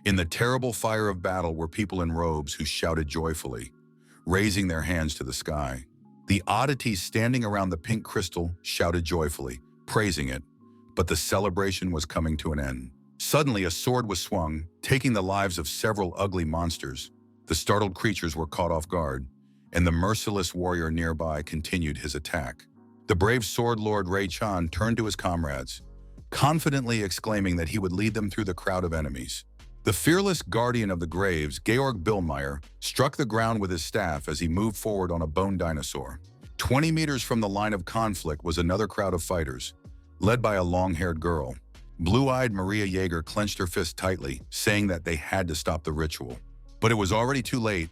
In the terrible fire of battle were people in robes who shouted joyfully, raising their hands to the sky. The oddities standing around the pink crystal shouted joyfully, praising it, but the celebration was coming to an end. Suddenly, a sword was swung, taking the lives of several ugly monsters. The startled creatures were caught off guard, and the merciless warrior nearby continued his attack. The brave sword lord Ray Chan turned to his comrades, confidently exclaiming that he would lead them through the crowd of enemies. The fearless guardian of the graves, Georg Billmeyer, struck the ground with his staff as he moved forward on a bone dinosaur. 20 meters from the line of conflict was another crowd of fighters, led by a long-haired girl. Blue-eyed Maria Jaeger clenched her fist tightly, saying that they had to stop the ritual. But it was already too late,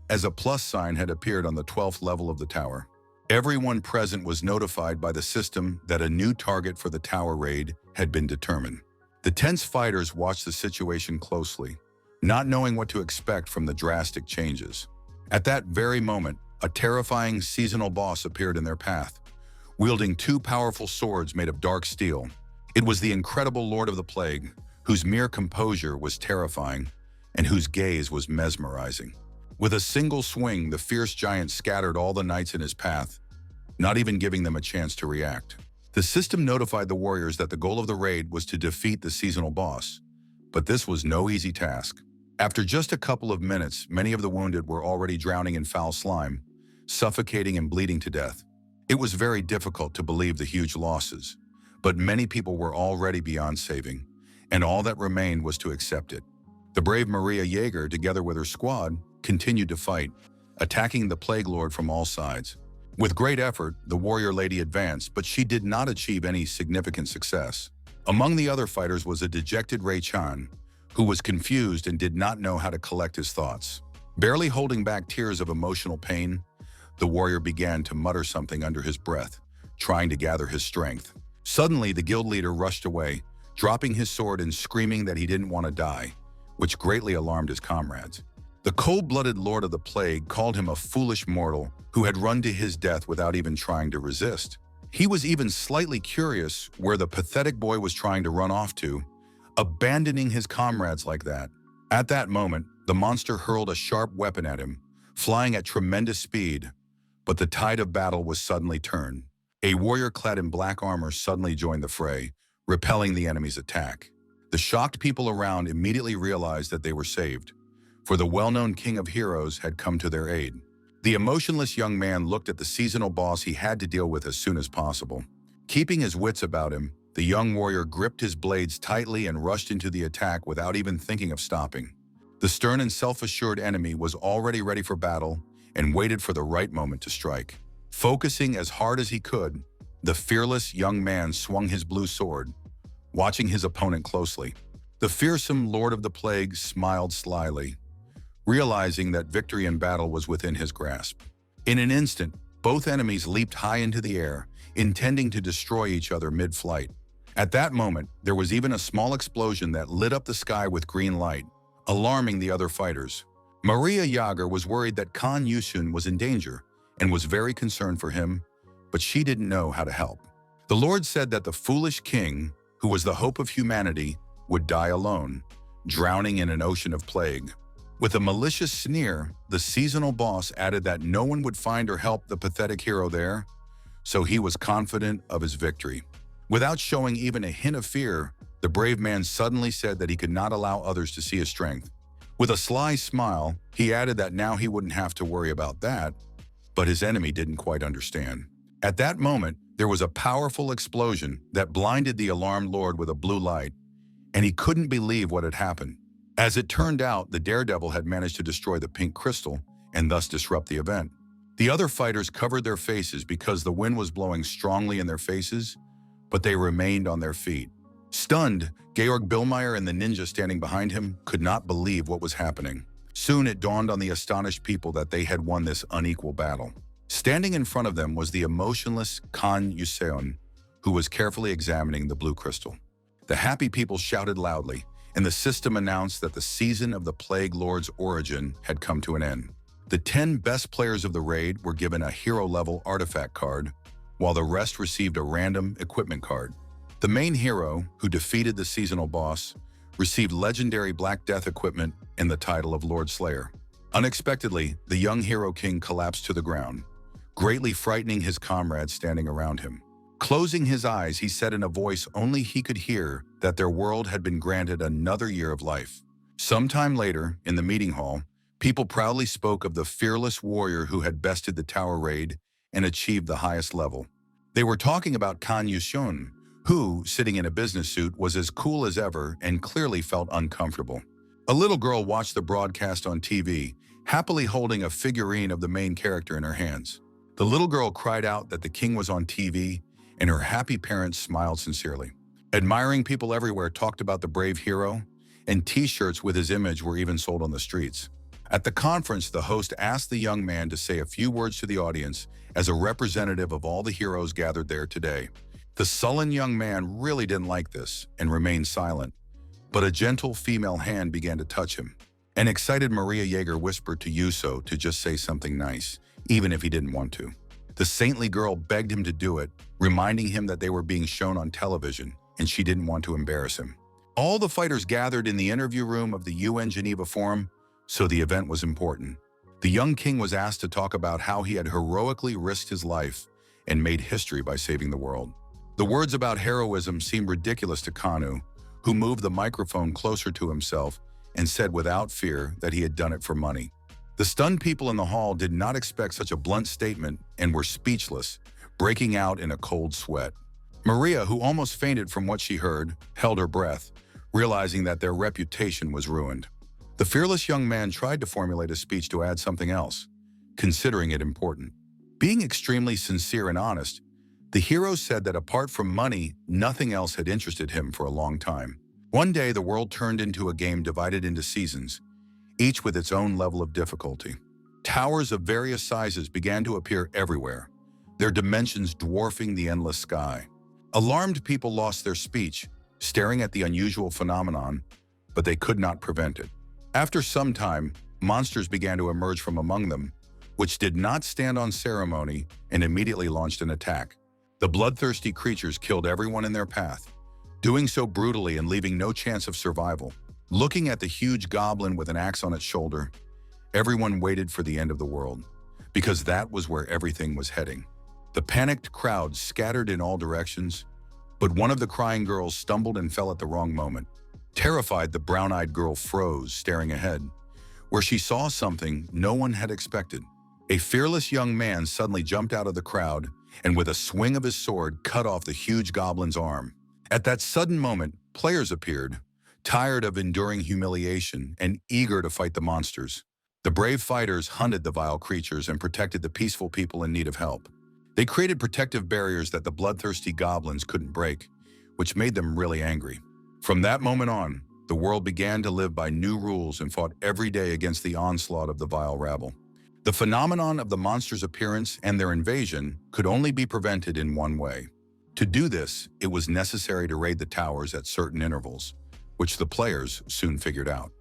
as a plus sign had appeared on the 12th level of the tower. Everyone present was notified by the system that a new target for the tower raid had been determined. The tense fighters watched the situation closely, not knowing what to expect from the drastic changes. At that very moment, a terrifying seasonal boss appeared in their path, wielding two powerful swords made of dark steel. It was the incredible Lord of the Plague, whose mere composure was terrifying and whose gaze was mesmerizing. With a single swing, the fierce giant scattered all the knights in his path, not even giving them a chance to react. The system notified the warriors that the goal of the raid was to defeat the seasonal boss, but this was no easy task. After just a couple of minutes, many of the wounded were already drowning in foul slime, suffocating and bleeding to death. It was very difficult to believe the huge losses, but many people were already beyond saving, and all that remained was to accept it. The brave Maria Jaeger, together with her squad, continued to fight, attacking the Plague Lord from all sides. With great effort, the warrior lady advanced, but she did not achieve any significant success. Among the other fighters was a dejected Ray Chan, who was confused and did not know how to collect his thoughts. Barely holding back tears of emotional pain, the warrior began to mutter something under his breath, trying to gather his strength. Suddenly, the guild leader rushed away, dropping his sword and screaming that he didn't want to die, which greatly alarmed his comrades. The cold-blooded Lord of the Plague called him a foolish mortal who had run to his death without even trying to resist. He was even slightly curious where the pathetic boy was trying to run off to, abandoning his comrades like that. At that moment, the monster hurled a sharp weapon at him, flying at tremendous speed, but the tide of battle was suddenly turned. A warrior clad in black armor suddenly joined the fray, repelling the enemy's attack. The shocked people around immediately realized that they were saved, for the well-known king of heroes had come to their aid. The emotionless young man looked at the seasonal boss he had to deal with as soon as possible. Keeping his wits about him, the young warrior gripped his blades tightly and rushed into the attack without even thinking of stopping. The stern and self-assured enemy was already ready for battle and waited for the right moment to strike. Focusing as hard as he could, the fearless young man swung his blue sword, watching his opponent closely. The fearsome Lord of the Plague smiled slyly, realizing that victory in battle was within his grasp. In an instant, both enemies leaped high into the air, intending to destroy each other mid-flight. At that moment, there was even a small explosion that lit up the sky with green light, alarming the other fighters. Maria Jaeger was worried that Khan Yushun was in danger and was very concerned for him, but she didn't know how to help. The Lord said that the foolish king, who was the hope of humanity, would die alone, drowning in an ocean of plague. With a malicious sneer, the seasonal boss added that no one would find or help the pathetic hero there, so he was confident of his victory. Without showing even a hint of fear, the brave man suddenly said that he could not allow others to see his strength. With a sly smile, he added that now he wouldn't have to worry about that, but his enemy didn't quite understand. At that moment, there was a powerful explosion that blinded the alarmed Lord with a blue light, and he couldn't believe what had happened. As it turned out, the daredevil had managed to destroy the pink crystal and thus disrupt the event. The other fighters covered their faces because the wind was blowing strongly in their faces, but they remained on their feet. Stunned, Georg Billmeyer and the ninja standing behind him could not believe what was happening. Soon it dawned on the astonished people that they had won this unequal battle. Standing in front of them was the emotionless Khan Yuseon, who was carefully examining the blue crystal. The happy people shouted loudly, and the system announced that the season of the Plague Lord's origin had come to an end. The 10 best players of the raid were given a hero-level artifact card, while the rest received a random equipment card. The main hero, who defeated the seasonal boss, received legendary Black Death equipment and the title of Lord Slayer. Unexpectedly, the young hero king collapsed to the ground, greatly frightening his comrades standing around him. Closing his eyes, he said in a voice only he could hear that their world had been granted another year of life. Sometime later, in the meeting hall, people proudly spoke of the fearless warrior who had bested the tower raid and achieved the highest level. They were talking about Kan Yushun, who, sitting in a business suit, was as cool as ever and clearly felt uncomfortable. A little girl watched the broadcast on TV, happily holding a figurine of the main character in her hands. The little girl cried out that the king was on TV, and her happy parents smiled sincerely. Admiring people everywhere talked about the brave hero, and t-shirts with his image were even sold on the streets. At the conference, the host asked the young man to say a few words to the audience as a representative of all the heroes gathered there today. The sullen young man really didn't like this and remained silent, but a gentle female hand began to touch him. An excited Maria Yeager whispered to Yuso to just say something nice, even if he didn't want to. The saintly girl begged him to do it, reminding him that they were being shown on television, and she didn't want to embarrass him. All the fighters gathered in the interview room of the UN Geneva Forum, so the event was important. The young king was asked to talk about how he had heroically risked his life and made history by saving the world. The words about heroism seemed ridiculous to Kanu, who moved the microphone closer to himself and said without fear that he had done it for money. The stunned people in the hall did not expect such a blunt statement and were speechless, breaking out in a cold sweat. Maria, who almost fainted from what she heard, held her breath, realizing that their reputation was ruined. The fearless young man tried to formulate a speech to add something else, considering it important. Being extremely sincere and honest, the hero said that apart from money, nothing else had interested him for a long time. One day, the world turned into a game divided into seasons, each with its own level of difficulty. Towers of various sizes began to appear everywhere, their dimensions dwarfing the endless sky. Alarmed people lost their speech, staring at the unusual phenomenon, but they could not prevent it. After some time, monsters began to emerge from among them, which did not stand on ceremony and immediately launched an attack. The bloodthirsty creatures killed everyone in their path, doing so brutally and leaving no chance of survival. Looking at the huge goblin with an axe on its shoulder, everyone waited for the end of the world, because that was where everything was heading. The panicked crowd scattered in all directions, but one of the crying girls stumbled and fell at the wrong moment. Terrified, the brown-eyed girl froze, staring ahead, where she saw something no one had expected. A fearless young man suddenly jumped out of the crowd and with a swing of his sword cut off the huge goblin's arm. At that sudden moment, players appeared, tired of enduring humiliation and eager to fight the monsters. The brave fighters hunted the vile creatures and protected the peaceful people in need of help. They created protective barriers that the bloodthirsty goblins couldn't break, which made them really angry. From that moment on, the world began to live by new rules and fought every day against the onslaught of the vile rabble. The phenomenon of the monsters' appearance and their invasion could only be prevented in one way. To do this, it was necessary to raid the towers at certain intervals, which the players soon figured out.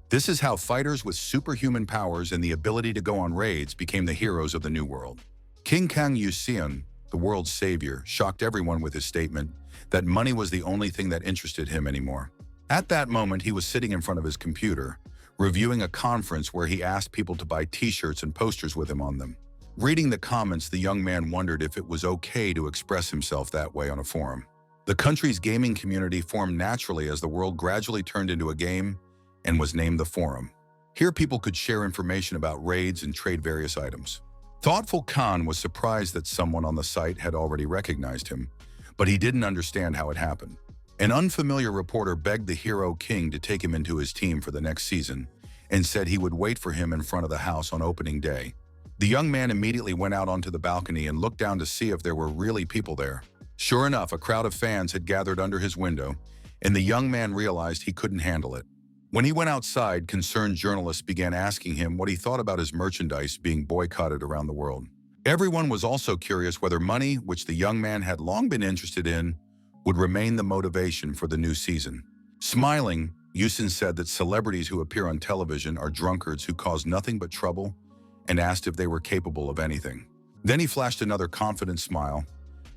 This is how fighters with superhuman powers and the ability to go on raids became the heroes of the New World. King Kang Yuseon, the world's savior, shocked everyone with his statement that money was the only thing that interested him anymore. At that moment, he was sitting in front of his computer, reviewing a conference where he asked people to buy t-shirts and posters with him on them. Reading the comments, the young man wondered if it was okay to express himself that way on a forum. The country's gaming community formed naturally as the world gradually turned into a game and was named the Forum. Here people could share information about raids and trade various items. Thoughtful Khan was surprised that someone on the site had already recognized him, but he didn't understand how it happened. An unfamiliar reporter begged the hero king to take him into his team for the next season and said he would wait for him in front of the house on opening day. The young man immediately went out onto the balcony and looked down to see if there were really people there. Sure enough, a crowd of fans had gathered under his window, and the young man realized he couldn't handle it. When he went outside, concerned journalists began asking him what he thought about his merchandise being boycotted around the world. Everyone was also curious whether money, which the young man had long been interested in, would remain the motivation for the new season. Smiling, Yusin said that celebrities who appear on television are drunkards who cause nothing but trouble and asked if they were capable of anything. Then he flashed another confident smile,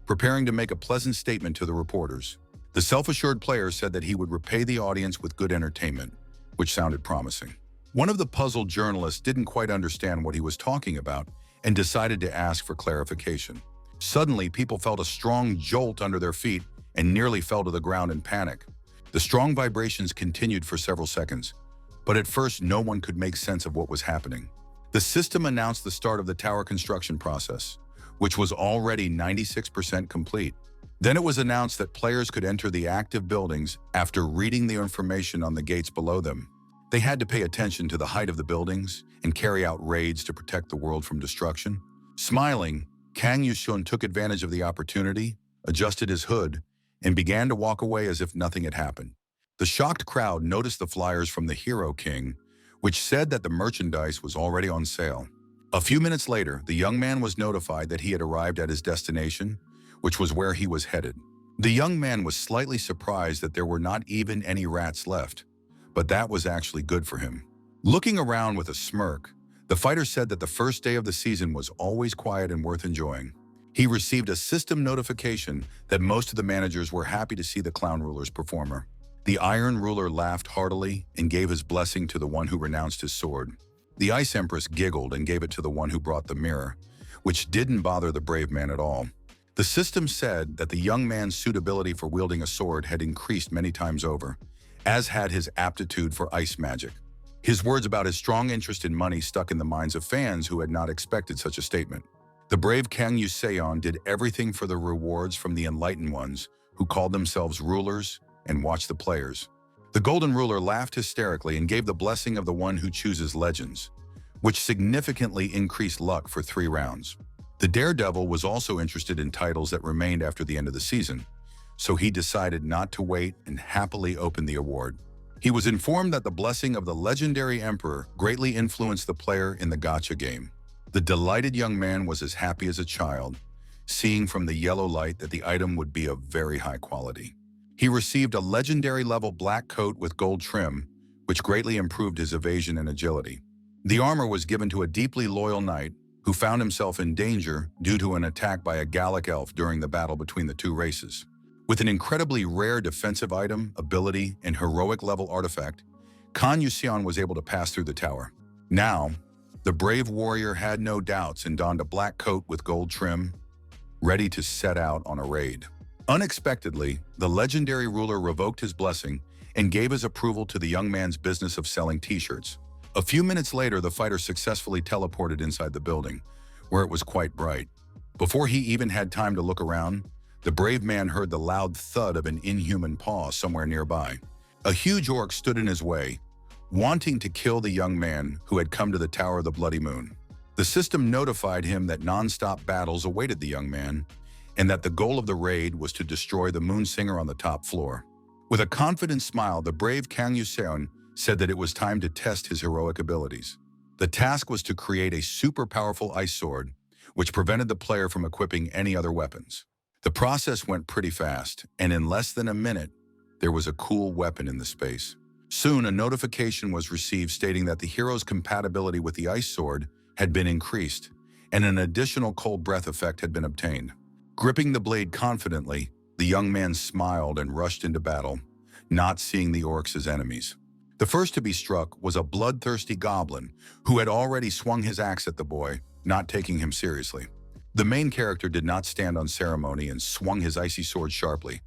preparing to make a pleasant statement to the reporters. The self-assured player said that he would repay the audience with good entertainment, which sounded promising. One of the puzzled journalists didn't quite understand what he was talking about and decided to ask for clarification. Suddenly, people felt a strong jolt under their feet and nearly fell to the ground in panic. The strong vibrations continued for several seconds, but at first no one could make sense of what was happening. The system announced the start of the tower construction process, which was already 96% complete. Then it was announced that players could enter the active buildings after reading the information on the gates below them. They had to pay attention to the height of the buildings and carry out raids to protect the world from destruction. Smiling, Kang Yushun took advantage of the opportunity, adjusted his hood, and began to walk away as if nothing had happened. The shocked crowd noticed the flyers from the Hero King, which said that the merchandise was already on sale. A few minutes later, the young man was notified that he had arrived at his destination, which was where he was headed. The young man was slightly surprised that there were not even any rats left, but that was actually good for him. Looking around with a smirk, the fighter said that the first day of the season was always quiet and worth enjoying. He received a system notification that most of the managers were happy to see the Clown Ruler's performer. The Iron Ruler laughed heartily and gave his blessing to the one who renounced his sword. The Ice Empress giggled and gave it to the one who brought the mirror, which didn't bother the brave man at all. The system said that the young man's suitability for wielding a sword had increased many times over, as had his aptitude for ice magic. His words about his strong interest in money stuck in the minds of fans who had not expected such a statement. The brave Kang Yuseon did everything for the rewards from the enlightened ones, who called themselves rulers and watched the players. The Golden Ruler laughed hysterically and gave the blessing of the one who chooses legends, which significantly increased luck for 3 rounds. The Daredevil was also interested in titles that remained after the end of the season, so he decided not to wait and happily opened the award. He was informed that the blessing of the legendary Emperor greatly influenced the player in the gacha game. The delighted young man was as happy as a child, seeing from the yellow light that the item would be of very high quality. He received a legendary level black coat with gold trim, which greatly improved his evasion and agility. The armor was given to a deeply loyal knight who found himself in danger due to an attack by a Gallic elf during the battle between the 2 races. With an incredibly rare defensive item, ability, and heroic level artifact, Kang Yuseon was able to pass through the tower. Now, the brave warrior had no doubts and donned a black coat with gold trim, ready to set out on a raid. Unexpectedly, the legendary ruler revoked his blessing and gave his approval to the young man's business of selling t-shirts. A few minutes later, the fighter successfully teleported inside the building, where it was quite bright. Before he even had time to look around, the brave man heard the loud thud of an inhuman paw somewhere nearby. A huge orc stood in his way, wanting to kill the young man who had come to the Tower of the Bloody Moon. The system notified him that non-stop battles awaited the young man, and that the goal of the raid was to destroy the Moon Singer on the top floor. With a confident smile, the brave Kang Yuseon said that it was time to test his heroic abilities. The task was to create a super powerful ice sword, which prevented the player from equipping any other weapons. The process went pretty fast, and in less than a minute, there was a cool weapon in the space. Soon, a notification was received stating that the hero's compatibility with the ice sword had been increased, and an additional cold breath effect had been obtained. Gripping the blade confidently, the young man smiled and rushed into battle, not seeing the orcs as enemies. The first to be struck was a bloodthirsty goblin who had already swung his axe at the boy, not taking him seriously. The main character did not stand on ceremony and swung his icy sword sharply,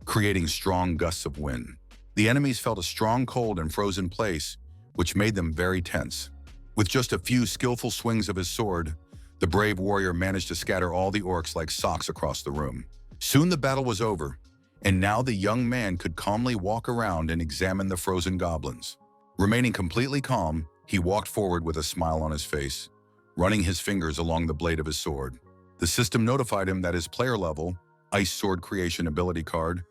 creating strong gusts of wind. The enemies felt a strong cold and froze in place, which made them very tense. With just a few skillful swings of his sword, the brave warrior managed to scatter all the orcs like socks across the room. Soon the battle was over, and now the young man could calmly walk around and examine the frozen goblins. Remaining completely calm, he walked forward with a smile on his face, running his fingers along the blade of his sword. The system notified him that his player level, Ice Sword Creation ability card,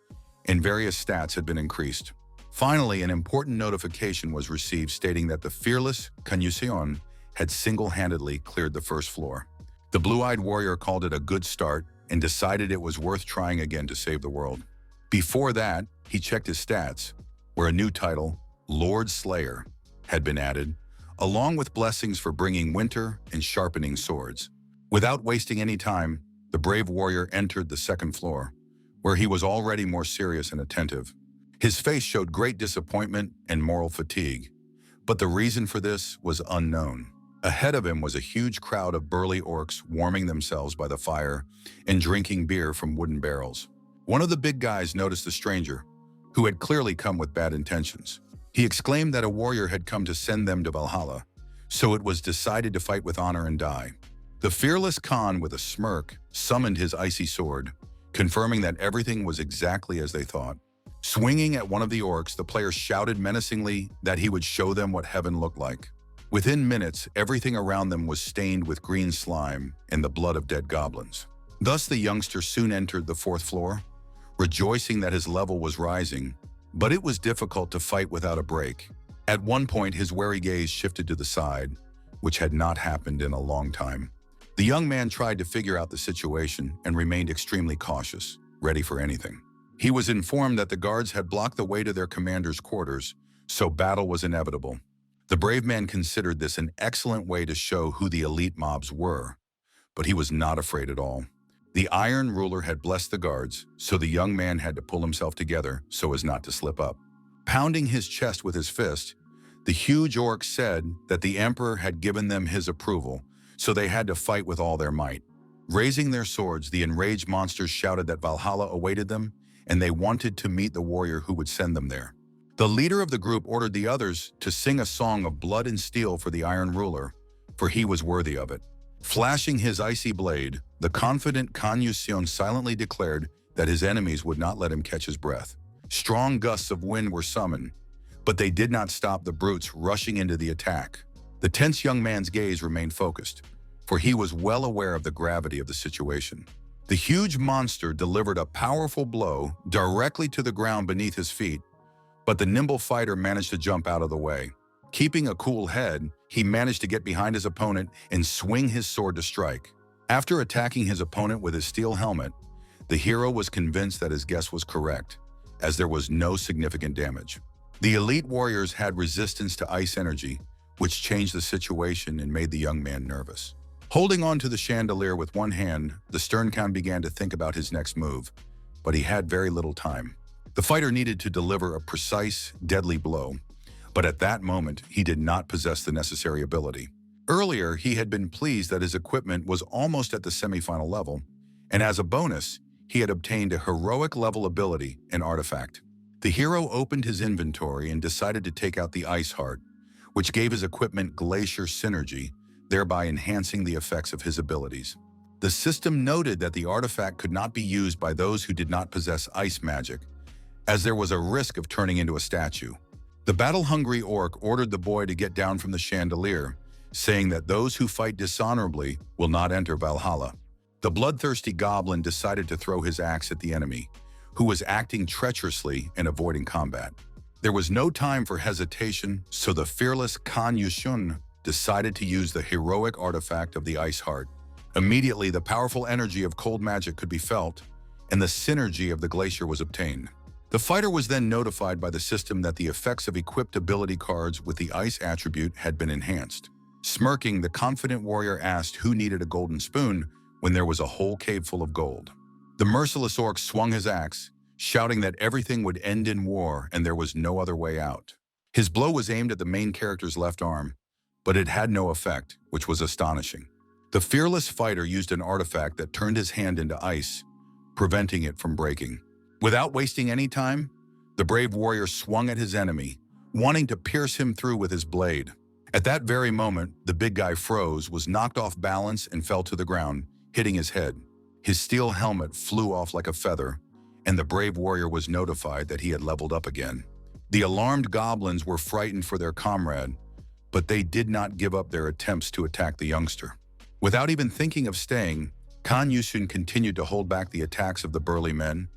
and various stats had been increased. Finally, an important notification was received stating that the fearless Kang Yuseon had single-handedly cleared the first floor. The blue-eyed warrior called it a good start and decided it was worth trying again to save the world. Before that, he checked his stats, where a new title, Lord Slayer, had been added, along with blessings for bringing winter and sharpening swords. Without wasting any time, the brave warrior entered the second floor, where he was already more serious and attentive. His face showed great disappointment and moral fatigue, but the reason for this was unknown. Ahead of him was a huge crowd of burly orcs warming themselves by the fire and drinking beer from wooden barrels. One of the big guys noticed the stranger, who had clearly come with bad intentions. He exclaimed that a warrior had come to send them to Valhalla, so it was decided to fight with honor and die. The fearless Khan, with a smirk, summoned his icy sword, confirming that everything was exactly as they thought. Swinging at one of the orcs, the player shouted menacingly that he would show them what heaven looked like. Within minutes, everything around them was stained with green slime and the blood of dead goblins. Thus, the youngster soon entered the 4th floor, rejoicing that his level was rising, but it was difficult to fight without a break. At one point, his wary gaze shifted to the side, which had not happened in a long time. The young man tried to figure out the situation and remained extremely cautious, ready for anything. He was informed that the guards had blocked the way to their commander's quarters, so battle was inevitable. The brave man considered this an excellent way to show who the elite mobs were, but he was not afraid at all. The Iron Ruler had blessed the guards, so the young man had to pull himself together so as not to slip up. Pounding his chest with his fist, the huge orc said that the emperor had given them his approval, so they had to fight with all their might. Raising their swords, the enraged monsters shouted that Valhalla awaited them, and they wanted to meet the warrior who would send them there. The leader of the group ordered the others to sing a song of blood and steel for the Iron Ruler, for he was worthy of it. Flashing his icy blade, the confident Kan Yuseon silently declared that his enemies would not let him catch his breath. Strong gusts of wind were summoned, but they did not stop the brutes rushing into the attack. The tense young man's gaze remained focused, for he was well aware of the gravity of the situation. The huge monster delivered a powerful blow directly to the ground beneath his feet, but the nimble fighter managed to jump out of the way. Keeping a cool head, he managed to get behind his opponent and swing his sword to strike. After attacking his opponent with his steel helmet, the hero was convinced that his guess was correct, as there was no significant damage. The elite warriors had resistance to ice energy, which changed the situation and made the young man nervous. Holding on to the chandelier with one hand, the stern Khan began to think about his next move, but he had very little time. The fighter needed to deliver a precise, deadly blow, but at that moment, he did not possess the necessary ability. Earlier, he had been pleased that his equipment was almost at the semi-final level, and as a bonus, he had obtained a heroic level ability, an artifact. The hero opened his inventory and decided to take out the Ice Heart, which gave his equipment glacier synergy, thereby enhancing the effects of his abilities. The system noted that the artifact could not be used by those who did not possess ice magic, as there was a risk of turning into a statue. The battle-hungry orc ordered the boy to get down from the chandelier, saying that those who fight dishonorably will not enter Valhalla. The bloodthirsty goblin decided to throw his axe at the enemy, who was acting treacherously and avoiding combat. There was no time for hesitation, so the fearless Kan Yushun decided to use the heroic artifact of the Ice Heart. Immediately, the powerful energy of cold magic could be felt, and the synergy of the glacier was obtained. The fighter was then notified by the system that the effects of equipped ability cards with the ice attribute had been enhanced. Smirking, the confident warrior asked who needed a golden spoon when there was a whole cave full of gold. The merciless orc swung his axe, shouting that everything would end in war and there was no other way out. His blow was aimed at the main character's left arm, but it had no effect, which was astonishing. The fearless fighter used an artifact that turned his hand into ice, preventing it from breaking. Without wasting any time, the brave warrior swung at his enemy, wanting to pierce him through with his blade. At that very moment, the big guy froze, was knocked off balance, and fell to the ground, hitting his head. His steel helmet flew off like a feather, and the brave warrior was notified that he had leveled up again. The alarmed goblins were frightened for their comrade, but they did not give up their attempts to attack the youngster. Without even thinking of staying, Kan Yusun continued to hold back the attacks of the burly men,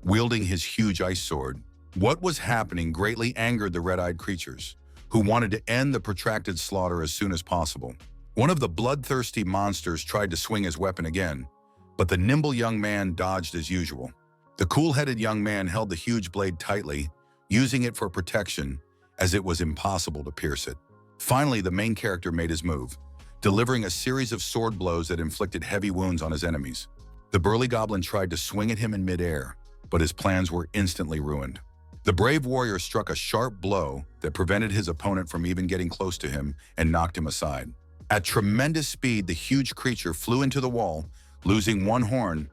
wielding his huge ice sword. What was happening greatly angered the red-eyed creatures, who wanted to end the protracted slaughter as soon as possible. One of the bloodthirsty monsters tried to swing his weapon again, but the nimble young man dodged as usual. The cool-headed young man held the huge blade tightly, using it for protection, as it was impossible to pierce it. Finally, the main character made his move, delivering a series of sword blows that inflicted heavy wounds on his enemies. The burly goblin tried to swing at him in midair, but his plans were instantly ruined. The brave warrior struck a sharp blow that prevented his opponent from even getting close to him and knocked him aside. At tremendous speed, the huge creature flew into the wall, losing one horn,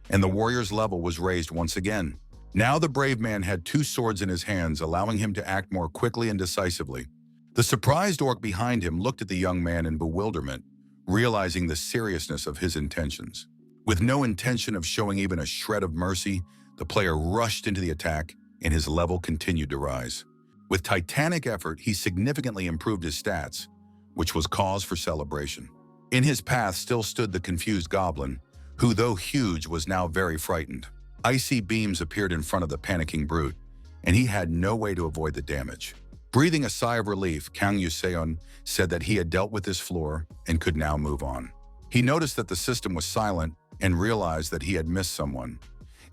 and the warrior's level was raised once again. Now the brave man had two swords in his hands, allowing him to act more quickly and decisively. The surprised orc behind him looked at the young man in bewilderment, realizing the seriousness of his intentions. With no intention of showing even a shred of mercy, the player rushed into the attack, and his level continued to rise. With titanic effort, he significantly improved his stats, which was cause for celebration. In his path still stood the confused goblin, who, though huge, was now very frightened. Icy beams appeared in front of the panicking brute, and he had no way to avoid the damage. Breathing a sigh of relief, Kang Yuseon said that he had dealt with this floor and could now move on. He noticed that the system was silent and realized that he had missed someone.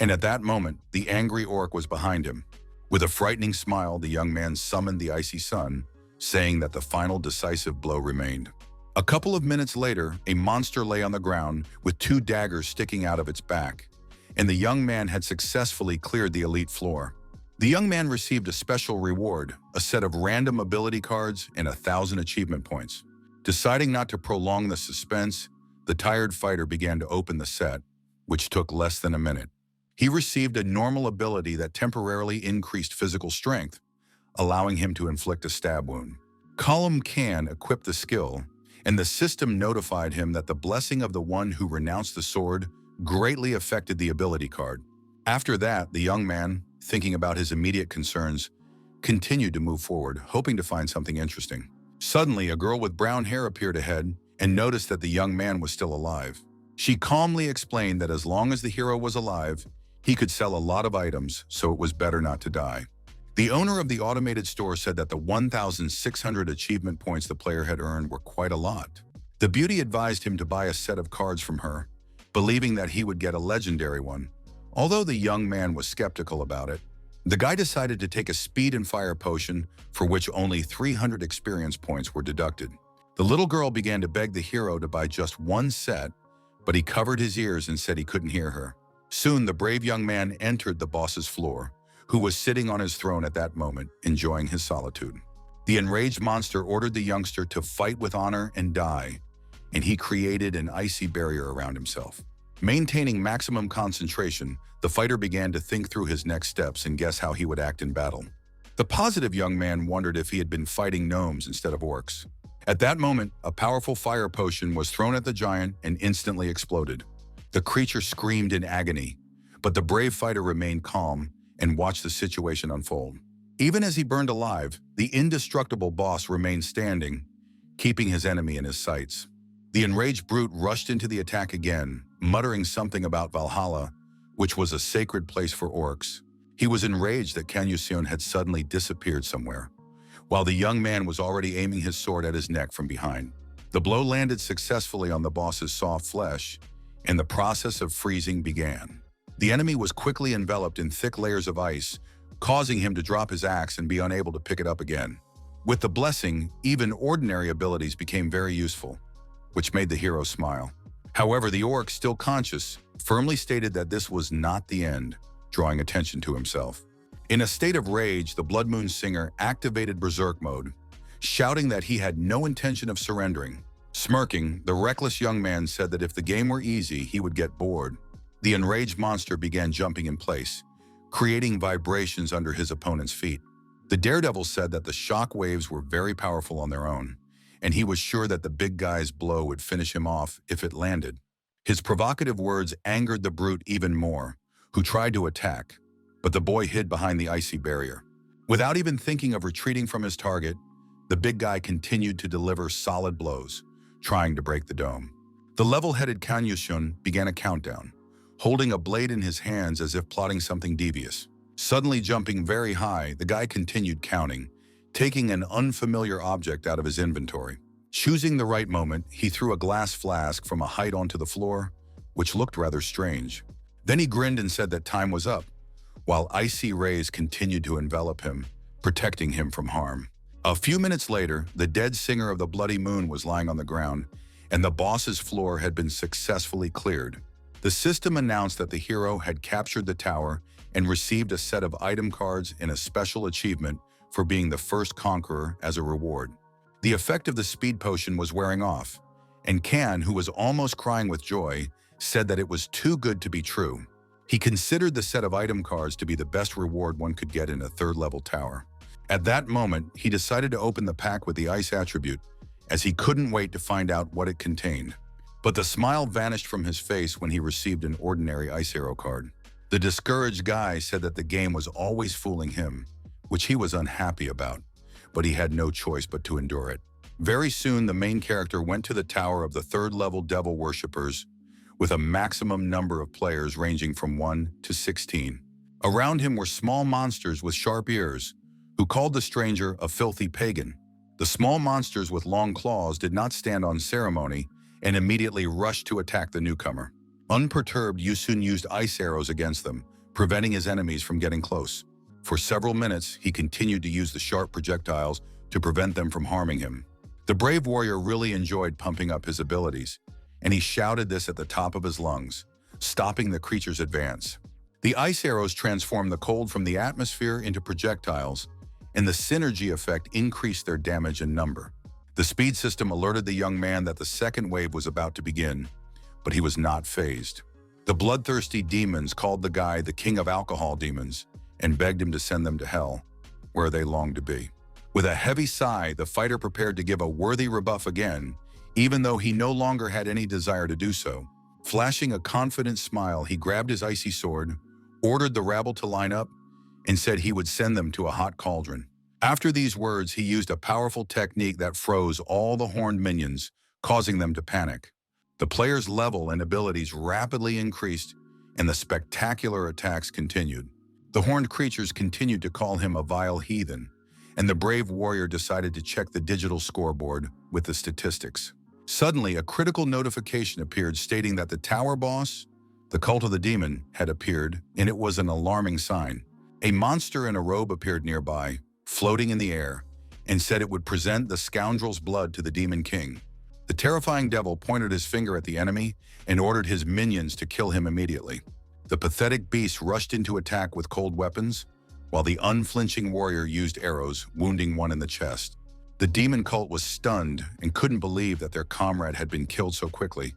And at that moment, the angry orc was behind him. With a frightening smile, the young man summoned the icy sun, saying that the final decisive blow remained. A couple of minutes later, a monster lay on the ground with two daggers sticking out of its back, and the young man had successfully cleared the elite floor. The young man received a special reward, a set of random ability cards and 1,000 achievement points. Deciding not to prolong the suspense, the tired fighter began to open the set, which took less than a minute. He received a normal ability that temporarily increased physical strength, allowing him to inflict a stab wound. Column Can equipped the skill, and the system notified him that the blessing of the one who renounced the sword greatly affected the ability card. After that, the young man, thinking about his immediate concerns, continued to move forward, hoping to find something interesting. Suddenly, a girl with brown hair appeared ahead and noticed that the young man was still alive. She calmly explained that as long as the hero was alive, he could sell a lot of items, so it was better not to die. The owner of the automated store said that the 1,600 achievement points the player had earned were quite a lot. The beauty advised him to buy a set of cards from her, believing that he would get a legendary one. Although the young man was skeptical about it, the guy decided to take a speed and fire potion for which only 300 experience points were deducted. The little girl began to beg the hero to buy just one set, but he covered his ears and said he couldn't hear her. Soon, the brave young man entered the boss's floor, who was sitting on his throne at that moment, enjoying his solitude. The enraged monster ordered the youngster to fight with honor and die, and he created an icy barrier around himself. Maintaining maximum concentration, the fighter began to think through his next steps and guess how he would act in battle. The positive young man wondered if he had been fighting gnomes instead of orcs. At that moment, a powerful fire potion was thrown at the giant and instantly exploded. The creature screamed in agony, but the brave fighter remained calm and watched the situation unfold. Even as he burned alive, the indestructible boss remained standing, keeping his enemy in his sights. The enraged brute rushed into the attack again, muttering something about Valhalla, which was a sacred place for orcs. He was enraged that Kanyusion had suddenly disappeared somewhere, while the young man was already aiming his sword at his neck from behind. The blow landed successfully on the boss's soft flesh, and the process of freezing began. The enemy was quickly enveloped in thick layers of ice, causing him to drop his axe and be unable to pick it up again. With the blessing, even ordinary abilities became very useful, which made the hero smile. However, the orc, still conscious, firmly stated that this was not the end, drawing attention to himself. In a state of rage, the Blood Moon Singer activated Berserk mode, shouting that he had no intention of surrendering. Smirking, the reckless young man said that if the game were easy, he would get bored. The enraged monster began jumping in place, creating vibrations under his opponent's feet. The daredevil said that the shock waves were very powerful on their own, and he was sure that the big guy's blow would finish him off if it landed. His provocative words angered the brute even more, who tried to attack, but the boy hid behind the icy barrier. Without even thinking of retreating from his target, the big guy continued to deliver solid blows, trying to break the dome. The level-headed Kanyushun began a countdown, holding a blade in his hands as if plotting something devious. Suddenly jumping very high, the guy continued counting, taking an unfamiliar object out of his inventory. Choosing the right moment, he threw a glass flask from a height onto the floor, which looked rather strange. Then he grinned and said that time was up, while icy rays continued to envelop him, protecting him from harm. A few minutes later, the dead singer of the Bloody Moon was lying on the ground, and the boss's floor had been successfully cleared. The system announced that the hero had captured the tower and received a set of item cards and a special achievement for being the first conqueror as a reward. The effect of the speed potion was wearing off, and Kan, who was almost crying with joy, said that it was too good to be true. He considered the set of item cards to be the best reward one could get in a third-level tower. At that moment, he decided to open the pack with the ice attribute, as he couldn't wait to find out what it contained. But the smile vanished from his face when he received an ordinary ice arrow card. The discouraged guy said that the game was always fooling him, which he was unhappy about, but he had no choice but to endure it. Very soon, the main character went to the tower of the third-level devil worshippers, with a maximum number of players ranging from 1 to 16. Around him were small monsters with sharp ears, who called the stranger a filthy pagan. The small monsters with long claws did not stand on ceremony and immediately rushed to attack the newcomer. Unperturbed, Yusun used ice arrows against them, preventing his enemies from getting close. For several minutes, he continued to use the sharp projectiles to prevent them from harming him. The brave warrior really enjoyed pumping up his abilities, and he shouted this at the top of his lungs, stopping the creature's advance. The ice arrows transformed the cold from the atmosphere into projectiles, and the synergy effect increased their damage and number. The speed system alerted the young man that the second wave was about to begin, but he was not fazed. The bloodthirsty demons called the guy the king of alcohol demons and begged him to send them to hell, where they longed to be. With a heavy sigh, the fighter prepared to give a worthy rebuff again, even though he no longer had any desire to do so. Flashing a confident smile, he grabbed his icy sword, ordered the rabble to line up, and said he would send them to a hot cauldron. After these words, he used a powerful technique that froze all the horned minions, causing them to panic. The player's level and abilities rapidly increased, and the spectacular attacks continued. The horned creatures continued to call him a vile heathen, and the brave warrior decided to check the digital scoreboard with the statistics. Suddenly, a critical notification appeared stating that the tower boss, the cult of the demon, had appeared, and it was an alarming sign. A monster in a robe appeared nearby, floating in the air, and said it would present the scoundrel's blood to the demon king. The terrifying devil pointed his finger at the enemy and ordered his minions to kill him immediately. The pathetic beast rushed into attack with cold weapons, while the unflinching warrior used arrows, wounding one in the chest. The demon cult was stunned and couldn't believe that their comrade had been killed so quickly,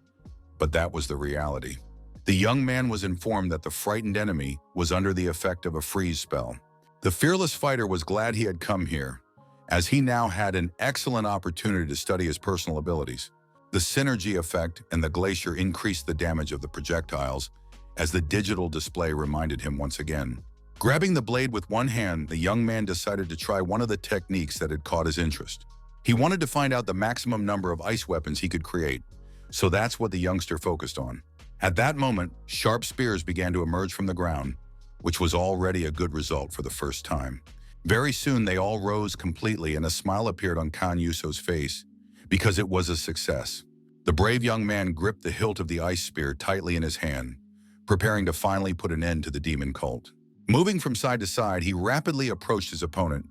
but that was the reality. The young man was informed that the frightened enemy was under the effect of a freeze spell. The fearless fighter was glad he had come here, as he now had an excellent opportunity to study his personal abilities. The synergy effect and the glacier increased the damage of the projectiles, as the digital display reminded him once again. Grabbing the blade with one hand, the young man decided to try one of the techniques that had caught his interest. He wanted to find out the maximum number of ice weapons he could create, so that's what the youngster focused on. At that moment, sharp spears began to emerge from the ground, which was already a good result for the first time. Very soon, they all rose completely, and a smile appeared on Kan Yuso's face, because it was a success. The brave young man gripped the hilt of the ice spear tightly in his hand, preparing to finally put an end to the demon cult. Moving from side to side, he rapidly approached his opponent,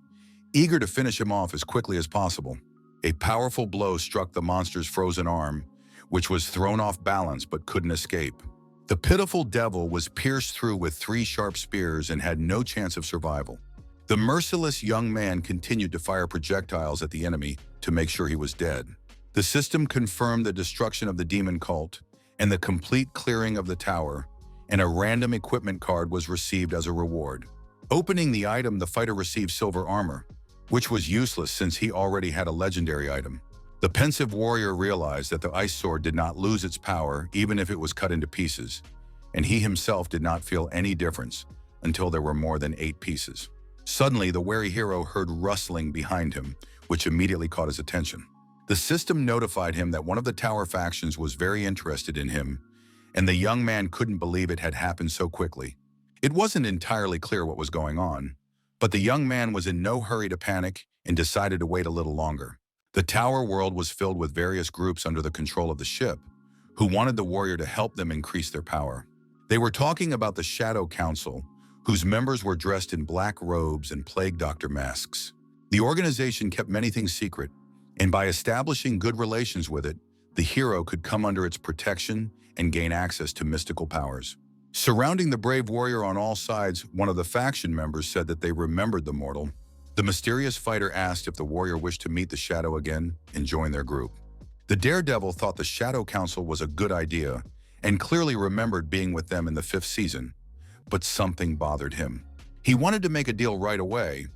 eager to finish him off as quickly as possible. A powerful blow struck the monster's frozen arm, which was thrown off balance but couldn't escape. The pitiful devil was pierced through with 3 sharp spears and had no chance of survival. The merciless young man continued to fire projectiles at the enemy to make sure he was dead. The system confirmed the destruction of the demon cult and the complete clearing of the tower, and a random equipment card was received as a reward. Opening the item, the fighter received silver armor, which was useless since he already had a legendary item. The pensive warrior realized that the ice sword did not lose its power even if it was cut into pieces, and he himself did not feel any difference until there were more than 8 pieces. Suddenly, the wary hero heard rustling behind him, which immediately caught his attention. The system notified him that one of the tower factions was very interested in him, and the young man couldn't believe it had happened so quickly. It wasn't entirely clear what was going on, but the young man was in no hurry to panic and decided to wait a little longer. The tower world was filled with various groups under the control of the ship, who wanted the warrior to help them increase their power. They were talking about the Shadow Council, whose members were dressed in black robes and plague doctor masks. The organization kept many things secret, and by establishing good relations with it, the hero could come under its protection and gain access to mystical powers. Surrounding the brave warrior on all sides, one of the faction members said that they remembered the mortal. The mysterious fighter asked if the warrior wished to meet the Shadow again and join their group. The daredevil thought the Shadow Council was a good idea and clearly remembered being with them in the 5th season, but something bothered him. He wanted to make a deal right away,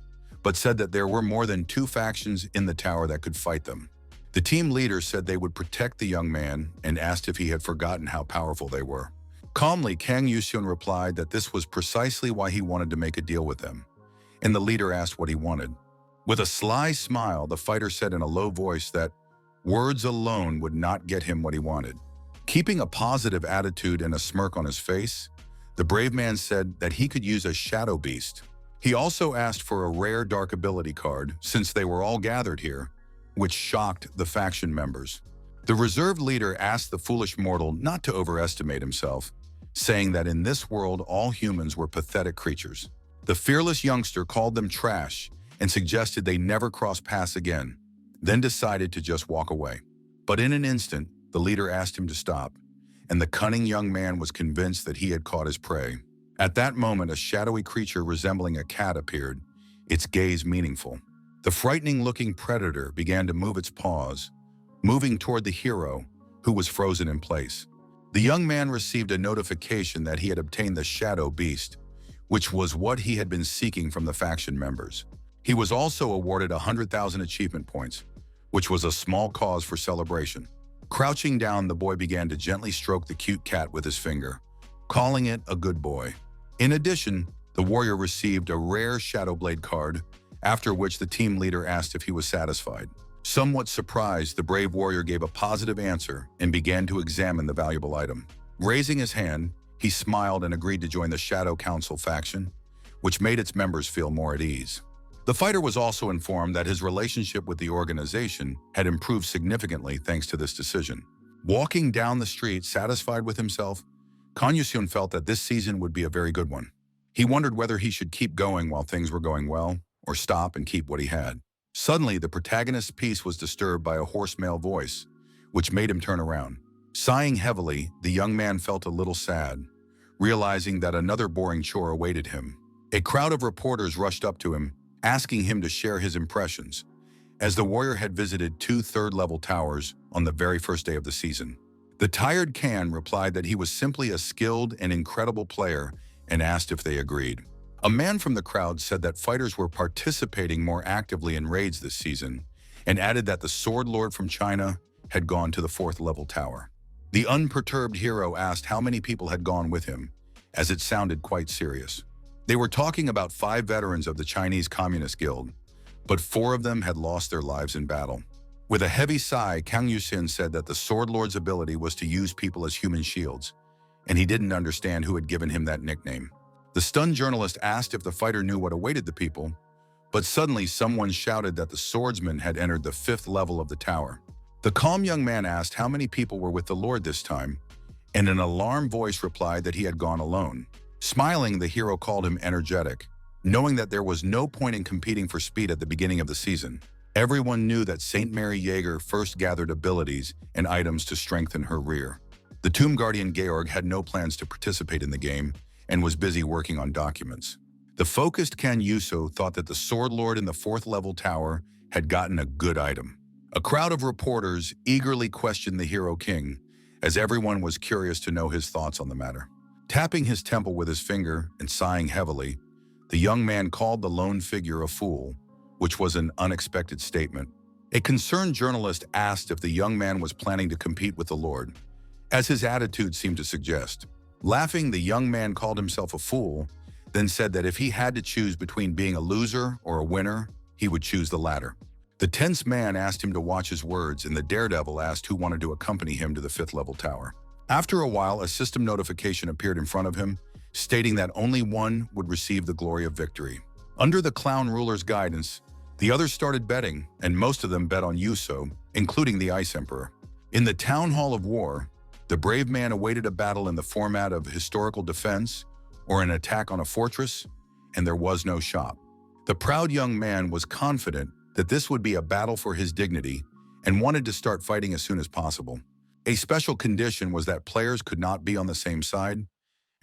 but said that there were more than 2 factions in the tower that could fight them. The team leader said they would protect the young man and asked if he had forgotten how powerful they were. Calmly, Kang Yuseon replied that this was precisely why he wanted to make a deal with them, and the leader asked what he wanted. With a sly smile, the fighter said in a low voice that words alone would not get him what he wanted. Keeping a positive attitude and a smirk on his face, the brave man said that he could use a shadow beast. He also asked for a rare dark ability card since they were all gathered here, which shocked the faction members. The reserved leader asked the foolish mortal not to overestimate himself, saying that in this world all humans were pathetic creatures. The fearless youngster called them trash and suggested they never cross paths again, then decided to just walk away. But in an instant, the leader asked him to stop, and the cunning young man was convinced that he had caught his prey. At that moment, a shadowy creature resembling a cat appeared, its gaze meaningful. The frightening-looking predator began to move its paws, moving toward the hero, who was frozen in place. The young man received a notification that he had obtained the shadow beast, which was what he had been seeking from the faction members. He was also awarded 100,000 achievement points, which was a small cause for celebration. Crouching down, the boy began to gently stroke the cute cat with his finger, calling it a good boy. In addition, the warrior received a rare Shadow Blade card, after which the team leader asked if he was satisfied. Somewhat surprised, the brave warrior gave a positive answer and began to examine the valuable item. Raising his hand, he smiled and agreed to join the Shadow Council faction, which made its members feel more at ease. The fighter was also informed that his relationship with the organization had improved significantly thanks to this decision. Walking down the street, satisfied with himself, Kang Yuseon felt that this season would be a very good one. He wondered whether he should keep going while things were going well, or stop and keep what he had. Suddenly, the protagonist's peace was disturbed by a hoarse male voice, which made him turn around. Sighing heavily, the young man felt a little sad, realizing that another boring chore awaited him. A crowd of reporters rushed up to him, asking him to share his impressions, as the warrior had visited 2 third-level towers on the very first day of the season. The tired Kan replied that he was simply a skilled and incredible player and asked if they agreed. A man from the crowd said that fighters were participating more actively in raids this season and added that the Sword Lord from China had gone to the 4th-level tower. The unperturbed hero asked how many people had gone with him, as it sounded quite serious. They were talking about 5 veterans of the Chinese Communist Guild, but 4 of them had lost their lives in battle. With a heavy sigh, Kang Yuseon said that the Sword Lord's ability was to use people as human shields, and he didn't understand who had given him that nickname. The stunned journalist asked if the fighter knew what awaited the people, but suddenly someone shouted that the swordsman had entered the 5th level of the tower. The calm young man asked how many people were with the Lord this time, and an alarmed voice replied that he had gone alone. Smiling, the hero called him energetic, knowing that there was no point in competing for speed at the beginning of the season. Everyone knew that St. Mary Jaeger first gathered abilities and items to strengthen her rear. The Tomb Guardian Georg had no plans to participate in the game and was busy working on documents. The focused Kang Yuseon thought that the Sword Lord in the 4th-level tower had gotten a good item. A crowd of reporters eagerly questioned the Hero King, as everyone was curious to know his thoughts on the matter. Tapping his temple with his finger and sighing heavily, the young man called the lone figure a fool, which was an unexpected statement. A concerned journalist asked if the young man was planning to compete with the Lord, as his attitude seemed to suggest. Laughing, the young man called himself a fool, then said that if he had to choose between being a loser or a winner, he would choose the latter. The tense man asked him to watch his words, and the daredevil asked who wanted to accompany him to the 5th-level tower. After a while, a system notification appeared in front of him, stating that only one would receive the glory of victory. Under the clown ruler's guidance, the others started betting, and most of them bet on Yuso, including the Ice Emperor. In the Town Hall of War, the brave man awaited a battle in the format of historical defense or an attack on a fortress, and there was no shop. The proud young man was confident that this would be a battle for his dignity and wanted to start fighting as soon as possible. A special condition was that players could not be on the same side,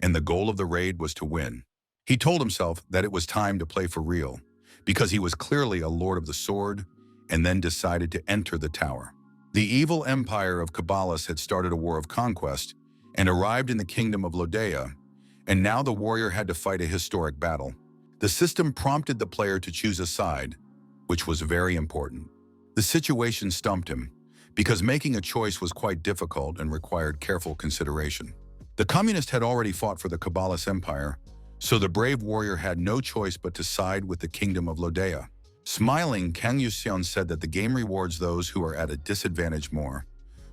and the goal of the raid was to win. He told himself that it was time to play for real, because he was clearly a lord of the sword, and then decided to enter the tower. The evil empire of Kabbalas had started a war of conquest and arrived in the kingdom of Lodea, and now the warrior had to fight a historic battle. The system prompted the player to choose a side, which was very important. The situation stumped him, because making a choice was quite difficult and required careful consideration. The communist had already fought for the Kabbalas Empire, so the brave warrior had no choice but to side with the kingdom of Lodea. Smiling, Kang Yuseon said that the game rewards those who are at a disadvantage more,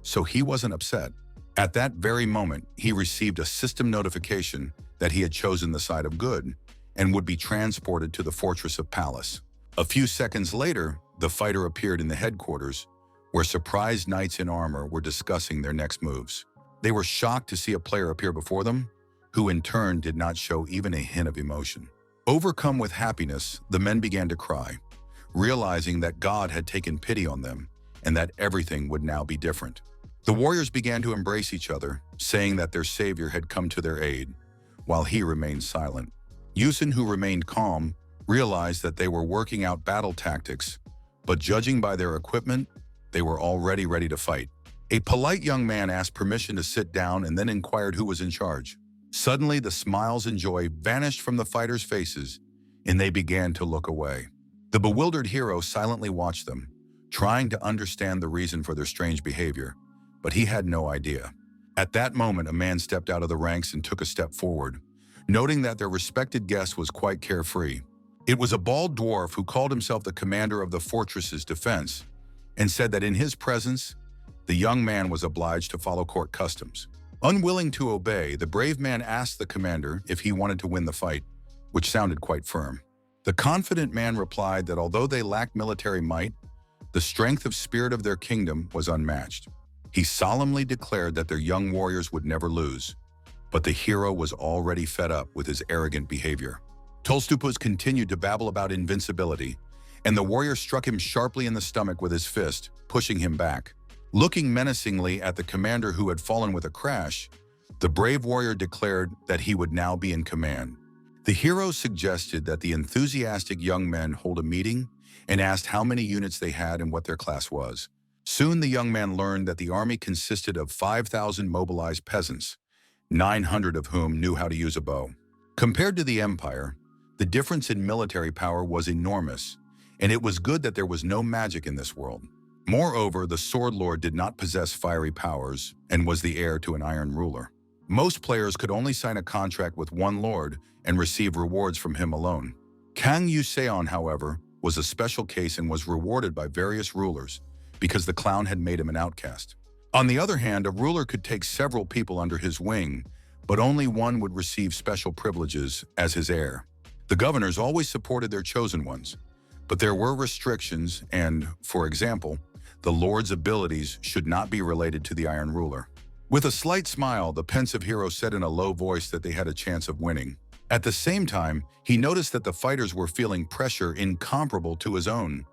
so he wasn't upset. At that very moment, he received a system notification that he had chosen the side of good and would be transported to the fortress of Palace. A few seconds later, the fighter appeared in the headquarters, where surprised knights in armor were discussing their next moves. They were shocked to see a player appear before them, who in turn did not show even a hint of emotion. Overcome with happiness, the men began to cry, realizing that God had taken pity on them and that everything would now be different. The warriors began to embrace each other, saying that their savior had come to their aid, while he remained silent. Yusin, who remained calm, realized that they were working out battle tactics, but judging by their equipment, they were already ready to fight. A polite young man asked permission to sit down and then inquired who was in charge. Suddenly, the smiles and joy vanished from the fighters' faces, and they began to look away. The bewildered hero silently watched them, trying to understand the reason for their strange behavior, but he had no idea. At that moment, a man stepped out of the ranks and took a step forward, noting that their respected guest was quite carefree. It was a bald dwarf who called himself the commander of the fortress's defense, and said that in his presence, the young man was obliged to follow court customs. Unwilling to obey, the brave man asked the commander if he wanted to win the fight, which sounded quite firm. The confident man replied that although they lacked military might, the strength of spirit of their kingdom was unmatched. He solemnly declared that their young warriors would never lose, but the hero was already fed up with his arrogant behavior. Tolstupuz continued to babble about invincibility, and the warrior struck him sharply in the stomach with his fist, pushing him back. Looking menacingly at the commander who had fallen with a crash, the brave warrior declared that he would now be in command. The hero suggested that the enthusiastic young men hold a meeting and asked how many units they had and what their class was. Soon the young man learned that the army consisted of 5,000 mobilized peasants, 900 of whom knew how to use a bow. Compared to the empire, the difference in military power was enormous, and it was good that there was no magic in this world. Moreover, the Sword Lord did not possess fiery powers and was the heir to an iron ruler. Most players could only sign a contract with one lord and receive rewards from him alone. Kang Yuseon, however, was a special case and was rewarded by various rulers because the clown had made him an outcast. On the other hand, a ruler could take several people under his wing, but only one would receive special privileges as his heir. The governors always supported their chosen ones, but there were restrictions and, for example, the lord's abilities should not be related to the Iron Ruler. With a slight smile, the pensive hero said in a low voice that they had a chance of winning. At the same time, he noticed that the fighters were feeling pressure incomparable to his own,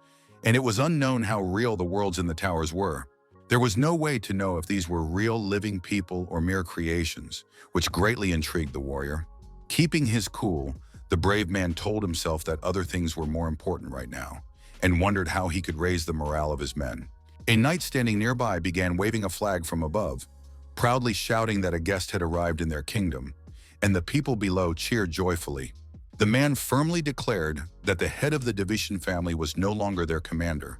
and it was unknown how real the worlds in the towers were. There was no way to know if these were real living people or mere creations, which greatly intrigued the warrior. Keeping his cool, the brave man told himself that other things were more important right now, and wondered how he could raise the morale of his men. A knight standing nearby began waving a flag from above, proudly shouting that a guest had arrived in their kingdom, and the people below cheered joyfully. The man firmly declared that the head of the Division family was no longer their commander,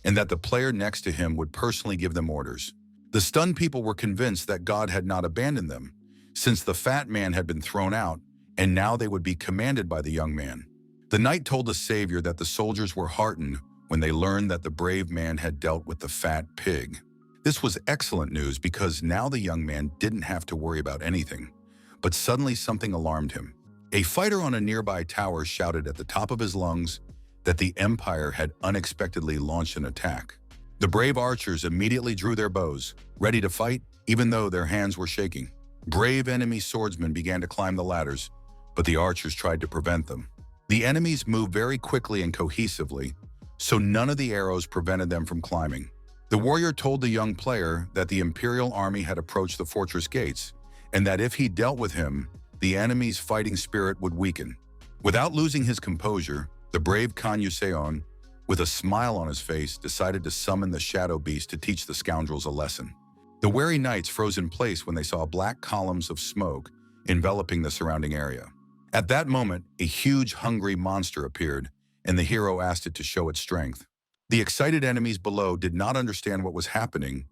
and that the player next to him would personally give them orders. The stunned people were convinced that God had not abandoned them, since the fat man had been thrown out, and now they would be commanded by the young man. The knight told the savior that the soldiers were heartened when they learned that the brave man had dealt with the fat pig. This was excellent news because now the young man didn't have to worry about anything. But suddenly something alarmed him. A fighter on a nearby tower shouted at the top of his lungs that the Empire had unexpectedly launched an attack. The brave archers immediately drew their bows, ready to fight, even though their hands were shaking. Brave enemy swordsmen began to climb the ladders, but the archers tried to prevent them. The enemies moved very quickly and cohesively, so none of the arrows prevented them from climbing. The warrior told the young player that the Imperial army had approached the fortress gates, and that if he dealt with him, the enemy's fighting spirit would weaken. Without losing his composure, the brave Kan Yuseon, with a smile on his face, decided to summon the shadow beast to teach the scoundrels a lesson. The wary knights froze in place when they saw black columns of smoke enveloping the surrounding area. At that moment, a huge, hungry monster appeared, and the hero asked it to show its strength. The excited enemies below did not understand what was happening,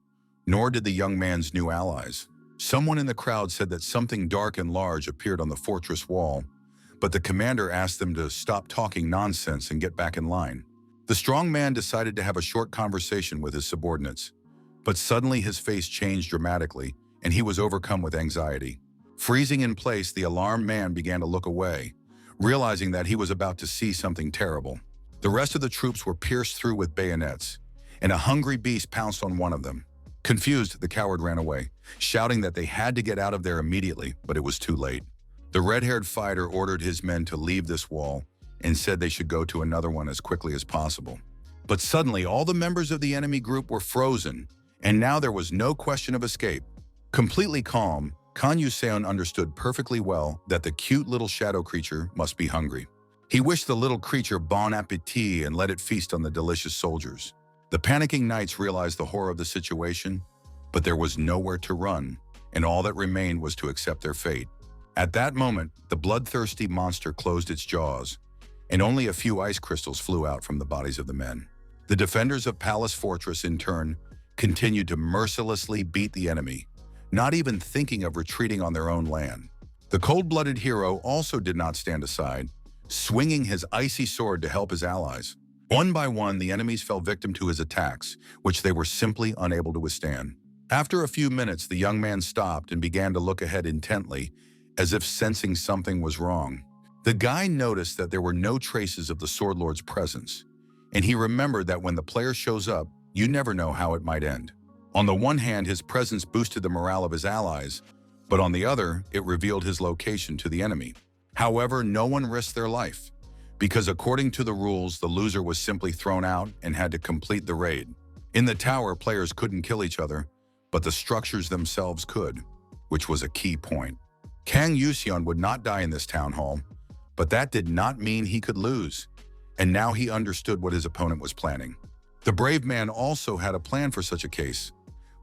nor did the young man's new allies. Someone in the crowd said that something dark and large appeared on the fortress wall, but the commander asked them to stop talking nonsense and get back in line. The strong man decided to have a short conversation with his subordinates, but suddenly his face changed dramatically, and he was overcome with anxiety. Freezing in place, the alarmed man began to look away, realizing that he was about to see something terrible. The rest of the troops were pierced through with bayonets, and a hungry beast pounced on one of them. Confused, the coward ran away, shouting that they had to get out of there immediately, but it was too late. The red-haired fighter ordered his men to leave this wall and said they should go to another one as quickly as possible. But suddenly, all the members of the enemy group were frozen, and now there was no question of escape. Completely calm, Kan Yuseon understood perfectly well that the cute little shadow creature must be hungry. He wished the little creature bon appetit and let it feast on the delicious soldiers. The panicking knights realized the horror of the situation, but there was nowhere to run, and all that remained was to accept their fate. At that moment, the bloodthirsty monster closed its jaws, and only a few ice crystals flew out from the bodies of the men. The defenders of Palace Fortress, in turn, continued to mercilessly beat the enemy, not even thinking of retreating on their own land. The cold-blooded hero also did not stand aside, swinging his icy sword to help his allies. One by one, the enemies fell victim to his attacks, which they were simply unable to withstand. After a few minutes, the young man stopped and began to look ahead intently, as if sensing something was wrong. The guy noticed that there were no traces of the Sword Lord's presence, and he remembered that when the player shows up, you never know how it might end. On the one hand, his presence boosted the morale of his allies, but on the other, it revealed his location to the enemy. However, no one risked their life, because according to the rules, the loser was simply thrown out and had to complete the raid. In the tower, players couldn't kill each other, but the structures themselves could, which was a key point. Kang Yuseon would not die in this town hall, but that did not mean he could lose, and now he understood what his opponent was planning. The brave man also had a plan for such a case,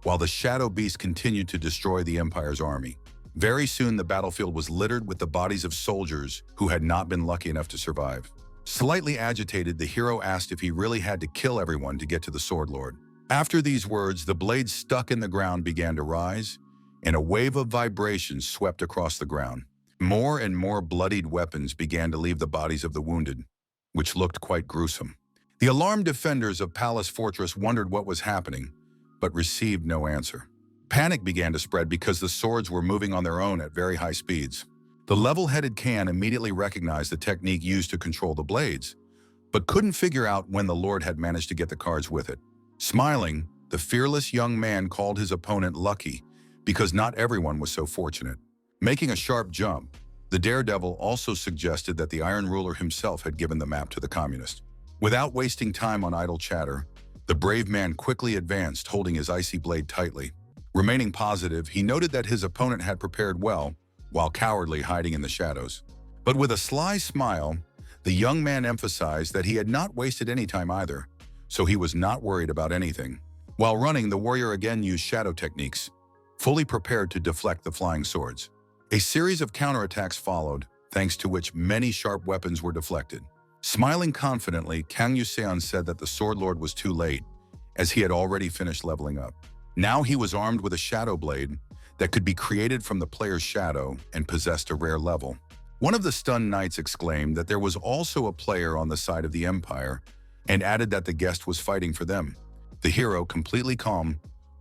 while the shadow beast continued to destroy the Empire's army. Very soon, the battlefield was littered with the bodies of soldiers who had not been lucky enough to survive. Slightly agitated, the hero asked if he really had to kill everyone to get to the Sword Lord. After these words, the blades stuck in the ground began to rise, and a wave of vibrations swept across the ground. More and more bloodied weapons began to leave the bodies of the wounded, which looked quite gruesome. The alarmed defenders of Palace Fortress wondered what was happening, but received no answer. Panic began to spread because the swords were moving on their own at very high speeds. The level-headed Kan immediately recognized the technique used to control the blades, but couldn't figure out when the Lord had managed to get the cards with it. Smiling, the fearless young man called his opponent lucky, because not everyone was so fortunate. Making a sharp jump, the daredevil also suggested that the Iron Ruler himself had given the map to the communist. Without wasting time on idle chatter, the brave man quickly advanced, holding his icy blade tightly. Remaining positive, he noted that his opponent had prepared well, while cowardly hiding in the shadows. But with a sly smile, the young man emphasized that he had not wasted any time either, so he was not worried about anything. While running, the warrior again used shadow techniques, fully prepared to deflect the flying swords. A series of counterattacks followed, thanks to which many sharp weapons were deflected. Smiling confidently, Kang Yuseon said that the Sword Lord was too late, as he had already finished leveling up. Now he was armed with a shadow blade that could be created from the player's shadow and possessed a rare level. One of the stunned knights exclaimed that there was also a player on the side of the Empire and added that the guest was fighting for them. The hero, completely calm,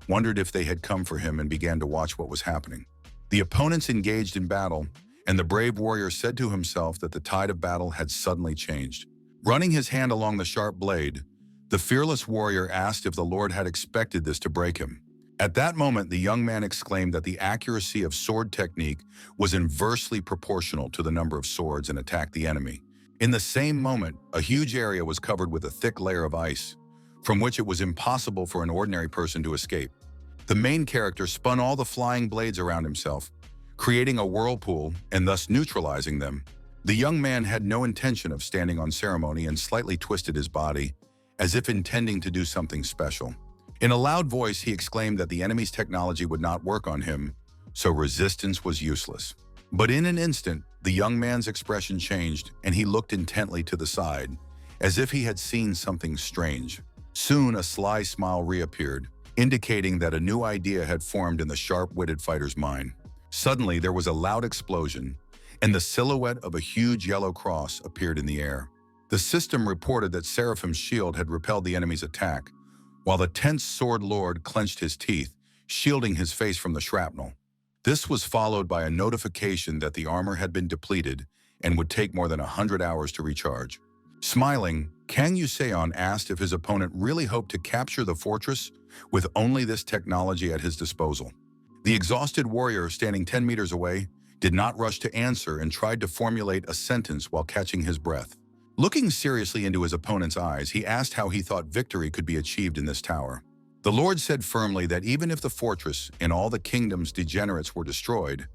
wondered if they had come for him and began to watch what was happening. The opponents engaged in battle, and the brave warrior said to himself that the tide of battle had suddenly changed. Running his hand along the sharp blade, the fearless warrior asked if the Lord had expected this to break him. At that moment, the young man exclaimed that the accuracy of sword technique was inversely proportional to the number of swords and attacked the enemy. In the same moment, a huge area was covered with a thick layer of ice, from which it was impossible for an ordinary person to escape. The main character spun all the flying blades around himself, creating a whirlpool and thus neutralizing them. The young man had no intention of standing on ceremony and slightly twisted his body, as if intending to do something special. In a loud voice, he exclaimed that the enemy's technology would not work on him, so resistance was useless. But in an instant, the young man's expression changed and he looked intently to the side, as if he had seen something strange. Soon, a sly smile reappeared, indicating that a new idea had formed in the sharp-witted fighter's mind. Suddenly, there was a loud explosion, and the silhouette of a huge yellow cross appeared in the air. The system reported that Seraphim's shield had repelled the enemy's attack, while the tense sword lord clenched his teeth, shielding his face from the shrapnel. This was followed by a notification that the armor had been depleted and would take more than 100 hours to recharge. Smiling, Kang Yuseon asked if his opponent really hoped to capture the fortress with only this technology at his disposal. The exhausted warrior standing 10 meters away did not rush to answer and tried to formulate a sentence while catching his breath. Looking seriously into his opponent's eyes, he asked how he thought victory could be achieved in this tower. The Lord said firmly that even if the fortress and all the kingdom's degenerates were destroyed,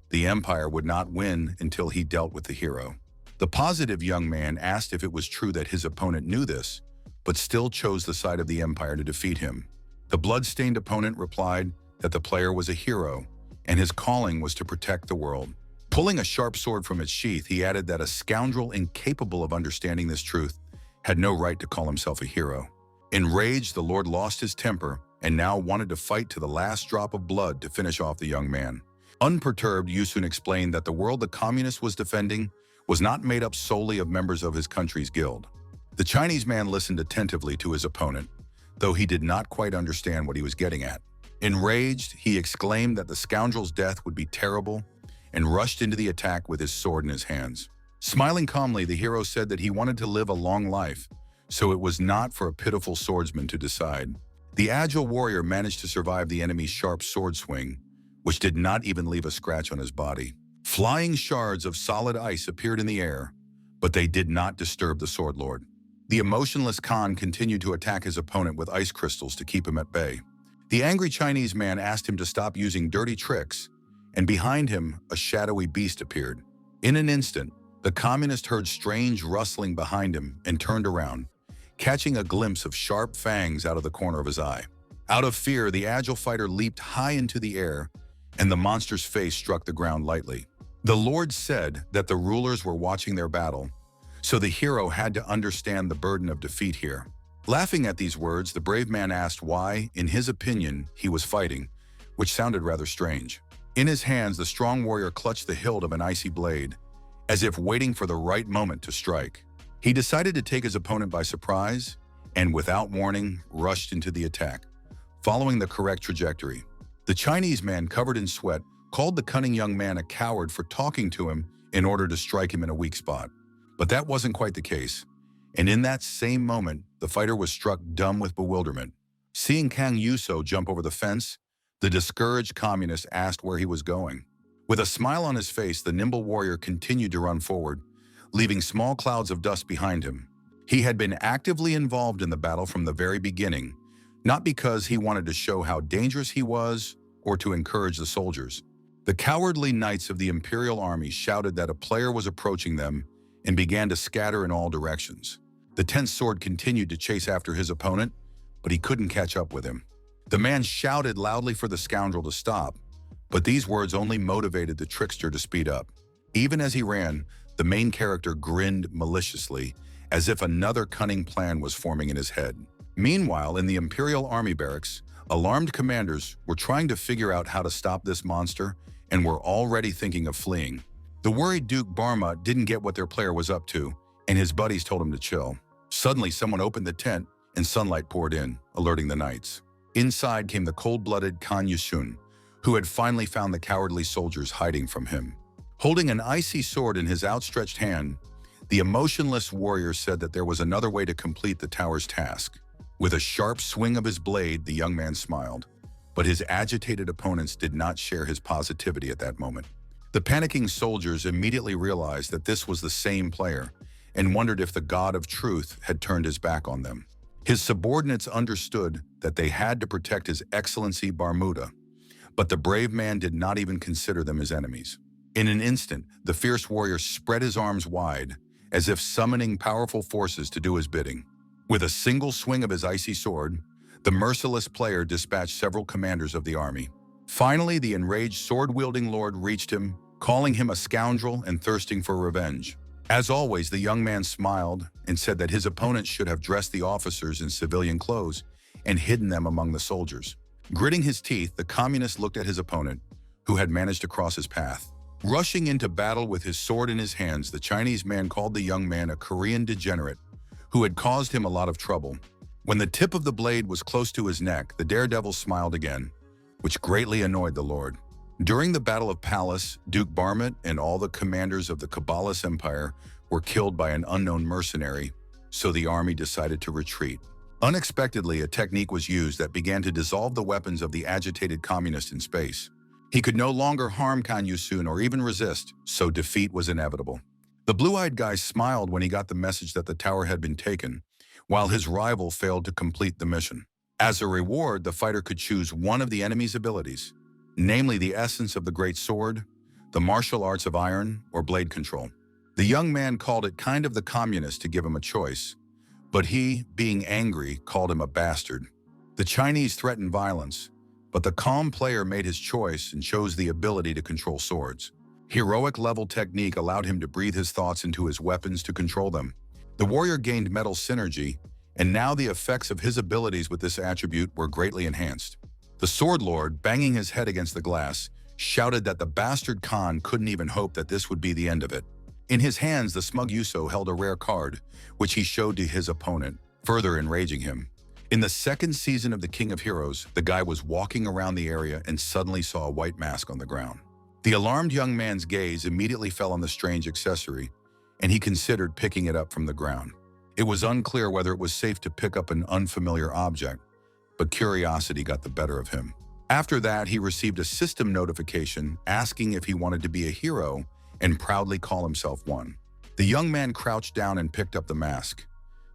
the empire would not win until he dealt with the hero. The positive young man asked if it was true that his opponent knew this, but still chose the side of the empire to defeat him. The blood-stained opponent replied that the player was a hero, and his calling was to protect the world. Pulling a sharp sword from its sheath, he added that a scoundrel incapable of understanding this truth had no right to call himself a hero. Enraged, the Lord lost his temper and now wanted to fight to the last drop of blood to finish off the young man. Unperturbed, Yusun explained that the world the communist was defending was not made up solely of members of his country's guild. The Chinese man listened attentively to his opponent, though he did not quite understand what he was getting at. Enraged, he exclaimed that the scoundrel's death would be terrible and rushed into the attack with his sword in his hands. Smiling calmly, the hero said that he wanted to live a long life, so it was not for a pitiful swordsman to decide. The agile warrior managed to survive the enemy's sharp sword swing, which did not even leave a scratch on his body. Flying shards of solid ice appeared in the air, but they did not disturb the sword lord. The emotionless Khan continued to attack his opponent with ice crystals to keep him at bay. The angry Chinese man asked him to stop using dirty tricks, and behind him, a shadowy beast appeared. In an instant, the communist heard strange rustling behind him and turned around, catching a glimpse of sharp fangs out of the corner of his eye. Out of fear, the agile fighter leaped high into the air, and the monster's face struck the ground lightly. The Lord said that the rulers were watching their battle, so the hero had to understand the burden of defeat here. Laughing at these words, the brave man asked why, in his opinion, he was fighting, which sounded rather strange. In his hands, the strong warrior clutched the hilt of an icy blade, as if waiting for the right moment to strike. He decided to take his opponent by surprise, and without warning, rushed into the attack, following the correct trajectory. The Chinese man, covered in sweat, called the cunning young man a coward for talking to him in order to strike him in a weak spot. But that wasn't quite the case, and in that same moment, the fighter was struck dumb with bewilderment. Seeing Kang Yuso jump over the fence, the discouraged communist asked where he was going. With a smile on his face, the nimble warrior continued to run forward, leaving small clouds of dust behind him. He had been actively involved in the battle from the very beginning, not because he wanted to show how dangerous he was or to encourage the soldiers. The cowardly knights of the Imperial Army shouted that a player was approaching them and began to scatter in all directions. The tense sword continued to chase after his opponent, but he couldn't catch up with him. The man shouted loudly for the scoundrel to stop, but these words only motivated the trickster to speed up. Even as he ran, the main character grinned maliciously, as if another cunning plan was forming in his head. Meanwhile, in the Imperial Army barracks, alarmed commanders were trying to figure out how to stop this monster and were already thinking of fleeing. The worried Duke Barma didn't get what their player was up to, and his buddies told him to chill. Suddenly, someone opened the tent and sunlight poured in, alerting the knights. Inside came the cold-blooded Kan Yusun, who had finally found the cowardly soldiers hiding from him. Holding an icy sword in his outstretched hand, the emotionless warrior said that there was another way to complete the tower's task. With a sharp swing of his blade, the young man smiled, but his agitated opponents did not share his positivity at that moment. The panicking soldiers immediately realized that this was the same player and wondered if the god of truth had turned his back on them. His subordinates understood that they had to protect His Excellency Bermuda, but the brave man did not even consider them his enemies. In an instant, the fierce warrior spread his arms wide, as if summoning powerful forces to do his bidding. With a single swing of his icy sword, the merciless player dispatched several commanders of the army. Finally, the enraged sword-wielding lord reached him, calling him a scoundrel and thirsting for revenge. As always, the young man smiled and said that his opponent should have dressed the officers in civilian clothes and hidden them among the soldiers. Gritting his teeth, the communist looked at his opponent, who had managed to cross his path. Rushing into battle with his sword in his hands, the Chinese man called the young man a Korean degenerate who had caused him a lot of trouble. When the tip of the blade was close to his neck, the daredevil smiled again, which greatly annoyed the lord. During the Battle of Palace, Duke Barmet and all the commanders of the Kabbalist Empire were killed by an unknown mercenary, so the army decided to retreat. Unexpectedly, a technique was used that began to dissolve the weapons of the agitated communist in space. He could no longer harm Kan Yusun or even resist, so defeat was inevitable. The blue-eyed guy smiled when he got the message that the tower had been taken, while his rival failed to complete the mission. As a reward, the fighter could choose one of the enemy's abilities, namely the essence of the great sword, the martial arts of iron, or blade control. The young man called it kind of the communist to give him a choice, but he, being angry, called him a bastard. The Chinese threatened violence, but the calm player made his choice and chose the ability to control swords. Heroic-level technique allowed him to breathe his thoughts into his weapons to control them. The warrior gained metal synergy, and now the effects of his abilities with this attribute were greatly enhanced. The sword lord, banging his head against the glass, shouted that the bastard Khan couldn't even hope that this would be the end of it. In his hands, the smug Yuso held a rare card, which he showed to his opponent, further enraging him. In the second season of The King of Heroes, the guy was walking around the area and suddenly saw a white mask on the ground. The alarmed young man's gaze immediately fell on the strange accessory, and he considered picking it up from the ground. It was unclear whether it was safe to pick up an unfamiliar object, but curiosity got the better of him. After that, he received a system notification asking if he wanted to be a hero and proudly call himself one. The young man crouched down and picked up the mask,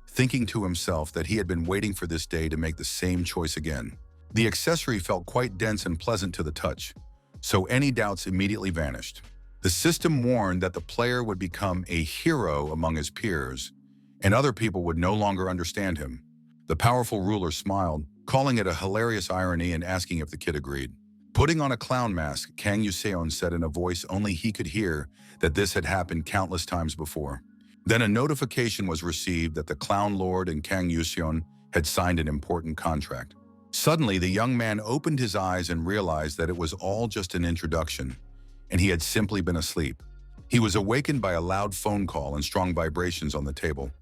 thinking to himself that he had been waiting for this day to make the same choice again. The accessory felt quite dense and pleasant to the touch, so any doubts immediately vanished. The system warned that the player would become a hero among his peers, and other people would no longer understand him. The powerful ruler smiled, calling it a hilarious irony and asking if the kid agreed. Putting on a clown mask, Kang Yuseon said in a voice only he could hear that this had happened countless times before. Then a notification was received that the clown lord and Kang Yuseon had signed an important contract. Suddenly, the young man opened his eyes and realized that it was all just an introduction, and he had simply been asleep. He was awakened by a loud phone call and strong vibrations on the table,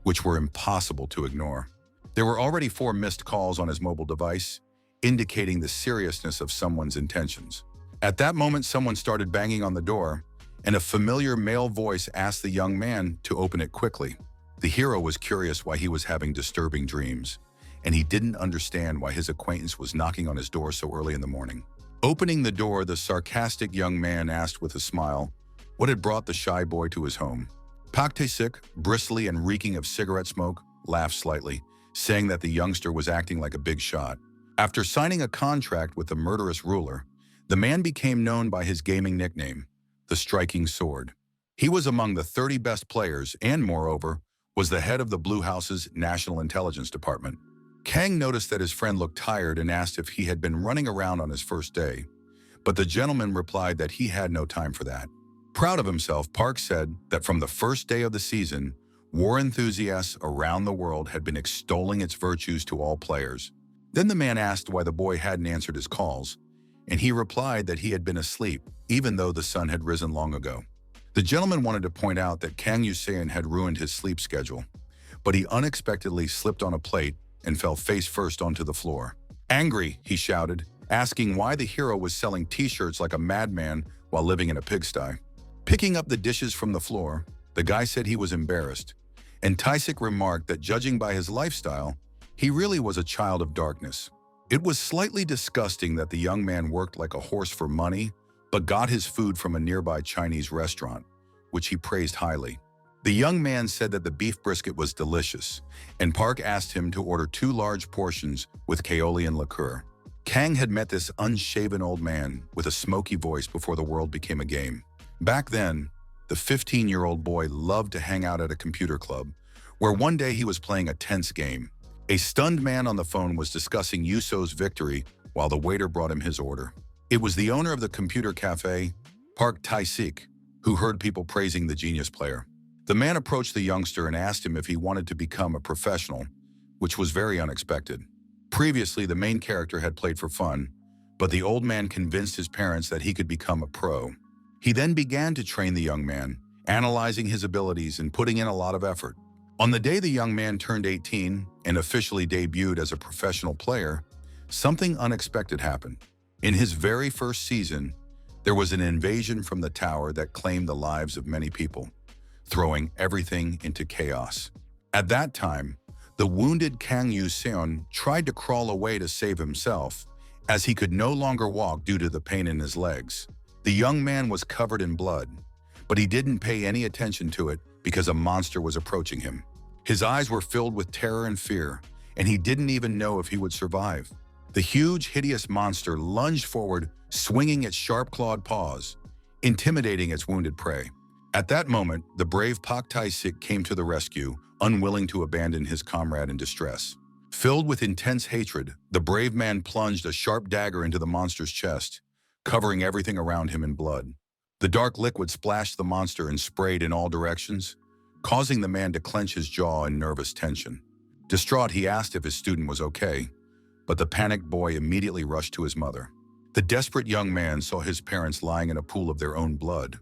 which were impossible to ignore. There were already 4 missed calls on his mobile device, indicating the seriousness of someone's intentions. At that moment, someone started banging on the door, and a familiar male voice asked the young man to open it quickly. The hero was curious why he was having disturbing dreams, and he didn't understand why his acquaintance was knocking on his door so early in the morning. Opening the door, the sarcastic young man asked with a smile what had brought the shy boy to his home. Pak Tae-sik, bristly and reeking of cigarette smoke, laughed slightly, saying that the youngster was acting like a big shot. After signing a contract with the murderous ruler, the man became known by his gaming nickname, the Striking Sword. He was among the 30 best players and, moreover, was the head of the Blue House's National Intelligence Department. Kang noticed that his friend looked tired and asked if he had been running around on his first day, but the gentleman replied that he had no time for that. Proud of himself, Park said that from the first day of the season, war enthusiasts around the world had been extolling its virtues to all players. Then the man asked why the boy hadn't answered his calls, and he replied that he had been asleep, even though the sun had risen long ago. The gentleman wanted to point out that Kang Yuseon had ruined his sleep schedule, but he unexpectedly slipped on a plate and fell face first onto the floor. Angry, he shouted, asking why the hero was selling t-shirts like a madman while living in a pigsty. Picking up the dishes from the floor, the guy said he was embarrassed, and Tae-sik remarked that judging by his lifestyle, he really was a child of darkness. It was slightly disgusting that the young man worked like a horse for money, but got his food from a nearby Chinese restaurant, which he praised highly. The young man said that the beef brisket was delicious, and Park asked him to order 2 large portions with Kaolian liqueur. Kang had met this unshaven old man with a smoky voice before the world became a game. Back then, the 15-year-old boy loved to hang out at a computer club, where one day he was playing a tense game. A stunned man on the phone was discussing Yuso's victory while the waiter brought him his order. It was the owner of the computer cafe, Park Tae-sik, who heard people praising the genius player. The man approached the youngster and asked him if he wanted to become a professional, which was very unexpected. Previously, the main character had played for fun, but the old man convinced his parents that he could become a pro. He then began to train the young man, analyzing his abilities and putting in a lot of effort. On the day the young man turned 18 and officially debuted as a professional player, something unexpected happened. In his very first season, there was an invasion from the tower that claimed the lives of many people, throwing everything into chaos. At that time, the wounded Kang Yu-seon tried to crawl away to save himself, as he could no longer walk due to the pain in his legs. The young man was covered in blood, but he didn't pay any attention to it because a monster was approaching him. His eyes were filled with terror and fear, and he didn't even know if he would survive. The huge, hideous monster lunged forward, swinging its sharp-clawed paws, intimidating its wounded prey. At that moment, the brave Park Tae-sik came to the rescue, unwilling to abandon his comrade in distress. Filled with intense hatred, the brave man plunged a sharp dagger into the monster's chest, covering everything around him in blood. The dark liquid splashed the monster and sprayed in all directions, causing the man to clench his jaw in nervous tension. Distraught, he asked if his student was okay, but the panicked boy immediately rushed to his mother. The desperate young man saw his parents lying in a pool of their own blood,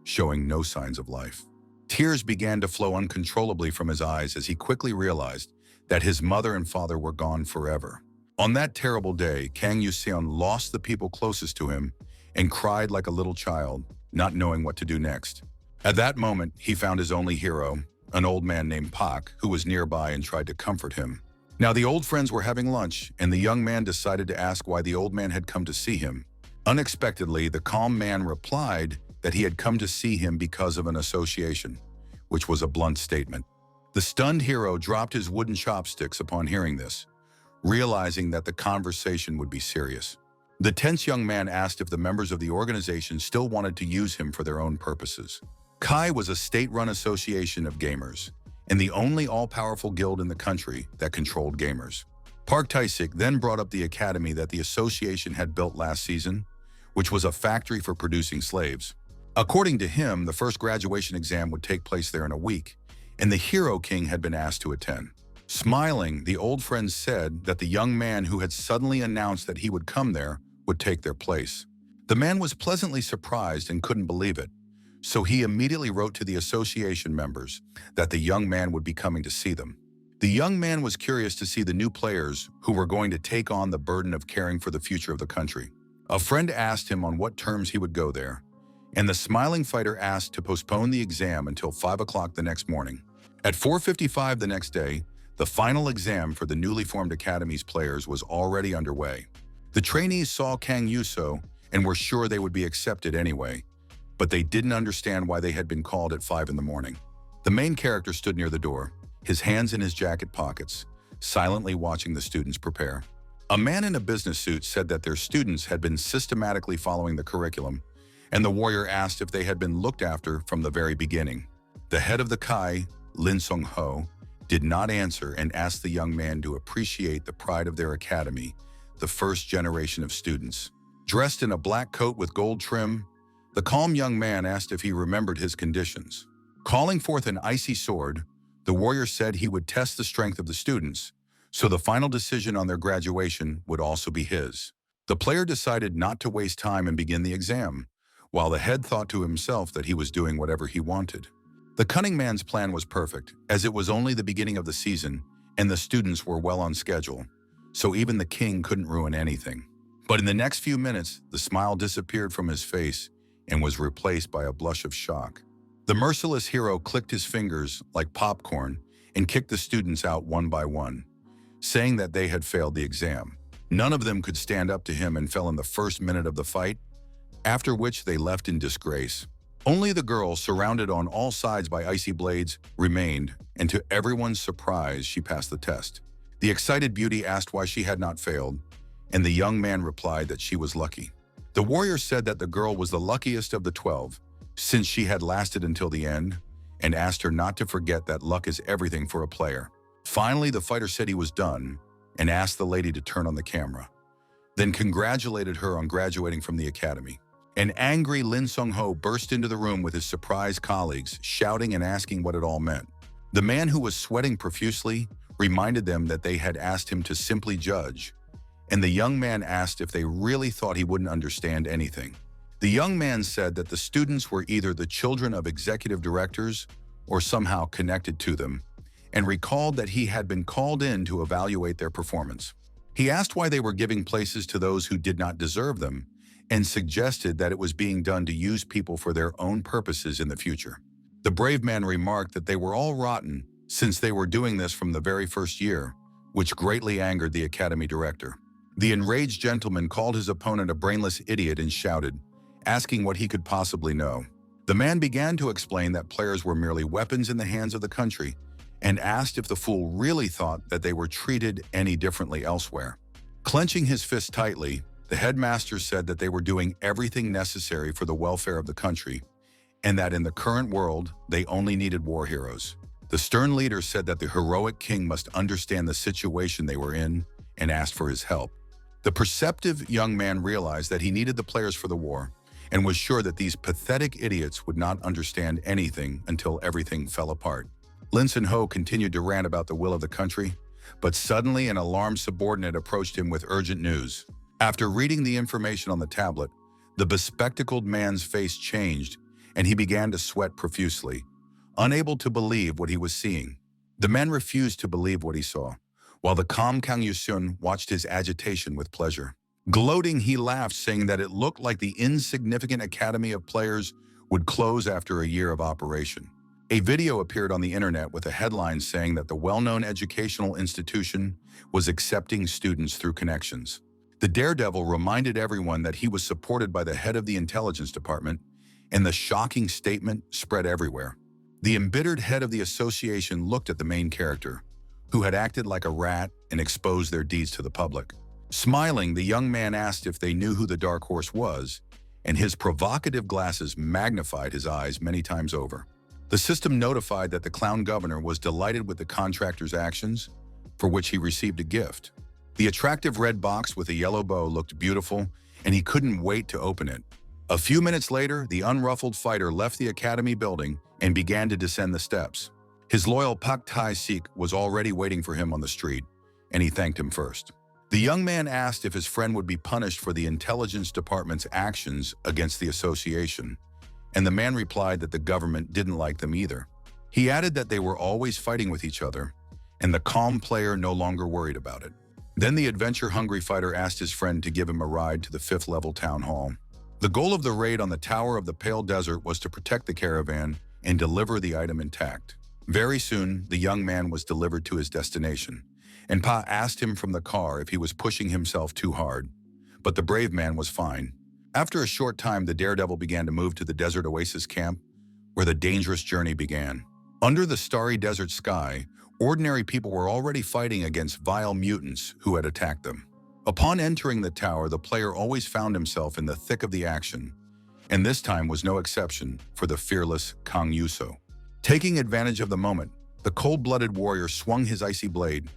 showing no signs of life. Tears began to flow uncontrollably from his eyes as he quickly realized that his mother and father were gone forever. On that terrible day, Kang Yu-seon lost the people closest to him and cried like a little child, not knowing what to do next. At that moment, he found his only hero, an old man named Pak, who was nearby and tried to comfort him. Now the old friends were having lunch, and the young man decided to ask why the old man had come to see him. Unexpectedly, the calm man replied that he had come to see him because of an association, which was a blunt statement. The stunned hero dropped his wooden chopsticks upon hearing this, realizing that the conversation would be serious. The tense young man asked if the members of the organization still wanted to use him for their own purposes. Kai was a state-run association of gamers, and the only all-powerful guild in the country that controlled gamers. Park Tae-sik then brought up the academy that the association had built last season, which was a factory for producing slaves. According to him, the first graduation exam would take place there in a week, and the Hero King had been asked to attend. Smiling, the old friend said that the young man who had suddenly announced that he would come there would take their place. The man was pleasantly surprised and couldn't believe it, so he immediately wrote to the association members that the young man would be coming to see them. The young man was curious to see the new players who were going to take on the burden of caring for the future of the country. A friend asked him on what terms he would go there, and the smiling fighter asked to postpone the exam until 5 o'clock the next morning. At 4:55 the next day, the final exam for the newly formed academy's players was already underway. The trainees saw Kang Yuso and were sure they would be accepted anyway, but they didn't understand why they had been called at 5 in the morning. The main character stood near the door, his hands in his jacket pockets, silently watching the students prepare. A man in a business suit said that their students had been systematically following the curriculum, and the warrior asked if they had been looked after from the very beginning. The head of the Kai, Lin Sung-ho, did not answer and asked the young man to appreciate the pride of their academy, the first generation of students. Dressed in a black coat with gold trim, the calm young man asked if he remembered his conditions. Calling forth an icy sword, the warrior said he would test the strength of the students, so the final decision on their graduation would also be his. The player decided not to waste time and begin the exam, while the head thought to himself that he was doing whatever he wanted. The cunning man's plan was perfect, as it was only the beginning of the season, and the students were well on schedule, so even the king couldn't ruin anything. But in the next few minutes, the smile disappeared from his face and was replaced by a blush of shock. The merciless hero clicked his fingers like popcorn and kicked the students out one by one, saying that they had failed the exam. None of them could stand up to him and fell in the first minute of the fight, after which they left in disgrace. Only the girl, surrounded on all sides by icy blades, remained, and to everyone's surprise, she passed the test. The excited beauty asked why she had not failed, and the young man replied that she was lucky. The warrior said that the girl was the luckiest of the 12, since she had lasted until the end, and asked her not to forget that luck is everything for a player. Finally, the fighter said he was done, and asked the lady to turn on the camera, then congratulated her on graduating from the academy. An angry Lin Sung-ho burst into the room with his surprised colleagues, shouting and asking what it all meant. The man, who was sweating profusely, reminded them that they had asked him to simply judge, and the young man asked if they really thought he wouldn't understand anything. The young man said that the students were either the children of executive directors or somehow connected to them, and recalled that he had been called in to evaluate their performance. He asked why they were giving places to those who did not deserve them, and suggested that it was being done to use people for their own purposes in the future. The brave man remarked that they were all rotten since they were doing this from the very first year, which greatly angered the academy director. The enraged gentleman called his opponent a brainless idiot and shouted, asking what he could possibly know. The man began to explain that players were merely weapons in the hands of the country, and asked if the fool really thought that they were treated any differently elsewhere. Clenching his fist tightly, the headmaster said that they were doing everything necessary for the welfare of the country, and that in the current world, they only needed war heroes. The stern leader said that the heroic king must understand the situation they were in and asked for his help. The perceptive young man realized that he needed the players for the war and was sure that these pathetic idiots would not understand anything until everything fell apart. Lin Sun-ho continued to rant about the will of the country, but suddenly an alarmed subordinate approached him with urgent news. After reading the information on the tablet, the bespectacled man's face changed and he began to sweat profusely, unable to believe what he was seeing. The man refused to believe what he saw, while the calm Kang Yu-sun watched his agitation with pleasure. Gloating, he laughed, saying that it looked like the insignificant academy of players would close after a year of operation. A video appeared on the internet with a headline saying that the well-known educational institution was accepting students through connections. The daredevil reminded everyone that he was supported by the head of the intelligence department, and the shocking statement spread everywhere. The embittered head of the association looked at the main character, who had acted like a rat and exposed their deeds to the public. Smiling, the young man asked if they knew who the dark horse was, and his provocative glasses magnified his eyes many times over. The system notified that the clown governor was delighted with the contractor's actions, for which he received a gift. The attractive red box with a yellow bow looked beautiful, and he couldn't wait to open it. A few minutes later, the unruffled fighter left the academy building and began to descend the steps. His loyal Pak Tai-sik was already waiting for him on the street, and he thanked him first. The young man asked if his friend would be punished for the intelligence department's actions against the association, and the man replied that the government didn't like them either. He added that they were always fighting with each other, and the calm player no longer worried about it. Then the adventure-hungry fighter asked his friend to give him a ride to the 5th-level town hall. The goal of the raid on the Tower of the Pale Desert was to protect the caravan and deliver the item intact. Very soon, the young man was delivered to his destination, and Pa asked him from the car if he was pushing himself too hard, but the brave man was fine. After a short time, the daredevil began to move to the desert oasis camp, where the dangerous journey began. Under the starry desert sky, ordinary people were already fighting against vile mutants who had attacked them. Upon entering the tower, the player always found himself in the thick of the action, and this time was no exception for the fearless Kang Yuso. Taking advantage of the moment, the cold-blooded warrior swung his icy blade,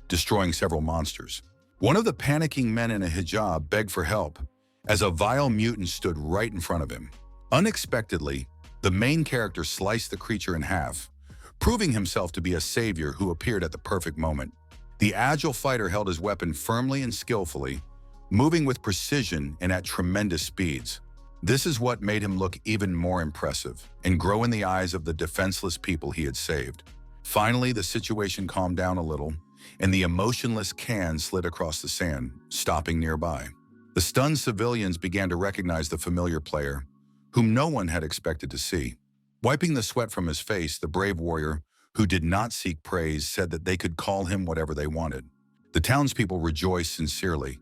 destroying several monsters. One of the panicking men in a hijab begged for help, as a vile mutant stood right in front of him. Unexpectedly, the main character sliced the creature in half, proving himself to be a savior who appeared at the perfect moment. The agile fighter held his weapon firmly and skillfully, moving with precision and at tremendous speeds. This is what made him look even more impressive and grow in the eyes of the defenseless people he had saved. Finally, the situation calmed down a little, and the emotionless can slid across the sand, stopping nearby. The stunned civilians began to recognize the familiar player, whom no one had expected to see. Wiping the sweat from his face, the brave warrior, who did not seek praise, said that they could call him whatever they wanted. The townspeople rejoiced sincerely,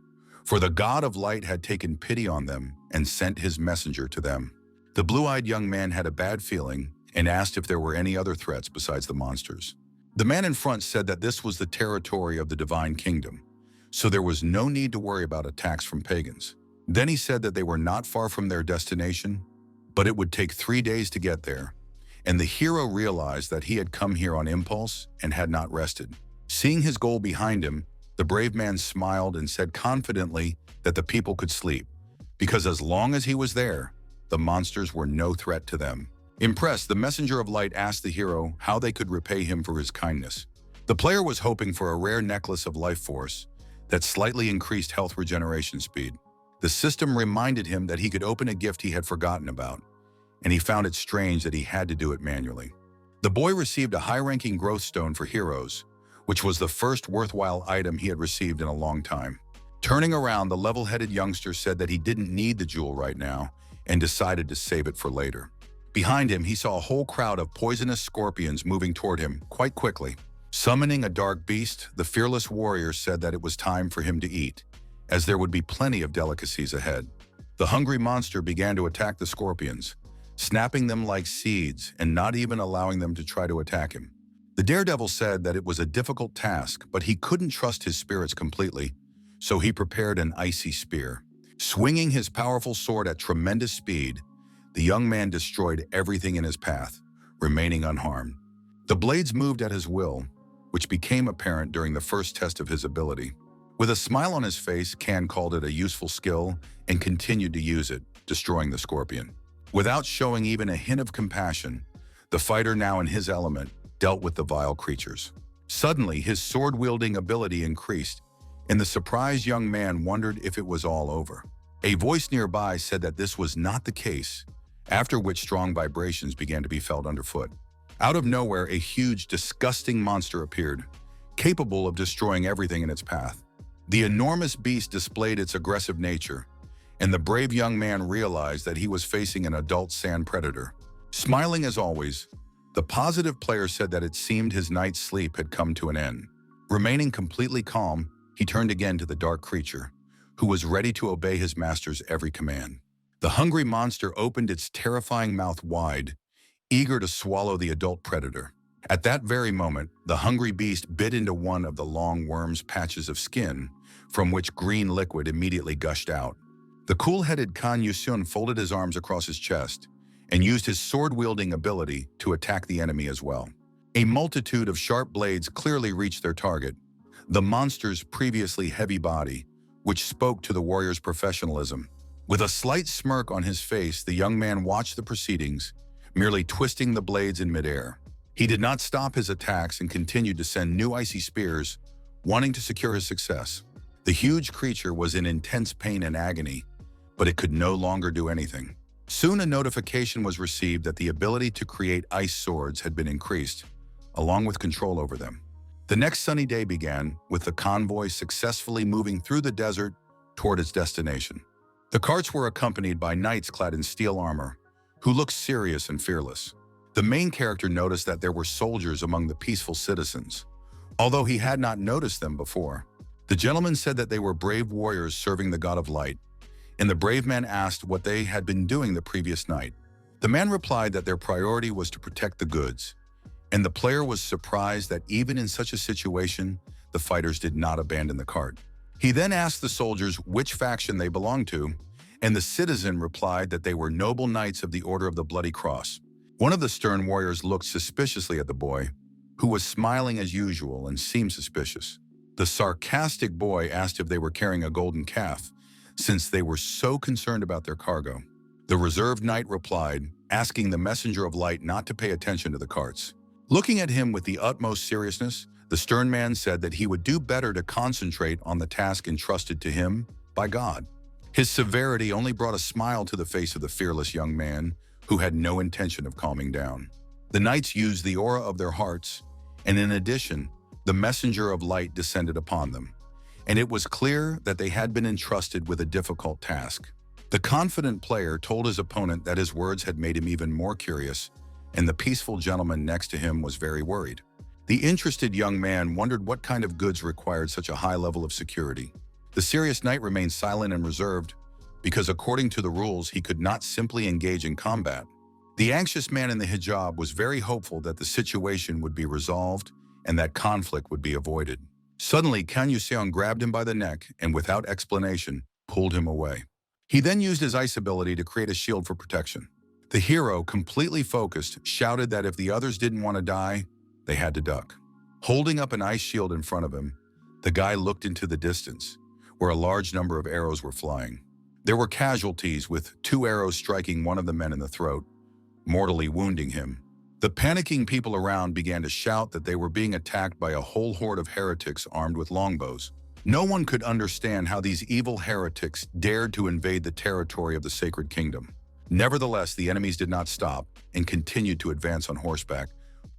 for the god of light had taken pity on them and sent his messenger to them. The blue-eyed young man had a bad feeling and asked if there were any other threats besides the monsters. The man in front said that this was the territory of the divine kingdom, so there was no need to worry about attacks from pagans. Then he said that they were not far from their destination, but it would take 3 days to get there, and the hero realized that he had come here on impulse and had not rested. Seeing his goal behind him, the brave man smiled and said confidently that the people could sleep, because as long as he was there, the monsters were no threat to them. Impressed, the messenger of light asked the hero how they could repay him for his kindness. The player was hoping for a rare necklace of life force that slightly increased health regeneration speed. The system reminded him that he could open a gift he had forgotten about, and he found it strange that he had to do it manually. The boy received a high-ranking growth stone for heroes, which was the first worthwhile item he had received in a long time. Turning around, the level-headed youngster said that he didn't need the jewel right now and decided to save it for later. Behind him, he saw a whole crowd of poisonous scorpions moving toward him quite quickly. Summoning a dark beast, the fearless warrior said that it was time for him to eat, as there would be plenty of delicacies ahead. The hungry monster began to attack the scorpions, snapping them like seeds and not even allowing them to try to attack him. The daredevil said that it was a difficult task, but he couldn't trust his spirits completely, so he prepared an icy spear. Swinging his powerful sword at tremendous speed, the young man destroyed everything in his path, remaining unharmed. The blades moved at his will, which became apparent during the first test of his ability. With a smile on his face, Kan called it a useful skill and continued to use it, destroying the scorpion. Without showing even a hint of compassion, the fighter, now in his element, dealt with the vile creatures. Suddenly, his sword-wielding ability increased, and the surprised young man wondered if it was all over. A voice nearby said that this was not the case, after which strong vibrations began to be felt underfoot. Out of nowhere, a huge, disgusting monster appeared, capable of destroying everything in its path. The enormous beast displayed its aggressive nature, and the brave young man realized that he was facing an adult sand predator. Smiling as always, the positive player said that it seemed his night's sleep had come to an end. Remaining completely calm, he turned again to the dark creature, who was ready to obey his master's every command. The hungry monster opened its terrifying mouth wide, eager to swallow the adult predator. At that very moment, the hungry beast bit into one of the long worm's patches of skin, from which green liquid immediately gushed out. The cool-headed Kan Yusun folded his arms across his chest and used his sword-wielding ability to attack the enemy as well. A multitude of sharp blades clearly reached their target, the monster's previously heavy body, which spoke to the warrior's professionalism. With a slight smirk on his face, the young man watched the proceedings, merely twisting the blades in midair. He did not stop his attacks and continued to send new icy spears, wanting to secure his success. The huge creature was in intense pain and agony, but it could no longer do anything. Soon a notification was received that the ability to create ice swords had been increased, along with control over them. The next sunny day began, with the convoy successfully moving through the desert toward its destination. The carts were accompanied by knights clad in steel armor, who looked serious and fearless. The main character noticed that there were soldiers among the peaceful citizens, although he had not noticed them before. The gentleman said that they were brave warriors serving the god of light, and the brave man asked what they had been doing the previous night. The man replied that their priority was to protect the goods, and the player was surprised that even in such a situation, the fighters did not abandon the cart. He then asked the soldiers which faction they belonged to, and the citizen replied that they were noble knights of the Order of the Bloody Cross. One of the stern warriors looked suspiciously at the boy, who was smiling as usual and seemed suspicious. The sarcastic boy asked if they were carrying a golden calf, since they were so concerned about their cargo. The reserved knight replied, asking the messenger of light not to pay attention to the carts. Looking at him with the utmost seriousness, the stern man said that he would do better to concentrate on the task entrusted to him by God. His severity only brought a smile to the face of the fearless young man, who had no intention of calming down. The knights used the aura of their hearts, and in addition, the messenger of light descended upon them, and it was clear that they had been entrusted with a difficult task. The confident player told his opponent that his words had made him even more curious, and the peaceful gentleman next to him was very worried. The interested young man wondered what kind of goods required such a high level of security. The serious knight remained silent and reserved, because according to the rules, he could not simply engage in combat. The anxious man in the hijab was very hopeful that the situation would be resolved and that conflict would be avoided. Suddenly, Kan Yuseong grabbed him by the neck and, without explanation, pulled him away. He then used his ice ability to create a shield for protection. The hero, completely focused, shouted that if the others didn't want to die, they had to duck. Holding up an ice shield in front of him, the guy looked into the distance, where a large number of arrows were flying. There were casualties, with 2 arrows striking one of the men in the throat, mortally wounding him. The panicking people around began to shout that they were being attacked by a whole horde of heretics armed with longbows. No one could understand how these evil heretics dared to invade the territory of the Sacred Kingdom. Nevertheless, the enemies did not stop and continued to advance on horseback,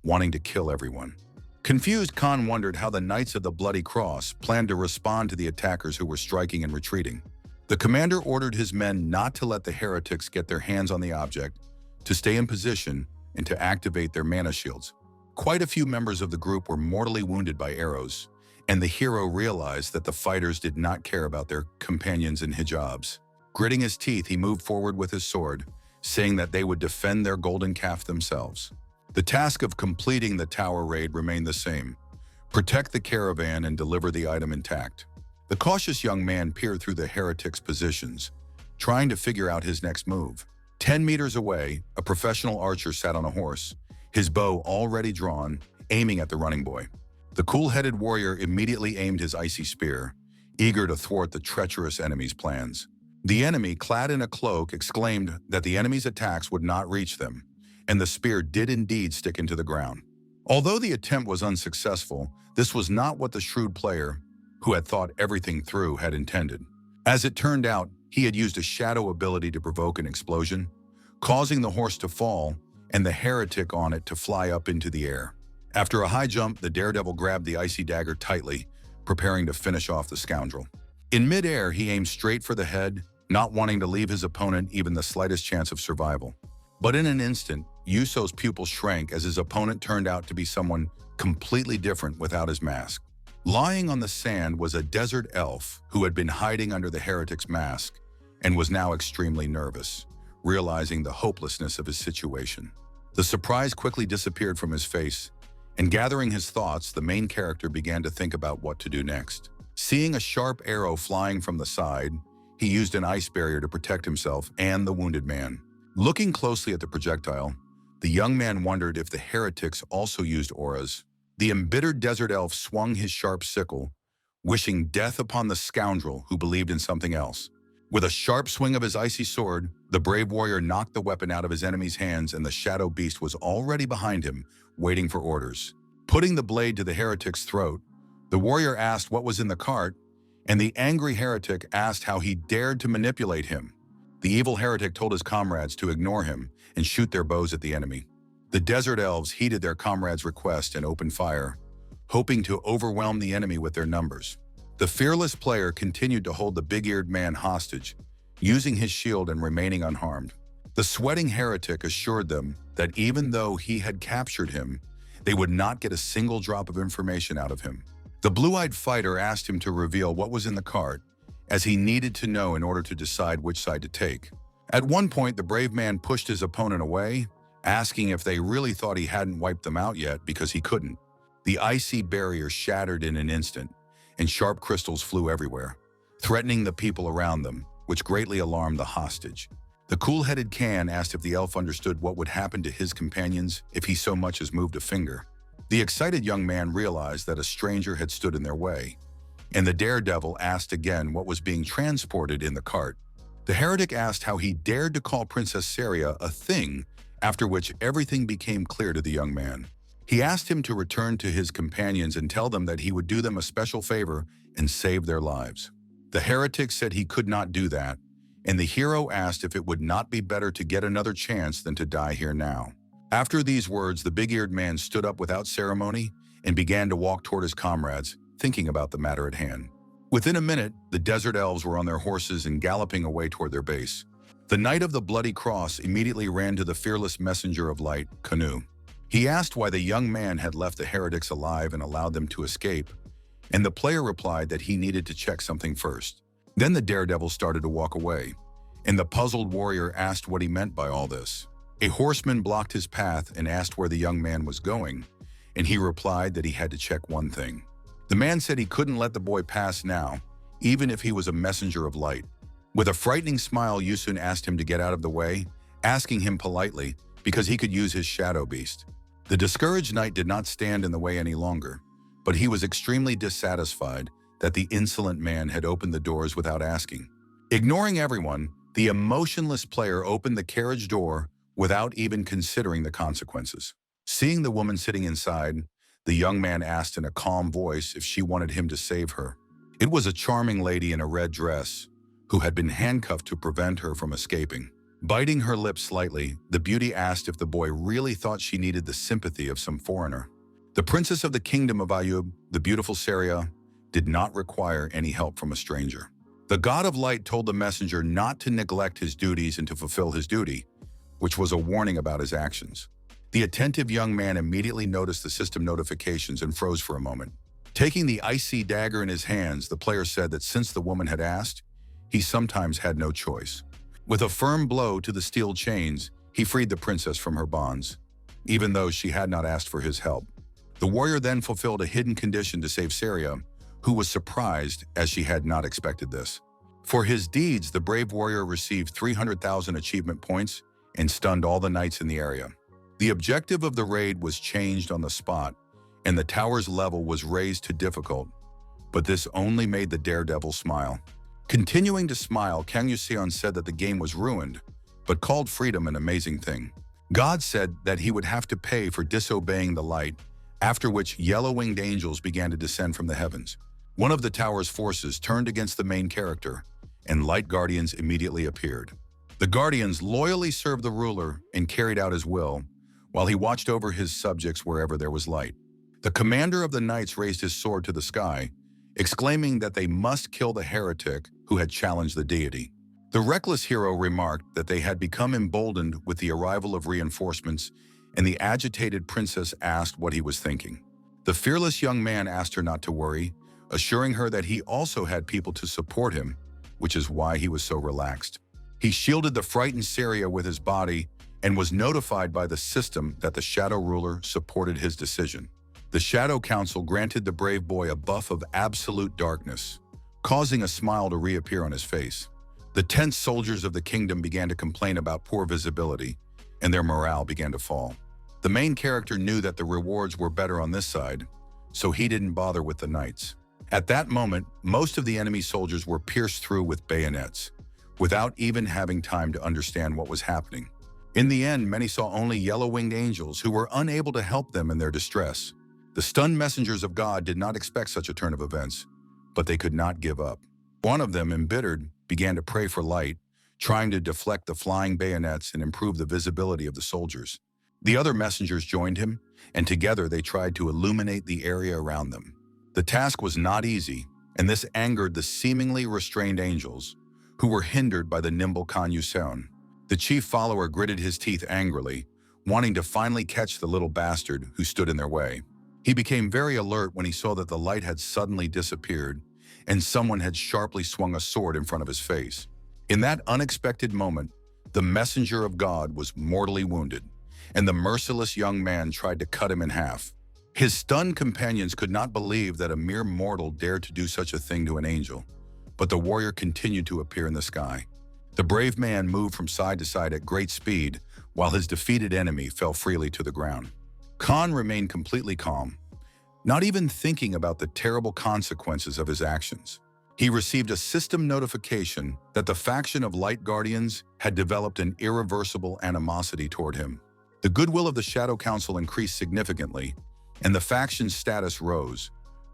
wanting to kill everyone. Confused, Khan wondered how the Knights of the Bloody Cross planned to respond to the attackers who were striking and retreating. The commander ordered his men not to let the heretics get their hands on the object, to stay in position, and to activate their mana shields. Quite a few members of the group were mortally wounded by arrows, and the hero realized that the fighters did not care about their companions in hijabs. Gritting his teeth, he moved forward with his sword, saying that they would defend their golden calf themselves. The task of completing the tower raid remained the same: protect the caravan and deliver the item intact. The cautious young man peered through the heretics' positions, trying to figure out his next move. 10 meters away, a professional archer sat on a horse, his bow already drawn, aiming at the running boy. The cool-headed warrior immediately aimed his icy spear, eager to thwart the treacherous enemy's plans. The enemy, clad in a cloak, exclaimed that the enemy's attacks would not reach them, and the spear did indeed stick into the ground. Although the attempt was unsuccessful, this was not what the shrewd player, who had thought everything through, had intended. As it turned out, he had used a shadow ability to provoke an explosion, causing the horse to fall and the heretic on it to fly up into the air. After a high jump, the daredevil grabbed the icy dagger tightly, preparing to finish off the scoundrel. In mid-air, he aimed straight for the head, not wanting to leave his opponent even the slightest chance of survival. But in an instant, Yuso's pupil shrank as his opponent turned out to be someone completely different without his mask. Lying on the sand was a desert elf who had been hiding under the heretic's mask and was now extremely nervous, realizing the hopelessness of his situation. The surprise quickly disappeared from his face, and gathering his thoughts, the main character began to think about what to do next. Seeing a sharp arrow flying from the side, he used an ice barrier to protect himself and the wounded man. Looking closely at the projectile, the young man wondered if the heretics also used auras. The embittered desert elf swung his sharp sickle, wishing death upon the scoundrel who believed in something else. With a sharp swing of his icy sword, the brave warrior knocked the weapon out of his enemy's hands, and the shadow beast was already behind him, waiting for orders. Putting the blade to the heretic's throat, the warrior asked what was in the cart, and the angry heretic asked how he dared to manipulate him. The evil heretic told his comrades to ignore him and shoot their bows at the enemy. The desert elves heeded their comrades' request and opened fire, hoping to overwhelm the enemy with their numbers. The fearless player continued to hold the big-eared man hostage, using his shield and remaining unharmed. The sweating heretic assured them that even though he had captured him, they would not get a single drop of information out of him. The blue-eyed fighter asked him to reveal what was in the cart, as he needed to know in order to decide which side to take. At one point, the brave man pushed his opponent away, asking if they really thought he hadn't wiped them out yet, because he couldn't. The icy barrier shattered in an instant, and sharp crystals flew everywhere, threatening the people around them, which greatly alarmed the hostage. The cool-headed Kan asked if the elf understood what would happen to his companions if he so much as moved a finger. The excited young man realized that a stranger had stood in their way, and the daredevil asked again what was being transported in the cart. The heretic asked how he dared to call Princess Saria a thing, after which everything became clear to the young man. He asked him to return to his companions and tell them that he would do them a special favor and save their lives. The heretic said he could not do that, and the hero asked if it would not be better to get another chance than to die here now. After these words, the big-eared man stood up without ceremony and began to walk toward his comrades, thinking about the matter at hand. Within a minute, the desert elves were on their horses and galloping away toward their base. The Knight of the Bloody Cross immediately ran to the fearless messenger of light, Kanu. He asked why the young man had left the heretics alive and allowed them to escape, and the player replied that he needed to check something first. Then the daredevil started to walk away, and the puzzled warrior asked what he meant by all this. A horseman blocked his path and asked where the young man was going, and he replied that he had to check one thing. The man said he couldn't let the boy pass now, even if he was a messenger of light. With a frightening smile, Yusun asked him to get out of the way, asking him politely because he could use his shadow beast. The discouraged knight did not stand in the way any longer, but he was extremely dissatisfied that the insolent man had opened the doors without asking. Ignoring everyone, the emotionless player opened the carriage door without even considering the consequences. Seeing the woman sitting inside, the young man asked in a calm voice if she wanted him to save her. It was a charming lady in a red dress who had been handcuffed to prevent her from escaping. Biting her lips slightly, the beauty asked if the boy really thought she needed the sympathy of some foreigner. The princess of the kingdom of Ayub, the beautiful Saria, did not require any help from a stranger. The god of light told the messenger not to neglect his duties and to fulfill his duty, which was a warning about his actions. The attentive young man immediately noticed the system notifications and froze for a moment. Taking the icy dagger in his hands, the player said that since the woman had asked, he sometimes had no choice. With a firm blow to the steel chains, he freed the princess from her bonds, even though she had not asked for his help. The warrior then fulfilled a hidden condition to save Saria, who was surprised as she had not expected this. For his deeds, the brave warrior received 300,000 achievement points and stunned all the knights in the area. The objective of the raid was changed on the spot, and the tower's level was raised to difficult, but this only made the daredevil smile. Continuing to smile, Kang Yuseon said that the game was ruined, but called freedom an amazing thing. God said that he would have to pay for disobeying the light, after which yellow-winged angels began to descend from the heavens. One of the tower's forces turned against the main character, and light guardians immediately appeared. The guardians loyally served the ruler and carried out his will, while he watched over his subjects wherever there was light. The commander of the knights raised his sword to the sky, exclaiming that they must kill the heretic who had challenged the deity. The reckless hero remarked that they had become emboldened with the arrival of reinforcements, and the agitated princess asked what he was thinking. The fearless young man asked her not to worry, assuring her that he also had people to support him, which is why he was so relaxed. He shielded the frightened Saria with his body and was notified by the system that the Shadow Ruler supported his decision. The Shadow Council granted the brave boy a buff of absolute darkness, causing a smile to reappear on his face. The tense soldiers of the kingdom began to complain about poor visibility, and their morale began to fall. The main character knew that the rewards were better on this side, so he didn't bother with the knights. At that moment, most of the enemy soldiers were pierced through with bayonets, without even having time to understand what was happening. In the end, many saw only yellow-winged angels who were unable to help them in their distress. The stunned messengers of God did not expect such a turn of events, but they could not give up. One of them, embittered, began to pray for light, trying to deflect the flying bayonets and improve the visibility of the soldiers. The other messengers joined him, and together they tried to illuminate the area around them. The task was not easy, and this angered the seemingly restrained angels, who were hindered by the nimble Kan Yuseon. The chief follower gritted his teeth angrily, wanting to finally catch the little bastard who stood in their way. He became very alert when he saw that the light had suddenly disappeared, and someone had sharply swung a sword in front of his face. In that unexpected moment, the messenger of God was mortally wounded, and the merciless young man tried to cut him in half. His stunned companions could not believe that a mere mortal dared to do such a thing to an angel, but the warrior continued to appear in the sky. The brave man moved from side to side at great speed, while his defeated enemy fell freely to the ground. Khan remained completely calm, not even thinking about the terrible consequences of his actions. He received a system notification that the faction of Light Guardians had developed an irreversible animosity toward him. The goodwill of the Shadow Council increased significantly, and the faction's status rose,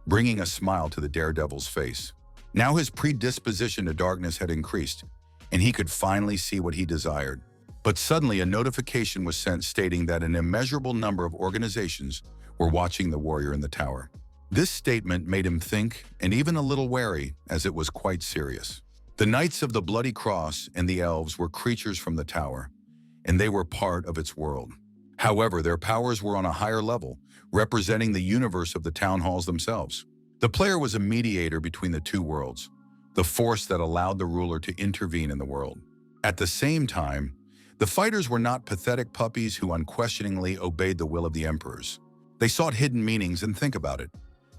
bringing a smile to the daredevil's face. Now his predisposition to darkness had increased, and he could finally see what he desired. But suddenly a notification was sent stating that an immeasurable number of organizations were watching the warrior in the tower. This statement made him think, and even a little wary, as it was quite serious. The Knights of the Bloody Cross and the Elves were creatures from the tower, and they were part of its world. However, their powers were on a higher level, representing the universe of the town halls themselves. The player was a mediator between the two worlds, the force that allowed the ruler to intervene in the world. At the same time, the fighters were not pathetic puppies who unquestioningly obeyed the will of the emperors. They sought hidden meanings, and think about it.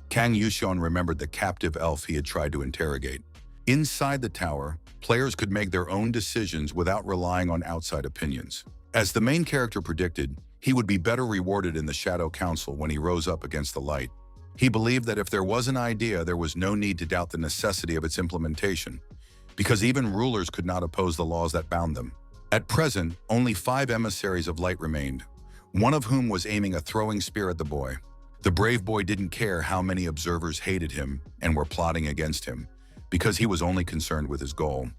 Kang Yuxian remembered the captive elf he had tried to interrogate. Inside the tower, players could make their own decisions without relying on outside opinions. As the main character predicted, he would be better rewarded in the Shadow Council when he rose up against the light. He believed that if there was an idea, there was no need to doubt the necessity of its implementation, because even rulers could not oppose the laws that bound them. At present, only 5 emissaries of light remained, one of whom was aiming a throwing spear at the boy. The brave boy didn't care how many observers hated him and were plotting against him, because he was only concerned with his goal.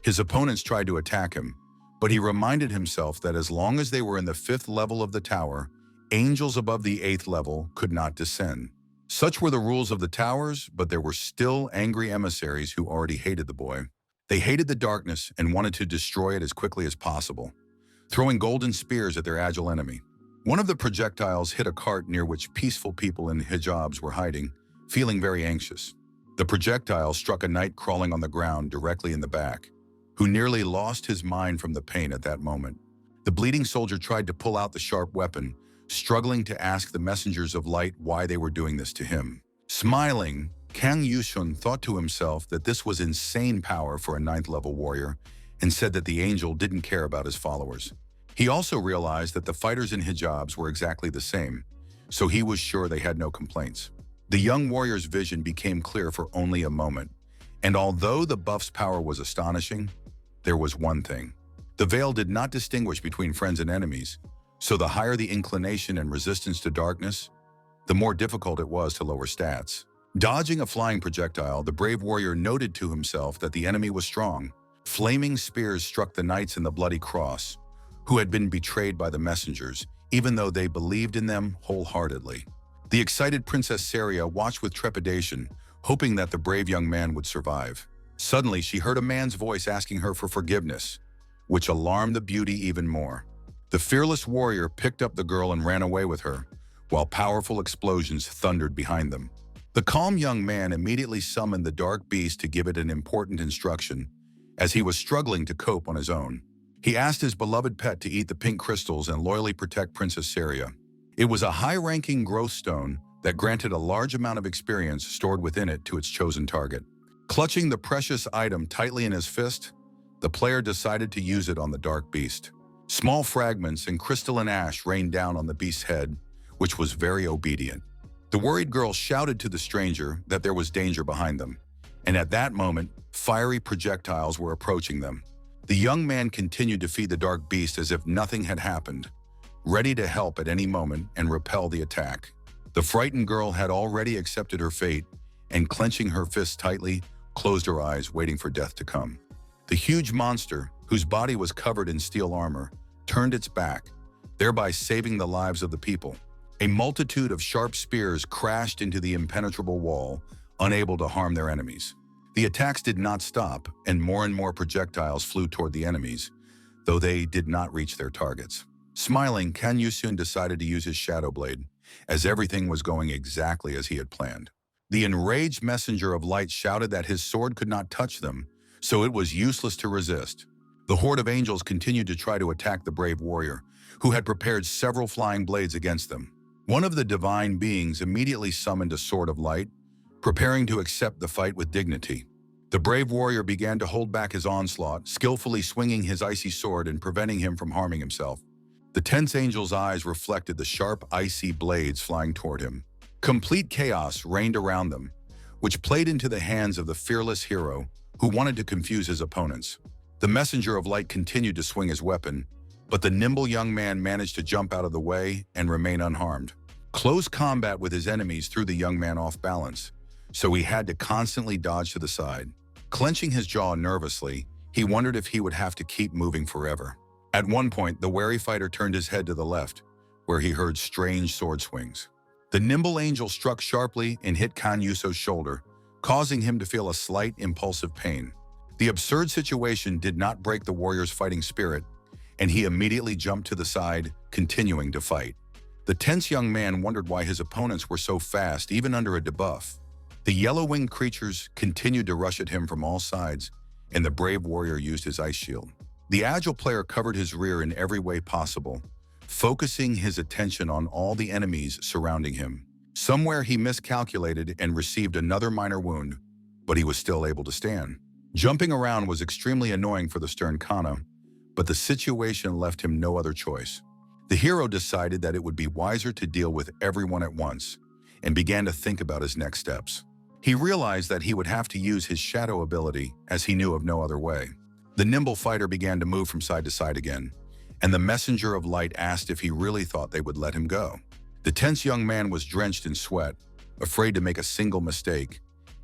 His opponents tried to attack him, but he reminded himself that as long as they were in the 5th level of the tower, angels above the 8th level could not descend. Such were the rules of the towers, but there were still angry emissaries who already hated the boy. They hated the darkness and wanted to destroy it as quickly as possible, throwing golden spears at their agile enemy. One of the projectiles hit a cart near which peaceful people in hijabs were hiding, feeling very anxious. The projectile struck a knight crawling on the ground directly in the back, who nearly lost his mind from the pain at that moment. The bleeding soldier tried to pull out the sharp weapon, struggling to ask the messengers of light why they were doing this to him. Smiling, Kang Yushun thought to himself that this was insane power for a 9th-level warrior and said that the angel didn't care about his followers. He also realized that the fighters in hijabs were exactly the same, so he was sure they had no complaints. The young warrior's vision became clear for only a moment, and although the buff's power was astonishing, there was one thing. The veil did not distinguish between friends and enemies, so the higher the inclination and resistance to darkness, the more difficult it was to lower stats. Dodging a flying projectile, the brave warrior noted to himself that the enemy was strong. Flaming spears struck the knights in the bloody cross, who had been betrayed by the messengers, even though they believed in them wholeheartedly. The excited Princess Saria watched with trepidation, hoping that the brave young man would survive. Suddenly, she heard a man's voice asking her for forgiveness, which alarmed the beauty even more. The fearless warrior picked up the girl and ran away with her, while powerful explosions thundered behind them. The calm young man immediately summoned the dark beast to give it an important instruction, as he was struggling to cope on his own. He asked his beloved pet to eat the pink crystals and loyally protect Princess Saria. It was a high-ranking growth stone that granted a large amount of experience stored within it to its chosen target. Clutching the precious item tightly in his fist, the player decided to use it on the dark beast. Small fragments and crystalline ash rained down on the beast's head, which was very obedient. The worried girl shouted to the stranger that there was danger behind them, and at that moment, fiery projectiles were approaching them. The young man continued to feed the dark beast as if nothing had happened, ready to help at any moment and repel the attack. The frightened girl had already accepted her fate, and clenching her fists tightly, closed her eyes, waiting for death to come. The huge monster, whose body was covered in steel armor, turned its back, thereby saving the lives of the people. A multitude of sharp spears crashed into the impenetrable wall, unable to harm their enemies. The attacks did not stop, and more projectiles flew toward the enemies, though they did not reach their targets. Smiling, Kang Yusun decided to use his Shadow Blade, as everything was going exactly as he had planned. The enraged messenger of light shouted that his sword could not touch them, so it was useless to resist. The horde of angels continued to try to attack the brave warrior, who had prepared several flying blades against them. One of the divine beings immediately summoned a sword of light, preparing to accept the fight with dignity. The brave warrior began to hold back his onslaught, skillfully swinging his icy sword and preventing him from harming himself. The tense angel's eyes reflected the sharp, icy blades flying toward him. Complete chaos reigned around them, which played into the hands of the fearless hero who wanted to confuse his opponents. The messenger of light continued to swing his weapon, but the nimble young man managed to jump out of the way and remain unharmed. Close combat with his enemies threw the young man off balance, so he had to constantly dodge to the side. Clenching his jaw nervously, he wondered if he would have to keep moving forever. At one point, the wary fighter turned his head to the left, where he heard strange sword swings. The nimble angel struck sharply and hit Kang Yuso's shoulder, causing him to feel a slight impulsive pain. The absurd situation did not break the warrior's fighting spirit, and he immediately jumped to the side, continuing to fight. The tense young man wondered why his opponents were so fast, even under a debuff. The yellow-winged creatures continued to rush at him from all sides, and the brave warrior used his ice shield. The agile player covered his rear in every way possible, focusing his attention on all the enemies surrounding him. Somewhere he miscalculated and received another minor wound, but he was still able to stand. Jumping around was extremely annoying for the stern Kana, but the situation left him no other choice. The hero decided that it would be wiser to deal with everyone at once, and began to think about his next steps. He realized that he would have to use his shadow ability, as he knew of no other way. The nimble fighter began to move from side to side again, and the messenger of light asked if he really thought they would let him go. The tense young man was drenched in sweat, afraid to make a single mistake,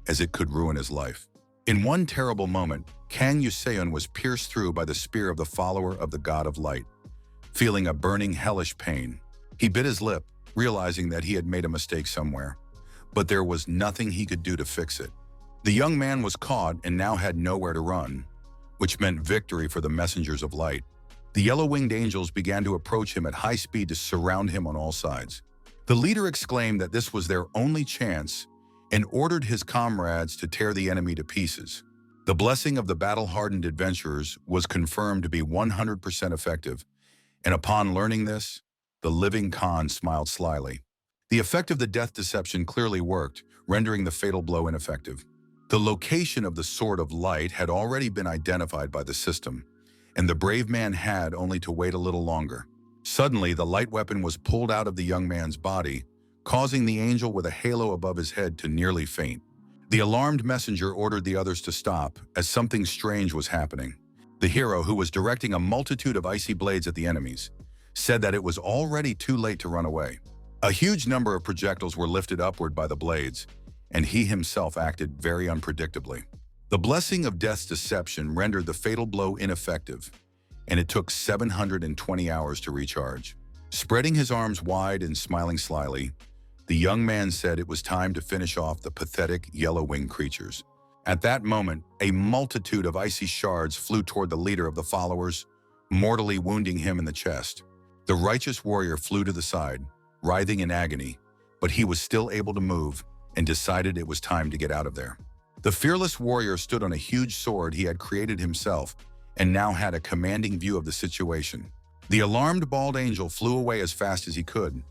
as it could ruin his life. In one terrible moment, Kang Yuseon was pierced through by the spear of the follower of the god of light. Feeling a burning, hellish pain, he bit his lip, realizing that he had made a mistake somewhere, but there was nothing he could do to fix it. The young man was caught and now had nowhere to run, which meant victory for the messengers of light. The yellow-winged angels began to approach him at high speed to surround him on all sides. The leader exclaimed that this was their only chance and ordered his comrades to tear the enemy to pieces. The blessing of the battle-hardened adventurers was confirmed to be 100% effective, and upon learning this, the living Khan smiled slyly. The effect of the death deception clearly worked, rendering the fatal blow ineffective. The location of the Sword of Light had already been identified by the system, and the brave man had only to wait a little longer. Suddenly, the light weapon was pulled out of the young man's body, causing the angel with a halo above his head to nearly faint. The alarmed messenger ordered the others to stop, as something strange was happening. The hero, who was directing a multitude of icy blades at the enemies, said that it was already too late to run away. A huge number of projectiles were lifted upward by the blades, and he himself acted very unpredictably. The blessing of death's deception rendered the fatal blow ineffective, and it took 720 hours to recharge. Spreading his arms wide and smiling slyly, the young man said it was time to finish off the pathetic yellow-winged creatures. At that moment, a multitude of icy shards flew toward the leader of the followers, mortally wounding him in the chest. The righteous warrior flew to the side, writhing in agony, but he was still able to move and decided it was time to get out of there. The fearless warrior stood on a huge sword he had created himself and now had a commanding view of the situation. The alarmed bald angel flew away as fast as he could,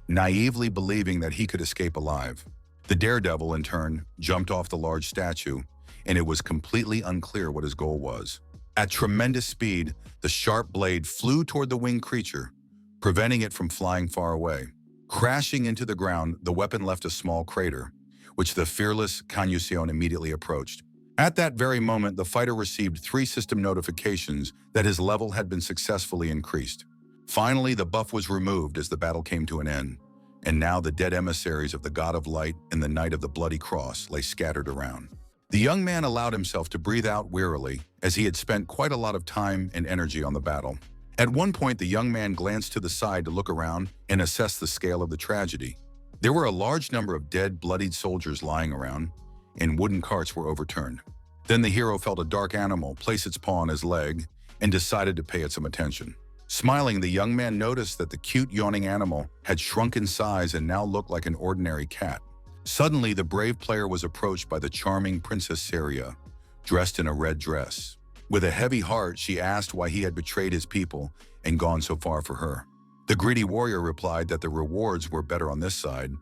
naively believing that he could escape alive. The daredevil, in turn, jumped off the large statue, and it was completely unclear what his goal was. At tremendous speed, the sharp blade flew toward the winged creature, preventing it from flying far away. Crashing into the ground, the weapon left a small crater, which the fearless Kang Yuseon immediately approached. At that very moment, the fighter received 3 system notifications that his level had been successfully increased. Finally, the buff was removed as the battle came to an end, and now the dead emissaries of the God of Light and the Knight of the Bloody Cross lay scattered around. The young man allowed himself to breathe out wearily, as he had spent quite a lot of time and energy on the battle. At one point, the young man glanced to the side to look around and assess the scale of the tragedy. There were a large number of dead, bloodied soldiers lying around, and wooden carts were overturned. Then the hero felt a dark animal place its paw on his leg and decided to pay it some attention. Smiling, the young man noticed that the cute, yawning animal had shrunk in size and now looked like an ordinary cat. Suddenly, the brave player was approached by the charming Princess Saria, dressed in a red dress. With a heavy heart, she asked why he had betrayed his people and gone so far for her. The greedy warrior replied that the rewards were better on this side,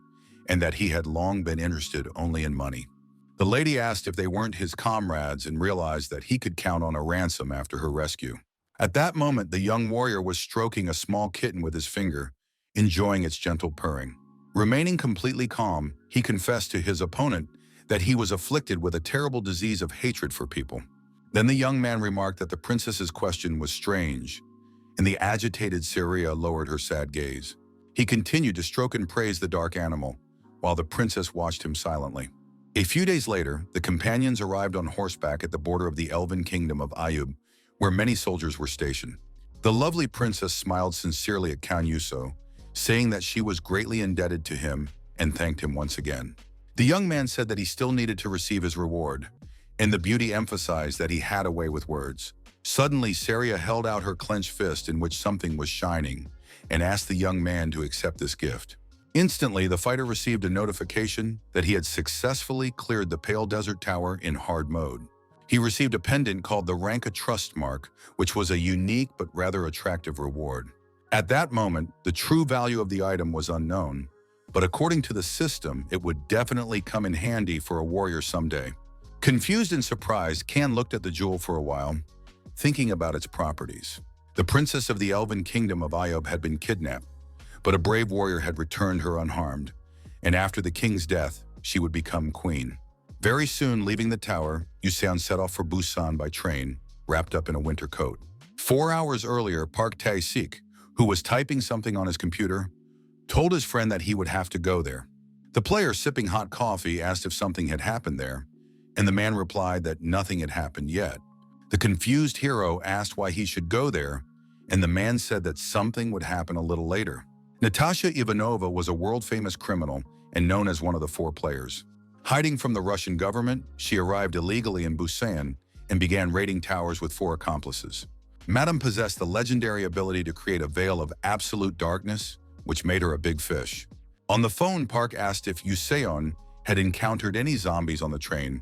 and that he had long been interested only in money. The lady asked if they weren't his comrades and realized that he could count on a ransom after her rescue. At that moment, the young warrior was stroking a small kitten with his finger, enjoying its gentle purring. Remaining completely calm, he confessed to his opponent that he was afflicted with a terrible disease of hatred for people. Then the young man remarked that the princess's question was strange, and the agitated Saria lowered her sad gaze. He continued to stroke and praise the dark animal, while the princess watched him silently. A few days later, the companions arrived on horseback at the border of the elven kingdom of Ayub, where many soldiers were stationed. The lovely princess smiled sincerely at Kang Yuseon, saying that she was greatly indebted to him and thanked him once again. The young man said that he still needed to receive his reward, and the beauty emphasized that he had a way with words. Suddenly, Saria held out her clenched fist in which something was shining and asked the young man to accept this gift. Instantly, the fighter received a notification that he had successfully cleared the Pale Desert Tower in hard mode. He received a pendant called the Ranka Trust Mark, which was a unique but rather attractive reward. At that moment, the true value of the item was unknown, but according to the system, it would definitely come in handy for a warrior someday. Confused and surprised, Kan looked at the jewel for a while, thinking about its properties. The princess of the elven kingdom of Iob had been kidnapped, but a brave warrior had returned her unharmed, and after the king's death, she would become queen. Very soon, leaving the tower, Yuseon set off for Busan by train, wrapped up in a winter coat. 4 hours earlier, Park Tae-sik, who was typing something on his computer, told his friend that he would have to go there. The player, sipping hot coffee, asked if something had happened there, and the man replied that nothing had happened yet. The confused hero asked why he should go there, and the man said that something would happen a little later. Natasha Ivanova was a world-famous criminal and known as one of the 4 players. Hiding from the Russian government, she arrived illegally in Busan and began raiding towers with 4 accomplices. Madame possessed the legendary ability to create a veil of absolute darkness, which made her a big fish. On the phone, Park asked if Yuseon had encountered any zombies on the train,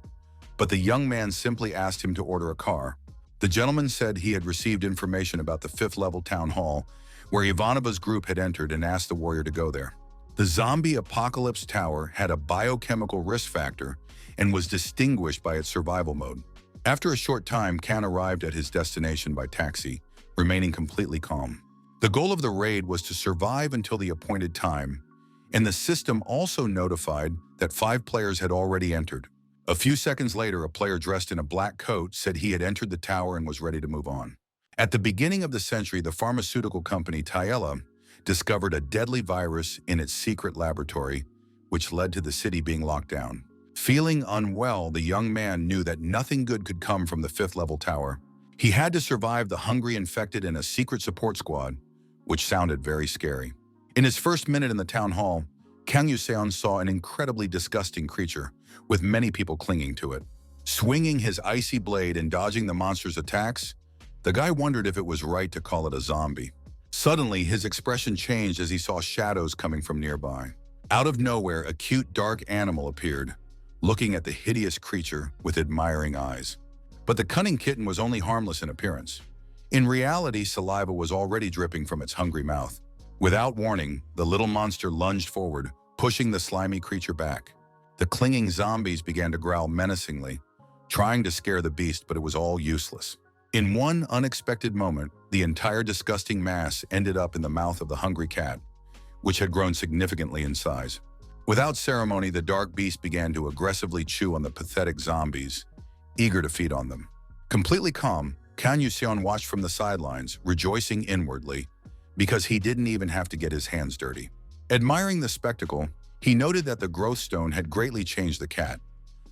but the young man simply asked him to order a car. The gentleman said he had received information about the 5th-level town hall, where Ivanova's group had entered, and asked the warrior to go there. The zombie apocalypse tower had a biochemical risk factor and was distinguished by its survival mode. After a short time, Kan arrived at his destination by taxi, remaining completely calm. The goal of the raid was to survive until the appointed time, and the system also notified that 5 players had already entered. A few seconds later, a player dressed in a black coat said he had entered the tower and was ready to move on. At the beginning of the century, the pharmaceutical company Tiela discovered a deadly virus in its secret laboratory, which led to the city being locked down. Feeling unwell, the young man knew that nothing good could come from the 5th-level tower. He had to survive the hungry infected in a secret support squad, which sounded very scary. In his first minute in the town hall, Kang Yuseon saw an incredibly disgusting creature, with many people clinging to it. Swinging his icy blade and dodging the monster's attacks, the guy wondered if it was right to call it a zombie. Suddenly, his expression changed as he saw shadows coming from nearby. Out of nowhere, a cute, dark animal appeared, looking at the hideous creature with admiring eyes. But the cunning kitten was only harmless in appearance. In reality, saliva was already dripping from its hungry mouth. Without warning, the little monster lunged forward, pushing the slimy creature back. The clinging zombies began to growl menacingly, trying to scare the beast, but it was all useless. In one unexpected moment, the entire disgusting mass ended up in the mouth of the hungry cat, which had grown significantly in size. Without ceremony, the dark beast began to aggressively chew on the pathetic zombies, eager to feed on them. Completely calm, Kan Yuseon watched from the sidelines, rejoicing inwardly, because he didn't even have to get his hands dirty. Admiring the spectacle, he noted that the growth stone had greatly changed the cat,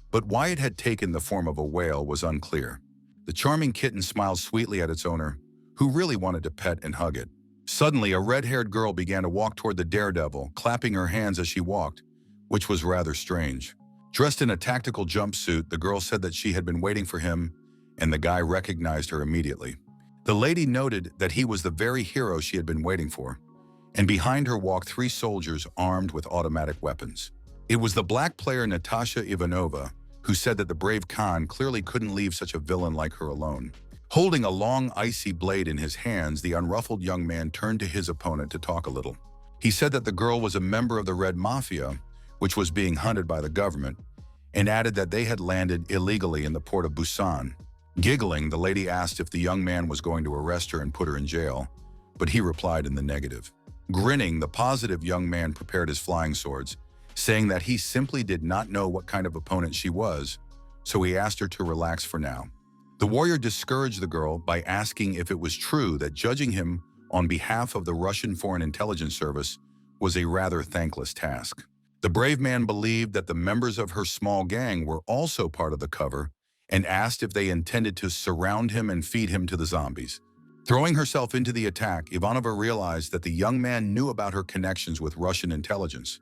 but why it had taken the form of a whale was unclear. The charming kitten smiled sweetly at its owner, who really wanted to pet and hug it. Suddenly, a red-haired girl began to walk toward the daredevil, clapping her hands as she walked, which was rather strange. Dressed in a tactical jumpsuit, the girl said that she had been waiting for him, and the guy recognized her immediately. The lady noted that he was the very hero she had been waiting for, and behind her walked 3 soldiers armed with automatic weapons. It was the black player Natasha Ivanova, who said that the brave Khan clearly couldn't leave such a villain like her alone. Holding a long, icy blade in his hands, the unruffled young man turned to his opponent to talk a little. He said that the girl was a member of the Red Mafia, which was being hunted by the government, and added that they had landed illegally in the port of Busan. Giggling, the lady asked if the young man was going to arrest her and put her in jail, but he replied in the negative. Grinning, the positive young man prepared his flying swords, saying that he simply did not know what kind of opponent she was, so he asked her to relax for now. The warrior discouraged the girl by asking if it was true that judging him on behalf of the Russian Foreign Intelligence Service was a rather thankless task. The brave man believed that the members of her small gang were also part of the cover and asked if they intended to surround him and feed him to the zombies. Throwing herself into the attack, Ivanova realized that the young man knew about her connections with Russian intelligence,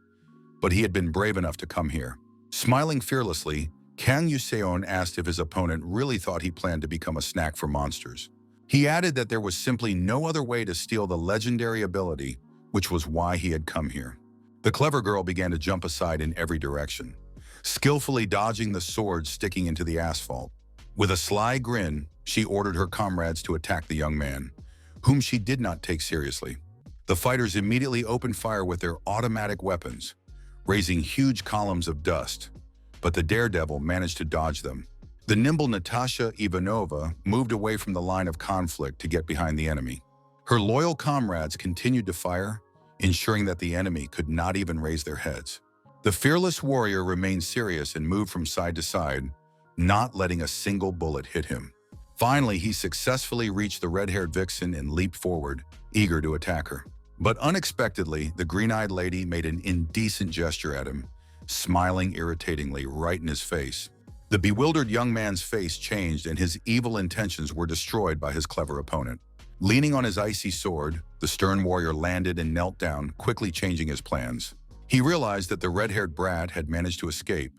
but he had been brave enough to come here. Smiling fearlessly, Kang Yuseon asked if his opponent really thought he planned to become a snack for monsters. He added that there was simply no other way to steal the legendary ability, which was why he had come here. The clever girl began to jump aside in every direction, skillfully dodging the swords sticking into the asphalt. With a sly grin, she ordered her comrades to attack the young man, whom she did not take seriously. The fighters immediately opened fire with their automatic weapons, raising huge columns of dust, but the daredevil managed to dodge them. The nimble Natasha Ivanova moved away from the line of conflict to get behind the enemy. Her loyal comrades continued to fire, ensuring that the enemy could not even raise their heads. The fearless warrior remained serious and moved from side to side, not letting a single bullet hit him. Finally, he successfully reached the red-haired vixen and leaped forward, eager to attack her. But unexpectedly, the green-eyed lady made an indecent gesture at him, smiling irritatingly right in his face. The bewildered young man's face changed and his evil intentions were destroyed by his clever opponent. Leaning on his icy sword, the stern warrior landed and knelt down, quickly changing his plans. He realized that the red-haired brat had managed to escape,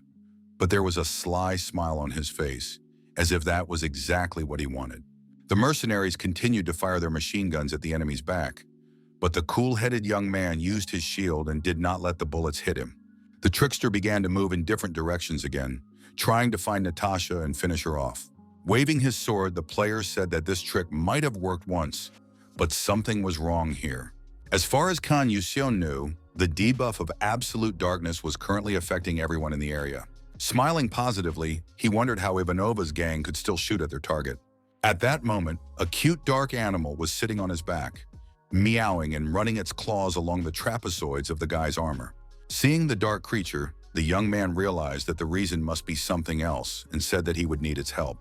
but there was a sly smile on his face, as if that was exactly what he wanted. The mercenaries continued to fire their machine guns at the enemy's back, but the cool-headed young man used his shield and did not let the bullets hit him. The trickster began to move in different directions again, trying to find Natasha and finish her off. Waving his sword, the player said that this trick might have worked once, but something was wrong here. As far as Kan Yuseon knew, the debuff of absolute darkness was currently affecting everyone in the area. Smiling positively, he wondered how Ivanova's gang could still shoot at their target. At that moment, a cute dark animal was sitting on his back, meowing and running its claws along the trapezoids of the guy's armor. Seeing the dark creature, the young man realized that the reason must be something else and said that he would need its help.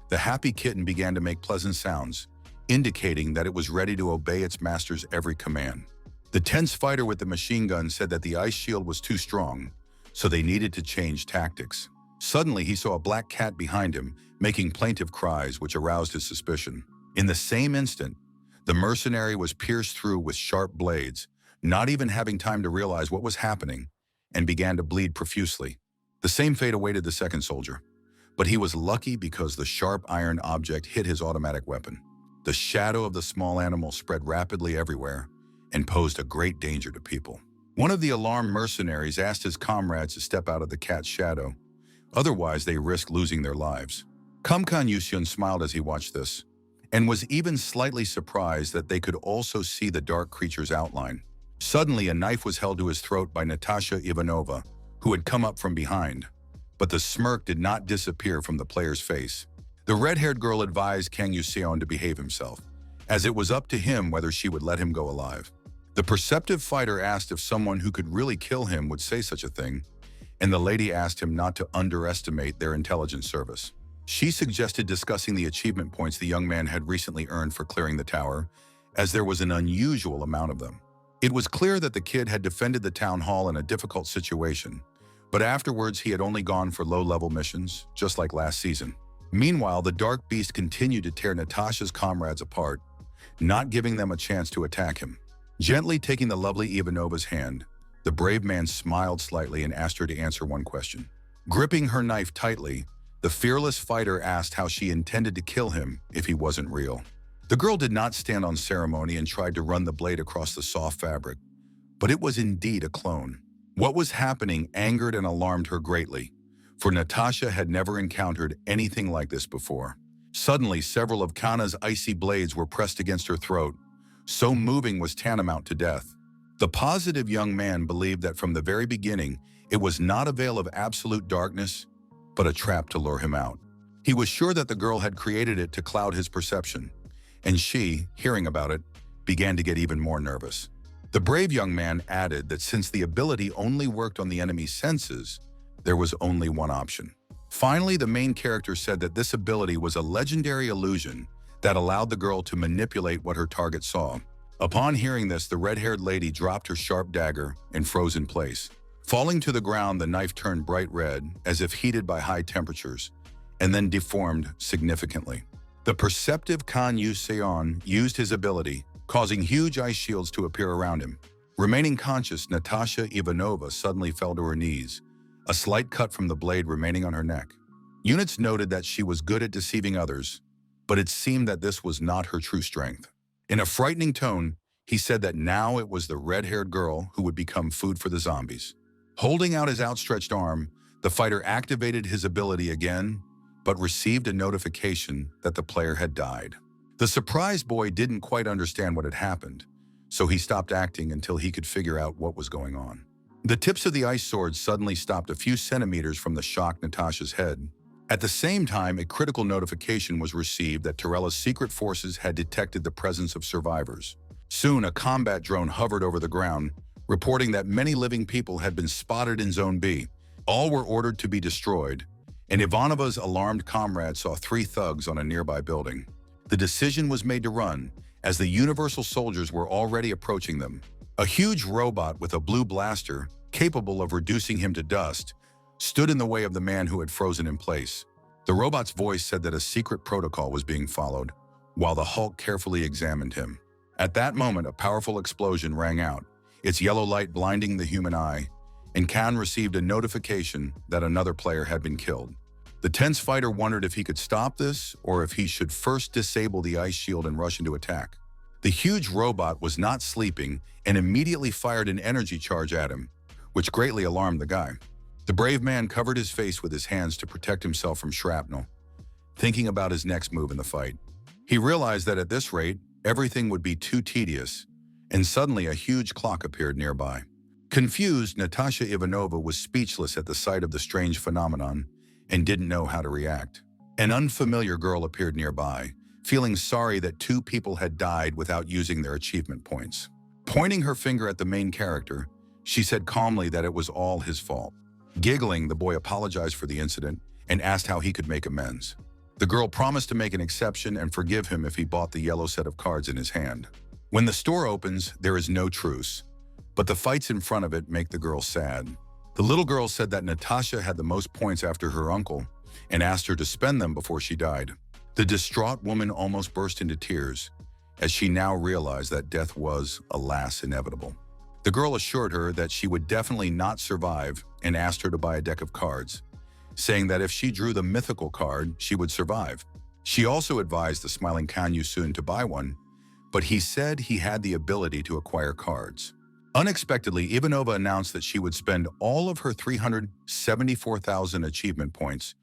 The happy kitten began to make pleasant sounds, indicating that it was ready to obey its master's every command. The tense fighter with the machine gun said that the ice shield was too strong, so they needed to change tactics. Suddenly, he saw a black cat behind him, making plaintive cries which aroused his suspicion. In the same instant, the mercenary was pierced through with sharp blades, not even having time to realize what was happening, and began to bleed profusely. The same fate awaited the second soldier, but he was lucky because the sharp iron object hit his automatic weapon. The shadow of the small animal spread rapidly everywhere and posed a great danger to people. One of the alarmed mercenaries asked his comrades to step out of the cat's shadow, otherwise they risked losing their lives. Kan Yuseon smiled as he watched this, and was even slightly surprised that they could also see the dark creature's outline. Suddenly, a knife was held to his throat by Natasha Ivanova, who had come up from behind, but the smirk did not disappear from the player's face. The red-haired girl advised Kan Yuseon to behave himself, as it was up to him whether she would let him go alive. The perceptive fighter asked if someone who could really kill him would say such a thing, and the lady asked him not to underestimate their intelligence service. She suggested discussing the achievement points the young man had recently earned for clearing the tower, as there was an unusual amount of them. It was clear that the kid had defended the town hall in a difficult situation, but afterwards he had only gone for low-level missions, just like last season. Meanwhile, the dark beast continued to tear Natasha's comrades apart, not giving them a chance to attack him. Gently taking the lovely Ivanova's hand, the brave man smiled slightly and asked her to answer one question. Gripping her knife tightly, the fearless fighter asked how she intended to kill him if he wasn't real. The girl did not stand on ceremony and tried to run the blade across the soft fabric, but it was indeed a clone. What was happening angered and alarmed her greatly, for Natasha had never encountered anything like this before. Suddenly, several of Kana's icy blades were pressed against her throat, so moving was tantamount to death. The positive young man believed that from the very beginning, it was not a veil of absolute darkness, but a trap to lure him out. He was sure that the girl had created it to cloud his perception, and she, hearing about it, began to get even more nervous. The brave young man added that since the ability only worked on the enemy's senses, there was only one option. Finally, the main character said that this ability was a legendary illusion that allowed the girl to manipulate what her target saw. Upon hearing this, the red-haired lady dropped her sharp dagger and froze in place. Falling to the ground, the knife turned bright red, as if heated by high temperatures, and then deformed significantly. The perceptive Kan Yuseon used his ability, causing huge ice shields to appear around him. Remaining conscious, Natasha Ivanova suddenly fell to her knees, a slight cut from the blade remaining on her neck. Units noted that she was good at deceiving others, but it seemed that this was not her true strength. In a frightening tone, he said that now it was the red-haired girl who would become food for the zombies. Holding out his outstretched arm, the fighter activated his ability again, but received a notification that the player had died. The surprised boy didn't quite understand what had happened, so he stopped acting until he could figure out what was going on. The tips of the ice swords suddenly stopped a few centimeters from the shocked Natasha's head. At the same time, a critical notification was received that Tarella's secret forces had detected the presence of survivors. Soon, a combat drone hovered over the ground, reporting that many living people had been spotted in Zone B. All were ordered to be destroyed, and Ivanova's alarmed comrade saw 3 thugs on a nearby building. The decision was made to run, as the Universal soldiers were already approaching them. A huge robot with a blue blaster, capable of reducing him to dust, stood in the way of the man who had frozen in place. The robot's voice said that a secret protocol was being followed, while the Hulk carefully examined him. At that moment, a powerful explosion rang out, its yellow light blinding the human eye, and Khan received a notification that another player had been killed. The tense fighter wondered if he could stop this, or if he should first disable the ice shield and rush into attack. The huge robot was not sleeping and immediately fired an energy charge at him, which greatly alarmed the guy. The brave man covered his face with his hands to protect himself from shrapnel, thinking about his next move in the fight. He realized that at this rate, everything would be too tedious, and suddenly a huge clock appeared nearby. Confused, Natasha Ivanova was speechless at the sight of the strange phenomenon and didn't know how to react. An unfamiliar girl appeared nearby, feeling sorry that 2 people had died without using their achievement points. Pointing her finger at the main character, she said calmly that it was all his fault. Giggling, the boy apologized for the incident and asked how he could make amends. The girl promised to make an exception and forgive him if he bought the yellow set of cards in his hand. When the store opens, there is no truce, but the fights in front of it make the girl sad. The little girl said that Natasha had the most points after her uncle and asked her to spend them before she died. The distraught woman almost burst into tears, as she now realized that death was, alas, inevitable. The girl assured her that she would definitely not survive and asked her to buy a deck of cards, saying that if she drew the mythical card, she would survive. She also advised the smiling Kan Yusun to buy one, but he said he had the ability to acquire cards. Unexpectedly, Ivanova announced that she would spend all of her 374,000 achievement points,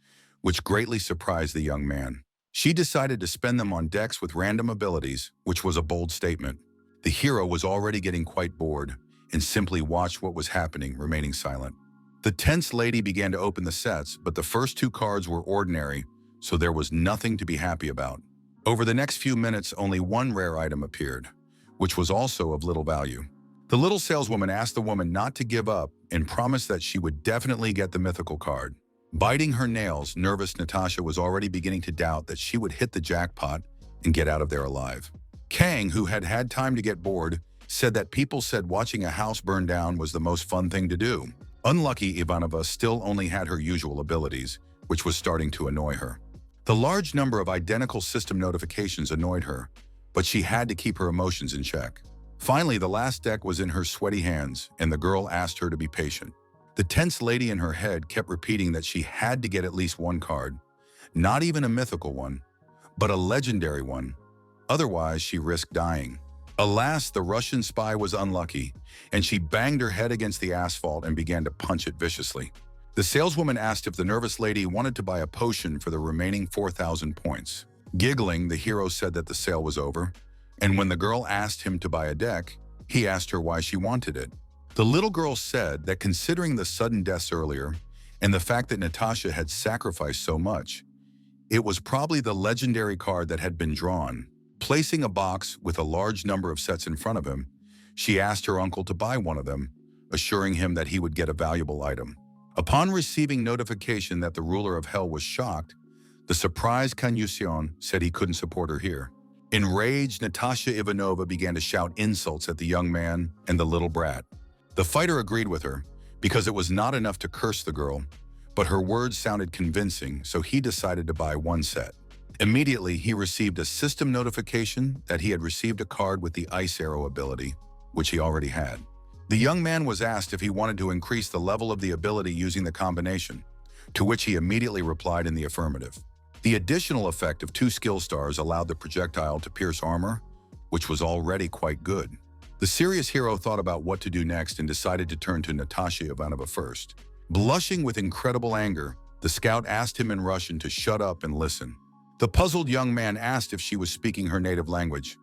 which greatly surprised the young man. She decided to spend them on decks with random abilities, which was a bold statement. The hero was already getting quite bored and simply watched what was happening, remaining silent. The tense lady began to open the sets, but the first 2 cards were ordinary, so there was nothing to be happy about. Over the next few minutes, only 1 rare item appeared, which was also of little value. The little saleswoman asked the woman not to give up and promised that she would definitely get the mythical card. Biting her nails, nervous Natasha was already beginning to doubt that she would hit the jackpot and get out of there alive. Kang, who had had time to get bored, said that people said watching a house burn down was the most fun thing to do. Unlucky Ivanova still only had her usual abilities, which was starting to annoy her. The large number of identical system notifications annoyed her, but she had to keep her emotions in check. Finally, the last deck was in her sweaty hands, and the girl asked her to be patient. The tense lady in her head kept repeating that she had to get at least 1 card, not even a mythical one, but a legendary one. Otherwise, she risked dying. Alas, the Russian spy was unlucky, and she banged her head against the asphalt and began to punch it viciously. The saleswoman asked if the nervous lady wanted to buy a potion for the remaining 4,000 points. Giggling, the hero said that the sale was over, and when the girl asked him to buy a deck, he asked her why she wanted it. The little girl said that considering the sudden deaths earlier and the fact that Natasha had sacrificed so much, it was probably the legendary card that had been drawn. Placing a box with a large number of sets in front of him, she asked her uncle to buy one of them, assuring him that he would get a valuable item. Upon receiving notification that the ruler of hell was shocked, the surprised Kan Yusion said he couldn't support her here. Enraged, Natasha Ivanova began to shout insults at the young man and the little brat. The fighter agreed with her, because it was not enough to curse the girl, but her words sounded convincing, so he decided to buy 1 set. Immediately, he received a system notification that he had received a card with the Ice Arrow ability, which he already had. The young man was asked if he wanted to increase the level of the ability using the combination, to which he immediately replied in the affirmative. The additional effect of 2 skill stars allowed the projectile to pierce armor, which was already quite good. The serious hero thought about what to do next and decided to turn to Natasha Ivanova first. Blushing with incredible anger, The scout asked him in Russian to shut up and listen. The puzzled young man asked if she was speaking her native language,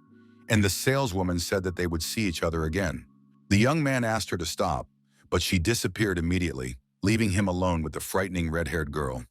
and the saleswoman said that they would see each other again. The young man asked her to stop, but she disappeared immediately, leaving him alone with the frightening red-haired girl.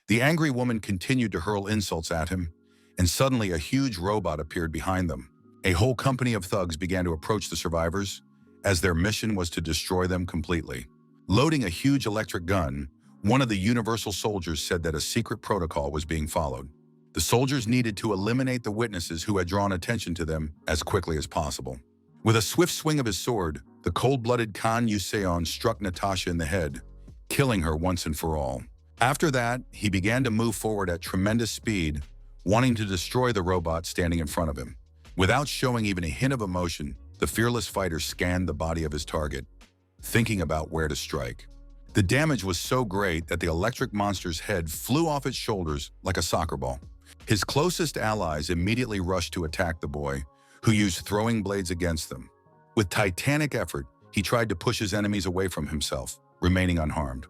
The angry woman continued to hurl insults at him, and suddenly a huge robot appeared behind them. A whole company of thugs began to approach the survivors, as their mission was to destroy them completely. Loading a huge electric gun, one of the Universal soldiers said that a secret protocol was being followed. The soldiers needed to eliminate the witnesses who had drawn attention to them as quickly as possible. With a swift swing of his sword, the cold-blooded Kang Yuseon struck Natasha in the head, killing her once and for all. After that, he began to move forward at tremendous speed, wanting to destroy the robot standing in front of him. Without showing even a hint of emotion, the fearless fighter scanned the body of his target, thinking about where to strike. The damage was so great that the electric monster's head flew off its shoulders like a soccer ball. His closest allies immediately rushed to attack the boy, who used throwing blades against them. With titanic effort, he tried to push his enemies away from himself, remaining unharmed.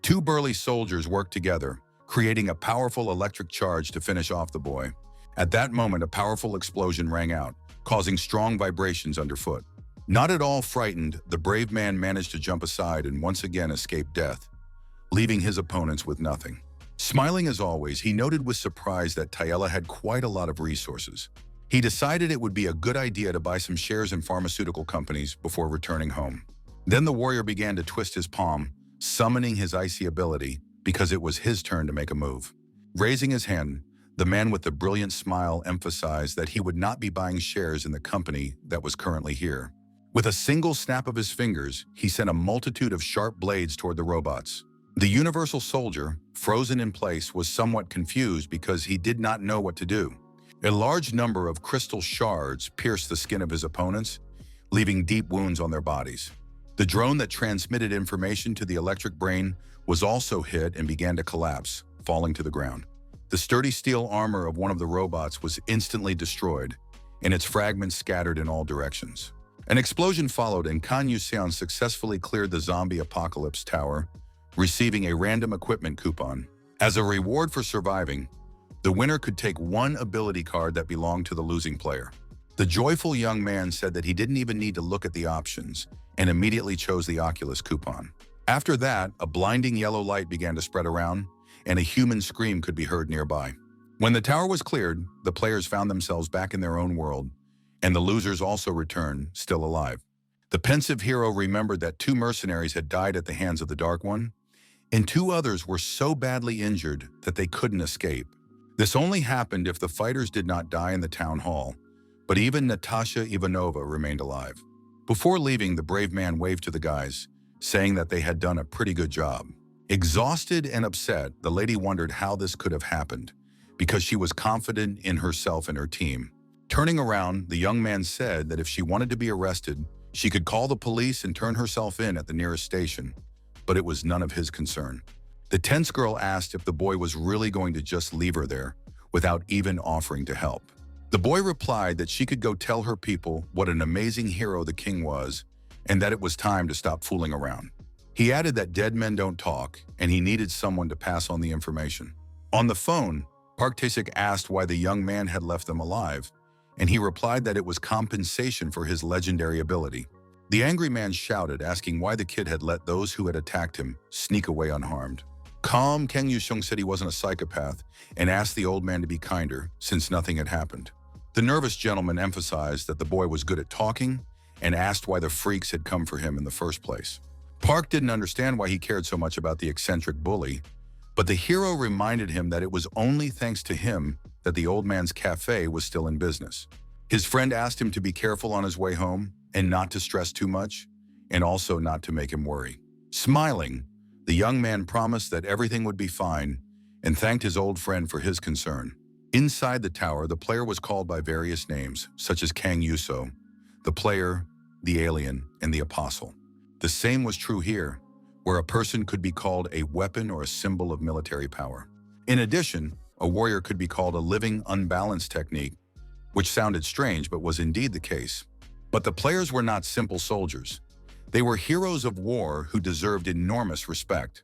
Two burly soldiers worked together, creating a powerful electric charge to finish off the boy. At that moment, a powerful explosion rang out, causing strong vibrations underfoot. Not at all frightened, the brave man managed to jump aside and once again escape death, leaving his opponents with nothing. Smiling as always, he noted with surprise that Tayela had quite a lot of resources. He decided it would be a good idea to buy some shares in pharmaceutical companies before returning home. Then the warrior began to twist his palm, summoning his icy ability because it was his turn to make a move. Raising his hand, the man with the brilliant smile emphasized that he would not be buying shares in the company that was currently here. With a single snap of his fingers, he sent a multitude of sharp blades toward the robots. The Universal soldier, frozen in place, was somewhat confused because he did not know what to do. A large number of crystal shards pierced the skin of his opponents, leaving deep wounds on their bodies. The drone that transmitted information to the electric brain was also hit and began to collapse, falling to the ground. The sturdy steel armor of one of the robots was instantly destroyed, and its fragments scattered in all directions. An explosion followed, and Kang Yuseon successfully cleared the zombie apocalypse tower, receiving a random equipment coupon. As a reward for surviving, the winner could take one ability card that belonged to the losing player. The joyful young man said that he didn't even need to look at the options and immediately chose the Oculus coupon. After that, a blinding yellow light began to spread around, and a human scream could be heard nearby. When the tower was cleared, the players found themselves back in their own world, and the losers also returned, still alive. The pensive hero remembered that 2 mercenaries had died at the hands of the Dark One, and 2 others were so badly injured that they couldn't escape. This only happened if the fighters did not die in the town hall, but even Natasha Ivanova remained alive. Before leaving, the brave man waved to the guys, saying that they had done a pretty good job. Exhausted and upset, the lady wondered how this could have happened, because she was confident in herself and her team. Turning around, the young man said that if she wanted to be arrested, she could call the police and turn herself in at the nearest station, but it was none of his concern. The tense girl asked if the boy was really going to just leave her there, without even offering to help. The boy replied that she could go tell her people what an amazing hero the king was, and that it was time to stop fooling around. He added that dead men don't talk, and he needed someone to pass on the information. On the phone, Park Tae-sik asked why the young man had left them alive, and he replied that it was compensation for his legendary ability. The angry man shouted, asking why the kid had let those who had attacked him sneak away unharmed. Calm Kang Yuseong said he wasn't a psychopath and asked the old man to be kinder since nothing had happened. The nervous gentleman emphasized that the boy was good at talking and asked why the freaks had come for him in the first place. Park didn't understand why he cared so much about the eccentric bully, but the hero reminded him that it was only thanks to him that the old man's cafe was still in business. His friend asked him to be careful on his way home and not to stress too much, and also not to make him worry. Smiling, the young man promised that everything would be fine and thanked his old friend for his concern. Inside the tower, the player was called by various names, such as Kang Yuso, the player, the alien, and the apostle. The same was true here, where a person could be called a weapon or a symbol of military power. In addition, a warrior could be called a living, unbalanced technique, which sounded strange but was indeed the case. But the players were not simple soldiers. They were heroes of war who deserved enormous respect.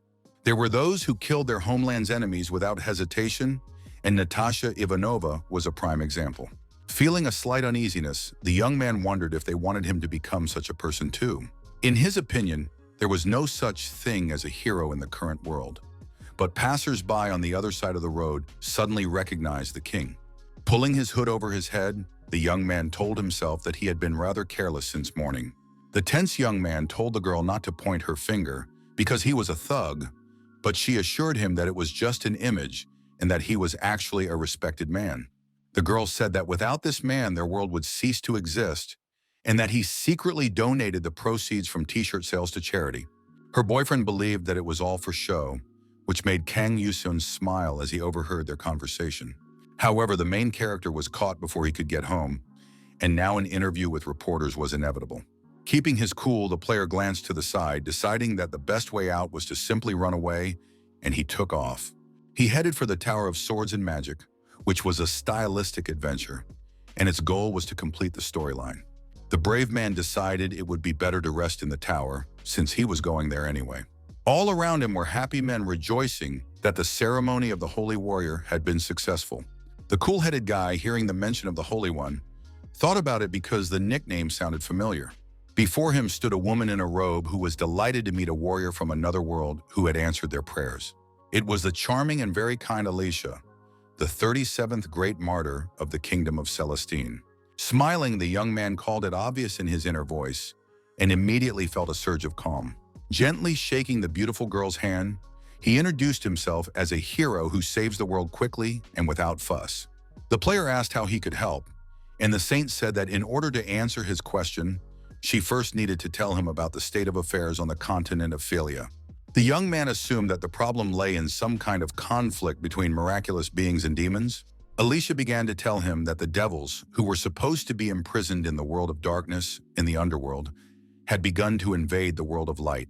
There were those who killed their homeland's enemies without hesitation, and Natasha Ivanova was a prime example. Feeling a slight uneasiness, the young man wondered if they wanted him to become such a person too. In his opinion, there was no such thing as a hero in the current world. But passers-by on the other side of the road suddenly recognized the king. Pulling his hood over his head, the young man told himself that he had been rather careless since morning. The tense young man told the girl not to point her finger because he was a thug, but she assured him that it was just an image and that he was actually a respected man. The girl said that without this man, their world would cease to exist, and that he secretly donated the proceeds from t-shirt sales to charity. Her boyfriend believed that it was all for show, which made Kang Yusun smile as he overheard their conversation. However, the main character was caught before he could get home, and now an interview with reporters was inevitable. Keeping his cool, the player glanced to the side, deciding that the best way out was to simply run away, and he took off. He headed for the Tower of Swords and Magic, which was a stylistic adventure, and its goal was to complete the storyline. The brave man decided it would be better to rest in the tower, since he was going there anyway. All around him were happy men rejoicing that the ceremony of the Holy Warrior had been successful. The cool-headed guy, hearing the mention of the Holy One, thought about it because the nickname sounded familiar. Before him stood a woman in a robe who was delighted to meet a warrior from another world who had answered their prayers. It was the charming and very kind Alicia, the 37th great martyr of the kingdom of Celestine. Smiling, the young man called it obvious in his inner voice and immediately felt a surge of calm. Gently shaking the beautiful girl's hand, he introduced himself as a hero who saves the world quickly and without fuss. The player asked how he could help, and the saint said that in order to answer his question, she first needed to tell him about the state of affairs on the continent of Philia. The young man assumed that the problem lay in some kind of conflict between miraculous beings and demons. Alicia began to tell him that the devils, who were supposed to be imprisoned in the world of darkness, in the underworld, had begun to invade the world of light.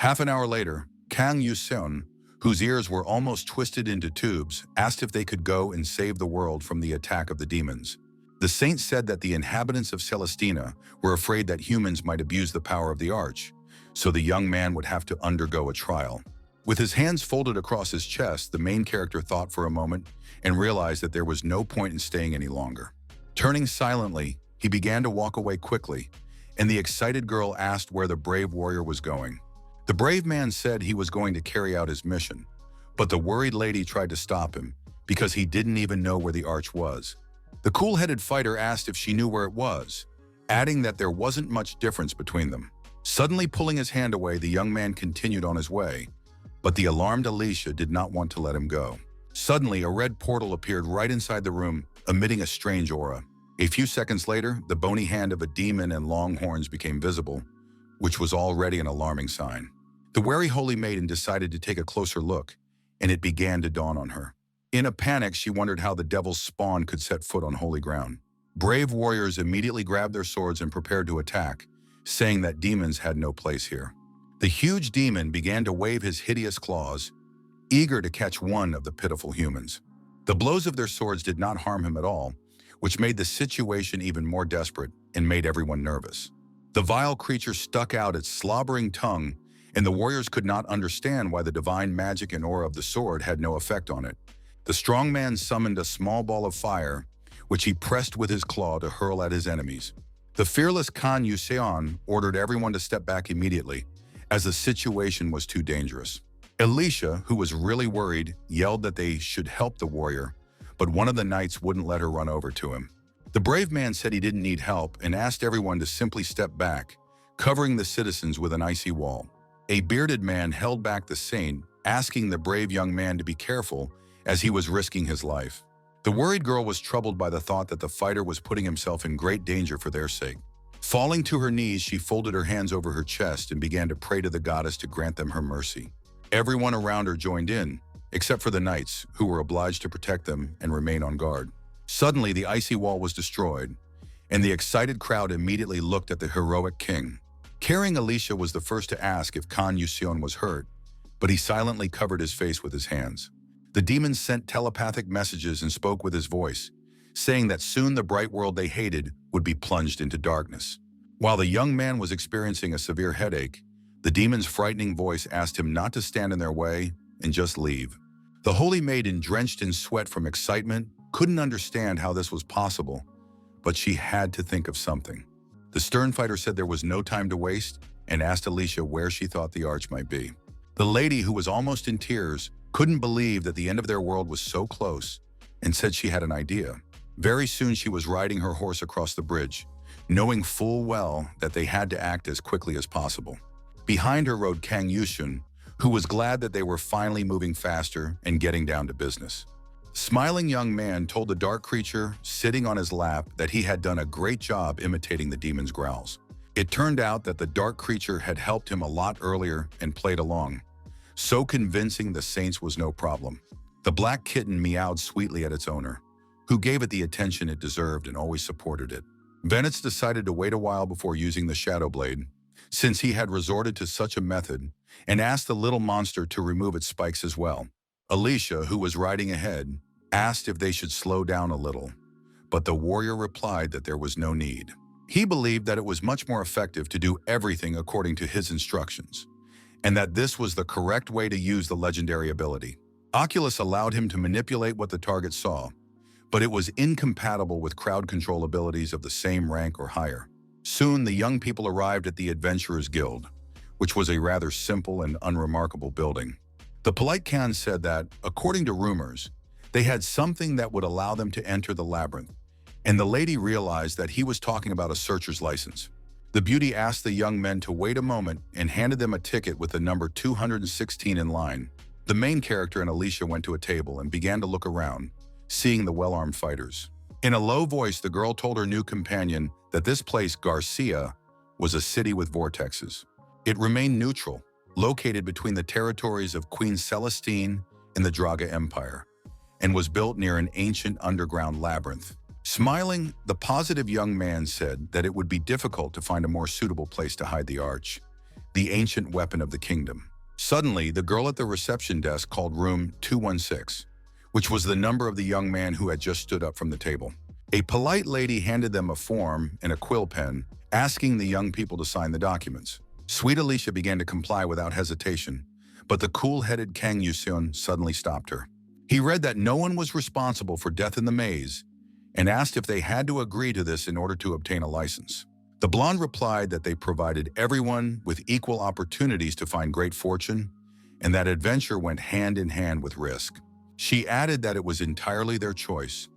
Half an hour later, Kang Yusun, whose ears were almost twisted into tubes, asked if they could go and save the world from the attack of the demons. The saint said that the inhabitants of Celestina were afraid that humans might abuse the power of the arch, so the young man would have to undergo a trial. With his hands folded across his chest, the main character thought for a moment and realized that there was no point in staying any longer. Turning silently, he began to walk away quickly, and the excited girl asked where the brave warrior was going. The brave man said he was going to carry out his mission, but the worried lady tried to stop him because he didn't even know where the arch was. The cool-headed fighter asked if she knew where it was, adding that there wasn't much difference between them. Suddenly pulling his hand away, the young man continued on his way, but the alarmed Alicia did not want to let him go. Suddenly, a red portal appeared right inside the room, emitting a strange aura. A few seconds later, the bony hand of a demon and long horns became visible, which was already an alarming sign. The wary holy maiden decided to take a closer look, and it began to dawn on her. In a panic, she wondered how the devil's spawn could set foot on holy ground. Brave warriors immediately grabbed their swords and prepared to attack, saying that demons had no place here. The huge demon began to wave his hideous claws, eager to catch one of the pitiful humans. The blows of their swords did not harm him at all, which made the situation even more desperate and made everyone nervous. The vile creature stuck out its slobbering tongue, and the warriors could not understand why the divine magic and aura of the sword had no effect on it. The strong man summoned a small ball of fire, which he pressed with his claw to hurl at his enemies. The fearless Kang Yuseon ordered everyone to step back immediately, as the situation was too dangerous. Alicia, who was really worried, yelled that they should help the warrior, but one of the knights wouldn't let her run over to him. The brave man said he didn't need help and asked everyone to simply step back, covering the citizens with an icy wall. A bearded man held back the saint, asking the brave young man to be careful as he was risking his life. The worried girl was troubled by the thought that the fighter was putting himself in great danger for their sake. Falling to her knees, she folded her hands over her chest and began to pray to the goddess to grant them her mercy. Everyone around her joined in, except for the knights, who were obliged to protect them and remain on guard. Suddenly, the icy wall was destroyed, and the excited crowd immediately looked at the heroic king. Carrying Alicia was the first to ask if Kang Yuseon was hurt, but he silently covered his face with his hands. The demon sent telepathic messages and spoke with his voice, saying that soon the bright world they hated would be plunged into darkness. While the young man was experiencing a severe headache, the demon's frightening voice asked him not to stand in their way and just leave. The holy maiden, drenched in sweat from excitement, couldn't understand how this was possible, but she had to think of something. The stern fighter said there was no time to waste and asked Alicia where she thought the arch might be. The lady, who was almost in tears, couldn't believe that the end of their world was so close and said she had an idea. Very soon she was riding her horse across the bridge, knowing full well that they had to act as quickly as possible. Behind her rode Kang Yushun, who was glad that they were finally moving faster and getting down to business. Smiling young man told the dark creature sitting on his lap that he had done a great job imitating the demon's growls. It turned out that the dark creature had helped him a lot earlier and played along, so convincing the saints was no problem. The black kitten meowed sweetly at its owner, who gave it the attention it deserved and always supported it. Venitz decided to wait a while before using the shadow blade, since he had resorted to such a method, and asked the little monster to remove its spikes as well. Alicia, who was riding ahead, asked if they should slow down a little, but the warrior replied that there was no need. He believed that it was much more effective to do everything according to his instructions, and that this was the correct way to use the legendary ability. Oculus allowed him to manipulate what the target saw, but it was incompatible with crowd control abilities of the same rank or higher. Soon, the young people arrived at the Adventurers Guild, which was a rather simple and unremarkable building. The polite Khan said that, according to rumors, they had something that would allow them to enter the labyrinth, and the lady realized that he was talking about a searcher's license. The beauty asked the young men to wait a moment and handed them a ticket with the number 216 in line. The main character and Alicia went to a table and began to look around, seeing the well-armed fighters. In a low voice, the girl told her new companion that this place, Garcia, was a city with vortexes. It remained neutral, located between the territories of Queen Celestine and the Draga Empire, and was built near an ancient underground labyrinth. Smiling, the positive young man said that it would be difficult to find a more suitable place to hide the arch, the ancient weapon of the kingdom. Suddenly, the girl at the reception desk called room 216, which was the number of the young man who had just stood up from the table. A polite lady handed them a form and a quill pen, asking the young people to sign the documents. Sweet Alicia began to comply without hesitation, but the cool-headed Kang Yuseon suddenly stopped her. He read that no one was responsible for death in the maze and asked if they had to agree to this in order to obtain a license. The blonde replied that they provided everyone with equal opportunities to find great fortune and that adventure went hand in hand with risk. She added that it was entirely their choice,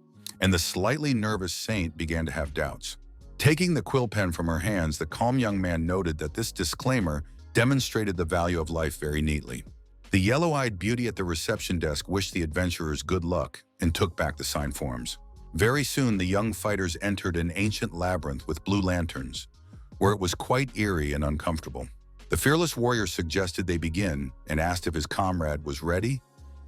and the slightly nervous saint began to have doubts. Taking the quill pen from her hands, the calm young man noted that this disclaimer demonstrated the value of life very neatly. The yellow-eyed beauty at the reception desk wished the adventurers good luck and took back the signed forms. Very soon, the young fighters entered an ancient labyrinth with blue lanterns, where it was quite eerie and uncomfortable. The fearless warrior suggested they begin and asked if his comrade was ready,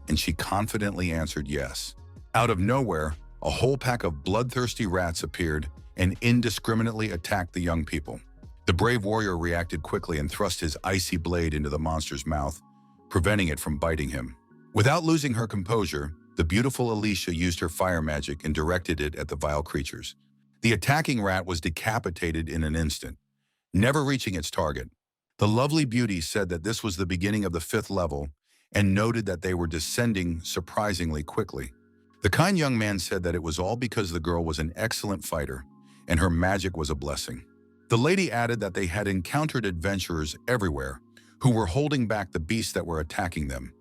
and she confidently answered yes. Out of nowhere, a whole pack of bloodthirsty rats appeared and indiscriminately attacked the young people. The brave warrior reacted quickly and thrust his icy blade into the monster's mouth, preventing it from biting him. Without losing her composure, the beautiful Alicia used her fire magic and directed it at the vile creatures. The attacking rat was decapitated in an instant, never reaching its target. The lovely beauty said that this was the beginning of the 5th level and noted that they were descending surprisingly quickly. The kind young man said that it was all because the girl was an excellent fighter and her magic was a blessing. The lady added that they had encountered adventurers everywhere who were holding back the beasts that were attacking them,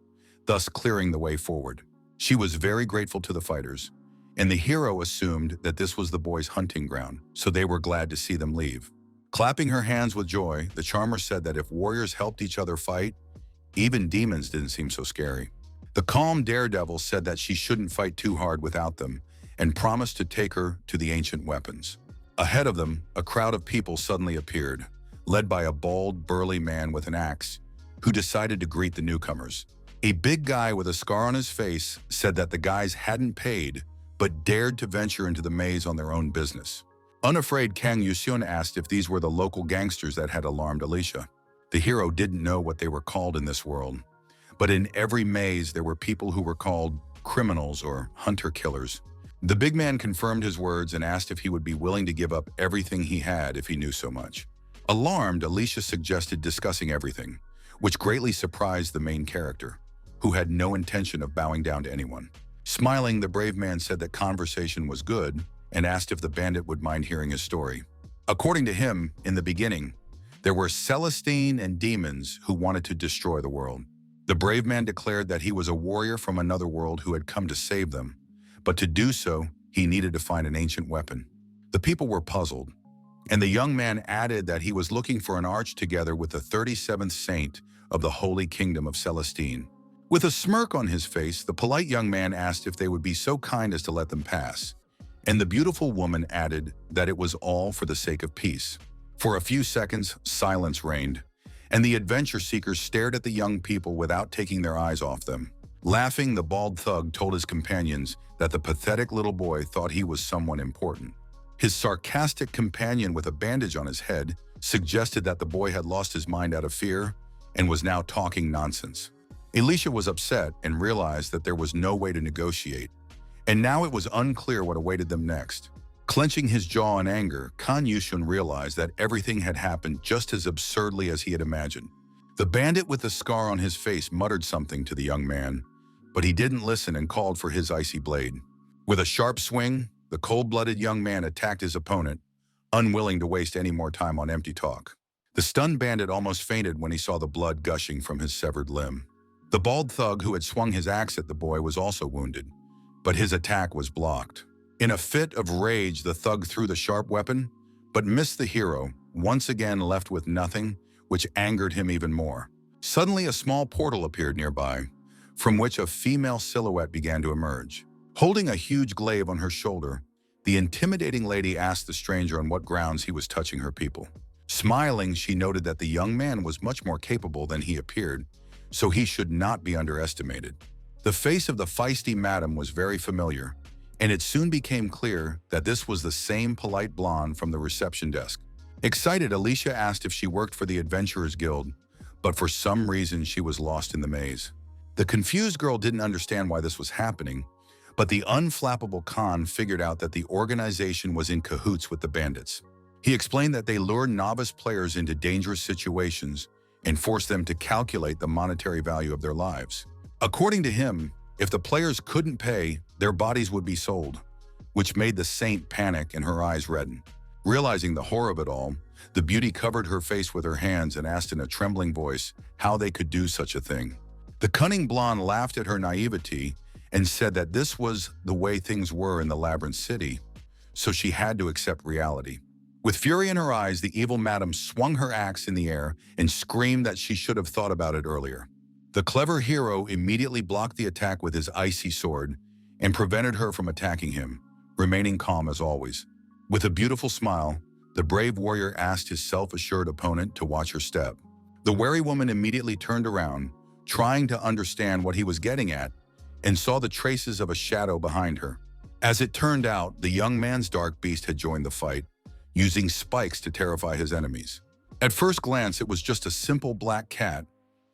thus clearing the way forward. She was very grateful to the fighters, and the hero assumed that this was the boys' hunting ground, so they were glad to see them leave. Clapping her hands with joy, the charmer said that if warriors helped each other fight, even demons didn't seem so scary. The calm daredevil said that she shouldn't fight too hard without them and promised to take her to the ancient weapons. Ahead of them, a crowd of people suddenly appeared, led by a bald, burly man with an axe, who decided to greet the newcomers. A big guy with a scar on his face said that the guys hadn't paid, but dared to venture into the maze on their own business. Unafraid, Kang Yuseon asked if these were the local gangsters that had alarmed Alicia. The hero didn't know what they were called in this world, but in every maze there were people who were called criminals or hunter-killers. The big man confirmed his words and asked if he would be willing to give up everything he had if he knew so much. Alarmed, Alicia suggested discussing everything, which greatly surprised the main character, who had no intention of bowing down to anyone. Smiling, the brave man said that conversation was good and asked if the bandit would mind hearing his story. According to him, in the beginning, there were Celestine and demons who wanted to destroy the world. The brave man declared that he was a warrior from another world who had come to save them, but to do so, he needed to find an ancient weapon. The people were puzzled, and the young man added that he was looking for an arch together with the 37th saint of the Holy Kingdom of Celestine. With a smirk on his face, the polite young man asked if they would be so kind as to let them pass, and the beautiful woman added that it was all for the sake of peace. For a few seconds, silence reigned, and the adventure seekers stared at the young people without taking their eyes off them. Laughing, the bald thug told his companions that the pathetic little boy thought he was someone important. His sarcastic companion with a bandage on his head suggested that the boy had lost his mind out of fear and was now talking nonsense. Alicia was upset and realized that there was no way to negotiate, and now it was unclear what awaited them next. Clenching his jaw in anger, Kan Yushun realized that everything had happened just as absurdly as he had imagined. The bandit with the scar on his face muttered something to the young man, but he didn't listen and called for his icy blade. With a sharp swing, the cold-blooded young man attacked his opponent, unwilling to waste any more time on empty talk. The stunned bandit almost fainted when he saw the blood gushing from his severed limb. The bald thug who had swung his axe at the boy was also wounded, but his attack was blocked. In a fit of rage, the thug threw the sharp weapon, but missed the hero, once again left with nothing, which angered him even more. Suddenly, a small portal appeared nearby, from which a female silhouette began to emerge. Holding a huge glaive on her shoulder, the intimidating lady asked the stranger on what grounds he was touching her people. Smiling, she noted that the young man was much more capable than he appeared, so he should not be underestimated. The face of the feisty madam was very familiar, and it soon became clear that this was the same polite blonde from the reception desk. Excited, Alicia asked if she worked for the Adventurers Guild, but for some reason she was lost in the maze. The confused girl didn't understand why this was happening, but the unflappable Khan figured out that the organization was in cahoots with the bandits. He explained that they lured novice players into dangerous situations and forced them to calculate the monetary value of their lives. According to him, if the players couldn't pay, their bodies would be sold, which made the saint panic and her eyes redden. Realizing the horror of it all, the beauty covered her face with her hands and asked in a trembling voice how they could do such a thing. The cunning blonde laughed at her naivety and said that this was the way things were in the Labyrinth City, so she had to accept reality. With fury in her eyes, the evil madam swung her axe in the air and screamed that she should have thought about it earlier. The clever hero immediately blocked the attack with his icy sword and prevented her from attacking him, remaining calm as always. With a beautiful smile, the brave warrior asked his self-assured opponent to watch her step. The wary woman immediately turned around, trying to understand what he was getting at, and saw the traces of a shadow behind her. As it turned out, the young man's dark beast had joined the fight, using spikes to terrify his enemies. At first glance, it was just a simple black cat,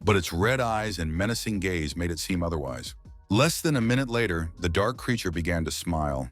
but its red eyes and menacing gaze made it seem otherwise. Less than a minute later, the dark creature began to smile,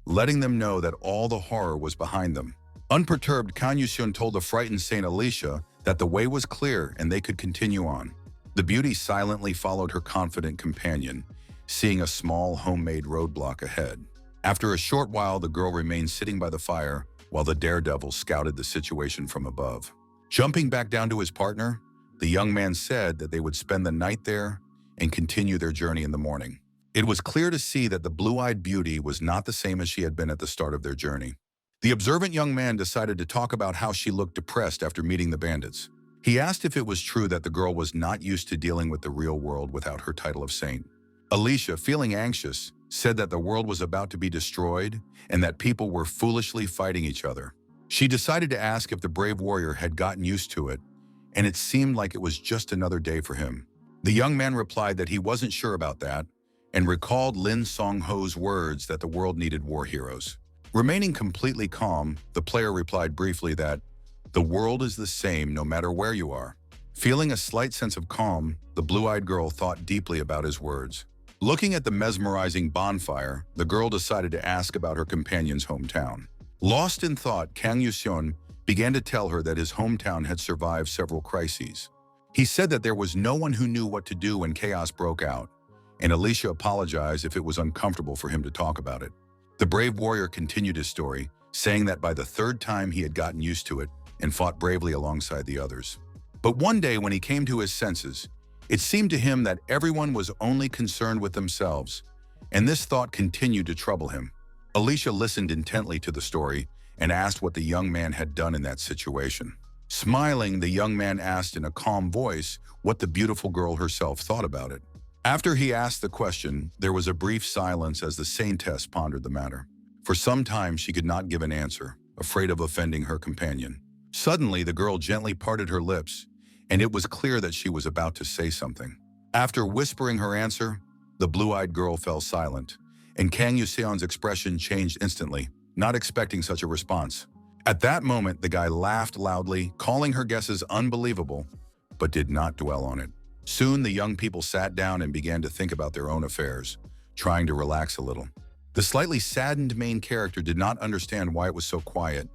letting them know that all the horror was behind them. Unperturbed, Kan Yushun told the frightened Saint Alicia that the way was clear and they could continue on. The beauty silently followed her confident companion, seeing a small homemade roadblock ahead. After a short while, the girl remained sitting by the fire while the daredevil scouted the situation from above. Jumping back down to his partner, the young man said that they would spend the night there and continue their journey in the morning. It was clear to see that the blue-eyed beauty was not the same as she had been at the start of their journey. The observant young man decided to talk about how she looked depressed after meeting the bandits. He asked if it was true that the girl was not used to dealing with the real world without her title of saint. Alicia, feeling anxious, said that the world was about to be destroyed and that people were foolishly fighting each other. She decided to ask if the brave warrior had gotten used to it, and it seemed like it was just another day for him. The young man replied that he wasn't sure about that and recalled Lin Song-ho's words that the world needed war heroes. Remaining completely calm, the player replied briefly that the world is the same no matter where you are. Feeling a slight sense of calm, the blue-eyed girl thought deeply about his words. Looking at the mesmerizing bonfire, the girl decided to ask about her companion's hometown. Lost in thought, Kang Yuseon began to tell her that his hometown had survived several crises. He said that there was no one who knew what to do when chaos broke out, and Alicia apologized if it was uncomfortable for him to talk about it. The brave warrior continued his story, saying that by the third time he had gotten used to it and fought bravely alongside the others. But one day when he came to his senses, it seemed to him that everyone was only concerned with themselves, and this thought continued to trouble him. Alicia listened intently to the story and asked what the young man had done in that situation. Smiling, the young man asked in a calm voice what the beautiful girl herself thought about it. After he asked the question, there was a brief silence as the saintess pondered the matter. For some time she could not give an answer, afraid of offending her companion. Suddenly the girl gently parted her lips, and it was clear that she was about to say something. After whispering her answer, the blue-eyed girl fell silent, and Kang Yuseon's expression changed instantly, not expecting such a response. At that moment, the guy laughed loudly, calling her guesses unbelievable, but did not dwell on it. Soon, the young people sat down and began to think about their own affairs, trying to relax a little. The slightly saddened main character did not understand why it was so quiet,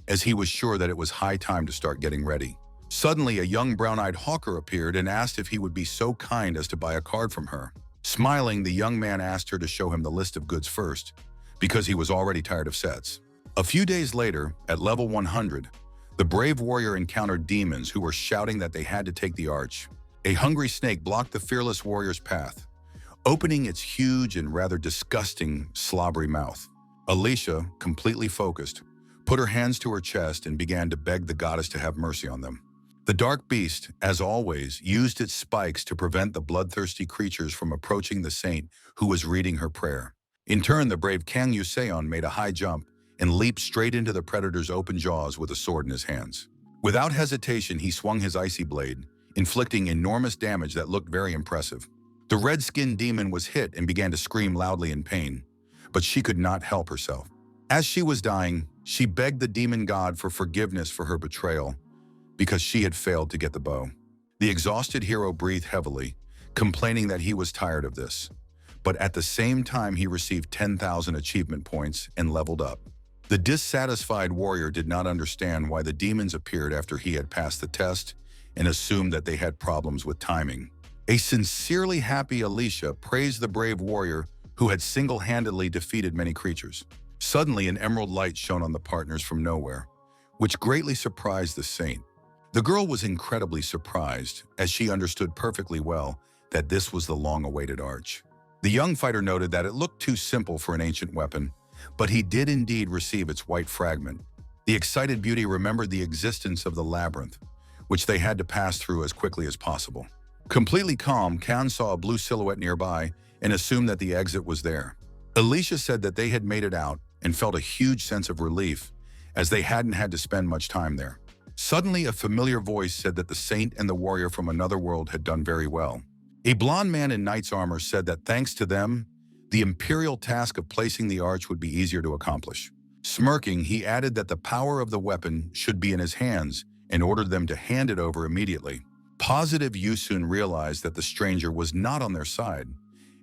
as he was sure that it was high time to start getting ready. Suddenly, a young brown-eyed hawker appeared and asked if he would be so kind as to buy a card from her. Smiling, the young man asked her to show him the list of goods first, because he was already tired of sets. A few days later, at level 100, the brave warrior encountered demons who were shouting that they had to take the arch. A hungry snake blocked the fearless warrior's path, opening its huge and rather disgusting, slobbery mouth. Alicia, completely focused, put her hands to her chest and began to beg the goddess to have mercy on them. The dark beast, as always, used its spikes to prevent the bloodthirsty creatures from approaching the saint who was reading her prayer. In turn, the brave Kang Yuseon made a high jump and leaped straight into the predator's open jaws with a sword in his hands. Without hesitation, he swung his icy blade, inflicting enormous damage that looked very impressive. The red-skinned demon was hit and began to scream loudly in pain, but she could not help herself. As she was dying, she begged the demon god for forgiveness for her betrayal, because she had failed to get the bow. The exhausted hero breathed heavily, complaining that he was tired of this. But at the same time, he received 10,000 achievement points and leveled up. The dissatisfied warrior did not understand why the demons appeared after he had passed the test and assumed that they had problems with timing. A sincerely happy Alicia praised the brave warrior who had single-handedly defeated many creatures. Suddenly, an emerald light shone on the partners from nowhere, which greatly surprised the saint. The girl was incredibly surprised, as she understood perfectly well that this was the long-awaited arch. The young fighter noted that it looked too simple for an ancient weapon, but he did indeed receive its white fragment. The excited beauty remembered the existence of the labyrinth, which they had to pass through as quickly as possible. Completely calm, Khan saw a blue silhouette nearby and assumed that the exit was there. Alicia said that they had made it out and felt a huge sense of relief, as they hadn't had to spend much time there. Suddenly, a familiar voice said that the saint and the warrior from another world had done very well. A blond man in knight's armor said that thanks to them, the imperial task of placing the arch would be easier to accomplish. Smirking, he added that the power of the weapon should be in his hands and ordered them to hand it over immediately. Positive Yusun realized that the stranger was not on their side,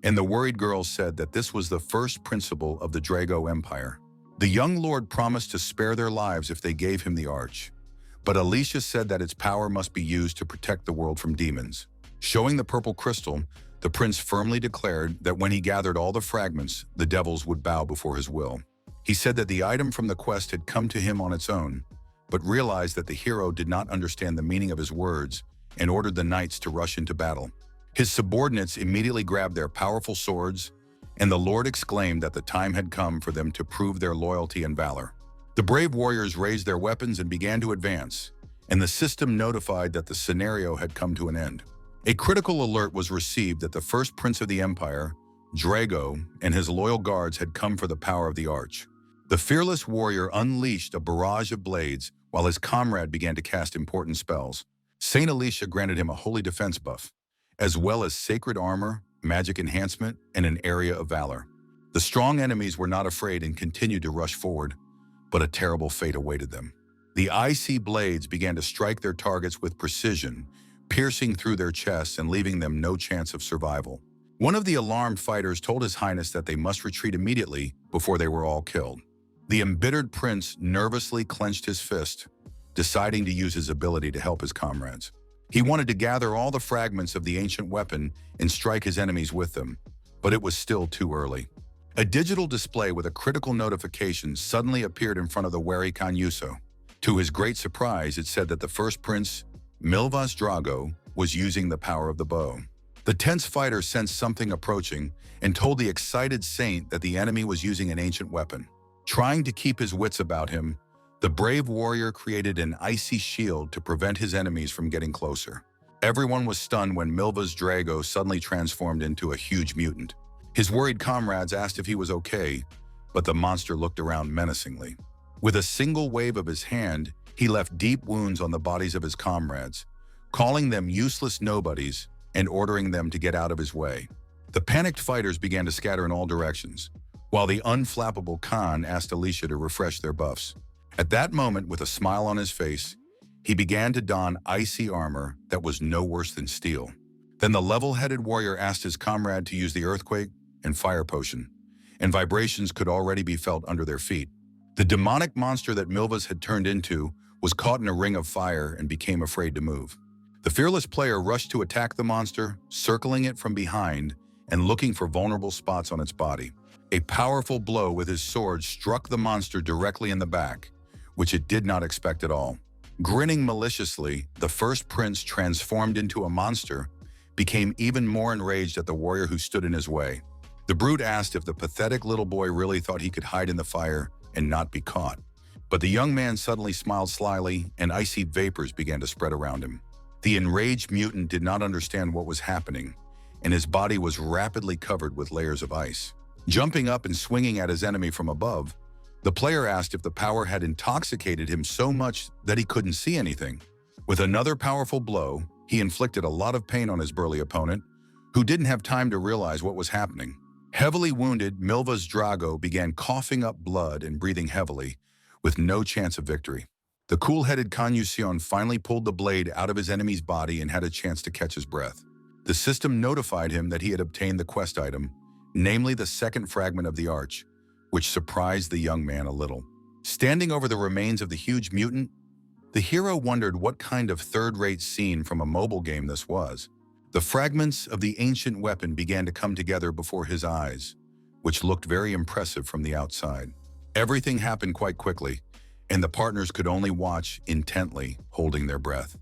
and the worried girl said that this was the first principle of the Drago Empire. The young lord promised to spare their lives if they gave him the arch, but Alicia said that its power must be used to protect the world from demons. Showing the purple crystal, the prince firmly declared that when he gathered all the fragments, the devils would bow before his will. He said that the item from the quest had come to him on its own, but realized that the hero did not understand the meaning of his words and ordered the knights to rush into battle. His subordinates immediately grabbed their powerful swords, and the lord exclaimed that the time had come for them to prove their loyalty and valor. The brave warriors raised their weapons and began to advance, and the system notified that the scenario had come to an end. A critical alert was received that the first prince of the empire, Drago, and his loyal guards had come for the power of the arch. The fearless warrior unleashed a barrage of blades while his comrade began to cast important spells. Saint Alicia granted him a holy defense buff, as well as sacred armor, magic enhancement, and an area of valor. The strong enemies were not afraid and continued to rush forward, but a terrible fate awaited them. The icy blades began to strike their targets with precision, piercing through their chests and leaving them no chance of survival. One of the alarmed fighters told His Highness that they must retreat immediately before they were all killed. The embittered prince nervously clenched his fist, deciding to use his ability to help his comrades. He wanted to gather all the fragments of the ancient weapon and strike his enemies with them, but it was still too early. A digital display with a critical notification suddenly appeared in front of the wary Kanyuso. To his great surprise, it said that the first prince, Milvas Drago, was using the power of the bow. The tense fighter sensed something approaching and told the excited saint that the enemy was using an ancient weapon. Trying to keep his wits about him, the brave warrior created an icy shield to prevent his enemies from getting closer. Everyone was stunned when Milvas Drago suddenly transformed into a huge mutant. His worried comrades asked if he was okay, but the monster looked around menacingly. With a single wave of his hand, he left deep wounds on the bodies of his comrades, calling them useless nobodies and ordering them to get out of his way. The panicked fighters began to scatter in all directions, while the unflappable Khan asked Alicia to refresh their buffs. At that moment, with a smile on his face, he began to don icy armor that was no worse than steel. Then the level-headed warrior asked his comrade to use the earthquake and fire potion, and vibrations could already be felt under their feet. The demonic monster that Milvas had turned into was caught in a ring of fire and became afraid to move. The fearless player rushed to attack the monster, circling it from behind and looking for vulnerable spots on its body. A powerful blow with his sword struck the monster directly in the back, which it did not expect at all. Grinning maliciously, the first prince, transformed into a monster, became even more enraged at the warrior who stood in his way. The brute asked if the pathetic little boy really thought he could hide in the fire and not be caught. But the young man suddenly smiled slyly, and icy vapors began to spread around him. The enraged mutant did not understand what was happening, and his body was rapidly covered with layers of ice. Jumping up and swinging at his enemy from above, the player asked if the power had intoxicated him so much that he couldn't see anything. With another powerful blow, he inflicted a lot of pain on his burly opponent, who didn't have time to realize what was happening. Heavily wounded, Milvas Drago began coughing up blood and breathing heavily, with no chance of victory. The cool-headed Kanyusion finally pulled the blade out of his enemy's body and had a chance to catch his breath. The system notified him that he had obtained the quest item, namely the second fragment of the arch, which surprised the young man a little. Standing over the remains of the huge mutant, the hero wondered what kind of third-rate scene from a mobile game this was. The fragments of the ancient weapon began to come together before his eyes, which looked very impressive from the outside. Everything happened quite quickly, and the partners could only watch intently, holding their breath.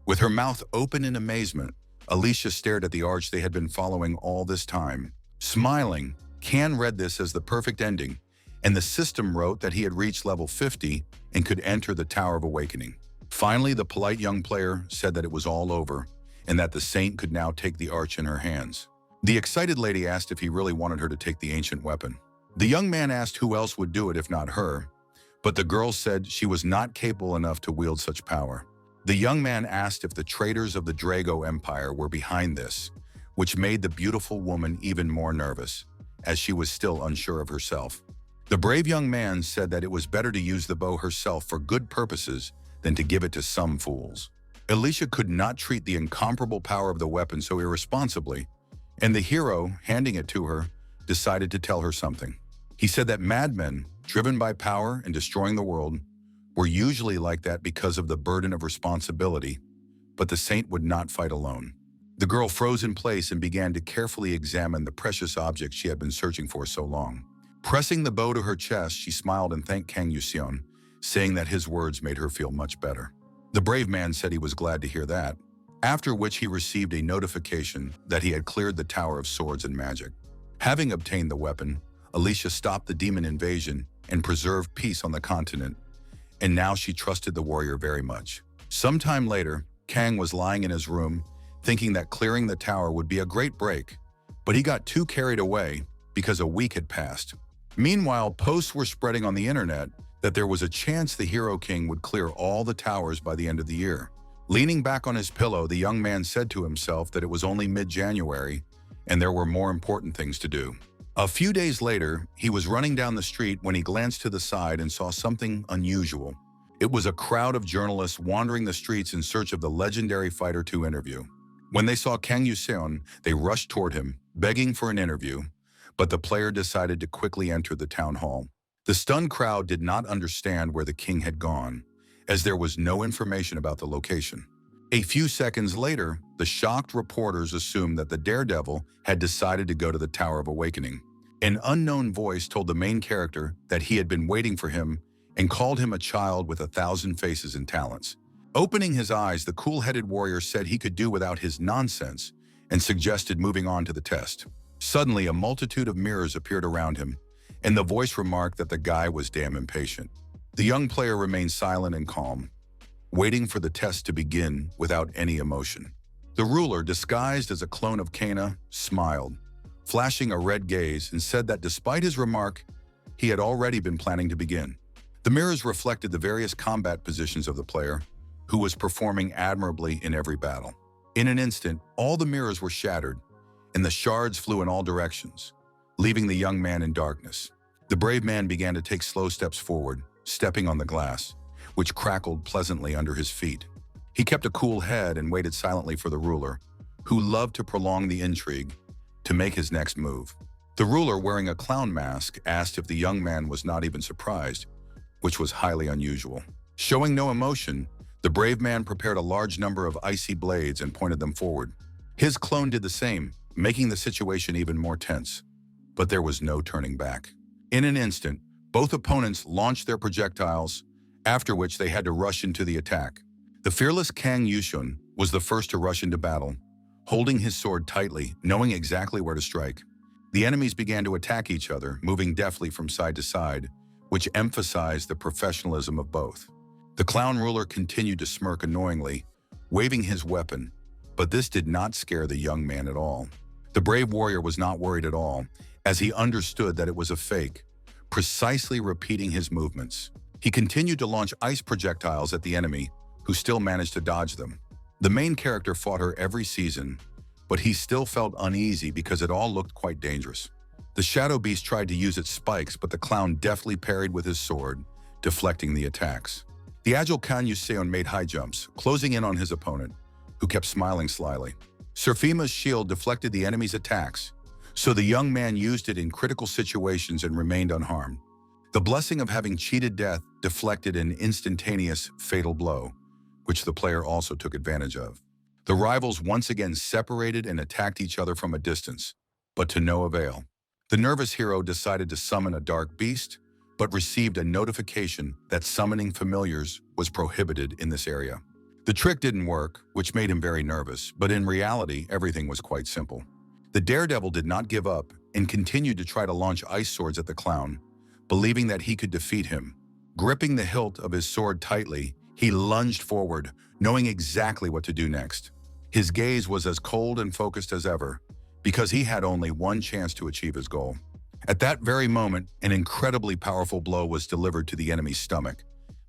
With her mouth open in amazement, Alicia stared at the arch they had been following all this time. Smiling, Can read this as the perfect ending, and the system wrote that he had reached level 50 and could enter the Tower of Awakening. Finally, the polite young player said that it was all over, and that the saint could now take the arch in her hands. The excited lady asked if he really wanted her to take the ancient weapon. The young man asked who else would do it if not her, but the girl said she was not capable enough to wield such power. The young man asked if the traitors of the Drago Empire were behind this, which made the beautiful woman even more nervous, as she was still unsure of herself. The brave young man said that it was better to use the bow herself for good purposes than to give it to some fools. Alicia could not treat the incomparable power of the weapon so irresponsibly, and the hero, handing it to her, decided to tell her something. He said that madmen, driven by power and destroying the world, were usually like that because of the burden of responsibility, but the saint would not fight alone. The girl froze in place and began to carefully examine the precious object she had been searching for so long. Pressing the bow to her chest, she smiled and thanked Kang Yuseon, saying that his words made her feel much better. The brave man said he was glad to hear that, after which he received a notification that he had cleared the Tower of Swords and Magic. Having obtained the weapon, Alicia stopped the demon invasion and preserved peace on the continent, and now she trusted the warrior very much. Sometime later, Kang was lying in his room, thinking that clearing the tower would be a great break, but he got too carried away because a week had passed. Meanwhile, posts were spreading on the internet that there was a chance the Hero King would clear all the towers by the end of the year. Leaning back on his pillow, the young man said to himself that it was only mid-January and there were more important things to do. A few days later, he was running down the street when he glanced to the side and saw something unusual. It was a crowd of journalists wandering the streets in search of the legendary fighter to interview. When they saw Kang Yuseon, they rushed toward him, begging for an interview, but the player decided to quickly enter the town hall. The stunned crowd did not understand where the king had gone, as there was no information about the location. A few seconds later, the shocked reporters assumed that the daredevil had decided to go to the Tower of Awakening. An unknown voice told the main character that he had been waiting for him and called him a child with 1,000 faces and talents. Opening his eyes, the cool-headed warrior said he could do without his nonsense and suggested moving on to the test. Suddenly, a multitude of mirrors appeared around him, and the voice remarked that the guy was damn impatient. The young player remained silent and calm, waiting for the test to begin without any emotion. The ruler, disguised as a clone of Kana, smiled, flashing a red gaze, and said that despite his remark, he had already been planning to begin. The mirrors reflected the various combat positions of the player, who was performing admirably in every battle. In an instant, all the mirrors were shattered, and the shards flew in all directions, leaving the young man in darkness. The brave man began to take slow steps forward, stepping on the glass, which crackled pleasantly under his feet. He kept a cool head and waited silently for the ruler, who loved to prolong the intrigue, to make his next move. The ruler, wearing a clown mask, asked if the young man was not even surprised, which was highly unusual. Showing no emotion, the brave man prepared a large number of icy blades and pointed them forward. His clone did the same, making the situation even more tense. But there was no turning back. In an instant, both opponents launched their projectiles, after which they had to rush into the attack. The fearless Kang Yushun was the first to rush into battle, holding his sword tightly, knowing exactly where to strike. The enemies began to attack each other, moving deftly from side to side, which emphasized the professionalism of both. The clown ruler continued to smirk annoyingly, waving his weapon, but this did not scare the young man at all. The brave warrior was not worried at all, as he understood that it was a fake, precisely repeating his movements. He continued to launch ice projectiles at the enemy, who still managed to dodge them. The main character fought her every season, but he still felt uneasy because it all looked quite dangerous. The shadow beast tried to use its spikes, but the clown deftly parried with his sword, deflecting the attacks. The agile Kan Yuseon made high jumps, closing in on his opponent, who kept smiling slyly. Surfima's shield deflected the enemy's attacks, so the young man used it in critical situations and remained unharmed. The blessing of having cheated death deflected an instantaneous fatal blow, which the player also took advantage of. The rivals once again separated and attacked each other from a distance, but to no avail. The nervous hero decided to summon a dark beast, but received a notification that summoning familiars was prohibited in this area. The trick didn't work, which made him very nervous, but in reality, everything was quite simple. The daredevil did not give up and continued to try to launch ice swords at the clown, believing that he could defeat him. Gripping the hilt of his sword tightly, he lunged forward, knowing exactly what to do next. His gaze was as cold and focused as ever, because he had only one chance to achieve his goal. At that very moment, an incredibly powerful blow was delivered to the enemy's stomach,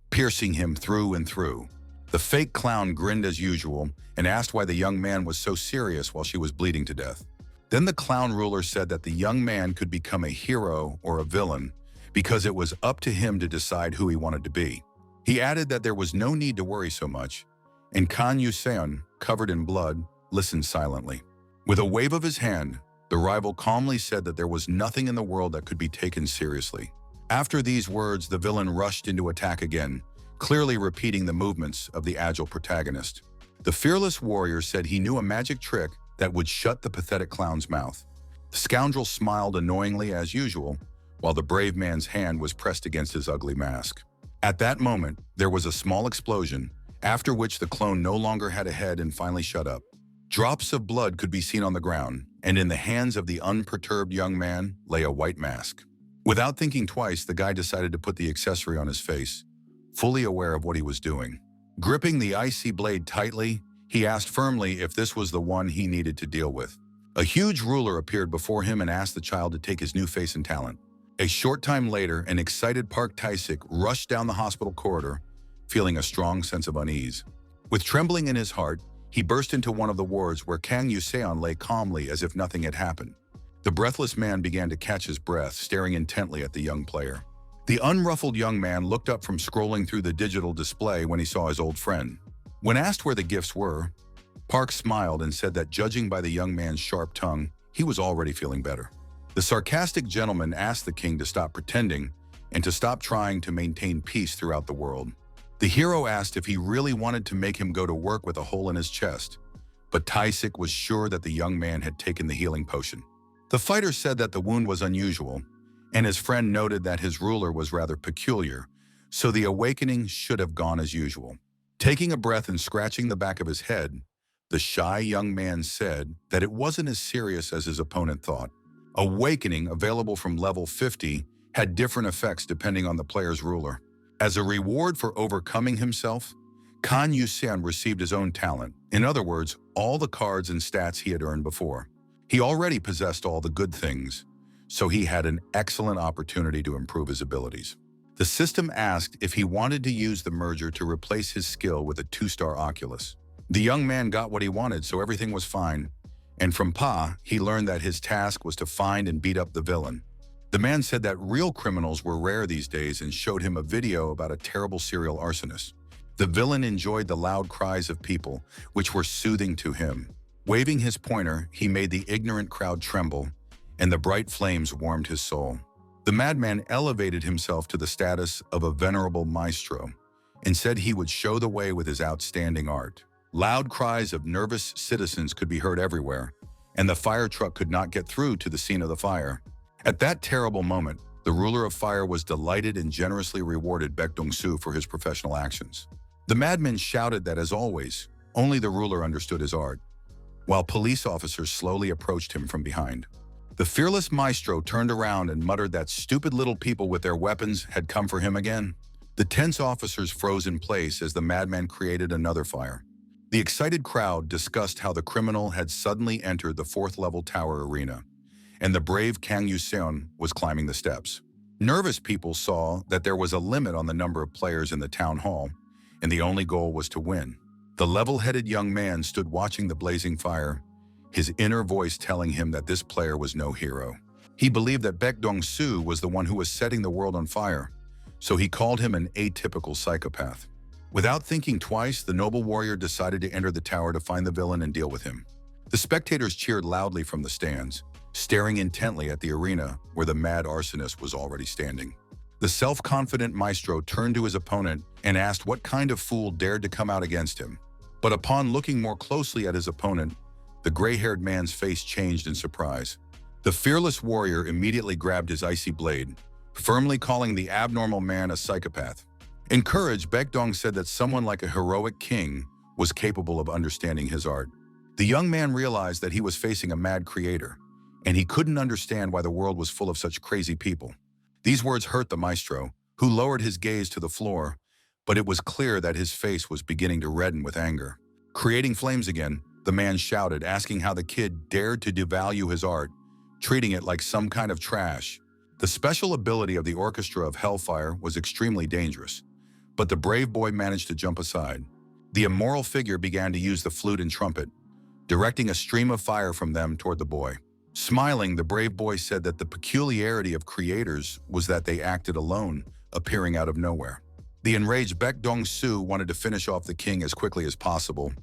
piercing him through and through. The fake clown grinned as usual and asked why the young man was so serious while she was bleeding to death. Then the clown ruler said that the young man could become a hero or a villain because it was up to him to decide who he wanted to be. He added that there was no need to worry so much, and Kan Yuseon, covered in blood, listened silently. With a wave of his hand, the rival calmly said that there was nothing in the world that could be taken seriously. After these words, the villain rushed into attack again, clearly repeating the movements of the agile protagonist. The fearless warrior said he knew a magic trick that would shut the pathetic clown's mouth. The scoundrel smiled annoyingly as usual, while the brave man's hand was pressed against his ugly mask. At that moment, there was a small explosion, after which the clone no longer had a head and finally shut up. Drops of blood could be seen on the ground, and in the hands of the unperturbed young man lay a white mask. Without thinking twice, the guy decided to put the accessory on his face, fully aware of what he was doing. Gripping the icy blade tightly, he asked firmly if this was the one he needed to deal with. A huge ruler appeared before him and asked the child to take his new face and talent. A short time later, an excited Park Tae-sik rushed down the hospital corridor, feeling a strong sense of unease. With trembling in his heart, he burst into one of the wards where Kang Yuseon lay calmly as if nothing had happened. The breathless man began to catch his breath, staring intently at the young player. The unruffled young man looked up from scrolling through the digital display when he saw his old friend. When asked where the gifts were, Park smiled and said that judging by the young man's sharp tongue, he was already feeling better. The sarcastic gentleman asked the king to stop pretending and to stop trying to maintain peace throughout the world. The hero asked if he really wanted to make him go to work with a hole in his chest, but Taisik was sure that the young man had taken the healing potion. The fighter said that the wound was unusual, and his friend noted that his ruler was rather peculiar, so the awakening should have gone as usual. Taking a breath and scratching the back of his head, the shy young man said that it wasn't as serious as his opponent thought. Awakening, available from level 50, had different effects depending on the player's ruler. As a reward for overcoming himself, Kan Yuseon received his own talent, in other words, all the cards and stats he had earned before. He already possessed all the good things, so he had an excellent opportunity to improve his abilities. The system asked if he wanted to use the merger to replace his skill with a 2-star Oculus. The young man got what he wanted, so everything was fine. And from Pa, he learned that his task was to find and beat up the villain. The man said that real criminals were rare these days and showed him a video about a terrible serial arsonist. The villain enjoyed the loud cries of people, which were soothing to him. Waving his pointer, he made the ignorant crowd tremble, and the bright flames warmed his soul. The madman elevated himself to the status of a venerable maestro and said he would show the way with his outstanding art. Loud cries of nervous citizens could be heard everywhere, and the fire truck could not get through to the scene of the fire. At that terrible moment, the ruler of fire was delighted and generously rewarded Baek Dong-soo for his professional actions. The madman shouted that, as always, only the ruler understood his art, while police officers slowly approached him from behind. The fearless maestro turned around and muttered that stupid little people with their weapons had come for him again. The tense officers froze in place as the madman created another fire. The excited crowd discussed how the criminal had suddenly entered the 4th-level tower arena, and the brave Kang Yuseon was climbing the steps. Nervous people saw that there was a limit on the number of players in the town hall, and the only goal was to win. The level-headed young man stood watching the blazing fire, his inner voice telling him that this player was no hero. He believed that Baek Dong-soo was the one who was setting the world on fire, so he called him an atypical psychopath. Without thinking twice, the noble warrior decided to enter the tower to find the villain and deal with him. The spectators cheered loudly from the stands, staring intently at the arena where the mad arsonist was already standing. The self-confident maestro turned to his opponent and asked what kind of fool dared to come out against him. But upon looking more closely at his opponent, the gray-haired man's face changed in surprise. The fearless warrior immediately grabbed his icy blade, firmly calling the abnormal man a psychopath. Encouraged, Baek Dong said that someone like a heroic king was capable of understanding his art. The young man realized that he was facing a mad creator, and he couldn't understand why the world was full of such crazy people. These words hurt the maestro, who lowered his gaze to the floor, but it was clear that his face was beginning to redden with anger. Creating flames again, the man shouted, asking how the kid dared to devalue his art, treating it like some kind of trash. The special ability of the Orchestra of Hellfire was extremely dangerous, but the brave boy managed to jump aside. The immoral figure began to use the flute and trumpet, directing a stream of fire from them toward the boy. Smiling, the brave boy said that the peculiarity of creators was that they acted alone, appearing out of nowhere. The enraged Baek Dong-soo wanted to finish off the king as quickly as possible,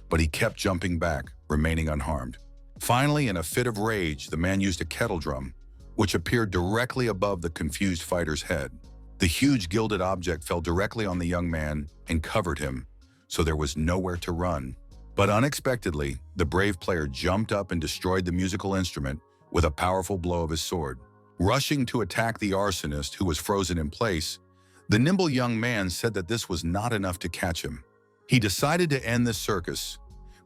but he kept jumping back, remaining unharmed. Finally, in a fit of rage, the man used a kettle drum, which appeared directly above the confused fighter's head. The huge gilded object fell directly on the young man and covered him, so there was nowhere to run. But unexpectedly, the brave player jumped up and destroyed the musical instrument with a powerful blow of his sword. Rushing to attack the arsonist, who was frozen in place, the nimble young man said that this was not enough to catch him. He decided to end this circus,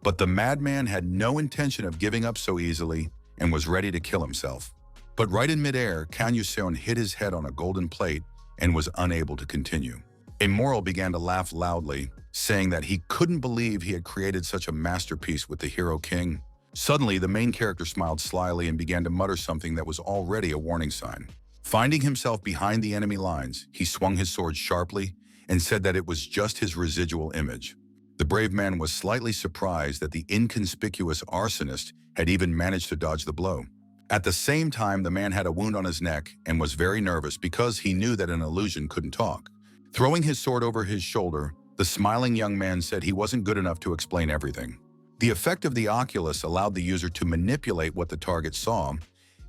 but the madman had no intention of giving up so easily and was ready to kill himself. But right in midair, Kan Yuseon hit his head on a golden plate and was unable to continue. Immoral began to laugh loudly, saying that he couldn't believe he had created such a masterpiece with the hero king. Suddenly, the main character smiled slyly and began to mutter something that was already a warning sign. Finding himself behind the enemy lines, he swung his sword sharply and said that it was just his residual image. The brave man was slightly surprised that the inconspicuous arsonist had even managed to dodge the blow. At the same time, the man had a wound on his neck and was very nervous because he knew that an illusion couldn't talk. Throwing his sword over his shoulder, the smiling young man said he wasn't good enough to explain everything. The effect of the Oculus allowed the user to manipulate what the target saw,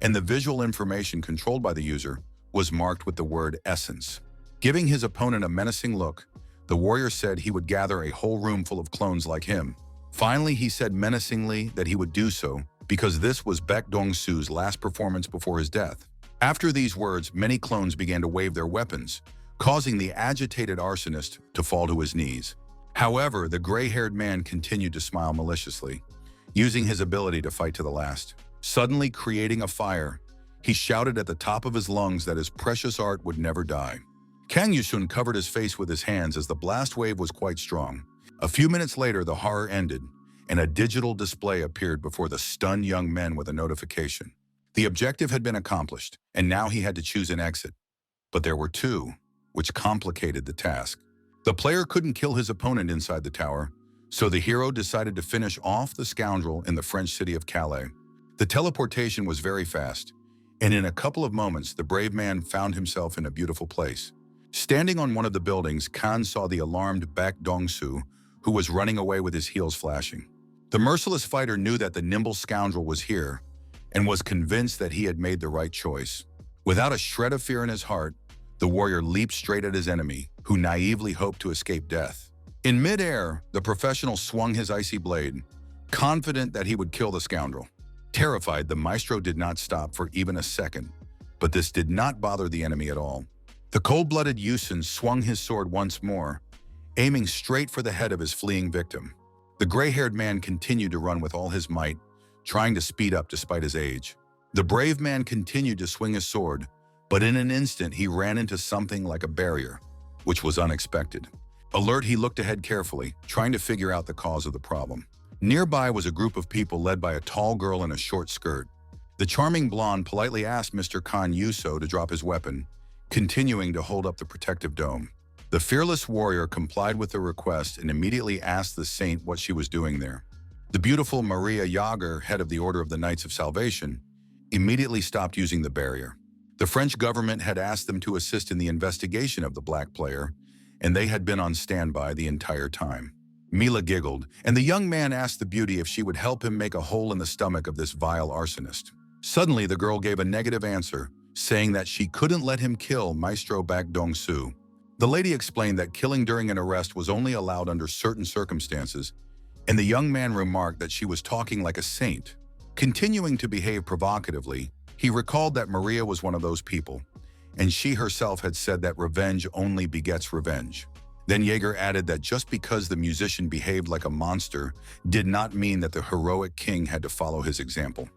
and the visual information controlled by the user was marked with the word essence. Giving his opponent a menacing look, The warrior said he would gather a whole room full of clones like him. Finally, he said menacingly that he would do so because this was Baek Dong-soo's last performance before his death. After these words, many clones began to wave their weapons, causing the agitated arsonist to fall to his knees. However, the gray-haired man continued to smile maliciously, using his ability to fight to the last. Suddenly creating a fire, he shouted at the top of his lungs that his precious art would never die. Kang Yusun covered his face with his hands as the blast wave was quite strong. A few minutes later, the horror ended, and a digital display appeared before the stunned young men with a notification. The objective had been accomplished, and now he had to choose an exit. But there were two, which complicated the task. The player couldn't kill his opponent inside the tower, so the hero decided to finish off the scoundrel in the French city of Calais. The teleportation was very fast, and in a couple of moments, the brave man found himself in a beautiful place. Standing on one of the buildings, Khan saw the alarmed Baek Dong-soo, who was running away with his heels flashing. The merciless fighter knew that the nimble scoundrel was here and was convinced that he had made the right choice. Without a shred of fear in his heart, the warrior leaped straight at his enemy, who naively hoped to escape death. In mid-air, the professional swung his icy blade, confident that he would kill the scoundrel. Terrified, the maestro did not stop for even a second, but this did not bother the enemy at all. The cold-blooded Yusun swung his sword once more, aiming straight for the head of his fleeing victim. The gray-haired man continued to run with all his might, trying to speed up despite his age. The brave man continued to swing his sword, but in an instant he ran into something like a barrier, which was unexpected. Alert, he looked ahead carefully, trying to figure out the cause of the problem. Nearby was a group of people led by a tall girl in a short skirt. The charming blonde politely asked Mr. Khan Yuso to drop his weapon, continuing to hold up the protective dome. The fearless warrior complied with the request and immediately asked the saint what she was doing there. The beautiful Maria Jager, head of the Order of the Knights of Salvation, immediately stopped using the barrier. The French government had asked them to assist in the investigation of the black player, and they had been on standby the entire time. Mila giggled, and the young man asked the beauty if she would help him make a hole in the stomach of this vile arsonist. Suddenly, the girl gave a negative answer, saying that she couldn't let him kill Maestro Baek Dong-soo. The lady explained that killing during an arrest was only allowed under certain circumstances, and the young man remarked that she was talking like a saint. Continuing to behave provocatively, he recalled that Maria was one of those people, and she herself had said that revenge only begets revenge. Then Jaeger added that just because the musician behaved like a monster did not mean that the heroic king had to follow his example.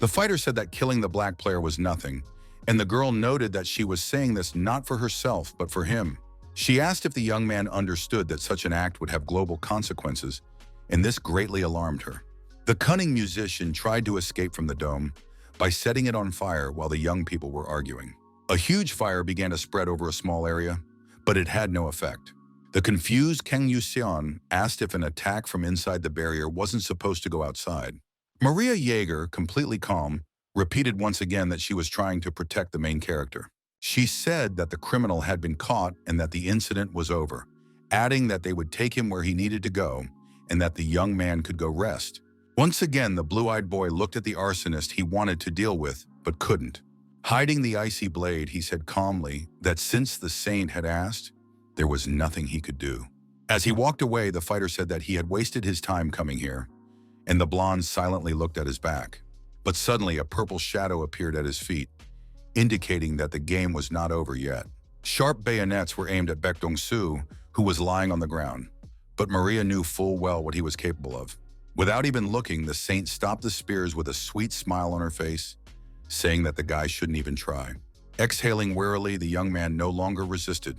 The fighter said that killing the black player was nothing, and the girl noted that she was saying this not for herself but for him. She asked if the young man understood that such an act would have global consequences, and this greatly alarmed her. The cunning musician tried to escape from the dome by setting it on fire while the young people were arguing. A huge fire began to spread over a small area, but it had no effect. The confused Kang Yuseon asked if an attack from inside the barrier wasn't supposed to go outside. Maria Jaeger, completely calm, repeated once again that she was trying to protect the main character. She said that the criminal had been caught and that the incident was over, adding that they would take him where he needed to go and that the young man could go rest. Once again, the blue-eyed boy looked at the arsonist he wanted to deal with, but couldn't. Hiding the icy blade, he said calmly that since the saint had asked, there was nothing he could do. As he walked away, the fighter said that he had wasted his time coming here, and the blonde silently looked at his back. But suddenly, a purple shadow appeared at his feet, indicating that the game was not over yet. Sharp bayonets were aimed at Baek Dong-soo, who was lying on the ground, but Maria knew full well what he was capable of. Without even looking, the saint stopped the spears with a sweet smile on her face, saying that the guy shouldn't even try. Exhaling wearily, the young man no longer resisted,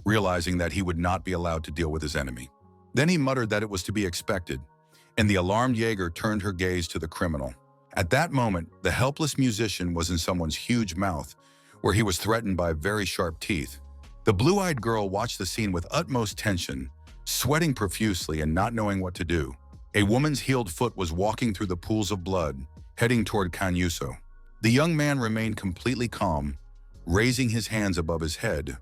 realizing that he would not be allowed to deal with his enemy. Then he muttered that it was to be expected, and the alarmed Jaeger turned her gaze to the criminal. At that moment, the helpless musician was in someone's huge mouth, where he was threatened by very sharp teeth. The blue-eyed girl watched the scene with utmost tension, sweating profusely and not knowing what to do. A woman's healed foot was walking through the pools of blood, heading toward Kan Yuso. The young man remained completely calm, raising his hands above his head,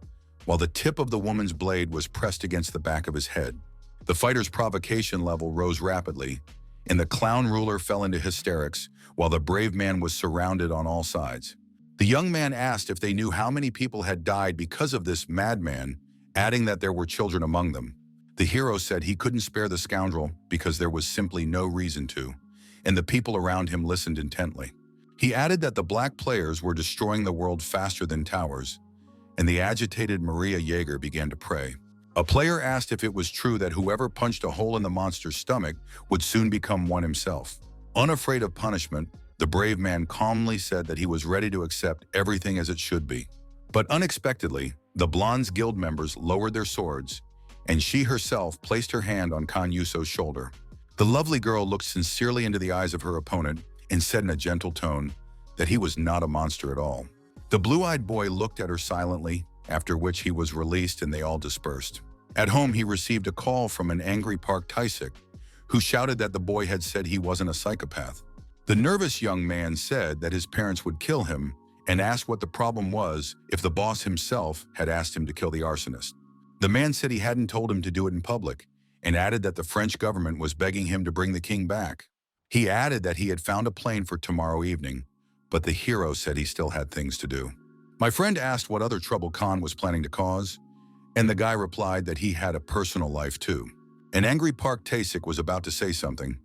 while the tip of the woman's blade was pressed against the back of his head. The fighter's provocation level rose rapidly, and the clown ruler fell into hysterics while the brave man was surrounded on all sides. The young man asked if they knew how many people had died because of this madman, adding that there were children among them. The hero said he couldn't spare the scoundrel because there was simply no reason to, and the people around him listened intently. He added that the black players were destroying the world faster than towers, and the agitated Maria Jaeger began to pray. A player asked if it was true that whoever punched a hole in the monster's stomach would soon become one himself. Unafraid of punishment, the brave man calmly said that he was ready to accept everything as it should be. But unexpectedly, the Blonde's guild members lowered their swords, and she herself placed her hand on Kan Yuso's shoulder. The lovely girl looked sincerely into the eyes of her opponent and said in a gentle tone that he was not a monster at all. The blue-eyed boy looked at her silently, after which he was released and they all dispersed. At home, he received a call from an angry Park Tae-sik, who shouted that the boy had said he wasn't a psychopath. The nervous young man said that his parents would kill him and asked what the problem was if the boss himself had asked him to kill the arsonist. The man said he hadn't told him to do it in public and added that the French government was begging him to bring the king back. He added that he had found a plane for tomorrow evening, but the hero said he still had things to do. My friend asked what other trouble Khan was planning to cause, and the guy replied that he had a personal life too. An angry Park Tae-sik was about to say something,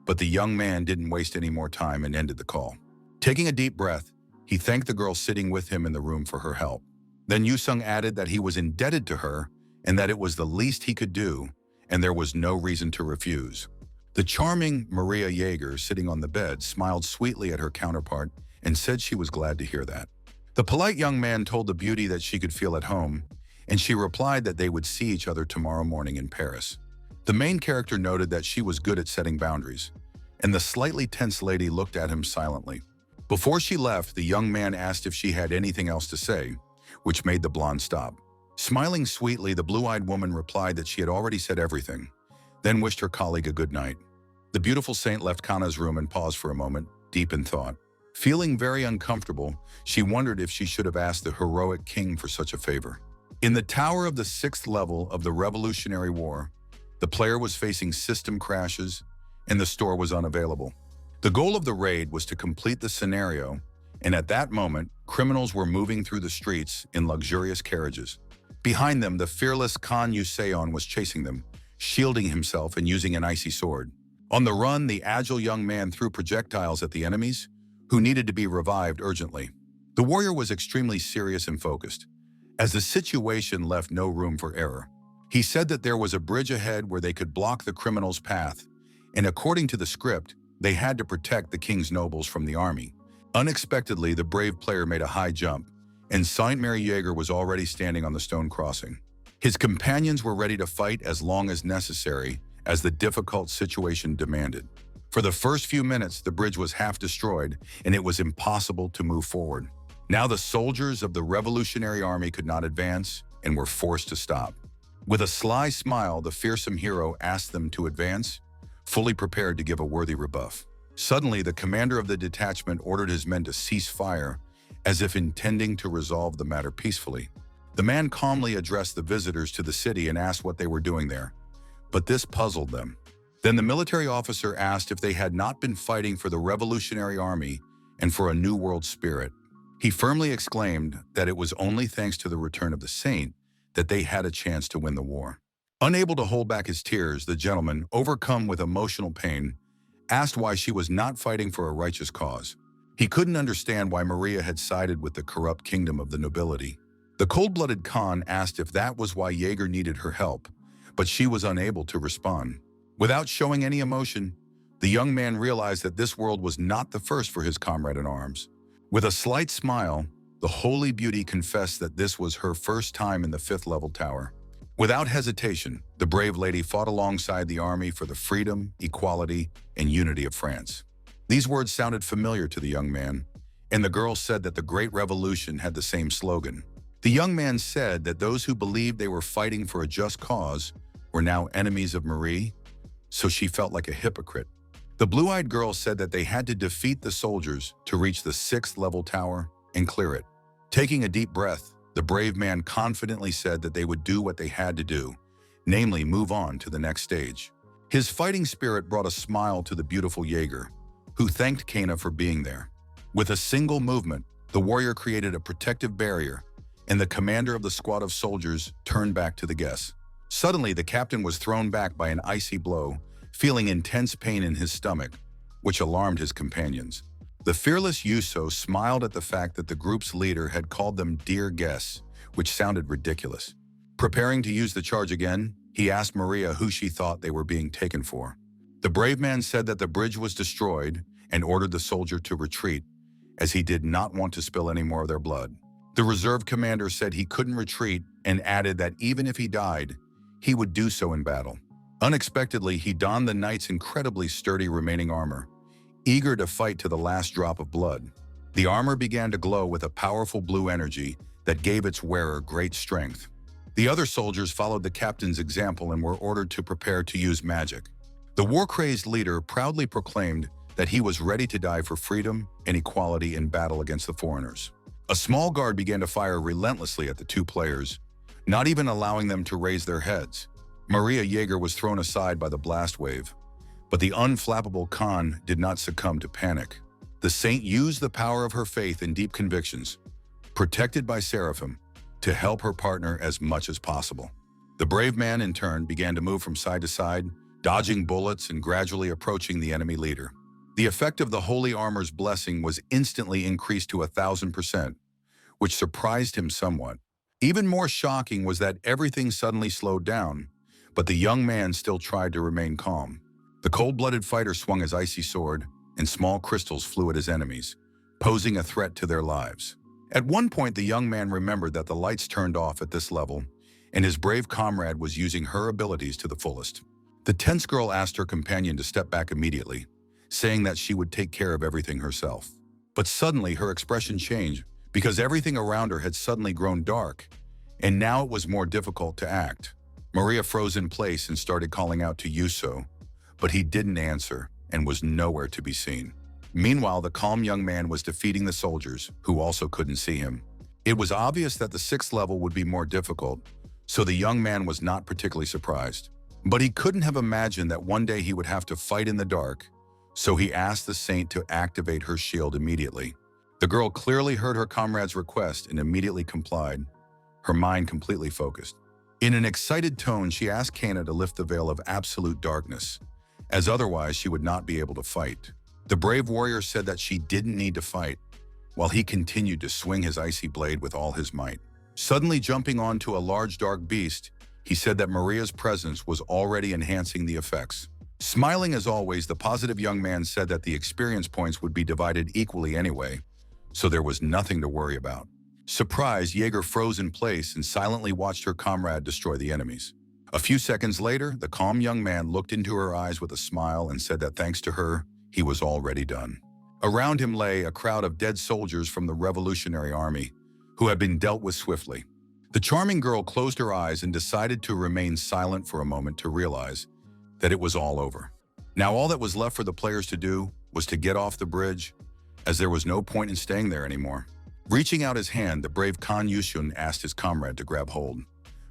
but the young man didn't waste any more time and ended the call. Taking a deep breath, he thanked the girl sitting with him in the room for her help. Then Yusung added that he was indebted to her and that it was the least he could do, and there was no reason to refuse. The charming Maria Jaeger, sitting on the bed, smiled sweetly at her counterpart and said she was glad to hear that. The polite young man told the beauty that she could feel at home, and she replied that they would see each other tomorrow morning in Paris. The main character noted that she was good at setting boundaries, and the slightly tense lady looked at him silently. Before she left, the young man asked if she had anything else to say, which made the blonde stop. Smiling sweetly, the blue-eyed woman replied that she had already said everything, then wished her colleague a good night. The beautiful saint left Kana's room and paused for a moment, deep in thought. Feeling very uncomfortable, she wondered if she should have asked the heroic king for such a favor. In the tower of the 6th level of the Revolutionary War, the player was facing system crashes, and the store was unavailable. The goal of the raid was to complete the scenario, and at that moment, criminals were moving through the streets in luxurious carriages. Behind them, the fearless Kan Yuseon was chasing them, shielding himself and using an icy sword. On the run, the agile young man threw projectiles at the enemies, who needed to be revived urgently. The warrior was extremely serious and focused, as the situation left no room for error. He said that there was a bridge ahead where they could block the criminals' path, and according to the script, they had to protect the king's nobles from the army. Unexpectedly, the brave player made a high jump, and Saint Mary Jaeger was already standing on the stone crossing. His companions were ready to fight as long as necessary, as the difficult situation demanded. For the first few minutes, the bridge was half destroyed, and it was impossible to move forward. Now the soldiers of the Revolutionary Army could not advance and were forced to stop. With a sly smile, the fearsome hero asked them to advance, fully prepared to give a worthy rebuff. Suddenly, the commander of the detachment ordered his men to cease fire, as if intending to resolve the matter peacefully. The man calmly addressed the visitors to the city and asked what they were doing there, but this puzzled them. Then the military officer asked if they had not been fighting for the Revolutionary Army and for a new world spirit. He firmly exclaimed that it was only thanks to the return of the saint that they had a chance to win the war. Unable to hold back his tears, the gentleman, overcome with emotional pain, asked why she was not fighting for a righteous cause. He couldn't understand why Maria had sided with the corrupt kingdom of the nobility. The cold-blooded Khan asked if that was why Jaeger needed her help, but she was unable to respond. Without showing any emotion, the young man realized that this world was not the first for his comrade in arms. With a slight smile, the holy beauty confessed that this was her first time in the 5th level tower. Without hesitation, the brave lady fought alongside the army for the freedom, equality, and unity of France. These words sounded familiar to the young man, and the girl said that the Great Revolution had the same slogan. The young man said that those who believed they were fighting for a just cause were now enemies of Marie, so she felt like a hypocrite. The blue-eyed girl said that they had to defeat the soldiers to reach the 6th level tower and clear it. Taking a deep breath, the brave man confidently said that they would do what they had to do, namely move on to the next stage. His fighting spirit brought a smile to the beautiful Jaeger, who thanked Kana for being there. With a single movement, the warrior created a protective barrier, and the commander of the squad of soldiers turned back to the guests. Suddenly, the captain was thrown back by an icy blow, feeling intense pain in his stomach, which alarmed his companions. The fearless Yuso smiled at the fact that the group's leader had called them dear guests, which sounded ridiculous. Preparing to use the charge again, he asked Maria who she thought they were being taken for. The brave man said that the bridge was destroyed and ordered the soldier to retreat, as he did not want to spill any more of their blood. The reserve commander said he couldn't retreat and added that even if he died, he would do so in battle. Unexpectedly, he donned the knight's incredibly sturdy remaining armor, eager to fight to the last drop of blood. The armor began to glow with a powerful blue energy that gave its wearer great strength. The other soldiers followed the captain's example and were ordered to prepare to use magic. The war-crazed leader proudly proclaimed that he was ready to die for freedom and equality in battle against the foreigners. A small guard began to fire relentlessly at the two players, not even allowing them to raise their heads. Maria Jaeger was thrown aside by the blast wave, but the unflappable Khan did not succumb to panic. The saint used the power of her faith and deep convictions, protected by Seraphim, to help her partner as much as possible. The brave man, in turn, began to move from side to side, dodging bullets and gradually approaching the enemy leader. The effect of the holy armor's blessing was instantly increased to 1,000%, which surprised him somewhat. Even more shocking was that everything suddenly slowed down, but the young man still tried to remain calm. The cold-blooded fighter swung his icy sword, and small crystals flew at his enemies, posing a threat to their lives. At one point, the young man remembered that the lights turned off at this level, and his brave comrade was using her abilities to the fullest. The tense girl asked her companion to step back immediately, saying that she would take care of everything herself. But suddenly, her expression changed, because everything around her had suddenly grown dark, and now it was more difficult to act. Maria froze in place and started calling out to Yuso, but he didn't answer and was nowhere to be seen. Meanwhile, the calm young man was defeating the soldiers, who also couldn't see him. It was obvious that the 6th level would be more difficult, so the young man was not particularly surprised. But he couldn't have imagined that one day he would have to fight in the dark, so he asked the saint to activate her shield immediately. The girl clearly heard her comrade's request and immediately complied, her mind completely focused. In an excited tone, she asked Kana to lift the veil of absolute darkness, as otherwise she would not be able to fight. The brave warrior said that she didn't need to fight, while he continued to swing his icy blade with all his might. Suddenly jumping onto a large dark beast, he said that Maria's presence was already enhancing the effects. Smiling as always, the positive young man said that the experience points would be divided equally anyway, so there was nothing to worry about. Surprised, Jaeger froze in place and silently watched her comrade destroy the enemies. A few seconds later, the calm young man looked into her eyes with a smile and said that thanks to her, he was already done. Around him lay a crowd of dead soldiers from the Revolutionary Army, who had been dealt with swiftly. The charming girl closed her eyes and decided to remain silent for a moment to realize that it was all over. Now all that was left for the players to do was to get off the bridge, as there was no point in staying there anymore. Reaching out his hand, the brave Kan Yushun asked his comrade to grab hold,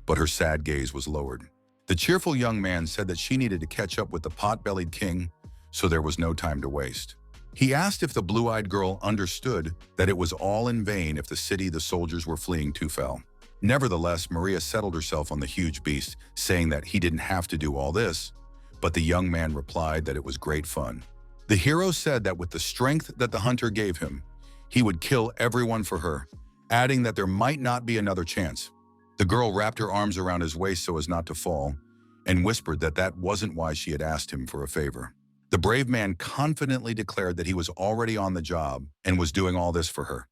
but her sad gaze was lowered. The cheerful young man said that she needed to catch up with the pot-bellied king, so there was no time to waste. He asked if the blue-eyed girl understood that it was all in vain if the city the soldiers were fleeing to fell. Nevertheless, Maria settled herself on the huge beast, saying that he didn't have to do all this, but the young man replied that it was great fun. The hero said that with the strength that the hunter gave him, he would kill everyone for her, adding that there might not be another chance. The girl wrapped her arms around his waist so as not to fall, and whispered that that wasn't why she had asked him for a favor. The brave man confidently declared that he was already on the job and was doing all this for her,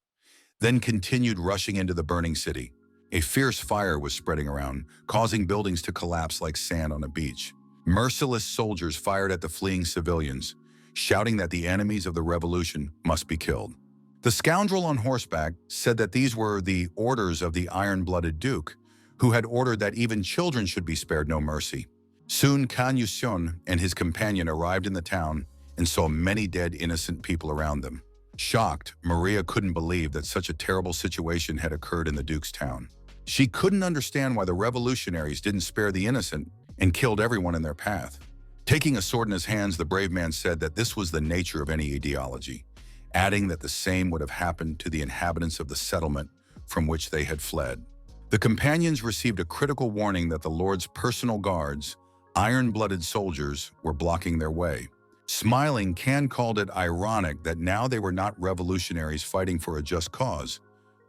then continued rushing into the burning city. A fierce fire was spreading around, causing buildings to collapse like sand on a beach. Merciless soldiers fired at the fleeing civilians, shouting that the enemies of the revolution must be killed. The scoundrel on horseback said that these were the orders of the iron-blooded duke, who had ordered that even children should be spared no mercy. Soon Kan Yuseon and his companion arrived in the town and saw many dead innocent people around them. Shocked, Maria couldn't believe that such a terrible situation had occurred in the duke's town. She couldn't understand why the revolutionaries didn't spare the innocent and killed everyone in their path. Taking a sword in his hands, the brave man said that this was the nature of any ideology, adding that the same would have happened to the inhabitants of the settlement from which they had fled. The companions received a critical warning that the Lord's personal guards, iron-blooded soldiers, were blocking their way. Smiling, Kan called it ironic that now they were not revolutionaries fighting for a just cause,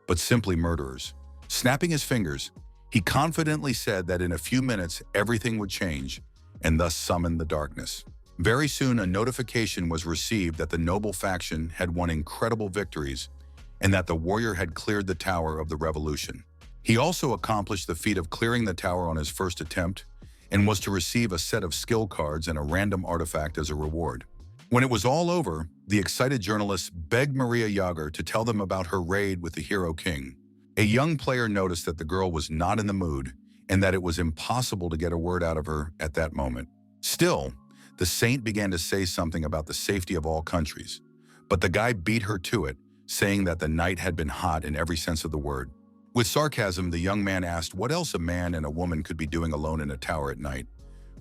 but simply murderers. Snapping his fingers, he confidently said that in a few minutes everything would change, and thus summoned the darkness. Very soon a notification was received that the noble faction had won incredible victories and that the warrior had cleared the tower of the revolution. He also accomplished the feat of clearing the tower on his first attempt and was to receive a set of skill cards and a random artifact as a reward. When it was all over, the excited journalists begged Maria Yager to tell them about her raid with the Hero King. A young player noticed that the girl was not in the mood and that it was impossible to get a word out of her at that moment. Still, the saint began to say something about the safety of all countries, but the guy beat her to it, saying that the night had been hot in every sense of the word. With sarcasm, the young man asked what else a man and a woman could be doing alone in a tower at night,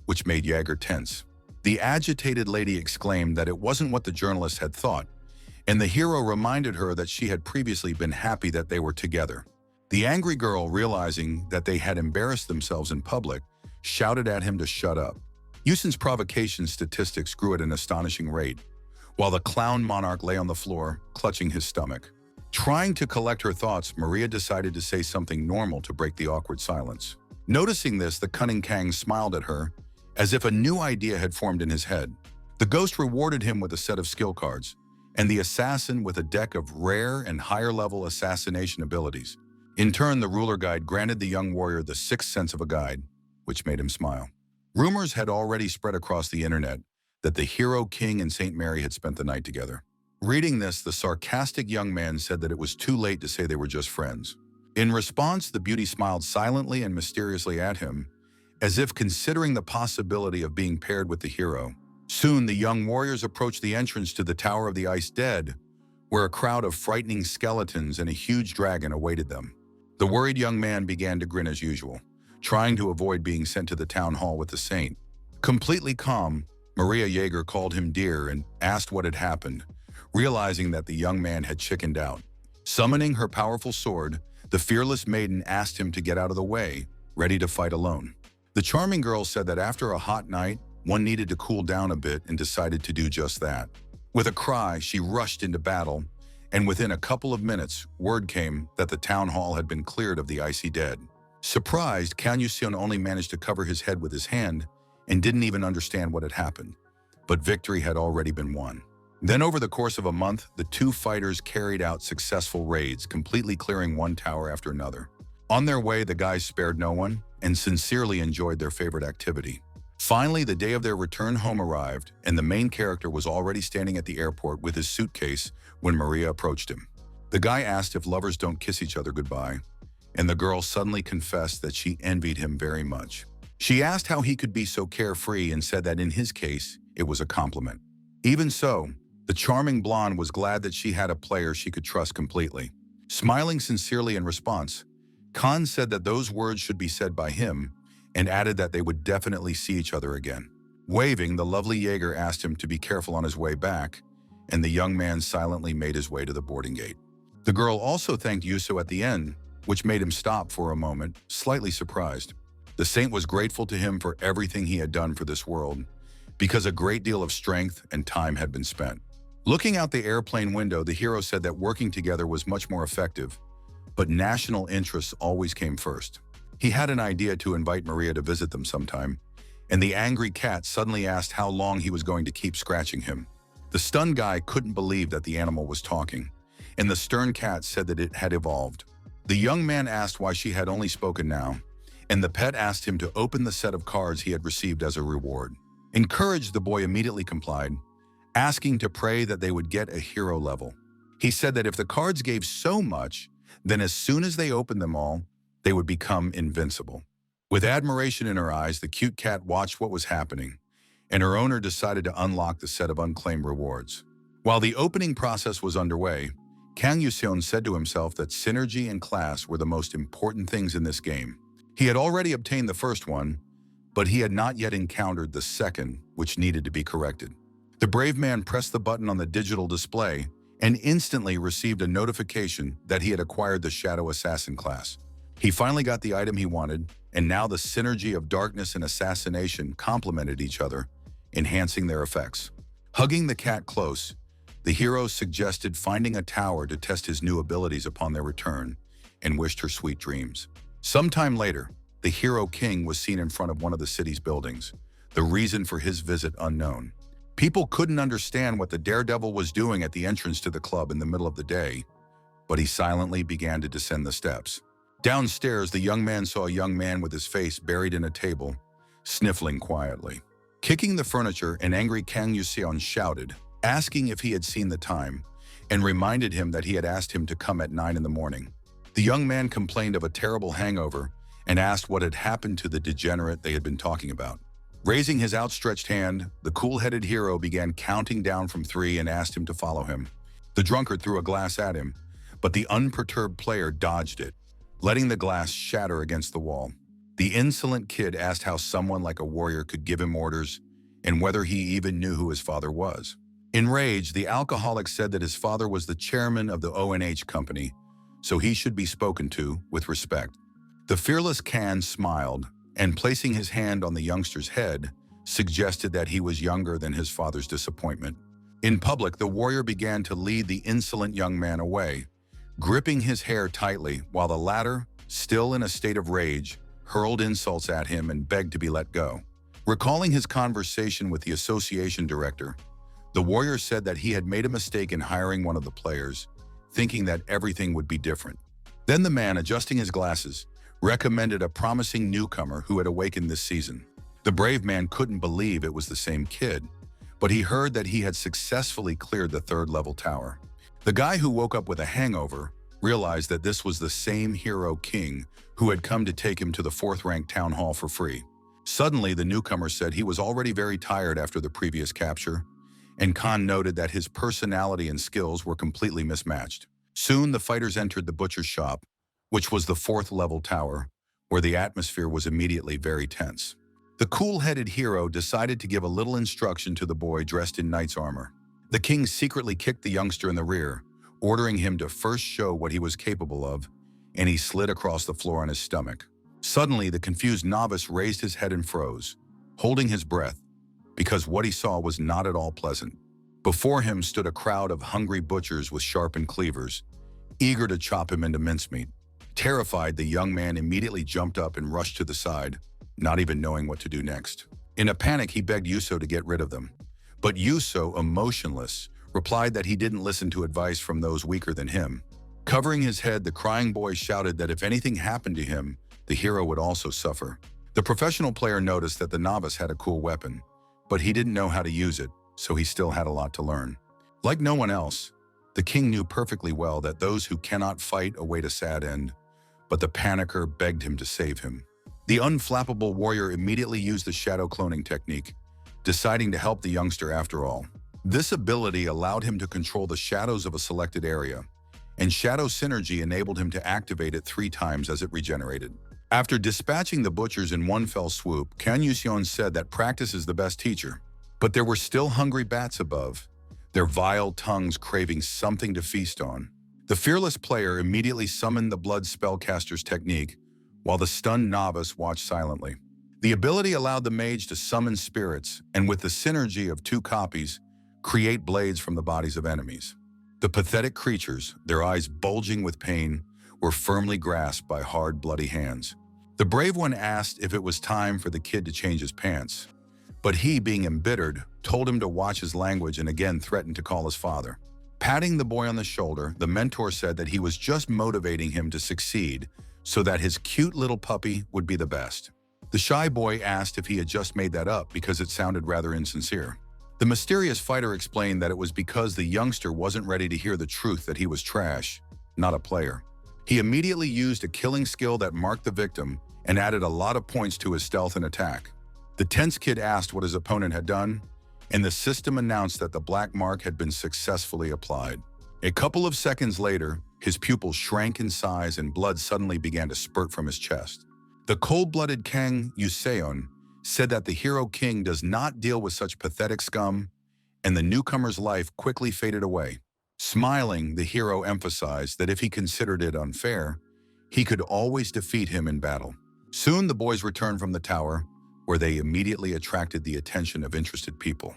which made Jaeger tense. The agitated lady exclaimed that it wasn't what the journalist had thought, and the hero reminded her that she had previously been happy that they were together. The angry girl, realizing that they had embarrassed themselves in public, shouted at him to shut up. Yusin's provocation statistics grew at an astonishing rate, while the clown monarch lay on the floor, clutching his stomach. Trying to collect her thoughts, Maria decided to say something normal to break the awkward silence. Noticing this, the cunning Kang smiled at her, as if a new idea had formed in his head. The ghost rewarded him with a set of skill cards, and the assassin with a deck of rare and higher-level assassination abilities. In turn, the ruler guide granted the young warrior the sixth sense of a guide, which made him smile. Rumors had already spread across the internet that the Hero King and Saint Mary had spent the night together. Reading this, the sarcastic young man said that it was too late to say they were just friends. In response, the beauty smiled silently and mysteriously at him, as if considering the possibility of being paired with the hero. Soon, the young warriors approached the entrance to the Tower of the Ice Dead, where a crowd of frightening skeletons and a huge dragon awaited them. The worried young man began to grin as usual, trying to avoid being sent to the town hall with the saint. Completely calm, Maria Jaeger called him dear and asked what had happened, realizing that the young man had chickened out. Summoning her powerful sword, the fearless maiden asked him to get out of the way, ready to fight alone. The charming girl said that after a hot night, one needed to cool down a bit and decided to do just that. With a cry, she rushed into battle, and within a couple of minutes, word came that the town hall had been cleared of the icy dead. Surprised, Kan Yuseon only managed to cover his head with his hand and didn't even understand what had happened. But victory had already been won. Then over the course of a month, the two fighters carried out successful raids, completely clearing one tower after another. On their way, the guys spared no one and sincerely enjoyed their favorite activity. Finally, the day of their return home arrived, and the main character was already standing at the airport with his suitcase when Maria approached him. The guy asked if lovers don't kiss each other goodbye, and the girl suddenly confessed that she envied him very much. She asked how he could be so carefree and said that in his case, it was a compliment. Even so, the charming blonde was glad that she had a player she could trust completely. Smiling sincerely in response, Khan said that those words should be said by him and added that they would definitely see each other again. Waving, the lovely Jaeger asked him to be careful on his way back, and the young man silently made his way to the boarding gate. The girl also thanked Yuso at the end, which made him stop for a moment, slightly surprised. The saint was grateful to him for everything he had done for this world, because a great deal of strength and time had been spent. Looking out the airplane window, the hero said that working together was much more effective, but national interests always came first. He had an idea to invite Maria to visit them sometime, and the angry cat suddenly asked how long he was going to keep scratching him. The stunned guy couldn't believe that the animal was talking, and the stern cat said that it had evolved. The young man asked why she had only spoken now, and the pet asked him to open the set of cards he had received as a reward. Encouraged, the boy immediately complied, asking to pray that they would get a hero level. He said that if the cards gave so much, then as soon as they opened them all, they would become invincible. With admiration in her eyes, the cute cat watched what was happening, and her owner decided to unlock the set of unclaimed rewards. While the opening process was underway, Kang Yuseon said to himself that synergy and class were the most important things in this game. He had already obtained the first one, but he had not yet encountered the second, which needed to be corrected. The brave man pressed the button on the digital display, and instantly received a notification that he had acquired the Shadow Assassin class. He finally got the item he wanted, and now the synergy of darkness and assassination complemented each other, enhancing their effects. Hugging the cat close, the hero suggested finding a tower to test his new abilities upon their return, and wished her sweet dreams. Sometime later, the hero king was seen in front of one of the city's buildings, the reason for his visit unknown. People couldn't understand what the daredevil was doing at the entrance to the club in the middle of the day, but he silently began to descend the steps. Downstairs, the young man saw a young man with his face buried in a table, sniffling quietly. Kicking the furniture, an angry Kang Yuseon shouted, asking if he had seen the time, and reminded him that he had asked him to come at 9 in the morning. The young man complained of a terrible hangover and asked what had happened to the degenerate they had been talking about. Raising his outstretched hand, the cool-headed hero began counting down from 3 and asked him to follow him. The drunkard threw a glass at him, but the unperturbed player dodged it, letting the glass shatter against the wall. The insolent kid asked how someone like a warrior could give him orders and whether he even knew who his father was. Enraged, the alcoholic said that his father was the chairman of the ONH company, so he should be spoken to with respect. The fearless Kan smiled, and placing his hand on the youngster's head, suggested that he was younger than his father's disappointment. In public, the warrior began to lead the insolent young man away, gripping his hair tightly while the latter, still in a state of rage, hurled insults at him and begged to be let go. Recalling his conversation with the association director, the warrior said that he had made a mistake in hiring one of the players, thinking that everything would be different. Then the man, adjusting his glasses, recommended a promising newcomer who had awakened this season. The brave man couldn't believe it was the same kid, but he heard that he had successfully cleared the 3rd-level tower. The guy who woke up with a hangover realized that this was the same hero king who had come to take him to the 4th-ranked town hall for free. Suddenly, the newcomer said he was already very tired after the previous capture, and Khan noted that his personality and skills were completely mismatched. Soon, the fighters entered the butcher's shop, which was the 4th-level tower, where the atmosphere was immediately very tense. The cool-headed hero decided to give a little instruction to the boy dressed in knight's armor. The king secretly kicked the youngster in the rear, ordering him to first show what he was capable of, and he slid across the floor on his stomach. Suddenly, the confused novice raised his head and froze, holding his breath, because what he saw was not at all pleasant. Before him stood a crowd of hungry butchers with sharpened cleavers, eager to chop him into mincemeat. Terrified, the young man immediately jumped up and rushed to the side, not even knowing what to do next. In a panic, he begged Yuso to get rid of them. But Yuso, emotionless, replied that he didn't listen to advice from those weaker than him. Covering his head, the crying boy shouted that if anything happened to him, the hero would also suffer. The professional player noticed that the novice had a cool weapon, but he didn't know how to use it, so he still had a lot to learn. Like no one else, the king knew perfectly well that those who cannot fight await a sad end, but the panicker begged him to save him. The unflappable warrior immediately used the shadow cloning technique, deciding to help the youngster after all. This ability allowed him to control the shadows of a selected area, and shadow synergy enabled him to activate it 3 times as it regenerated. After dispatching the butchers in one fell swoop, Kan Yuseon said that practice is the best teacher. But there were still hungry bats above, their vile tongues craving something to feast on. The fearless player immediately summoned the blood spellcaster's technique, while the stunned novice watched silently. The ability allowed the mage to summon spirits, and with the synergy of 2 copies, create blades from the bodies of enemies. The pathetic creatures, their eyes bulging with pain, were firmly grasped by hard, bloody hands. The brave one asked if it was time for the kid to change his pants, but he, being embittered, told him to watch his language and again threatened to call his father. Patting the boy on the shoulder, the mentor said that he was just motivating him to succeed so that his cute little puppy would be the best. The shy boy asked if he had just made that up because it sounded rather insincere. The mysterious fighter explained that it was because the youngster wasn't ready to hear the truth that he was trash, not a player. He immediately used a killing skill that marked the victim and added a lot of points to his stealth and attack. The tense kid asked what his opponent had done, and the system announced that the black mark had been successfully applied. A couple of seconds later, his pupil shrank in size and blood suddenly began to spurt from his chest. The cold-blooded Kang Yuseon said that the hero king does not deal with such pathetic scum, and the newcomer's life quickly faded away. Smiling, the hero emphasized that if he considered it unfair, he could always defeat him in battle. Soon the boys returned from the tower, where they immediately attracted the attention of interested people.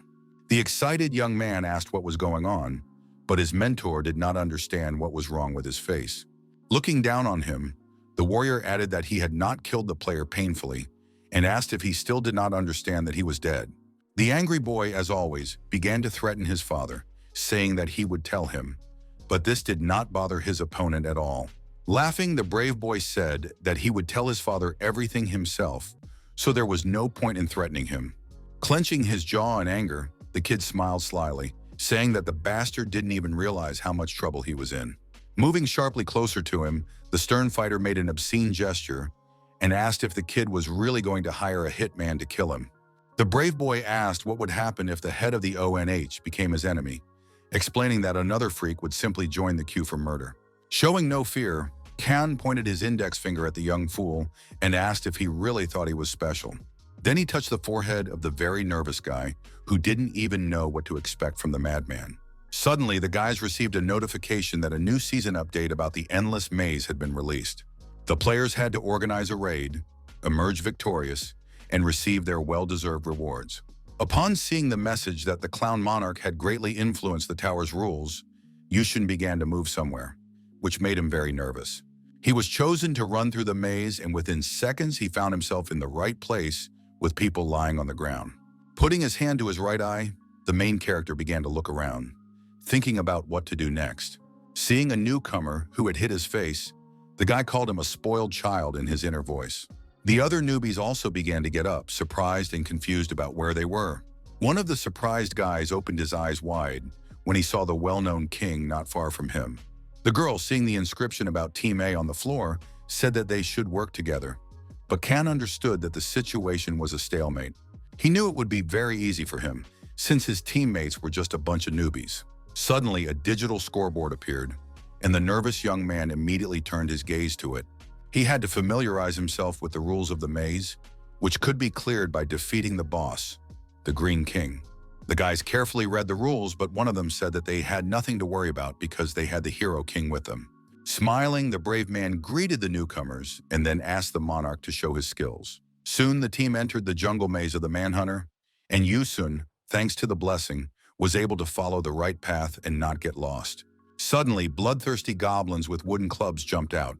The excited young man asked what was going on, but his mentor did not understand what was wrong with his face. Looking down on him, the warrior added that he had not killed the player painfully and asked if he still did not understand that he was dead. The angry boy, as always, began to threaten his father, saying that he would tell him, but this did not bother his opponent at all. Laughing, the brave boy said that he would tell his father everything himself, so there was no point in threatening him. Clenching his jaw in anger, the kid smiled slyly, saying that the bastard didn't even realize how much trouble he was in. Moving sharply closer to him, the stern fighter made an obscene gesture and asked if the kid was really going to hire a hitman to kill him. The brave boy asked what would happen if the head of the ONH became his enemy, explaining that another freak would simply join the queue for murder. Showing no fear, Kan pointed his index finger at the young fool and asked if he really thought he was special. Then he touched the forehead of the very nervous guy who didn't even know what to expect from the madman. Suddenly, the guys received a notification that a new season update about the endless maze had been released. The players had to organize a raid, emerge victorious, and receive their well-deserved rewards. Upon seeing the message that the clown monarch had greatly influenced the tower's rules, Yushin began to move somewhere, which made him very nervous. He was chosen to run through the maze, and within seconds he found himself in the right place with people lying on the ground. Putting his hand to his right eye, the main character began to look around, thinking about what to do next. Seeing a newcomer who had hit his face, the guy called him a spoiled child in his inner voice. The other newbies also began to get up, surprised and confused about where they were. One of the surprised guys opened his eyes wide when he saw the well-known king not far from him. The girl, seeing the inscription about Team A on the floor, said that they should work together. But Kan understood that the situation was a stalemate. He knew it would be very easy for him, since his teammates were just a bunch of newbies. Suddenly, a digital scoreboard appeared, and the nervous young man immediately turned his gaze to it. He had to familiarize himself with the rules of the maze, which could be cleared by defeating the boss, the Green King. The guys carefully read the rules, but one of them said that they had nothing to worry about because they had the Hero King with them. Smiling, the brave man greeted the newcomers and then asked the monarch to show his skills. Soon, the team entered the jungle maze of the Manhunter, and Yusun, thanks to the blessing, was able to follow the right path and not get lost. Suddenly, bloodthirsty goblins with wooden clubs jumped out,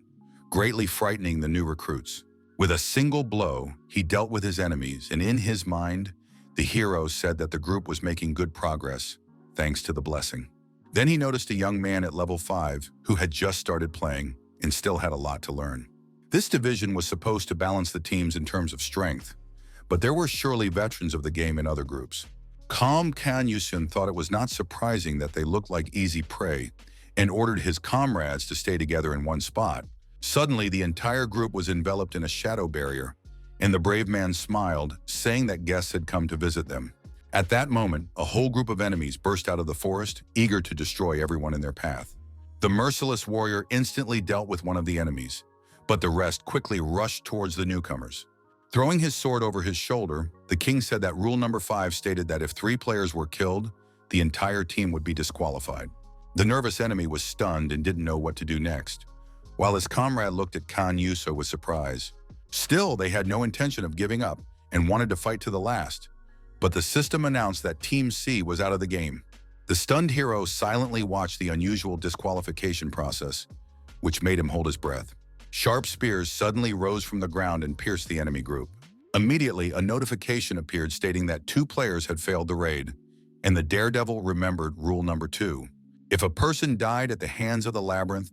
greatly frightening the new recruits. With a single blow, he dealt with his enemies, and in his mind, the hero said that the group was making good progress, thanks to the blessing. Then he noticed a young man at level 5 who had just started playing and still had a lot to learn. This division was supposed to balance the teams in terms of strength, but there were surely veterans of the game in other groups. Calm Kan Yusun thought it was not surprising that they looked like easy prey and ordered his comrades to stay together in one spot. Suddenly, the entire group was enveloped in a shadow barrier, and the brave man smiled, saying that guests had come to visit them. At that moment, a whole group of enemies burst out of the forest, eager to destroy everyone in their path. The merciless warrior instantly dealt with one of the enemies, but the rest quickly rushed towards the newcomers. Throwing his sword over his shoulder, the king said that rule number 5 stated that if 3 players were killed, the entire team would be disqualified. The nervous enemy was stunned and didn't know what to do next, while his comrade looked at Kan Yuso with surprise. Still, they had no intention of giving up and wanted to fight to the last. But the system announced that Team C was out of the game. The stunned hero silently watched the unusual disqualification process, which made him hold his breath. Sharp spears suddenly rose from the ground and pierced the enemy group. Immediately, a notification appeared stating that 2 players had failed the raid, and the daredevil remembered rule number 2. If a person died at the hands of the labyrinth,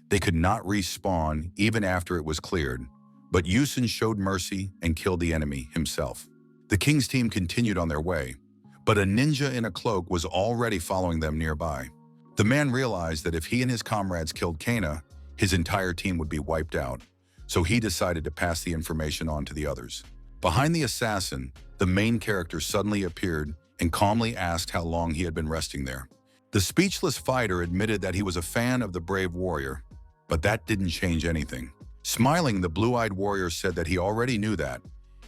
they could not respawn even after it was cleared, but Yusun showed mercy and killed the enemy himself. The king's team continued on their way, but a ninja in a cloak was already following them nearby. The man realized that if he and his comrades killed Kana, his entire team would be wiped out, so he decided to pass the information on to the others. Behind the assassin, the main character suddenly appeared and calmly asked how long he had been resting there. The speechless fighter admitted that he was a fan of the brave warrior, but that didn't change anything. Smiling, the blue-eyed warrior said that he already knew that,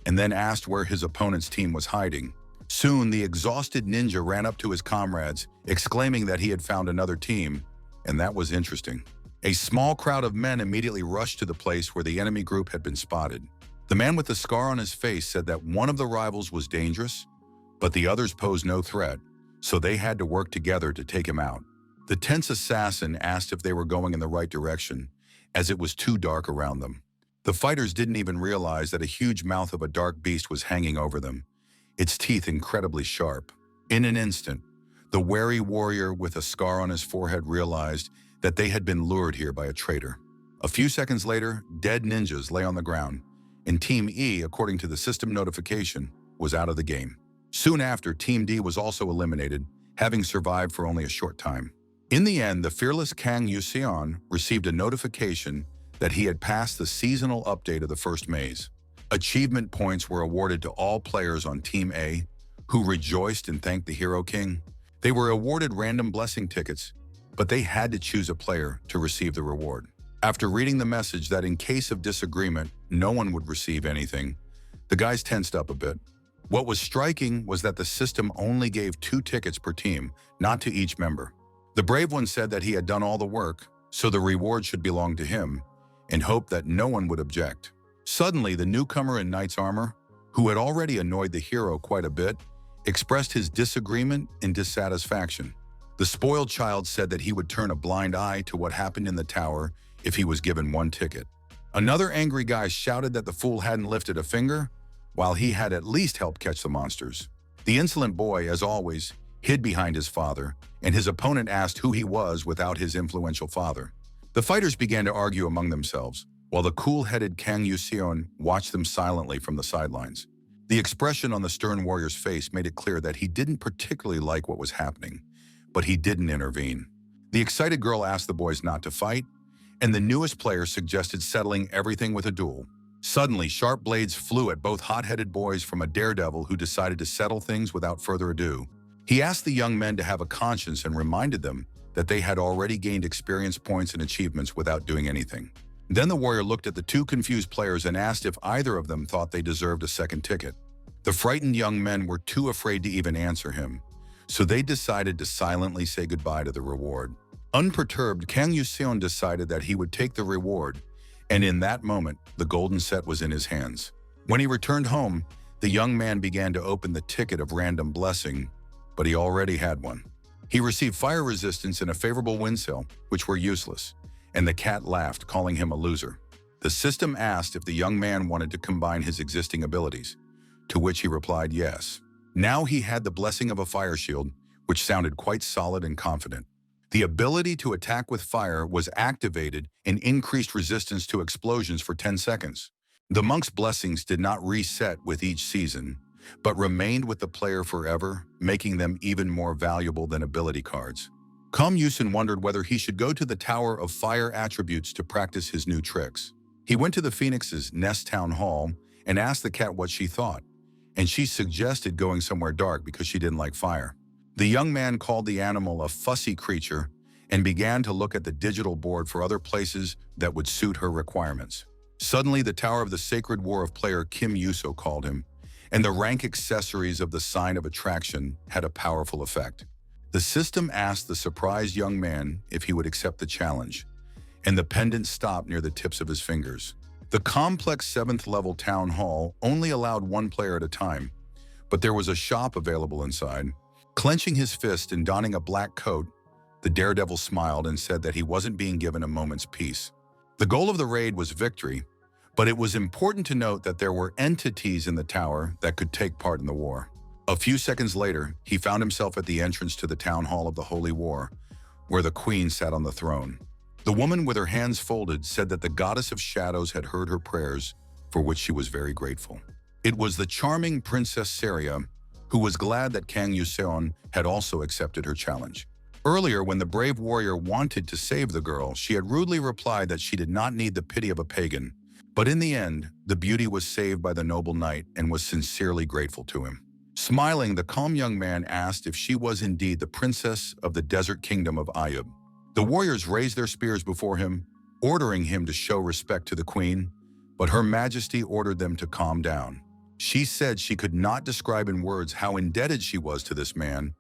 and then asked where his opponent's team was hiding, Soon, the exhausted ninja ran up to his comrades, exclaiming that he had found another team, and that was interesting. A small crowd of men immediately rushed to the place where the enemy group had been spotted. The man with the scar on his face said that one of the rivals was dangerous, but the others posed no threat, so they had to work together to take him out. The tense assassin asked if they were going in the right direction, as it was too dark around them. The fighters didn't even realize that a huge mouth of a dark beast was hanging over them, its teeth incredibly sharp. In an instant, the wary warrior with a scar on his forehead realized that they had been lured here by a traitor. A few seconds later, dead ninjas lay on the ground, and Team E, according to the system notification, was out of the game. Soon after, Team D was also eliminated, having survived for only a short time. In the end, the fearless Kang Yuseon received a notification that he had passed the seasonal update of the first maze. Achievement points were awarded to all players on Team A, who rejoiced and thanked the Hero King. They were awarded random blessing tickets, but they had to choose a player to receive the reward. After reading the message that in case of disagreement, no one would receive anything, the guys tensed up a bit. What was striking was that the system only gave 2 tickets per team, not to each member. The brave one said that he had done all the work, so the reward should belong to him, and hoped that no one would object. Suddenly, the newcomer in knight's armor, who had already annoyed the hero quite a bit, expressed his disagreement and dissatisfaction. The spoiled child said that he would turn a blind eye to what happened in the tower if he was given 1 ticket. Another angry guy shouted that the fool hadn't lifted a finger, while he had at least helped catch the monsters. The insolent boy, as always, hid behind his father, and his opponent asked who he was without his influential father. The fighters began to argue among themselves, while the cool-headed Kang Yuseon watched them silently from the sidelines. The expression on the stern warrior's face made it clear that he didn't particularly like what was happening, but he didn't intervene. The excited girl asked the boys not to fight, and the newest player suggested settling everything with a duel. Suddenly, sharp blades flew at both hot-headed boys from a daredevil who decided to settle things without further ado. He asked the young men to have a conscience and reminded them that they had already gained experience points and achievements without doing anything. Then the warrior looked at the 2 confused players and asked if either of them thought they deserved a second ticket. The frightened young men were too afraid to even answer him, so they decided to silently say goodbye to the reward. Unperturbed, Kang Yuseon decided that he would take the reward, and in that moment, the golden set was in his hands. When he returned home, the young man began to open the ticket of random blessing, but he already had one. He received fire resistance and a favorable wind sail, which were useless, and the cat laughed, calling him a loser. The system asked if the young man wanted to combine his existing abilities, to which he replied yes. Now he had the blessing of a fire shield, which sounded quite solid and confident. The ability to attack with fire was activated and increased resistance to explosions for 10 seconds. The monk's blessings did not reset with each season, but remained with the player forever, making them even more valuable than ability cards. Kam Yusen wondered whether he should go to the Tower of Fire attributes to practice his new tricks. He went to the Phoenix's Nest Town Hall and asked the cat what she thought, and she suggested going somewhere dark because she didn't like fire. The young man called the animal a fussy creature and began to look at the digital board for other places that would suit her requirements. Suddenly, the Tower of the Sacred War of player Kim Yuso called him, and the rank accessories of the sign of attraction had a powerful effect. The system asked the surprised young man if he would accept the challenge, and the pendant stopped near the tips of his fingers. The complex 7th-level town hall only allowed 1 player at a time, but there was a shop available inside. Clenching his fist and donning a black coat, the daredevil smiled and said that he wasn't being given a moment's peace. The goal of the raid was victory, but it was important to note that there were entities in the tower that could take part in the war. A few seconds later, he found himself at the entrance to the town hall of the Holy War, where the queen sat on the throne. The woman with her hands folded said that the goddess of shadows had heard her prayers, for which she was very grateful. It was the charming Princess Seria, who was glad that Kang Yuseon had also accepted her challenge. Earlier, when the brave warrior wanted to save the girl, she had rudely replied that she did not need the pity of a pagan. But in the end, the beauty was saved by the noble knight and was sincerely grateful to him. Smiling, the calm young man asked if she was indeed the princess of the desert kingdom of Ayub. The warriors raised their spears before him, ordering him to show respect to the queen, but Her Majesty ordered them to calm down. She said she could not describe in words how indebted she was to this man,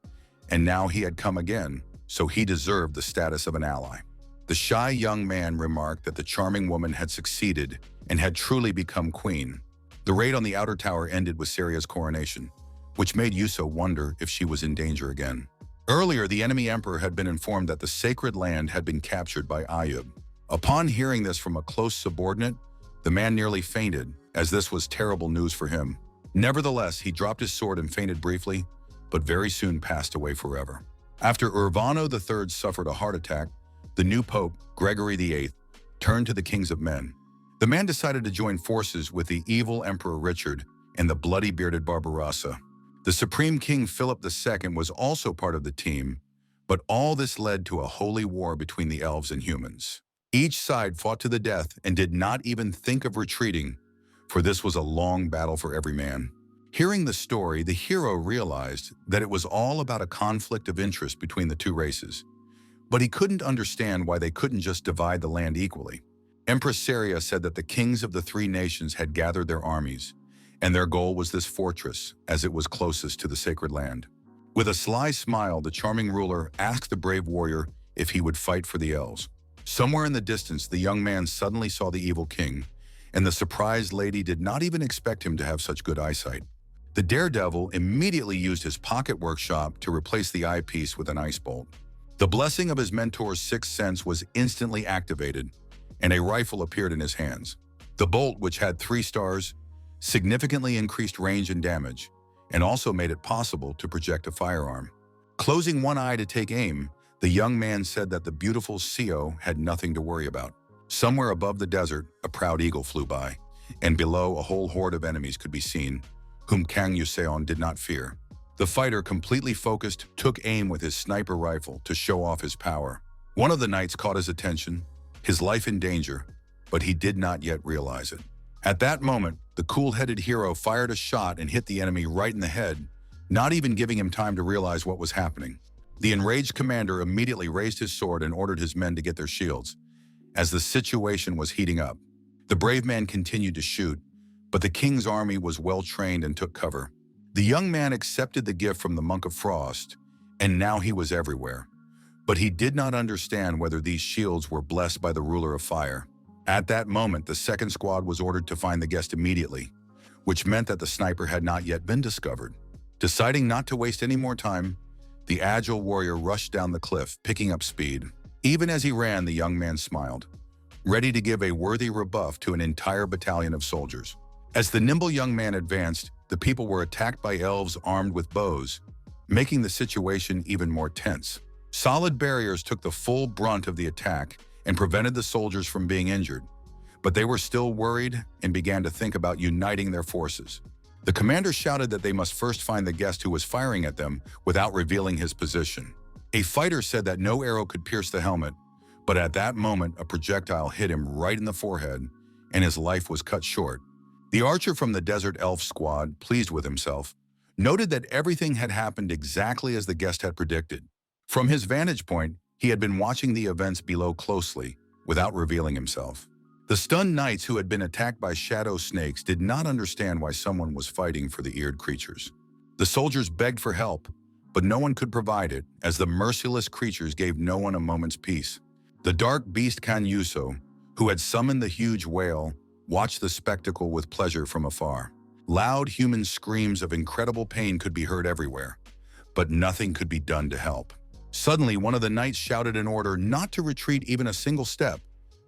and now he had come again, so he deserved the status of an ally. The shy young man remarked that the charming woman had succeeded and had truly become queen. The raid on the outer tower ended with Seria's coronation, which made Yuso wonder if she was in danger again. Earlier, the enemy emperor had been informed that the sacred land had been captured by Ayub. Upon hearing this from a close subordinate, the man nearly fainted, as this was terrible news for him. Nevertheless, he dropped his sword and fainted briefly, but very soon passed away forever. After Urvano III suffered a heart attack, the new pope, Gregory VIII, turned to the kings of men. The man decided to join forces with the evil Emperor Richard and the bloody-bearded Barbarossa. The Supreme King Philip II was also part of the team, but all this led to a holy war between the elves and humans. Each side fought to the death and did not even think of retreating, for this was a long battle for every man. Hearing the story, the hero realized that it was all about a conflict of interest between the two races. But he couldn't understand why they couldn't just divide the land equally. Empress Seria said that the kings of the three nations had gathered their armies, and their goal was this fortress, as it was closest to the sacred land. With a sly smile, the charming ruler asked the brave warrior if he would fight for the elves. Somewhere in the distance, the young man suddenly saw the evil king, and the surprised lady did not even expect him to have such good eyesight. The daredevil immediately used his pocket workshop to replace the eyepiece with an ice bolt. The blessing of his mentor's sixth sense was instantly activated, and a rifle appeared in his hands. The bolt, which had 3 stars, significantly increased range and damage, and also made it possible to project a firearm. Closing one eye to take aim, the young man said that the beautiful Seo had nothing to worry about. Somewhere above the desert, a proud eagle flew by, and below a whole horde of enemies could be seen, whom Kang Yuseon did not fear. The fighter, completely focused, took aim with his sniper rifle to show off his power. One of the knights caught his attention, his life in danger, but he did not yet realize it. At that moment, the cool-headed hero fired a shot and hit the enemy right in the head, not even giving him time to realize what was happening. The enraged commander immediately raised his sword and ordered his men to get their shields, as the situation was heating up. The brave man continued to shoot, but the king's army was well-trained and took cover. The young man accepted the gift from the Monk of Frost, and now he was everywhere. But he did not understand whether these shields were blessed by the ruler of fire. At that moment, the second squad was ordered to find the guest immediately, which meant that the sniper had not yet been discovered. Deciding not to waste any more time, the agile warrior rushed down the cliff, picking up speed. Even as he ran, the young man smiled, ready to give a worthy rebuff to an entire battalion of soldiers. As the nimble young man advanced, the people were attacked by elves armed with bows, making the situation even more tense. Solid barriers took the full brunt of the attack and prevented the soldiers from being injured, but they were still worried and began to think about uniting their forces. The commander shouted that they must first find the guest who was firing at them without revealing his position. A fighter said that no arrow could pierce the helmet, but at that moment a projectile hit him right in the forehead and his life was cut short. The archer from the Desert Elf squad, pleased with himself, noted that everything had happened exactly as the guest had predicted. From his vantage point, he had been watching the events below closely, without revealing himself. The stunned knights who had been attacked by shadow snakes did not understand why someone was fighting for the eared creatures. The soldiers begged for help, but no one could provide it, as the merciless creatures gave no one a moment's peace. The dark beast Kanyuso, who had summoned the huge whale, watched the spectacle with pleasure from afar. Loud human screams of incredible pain could be heard everywhere, but nothing could be done to help. Suddenly, one of the knights shouted an order not to retreat even a single step,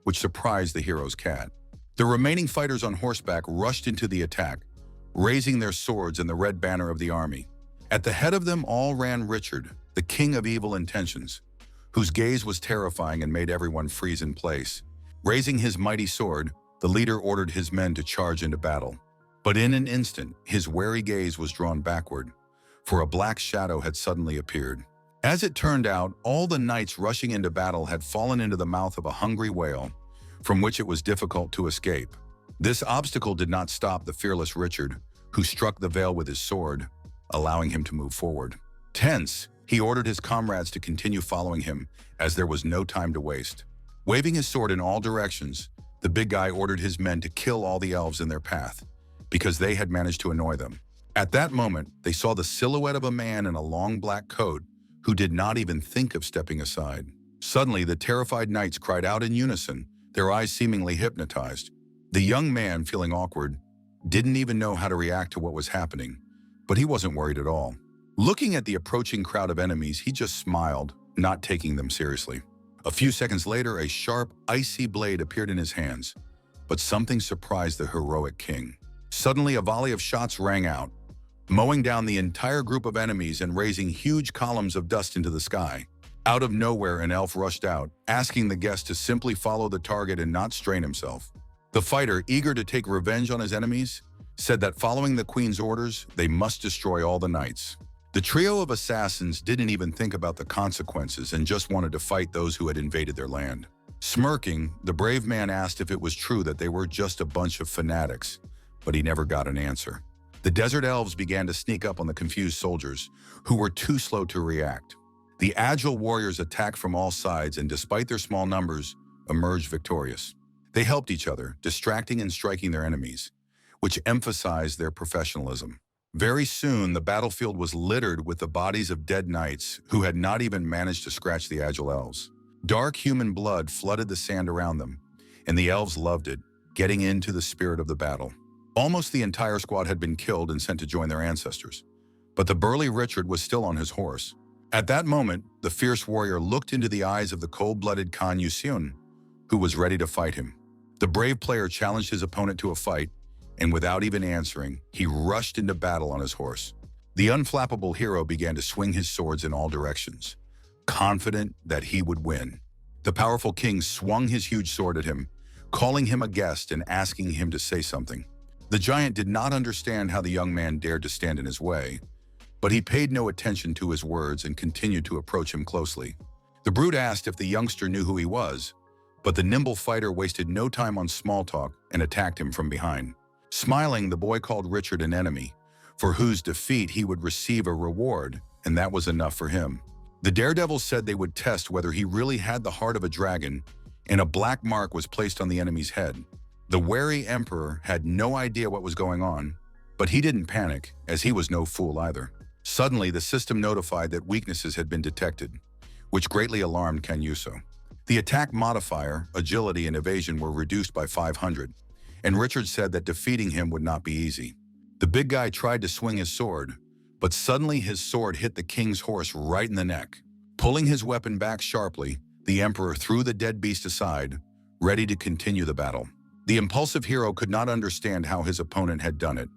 which surprised the hero's cat. The remaining fighters on horseback rushed into the attack, raising their swords and the red banner of the army. At the head of them all ran Richard, the king of evil intentions, whose gaze was terrifying and made everyone freeze in place. Raising his mighty sword, the leader ordered his men to charge into battle. But in an instant, his wary gaze was drawn backward, for a black shadow had suddenly appeared. As it turned out, all the knights rushing into battle had fallen into the mouth of a hungry whale, from which it was difficult to escape. This obstacle did not stop the fearless Richard, who struck the veil with his sword, allowing him to move forward. Tense, he ordered his comrades to continue following him, as there was no time to waste. Waving his sword in all directions, the big guy ordered his men to kill all the elves in their path, because they had managed to annoy them. At that moment, they saw the silhouette of a man in a long black coat who did not even think of stepping aside. Suddenly, the terrified knights cried out in unison, their eyes seemingly hypnotized. The young man, feeling awkward, didn't even know how to react to what was happening, but he wasn't worried at all. Looking at the approaching crowd of enemies, he just smiled, not taking them seriously. A few seconds later, a sharp, icy blade appeared in his hands, but something surprised the heroic king. Suddenly, a volley of shots rang out, mowing down the entire group of enemies and raising huge columns of dust into the sky. Out of nowhere, an elf rushed out, asking the guest to simply follow the target and not strain himself. The fighter, eager to take revenge on his enemies, said that following the queen's orders, they must destroy all the knights. The trio of assassins didn't even think about the consequences and just wanted to fight those who had invaded their land. Smirking, the brave man asked if it was true that they were just a bunch of fanatics, but he never got an answer. The desert elves began to sneak up on the confused soldiers, who were too slow to react. The agile warriors attacked from all sides and, despite their small numbers, emerged victorious. They helped each other, distracting and striking their enemies, which emphasized their professionalism. Very soon, the battlefield was littered with the bodies of dead knights who had not even managed to scratch the agile elves. Dark human blood flooded the sand around them, and the elves loved it, getting into the spirit of the battle. Almost the entire squad had been killed and sent to join their ancestors, but the burly Richard was still on his horse. At that moment, the fierce warrior looked into the eyes of the cold-blooded Kan Yuseon, who was ready to fight him. The brave player challenged his opponent to a fight, and without even answering, he rushed into battle on his horse. The unflappable hero began to swing his swords in all directions, confident that he would win. The powerful king swung his huge sword at him, calling him a guest and asking him to say something. The giant did not understand how the young man dared to stand in his way, but he paid no attention to his words and continued to approach him closely. The brute asked if the youngster knew who he was, but the nimble fighter wasted no time on small talk and attacked him from behind. Smiling, the boy called Richard an enemy, for whose defeat he would receive a reward, and that was enough for him. The daredevil said they would test whether he really had the heart of a dragon, and a black mark was placed on the enemy's head. The wary emperor had no idea what was going on, but he didn't panic, as he was no fool either. Suddenly, the system notified that weaknesses had been detected, which greatly alarmed Kan Yuso. The attack modifier, agility, and evasion were reduced by 500, and Richard said that defeating him would not be easy. The big guy tried to swing his sword, but suddenly his sword hit the king's horse right in the neck. Pulling his weapon back sharply, the emperor threw the dead beast aside, ready to continue the battle. The impulsive hero could not understand how his opponent had done it,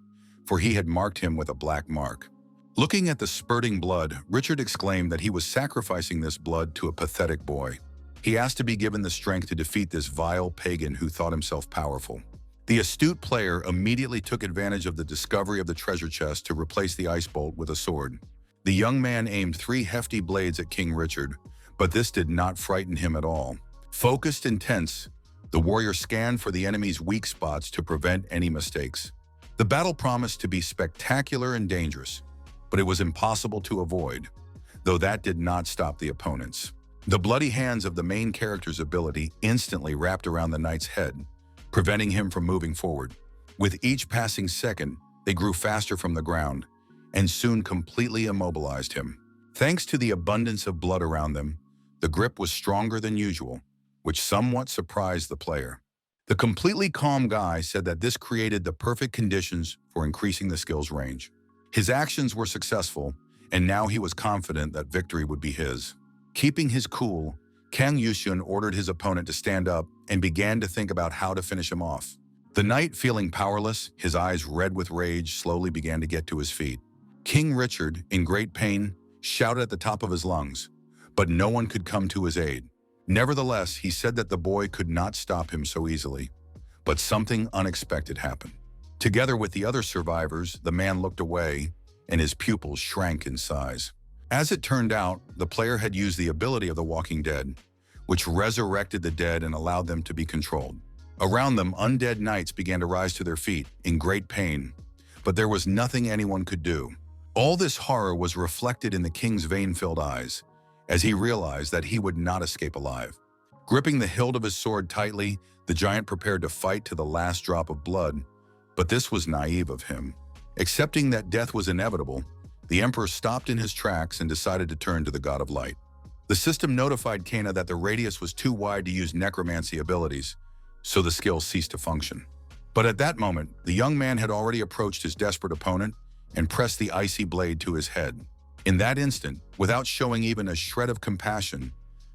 for he had marked him with a black mark. Looking at the spurting blood, Richard exclaimed that he was sacrificing this blood to a pathetic boy. He asked to be given the strength to defeat this vile pagan who thought himself powerful. The astute player immediately took advantage of the discovery of the treasure chest to replace the ice bolt with a sword. The young man aimed 3 hefty blades at King Richard, but this did not frighten him at all. Focused and tense, the warrior scanned for the enemy's weak spots to prevent any mistakes. The battle promised to be spectacular and dangerous, but it was impossible to avoid, though that did not stop the opponents. The bloody hands of the main character's ability instantly wrapped around the knight's head, preventing him from moving forward. With each passing second, they grew faster from the ground and soon completely immobilized him. Thanks to the abundance of blood around them, the grip was stronger than usual, which somewhat surprised the player. The completely calm guy said that this created the perfect conditions for increasing the skill's range. His actions were successful, and now he was confident that victory would be his. Keeping his cool, Kang Yushun ordered his opponent to stand up and began to think about how to finish him off. The knight, feeling powerless, his eyes red with rage, slowly began to get to his feet. King Richard, in great pain, shouted at the top of his lungs, but no one could come to his aid. Nevertheless, he said that the boy could not stop him so easily. But something unexpected happened. Together with the other survivors, the man looked away, and his pupils shrank in size. As it turned out, the player had used the ability of the Walking Dead, which resurrected the dead and allowed them to be controlled. Around them, undead knights began to rise to their feet, in great pain, but there was nothing anyone could do. All this horror was reflected in the king's vein-filled eyes, as he realized that he would not escape alive. Gripping the hilt of his sword tightly, the giant prepared to fight to the last drop of blood, But this was naive of him. Accepting that death was inevitable, the emperor stopped in his tracks and decided to turn to the god of light. The system notified Kana that the radius was too wide to use necromancy abilities, so the skill ceased to function. But at that moment, the young man had already approached his desperate opponent and pressed the icy blade to his head. In that instant, without showing even a shred of compassion,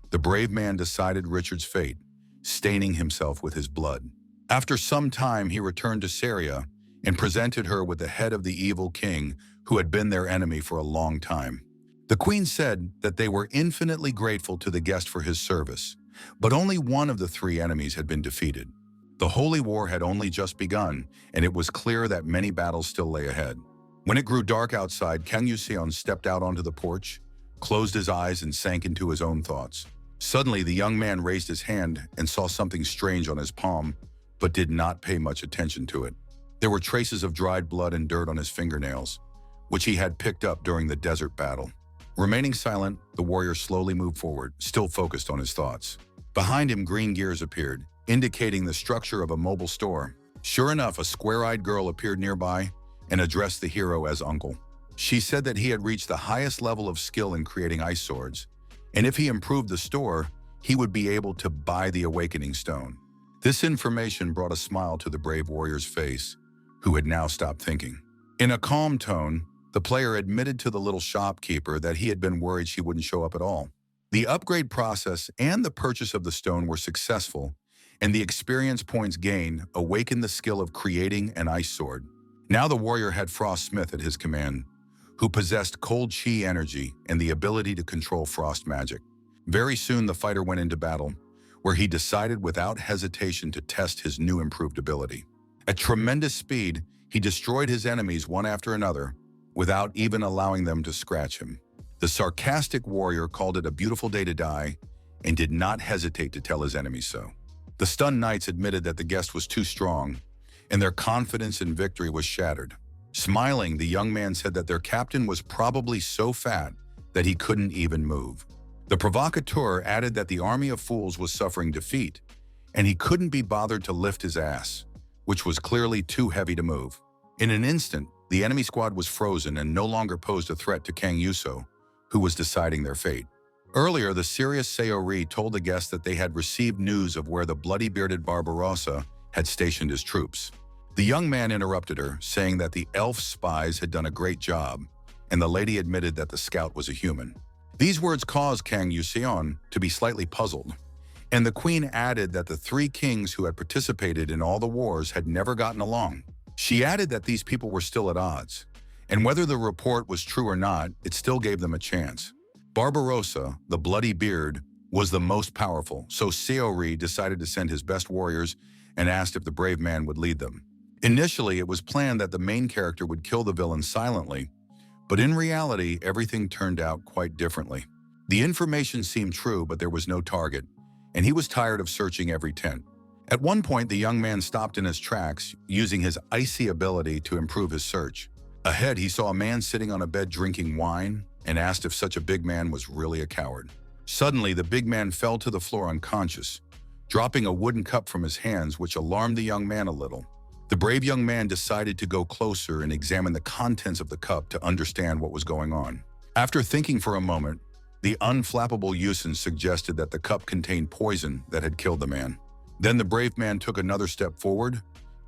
the brave man decided Richard's fate, staining himself with his blood. After some time, he returned to Syria and presented her with the head of the evil king who had been their enemy for a long time. The queen said that they were infinitely grateful to the guest for his service, but only one of the three enemies had been defeated. The holy war had only just begun, and it was clear that many battles still lay ahead. When it grew dark outside, Kang Yuseon stepped out onto the porch, closed his eyes, and sank into his own thoughts. Suddenly, the young man raised his hand and saw something strange on his palm, but did not pay much attention to it. There were traces of dried blood and dirt on his fingernails, which he had picked up during the desert battle. Remaining silent, the warrior slowly moved forward, still focused on his thoughts. Behind him, green gears appeared, indicating the structure of a mobile store. Sure enough, a square-eyed girl appeared nearby and addressed the hero as uncle. She said that he had reached the highest level of skill in creating ice swords, and if he improved the store, he would be able to buy the awakening stone. This information brought a smile to the brave warrior's face, who had now stopped thinking. In a calm tone, the player admitted to the little shopkeeper that he had been worried she wouldn't show up at all. The upgrade process and the purchase of the stone were successful, and the experience points gained awakened the skill of creating an ice sword. Now the warrior had Frost Smith at his command, who possessed cold chi energy and the ability to control frost magic. Very soon the fighter went into battle, where he decided without hesitation to test his new improved ability. At tremendous speed, he destroyed his enemies one after another, without even allowing them to scratch him. The sarcastic warrior called it a beautiful day to die and did not hesitate to tell his enemies so. The stunned knights admitted that the guest was too strong, and their confidence in victory was shattered. Smiling, the young man said that their captain was probably so fat that he couldn't even move. The provocateur added that the army of fools was suffering defeat, and he couldn't be bothered to lift his ass, which was clearly too heavy to move. In an instant, the enemy squad was frozen and no longer posed a threat to Kang Yuso, who was deciding their fate. Earlier, the serious Seori told the guests that they had received news of where the bloody-bearded Barbarossa had stationed his troops. The young man interrupted her, saying that the elf spies had done a great job, and the lady admitted that the scout was a human. These words caused Kang Yuseon to be slightly puzzled, and the queen added that the three kings who had participated in all the wars had never gotten along. She added that these people were still at odds, and whether the report was true or not, it still gave them a chance. Barbarossa, the bloody beard, was the most powerful, so Seori decided to send his best warriors and asked if the brave man would lead them. Initially, it was planned that the main character would kill the villain silently, but in reality, everything turned out quite differently. The information seemed true, but there was no target, and he was tired of searching every tent. At one point, the young man stopped in his tracks, using his icy ability to improve his search. Ahead, he saw a man sitting on a bed drinking wine and asked if such a big man was really a coward. Suddenly, the big man fell to the floor unconscious, dropping a wooden cup from his hands, which alarmed the young man a little. The brave young man decided to go closer and examine the contents of the cup to understand what was going on. After thinking for a moment, the unflappable Yusen suggested that the cup contained poison that had killed the man. Then the brave man took another step forward,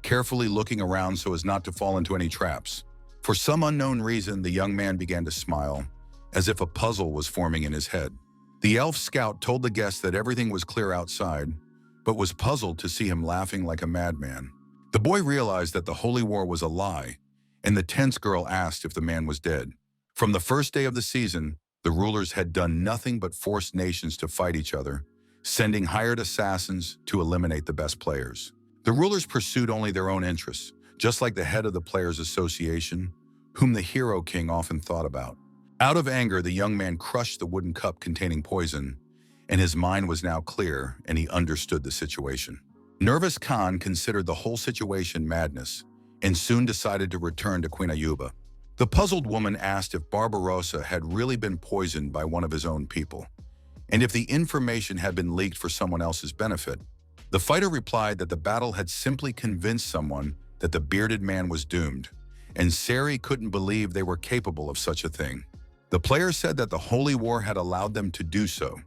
carefully looking around so as not to fall into any traps. For some unknown reason, the young man began to smile, as if a puzzle was forming in his head. The elf scout told the guests that everything was clear outside, but was puzzled to see him laughing like a madman. The boy realized that the holy war was a lie, and the tense girl asked if the man was dead. From the first day of the season, the rulers had done nothing but force nations to fight each other, sending hired assassins to eliminate the best players. The rulers pursued only their own interests, just like the head of the Players Association, whom the Hero King often thought about. Out of anger, the young man crushed the wooden cup containing poison, and his mind was now clear and he understood the situation. Nervous Khan considered the whole situation madness and soon decided to return to Queen Ayuba. The puzzled woman asked if Barbarossa had really been poisoned by one of his own people, and if the information had been leaked for someone else's benefit. The fighter replied that the battle had simply convinced someone that the bearded man was doomed, and Sari couldn't believe they were capable of such a thing. The player said that the Holy War had allowed them to do so,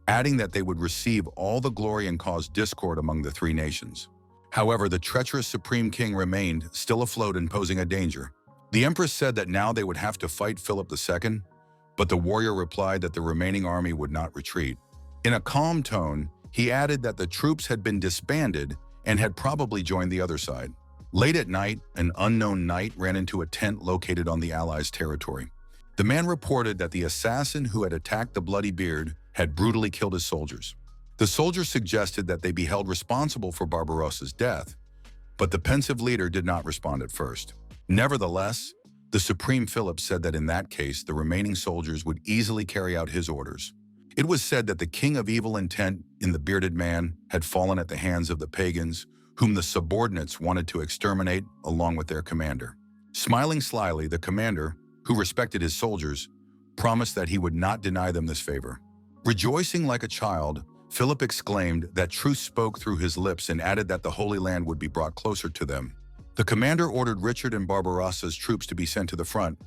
adding that they would receive all the glory and cause discord among the three nations. However, the treacherous Supreme King remained, still afloat and posing a danger. The Empress said that now they would have to fight Philip II, but the warrior replied that the remaining army would not retreat. In a calm tone, he added that the troops had been disbanded and had probably joined the other side. Late at night, an unknown knight ran into a tent located on the Allies' territory. The man reported that the assassin who had attacked the Bloody Beard had brutally killed his soldiers. The soldiers suggested that they be held responsible for Barbarossa's death, but the pensive leader did not respond at first. Nevertheless, the Supreme Philip said that in that case, the remaining soldiers would easily carry out his orders. It was said that the king of evil intent in the bearded man had fallen at the hands of the pagans, whom the subordinates wanted to exterminate along with their commander. Smiling slyly, the commander, who respected his soldiers, promised that he would not deny them this favor. Rejoicing like a child, Philip exclaimed that truth spoke through his lips and added that the Holy Land would be brought closer to them. The commander ordered Richard and Barbarossa's troops to be sent to the front,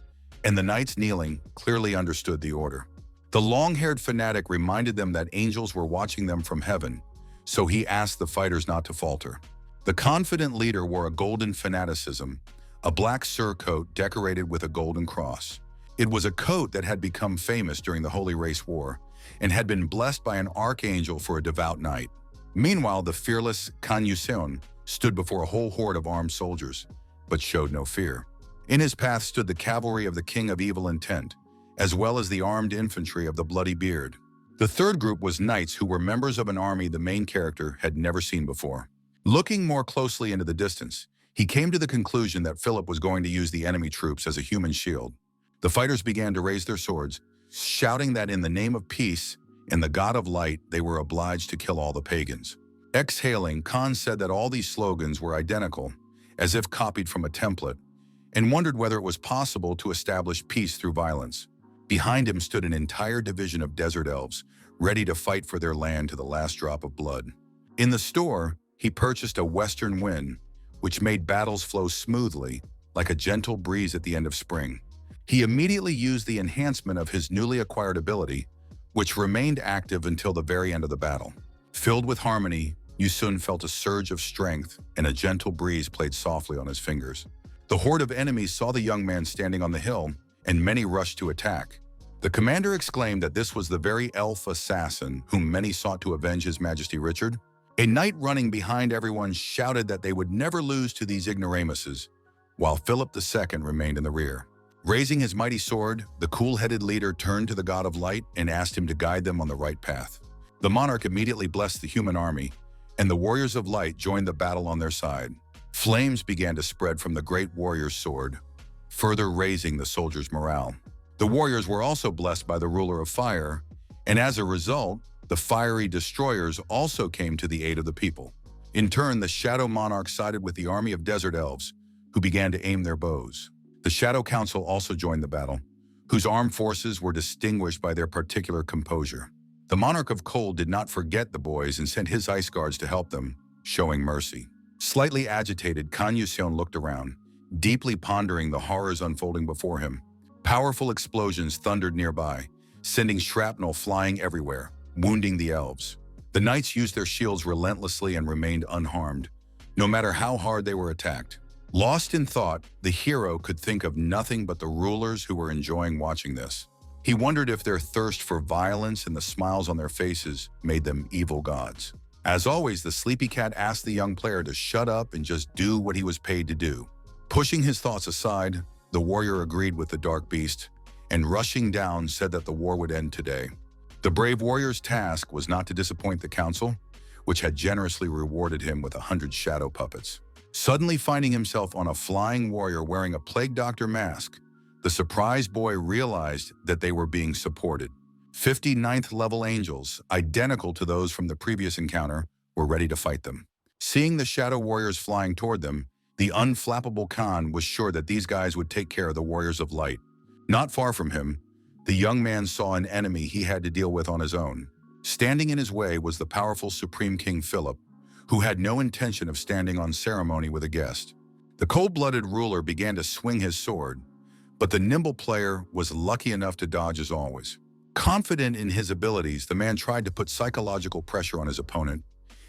and the knights kneeling clearly understood the order. The long-haired fanatic reminded them that angels were watching them from heaven, so he asked the fighters not to falter. The confident leader wore a golden fanaticism, a black surcoat decorated with a golden cross. It was a coat that had become famous during the Holy Race War and had been blessed by an archangel for a devout knight. Meanwhile, the fearless Kan Yuseon stood before a whole horde of armed soldiers, but showed no fear. In his path stood the cavalry of the king of evil intent, as well as the armed infantry of the Bloody Beard. The third group was knights who were members of an army the main character had never seen before. Looking more closely into the distance, he came to the conclusion that Philip was going to use the enemy troops as a human shield. The fighters began to raise their swords, shouting that in the name of peace and the God of light, they were obliged to kill all the pagans. Exhaling, Khan said that all these slogans were identical, as if copied from a template, and wondered whether it was possible to establish peace through violence. Behind him stood an entire division of desert elves, ready to fight for their land to the last drop of blood. In the store, he purchased a western wind, which made battles flow smoothly, like a gentle breeze at the end of spring. He immediately used the enhancement of his newly acquired ability, which remained active until the very end of the battle. Filled with harmony, Yusun felt a surge of strength, and a gentle breeze played softly on his fingers. The horde of enemies saw the young man standing on the hill, and many rushed to attack. The commander exclaimed that this was the very elf assassin whom many sought to avenge His Majesty Richard. A knight running behind everyone shouted that they would never lose to these ignoramuses, while Philip II remained in the rear. Raising his mighty sword, the cool-headed leader turned to the God of Light and asked him to guide them on the right path. The monarch immediately blessed the human army, and the warriors of light joined the battle on their side. Flames began to spread from the great warrior's sword, further raising the soldiers' morale. The warriors were also blessed by the ruler of fire, and as a result, the fiery destroyers also came to the aid of the people. In turn, the Shadow Monarch sided with the army of desert elves, who began to aim their bows. The Shadow Council also joined the battle, whose armed forces were distinguished by their particular composure. The Monarch of Cold did not forget the boys and sent his ice guards to help them, showing mercy. Slightly agitated, Kan Yuseon looked around, deeply pondering the horrors unfolding before him. Powerful explosions thundered nearby, sending shrapnel flying everywhere, wounding the elves. The knights used their shields relentlessly and remained unharmed, no matter how hard they were attacked. Lost in thought, the hero could think of nothing but the rulers who were enjoying watching this. He wondered if their thirst for violence and the smiles on their faces made them evil gods. As always, the sleepy cat asked the young player to shut up and just do what he was paid to do. Pushing his thoughts aside, the warrior agreed with the dark beast, and rushing down said that the war would end today. The brave warrior's task was not to disappoint the council, which had generously rewarded him with 100 shadow puppets. Suddenly finding himself on a flying warrior wearing a plague doctor mask, the surprised boy realized that they were being supported. 59th level angels, identical to those from the previous encounter, were ready to fight them. Seeing the shadow warriors flying toward them, the unflappable Khan was sure that these guys would take care of the warriors of light. Not far from him, the young man saw an enemy he had to deal with on his own. Standing in his way was the powerful Supreme King Philip, who had no intention of standing on ceremony with a guest. The cold-blooded ruler began to swing his sword, but the nimble player was lucky enough to dodge as always. Confident in his abilities, the man tried to put psychological pressure on his opponent,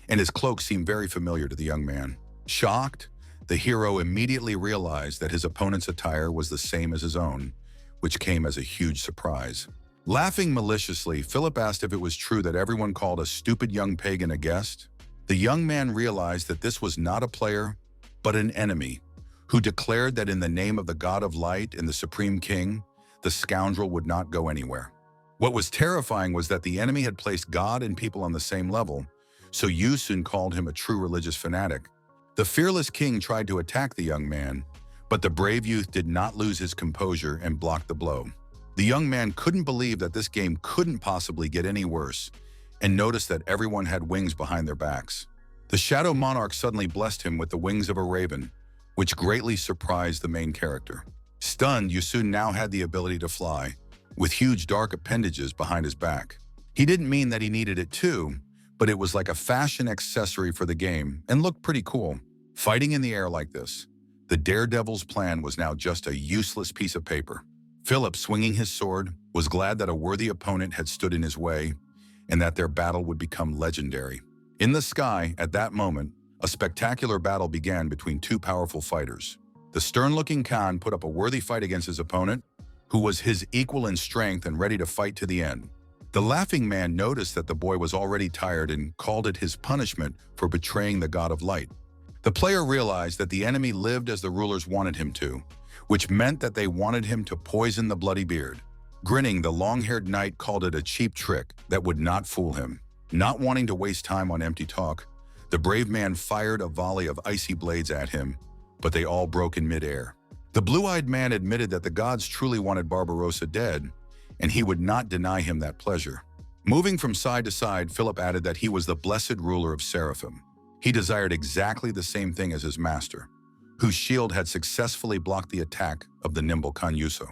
and his cloak seemed very familiar to the young man. Shocked, the hero immediately realized that his opponent's attire was the same as his own, which came as a huge surprise. Laughing maliciously, Philip asked if it was true that everyone called a stupid young pagan a guest. The young man realized that this was not a player, but an enemy, who declared that in the name of the God of Light and the Supreme King, the scoundrel would not go anywhere. What was terrifying was that the enemy had placed God and people on the same level, so Yu soon called him a true religious fanatic. The fearless king tried to attack the young man, but the brave youth did not lose his composure and blocked the blow. The young man couldn't believe that this game couldn't possibly get any worse, and noticed that everyone had wings behind their backs. The Shadow Monarch suddenly blessed him with the wings of a raven, which greatly surprised the main character. Stunned, Yusun now had the ability to fly, with huge dark appendages behind his back. He didn't mean that he needed it too, but it was like a fashion accessory for the game and looked pretty cool. Fighting in the air like this, the daredevil's plan was now just a useless piece of paper. Philip, swinging his sword, was glad that a worthy opponent had stood in his way and that their battle would become legendary. In the sky, at that moment, a spectacular battle began between two powerful fighters. The stern-looking Khan put up a worthy fight against his opponent, who was his equal in strength and ready to fight to the end. The laughing man noticed that the boy was already tired and called it his punishment for betraying the God of Light. The player realized that the enemy lived as the rulers wanted him to, which meant that they wanted him to poison the bloody beard. Grinning, the long-haired knight called it a cheap trick that would not fool him. Not wanting to waste time on empty talk, the brave man fired a volley of icy blades at him, but they all broke in midair. The blue-eyed man admitted that the gods truly wanted Barbarossa dead, and he would not deny him that pleasure. Moving from side to side, Philip added that he was the blessed ruler of Seraphim. He desired exactly the same thing as his master, whose shield had successfully blocked the attack of the nimble Kanyuso.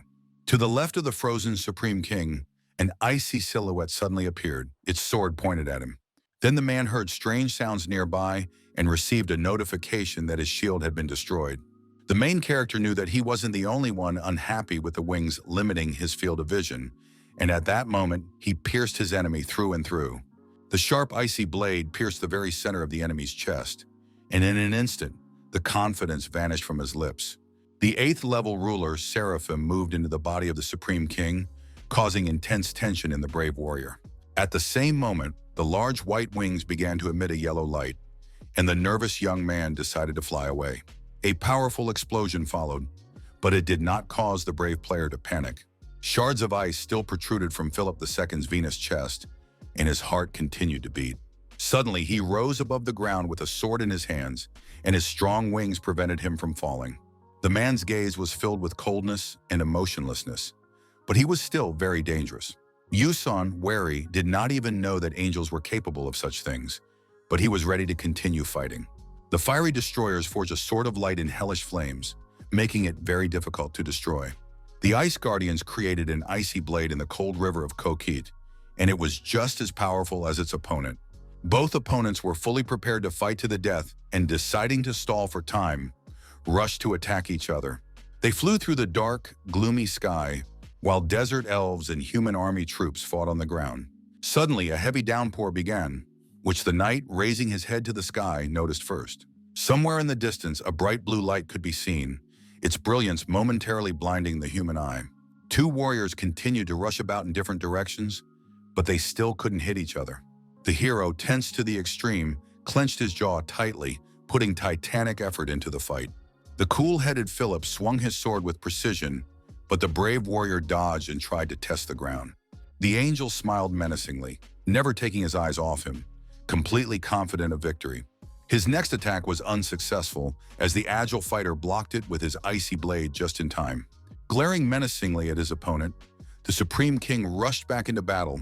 To the left of the frozen Supreme King, an icy silhouette suddenly appeared, its sword pointed at him. Then the man heard strange sounds nearby and received a notification that his shield had been destroyed. The main character knew that he wasn't the only one unhappy with the wings limiting his field of vision, and at that moment, he pierced his enemy through and through. The sharp, icy blade pierced the very center of the enemy's chest, and in an instant, the confidence vanished from his lips. The 8th-level ruler, Seraphim, moved into the body of the Supreme King, causing intense tension in the brave warrior. At the same moment, the large white wings began to emit a yellow light, and the nervous young man decided to fly away. A powerful explosion followed, but it did not cause the brave player to panic. Shards of ice still protruded from Philip II's Venus chest, and his heart continued to beat. Suddenly, he rose above the ground with a sword in his hands, and his strong wings prevented him from falling. The man's gaze was filled with coldness and emotionlessness, but he was still very dangerous. Yuson, wary, did not even know that angels were capable of such things, but he was ready to continue fighting. The fiery destroyers forged a sword of light in hellish flames, making it very difficult to destroy. The Ice Guardians created an icy blade in the cold river of Kokit, and it was just as powerful as its opponent. Both opponents were fully prepared to fight to the death and, deciding to stall for time, rushed to attack each other. They flew through the dark, gloomy sky, while desert elves and human army troops fought on the ground. Suddenly, a heavy downpour began, which the knight, raising his head to the sky, noticed first. Somewhere in the distance, a bright blue light could be seen, its brilliance momentarily blinding the human eye. Two warriors continued to rush about in different directions, but they still couldn't hit each other. The hero, tensed to the extreme, clenched his jaw tightly, putting titanic effort into the fight. The cool-headed Philip swung his sword with precision, but the brave warrior dodged and tried to test the ground. The angel smiled menacingly, never taking his eyes off him, completely confident of victory. His next attack was unsuccessful, as the agile fighter blocked it with his icy blade just in time. Glaring menacingly at his opponent, the Supreme King rushed back into battle,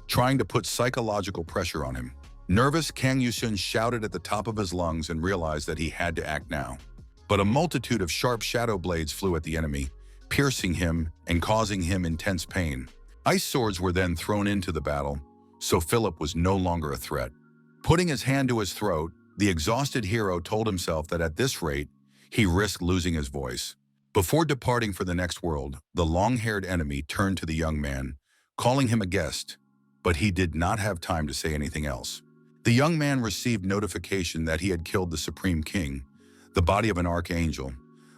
trying to put psychological pressure on him. Nervous, Kang Yusun shouted at the top of his lungs and realized that he had to act now. But a multitude of sharp shadow blades flew at the enemy, piercing him and causing him intense pain. Ice swords were then thrown into the battle, so Philip was no longer a threat. Putting his hand to his throat, the exhausted hero told himself that at this rate, he risked losing his voice. Before departing for the next world, the long-haired enemy turned to the young man, calling him a guest, but he did not have time to say anything else. The young man received notification that he had killed the Supreme King, the body of an archangel,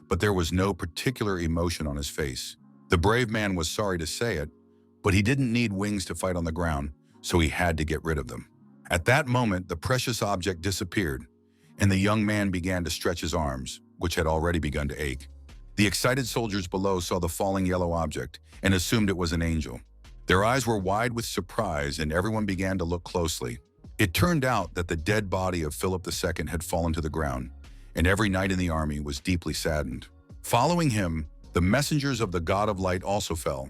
but there was no particular emotion on his face. The brave man was sorry to say it, but he didn't need wings to fight on the ground, so he had to get rid of them. At that moment, the precious object disappeared, and the young man began to stretch his arms, which had already begun to ache. The excited soldiers below saw the falling yellow object and assumed it was an angel. Their eyes were wide with surprise, and everyone began to look closely. It turned out that the dead body of Philip II had fallen to the ground, and every knight in the army was deeply saddened. Following him, the messengers of the God of Light also fell,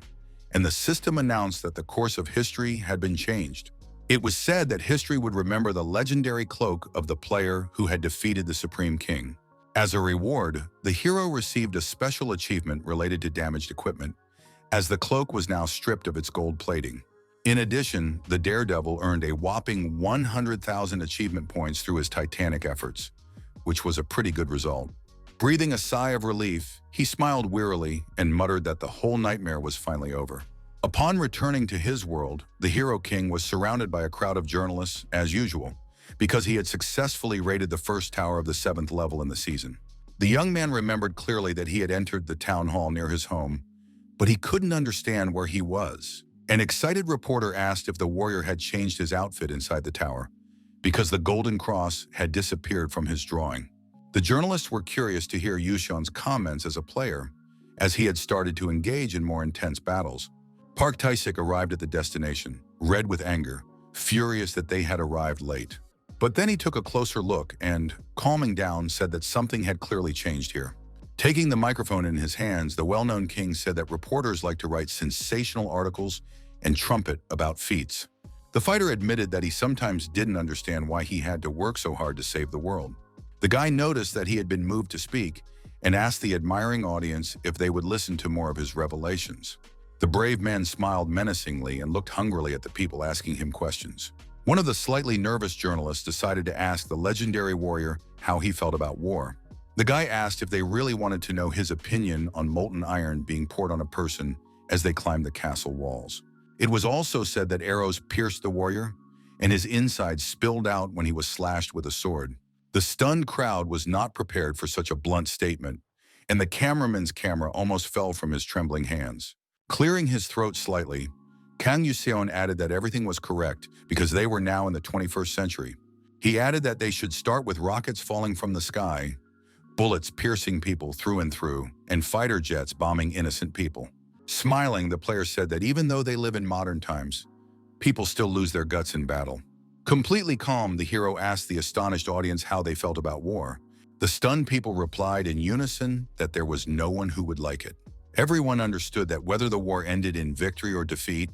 and the system announced that the course of history had been changed. It was said that history would remember the legendary cloak of the player who had defeated the Supreme King. As a reward, the hero received a special achievement related to damaged equipment, as the cloak was now stripped of its gold plating. In addition, the daredevil earned a whopping 100,000 achievement points through his titanic efforts, which was a pretty good result. Breathing a sigh of relief, he smiled wearily and muttered that the whole nightmare was finally over. Upon returning to his world, the Hero King was surrounded by a crowd of journalists, as usual, because he had successfully raided the first tower of the 7th level in the season. The young man remembered clearly that he had entered the town hall near his home, but he couldn't understand where he was. An excited reporter asked if the warrior had changed his outfit inside the tower, because the golden cross had disappeared from his drawing. The journalists were curious to hear Yushun's comments as a player, as he had started to engage in more intense battles. Park Tae-sik arrived at the destination, red with anger, furious that they had arrived late. But then he took a closer look and, calming down, said that something had clearly changed here. Taking the microphone in his hands, the well-known king said that reporters like to write sensational articles and trumpet about feats. The fighter admitted that he sometimes didn't understand why he had to work so hard to save the world. The guy noticed that he had been moved to speak and asked the admiring audience if they would listen to more of his revelations. The brave man smiled menacingly and looked hungrily at the people asking him questions. One of the slightly nervous journalists decided to ask the legendary warrior how he felt about war. The guy asked if they really wanted to know his opinion on molten iron being poured on a person as they climbed the castle walls. It was also said that arrows pierced the warrior, and his insides spilled out when he was slashed with a sword. The stunned crowd was not prepared for such a blunt statement, and the cameraman's camera almost fell from his trembling hands. Clearing his throat slightly, Kang Yuseon added that everything was correct because they were now in the 21st century. He added that they should start with rockets falling from the sky, bullets piercing people through and through, and fighter jets bombing innocent people. Smiling, the player said that even though they live in modern times, people still lose their guts in battle. Completely calm, the hero asked the astonished audience how they felt about war. The stunned people replied in unison that there was no one who would like it. Everyone understood that whether the war ended in victory or defeat,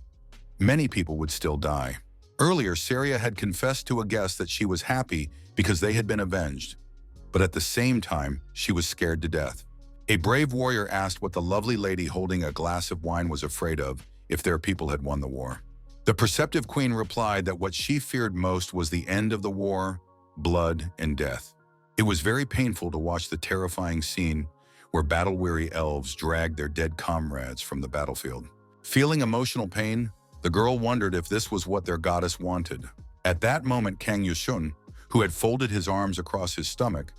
many people would still die. Earlier, Saria had confessed to a guest that she was happy because they had been avenged, but at the same time, she was scared to death. A brave warrior asked what the lovely lady holding a glass of wine was afraid of if their people had won the war. The perceptive queen replied that what she feared most was the end of the war, blood, and death. It was very painful to watch the terrifying scene where battle-weary elves dragged their dead comrades from the battlefield. Feeling emotional pain, the girl wondered if this was what their goddess wanted. At that moment, Kang Yushun, who had folded his arms across his stomach,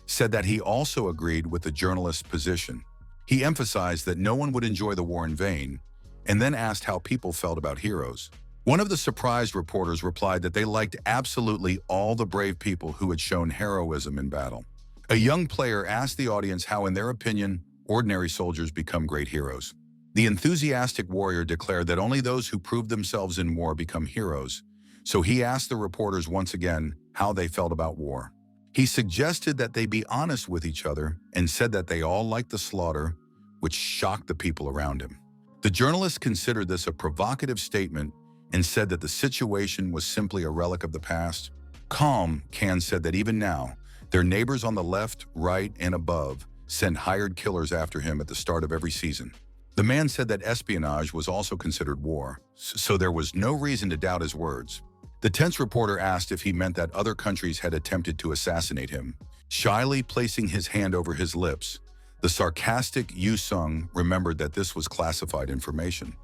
said that he also agreed with the journalist's position. He emphasized that no one would enjoy the war in vain, and then asked how people felt about heroes. One of the surprised reporters replied that they liked absolutely all the brave people who had shown heroism in battle. A young player asked the audience how, in their opinion, ordinary soldiers become great heroes. The enthusiastic warrior declared that only those who prove themselves in war become heroes, so he asked the reporters once again how they felt about war. He suggested that they be honest with each other and said that they all liked the slaughter, which shocked the people around him. The journalists considered this a provocative statement and said that the situation was simply a relic of the past. Calm, Kan said that even now, their neighbors on the left, right, and above sent hired killers after him at the start of every season. The man said that espionage was also considered war, so there was no reason to doubt his words. The tense reporter asked if he meant that other countries had attempted to assassinate him, shyly placing his hand over his lips. The sarcastic Yu Sung remembered that this was classified information,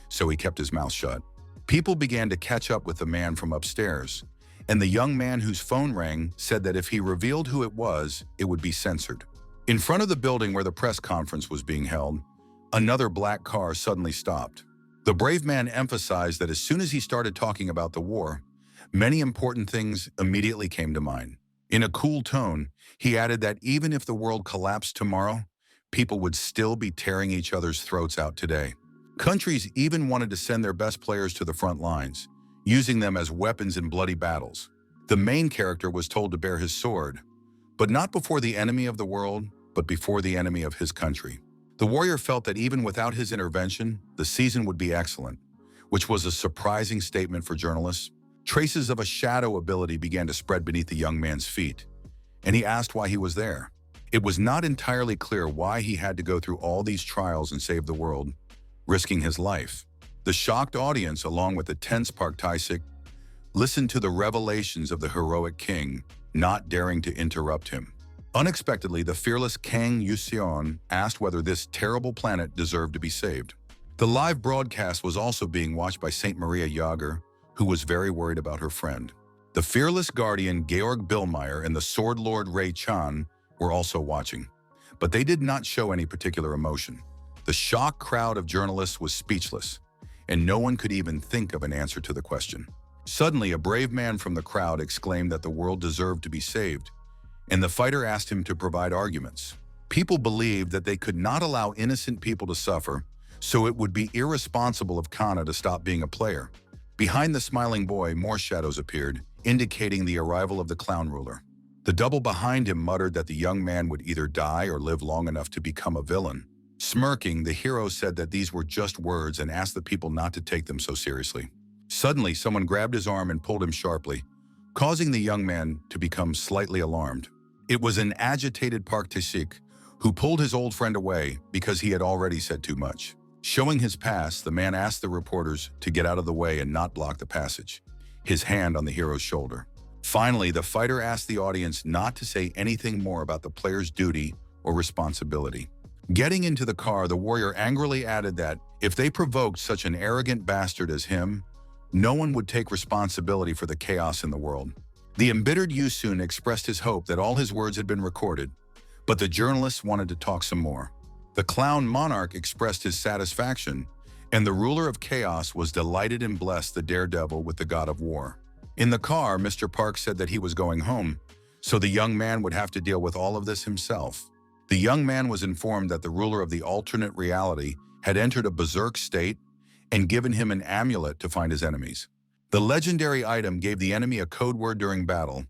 so he kept his mouth shut. People began to catch up with the man from upstairs, and the young man whose phone rang said that if he revealed who it would be censored. In front of the building where the press conference was being held, another black car suddenly stopped. The brave man emphasized that as soon as he started talking about the war, many important things immediately came to mind. In a cool tone, he added that even if the world collapsed tomorrow, people would still be tearing each other's throats out today. Countries even wanted to send their best players to the front lines, using them as weapons in bloody battles. The main character was told to bear his sword, but not before the enemy of the world, but before the enemy of his country. The warrior felt that even without his intervention, the season would be excellent, which was a surprising statement for journalists. Traces of a shadow ability began to spread beneath the young man's feet, and he asked why he was there. It was not entirely clear why he had to go through all these trials and save the world, risking his life. The shocked audience, along with the tense Park Tae-sik, listened to the revelations of the heroic king, not daring to interrupt him. Unexpectedly, the fearless Kang Yuseon asked whether this terrible planet deserved to be saved. The live broadcast was also being watched by Saint Maria Jager, who was very worried about her friend. The fearless guardian Georg Billmeyer and the sword lord Ray Chan were also watching, but they did not show any particular emotion. The shocked crowd of journalists was speechless, and no one could even think of an answer to the question. Suddenly, a brave man from the crowd exclaimed that the world deserved to be saved, and the fighter asked him to provide arguments. People believed that they could not allow innocent people to suffer, so it would be irresponsible of Kana to stop being a player. Behind the smiling boy, more shadows appeared, indicating the arrival of the clown ruler. The double behind him muttered that the young man would either die or live long enough to become a villain. Smirking, the hero said that these were just words and asked the people not to take them so seriously. Suddenly, someone grabbed his arm and pulled him sharply, causing the young man to become slightly alarmed. It was an agitated Park Tae-sik who pulled his old friend away because he had already said too much. Showing his pass, the man asked the reporters to get out of the way and not block the passage, his hand on the hero's shoulder. Finally, the fighter asked the audience not to say anything more about the player's duty or responsibility. Getting into the car, the warrior angrily added that if they provoked such an arrogant bastard as him, no one would take responsibility for the chaos in the world. The embittered Yusun expressed his hope that all his words had been recorded, but the journalists wanted to talk some more. The clown monarch expressed his satisfaction, and the ruler of chaos was delighted and blessed the daredevil with the god of war. In the car, Mr. Park said that he was going home, so the young man would have to deal with all of this himself. The young man was informed that the ruler of the alternate reality had entered a berserk state and given him an amulet to find his enemies. The legendary item gave the enemy a code word during battle,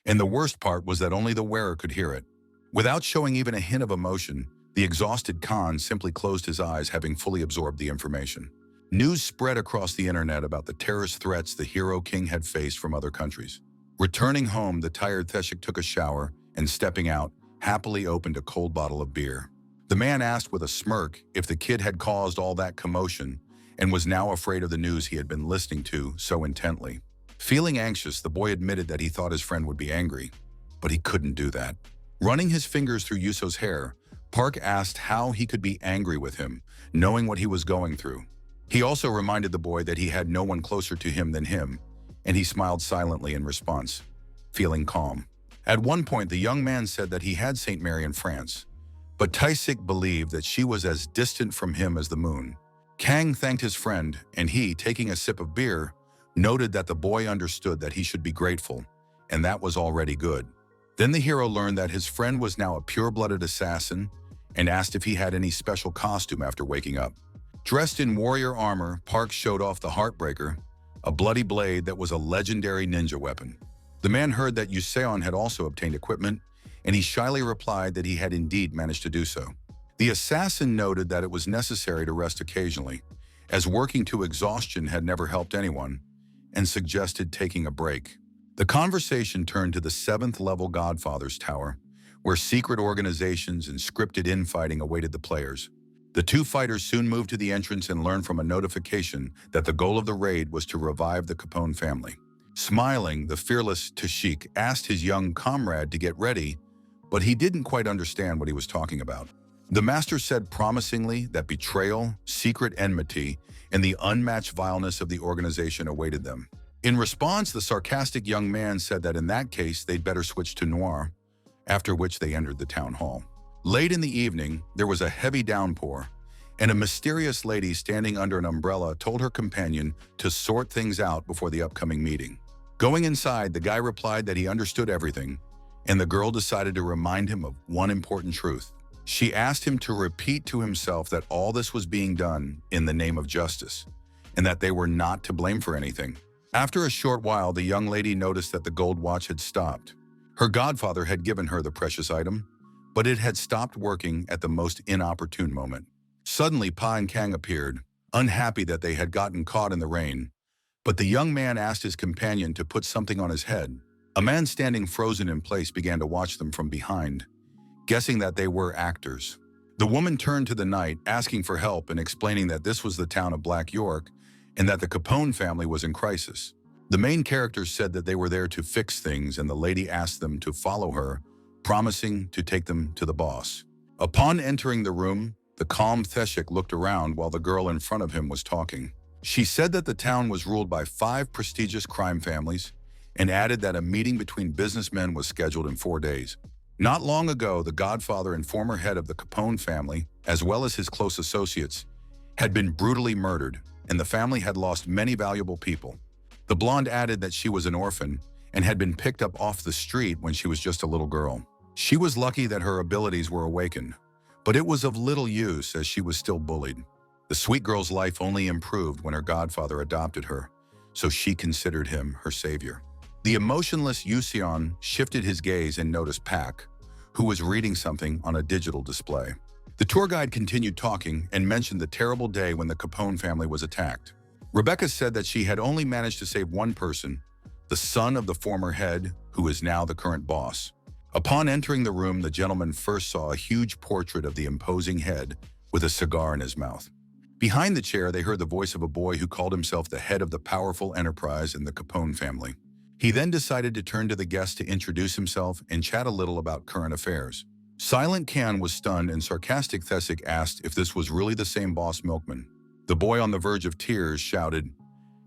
and the worst part was that only the wearer could hear it. Without showing even a hint of emotion, the exhausted Khan simply closed his eyes, having fully absorbed the information. News spread across the internet about the terrorist threats the hero king had faced from other countries. Returning home, the tired Theshik took a shower and, stepping out, happily opened a cold bottle of beer. The man asked with a smirk if the kid had caused all that commotion and was now afraid of the news he had been listening to so intently. Feeling anxious, the boy admitted that he thought his friend would be angry, but he couldn't do that. Running his fingers through Yuso's hair, Park asked how he could be angry with him, knowing what he was going through. He also reminded the boy that he had no one closer to him than him, and he smiled silently in response, feeling calm. At one point, the young man said that he had Saint Mary in France, but Tae-sik believed that she was as distant from him as the moon. Kang thanked his friend, and he, taking a sip of beer, noted that the boy understood that he should be grateful, and that was already good. Then the hero learned that his friend was now a pure-blooded assassin and asked if he had any special costume after waking up. Dressed in warrior armor, Park showed off the Heartbreaker, a bloody blade that was a legendary ninja weapon. The man heard that Yuseon had also obtained equipment, and he shyly replied that he had indeed managed to do so. The assassin noted that it was necessary to rest occasionally, as working to exhaustion had never helped anyone, and suggested taking a break. The conversation turned to the 7th-level Godfather's Tower, where secret organizations and scripted infighting awaited the players. The two fighters soon moved to the entrance and learned from a notification that the goal of the raid was to revive the Capone family. Smiling, the fearless Tashik asked his young comrade to get ready, but he didn't quite understand what he was talking about. The master said promisingly that betrayal, secret enmity, and the unmatched vileness of the organization awaited them. In response, the sarcastic young man said that in that case they'd better switch to noir, after which they entered the town hall. Late in the evening, there was a heavy downpour, and a mysterious lady standing under an umbrella told her companion to sort things out before the upcoming meeting. Going inside, the guy replied that he understood everything, and the girl decided to remind him of one important truth. She asked him to repeat to himself that all this was being done in the name of justice, and that they were not to blame for anything. After a short while, the young lady noticed that the gold watch had stopped. Her godfather had given her the precious item, but it had stopped working at the most inopportune moment. Suddenly, Pa and Kang appeared, unhappy that they had gotten caught in the rain, but the young man asked his companion to put something on his head. A man standing frozen in place began to watch them from behind, guessing that they were actors. The woman turned to the knight, asking for help and explaining that this was the town of Black York and that the Capone family was in crisis. The main characters said that they were there to fix things, and the lady asked them to follow her, promising to take them to the boss. Upon entering the room, the calm Theshik looked around while the girl in front of him was talking. She said that the town was ruled by 5 prestigious crime families and added that a meeting between businessmen was scheduled in 4 days. Not long ago, the godfather and former head of the Capone family, as well as his close associates, had been brutally murdered, and the family had lost many valuable people. The blonde added that she was an orphan and had been picked up off the street when she was just a little girl. She was lucky that her abilities were awakened, but it was of little use as she was still bullied. The sweet girl's life only improved when her godfather adopted her, so she considered him her savior. The emotionless Yuseon shifted his gaze and noticed Pak, who was reading something on a digital display. The tour guide continued talking and mentioned the terrible day when the Capone family was attacked. Rebecca said that she had only managed to save one person, the son of the former head, who is now the current boss. Upon entering the room, the gentleman first saw a huge portrait of the imposing head with a cigar in his mouth. Behind the chair, they heard the voice of a boy who called himself the head of the powerful enterprise in the Capone family. He then decided to turn to the guest to introduce himself and chat a little about current affairs. Silent Can was stunned, and sarcastic Thesik asked if this was really the same boss milkman. The boy on the verge of tears shouted,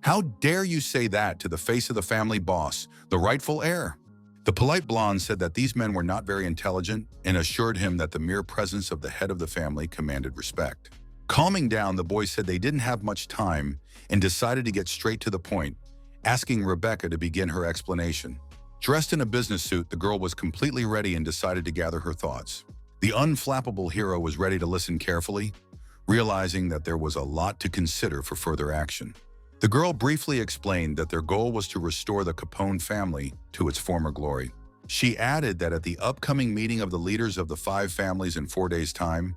"How dare you say that to the face of the family boss, the rightful heir?" The polite blonde said that these men were not very intelligent and assured him that the mere presence of the head of the family commanded respect. Calming down, the boy said they didn't have much time and decided to get straight to the point, asking Rebecca to begin her explanation. Dressed in a business suit, the girl was completely ready and decided to gather her thoughts. The unflappable hero was ready to listen carefully, realizing that there was a lot to consider for further action. The girl briefly explained that their goal was to restore the Capone family to its former glory. She added that at the upcoming meeting of the leaders of the 5 families in 4 days' time,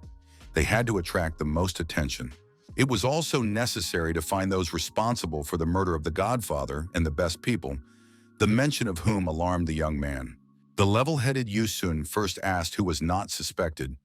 they had to attract the most attention. It was also necessary to find those responsible for the murder of the godfather and the best people, the mention of whom alarmed the young man. The level-headed Yusun first asked who was not suspected,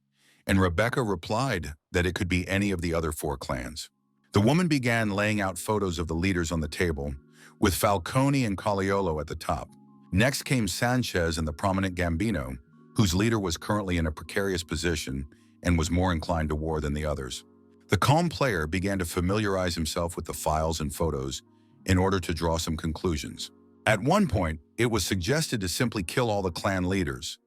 and Rebecca replied that it could be any of the other 4 clans. The woman began laying out photos of the leaders on the table, with Falcone and Caliolo at the top. Next came Sanchez and the prominent Gambino, whose leader was currently in a precarious position and was more inclined to war than the others. The calm player began to familiarize himself with the files and photos in order to draw some conclusions. At one point, it was suggested to simply kill all the clan leaders,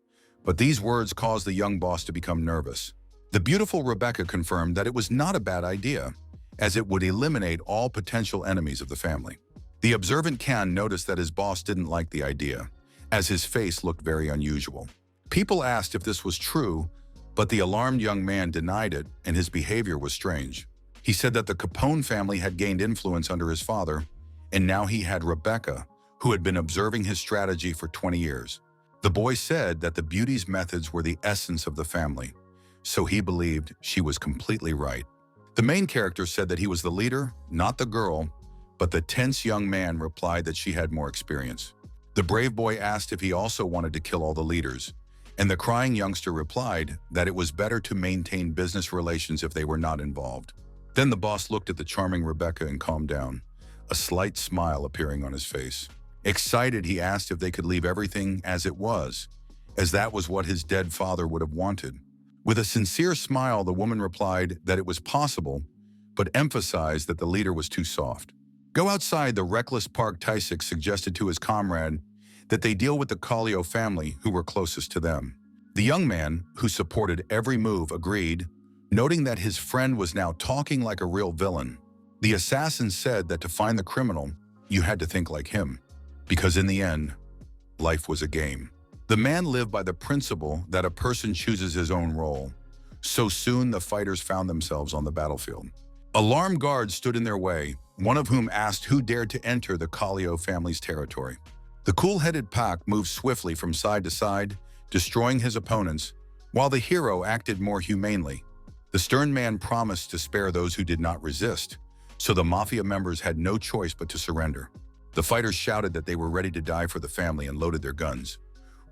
but these words caused the young boss to become nervous. The beautiful Rebecca confirmed that it was not a bad idea, as it would eliminate all potential enemies of the family. The observant Can noticed that his boss didn't like the idea, as his face looked very unusual. People asked if this was true, but the alarmed young man denied it, and his behavior was strange. He said that the Capone family had gained influence under his father, and now he had Rebecca, who had been observing his strategy for 20 years. The boy said that the beauty's methods were the essence of the family, so he believed she was completely right. The main character said that he was the leader, not the girl, but the tense young man replied that she had more experience. The brave boy asked if he also wanted to kill all the leaders, and the crying youngster replied that it was better to maintain business relations if they were not involved. Then the boss looked at the charming Rebecca and calmed down, a slight smile appearing on his face. Excited, he asked if they could leave everything as it was as that was what his dead father would have wanted. With a sincere smile, the woman replied that it was possible, but emphasized that the leader was too soft. Go outside, the reckless Park Tae-sik suggested to his comrade that they deal with the Kallio family who were closest to them. The young man, who supported every move, agreed, noting that his friend was now talking like a real villain. The assassin said that to find the criminal, you had to think like him, because in the end, life was a game. The man lived by the principle that a person chooses his own role. So soon the fighters found themselves on the battlefield. Alarmed guards stood in their way, one of whom asked who dared to enter the Kallio family's territory. The cool-headed Pak moved swiftly from side to side, destroying his opponents, while the hero acted more humanely. The stern man promised to spare those who did not resist, so the mafia members had no choice but to surrender. The fighters shouted that they were ready to die for the family and loaded their guns,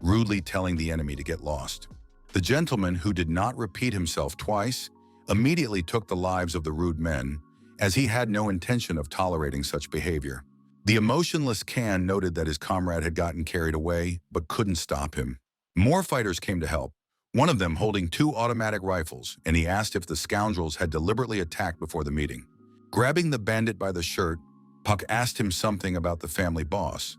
rudely telling the enemy to get lost. The gentleman, who did not repeat himself twice, immediately took the lives of the rude men, as he had no intention of tolerating such behavior. The emotionless Kan noted that his comrade had gotten carried away, but couldn't stop him. More fighters came to help, one of them holding 2 automatic rifles, and he asked if the scoundrels had deliberately attacked before the meeting. Grabbing the bandit by the shirt, Puck asked him something about the family boss,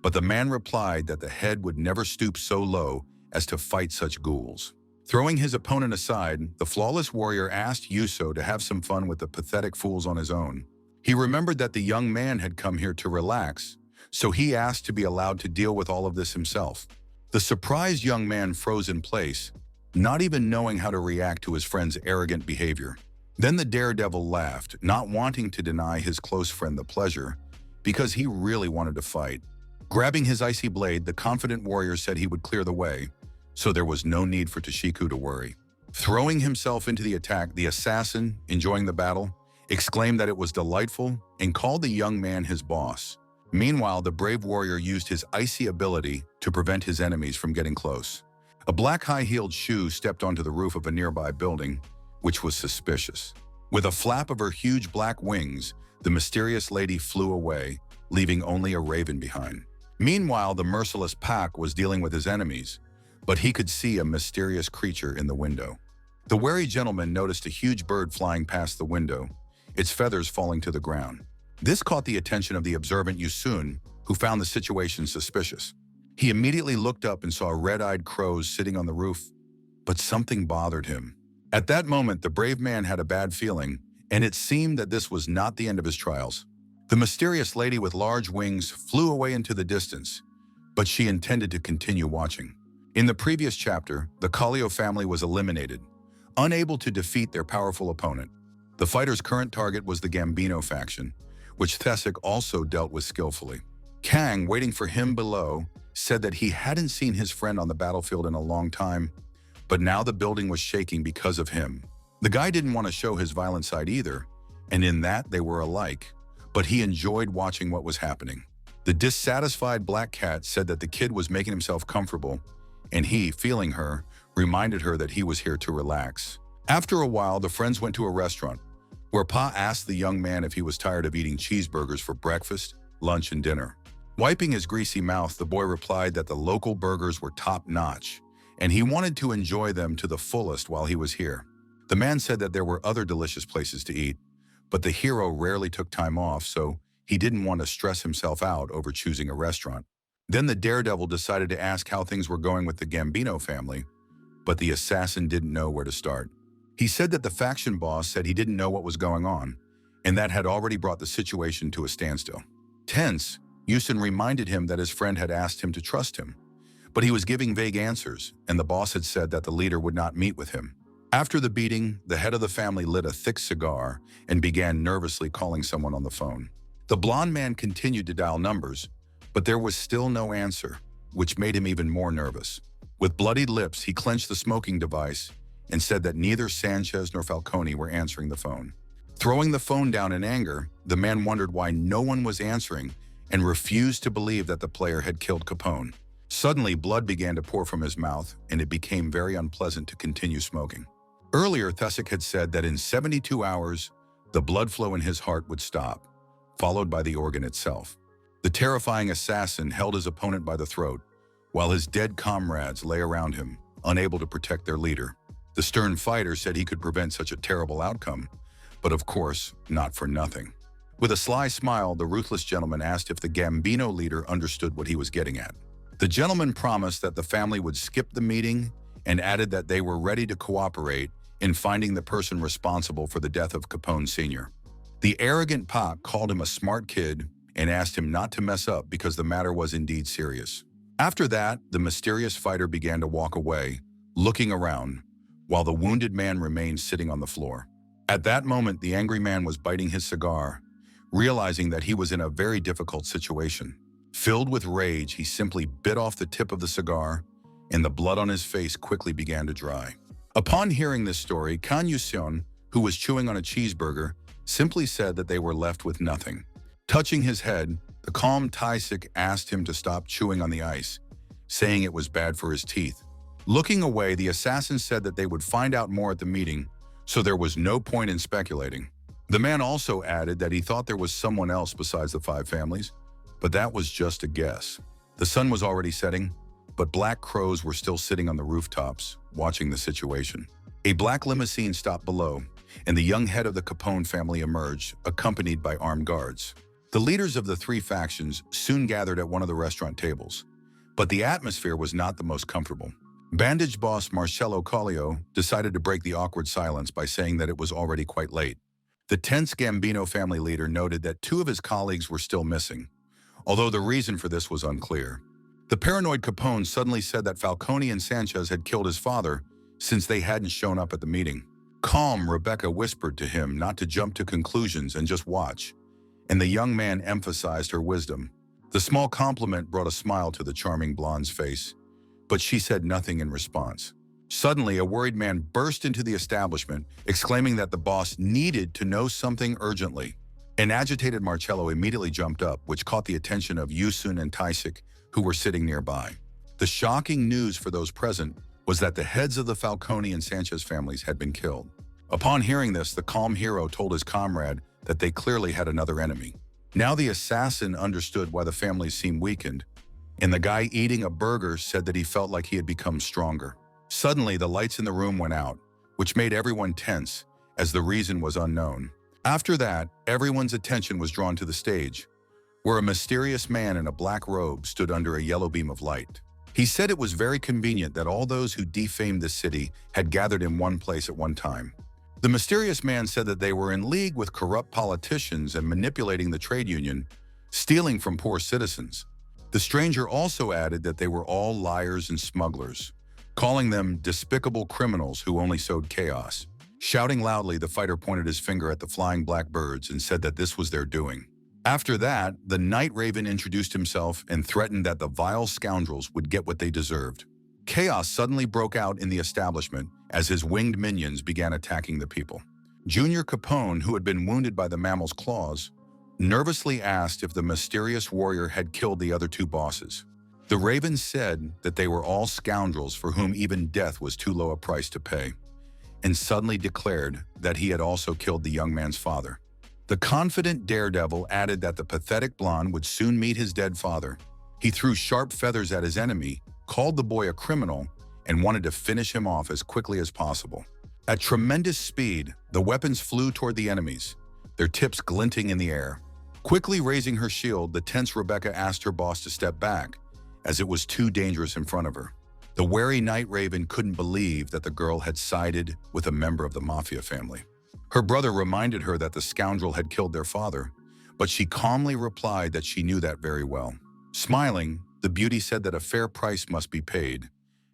but the man replied that the head would never stoop so low as to fight such ghouls. Throwing his opponent aside, the flawless warrior asked Yuso to have some fun with the pathetic fools on his own. He remembered that the young man had come here to relax, so he asked to be allowed to deal with all of this himself. The surprised young man froze in place, not even knowing how to react to his friend's arrogant behavior. Then the daredevil laughed, not wanting to deny his close friend the pleasure, because he really wanted to fight. Grabbing his icy blade, the confident warrior said he would clear the way, so there was no need for Toshiku to worry. Throwing himself into the attack, the assassin, enjoying the battle, exclaimed that it was delightful and called the young man his boss. Meanwhile, the brave warrior used his icy ability to prevent his enemies from getting close. A black high-heeled shoe stepped onto the roof of a nearby building, which was suspicious. With a flap of her huge black wings, the mysterious lady flew away, leaving only a raven behind. Meanwhile, the merciless Pak was dealing with his enemies, but he could see a mysterious creature in the window. The wary gentleman noticed a huge bird flying past the window, its feathers falling to the ground. This caught the attention of the observant Yusun, who found the situation suspicious. He immediately looked up and saw red-eyed crows sitting on the roof, but something bothered him. At that moment, the brave man had a bad feeling, and it seemed that this was not the end of his trials. The mysterious lady with large wings flew away into the distance, but she intended to continue watching. In the previous chapter, the Kallio family was eliminated, unable to defeat their powerful opponent. The fighter's current target was the Gambino faction, which Thesek also dealt with skillfully. Kang, waiting for him below, said that he hadn't seen his friend on the battlefield in a long time, but now the building was shaking because of him. The guy didn't want to show his violent side either, and in that they were alike, but he enjoyed watching what was happening. The dissatisfied black cat said that the kid was making himself comfortable, and he, feeling her, reminded her that he was here to relax. After a while, the friends went to a restaurant, where Pa asked the young man if he was tired of eating cheeseburgers for breakfast, lunch, and dinner. Wiping his greasy mouth, the boy replied that the local burgers were top-notch, and he wanted to enjoy them to the fullest while he was here. The man said that there were other delicious places to eat, but the hero rarely took time off, so he didn't want to stress himself out over choosing a restaurant. Then the daredevil decided to ask how things were going with the Gambino family, but the assassin didn't know where to start. He said that the faction boss said he didn't know what was going on, and that had already brought the situation to a standstill. Tense, Yusun reminded him that his friend had asked him to trust him, but he was giving vague answers, and the boss had said that the leader would not meet with him. After the beating, the head of the family lit a thick cigar and began nervously calling someone on the phone. The blonde man continued to dial numbers, but there was still no answer, which made him even more nervous. With bloodied lips, he clenched the smoking device and said that neither Sanchez nor Falcone were answering the phone. Throwing the phone down in anger, the man wondered why no one was answering and refused to believe that the player had killed Capone. Suddenly, blood began to pour from his mouth, and it became very unpleasant to continue smoking. Earlier, Thesek had said that in 72 hours, the blood flow in his heart would stop, followed by the organ itself. The terrifying assassin held his opponent by the throat, while his dead comrades lay around him, unable to protect their leader. The stern fighter said he could prevent such a terrible outcome, but of course, not for nothing. With a sly smile, the ruthless gentleman asked if the Gambino leader understood what he was getting at. The gentleman promised that the family would skip the meeting and added that they were ready to cooperate in finding the person responsible for the death of Capone Sr. The arrogant Pac called him a smart kid and asked him not to mess up because the matter was indeed serious. After that, the mysterious fighter began to walk away, looking around, while the wounded man remained sitting on the floor. At that moment, the angry man was biting his cigar, realizing that he was in a very difficult situation. Filled with rage, he simply bit off the tip of the cigar, and the blood on his face quickly began to dry. Upon hearing this story, Kan Yuseon, who was chewing on a cheeseburger, simply said that they were left with nothing. Touching his head, the calm Taisik asked him to stop chewing on the ice, saying it was bad for his teeth. Looking away, the assassin said that they would find out more at the meeting, so there was no point in speculating. The man also added that he thought there was someone else besides the 5 families, but that was just a guess. The sun was already setting, but black crows were still sitting on the rooftops, watching the situation. A black limousine stopped below, and the young head of the Capone family emerged, accompanied by armed guards. The leaders of the 3 factions soon gathered at one of the restaurant tables, but the atmosphere was not the most comfortable. Bandage boss Marcello Collio decided to break the awkward silence by saying that it was already quite late. The tense Gambino family leader noted that 2 of his colleagues were still missing, although the reason for this was unclear. The paranoid Capone suddenly said that Falcone and Sanchez had killed his father since they hadn't shown up at the meeting. Calm, Rebecca whispered to him not to jump to conclusions and just watch, and the young man emphasized her wisdom. The small compliment brought a smile to the charming blonde's face, but she said nothing in response. Suddenly, a worried man burst into the establishment, exclaiming that the boss needed to know something urgently. An agitated Marcello immediately jumped up, which caught the attention of Yusun and Taisik, who were sitting nearby. The shocking news for those present was that the heads of the Falcone and Sanchez families had been killed. Upon hearing this, the calm hero told his comrade that they clearly had another enemy. Now the assassin understood why the families seemed weakened, and the guy eating a burger said that he felt like he had become stronger. Suddenly, the lights in the room went out, which made everyone tense, as the reason was unknown. After that, everyone's attention was drawn to the stage, where a mysterious man in a black robe stood under a yellow beam of light. He said it was very convenient that all those who defamed the city had gathered in one place at one time. The mysterious man said that they were in league with corrupt politicians and manipulating the trade union, stealing from poor citizens. The stranger also added that they were all liars and smugglers, calling them despicable criminals who only sowed chaos. Shouting loudly, the fighter pointed his finger at the flying black birds and said that this was their doing. After that, the Night Raven introduced himself and threatened that the vile scoundrels would get what they deserved. Chaos suddenly broke out in the establishment as his winged minions began attacking the people. Junior Capone, who had been wounded by the mammal's claws, nervously asked if the mysterious warrior had killed the other 2 bosses. The Raven said that they were all scoundrels for whom even death was too low a price to pay, and suddenly declared that he had also killed the young man's father. The confident daredevil added that the pathetic blonde would soon meet his dead father. He threw sharp feathers at his enemy, called the boy a criminal, and wanted to finish him off as quickly as possible. At tremendous speed, the weapons flew toward the enemies, their tips glinting in the air. Quickly raising her shield, the tense Rebecca asked her boss to step back, as it was too dangerous in front of her. The wary Night Raven couldn't believe that the girl had sided with a member of the mafia family. Her brother reminded her that the scoundrel had killed their father, but she calmly replied that she knew that very well. Smiling, the beauty said that a fair price must be paid,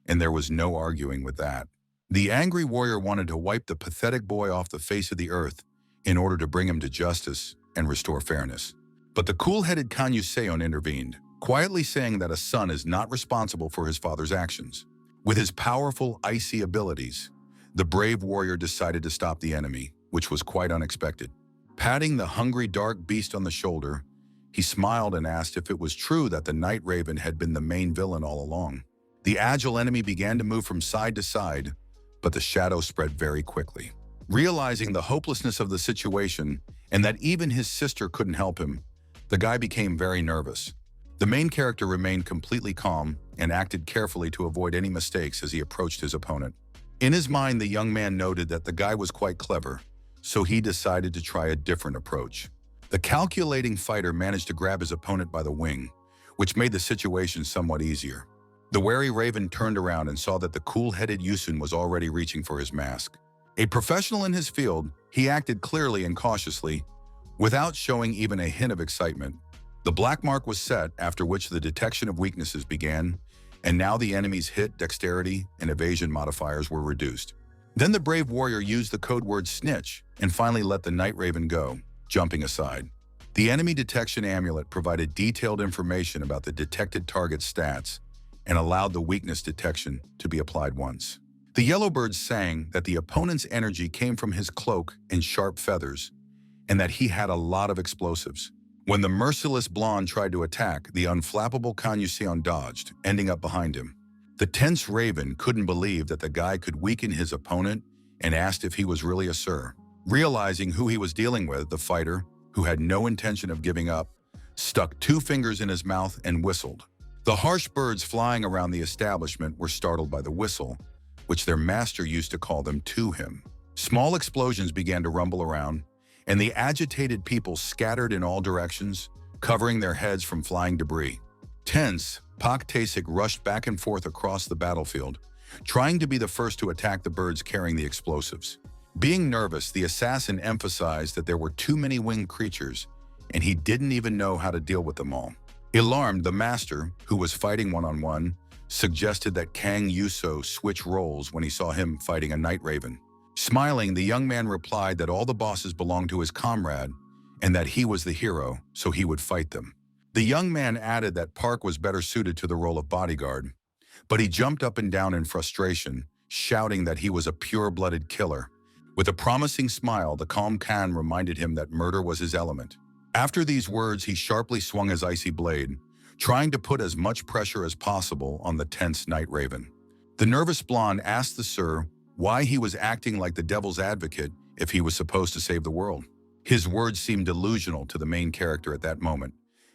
and there was no arguing with that. The angry warrior wanted to wipe the pathetic boy off the face of the earth in order to bring him to justice and restore fairness. But the cool-headed Kan Yuseon intervened, quietly saying that a son is not responsible for his father's actions. With his powerful, icy abilities, the brave warrior decided to stop the enemy, which was quite unexpected. Patting the hungry dark beast on the shoulder, he smiled and asked if it was true that the Night Raven had been the main villain all along. The agile enemy began to move from side to side, but the shadow spread very quickly. Realizing the hopelessness of the situation and that even his sister couldn't help him, the guy became very nervous. The main character remained completely calm and acted carefully to avoid any mistakes as he approached his opponent. In his mind, the young man noted that the guy was quite clever, so he decided to try a different approach. The calculating fighter managed to grab his opponent by the wing, which made the situation somewhat easier. The wary Raven turned around and saw that the cool-headed Yusun was already reaching for his mask. A professional in his field, he acted clearly and cautiously, without showing even a hint of excitement. The black mark was set, after which the detection of weaknesses began, and now the enemy's hit, dexterity, and evasion modifiers were reduced. Then the brave warrior used the code word snitch and finally let the Night Raven go, jumping aside. The enemy detection amulet provided detailed information about the detected target's stats and allowed the weakness detection to be applied once. The Yellowbird sang that the opponent's energy came from his cloak and sharp feathers, and that he had a lot of explosives. When the merciless blonde tried to attack, the unflappable Kanyuseon dodged, ending up behind him. The tense Raven couldn't believe that the guy could weaken his opponent and asked if he was really a sir. Realizing who he was dealing with, the fighter, who had no intention of giving up, stuck 2 fingers in his mouth and whistled. The harsh birds flying around the establishment were startled by the whistle, which their master used to call them to him. Small explosions began to rumble around, and the agitated people scattered in all directions, covering their heads from flying debris. Tense, Pak Tasik rushed back and forth across the battlefield, trying to be the first to attack the birds carrying the explosives. Being nervous, the assassin emphasized that there were too many winged creatures, and he didn't even know how to deal with them all. Alarmed, the master, who was fighting one-on-one, suggested that Kang Yuso switch roles when he saw him fighting a Night Raven. Smiling, the young man replied that all the bosses belonged to his comrade and that he was the hero, so he would fight them. The young man added that Park was better suited to the role of bodyguard, but he jumped up and down in frustration, shouting that he was a pure-blooded killer. With a promising smile, the calm Khan reminded him that murder was his element. After these words, he sharply swung his icy blade, trying to put as much pressure as possible on the tense Night Raven. The nervous blonde asked the Sir why he was acting like the devil's advocate if he was supposed to save the world. His words seemed delusional to the main character at that moment,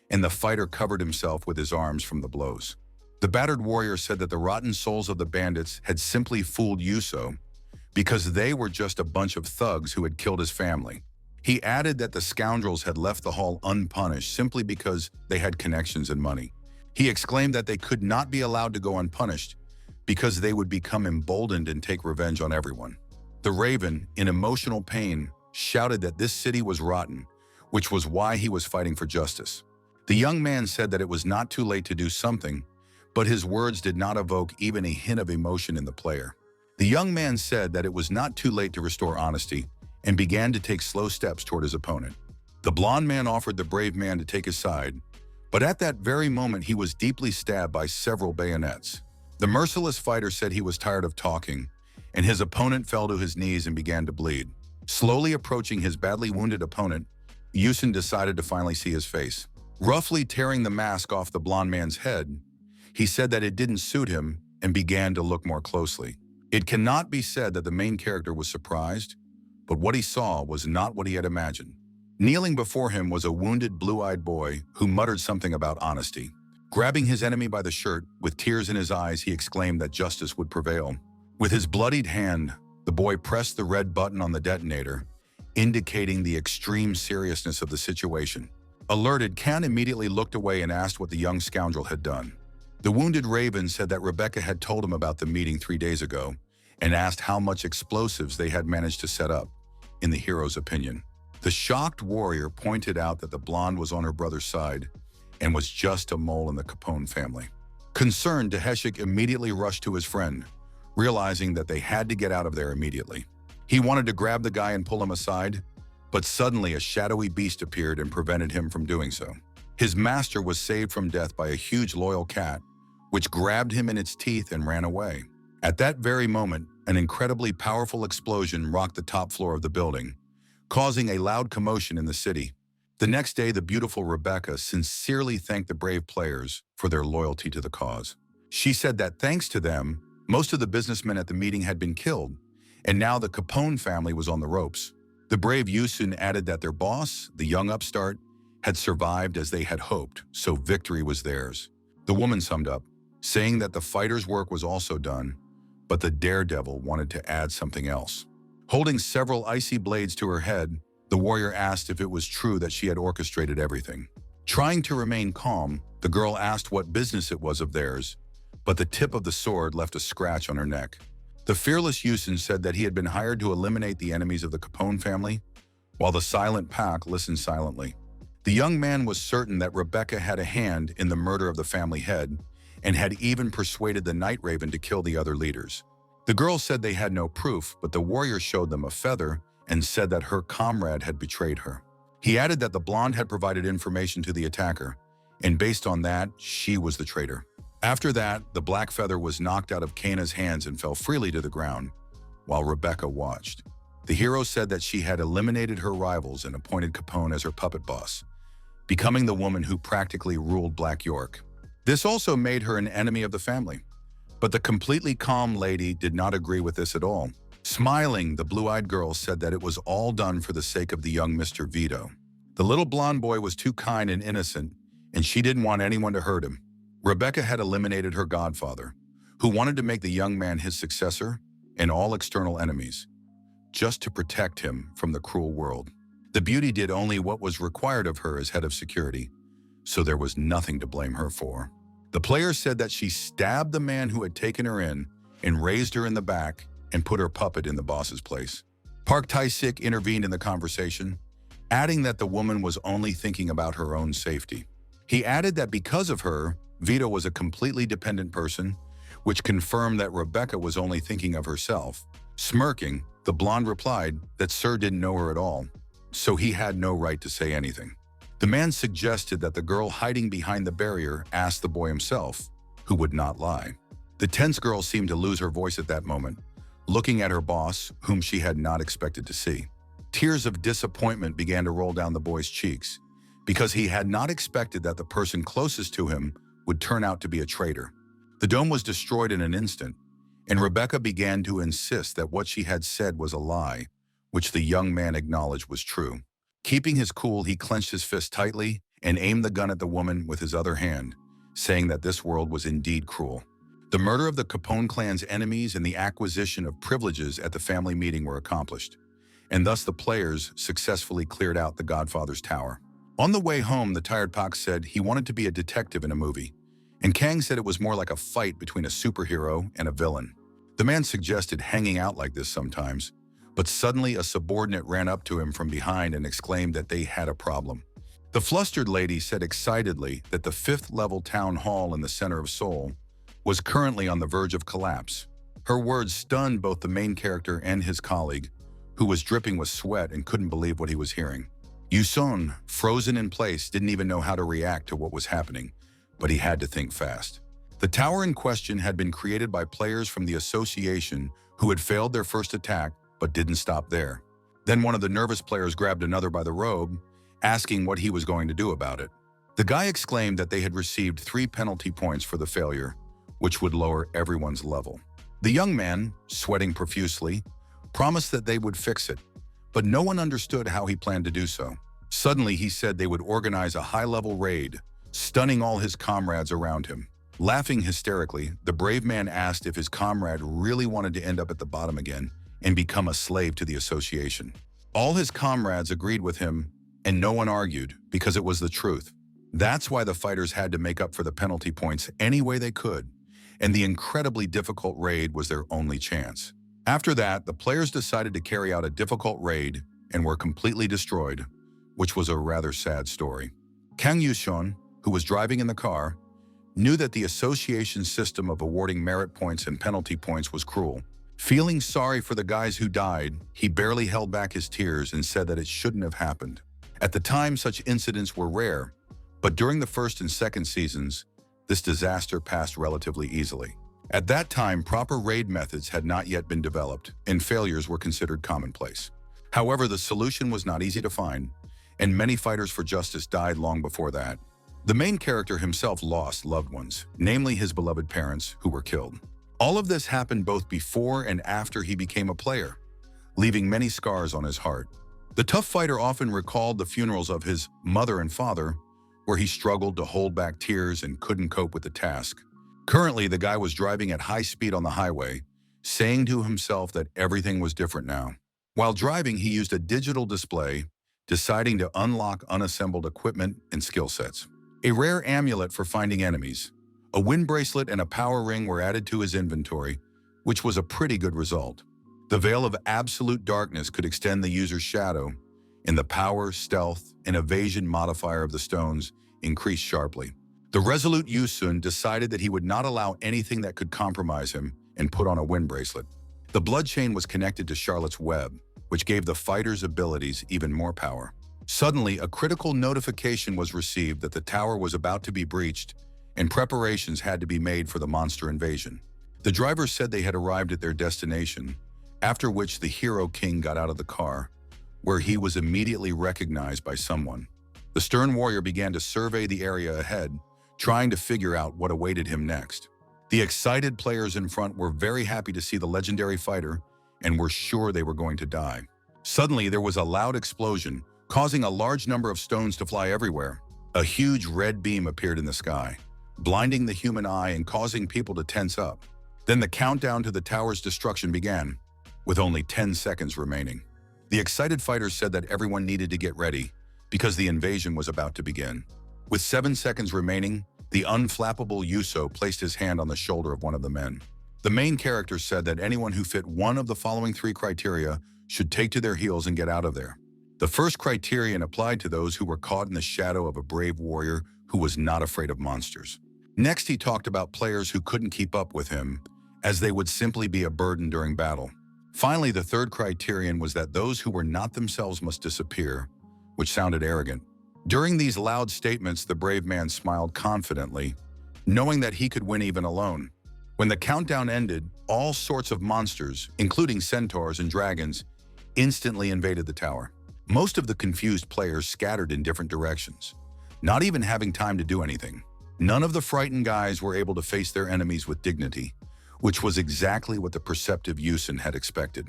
and the fighter covered himself with his arms from the blows. The battered warrior said that the rotten souls of the bandits had simply fooled Yuso because they were just a bunch of thugs who had killed his family. He added that the scoundrels had left the hall unpunished simply because they had connections and money. He exclaimed that they could not be allowed to go unpunished because they would become emboldened and take revenge on everyone. The Raven, in emotional pain, shouted that this city was rotten, which was why he was fighting for justice. The young man said that it was not too late to do something, but his words did not evoke even a hint of emotion in the player. The young man said that it was not too late to restore honesty and began to take slow steps toward his opponent. The blond man offered the brave man to take his side, but at that very moment he was deeply stabbed by several bayonets. The merciless fighter said he was tired of talking, and his opponent fell to his knees and began to bleed. Slowly approaching his badly wounded opponent, Yusin decided to finally see his face. Roughly tearing the mask off the blond man's head, he said that it didn't suit him and began to look more closely. It cannot be said that the main character was surprised, but what he saw was not what he had imagined. Kneeling before him was a wounded, blue-eyed boy who muttered something about honesty. Grabbing his enemy by the shirt, with tears in his eyes, he exclaimed that justice would prevail. With his bloodied hand, the boy pressed the red button on the detonator, indicating the extreme seriousness of the situation. Alerted, Khan immediately looked away and asked what the young scoundrel had done. The wounded Raven said that Rebecca had told him about the meeting 3 days ago and asked how much explosives they had managed to set up, in the hero's opinion. The shocked warrior pointed out that the blonde was on her brother's side and was just a mole in the Capone family. Concerned, Deheshik immediately rushed to his friend, realizing that they had to get out of there immediately. He wanted to grab the guy and pull him aside, but suddenly a shadowy beast appeared and prevented him from doing so. His master was saved from death by a huge loyal cat, which grabbed him in its teeth and ran away. At that very moment, an incredibly powerful explosion rocked the top floor of the building, causing a loud commotion in the city. The next day, the beautiful Rebecca sincerely thanked the brave players for their loyalty to the cause. She said that thanks to them, most of the businessmen at the meeting had been killed, and now the Capone family was on the ropes. The brave Yusun added that their boss, the young upstart, had survived as they had hoped, so victory was theirs. The woman summed up, saying that the fighter's work was also done, but the daredevil wanted to add something else. Holding several icy blades to her head, the warrior asked if it was true that she had orchestrated everything. Trying to remain calm, the girl asked what business it was of theirs, but the tip of the sword left a scratch on her neck. The fearless Yusin said that he had been hired to eliminate the enemies of the Capone family, while the silent Pak listened silently. The young man was certain that Rebecca had a hand in the murder of the family head and had even persuaded the Night Raven to kill the other leaders. The girl said they had no proof, but the warrior showed them a feather and said that her comrade had betrayed her. He added that the blonde had provided information to the attacker, and based on that, she was the traitor. After that, the black feather was knocked out of Kana's hands and fell freely to the ground, while Rebecca watched. The hero said that she had eliminated her rivals and appointed Capone as her puppet boss, becoming the woman who practically ruled Black York. This also made her an enemy of the family. But the completely calm lady did not agree with this at all. Smiling, the blue-eyed girl said that it was all done for the sake of the young Mr. Vito. The little blonde boy was too kind and innocent, and she didn't want anyone to hurt him. Rebecca had eliminated her godfather, who wanted to make the young man his successor, and all external enemies, just to protect him from the cruel world. The beauty did only what was required of her as head of security, so there was nothing to blame her for. The player said that she stabbed the man who had taken her in and raised her in the back and put her puppet in the boss's place. Park Tae-sik intervened in the conversation, adding that the woman was only thinking about her own safety. He added that because of her, Vito was a completely dependent person, which confirmed that Rebecca was only thinking of herself. Smirking, the blonde replied that Sir didn't know her at all, so he had no right to say anything. The man suggested that the girl hiding behind the barrier ask the boy himself, who would not lie. The tense girl seemed to lose her voice at that moment, looking at her boss, whom she had not expected to see. Tears of disappointment began to roll down the boy's cheeks, because he had not expected that the person closest to him would turn out to be a traitor. The dome was destroyed in an instant, and Rebecca began to insist that what she had said was a lie, which the young man acknowledged was true. Keeping his cool, he clenched his fist tightly and aimed the gun at the woman with his other hand, saying that this world was indeed cruel. The murder of the Capone clan's enemies and the acquisition of privileges at the family meeting were accomplished, and thus the players successfully cleared out the Godfather's tower. On the way home, the tired Pak said he wanted to be a detective in a movie, and Kang said it was more like a fight between a superhero and a villain. The man suggested hanging out like this sometimes, but suddenly a subordinate ran up to him from behind and exclaimed that they had a problem. The flustered lady said excitedly that the 5th-level town hall in the center of Seoul was currently on the verge of collapse. Her words stunned both the main character and his colleague, who was dripping with sweat and couldn't believe what he was hearing. Yuson, frozen in place, didn't even know how to react to what was happening, but he had to think fast. The tower in question had been created by players from the association who had failed their first attack but didn't stop there. Then one of the nervous players grabbed another by the robe, asking what he was going to do about it. The guy exclaimed that they had received 3 penalty points for the failure, which would lower everyone's level. The young man, sweating profusely, promised that they would fix it, but no one understood how he planned to do so. Suddenly, he said they would organize a high-level raid, stunning all his comrades around him. Laughing hysterically, the brave man asked if his comrade really wanted to end up at the bottom again and become a slave to the association. All his comrades agreed with him, and no one argued, because it was the truth. That's why the fighters had to make up for the penalty points any way they could, and the incredibly difficult raid was their only chance. After that, the players decided to carry out a difficult raid and were completely destroyed, which was a rather sad story. Kang Yushon, who was driving in the car, knew that the association's system of awarding merit points and penalty points was cruel. Feeling sorry for the guys who died, he barely held back his tears and said that it shouldn't have happened. At the time, such incidents were rare, but during the first and second seasons, this disaster passed relatively easily. At that time, proper raid methods had not yet been developed, and failures were considered commonplace. However, the solution was not easy to find, and many fighters for justice died long before that. The main character himself lost loved ones, namely his beloved parents, who were killed. All of this happened both before and after he became a player, leaving many scars on his heart. The tough fighter often recalled the funerals of his mother and father, where he struggled to hold back tears and couldn't cope with the task. Currently, the guy was driving at high speed on the highway, saying to himself that everything was different now. While driving, he used a digital display, deciding to unlock unassembled equipment and skill sets. A rare amulet for finding enemies, a wind bracelet and a power ring were added to his inventory, which was a pretty good result. The veil of absolute darkness could extend the user's shadow, and the power, stealth, and evasion modifier of the stones increased sharply. The resolute Yusun decided that he would not allow anything that could compromise him and put on a wind bracelet. The blood chain was connected to Charlotte's web, which gave the fighter's abilities even more power. Suddenly, a critical notification was received that the tower was about to be breached and preparations had to be made for the monster invasion. The driver said they had arrived at their destination, after which the hero king got out of the car, where he was immediately recognized by someone. The stern warrior began to survey the area ahead, trying to figure out what awaited him next. The excited players in front were very happy to see the legendary fighter and were sure they were going to die. Suddenly, there was a loud explosion, causing a large number of stones to fly everywhere. A huge red beam appeared in the sky, blinding the human eye and causing people to tense up. Then the countdown to the tower's destruction began, with only 10 seconds remaining. The excited fighters said that everyone needed to get ready because the invasion was about to begin. With 7 seconds remaining, the unflappable Yuso placed his hand on the shoulder of one of the men. The main character said that anyone who fit one of the following 3 criteria should take to their heels and get out of there. The first criterion applied to those who were caught in the shadow of a brave warrior who was not afraid of monsters. Next, he talked about players who couldn't keep up with him, as they would simply be a burden during battle. Finally, the third criterion was that those who were not themselves must disappear, which sounded arrogant. During these loud statements, the brave man smiled confidently, knowing that he could win even alone. When the countdown ended, all sorts of monsters, including centaurs and dragons, instantly invaded the tower. Most of the confused players scattered in different directions, not even having time to do anything. None of the frightened guys were able to face their enemies with dignity, which was exactly what the perceptive Yusun had expected.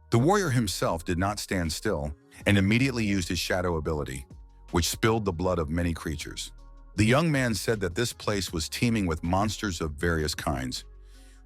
The warrior himself did not stand still and immediately used his shadow ability, which spilled the blood of many creatures. The young man said that this place was teeming with monsters of various kinds,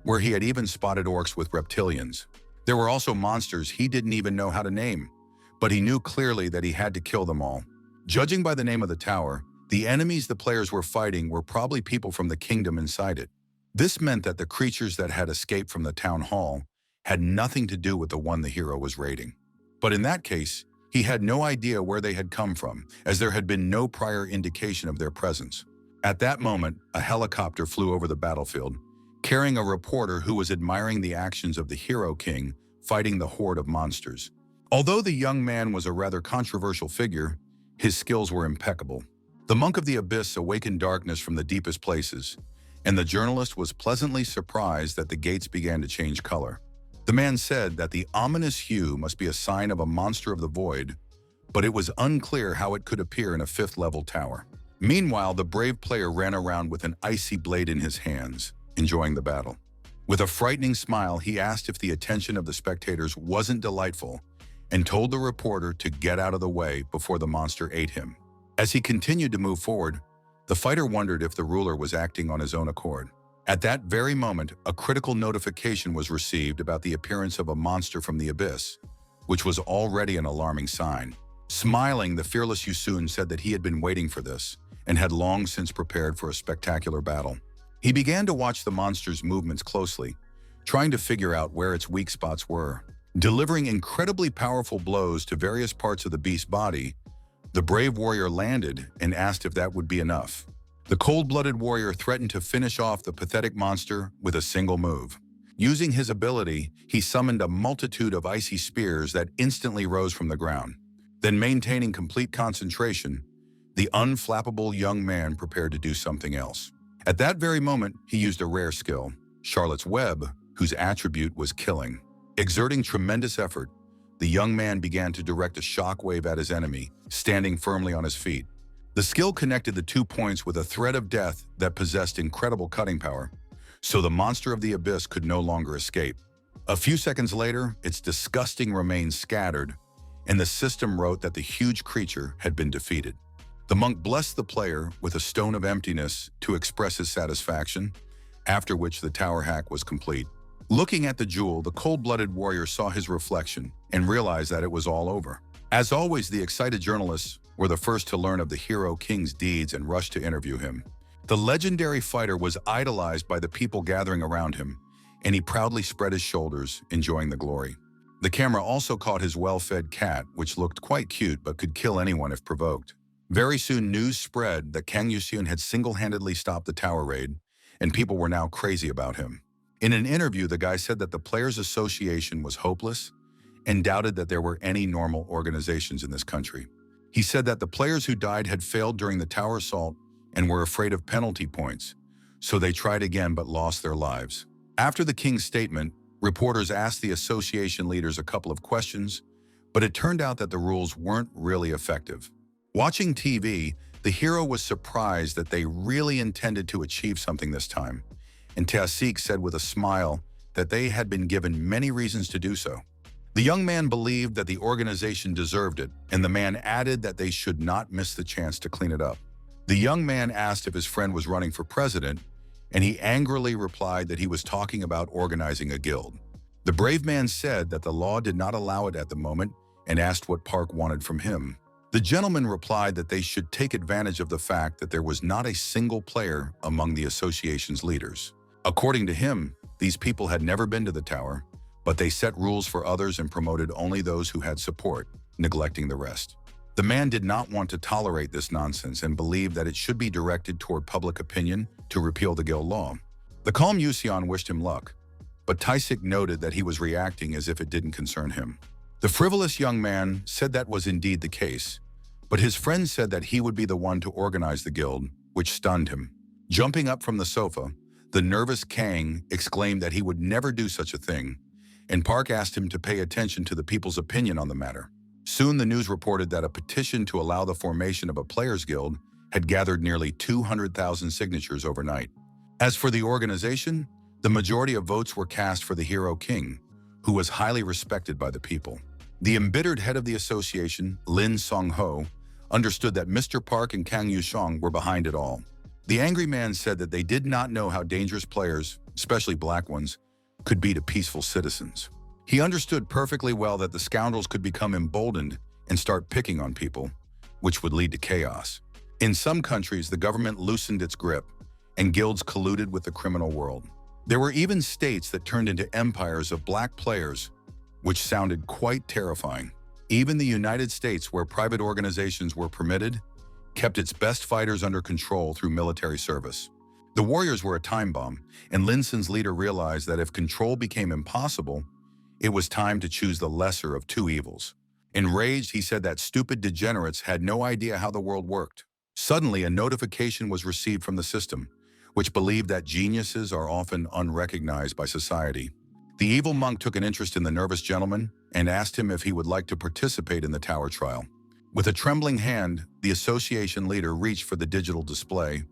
where he had even spotted orcs with reptilians. There were also monsters he didn't even know how to name, but he knew clearly that he had to kill them all. Judging by the name of the tower, the enemies the players were fighting were probably people from the kingdom inside it. This meant that the creatures that had escaped from the town hall had nothing to do with the one the hero was raiding. But in that case, he had no idea where they had come from, as there had been no prior indication of their presence. At that moment, a helicopter flew over the battlefield, carrying a reporter who was admiring the actions of the hero king fighting the horde of monsters. Although the young man was a rather controversial figure, his skills were impeccable. The monk of the abyss awakened darkness from the deepest places, and the journalist was pleasantly surprised that the gates began to change color. The man said that the ominous hue must be a sign of a monster of the void, but it was unclear how it could appear in a 5th-level tower. Meanwhile, the brave player ran around with an icy blade in his hands, enjoying the battle. With a frightening smile, he asked if the attention of the spectators wasn't delightful and told the reporter to get out of the way before the monster ate him. As he continued to move forward, the fighter wondered if the ruler was acting on his own accord. At that very moment, a critical notification was received about the appearance of a monster from the abyss, which was already an alarming sign. Smiling, the fearless Yusun said that he had been waiting for this and had long since prepared for a spectacular battle. He began to watch the monster's movements closely, trying to figure out where its weak spots were. Delivering incredibly powerful blows to various parts of the beast's body, the brave warrior landed and asked if that would be enough. The cold-blooded warrior threatened to finish off the pathetic monster with a single move. Using his ability, he summoned a multitude of icy spears that instantly rose from the ground. Then, maintaining complete concentration, the unflappable young man prepared to do something else. At that very moment, he used a rare skill, Charlotte's Web, whose attribute was killing. Exerting tremendous effort, the young man began to direct a shockwave at his enemy, standing firmly on his feet. The skill connected the 2 points with a thread of death that possessed incredible cutting power, so the monster of the abyss could no longer escape. A few seconds later, its disgusting remains scattered, and the system wrote that the huge creature had been defeated. The monk blessed the player with a stone of emptiness to express his satisfaction, after which the tower hack was complete. Looking at the jewel, the cold-blooded warrior saw his reflection and realized that it was all over. As always, the excited journalists were the first to learn of the hero king's deeds and rushed to interview him. The legendary fighter was idolized by the people gathering around him, and he proudly spread his shoulders, enjoying the glory. The camera also caught his well-fed cat, which looked quite cute but could kill anyone if provoked. Very soon, news spread that Kang Yuseon had single-handedly stopped the tower raid, and people were now crazy about him. In an interview, the guy said that the Players Association was hopeless and doubted that there were any normal organizations in this country. He said that the players who died had failed during the tower assault and were afraid of penalty points, so they tried again but lost their lives. After the king's statement, reporters asked the association leaders a couple of questions, but it turned out that the rules weren't really effective. Watching TV, the hero was surprised that they really intended to achieve something this time, and Taesik said with a smile that they had been given many reasons to do so. The young man believed that the organization deserved it, and the man added that they should not miss the chance to clean it up. The young man asked if his friend was running for president, and he angrily replied that he was talking about organizing a guild. The brave man said that the law did not allow it at the moment and asked what Park wanted from him. The gentleman replied that they should take advantage of the fact that there was not a single player among the association's leaders. According to him, these people had never been to the tower, but they set rules for others and promoted only those who had support, neglecting the rest. The man did not want to tolerate this nonsense and believed that it should be directed toward public opinion to repeal the guild law. The calm Yuseon wished him luck, but Taesik noted that he was reacting as if it didn't concern him. The frivolous young man said that was indeed the case, but his friend said that he would be the one to organize the guild, which stunned him. Jumping up from the sofa, the nervous Kang exclaimed that he would never do such a thing, and Park asked him to pay attention to the people's opinion on the matter. Soon the news reported that a petition to allow the formation of a players' guild had gathered nearly 200,000 signatures overnight. As for the organization, the majority of votes were cast for the hero king, who was highly respected by the people. The embittered head of the association, Lin Song-ho, understood that Mr. Park and Kang Yushong were behind it all. The angry man said that they did not know how dangerous players, especially black ones, could be to peaceful citizens. He understood perfectly well that the scoundrels could become emboldened and start picking on people, which would lead to chaos. In some countries, the government loosened its grip, and guilds colluded with the criminal world. There were even states that turned into empires of black players, which sounded quite terrifying. Even the United States, where private organizations were permitted, kept its best fighters under control through military service. The warriors were a time bomb, and Linson's leader realized that if control became impossible, it was time to choose the lesser of two evils. Enraged, he said that stupid degenerates had no idea how the world worked. Suddenly, a notification was received from the system, which believed that geniuses are often unrecognized by society. The evil monk took an interest in the nervous gentleman and asked him if he would like to participate in the tower trial. With a trembling hand, the association leader reached for the digital display,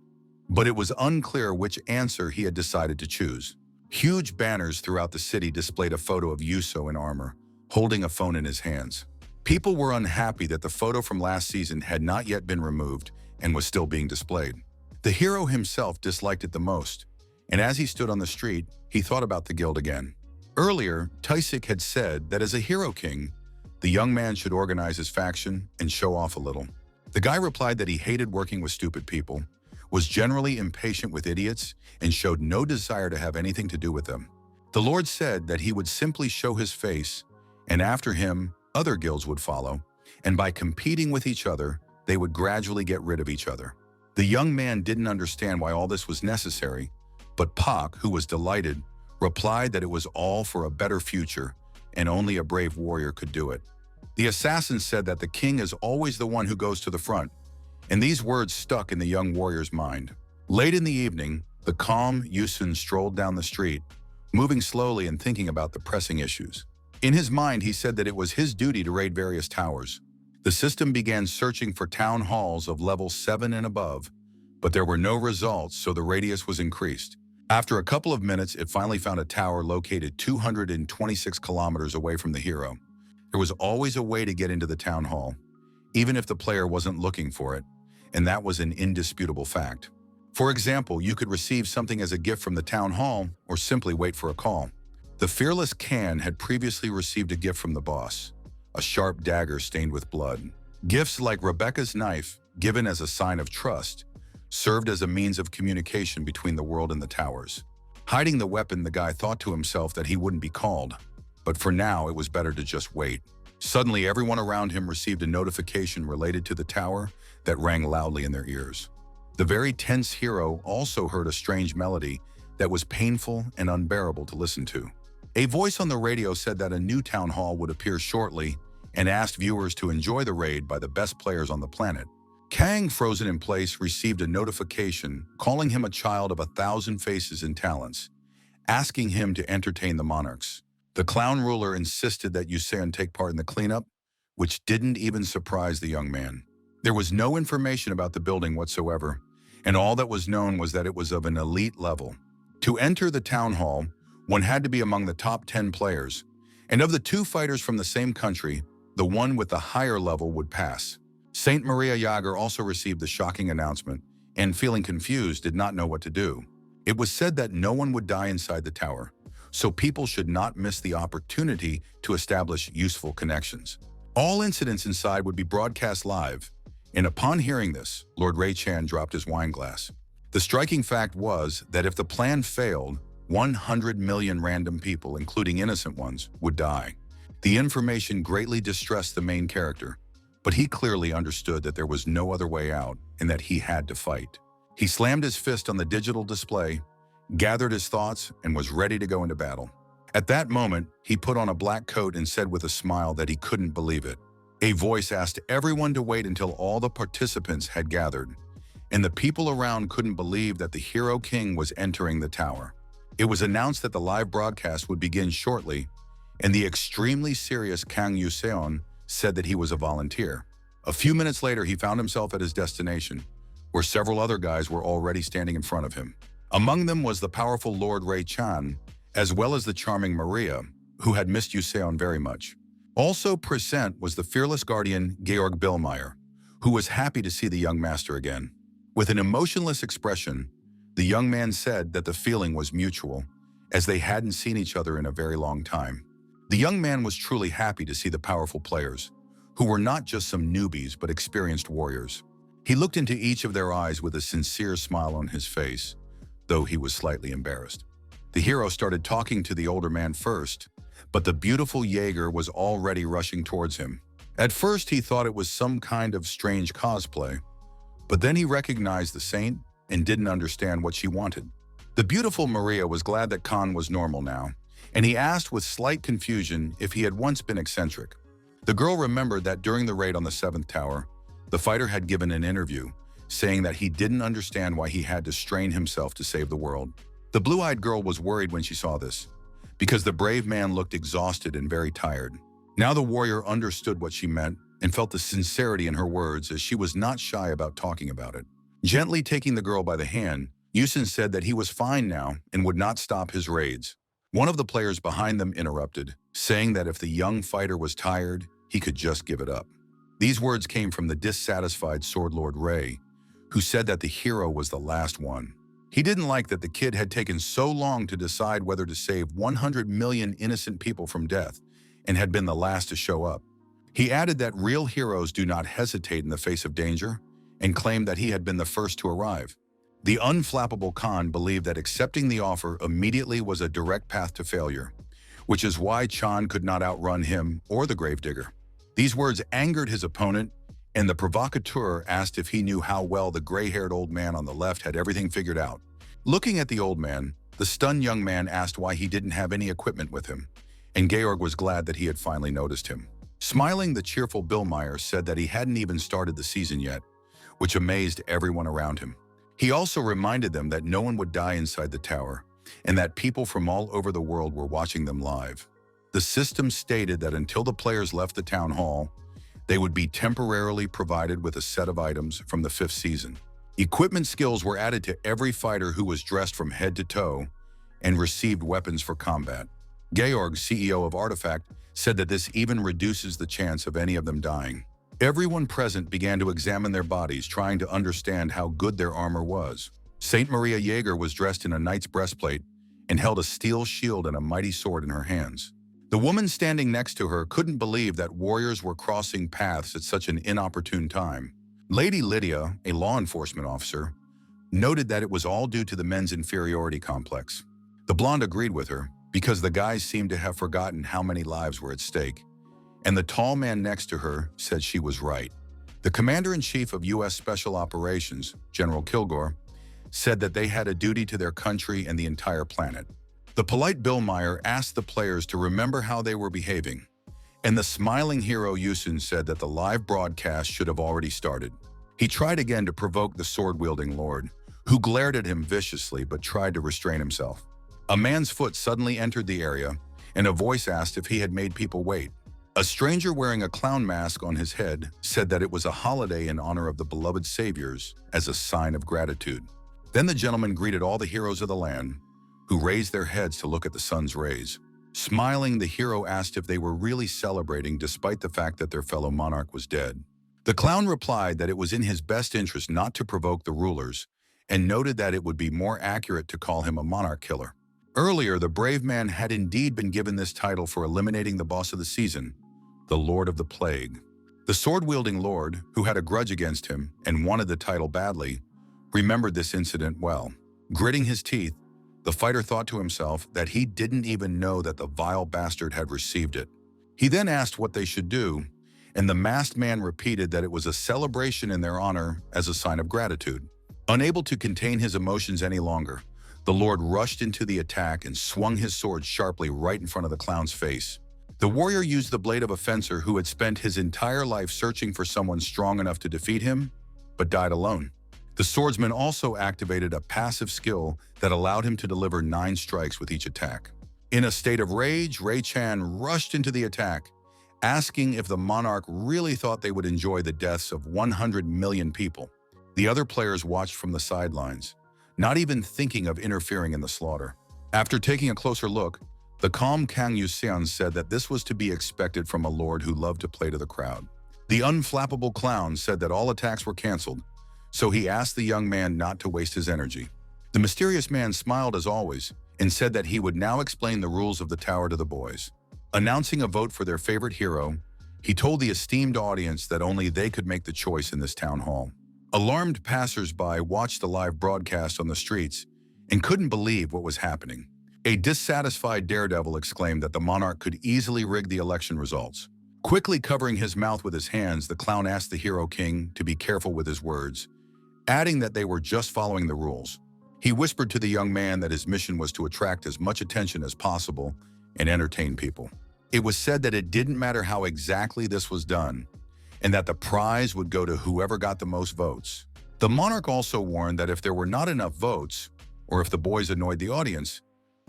but it was unclear which answer he had decided to choose. Huge banners throughout the city displayed a photo of Yuso in armor, holding a phone in his hands. People were unhappy that the photo from last season had not yet been removed and was still being displayed. The hero himself disliked it the most, and as he stood on the street, he thought about the guild again. Earlier, Taesik had said that as a hero king, the young man should organize his faction and show off a little. The guy replied that he hated working with stupid people, was generally impatient with idiots, and showed no desire to have anything to do with them. The Lord said that he would simply show his face, and after him, other guilds would follow, and by competing with each other, they would gradually get rid of each other. The young man didn't understand why all this was necessary, but Pak, who was delighted, replied that it was all for a better future, and only a brave warrior could do it. The assassin said that the king is always the one who goes to the front, and these words stuck in the young warrior's mind. Late in the evening, the calm Yusun strolled down the street, moving slowly and thinking about the pressing issues. In his mind, he said that it was his duty to raid various towers. The system began searching for town halls of level 7 and above, but there were no results, so the radius was increased. After a couple of minutes, it finally found a tower located 226 kilometers away from the hero. There was always a way to get into the town hall, even if the player wasn't looking for it, and that was an indisputable fact. For example, you could receive something as a gift from the town hall or simply wait for a call. The fearless Can had previously received a gift from the boss, a sharp dagger stained with blood. Gifts like Rebecca's knife, given as a sign of trust, served as a means of communication between the world and the towers. Hiding the weapon, the guy thought to himself that he wouldn't be called, but for now it was better to just wait. Suddenly, everyone around him received a notification related to the tower that rang loudly in their ears. The very tense hero also heard a strange melody that was painful and unbearable to listen to. A voice on the radio said that a new town hall would appear shortly and asked viewers to enjoy the raid by the best players on the planet. Kang, frozen in place, received a notification calling him a child of 1,000 faces and talents, asking him to entertain the monarchs. The clown ruler insisted that Yuseon take part in the cleanup, which didn't even surprise the young man. There was no information about the building whatsoever, and all that was known was that it was of an elite level. To enter the town hall, one had to be among the top 10 players, and of the 2 fighters from the same country, the one with the higher level would pass. Saint Maria Jager also received the shocking announcement and, feeling confused, did not know what to do. It was said that no one would die inside the tower, so people should not miss the opportunity to establish useful connections. All incidents inside would be broadcast live, and upon hearing this, Lord Ray Chan dropped his wine glass. The striking fact was that if the plan failed, 100 million random people, including innocent ones, would die. The information greatly distressed the main character, but he clearly understood that there was no other way out and that he had to fight. He slammed his fist on the digital display, gathered his thoughts, and was ready to go into battle. At that moment, he put on a black coat and said with a smile that he couldn't believe it. A voice asked everyone to wait until all the participants had gathered, and the people around couldn't believe that the Hero King was entering the tower. It was announced that the live broadcast would begin shortly, and the extremely serious Kang Yuseon said that he was a volunteer. A few minutes later, he found himself at his destination, where several other guys were already standing in front of him. Among them was the powerful Lord Ray Chan, as well as the charming Maria, who had missed Yuseon very much. Also present was the fearless guardian Georg Billmeyer, who was happy to see the young master again. With an emotionless expression, the young man said that the feeling was mutual, as they hadn't seen each other in a very long time. The young man was truly happy to see the powerful players, who were not just some newbies but experienced warriors. He looked into each of their eyes with a sincere smile on his face, though he was slightly embarrassed. The hero started talking to the older man first, but the beautiful Jaeger was already rushing towards him. At first, he thought it was some kind of strange cosplay, but then he recognized the saint and didn't understand what she wanted. The beautiful Maria was glad that Khan was normal now, and he asked with slight confusion if he had once been eccentric. The girl remembered that during the raid on the 7th tower, the fighter had given an interview, saying that he didn't understand why he had to strain himself to save the world. The blue-eyed girl was worried when she saw this, because the brave man looked exhausted and very tired. Now the warrior understood what she meant and felt the sincerity in her words, as she was not shy about talking about it. Gently taking the girl by the hand, Yusen said that he was fine now and would not stop his raids. One of the players behind them interrupted, saying that if the young fighter was tired, he could just give it up. These words came from the dissatisfied Sword Lord Ray, who said that the hero was the last one. He didn't like that the kid had taken so long to decide whether to save 100 million innocent people from death and had been the last to show up. He added that real heroes do not hesitate in the face of danger and claimed that he had been the first to arrive. The unflappable Khan believed that accepting the offer immediately was a direct path to failure, which is why Chan could not outrun him or the gravedigger. These words angered his opponent, and the provocateur asked if he knew how well the gray-haired old man on the left had everything figured out. Looking at the old man, the stunned young man asked why he didn't have any equipment with him, and Georg was glad that he had finally noticed him. Smiling, the cheerful Billmeyer said that he hadn't even started the season yet, which amazed everyone around him. He also reminded them that no one would die inside the tower, and that people from all over the world were watching them live. The system stated that until the players left the town hall, they would be temporarily provided with a set of items from the 5th season. Equipment skills were added to every fighter who was dressed from head to toe and received weapons for combat. Georg, CEO of Artifact, said that this even reduces the chance of any of them dying. Everyone present began to examine their bodies, trying to understand how good their armor was. Saint Maria Jaeger was dressed in a knight's breastplate and held a steel shield and a mighty sword in her hands. The woman standing next to her couldn't believe that warriors were crossing paths at such an inopportune time. Lady Lydia, a law enforcement officer, noted that it was all due to the men's inferiority complex. The blonde agreed with her, because the guys seemed to have forgotten how many lives were at stake. And the tall man next to her said she was right. The commander-in-chief of U.S. Special Operations, General Kilgore, said that they had a duty to their country and the entire planet. The polite Bill Meyer asked the players to remember how they were behaving, and the smiling hero Yusun said that the live broadcast should have already started. He tried again to provoke the sword-wielding lord, who glared at him viciously but tried to restrain himself. A man's foot suddenly entered the area, and a voice asked if he had made people wait. A stranger wearing a clown mask on his head said that it was a holiday in honor of the beloved saviors as a sign of gratitude. Then the gentleman greeted all the heroes of the land, who raised their heads to look at the sun's rays. Smiling, the hero asked if they were really celebrating despite the fact that their fellow monarch was dead. The clown replied that it was in his best interest not to provoke the rulers, and noted that it would be more accurate to call him a monarch killer. Earlier, the brave man had indeed been given this title for eliminating the boss of the season, the Lord of the Plague. The sword-wielding lord, who had a grudge against him and wanted the title badly, remembered this incident well. Gritting his teeth, the fighter thought to himself that he didn't even know that the vile bastard had received it. He then asked what they should do, and the masked man repeated that it was a celebration in their honor as a sign of gratitude. Unable to contain his emotions any longer, the lord rushed into the attack and swung his sword sharply right in front of the clown's face. The warrior used the blade of a fencer who had spent his entire life searching for someone strong enough to defeat him, but died alone. The swordsman also activated a passive skill that allowed him to deliver 9 strikes with each attack. In a state of rage, Ray Chan rushed into the attack, asking if the monarch really thought they would enjoy the deaths of 100 million people. The other players watched from the sidelines, not even thinking of interfering in the slaughter. After taking a closer look, the calm Kang Yuxian said that this was to be expected from a lord who loved to play to the crowd. The unflappable clown said that all attacks were canceled, so he asked the young man not to waste his energy. The mysterious man smiled as always and said that he would now explain the rules of the tower to the boys. Announcing a vote for their favorite hero, he told the esteemed audience that only they could make the choice in this town hall. Alarmed passers-by watched the live broadcast on the streets and couldn't believe what was happening. A dissatisfied daredevil exclaimed that the monarch could easily rig the election results. Quickly covering his mouth with his hands, the clown asked the hero king to be careful with his words, adding that they were just following the rules. He whispered to the young man that his mission was to attract as much attention as possible and entertain people. It was said that it didn't matter how exactly this was done, and that the prize would go to whoever got the most votes. The monarch also warned that if there were not enough votes, or if the boys annoyed the audience,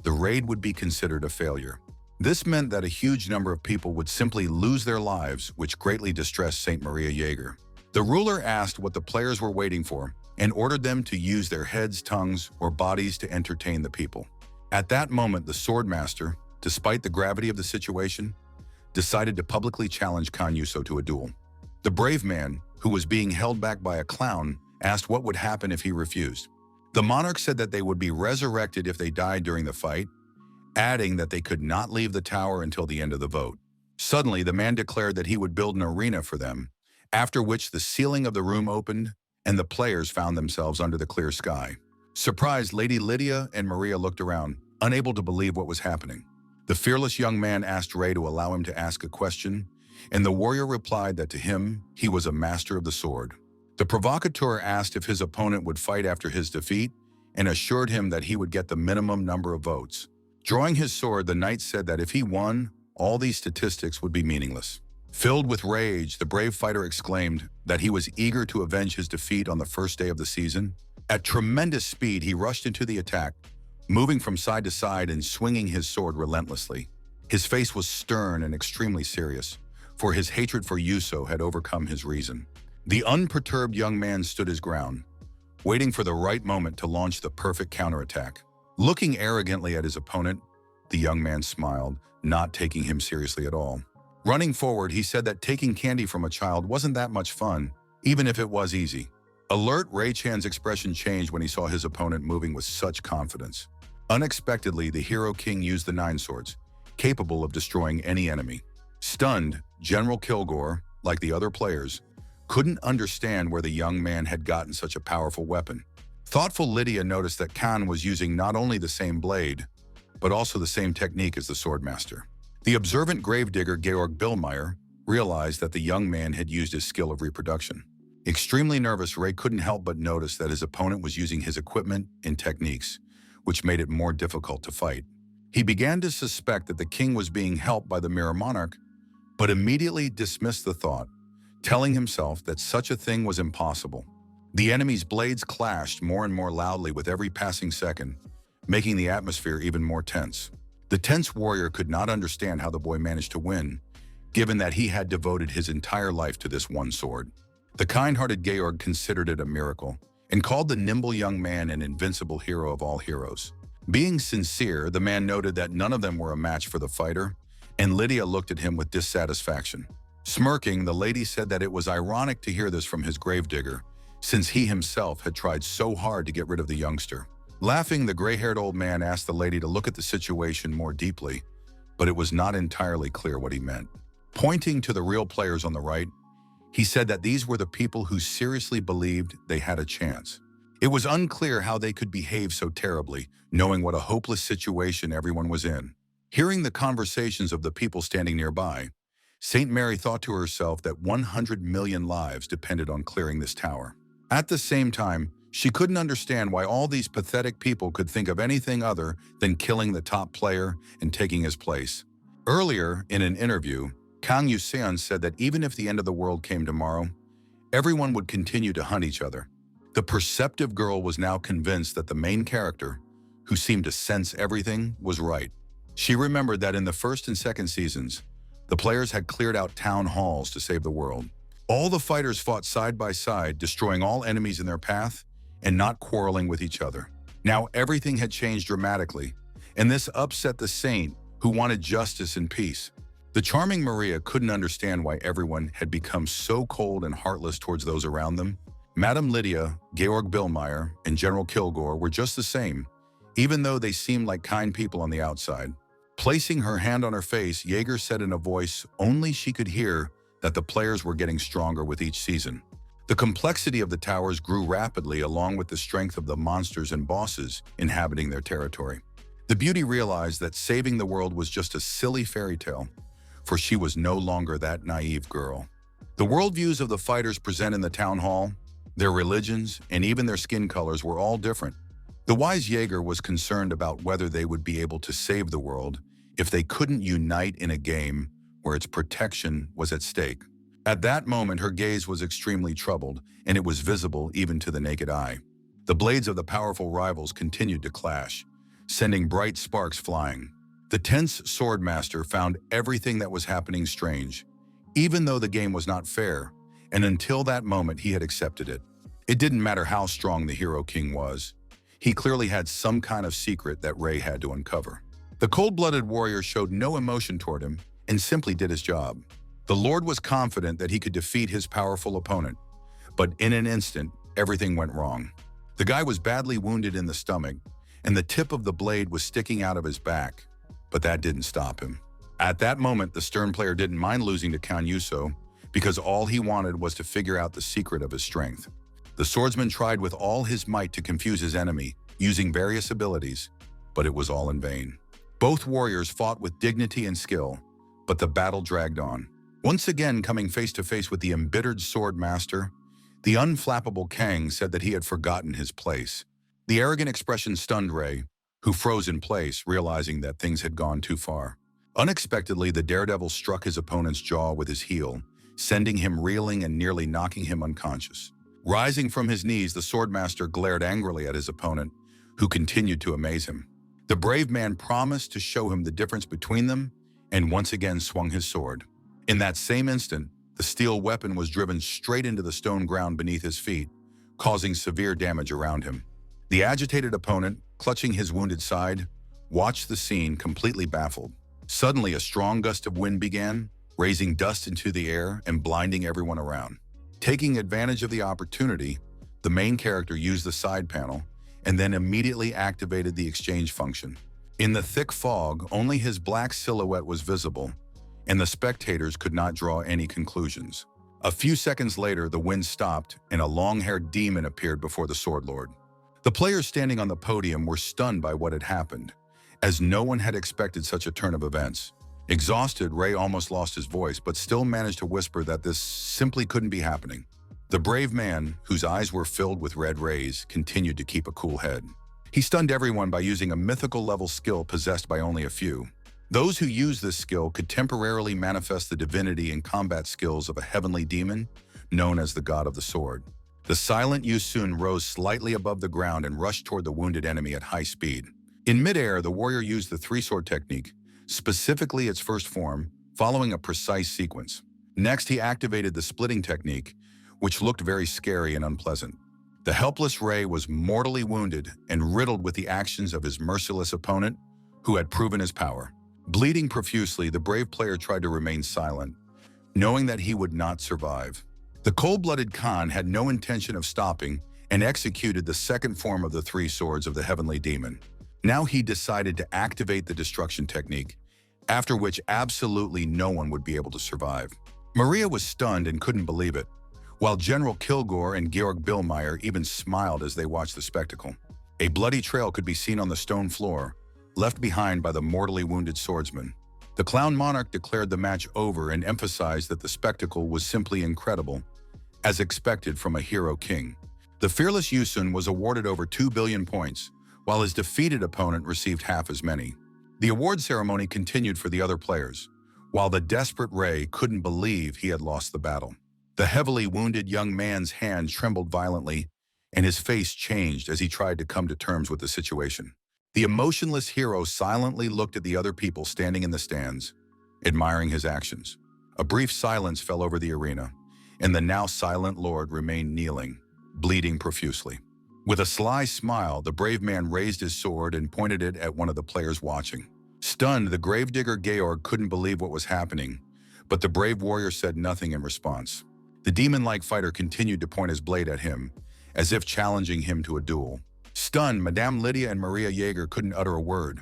the raid would be considered a failure. This meant that a huge number of people would simply lose their lives, which greatly distressed Saint Maria Jaeger. The ruler asked what the players were waiting for and ordered them to use their heads, tongues, or bodies to entertain the people. At that moment, the swordmaster, despite the gravity of the situation, decided to publicly challenge Kan Yuso to a duel. The brave man, who was being held back by a clown, asked what would happen if he refused. The monarch said that they would be resurrected if they died during the fight, adding that they could not leave the tower until the end of the vote. Suddenly, the man declared that he would build an arena for them, after which the ceiling of the room opened and the players found themselves under the clear sky. Surprised, Lady Lydia and Maria looked around, unable to believe what was happening. The fearless young man asked Ray to allow him to ask a question, and the warrior replied that to him, he was a master of the sword. The provocateur asked if his opponent would fight after his defeat and assured him that he would get the minimum number of votes. Drawing his sword, the knight said that if he won, all these statistics would be meaningless. Filled with rage, the brave fighter exclaimed that he was eager to avenge his defeat on the first day of the season. At tremendous speed, he rushed into the attack, moving from side to side and swinging his sword relentlessly. His face was stern and extremely serious, for his hatred for Yuso had overcome his reason. The unperturbed young man stood his ground, waiting for the right moment to launch the perfect counterattack. Looking arrogantly at his opponent, the The young man smiled, not taking him seriously at all. Running forward, he said that taking candy from a child wasn't that much fun, even if it was easy. Alert, Ray Chan's expression changed when he saw his opponent moving with such confidence. Unexpectedly, the Hero King used the 9 swords, capable of destroying any enemy. Stunned, General Kilgore, like the other players, couldn't understand where the young man had gotten such a powerful weapon. Thoughtful Lydia noticed that Khan was using not only the same blade, but also the same technique as the swordmaster. The observant gravedigger Georg Billmeyer realized that the young man had used his skill of reproduction. Extremely nervous, Ray couldn't help but notice that his opponent was using his equipment and techniques, which made it more difficult to fight. He began to suspect that the king was being helped by the Mirror Monarch, but immediately dismissed the thought, telling himself that such a thing was impossible. The enemy's blades clashed more and more loudly with every passing second, making the atmosphere even more tense. The tense warrior could not understand how the boy managed to win, given that he had devoted his entire life to this one sword. The kind-hearted Georg considered it a miracle and called the nimble young man an invincible hero of all heroes. Being sincere, the man noted that none of them were a match for the fighter, and Lydia looked at him with dissatisfaction. Smirking, the lady said that it was ironic to hear this from his gravedigger, since he himself had tried so hard to get rid of the youngster. Laughing, the gray-haired old man asked the lady to look at the situation more deeply, but it was not entirely clear what he meant. Pointing to the real players on the right, he said that these were the people who seriously believed they had a chance. It was unclear how they could behave so terribly, knowing what a hopeless situation everyone was in. Hearing the conversations of the people standing nearby, St. Mary thought to herself that 100 million lives depended on clearing this tower. At the same time, she couldn't understand why all these pathetic people could think of anything other than killing the top player and taking his place. Earlier, in an interview, Kang Yuseon said that even if the end of the world came tomorrow, everyone would continue to hunt each other. The perceptive girl was now convinced that the main character, who seemed to sense everything, was right. She remembered that in the first and second seasons, the players had cleared out town halls to save the world. All the fighters fought side by side, destroying all enemies in their path and not quarreling with each other. Now everything had changed dramatically, and this upset the saint, who wanted justice and peace. The charming Maria couldn't understand why everyone had become so cold and heartless towards those around them. Madame Lydia, Georg Billmeyer, and General Kilgore were just the same, even though they seemed like kind people on the outside. Placing her hand on her face, Jaeger said in a voice only she could hear that the players were getting stronger with each season. The complexity of the towers grew rapidly along with the strength of the monsters and bosses inhabiting their territory. The beauty realized that saving the world was just a silly fairy tale, for she was no longer that naive girl. The worldviews of the fighters present in the town hall, their religions, and even their skin colors were all different. The wise Jaeger was concerned about whether they would be able to save the world if they couldn't unite in a game where its protection was at stake. At that moment, her gaze was extremely troubled, and it was visible even to the naked eye. The blades of the powerful rivals continued to clash, sending bright sparks flying. The tense swordmaster found everything that was happening strange, even though the game was not fair, and until that moment he had accepted it. It didn't matter how strong the Hero King was. He clearly had some kind of secret that Ray had to uncover. The cold-blooded warrior showed no emotion toward him and simply did his job. The Lord was confident that he could defeat his powerful opponent, but in an instant, everything went wrong. The guy was badly wounded in the stomach, and the tip of the blade was sticking out of his back, but that didn't stop him. At that moment, the stern player didn't mind losing to Kan Yuso because all he wanted was to figure out the secret of his strength. The swordsman tried with all his might to confuse his enemy, using various abilities, but it was all in vain. Both warriors fought with dignity and skill, but the battle dragged on. Once again coming face to face with the embittered sword master, the unflappable Kang said that he had forgotten his place. The arrogant expression stunned Ray, who froze in place, realizing that things had gone too far. Unexpectedly, the daredevil struck his opponent's jaw with his heel, sending him reeling and nearly knocking him unconscious. Rising from his knees, the swordmaster glared angrily at his opponent, who continued to amaze him. The brave man promised to show him the difference between them and once again swung his sword. In that same instant, the steel weapon was driven straight into the stone ground beneath his feet, causing severe damage around him. The agitated opponent, clutching his wounded side, watched the scene completely baffled. Suddenly, a strong gust of wind began, raising dust into the air and blinding everyone around. Taking advantage of the opportunity, the main character used the side panel and then immediately activated the exchange function. In the thick fog, only his black silhouette was visible, and the spectators could not draw any conclusions. A few seconds later, the wind stopped and a long-haired demon appeared before the Sword Lord. The players standing on the podium were stunned by what had happened, as no one had expected such a turn of events. Exhausted, Ray almost lost his voice, but still managed to whisper that this simply couldn't be happening. The brave man, whose eyes were filled with red rays, continued to keep a cool head. He stunned everyone by using a mythical-level skill possessed by only a few. Those who used this skill could temporarily manifest the divinity and combat skills of a heavenly demon, known as the God of the Sword. The silent Yusun rose slightly above the ground and rushed toward the wounded enemy at high speed. In midair, the warrior used the three-sword technique, specifically its first form, following a precise sequence. Next, he activated the splitting technique, which looked very scary and unpleasant. The helpless Ray was mortally wounded and riddled with the actions of his merciless opponent, who had proven his power. Bleeding profusely, the brave player tried to remain silent, knowing that he would not survive. The cold-blooded Khan had no intention of stopping and executed the second form of the three swords of the heavenly demon. Now he decided to activate the destruction technique, after which absolutely no one would be able to survive. Maria was stunned and couldn't believe it, while General Kilgore and Georg Billmeyer even smiled as they watched the spectacle. A bloody trail could be seen on the stone floor, left behind by the mortally wounded swordsman. The Clown Monarch declared the match over and emphasized that the spectacle was simply incredible, as expected from a hero king. The fearless Yusun was awarded over 2 billion points, while his defeated opponent received half as many. The award ceremony continued for the other players, while the desperate Ray couldn't believe he had lost the battle. The heavily wounded young man's hand trembled violently, and his face changed as he tried to come to terms with the situation. The emotionless hero silently looked at the other people standing in the stands, admiring his actions. A brief silence fell over the arena, and the now silent lord remained kneeling, bleeding profusely. With a sly smile, the brave man raised his sword and pointed it at one of the players watching. Stunned, the gravedigger Georg couldn't believe what was happening, but the brave warrior said nothing in response. The demon-like fighter continued to point his blade at him, as if challenging him to a duel. Stunned, Madame Lydia and Maria Jaeger couldn't utter a word,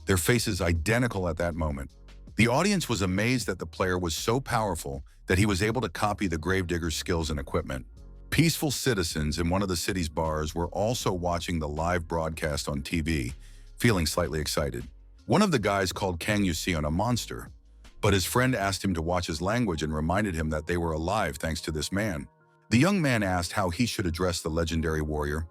their faces identical at that moment. The audience was amazed that the player was so powerful that he was able to copy the gravedigger's skills and equipment. Peaceful citizens in one of the city's bars were also watching the live broadcast on TV, feeling slightly excited. One of the guys called Kang Yuseon a monster, but his friend asked him to watch his language and reminded him that they were alive thanks to this man. The young man asked how he should address the legendary warrior,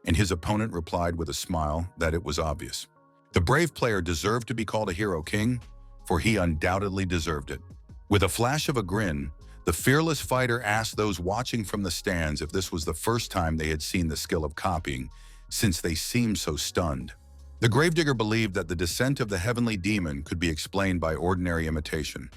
and his opponent replied with a smile that it was obvious. The brave player deserved to be called a hero king, for he undoubtedly deserved it. With a flash of a grin, the fearless fighter asked those watching from the stands if this was the first time they had seen the skill of copying, since they seemed so stunned. The gravedigger believed that the descent of the heavenly demon could be explained by ordinary imitation,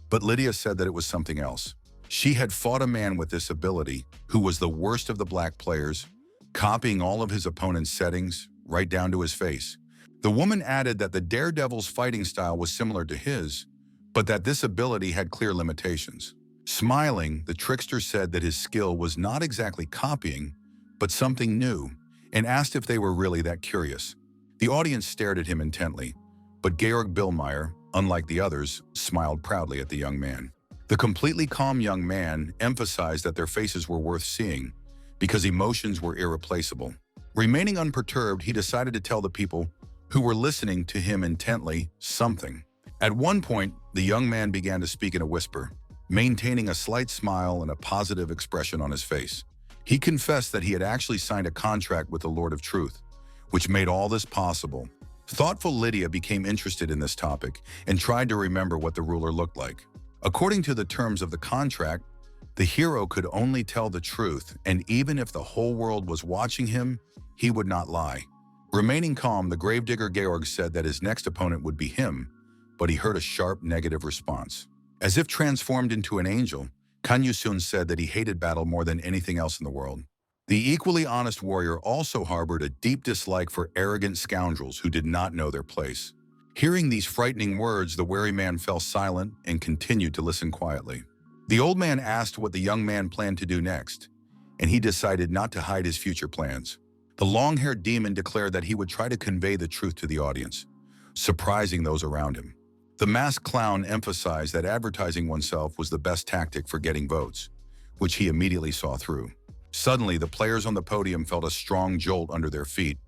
but Lydia said that it was something else. She had fought a man with this ability, who was the worst of the black players, copying all of his opponent's settings, right down to his face. The woman added that the daredevil's fighting style was similar to his, but that this ability had clear limitations. Smiling, the trickster said that his skill was not exactly copying, but something new, and asked if they were really that curious. The audience stared at him intently, but Georg Billmeyer, unlike the others, smiled proudly at the young man. The completely calm young man emphasized that their faces were worth seeing, because emotions were irreplaceable. Remaining unperturbed, he decided to tell the people who were listening to him intently something. At one point, the young man began to speak in a whisper, maintaining a slight smile and a positive expression on his face. He confessed that he had actually signed a contract with the Lord of Truth, which made all this possible. Thoughtful Lydia became interested in this topic and tried to remember what the ruler looked like. According to the terms of the contract, the hero could only tell the truth, and even if the whole world was watching him, he would not lie. Remaining calm, the gravedigger Georg said that his next opponent would be him, but he heard a sharp negative response. As if transformed into an angel, Kan Yusun said that he hated battle more than anything else in the world. The equally honest warrior also harbored a deep dislike for arrogant scoundrels who did not know their place. Hearing these frightening words, the wary man fell silent and continued to listen quietly. The old man asked what the young man planned to do next, and he decided not to hide his future plans. The long-haired demon declared that he would try to convey the truth to the audience, surprising those around him. The masked clown emphasized that advertising oneself was the best tactic for getting votes, which he immediately saw through. Suddenly, the players on the podium felt a strong jolt under their feet,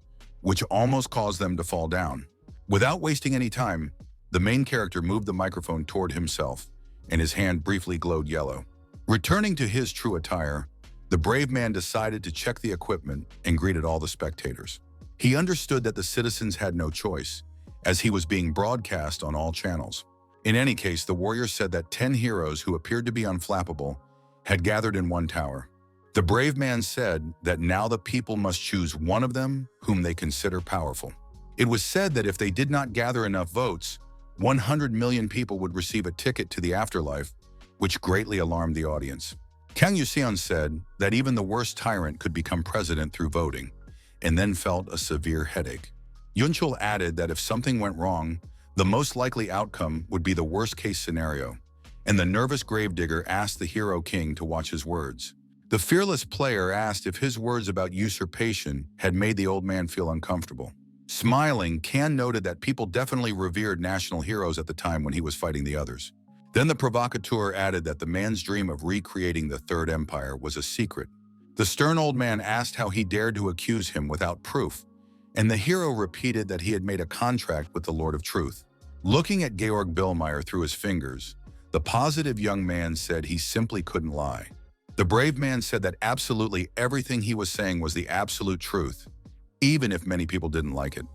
which almost caused them to fall down. Without wasting any time, the main character moved the microphone toward himself, and his hand briefly glowed yellow. Returning to his true attire, the brave man decided to check the equipment and greeted all the spectators. He understood that the citizens had no choice, as he was being broadcast on all channels. In any case, the warrior said that 10 heroes who appeared to be unflappable had gathered in one tower. The brave man said that now the people must choose one of them whom they consider powerful. It was said that if they did not gather enough votes, 100 million people would receive a ticket to the afterlife, which greatly alarmed the audience. Kang Yuseon said that even the worst tyrant could become president through voting, and then felt a severe headache. Yunchul added that if something went wrong, the most likely outcome would be the worst-case scenario, and the nervous gravedigger asked the hero king to watch his words. The fearless player asked if his words about usurpation had made the old man feel uncomfortable. Smiling, Kan noted that people definitely revered national heroes at the time when he was fighting the others. Then the provocateur added that the man's dream of recreating the Third Empire was a secret. The stern old man asked how he dared to accuse him without proof, and the hero repeated that he had made a contract with the Lord of Truth. Looking at Georg Billmeyer through his fingers, the positive young man said he simply couldn't lie. The brave man said that absolutely everything he was saying was the absolute truth, even if many people didn't like it.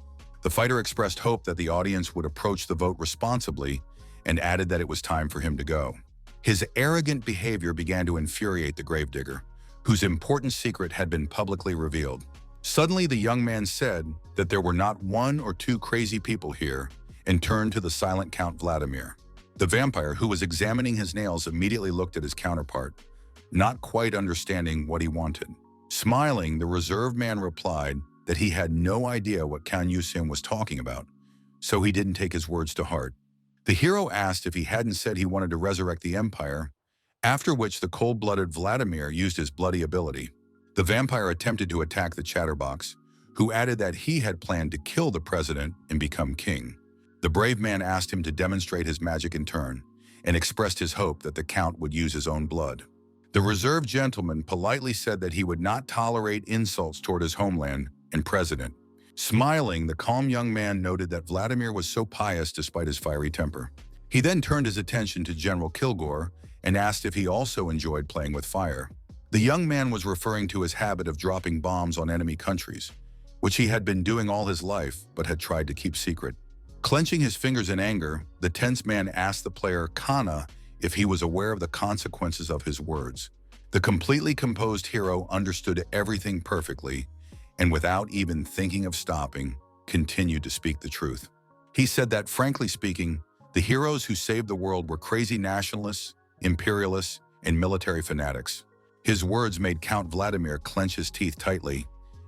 The fighter expressed hope that the audience would approach the vote responsibly and added that it was time for him to go. His arrogant behavior began to infuriate the gravedigger, whose important secret had been publicly revealed. Suddenly, the young man said that there were not one or two crazy people here and turned to the silent Count Vladimir. The vampire, who was examining his nails, immediately looked at his counterpart, not quite understanding what he wanted. Smiling, the reserved man replied that he had no idea what Kan Yuseon was talking about, so he didn't take his words to heart. The hero asked if he hadn't said he wanted to resurrect the empire, after which the cold-blooded Vladimir used his bloody ability. The vampire attempted to attack the chatterbox, who added that he had planned to kill the president and become king. The brave man asked him to demonstrate his magic in turn, and expressed his hope that the count would use his own blood. The reserved gentleman politely said that he would not tolerate insults toward his homeland and president. Smiling, the calm young man noted that Vladimir was so pious despite his fiery temper. He then turned his attention to General Kilgore and asked if he also enjoyed playing with fire. The young man was referring to his habit of dropping bombs on enemy countries, which he had been doing all his life but had tried to keep secret. Clenching his fingers in anger, the tense man asked the player Kana if he was aware of the consequences of his words. The completely composed hero understood everything perfectly, and without even thinking of stopping, continued to speak the truth. He said that, frankly speaking, the heroes who saved the world were crazy nationalists, imperialists, and military fanatics. His words made Count Vladimir clench his teeth tightly,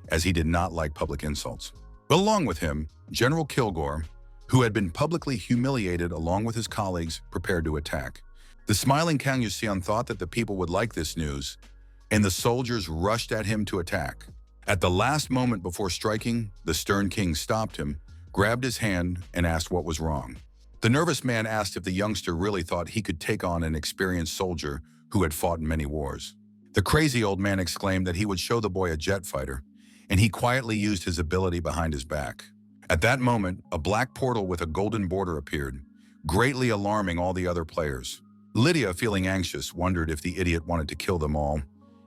as he did not like public insults. Along with him, General Kilgore, who had been publicly humiliated along with his colleagues, prepared to attack. The smiling Kang Yuseon thought that the people would like this news, and the soldiers rushed at him to attack. At the last moment before striking, the stern king stopped him, grabbed his hand, and asked what was wrong. The nervous man asked if the youngster really thought he could take on an experienced soldier who had fought in many wars. The crazy old man exclaimed that he would show the boy a jet fighter, and he quietly used his ability behind his back. At that moment, a black portal with a golden border appeared, greatly alarming all the other players. Lydia, feeling anxious, wondered if the idiot wanted to kill them all,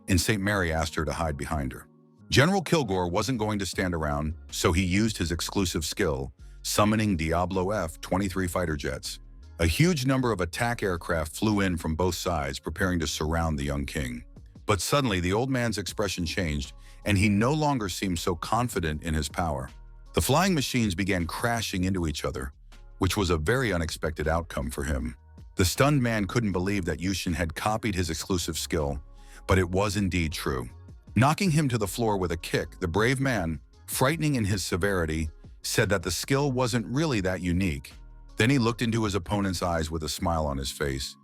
and St. Mary asked her to hide behind her. General Kilgore wasn't going to stand around, so he used his exclusive skill, summoning Diablo F-23 fighter jets. A huge number of attack aircraft flew in from both sides, preparing to surround the young king. But suddenly, the old man's expression changed, and he no longer seemed so confident in his power. The flying machines began crashing into each other, which was a very unexpected outcome for him. The stunned man couldn't believe that Yushin had copied his exclusive skill, but it was indeed true. Knocking him to the floor with a kick, the brave man, frightening in his severity, said that the skill wasn't really that unique. Then he looked into his opponent's eyes with a smile on his face,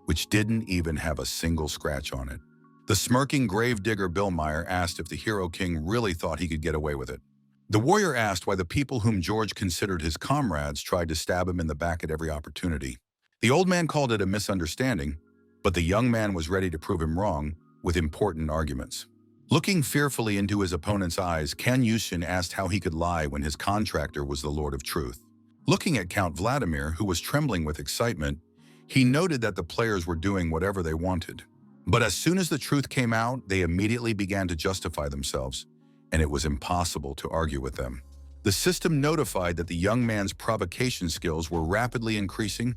which didn't even have a single scratch on it. The smirking gravedigger Billmeyer asked if the hero king really thought he could get away with it. The warrior asked why the people whom George considered his comrades tried to stab him in the back at every opportunity. The old man called it a misunderstanding, but the young man was ready to prove him wrong with important arguments. Looking fearfully into his opponent's eyes, Kan Yushin asked how he could lie when his contractor was the Lord of Truth. Looking at Count Vladimir, who was trembling with excitement, he noted that the players were doing whatever they wanted. But as soon as the truth came out, they immediately began to justify themselves, and it was impossible to argue with them. The system notified that the young man's provocation skills were rapidly increasing,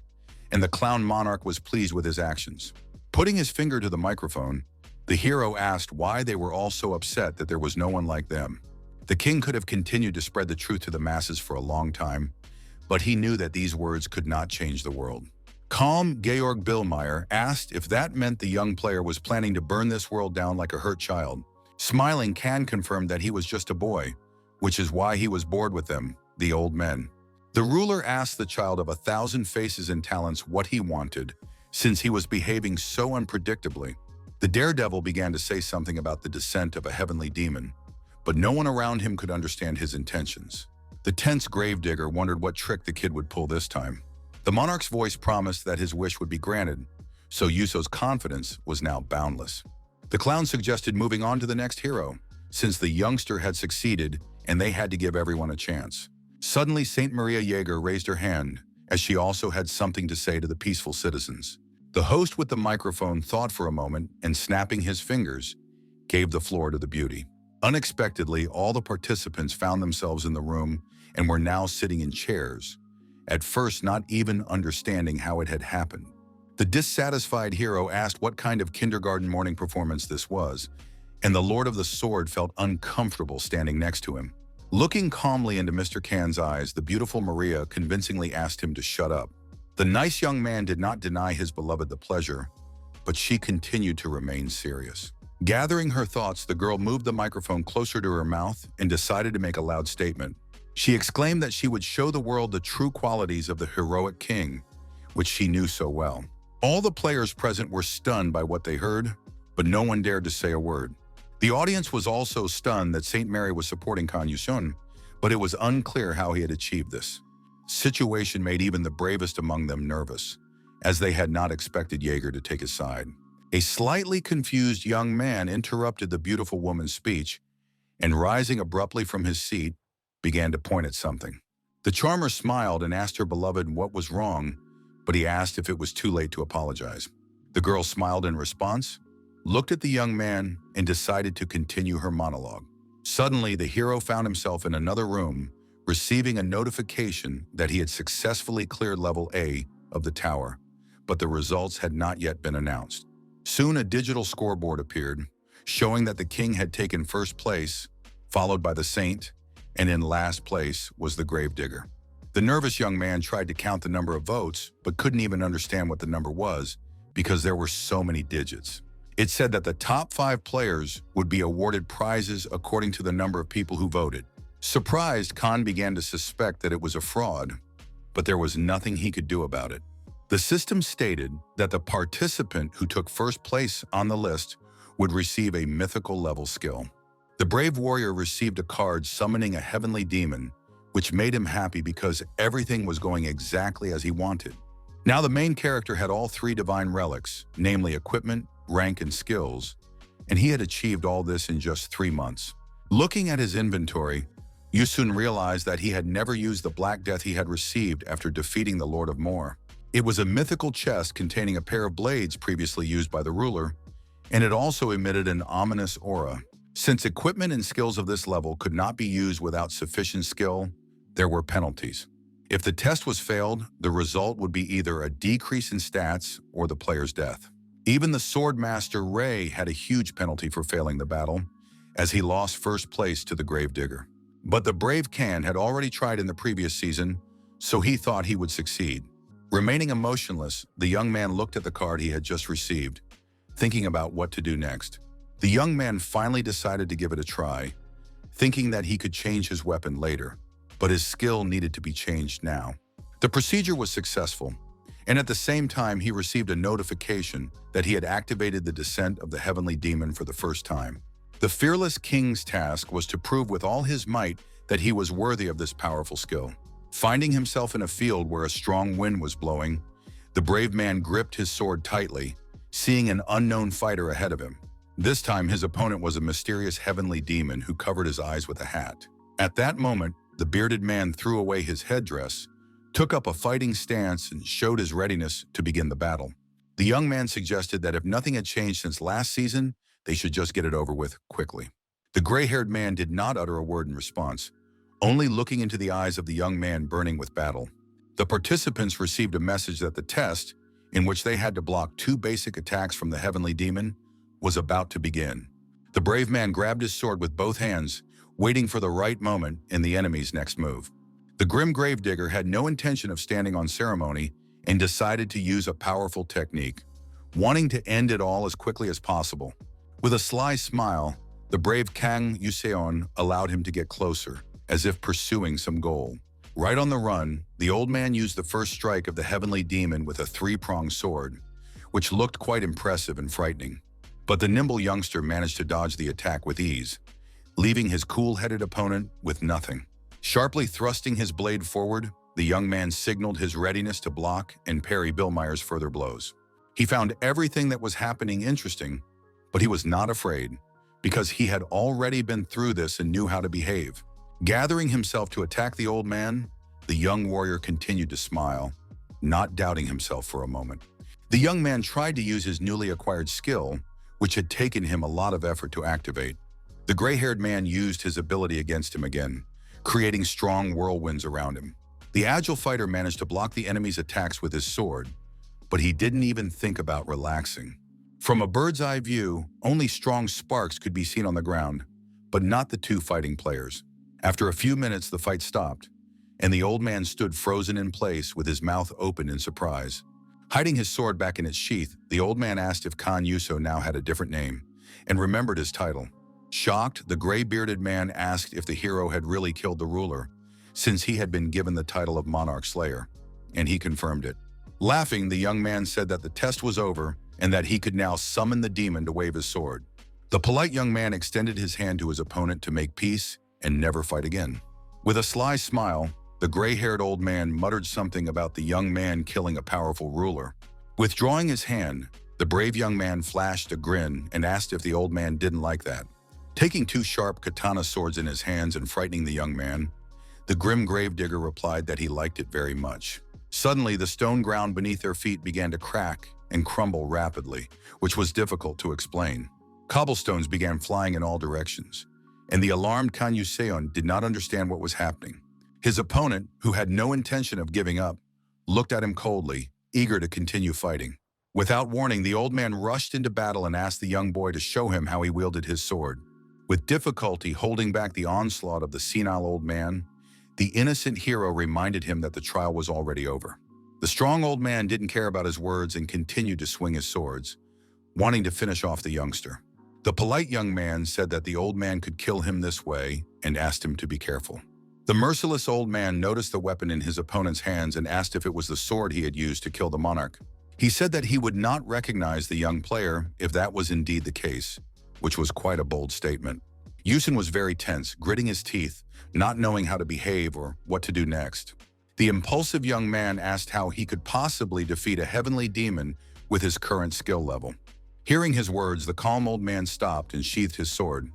and the clown monarch was pleased with his actions. Putting his finger to the microphone, the hero asked why they were all so upset that there was no one like them. The king could have continued to spread the truth to the masses for a long time, but he knew that these words could not change the world. Calm Georg Billmeyer asked if that meant the young player was planning to burn this world down like a hurt child. Smiling, Kan confirmed that he was just a boy, which is why he was bored with them, the old men. The ruler asked the child of 1,000 faces and talents what he wanted, since he was behaving so unpredictably. The daredevil began to say something about the descent of a heavenly demon, but no one around him could understand his intentions. The tense gravedigger wondered what trick the kid would pull this time. The monarch's voice promised that his wish would be granted, so Yuso's confidence was now boundless. The clown suggested moving on to the next hero, since the youngster had succeeded and they had to give everyone a chance. Suddenly, Saint Maria Jaeger raised her hand, as she also had something to say to the peaceful citizens. The host with the microphone thought for a moment and, snapping his fingers, gave the floor to the beauty. Unexpectedly, all the participants found themselves in the room and were now sitting in chairs, at first not even understanding how it had happened. The dissatisfied hero asked what kind of kindergarten morning performance this was, and the Lord of the Sword felt uncomfortable standing next to him. Looking calmly into Mr. Kan's eyes, the beautiful Maria convincingly asked him to shut up. The nice young man did not deny his beloved the pleasure, but she continued to remain serious. Gathering her thoughts, the girl moved the microphone closer to her mouth and decided to make a loud statement. She exclaimed that she would show the world the true qualities of the heroic king, which she knew so well. All the players present were stunned by what they heard, but no one dared to say a word. The audience was also stunned that Saint Mary was supporting Kan Yusun, but it was unclear how he had achieved this. Situation made even the bravest among them nervous, as they had not expected Jaeger to take his side. A slightly confused young man interrupted the beautiful woman's speech and, rising abruptly from his seat, began to point at something. The charmer smiled and asked her beloved what was wrong, but he asked if it was too late to apologize. The girl smiled in response, looked at the young man, and decided to continue her monologue. Suddenly, the hero found himself in another room, receiving a notification that he had successfully cleared level A of the tower, but the results had not yet been announced. Soon a digital scoreboard appeared, showing that the king had taken first place, followed by the saint, and in last place was the gravedigger. The nervous young man tried to count the number of votes, but couldn't even understand what the number was because there were so many digits. It said that the top 5 players would be awarded prizes according to the number of people who voted. Surprised, Khan began to suspect that it was a fraud, but there was nothing he could do about it. The system stated that the participant who took first place on the list would receive a mythical level skill. The brave warrior received a card summoning a heavenly demon, which made him happy because everything was going exactly as he wanted. Now the main character had all 3 divine relics, namely equipment, rank, and skills, and he had achieved all this in just 3 months. Looking at his inventory, Yusun realized that he had never used the Black Death he had received after defeating the Lord of Moor. It was a mythical chest containing a pair of blades previously used by the ruler, and it also emitted an ominous aura. Since equipment and skills of this level could not be used without sufficient skill, there were penalties. If the test was failed, the result would be either a decrease in stats or the player's death. Even the sword master Ray had a huge penalty for failing the battle, as he lost first place to the gravedigger. But the brave Kan had already tried in the previous season, so he thought he would succeed. Remaining emotionless, the young man looked at the card he had just received, thinking about what to do next. The young man finally decided to give it a try, thinking that he could change his weapon later, but his skill needed to be changed now. The procedure was successful, and at the same time he received a notification that he had activated the descent of the heavenly demon for the first time. The fearless king's task was to prove with all his might that he was worthy of this powerful skill. Finding himself in a field where a strong wind was blowing, the brave man gripped his sword tightly, seeing an unknown fighter ahead of him. This time his opponent was a mysterious heavenly demon who covered his eyes with a hat. At that moment, the bearded man threw away his headdress, took up a fighting stance, and showed his readiness to begin the battle. The young man suggested that if nothing had changed since last season, they should just get it over with quickly. The gray-haired man did not utter a word in response, only looking into the eyes of the young man burning with battle. The participants received a message that the test, in which they had to block 2 basic attacks from the heavenly demon, was about to begin. The brave man grabbed his sword with both hands, waiting for the right moment in the enemy's next move. The grim gravedigger had no intention of standing on ceremony and decided to use a powerful technique, wanting to end it all as quickly as possible. With a sly smile, the brave Kang Yuseon allowed him to get closer, as if pursuing some goal. Right on the run, the old man used the first strike of the heavenly demon with a 3-pronged sword, which looked quite impressive and frightening. But the nimble youngster managed to dodge the attack with ease, leaving his cool-headed opponent with nothing. Sharply thrusting his blade forward, the young man signaled his readiness to block and parry Billmeyer's further blows. He found everything that was happening interesting, but he was not afraid, because he had already been through this and knew how to behave. Gathering himself to attack the old man, the young warrior continued to smile, not doubting himself for a moment. The young man tried to use his newly acquired skill, which had taken him a lot of effort to activate. The gray-haired man used his ability against him again, creating strong whirlwinds around him. The agile fighter managed to block the enemy's attacks with his sword, but he didn't even think about relaxing. From a bird's-eye view, only strong sparks could be seen on the ground, but not the 2 fighting players. After a few minutes, the fight stopped, and the old man stood frozen in place with his mouth open in surprise. Hiding his sword back in its sheath, the old man asked if Kan Yuso now had a different name, and remembered his title. Shocked, the gray-bearded man asked if the hero had really killed the ruler, since he had been given the title of Monarch Slayer, and he confirmed it. Laughing, the young man said that the test was over and that he could now summon the demon to wave his sword. The polite young man extended his hand to his opponent to make peace and never fight again. With a sly smile, the gray-haired old man muttered something about the young man killing a powerful ruler. Withdrawing his hand, the brave young man flashed a grin and asked if the old man didn't like that. Taking 2 sharp katana swords in his hands and frightening the young man, the grim gravedigger replied that he liked it very much. Suddenly, the stone ground beneath their feet began to crack and crumble rapidly, which was difficult to explain. Cobblestones began flying in all directions, and the alarmed Kan Yuseon did not understand what was happening. His opponent, who had no intention of giving up, looked at him coldly, eager to continue fighting. Without warning, the old man rushed into battle and asked the young boy to show him how he wielded his sword. With difficulty holding back the onslaught of the senile old man, the innocent hero reminded him that the trial was already over. The strong old man didn't care about his words and continued to swing his swords, wanting to finish off the youngster. The polite young man said that the old man could kill him this way and asked him to be careful. The merciless old man noticed the weapon in his opponent's hands and asked if it was the sword he had used to kill the monarch. He said that he would not recognize the young player if that was indeed the case, which was quite a bold statement. Yusen was very tense, gritting his teeth, not knowing how to behave or what to do next. The impulsive young man asked how he could possibly defeat a heavenly demon with his current skill level. Hearing his words, the calm old man stopped and sheathed his sword,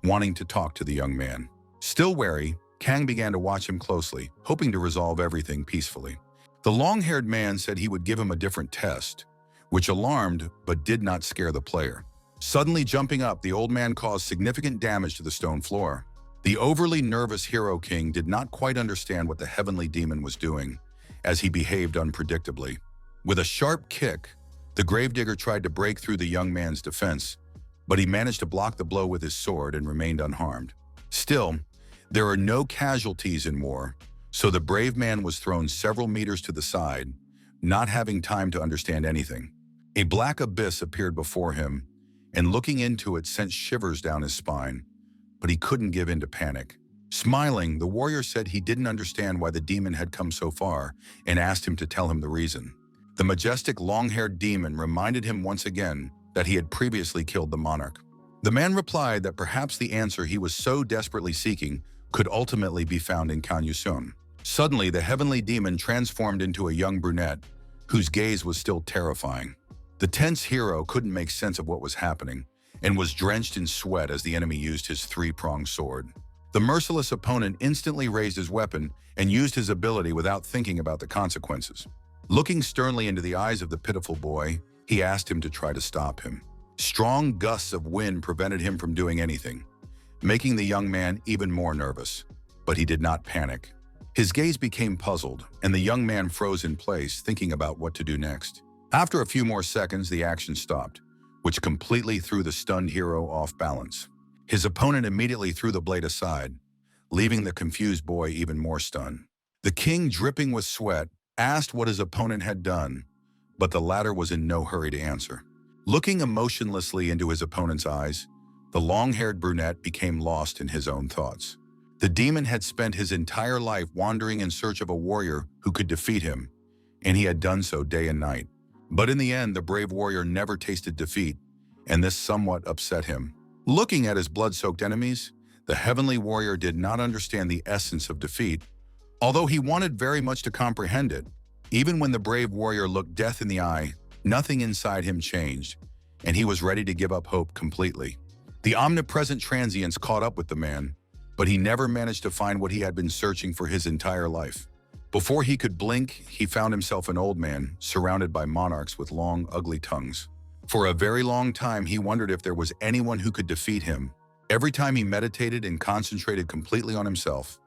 wanting to talk to the young man. Still wary, Kang began to watch him closely, hoping to resolve everything peacefully. The long-haired man said he would give him a different test, which alarmed but did not scare the player. Suddenly jumping up, the old man caused significant damage to the stone floor. The overly nervous Hero King did not quite understand what the heavenly demon was doing, as he behaved unpredictably. With a sharp kick, the gravedigger tried to break through the young man's defense, but he managed to block the blow with his sword and remained unharmed. Still, there are no casualties in war, so the brave man was thrown several meters to the side, not having time to understand anything. A black abyss appeared before him, and looking into it sent shivers down his spine, but he couldn't give in to panic. Smiling, the warrior said he didn't understand why the demon had come so far and asked him to tell him the reason. The majestic long-haired demon reminded him once again that he had previously killed the monarch. The man replied that perhaps the answer he was so desperately seeking could ultimately be found in Kanyusun. Suddenly, the heavenly demon transformed into a young brunette, whose gaze was still terrifying. The tense hero couldn't make sense of what was happening, and was drenched in sweat as the enemy used his three-pronged sword. The merciless opponent instantly raised his weapon and used his ability without thinking about the consequences. Looking sternly into the eyes of the pitiful boy, he asked him to try to stop him. Strong gusts of wind prevented him from doing anything, making the young man even more nervous. But he did not panic. His gaze became puzzled, and the young man froze in place, thinking about what to do next. After a few more seconds, the action stopped, which completely threw the stunned hero off balance. His opponent immediately threw the blade aside, leaving the confused boy even more stunned. The king, dripping with sweat, asked what his opponent had done, but the latter was in no hurry to answer. Looking emotionlessly into his opponent's eyes, the long-haired brunette became lost in his own thoughts. The demon had spent his entire life wandering in search of a warrior who could defeat him, and he had done so day and night. But in the end, the brave warrior never tasted defeat, and this somewhat upset him. Looking at his blood-soaked enemies, the heavenly warrior did not understand the essence of defeat, although he wanted very much to comprehend it. Even when the brave warrior looked death in the eye, nothing inside him changed, and he was ready to give up hope completely. The omnipresent transience caught up with the man, but he never managed to find what he had been searching for his entire life. Before he could blink, he found himself an old man, surrounded by monarchs with long, ugly tongues. For a very long time, he wondered if there was anyone who could defeat him. Every time he meditated and concentrated completely on himself,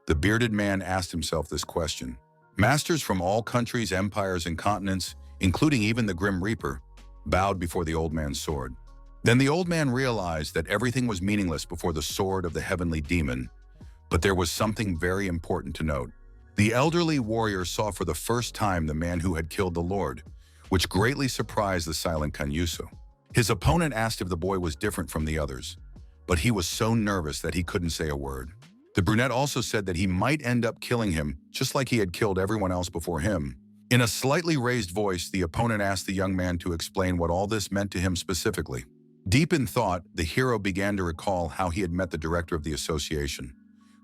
the bearded man asked himself this question. Masters from all countries, empires, and continents, including even the Grim Reaper, bowed before the old man's sword. Then the old man realized that everything was meaningless before the sword of the heavenly demon, but there was something very important to note. The elderly warrior saw for the first time the man who had killed the Lord, which greatly surprised the silent Kanyuso. His opponent asked if the boy was different from the others, but he was so nervous that he couldn't say a word. The brunette also said that he might end up killing him, just like he had killed everyone else before him. In a slightly raised voice, the opponent asked the young man to explain what all this meant to him specifically. Deep in thought, the hero began to recall how he had met the director of the association,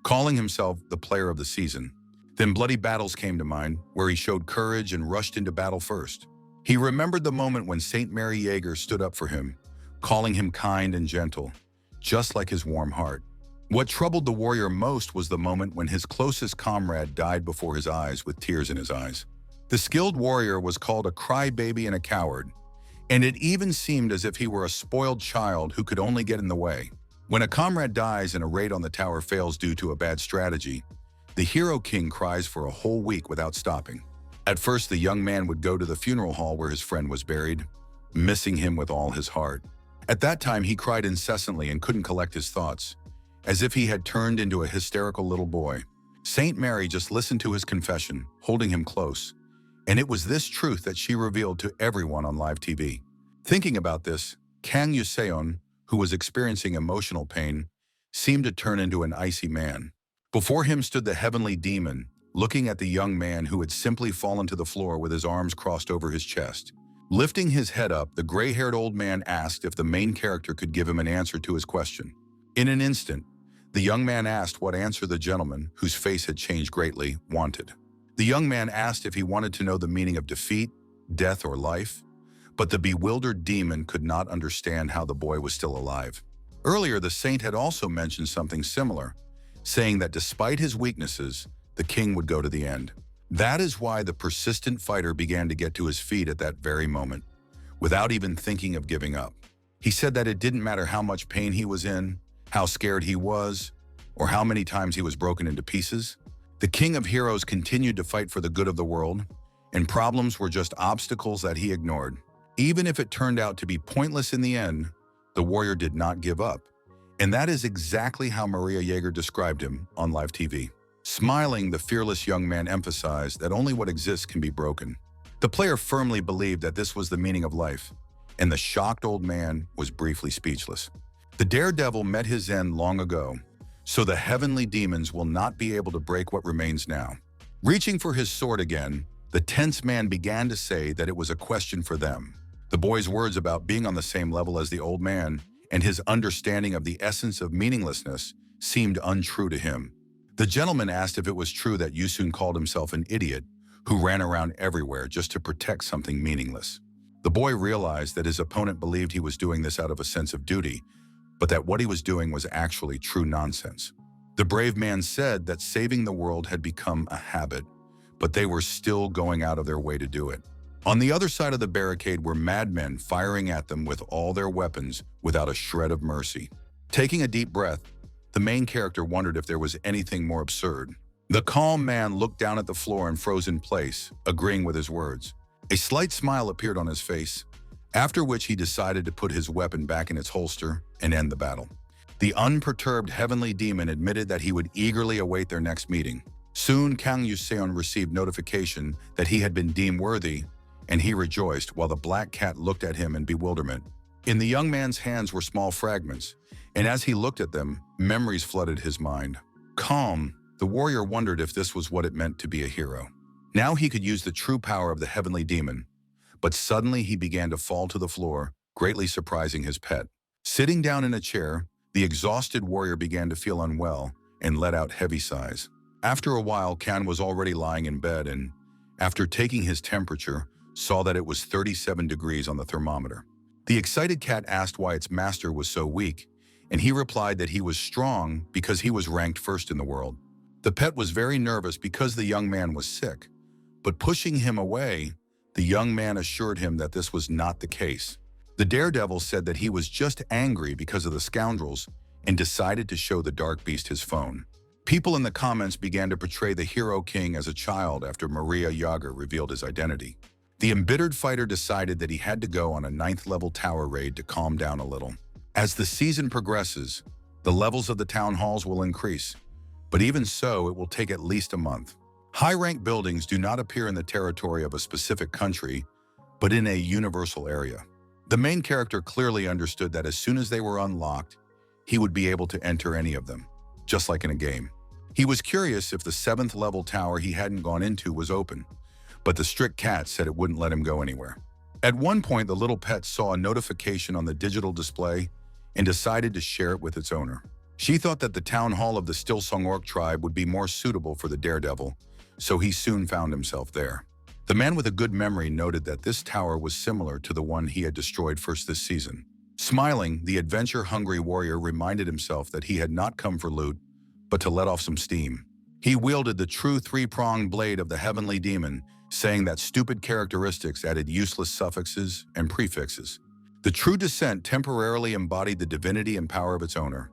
calling himself the player of the season. Then bloody battles came to mind, where he showed courage and rushed into battle first. He remembered the moment when Saint Mary Jaeger stood up for him, calling him kind and gentle, just like his warm heart. What troubled the warrior most was the moment when his closest comrade died before his eyes with tears in his eyes. The skilled warrior was called a crybaby and a coward, and it even seemed as if he were a spoiled child who could only get in the way. When a comrade dies and a raid on the tower fails due to a bad strategy, the hero king cries for a whole week without stopping. At first, the young man would go to the funeral hall where his friend was buried, missing him with all his heart. At that time, he cried incessantly and couldn't collect his thoughts, as if he had turned into a hysterical little boy. Saint Mary just listened to his confession, holding him close, and it was this truth that she revealed to everyone on live TV. Thinking about this, Kang Yuseon, who was experiencing emotional pain, seemed to turn into an icy man. Before him stood the heavenly demon, looking at the young man who had simply fallen to the floor with his arms crossed over his chest. Lifting his head up, the gray-haired old man asked if the main character could give him an answer to his question. In an instant, the young man asked what answer the gentleman, whose face had changed greatly, wanted. The young man asked if he wanted to know the meaning of defeat, death, or life, but the bewildered demon could not understand how the boy was still alive. Earlier, the saint had also mentioned something similar, saying that despite his weaknesses, the king would go to the end. That is why the persistent fighter began to get to his feet at that very moment, without even thinking of giving up. He said that it didn't matter how much pain he was in, how scared he was, or how many times he was broken into pieces. The King of Heroes continued to fight for the good of the world, and problems were just obstacles that he ignored. Even if it turned out to be pointless in the end, the warrior did not give up. And that is exactly how Maria Jaeger described him on live TV. Smiling, the fearless young man emphasized that only what exists can be broken. The player firmly believed that this was the meaning of life, and the shocked old man was briefly speechless. The daredevil met his end long ago, so the heavenly demons will not be able to break what remains now. Reaching for his sword again, the tense man began to say that it was a question for them. The boy's words about being on the same level as the old man and his understanding of the essence of meaninglessness seemed untrue to him. The gentleman asked if it was true that Yusun called himself an idiot who ran around everywhere just to protect something meaningless. The boy realized that his opponent believed he was doing this out of a sense of duty, but that what he was doing was actually true nonsense. The brave man said that saving the world had become a habit, but they were still going out of their way to do it. On the other side of the barricade were madmen firing at them with all their weapons without a shred of mercy. Taking a deep breath, the main character wondered if there was anything more absurd. The calm man looked down at the floor and froze in place, agreeing with his words. A slight smile appeared on his face, after which he decided to put his weapon back in its holster and end the battle. The unperturbed heavenly demon admitted that he would eagerly await their next meeting. Soon Kang Yuseon received notification that he had been deemed worthy, and he rejoiced while the black cat looked at him in bewilderment. In the young man's hands were small fragments, and as he looked at them, memories flooded his mind. Calm, the warrior wondered if this was what it meant to be a hero. Now he could use the true power of the heavenly demon, but suddenly he began to fall to the floor, greatly surprising his pet. Sitting down in a chair, the exhausted warrior began to feel unwell and let out heavy sighs. After a while, Kan was already lying in bed and, after taking his temperature, saw that it was 37 degrees on the thermometer. The excited cat asked why its master was so weak, and he replied that he was strong because he was ranked first in the world. The pet was very nervous because the young man was sick, but pushing him away, the young man assured him that this was not the case. The daredevil said that he was just angry because of the scoundrels and decided to show the dark beast his phone. People in the comments began to portray the hero king as a child after Maria Yager revealed his identity. The embittered fighter decided that he had to go on a 9th-level tower raid to calm down a little. As the season progresses, the levels of the town halls will increase, but even so, it will take at least a month. High-rank buildings do not appear in the territory of a specific country, but in a universal area. The main character clearly understood that as soon as they were unlocked, he would be able to enter any of them, just like in a game. He was curious if the 7th-level tower he hadn't gone into was open, but the strict cat said it wouldn't let him go anywhere. At one point, the little pet saw a notification on the digital display and decided to share it with its owner. She thought that the town hall of the Stilsong Orc tribe would be more suitable for the daredevil, so he soon found himself there. The man with a good memory noted that this tower was similar to the one he had destroyed first this season. Smiling, the adventure-hungry warrior reminded himself that he had not come for loot, but to let off some steam. He wielded the true 3-pronged blade of the heavenly demon, saying that stupid characteristics added useless suffixes and prefixes. The true descent temporarily embodied the divinity and power of its owner,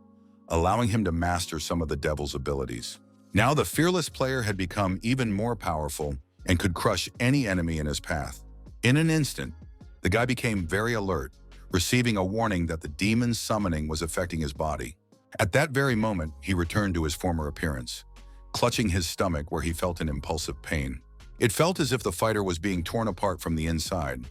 allowing him to master some of the devil's abilities. Now the fearless player had become even more powerful and could crush any enemy in his path. In an instant, the guy became very alert, receiving a warning that the demon's summoning was affecting his body. At that very moment, he returned to his former appearance, clutching his stomach where he felt an impulsive pain. It felt as if the fighter was being torn apart from the inside,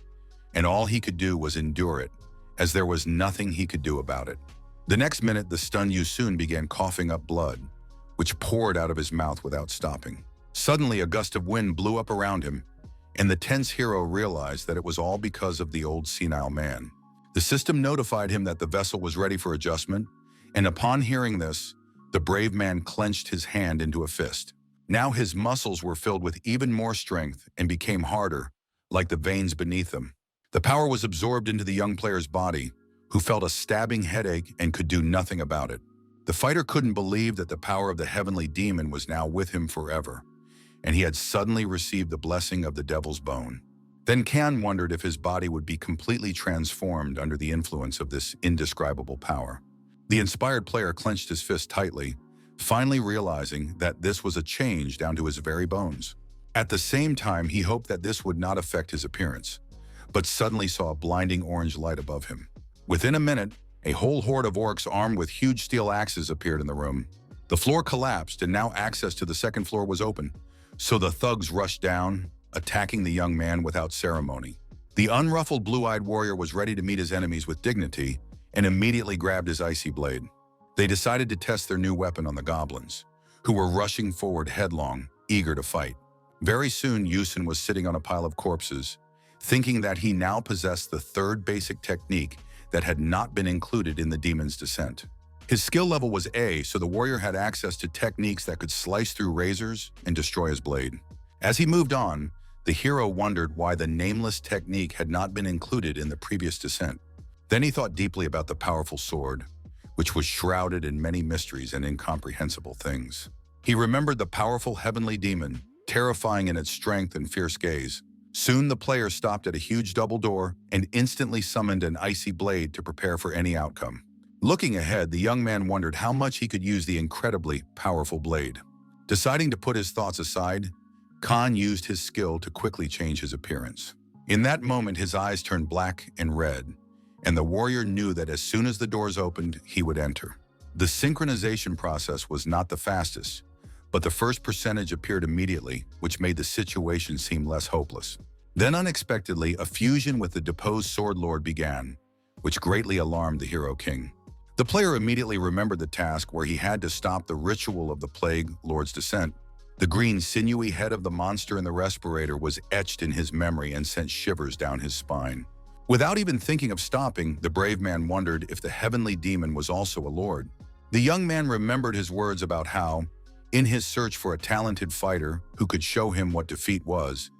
and all he could do was endure it, as there was nothing he could do about it. The next minute, the stunned Yusun began coughing up blood, which poured out of his mouth without stopping. Suddenly, a gust of wind blew up around him, and the tense hero realized that it was all because of the old senile man. The system notified him that the vessel was ready for adjustment, and upon hearing this, the brave man clenched his hand into a fist. Now his muscles were filled with even more strength and became harder, like the veins beneath them. The power was absorbed into the young player's body, who felt a stabbing headache and could do nothing about it. The fighter couldn't believe that the power of the heavenly demon was now with him forever, and he had suddenly received the blessing of the devil's bone. Then Kan wondered if his body would be completely transformed under the influence of this indescribable power. The inspired player clenched his fist tightly, finally realizing that this was a change down to his very bones. At the same time, he hoped that this would not affect his appearance, but suddenly saw a blinding orange light above him. Within a minute, a whole horde of orcs armed with huge steel axes appeared in the room. The floor collapsed, and now access to the second floor was open, so the thugs rushed down, attacking the young man without ceremony. The unruffled blue-eyed warrior was ready to meet his enemies with dignity and immediately grabbed his icy blade. They decided to test their new weapon on the goblins, who were rushing forward headlong, eager to fight. Very soon, Yusin was sitting on a pile of corpses, thinking that he now possessed the third basic technique that had not been included in the demon's descent. His skill level was A, so the warrior had access to techniques that could slice through razors and destroy his blade. As he moved on, the hero wondered why the nameless technique had not been included in the previous descent. Then he thought deeply about the powerful sword, which was shrouded in many mysteries and incomprehensible things. He remembered the powerful heavenly demon, terrifying in its strength and fierce gaze. Soon the player stopped at a huge double door and instantly summoned an icy blade to prepare for any outcome. Looking ahead, the young man wondered how much he could use the incredibly powerful blade. Deciding to put his thoughts aside, Khan used his skill to quickly change his appearance. In that moment, his eyes turned black and red, and the warrior knew that as soon as the doors opened, he would enter. The synchronization process was not the fastest, but the first percentage appeared immediately, which made the situation seem less hopeless. Then unexpectedly, a fusion with the deposed Sword Lord began, which greatly alarmed the Hero King. The player immediately remembered the task where he had to stop the ritual of the Plague Lord's descent. The green, sinewy head of the monster in the respirator was etched in his memory and sent shivers down his spine. Without even thinking of stopping, the brave man wondered if the heavenly demon was also a lord. The young man remembered his words about how, in his search for a talented fighter who could show him what defeat was,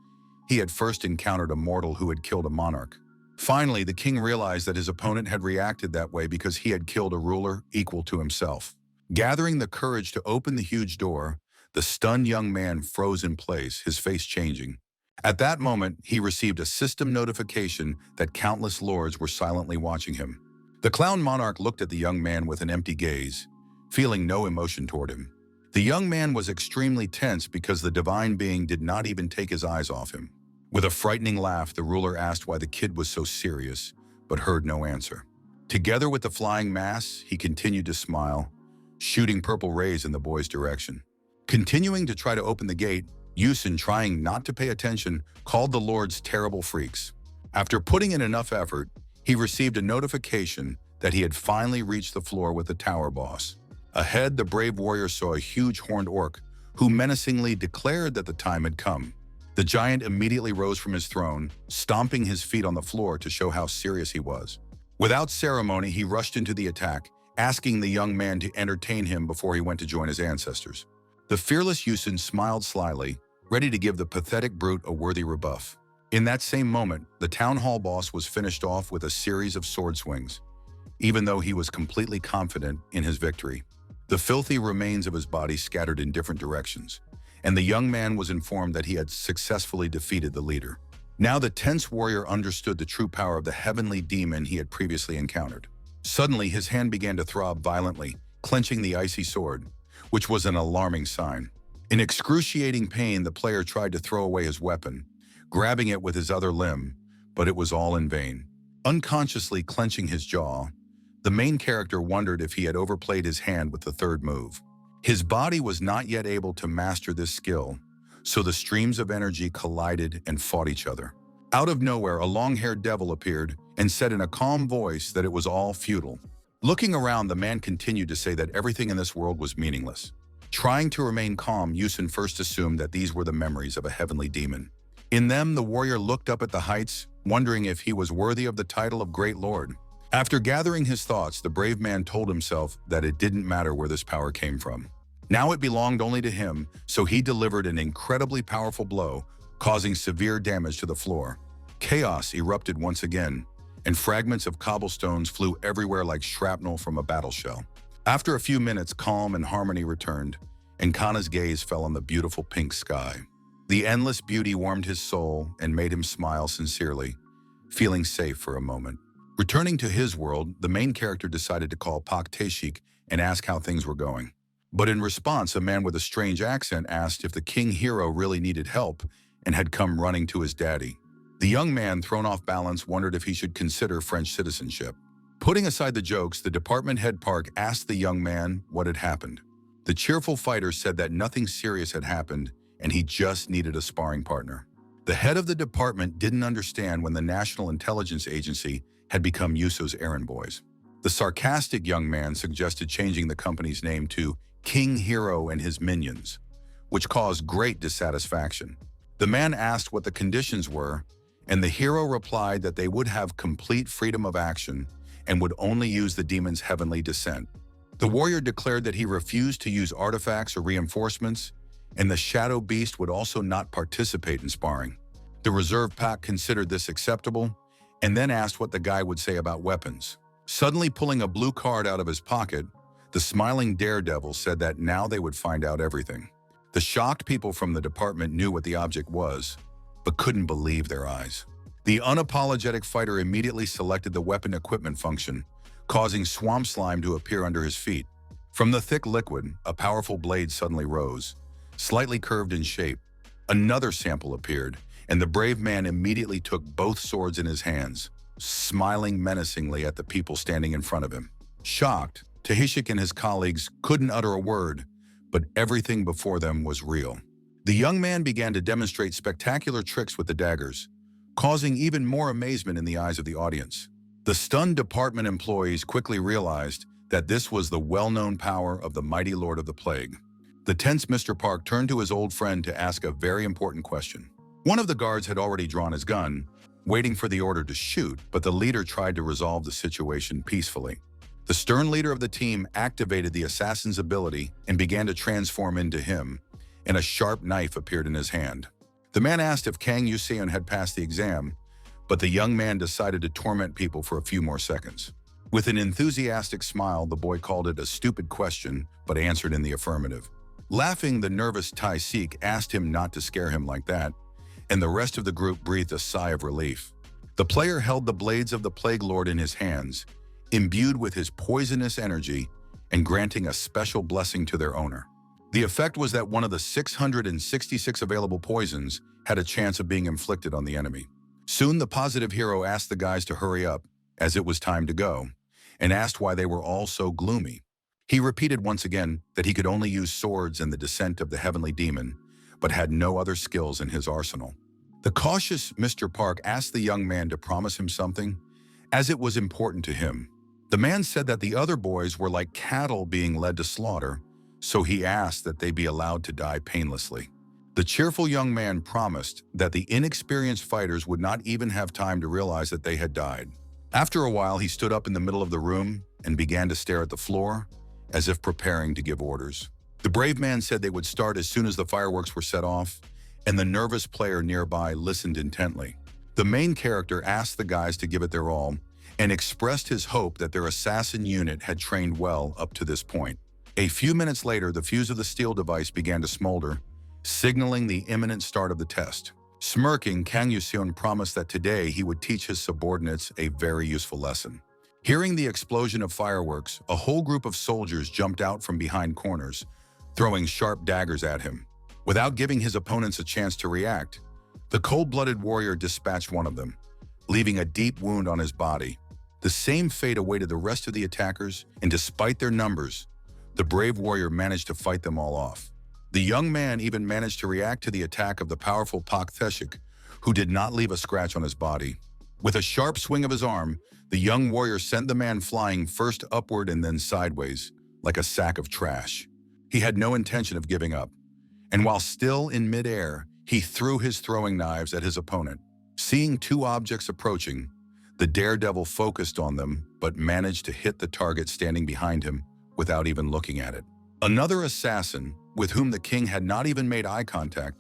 he had first encountered a mortal who had killed a monarch. Finally, the king realized that his opponent had reacted that way because he had killed a ruler equal to himself. Gathering the courage to open the huge door, the stunned young man froze in place, his face changing. At that moment, he received a system notification that countless lords were silently watching him. The clown monarch looked at the young man with an empty gaze, feeling no emotion toward him. The young man was extremely tense because the divine being did not even take his eyes off him. With a frightening laugh, the ruler asked why the kid was so serious, but heard no answer. Together with the flying mass, he continued to smile, shooting purple rays in the boy's direction. Continuing to try to open the gate, Yusin, trying not to pay attention, called the lords terrible freaks. After putting in enough effort, he received a notification that he had finally reached the floor with the tower boss. Ahead, the brave warrior saw a huge horned orc, who menacingly declared that the time had come. The giant immediately rose from his throne, stomping his feet on the floor to show how serious he was. Without ceremony, he rushed into the attack, asking the young man to entertain him before he went to join his ancestors. The fearless Yusin smiled slyly, ready to give the pathetic brute a worthy rebuff. In that same moment, the town hall boss was finished off with a series of sword swings, even though he was completely confident in his victory. The filthy remains of his body scattered in different directions, and the young man was informed that he had successfully defeated the leader. Now the tense warrior understood the true power of the heavenly demon he had previously encountered. Suddenly, his hand began to throb violently, clenching the icy sword, which was an alarming sign. In excruciating pain, the player tried to throw away his weapon, grabbing it with his other limb, but it was all in vain. Unconsciously clenching his jaw, the main character wondered if he had overplayed his hand with the third move. His body was not yet able to master this skill, so the streams of energy collided and fought each other. Out of nowhere, a long-haired devil appeared and said in a calm voice that it was all futile. Looking around, the man continued to say that everything in this world was meaningless. Trying to remain calm, Yusin first assumed that these were the memories of a heavenly demon. In them, the warrior looked up at the heights, wondering if he was worthy of the title of Great Lord. After gathering his thoughts, the brave man told himself that it didn't matter where this power came from. Now it belonged only to him, so he delivered an incredibly powerful blow, causing severe damage to the floor. Chaos erupted once again, and fragments of cobblestones flew everywhere like shrapnel from a battle shell. After a few minutes, calm and harmony returned, and Kana's gaze fell on the beautiful pink sky. The endless beauty warmed his soul and made him smile sincerely, feeling safe for a moment. Returning to his world, the main character decided to call Pak Teshik and ask how things were going. But in response, a man with a strange accent asked if the king hero really needed help and had come running to his daddy. The young man, thrown off balance, wondered if he should consider French citizenship. Putting aside the jokes, the department head Park asked the young man what had happened. The cheerful fighter said that nothing serious had happened and he just needed a sparring partner. The head of the department didn't understand when the National Intelligence Agency had become Yuso's errand boys. The sarcastic young man suggested changing the company's name to King Hero and His Minions, which caused great dissatisfaction. The man asked what the conditions were, and the hero replied that they would have complete freedom of action and would only use the demon's heavenly descent. The warrior declared that he refused to use artifacts or reinforcements, and the shadow beast would also not participate in sparring. The reserve pack considered this acceptable and then asked what the guy would say about weapons. Suddenly pulling a blue card out of his pocket, the smiling daredevil said that now they would find out everything. The shocked people from the department knew what the object was, but couldn't believe their eyes. The unapologetic fighter immediately selected the weapon equipment function, causing swamp slime to appear under his feet. From the thick liquid, a powerful blade suddenly rose, slightly curved in shape. Another sample appeared, and the brave man immediately took both swords in his hands, smiling menacingly at the people standing in front of him. Shocked, Tahishik and his colleagues couldn't utter a word, but everything before them was real. The young man began to demonstrate spectacular tricks with the daggers, causing even more amazement in the eyes of the audience. The stunned department employees quickly realized that this was the well-known power of the mighty Lord of the Plague. The tense Mr. Park turned to his old friend to ask a very important question. One of the guards had already drawn his gun, waiting for the order to shoot, but the leader tried to resolve the situation peacefully. The stern leader of the team activated the assassin's ability and began to transform into him, and a sharp knife appeared in his hand. The man asked if Kang Yuseon had passed the exam, but the young man decided to torment people for a few more seconds. With an enthusiastic smile, the boy called it a stupid question, but answered in the affirmative. Laughing, the nervous Tai-Sik asked him not to scare him like that, and the rest of the group breathed a sigh of relief. The player held the blades of the Plague Lord in his hands, imbued with his poisonous energy and granting a special blessing to their owner. The effect was that one of the 666 available poisons had a chance of being inflicted on the enemy. Soon the positive hero asked the guys to hurry up, as it was time to go, and asked why they were all so gloomy. He repeated once again that he could only use swords in the descent of the heavenly demon, but had no other skills in his arsenal. The cautious Mr. Park asked the young man to promise him something, as it was important to him. The man said that the other boys were like cattle being led to slaughter, so he asked that they be allowed to die painlessly. The cheerful young man promised that the inexperienced fighters would not even have time to realize that they had died. After a while, he stood up in the middle of the room and began to stare at the floor, as if preparing to give orders. The brave man said they would start as soon as the fireworks were set off, and the nervous player nearby listened intently. The main character asked the guys to give it their all and expressed his hope that their assassin unit had trained well up to this point. A few minutes later, the fuse of the steel device began to smolder, signaling the imminent start of the test. Smirking, Kang Yuseon promised that today he would teach his subordinates a very useful lesson. Hearing the explosion of fireworks, a whole group of soldiers jumped out from behind corners, throwing sharp daggers at him. Without giving his opponents a chance to react, the cold-blooded warrior dispatched one of them, leaving a deep wound on his body. The same fate awaited the rest of the attackers, and despite their numbers, the brave warrior managed to fight them all off. The young man even managed to react to the attack of the powerful Pak Theshik, who did not leave a scratch on his body. With a sharp swing of his arm, the young warrior sent the man flying first upward and then sideways, like a sack of trash. He had no intention of giving up, and while still in midair, he threw his throwing knives at his opponent. Seeing two objects approaching, the daredevil focused on them but managed to hit the target standing behind him without even looking at it. Another assassin, with whom the king had not even made eye contact,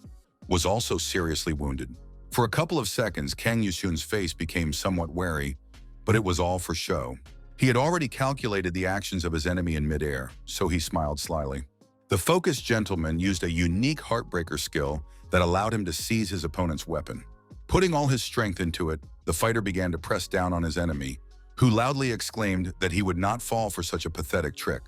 was also seriously wounded. For a couple of seconds, Kang Yuseon's face became somewhat wary, but it was all for show. He had already calculated the actions of his enemy in midair, so he smiled slyly. The focused gentleman used a unique heartbreaker skill that allowed him to seize his opponent's weapon. Putting all his strength into it, the fighter began to press down on his enemy, who loudly exclaimed that he would not fall for such a pathetic trick.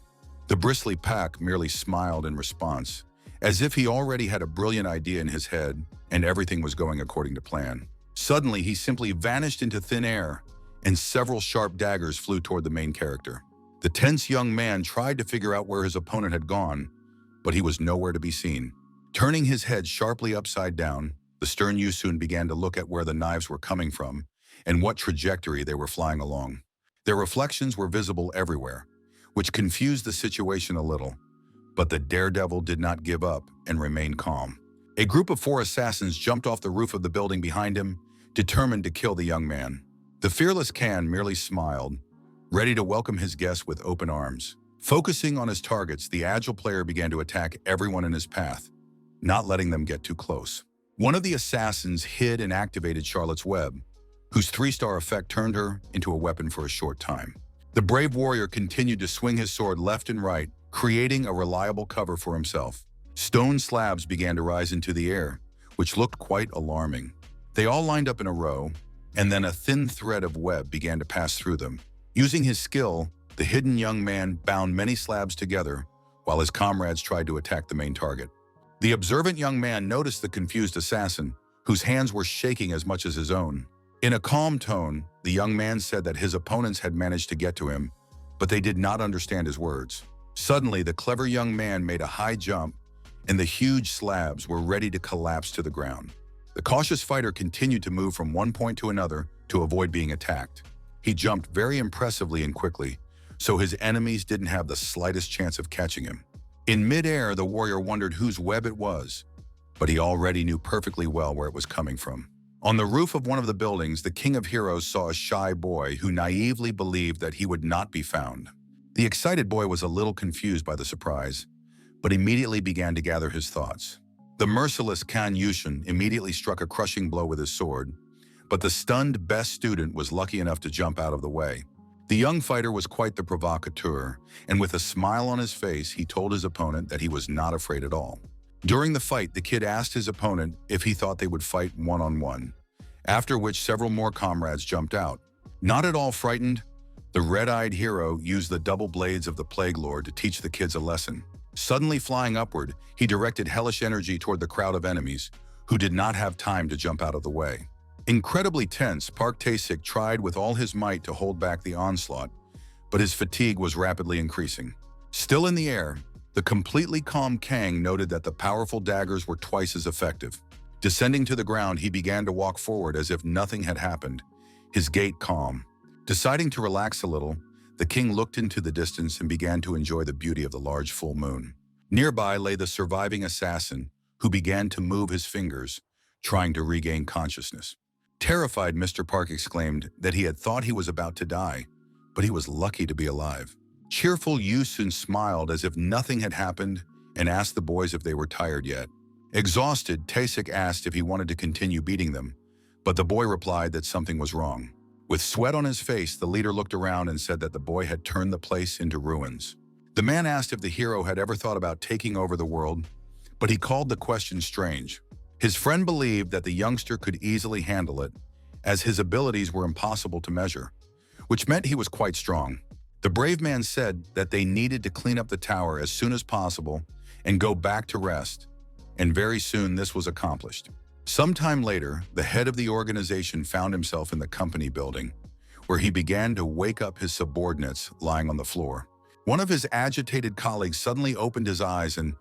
The bristly Pak merely smiled in response, as if he already had a brilliant idea in his head and everything was going according to plan. Suddenly, he simply vanished into thin air, and several sharp daggers flew toward the main character. The tense young man tried to figure out where his opponent had gone, but he was nowhere to be seen. Turning his head sharply upside down, The stern Yusun began to look at where the knives were coming from and what trajectory they were flying along. Their reflections were visible everywhere, which confused the situation a little. But the daredevil did not give up and remained calm. A group of 4 assassins jumped off the roof of the building behind him, determined to kill the young man. The fearless Kan merely smiled, ready to welcome his guests with open arms. Focusing on his targets, the agile player began to attack everyone in his path, not letting them get too close. One of the assassins hid and activated Charlotte's web, whose 3-star effect turned her into a weapon for a short time. The brave warrior continued to swing his sword left and right, creating a reliable cover for himself. Stone slabs began to rise into the air, which looked quite alarming. They all lined up in a row, and then a thin thread of web began to pass through them. Using his skill, the hidden young man bound many slabs together, while his comrades tried to attack the main target. The observant young man noticed the confused assassin, whose hands were shaking as much as his own. In a calm tone, the young man said that his opponents had managed to get to him, but they did not understand his words. Suddenly, the clever young man made a high jump, and the huge slabs were ready to collapse to the ground. The cautious fighter continued to move from one point to another to avoid being attacked. He jumped very impressively and quickly, so his enemies didn't have the slightest chance of catching him. In midair, the warrior wondered whose web it was, but he already knew perfectly well where it was coming from. On the roof of one of the buildings, the King of Heroes saw a shy boy who naively believed that he would not be found. The excited boy was a little confused by the surprise, but immediately began to gather his thoughts. The merciless Kan Yushin immediately struck a crushing blow with his sword, but the stunned best student was lucky enough to jump out of the way. The young fighter was quite the provocateur, and with a smile on his face, he told his opponent that he was not afraid at all. During the fight, the kid asked his opponent if he thought they would fight one-on-one, after which several more comrades jumped out. Not at all frightened, the red-eyed hero used the double blades of the Plague Lord to teach the kids a lesson. Suddenly flying upward, he directed hellish energy toward the crowd of enemies, who did not have time to jump out of the way. Incredibly tense, Park Tae-sik tried with all his might to hold back the onslaught, but his fatigue was rapidly increasing. Still in the air, the completely calm Kang noted that the powerful daggers were twice as effective. Descending to the ground, he began to walk forward as if nothing had happened, his gait calm. Deciding to relax a little, the king looked into the distance and began to enjoy the beauty of the large full moon. Nearby lay the surviving assassin, who began to move his fingers, trying to regain consciousness. Terrified, Mr. Park exclaimed that he had thought he was about to die, but he was lucky to be alive. Cheerful Yusun smiled as if nothing had happened and asked the boys if they were tired yet. Exhausted, Tae-sik asked if he wanted to continue beating them, but the boy replied that something was wrong. With sweat on his face, the leader looked around and said that the boy had turned the place into ruins. The man asked if the hero had ever thought about taking over the world, but he called the question strange. His friend believed that the youngster could easily handle it, as his abilities were impossible to measure, which meant he was quite strong. The brave man said that they needed to clean up the tower as soon as possible and go back to rest, and very soon this was accomplished. Sometime later, the head of the organization found himself in the company building, where he began to wake up his subordinates lying on the floor. One of his agitated colleagues suddenly opened his eyes and,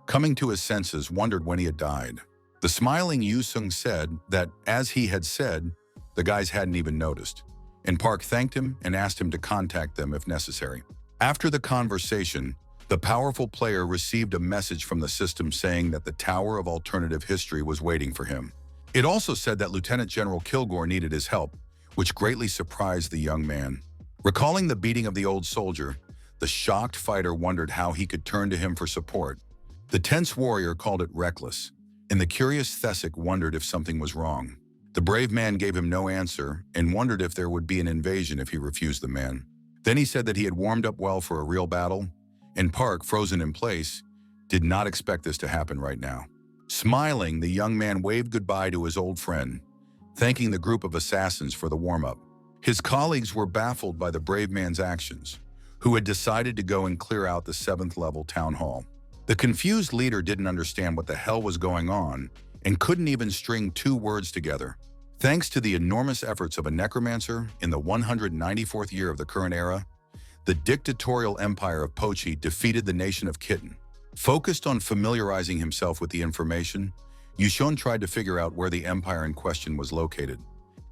coming to his senses, wondered when he had died. The smiling Yu-sung said that, as he had said, the guys hadn't even noticed, and Park thanked him and asked him to contact them if necessary. After the conversation, the powerful player received a message from the system saying that the Tower of Alternative History was waiting for him. It also said that Lieutenant General Kilgore needed his help, which greatly surprised the young man. Recalling the beating of the old soldier, the shocked fighter wondered how he could turn to him for support. The tense warrior called it reckless, and the curious Thesek wondered if something was wrong. The brave man gave him no answer and wondered if there would be an invasion if he refused the man. Then he said that he had warmed up well for a real battle, and Park, frozen in place, did not expect this to happen right now. Smiling, the young man waved goodbye to his old friend, thanking the group of assassins for the warm-up. His colleagues were baffled by the brave man's actions, who had decided to go and clear out the 7th-level town hall. The confused leader didn't understand what the hell was going on and couldn't even string 2 words together. Thanks to the enormous efforts of a necromancer in the 194th year of the current era, the dictatorial empire of Pochi defeated the nation of Kitten. Focused on familiarizing himself with the information, Yushun tried to figure out where the empire in question was located.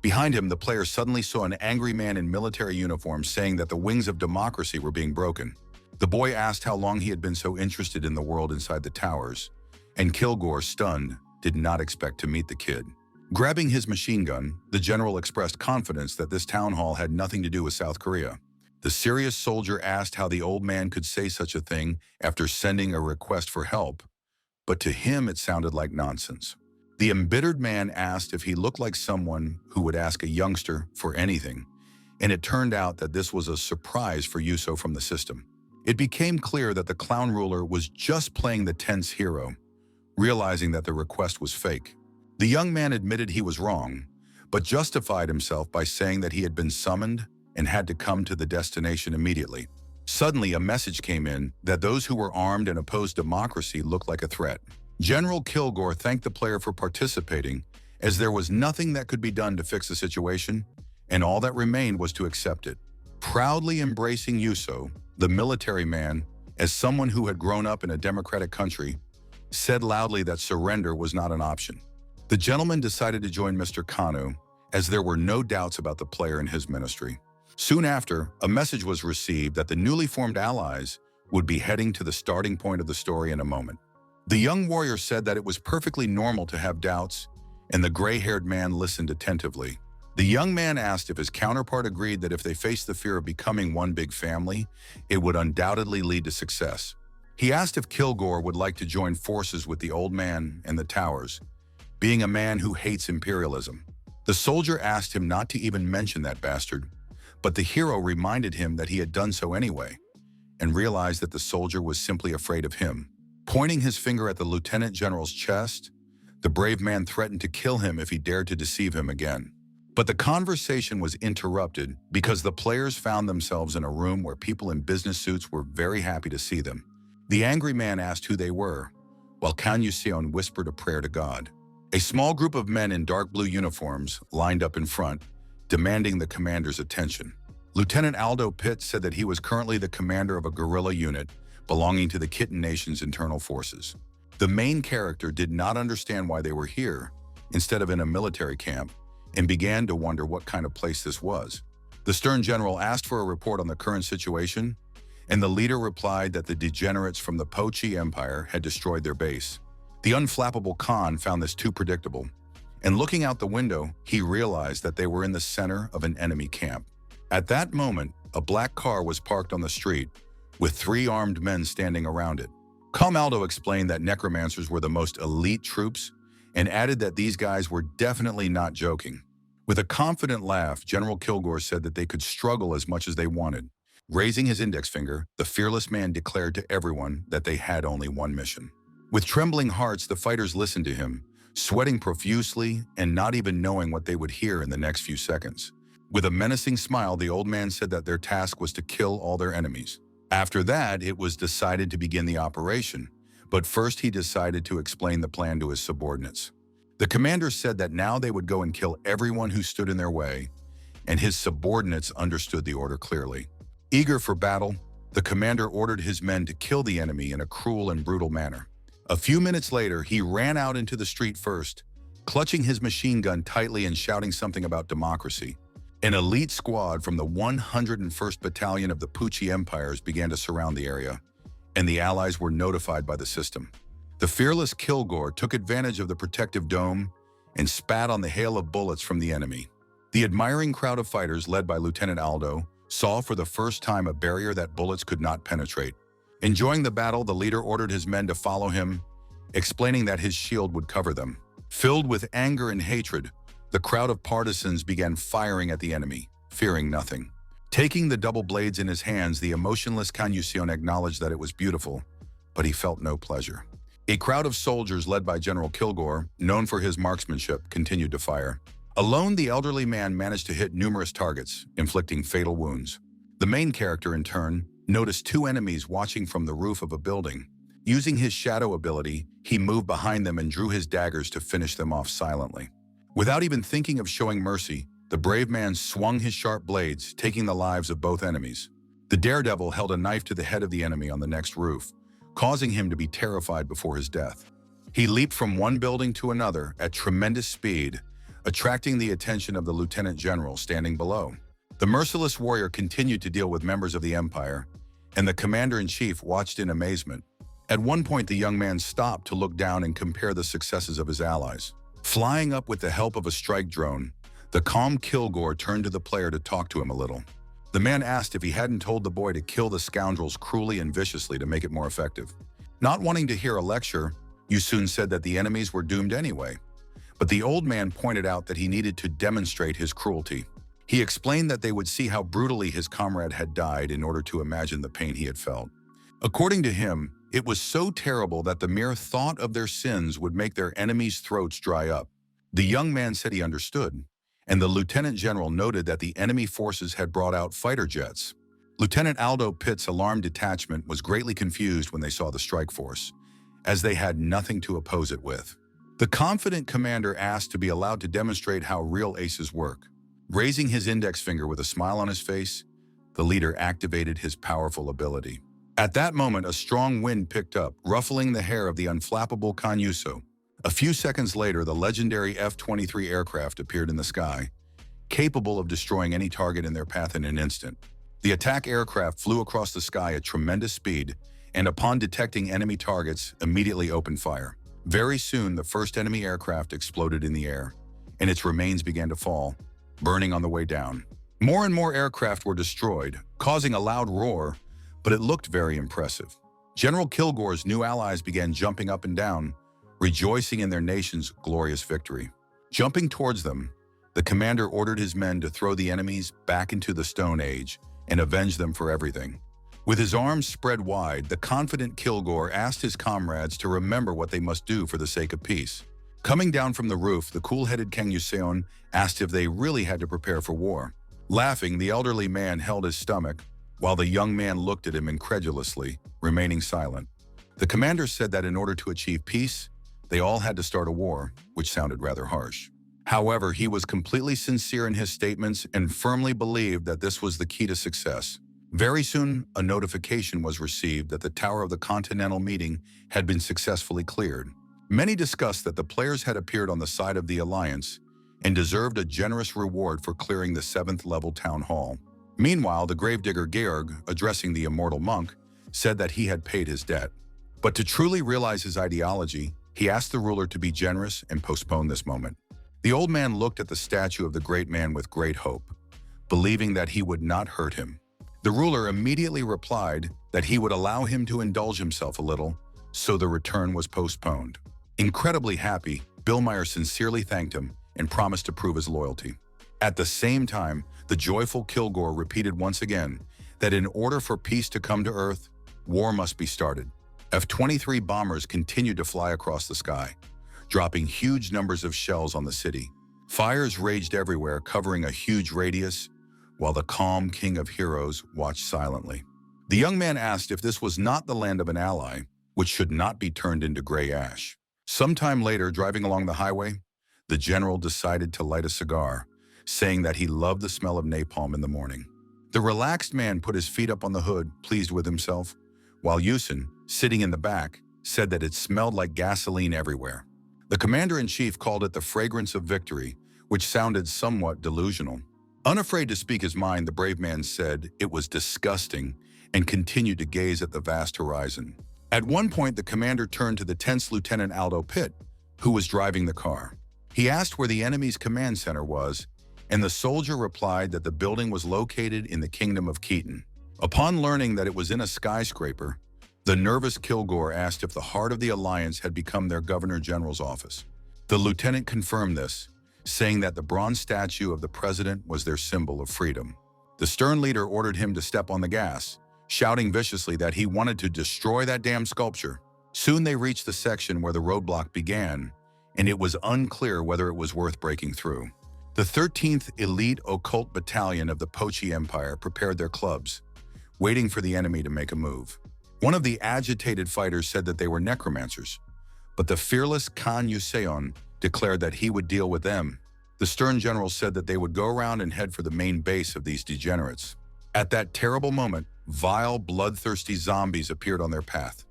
Behind him, the player suddenly saw an angry man in military uniform saying that the wings of democracy were being broken. The boy asked how long he had been so interested in the world inside the towers, and Kilgore, stunned, did not expect to meet the kid. Grabbing his machine gun, the general expressed confidence that this town hall had nothing to do with South Korea. The serious soldier asked how the old man could say such a thing after sending a request for help, but to him it sounded like nonsense. The embittered man asked if he looked like someone who would ask a youngster for anything, and it turned out that this was a surprise for Yuso from the system. It became clear that the clown ruler was just playing the tense hero, realizing that the request was fake. The young man admitted he was wrong, but justified himself by saying that he had been summoned and had to come to the destination immediately. Suddenly, a message came in that those who were armed and opposed democracy looked like a threat. General Kilgore thanked the player for participating, as there was nothing that could be done to fix the situation, and all that remained was to accept it. Proudly embracing Yuso, the military man, as someone who had grown up in a democratic country, said loudly that surrender was not an option. The gentleman decided to join Mr. Kanu, as there were no doubts about the player and his ministry. Soon after, a message was received that the newly formed allies would be heading to the starting point of the story in a moment. The young warrior said that it was perfectly normal to have doubts, and the gray-haired man listened attentively. The young man asked if his counterpart agreed that if they faced the fear of becoming one big family, it would undoubtedly lead to success. He asked if Kilgore would like to join forces with the old man and the towers, being a man who hates imperialism. The soldier asked him not to even mention that bastard, but the hero reminded him that he had done so anyway, and realized that the soldier was simply afraid of him. Pointing his finger at the lieutenant general's chest, the brave man threatened to kill him if he dared to deceive him again. But the conversation was interrupted because the players found themselves in a room where people in business suits were very happy to see them. The angry man asked who they were, while Kan Yuseon whispered a prayer to God. A small group of men in dark blue uniforms lined up in front, demanding the commander's attention. Lieutenant Aldo Pitt said that he was currently the commander of a guerrilla unit belonging to the Kitten Nation's internal forces. The main character did not understand why they were here, instead of in a military camp, and began to wonder what kind of place this was. The stern general asked for a report on the current situation, and the leader replied that the degenerates from the Pochi Empire had destroyed their base. The unflappable Khan found this too predictable, and looking out the window, he realized that they were in the center of an enemy camp. At that moment, a black car was parked on the street, with 3 armed men standing around it. Aldo explained that necromancers were the most elite troops, and added that these guys were definitely not joking. With a confident laugh, General Kilgore said that they could struggle as much as they wanted. Raising his index finger, the fearless man declared to everyone that they had only one mission. With trembling hearts, the fighters listened to him, sweating profusely and not even knowing what they would hear in the next few seconds. With a menacing smile, the old man said that their task was to kill all their enemies. After that, it was decided to begin the operation, but first he decided to explain the plan to his subordinates. The commander said that now they would go and kill everyone who stood in their way, and his subordinates understood the order clearly. Eager for battle, the commander ordered his men to kill the enemy in a cruel and brutal manner. A few minutes later, he ran out into the street first, clutching his machine gun tightly and shouting something about democracy. An elite squad from the 101st Battalion of the Puchi Empires began to surround the area, and the allies were notified by the system. The fearless Kilgore took advantage of the protective dome and spat on the hail of bullets from the enemy. The admiring crowd of fighters, led by Lieutenant Aldo, saw for the first time a barrier that bullets could not penetrate. Enjoying the battle, the leader ordered his men to follow him, explaining that his shield would cover them. Filled with anger and hatred, the crowd of partisans began firing at the enemy, fearing nothing. Taking the double blades in his hands, the emotionless Kan Yuseon acknowledged that it was beautiful, but he felt no pleasure. A crowd of soldiers led by General Kilgore, known for his marksmanship, continued to fire. Alone, the elderly man managed to hit numerous targets, inflicting fatal wounds. The main character, in turn, noticed 2 enemies watching from the roof of a building. Using his shadow ability, he moved behind them and drew his daggers to finish them off silently. Without even thinking of showing mercy, the brave man swung his sharp blades, taking the lives of both enemies. The daredevil held a knife to the head of the enemy on the next roof, causing him to be terrified before his death. He leaped from one building to another at tremendous speed, attracting the attention of the lieutenant general standing below. The merciless warrior continued to deal with members of the empire, and the commander-in-chief watched in amazement. At one point, the young man stopped to look down and compare the successes of his allies. Flying up with the help of a strike drone, the calm Kilgore turned to the player to talk to him a little. The man asked if he hadn't told the boy to kill the scoundrels cruelly and viciously to make it more effective. Not wanting to hear a lecture, Yusun said that the enemies were doomed anyway. But the old man pointed out that he needed to demonstrate his cruelty. He explained that they would see how brutally his comrade had died in order to imagine the pain he had felt. According to him, it was so terrible that the mere thought of their sins would make their enemies' throats dry up. The young man said he understood, and the lieutenant general noted that the enemy forces had brought out fighter jets. Lieutenant Aldo Pitt's alarm detachment was greatly confused when they saw the strike force, as they had nothing to oppose it with. The confident commander asked to be allowed to demonstrate how real aces work. Raising his index finger with a smile on his face, the leader activated his powerful ability. At that moment, a strong wind picked up, ruffling the hair of the unflappable Kanyuso. A few seconds later, the legendary F-23 aircraft appeared in the sky, capable of destroying any target in their path in an instant. The attack aircraft flew across the sky at tremendous speed, and upon detecting enemy targets, immediately opened fire. Very soon, the first enemy aircraft exploded in the air, and its remains began to fall, burning on the way down. More and more aircraft were destroyed, causing a loud roar, but it looked very impressive. General Kilgore's new allies began jumping up and down, rejoicing in their nation's glorious victory. Jumping towards them, the commander ordered his men to throw the enemies back into the Stone Age and avenge them for everything. With his arms spread wide, the confident Kilgore asked his comrades to remember what they must do for the sake of peace. Coming down from the roof, the cool-headed Kang Yuseon asked if they really had to prepare for war. Laughing, the elderly man held his stomach, while the young man looked at him incredulously, remaining silent. The commander said that in order to achieve peace, they all had to start a war, which sounded rather harsh. However, he was completely sincere in his statements and firmly believed that this was the key to success. Very soon, a notification was received that the Tower of the Continental Meeting had been successfully cleared. Many discussed that the players had appeared on the side of the Alliance and deserved a generous reward for clearing the 7th level town hall. Meanwhile, the gravedigger Georg, addressing the immortal monk, said that he had paid his debt. But to truly realize his ideology, he asked the ruler to be generous and postpone this moment. The old man looked at the statue of the great man with great hope, believing that he would not hurt him. The ruler immediately replied that he would allow him to indulge himself a little, so the return was postponed. Incredibly happy, Billmeyer sincerely thanked him and promised to prove his loyalty. At the same time, the joyful Kilgore repeated once again that in order for peace to come to Earth, war must be started. F-23 bombers continued to fly across the sky, dropping huge numbers of shells on the city. Fires raged everywhere, covering a huge radius, while the calm King of Heroes watched silently. The young man asked if this was not the land of an ally, which should not be turned into gray ash. Sometime later, driving along the highway, the general decided to light a cigar, saying that he loved the smell of napalm in the morning. The relaxed man put his feet up on the hood, pleased with himself, while Yusun, sitting in the back, said that it smelled like gasoline everywhere. The commander-in-chief called it the fragrance of victory, which sounded somewhat delusional. Unafraid to speak his mind, the brave man said it was disgusting and continued to gaze at the vast horizon. At one point, the commander turned to the tense Lieutenant Aldo Pitt, who was driving the car. He asked where the enemy's command center was, and the soldier replied that the building was located in the Kingdom of Keaton. Upon learning that it was in a skyscraper, the nervous Kilgore asked if the heart of the Alliance had become their Governor-General's office. The lieutenant confirmed this, saying that the bronze statue of the president was their symbol of freedom. The stern leader ordered him to step on the gas, shouting viciously that he wanted to destroy that damn sculpture. Soon they reached the section where the roadblock began, and it was unclear whether it was worth breaking through. The 13th Elite Occult Battalion of the Pochi Empire prepared their clubs, waiting for the enemy to make a move. One of the agitated fighters said that they were necromancers, but the fearless Khan Yuseon declared that he would deal with them. The stern general said that they would go around and head for the main base of these degenerates. At that terrible moment, vile, bloodthirsty zombies appeared on their path,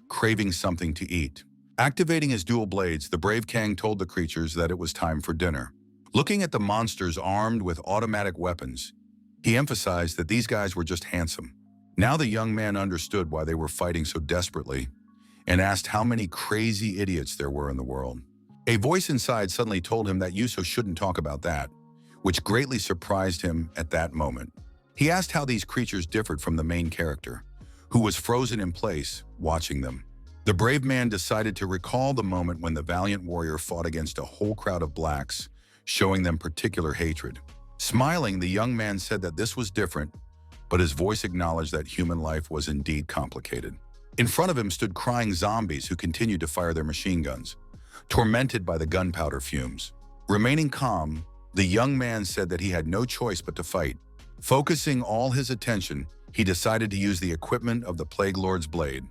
craving something to eat. Activating his dual blades, the brave Kang told the creatures that it was time for dinner. Looking at the monsters armed with automatic weapons, he emphasized that these guys were just handsome. Now the young man understood why they were fighting so desperately and asked how many crazy idiots there were in the world. A voice inside suddenly told him that Yuso shouldn't talk about that, which greatly surprised him at that moment. He asked how these creatures differed from the main character, who was frozen in place, watching them. The brave man decided to recall the moment when the valiant warrior fought against a whole crowd of blacks, showing them particular hatred. Smiling, the young man said that this was different, but his voice acknowledged that human life was indeed complicated. In front of him stood crying zombies who continued to fire their machine guns, tormented by the gunpowder fumes. Remaining calm, the young man said that he had no choice but to fight. Focusing all his attention, he decided to use the equipment of the Plague Lord's blade.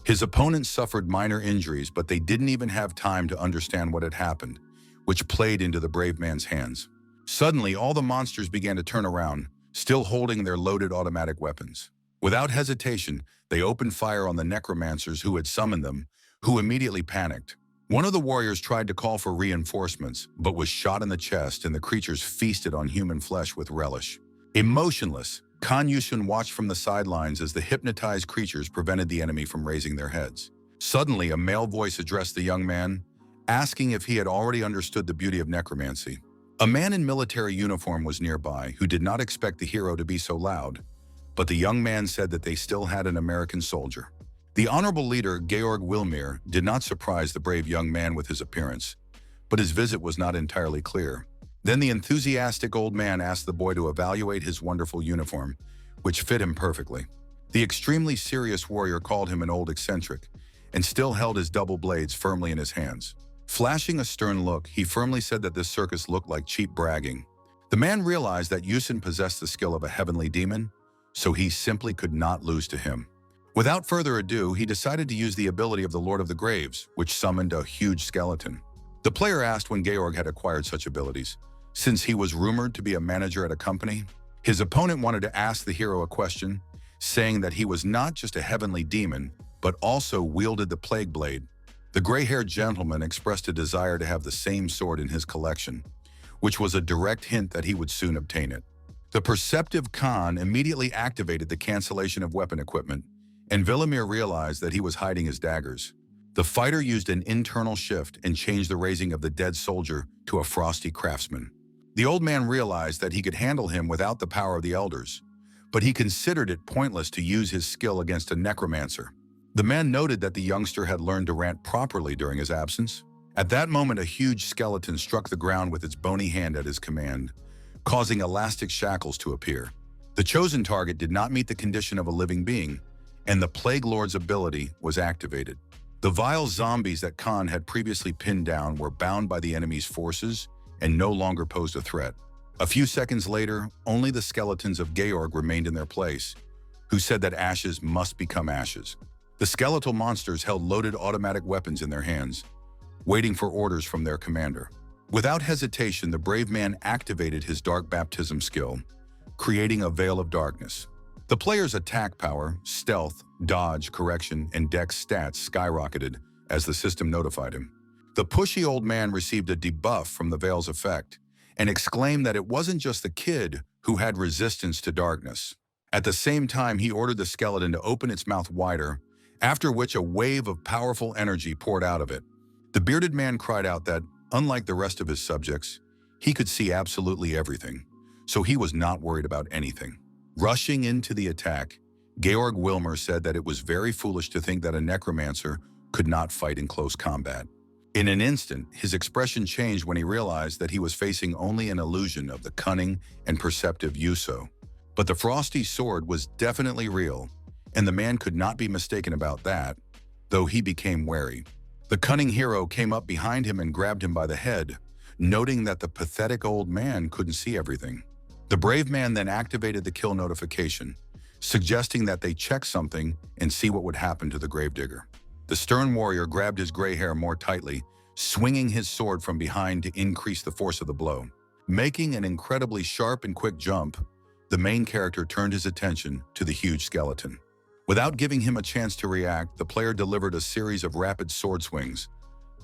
His opponents suffered minor injuries, but they didn't even have time to understand what had happened, which played into the brave man's hands. Suddenly, all the monsters began to turn around, still holding their loaded automatic weapons. Without hesitation, they opened fire on the necromancers who had summoned them, who immediately panicked. One of the warriors tried to call for reinforcements, but was shot in the chest, and the creatures feasted on human flesh with relish. Emotionless, Kan Yusun watched from the sidelines as the hypnotized creatures prevented the enemy from raising their heads. Suddenly, a male voice addressed the young man, asking if he had already understood the beauty of necromancy. A man in military uniform was nearby, who did not expect the hero to be so loud, but the young man said that they still had an American soldier. The honorable leader, Georg Wilmir, did not surprise the brave young man with his appearance, but his visit was not entirely clear. Then the enthusiastic old man asked the boy to evaluate his wonderful uniform, which fit him perfectly. The extremely serious warrior called him an old eccentric and still held his double blades firmly in his hands. Flashing a stern look, he firmly said that this circus looked like cheap bragging. The man realized that Yusun possessed the skill of a heavenly demon, so he simply could not lose to him. Without further ado, he decided to use the ability of the Lord of the Graves, which summoned a huge skeleton. The player asked when Georg had acquired such abilities, since he was rumored to be a manager at a company. His opponent wanted to ask the hero a question, saying that he was not just a heavenly demon, but also wielded the plague blade. The gray-haired gentleman expressed a desire to have the same sword in his collection, which was a direct hint that he would soon obtain it. The perceptive Khan immediately activated the cancellation of weapon equipment, and Vilamir realized that he was hiding his daggers. The fighter used an internal shift and changed the raising of the dead soldier to a frosty craftsman. The old man realized that he could handle him without the power of the elders, but he considered it pointless to use his skill against a necromancer. The man noted that the youngster had learned to rant properly during his absence. At that moment, a huge skeleton struck the ground with its bony hand at his command, causing elastic shackles to appear. The chosen target did not meet the condition of a living being, and the Plague Lord's ability was activated. The vile zombies that Khan had previously pinned down were bound by the enemy's forces and no longer posed a threat. A few seconds later, only the skeletons of Georg remained in their place, who said that ashes must become ashes. The skeletal monsters held loaded automatic weapons in their hands, waiting for orders from their commander. Without hesitation, the brave man activated his dark baptism skill, creating a veil of darkness. The player's attack power, stealth, dodge, correction, and dex stats skyrocketed as the system notified him. The pushy old man received a debuff from the veil's effect and exclaimed that it wasn't just the kid who had resistance to darkness. At the same time, he ordered the skeleton to open its mouth wider, after which a wave of powerful energy poured out of it. The bearded man cried out that, unlike the rest of his subjects, he could see absolutely everything, so he was not worried about anything. Rushing into the attack, Georg Wilmer said that it was very foolish to think that a necromancer could not fight in close combat. In an instant, his expression changed when he realized that he was facing only an illusion of the cunning and perceptive Yuso. But the frosty sword was definitely real, and the man could not be mistaken about that, though he became wary. The cunning hero came up behind him and grabbed him by the head, noting that the pathetic old man couldn't see everything. The brave man then activated the kill notification, suggesting that they check something and see what would happen to the gravedigger. The stern warrior grabbed his gray hair more tightly, swinging his sword from behind to increase the force of the blow. Making an incredibly sharp and quick jump, the main character turned his attention to the huge skeleton. Without giving him a chance to react, the player delivered a series of rapid sword swings,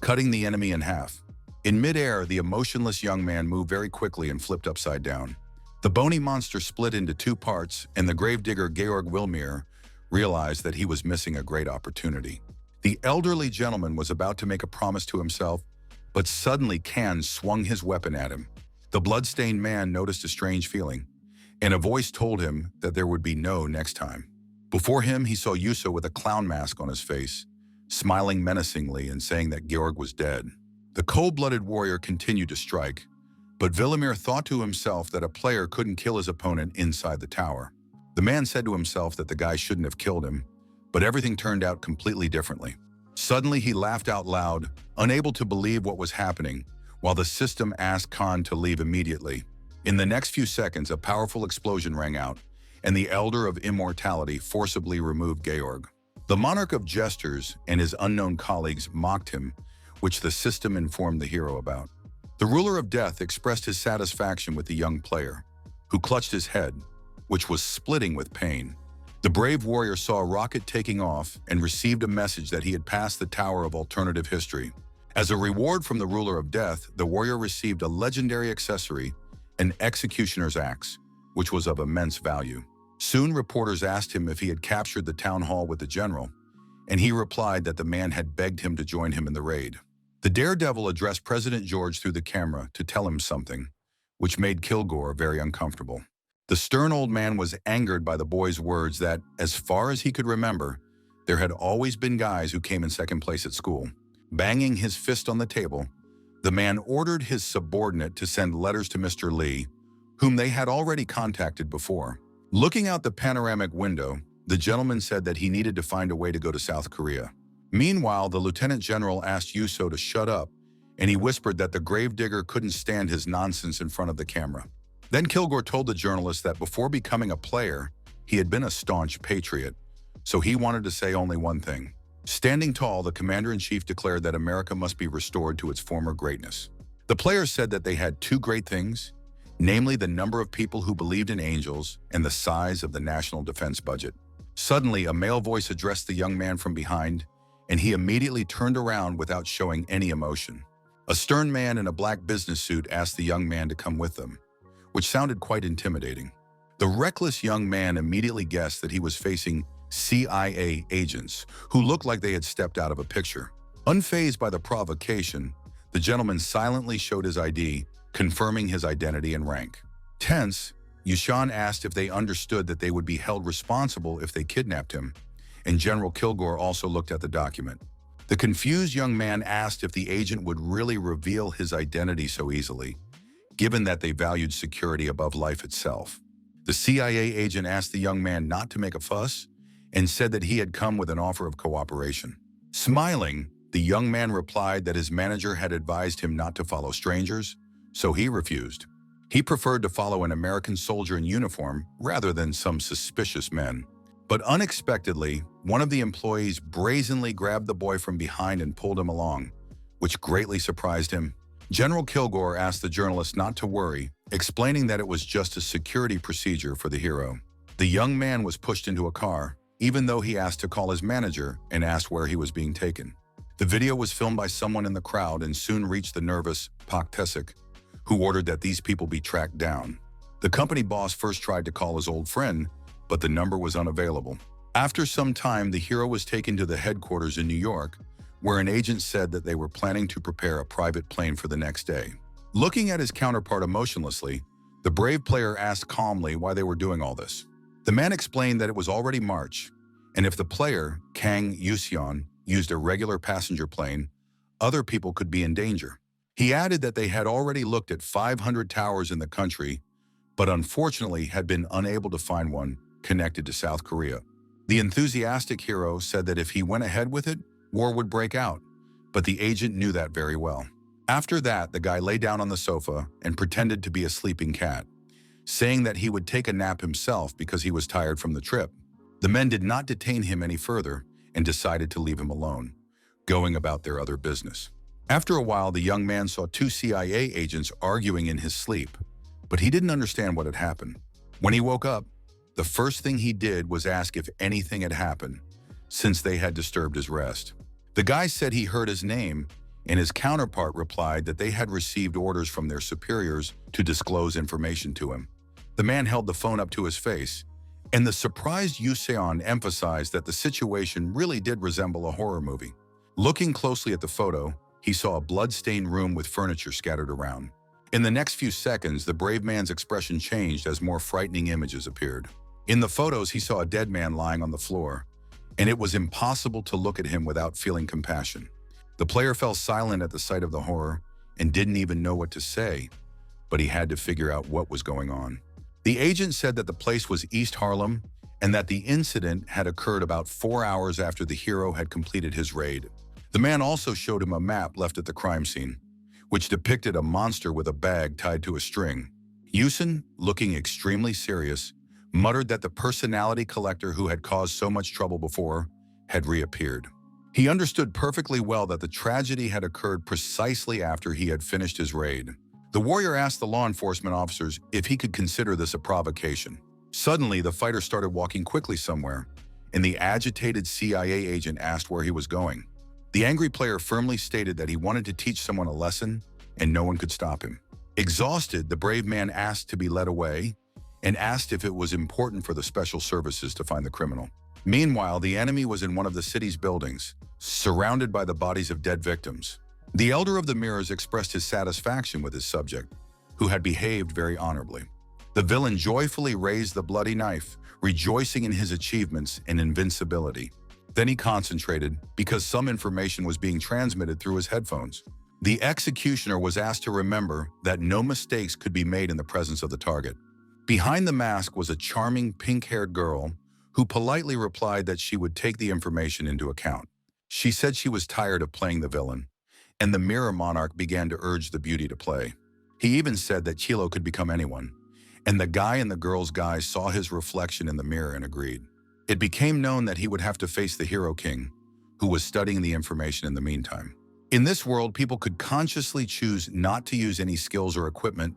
cutting the enemy in half. In midair, the emotionless young man moved very quickly and flipped upside down. The bony monster split into two parts, and the gravedigger Georg Wilmir realized that he was missing a great opportunity. The elderly gentleman was about to make a promise to himself, but suddenly Kan swung his weapon at him. The blood-stained man noticed a strange feeling, and a voice told him that there would be no next time. Before him, he saw Yuso with a clown mask on his face, smiling menacingly and saying that Georg was dead. The cold-blooded warrior continued to strike, but Wilmir thought to himself that a player couldn't kill his opponent inside the tower. The man said to himself that the guy shouldn't have killed him, but everything turned out completely differently. Suddenly, he laughed out loud, unable to believe what was happening, while the system asked Khan to leave immediately. In the next few seconds, a powerful explosion rang out, and the Elder of Immortality forcibly removed Georg. The Monarch of Jesters and his unknown colleagues mocked him, which the system informed the hero about. The Ruler of Death expressed his satisfaction with the young player, who clutched his head, which was splitting with pain. The brave warrior saw a rocket taking off and received a message that he had passed the Tower of Alternative History. As a reward from the Ruler of Death, the warrior received a legendary accessory, an executioner's axe, which was of immense value. Soon, reporters asked him if he had captured the town hall with the general, and he replied that the man had begged him to join him in the raid. The daredevil addressed President George through the camera to tell him something, which made Kilgore very uncomfortable. The stern old man was angered by the boy's words that, as far as he could remember, there had always been guys who came in second place at school. Banging his fist on the table, the man ordered his subordinate to send letters to Mr. Lee, whom they had already contacted before. Looking out the panoramic window, the gentleman said that he needed to find a way to go to South Korea. Meanwhile, the lieutenant general asked Yuso to shut up, and he whispered that the gravedigger couldn't stand his nonsense in front of the camera. Then Kilgore told the journalist that before becoming a player, he had been a staunch patriot, so he wanted to say only one thing. Standing tall, the commander-in-chief declared that America must be restored to its former greatness. The players said that they had two great things, namely the number of people who believed in angels and the size of the national defense budget. Suddenly, a male voice addressed the young man from behind, and he immediately turned around without showing any emotion. A stern man in a black business suit asked the young man to come with them, which sounded quite intimidating. The reckless young man immediately guessed that he was facing CIA agents who looked like they had stepped out of a picture. Unfazed by the provocation, the gentleman silently showed his ID, confirming his identity and rank. Tense, Yushan asked if they understood that they would be held responsible if they kidnapped him, and General Kilgore also looked at the document. The confused young man asked if the agent would really reveal his identity so easily, given that they valued security above life itself. The CIA agent asked the young man not to make a fuss and said that he had come with an offer of cooperation. Smiling, the young man replied that his manager had advised him not to follow strangers, so he refused. He preferred to follow an American soldier in uniform rather than some suspicious men. But unexpectedly, one of the employees brazenly grabbed the boy from behind and pulled him along, which greatly surprised him. General Kilgore asked the journalist not to worry, explaining that it was just a security procedure for the hero. The young man was pushed into a car, even though he asked to call his manager and asked where he was being taken. The video was filmed by someone in the crowd and soon reached the nervous Pak Tesik, who ordered that these people be tracked down. The company boss first tried to call his old friend, but the number was unavailable. After some time, the hero was taken to the headquarters in New York, where an agent said that they were planning to prepare a private plane for the next day. Looking at his counterpart emotionlessly, the brave player asked calmly why they were doing all this. The man explained that it was already March, and if the player, Kang Yuseon, used a regular passenger plane, other people could be in danger. He added that they had already looked at 500 towers in the country, but unfortunately had been unable to find one connected to South Korea. The enthusiastic hero said that if he went ahead with it, war would break out, but the agent knew that very well. After that, the guy lay down on the sofa and pretended to be a sleeping cat, saying that he would take a nap himself because he was tired from the trip. The men did not detain him any further and decided to leave him alone, going about their other business. After a while, the young man saw two CIA agents arguing in his sleep, but he didn't understand what had happened. When he woke up, the first thing he did was ask if anything had happened, since they had disturbed his rest. The guy said he heard his name, and his counterpart replied that they had received orders from their superiors to disclose information to him. The man held the phone up to his face, and the surprised Yuseon emphasized that the situation really did resemble a horror movie. Looking closely at the photo, he saw a blood-stained room with furniture scattered around. In the next few seconds, the brave man's expression changed as more frightening images appeared. In the photos, he saw a dead man lying on the floor, and it was impossible to look at him without feeling compassion. The player fell silent at the sight of the horror and didn't even know what to say, but he had to figure out what was going on. The agent said that the place was East Harlem and that the incident had occurred about 4 hours after the hero had completed his raid. The man also showed him a map left at the crime scene, which depicted a monster with a bag tied to a string. Yusen, looking extremely serious, muttered that the personality collector who had caused so much trouble before had reappeared. He understood perfectly well that the tragedy had occurred precisely after he had finished his raid. The warrior asked the law enforcement officers if he could consider this a provocation. Suddenly, the fighter started walking quickly somewhere, and the agitated CIA agent asked where he was going. The angry player firmly stated that he wanted to teach someone a lesson, and no one could stop him. Exhausted, the brave man asked to be led away and asked if it was important for the special services to find the criminal. Meanwhile, the enemy was in one of the city's buildings, surrounded by the bodies of dead victims. The Elder of the Mirrors expressed his satisfaction with his subject, who had behaved very honorably. The villain joyfully raised the bloody knife, rejoicing in his achievements and invincibility. Then he concentrated because some information was being transmitted through his headphones. The executioner was asked to remember that no mistakes could be made in the presence of the target. Behind the mask was a charming pink-haired girl who politely replied that she would take the information into account. She said she was tired of playing the villain, and the Mirror Monarch began to urge the beauty to play. He even said that Chilo could become anyone, and the guy in the girl's guise saw his reflection in the mirror and agreed. It became known that he would have to face the Hero King, who was studying the information in the meantime. In this world, people could consciously choose not to use any skills or equipment,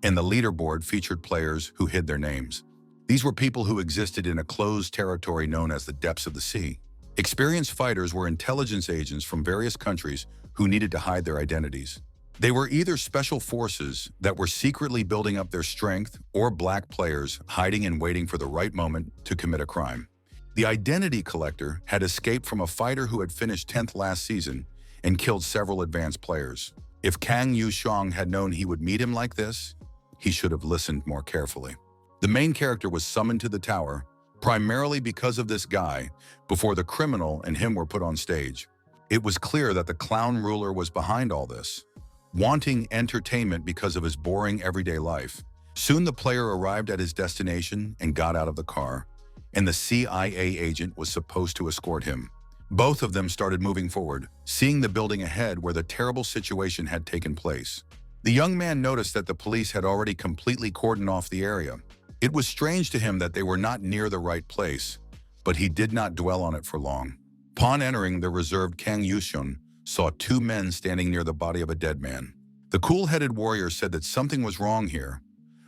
and the leaderboard featured players who hid their names. These were people who existed in a closed territory known as the depths of the sea. Experienced fighters were intelligence agents from various countries who needed to hide their identities. They were either special forces that were secretly building up their strength or black players hiding and waiting for the right moment to commit a crime. The identity collector had escaped from a fighter who had finished 10th last season and killed several advanced players. If Kang Yushong had known he would meet him like this, he should have listened more carefully. The main character was summoned to the tower, primarily because of this guy, before the criminal and him were put on stage. It was clear that the clown ruler was behind all this, wanting entertainment because of his boring everyday life. Soon the player arrived at his destination and got out of the car, and the CIA agent was supposed to escort him. Both of them started moving forward, seeing the building ahead where the terrible situation had taken place. The young man noticed that the police had already completely cordoned off the area. It was strange to him that they were not near the right place, but he did not dwell on it for long. Upon entering the reserved Kang Yushun, saw two men standing near the body of a dead man. The cool-headed warrior said that something was wrong here,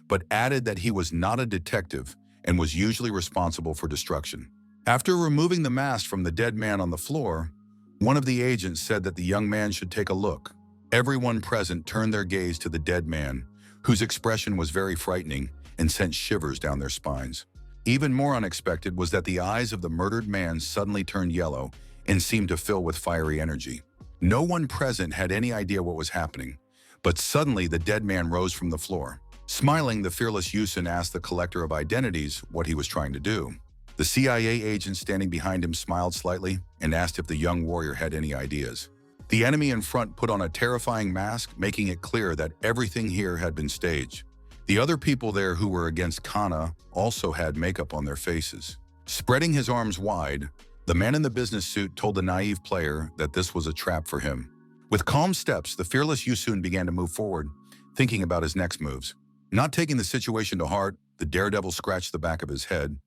but added that he was not a detective and was usually responsible for destruction. After removing the mask from the dead man on the floor, one of the agents said that the young man should take a look. Everyone present turned their gaze to the dead man, whose expression was very frightening and sent shivers down their spines. Even more unexpected was that the eyes of the murdered man suddenly turned yellow and seemed to fill with fiery energy. No one present had any idea what was happening, but suddenly the dead man rose from the floor. Smiling, the fearless Yusen asked the collector of identities what he was trying to do. The CIA agent standing behind him smiled slightly and asked if the young warrior had any ideas. The enemy in front put on a terrifying mask, making it clear that everything here had been staged. The other people there who were against Kana also had makeup on their faces. Spreading his arms wide, the man in the business suit told the naive player that this was a trap for him. With calm steps, the fearless Yusun began to move forward, thinking about his next moves. Not taking the situation to heart, the daredevil scratched the back of his head,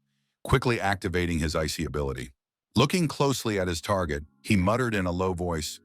quickly activating his icy ability. Looking closely at his target, he muttered in a low voice,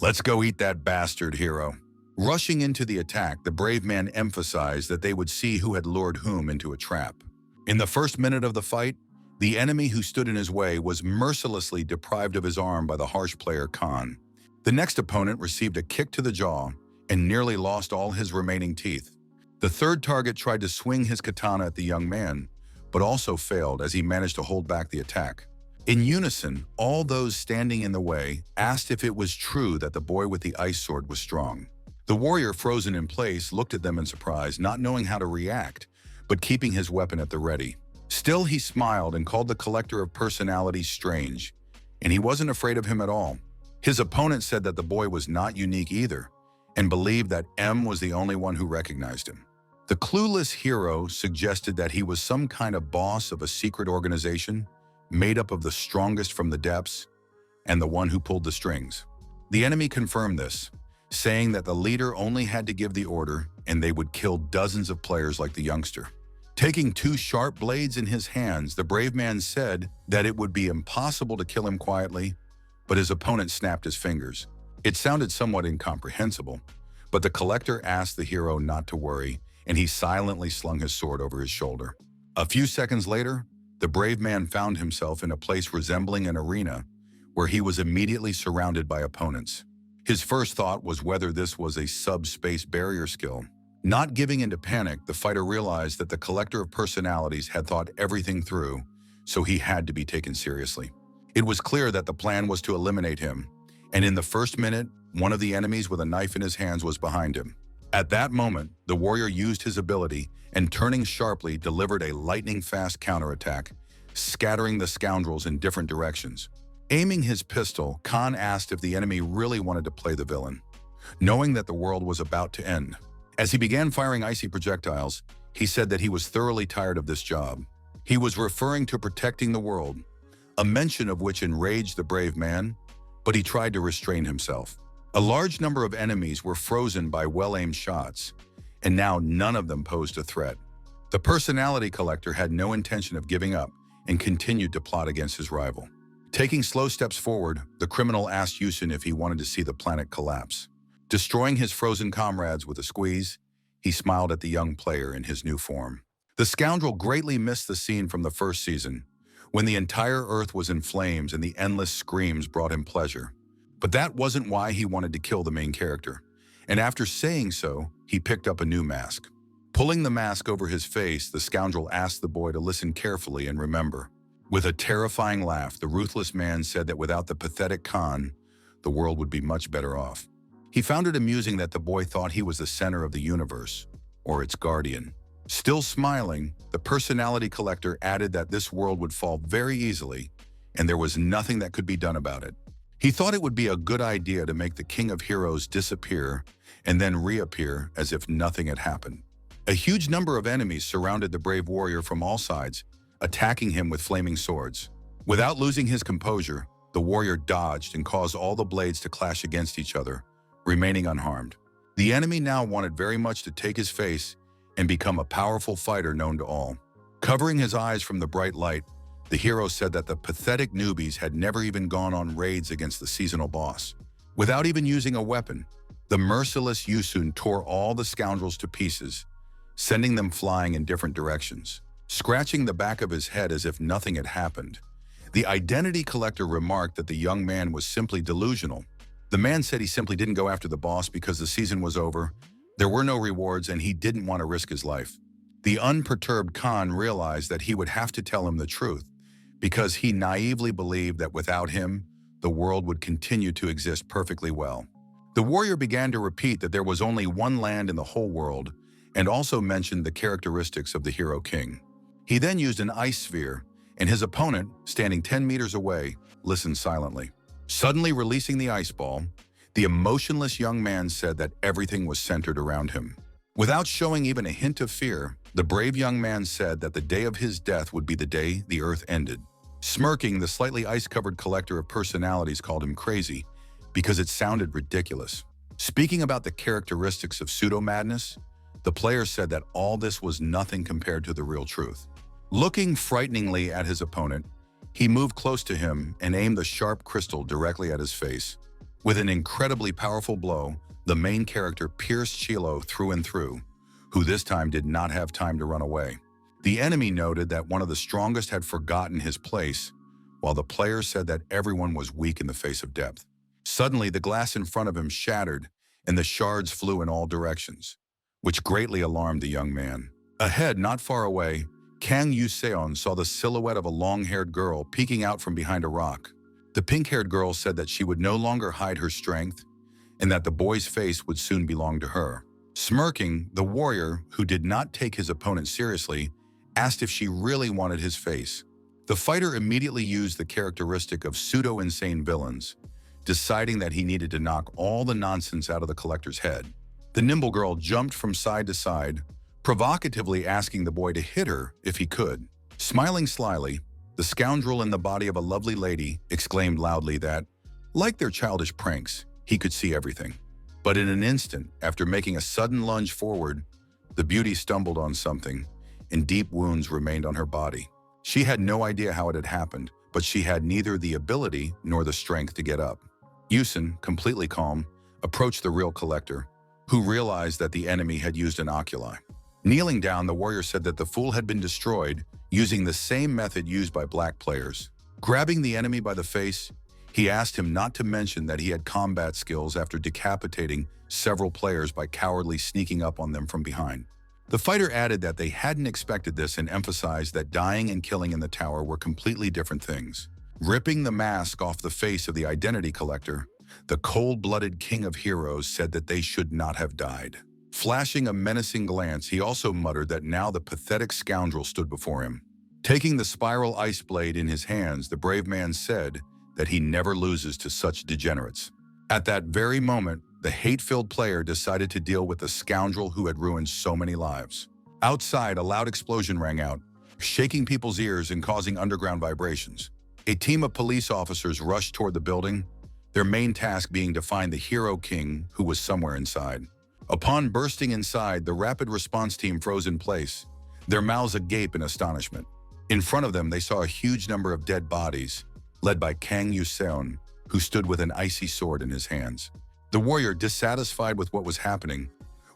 "Let's go eat that bastard, hero." Rushing into the attack, the brave man emphasized that they would see who had lured whom into a trap. In the first minute of the fight, the enemy who stood in his way was mercilessly deprived of his arm by the harsh player Khan. The next opponent received a kick to the jaw and nearly lost all his remaining teeth. The third target tried to swing his katana at the young man, but also failed as he managed to hold back the attack. In unison, all those standing in the way asked if it was true that the boy with the ice sword was strong. The warrior, frozen in place, looked at them in surprise, not knowing how to react, but keeping his weapon at the ready. Still, he smiled and called the collector of personalities strange, and he wasn't afraid of him at all. His opponent said that the boy was not unique either, and believed that M was the only one who recognized him. The clueless hero suggested that he was some kind of boss of a secret organization, made up of the strongest from the depths, and the one who pulled the strings. The enemy confirmed this, saying that the leader only had to give the order and they would kill dozens of players like the youngster. Taking two sharp blades in his hands, the brave man said that it would be impossible to kill him quietly, but his opponent snapped his fingers. It sounded somewhat incomprehensible, but the collector asked the hero not to worry, and he silently slung his sword over his shoulder. A few seconds later, the brave man found himself in a place resembling an arena, where he was immediately surrounded by opponents. His first thought was whether this was a subspace barrier skill. Not giving into panic, the fighter realized that the collector of personalities had thought everything through, so he had to be taken seriously. It was clear that the plan was to eliminate him, and in the first minute, one of the enemies with a knife in his hands was behind him. At that moment, the warrior used his ability and, turning sharply, delivered a lightning-fast counterattack, scattering the scoundrels in different directions. Aiming his pistol, Khan asked if the enemy really wanted to play the villain, knowing that the world was about to end. As he began firing icy projectiles, he said that he was thoroughly tired of this job. He was referring to protecting the world, a mention of which enraged the brave man, but he tried to restrain himself. A large number of enemies were frozen by well-aimed shots, and now none of them posed a threat. The personality collector had no intention of giving up and continued to plot against his rival. Taking slow steps forward, the criminal asked Yusun if he wanted to see the planet collapse. Destroying his frozen comrades with a squeeze, he smiled at the young player in his new form. The scoundrel greatly missed the scene from the first season, when the entire Earth was in flames and the endless screams brought him pleasure. But that wasn't why he wanted to kill the main character, and after saying so, he picked up a new mask. Pulling the mask over his face, the scoundrel asked the boy to listen carefully and remember. With a terrifying laugh, the ruthless man said that without the pathetic Khan, the world would be much better off. He found it amusing that the boy thought he was the center of the universe, or its guardian. Still smiling, the personality collector added that this world would fall very easily, and there was nothing that could be done about it. He thought it would be a good idea to make the king of heroes disappear and then reappear as if nothing had happened. A huge number of enemies surrounded the brave warrior from all sides, attacking him with flaming swords. Without losing his composure, the warrior dodged and caused all the blades to clash against each other, remaining unharmed. The enemy now wanted very much to take his face and become a powerful fighter known to all. Covering his eyes from the bright light, the hero said that the pathetic newbies had never even gone on raids against the seasonal boss. Without even using a weapon, the merciless Yusun tore all the scoundrels to pieces, sending them flying in different directions. Scratching the back of his head as if nothing had happened, the identity collector remarked that the young man was simply delusional. The man said he simply didn't go after the boss because the season was over, there were no rewards, and he didn't want to risk his life. The unperturbed Khan realized that he would have to tell him the truth, because he naively believed that without him, the world would continue to exist perfectly well. The warrior began to repeat that there was only one land in the whole world, and also mentioned the characteristics of the hero king. He then used an ice sphere, and his opponent, standing 10 meters away, listened silently. Suddenly releasing the ice ball, the emotionless young man said that everything was centered around him. Without showing even a hint of fear, the brave young man said that the day of his death would be the day the Earth ended. Smirking, the slightly ice-covered collector of personalities called him crazy because it sounded ridiculous. Speaking about the characteristics of pseudo-madness, the player said that all this was nothing compared to the real truth. Looking frighteningly at his opponent, he moved close to him and aimed the sharp crystal directly at his face. With an incredibly powerful blow, the main character pierced Chilo through and through, who this time did not have time to run away. The enemy noted that one of the strongest had forgotten his place, while the player said that everyone was weak in the face of death. Suddenly, the glass in front of him shattered, and the shards flew in all directions, which greatly alarmed the young man. Ahead, not far away, Kang Yuseon saw the silhouette of a long-haired girl peeking out from behind a rock. The pink-haired girl said that she would no longer hide her strength and that the boy's face would soon belong to her. Smirking, the warrior, who did not take his opponent seriously, asked if she really wanted his face. The fighter immediately used the characteristic of pseudo-insane villains, deciding that he needed to knock all the nonsense out of the collector's head. The nimble girl jumped from side to side, provocatively asking the boy to hit her if he could. Smiling slyly, the scoundrel in the body of a lovely lady exclaimed loudly that, like their childish pranks, he could see everything. But in an instant, after making a sudden lunge forward, the beauty stumbled on something, and deep wounds remained on her body. She had no idea how it had happened, but she had neither the ability nor the strength to get up. Yusen, completely calm, approached the real collector, who realized that the enemy had used an oculi. Kneeling down, the warrior said that the fool had been destroyed using the same method used by black players. Grabbing the enemy by the face, he asked him not to mention that he had combat skills after decapitating several players by cowardly sneaking up on them from behind. The fighter added that they hadn't expected this and emphasized that dying and killing in the tower were completely different things. Ripping the mask off the face of the identity collector, the cold-blooded king of heroes said that they should not have died. Flashing a menacing glance, he also muttered that now the pathetic scoundrel stood before him. Taking the spiral ice blade in his hands, the brave man said that he never loses to such degenerates. At that very moment, the hate-filled player decided to deal with the scoundrel who had ruined so many lives. Outside, a loud explosion rang out, shaking people's ears and causing underground vibrations. A team of police officers rushed toward the building, their main task being to find the hero king who was somewhere inside. Upon bursting inside, the rapid response team froze in place, their mouths agape in astonishment. In front of them, they saw a huge number of dead bodies, led by Kang Yuseon, who stood with an icy sword in his hands. The warrior, dissatisfied with what was happening,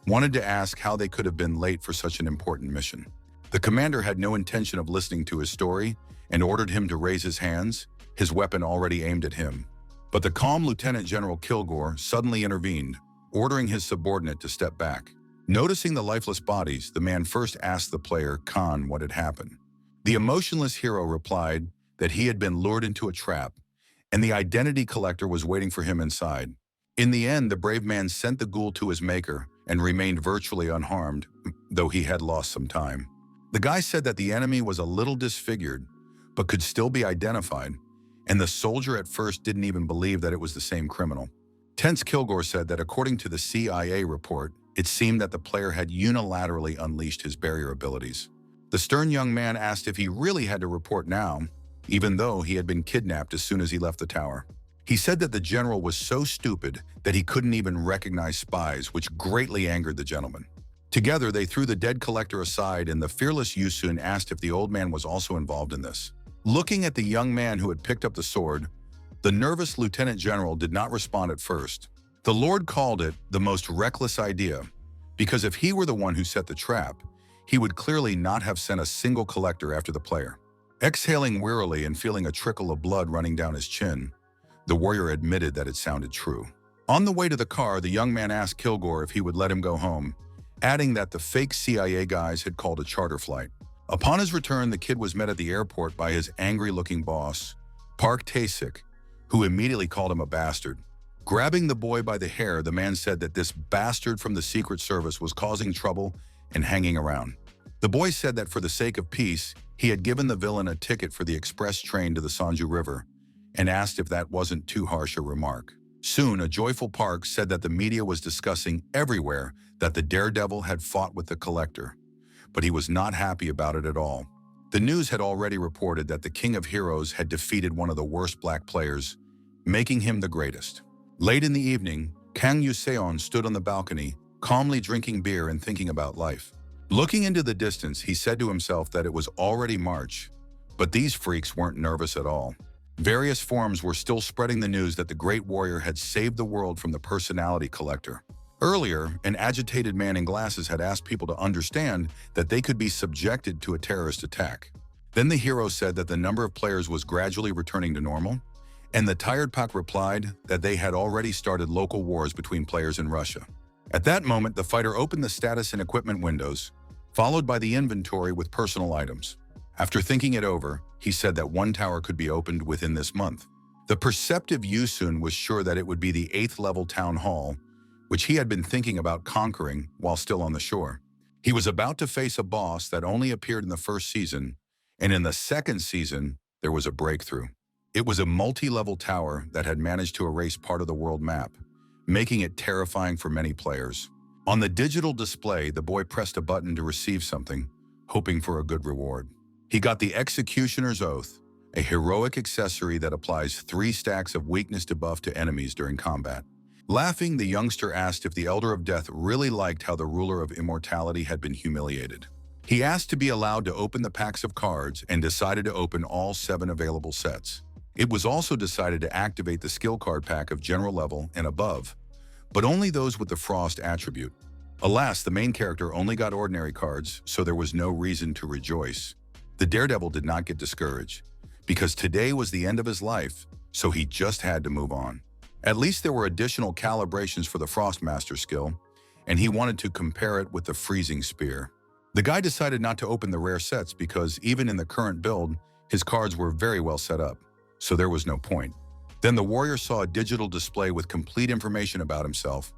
wanted to ask how they could have been late for such an important mission. The commander had no intention of listening to his story and ordered him to raise his hands, his weapon already aimed at him. But the calm Lieutenant General Kilgore suddenly intervened, ordering his subordinate to step back. Noticing the lifeless bodies, the man first asked the player, Khan, what had happened. The emotionless hero replied that he had been lured into a trap, and the identity collector was waiting for him inside. In the end, the brave man sent the ghoul to his maker and remained virtually unharmed, though he had lost some time. The guy said that the enemy was a little disfigured, but could still be identified, and the soldier at first didn't even believe that it was the same criminal. Tense Kilgore said that according to the CIA report, it seemed that the player had unilaterally unleashed his barrier abilities. The stern young man asked if he really had to report now, even though he had been kidnapped as soon as he left the tower. He said that the general was so stupid that he couldn't even recognize spies, which greatly angered the gentleman. Together, they threw the dead collector aside, and the fearless Yusun asked if the old man was also involved in this. Looking at the young man who had picked up the sword, the nervous lieutenant general did not respond at first. The Lord called it the most reckless idea, because if he were the one who set the trap, he would clearly not have sent a single collector after the player. Exhaling wearily and feeling a trickle of blood running down his chin, the warrior admitted that it sounded true. On the way to the car, the young man asked Kilgore if he would let him go home, adding that the fake CIA guys had called a charter flight. Upon his return, the kid was met at the airport by his angry-looking boss, Park Tae-sik, who immediately called him a bastard. Grabbing the boy by the hair, the man said that this bastard from the Secret Service was causing trouble and hanging around. The boy said that for the sake of peace, he had given the villain a ticket for the express train to the Sanju River and asked if that wasn't too harsh a remark. Soon, a joyful Park said that the media was discussing everywhere that the daredevil had fought with the collector, but he was not happy about it at all. The news had already reported that the King of Heroes had defeated one of the worst black players, making him the greatest. Late in the evening, Kang Yuseon stood on the balcony, calmly drinking beer and thinking about life. Looking into the distance, he said to himself that it was already March, but these freaks weren't nervous at all. Various forums were still spreading the news that the great warrior had saved the world from the personality collector. Earlier, an agitated man in glasses had asked people to understand that they could be subjected to a terrorist attack. Then the hero said that the number of players was gradually returning to normal, And the tired Pak replied that they had already started local wars between players in Russia. At that moment, the fighter opened the status and equipment windows, followed by the inventory with personal items. After thinking it over, he said that one tower could be opened within this month. The perceptive Yusun was sure that it would be the 8th level town hall, which he had been thinking about conquering while still on the shore. He was about to face a boss that only appeared in the first season, and in the second season, there was a breakthrough. It was a multi-level tower that had managed to erase part of the world map, making it terrifying for many players. On the digital display, the boy pressed a button to receive something, hoping for a good reward. He got the Executioner's Oath, a heroic accessory that applies 3 stacks of weakness debuff to enemies during combat. Laughing, the youngster asked if the Elder of Death really liked how the ruler of immortality had been humiliated. He asked to be allowed to open the packs of cards and decided to open all 7 available sets. It was also decided to activate the skill card pack of general level and above, but only those with the Frost attribute. Alas, the main character only got ordinary cards, so there was no reason to rejoice. The daredevil did not get discouraged, because today was the end of his life, so he just had to move on. At least there were additional calibrations for the Frostmaster skill, and he wanted to compare it with the Freezing Spear. The guy decided not to open the rare sets because even in the current build, his cards were very well set up, so there was no point. Then the warrior saw a digital display with complete information about himself,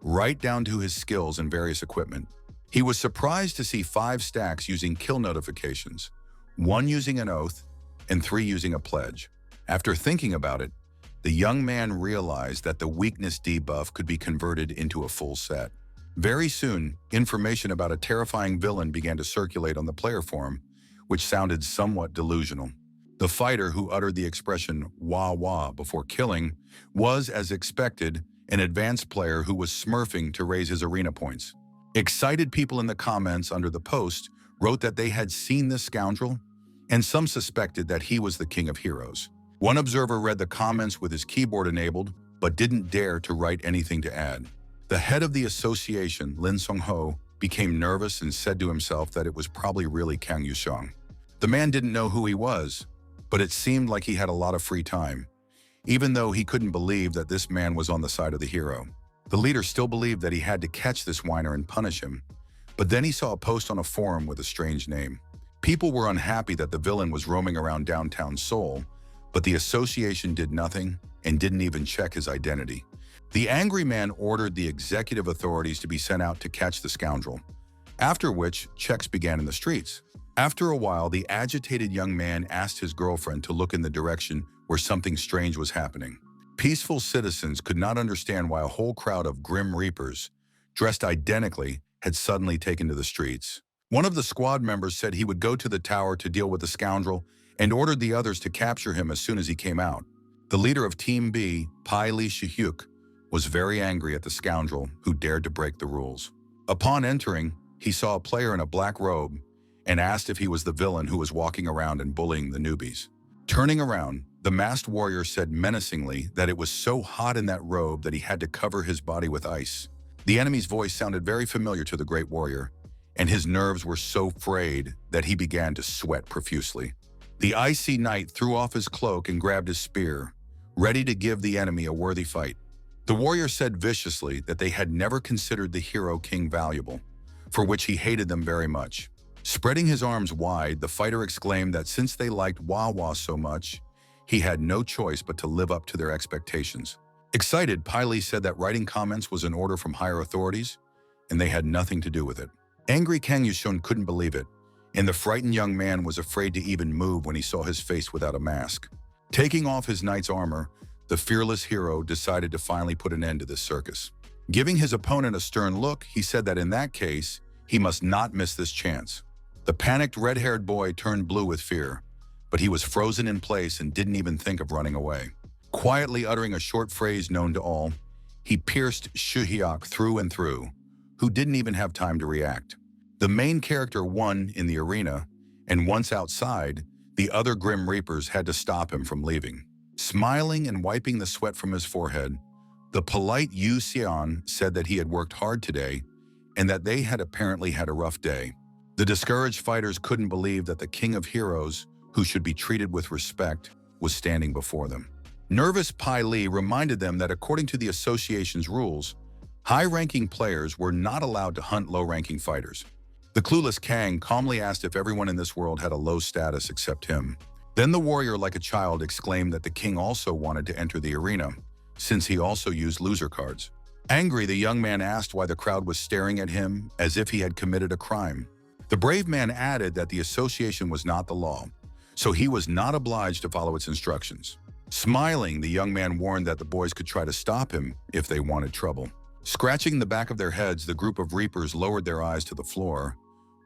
right down to his skills and various equipment. He was surprised to see 5 stacks using kill notifications, 1 using an oath, and 3 using a pledge. After thinking about it, the young man realized that the weakness debuff could be converted into a full set. Very soon, information about a terrifying villain began to circulate on the player forum, which sounded somewhat delusional. The fighter who uttered the expression "wah wah" before killing was, as expected, an advanced player who was smurfing to raise his arena points. Excited people in the comments under the post wrote that they had seen this scoundrel, and some suspected that he was the king of heroes. One observer read the comments with his keyboard enabled, but didn't dare to write anything to add. The head of the association, Lin Song-ho, became nervous and said to himself that it was probably really Kang Yusheng. The man didn't know who he was, but it seemed like he had a lot of free time, even though he couldn't believe that this man was on the side of the hero. The leader still believed that he had to catch this whiner and punish him, but then he saw a post on a forum with a strange name. People were unhappy that the villain was roaming around downtown Seoul, but the association did nothing and didn't even check his identity. The angry man ordered the executive authorities to be sent out to catch the scoundrel, after which checks began in the streets. After a while, the agitated young man asked his girlfriend to look in the direction where something strange was happening. Peaceful citizens could not understand why a whole crowd of grim reapers, dressed identically, had suddenly taken to the streets. One of the squad members said he would go to the tower to deal with the scoundrel and ordered the others to capture him as soon as he came out. The leader of Team B, Pai Li Shihyuk, was very angry at the scoundrel who dared to break the rules. Upon entering, he saw a player in a black robe and asked if he was the villain who was walking around and bullying the newbies. Turning around, the masked warrior said menacingly that it was so hot in that robe that he had to cover his body with ice. The enemy's voice sounded very familiar to the great warrior, and his nerves were so frayed that he began to sweat profusely. The icy knight threw off his cloak and grabbed his spear, ready to give the enemy a worthy fight. The warrior said viciously that they had never considered the hero king valuable, for which he hated them very much. Spreading his arms wide, the fighter exclaimed that since they liked Wawa so much, he had no choice but to live up to their expectations. Excited, Pai Li said that writing comments was an order from higher authorities, and they had nothing to do with it. Angry Kang Yushun couldn't believe it, and the frightened young man was afraid to even move when he saw his face without a mask. Taking off his knight's armor, the fearless hero decided to finally put an end to this circus. Giving his opponent a stern look, he said that in that case, he must not miss this chance. The panicked red-haired boy turned blue with fear, but he was frozen in place and didn't even think of running away. Quietly uttering a short phrase known to all, he pierced Shuhyok through and through, who didn't even have time to react. The main character won in the arena, and once outside, the other Grim Reapers had to stop him from leaving. Smiling and wiping the sweat from his forehead, the polite Yu Xian said that he had worked hard today and that they had apparently had a rough day. The discouraged fighters couldn't believe that the king of heroes, who should be treated with respect, was standing before them. Nervous Pai Li reminded them that according to the association's rules, high-ranking players were not allowed to hunt low-ranking fighters. The clueless Kang calmly asked if everyone in this world had a low status except him. Then the warrior, like a child, exclaimed that the king also wanted to enter the arena, since he also used loser cards. Angry, the young man asked why the crowd was staring at him as if he had committed a crime. The brave man added that the association was not the law, so he was not obliged to follow its instructions. Smiling, the young man warned that the boys could try to stop him if they wanted trouble. Scratching the back of their heads, the group of reapers lowered their eyes to the floor,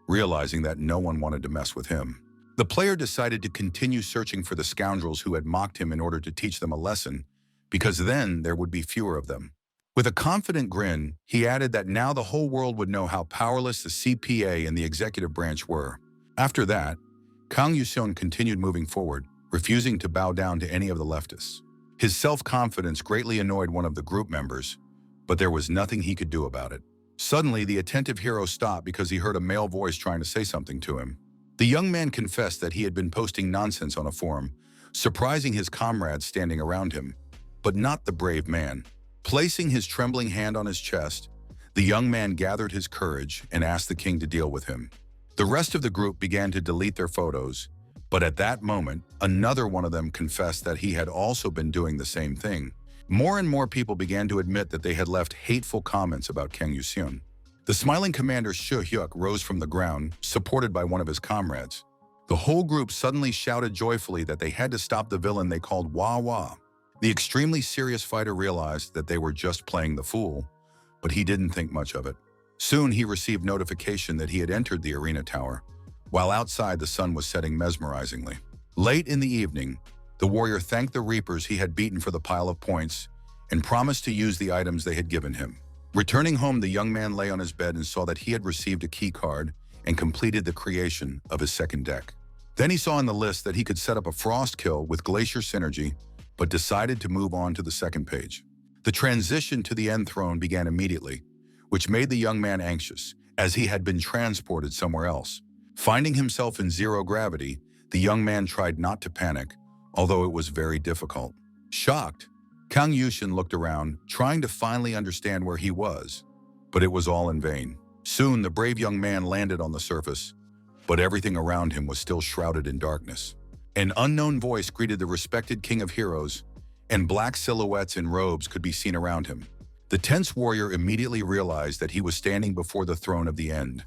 realizing that no one wanted to mess with him. The player decided to continue searching for the scoundrels who had mocked him in order to teach them a lesson, because then there would be fewer of them. With a confident grin, he added that now the whole world would know how powerless the CPA and the executive branch were. After that, Kang Yuseon continued moving forward, refusing to bow down to any of the leftists. His self-confidence greatly annoyed one of the group members, but there was nothing he could do about it. Suddenly, the attentive hero stopped because he heard a male voice trying to say something to him. The young man confessed that he had been posting nonsense on a forum, surprising his comrades standing around him, but not the brave man. Placing his trembling hand on his chest, the young man gathered his courage and asked the king to deal with him. The rest of the group began to delete their photos, but at that moment, another one of them confessed that he had also been doing the same thing. More and more people began to admit that they had left hateful comments about Kang Yuseon. The smiling commander Shu Hyuk rose from the ground, supported by one of his comrades. The whole group suddenly shouted joyfully that they had to stop the villain they called Wah Wah. The extremely serious fighter realized that they were just playing the fool, but he didn't think much of it. Soon he received notification that he had entered the arena tower, while outside the sun was setting mesmerizingly. Late in the evening, the warrior thanked the reapers he had beaten for the pile of points and promised to use the items they had given him. Returning home, the young man lay on his bed and saw that he had received a key card and completed the creation of his second deck. Then he saw in the list that he could set up a frost kill with glacier synergy, but decided to move on to the second page. The transition to the end throne began immediately, which made the young man anxious, as he had been transported somewhere else. Finding himself in zero gravity, the young man tried not to panic, although it was very difficult. Shocked, Kang Yuseon looked around, trying to finally understand where he was, but it was all in vain. Soon, the brave young man landed on the surface, but everything around him was still shrouded in darkness. An unknown voice greeted the respected king of heroes, and black silhouettes in robes could be seen around him. The tense warrior immediately realized that he was standing before the throne of the end,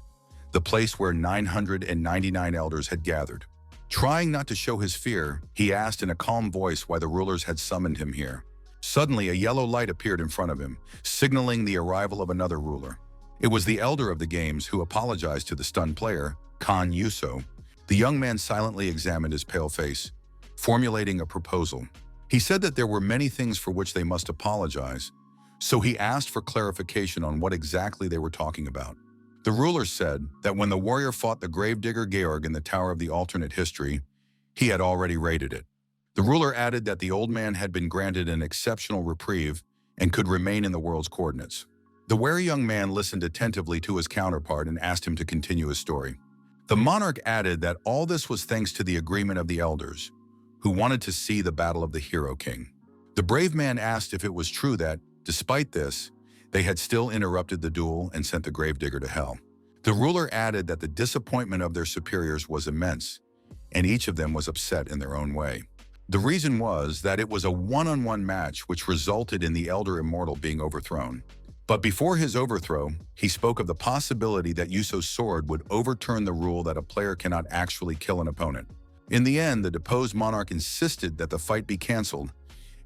the place where 999 elders had gathered. Trying not to show his fear, he asked in a calm voice why the rulers had summoned him here. Suddenly, a yellow light appeared in front of him, signaling the arrival of another ruler. It was the elder of the games who apologized to the stunned player, Kan Yuso. The young man silently examined his pale face, formulating a proposal. He said that there were many things for which they must apologize, so he asked for clarification on what exactly they were talking about. The ruler said that when the warrior fought the gravedigger Georg in the Tower of the Alternate History, he had already raided it. The ruler added that the old man had been granted an exceptional reprieve and could remain in the world's coordinates. The wary young man listened attentively to his counterpart and asked him to continue his story. The monarch added that all this was thanks to the agreement of the elders, who wanted to see the battle of the Hero King. The brave man asked if it was true that, despite this, they had still interrupted the duel and sent the gravedigger to hell. The ruler added that the disappointment of their superiors was immense, and each of them was upset in their own way. The reason was that it was a one-on-one match which resulted in the Elder Immortal being overthrown. But before his overthrow, he spoke of the possibility that Yuso's sword would overturn the rule that a player cannot actually kill an opponent. In the end, the deposed monarch insisted that the fight be cancelled,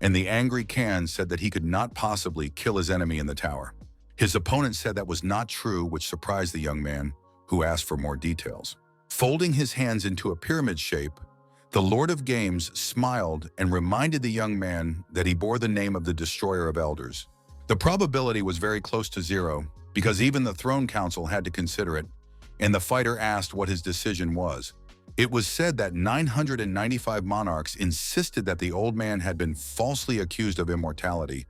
and the angry Kan said that he could not possibly kill his enemy in the tower. His opponent said that was not true, which surprised the young man, who asked for more details. Folding his hands into a pyramid shape, the Lord of Games smiled and reminded the young man that he bore the name of the Destroyer of Elders. The probability was very close to zero, because even the Throne Council had to consider it, and the fighter asked what his decision was. It was said that 995 monarchs insisted that the old man had been falsely accused of immortality,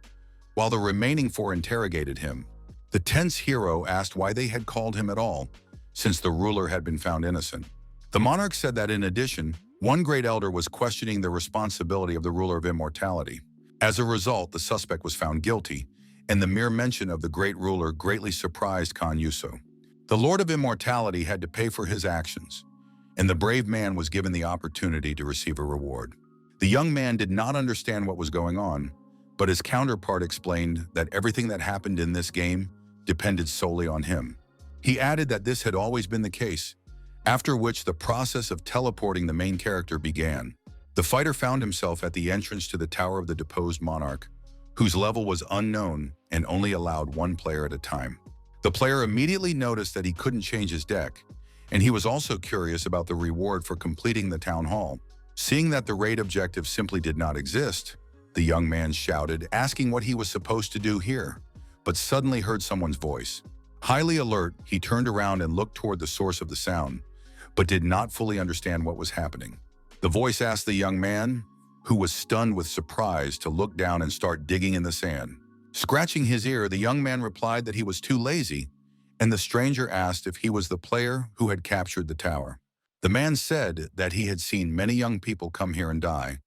while the remaining 4 interrogated him. The tense hero asked why they had called him at all, since the ruler had been found innocent. The monarch said that in addition, one great elder was questioning the responsibility of the ruler of immortality. As a result, the suspect was found guilty, and the mere mention of the great ruler greatly surprised Kan Yuso. The Lord of Immortality had to pay for his actions, and the brave man was given the opportunity to receive a reward. The young man did not understand what was going on, but his counterpart explained that everything that happened in this game depended solely on him. He added that this had always been the case, after which the process of teleporting the main character began. The fighter found himself at the entrance to the tower of the deposed monarch, whose level was unknown and only allowed one player at a time. The player immediately noticed that he couldn't change his deck, and he was also curious about the reward for completing the town hall. Seeing that the raid objective simply did not exist, the young man shouted, asking what he was supposed to do here, but suddenly heard someone's voice. Highly alert, he turned around and looked toward the source of the sound, but did not fully understand what was happening. The voice asked the young man, who was stunned with surprise, to look down and start digging in the sand. Scratching his ear, the young man replied that he was too lazy, and the stranger asked if he was the player who had captured the tower. The man said that he had seen many young people come here and die,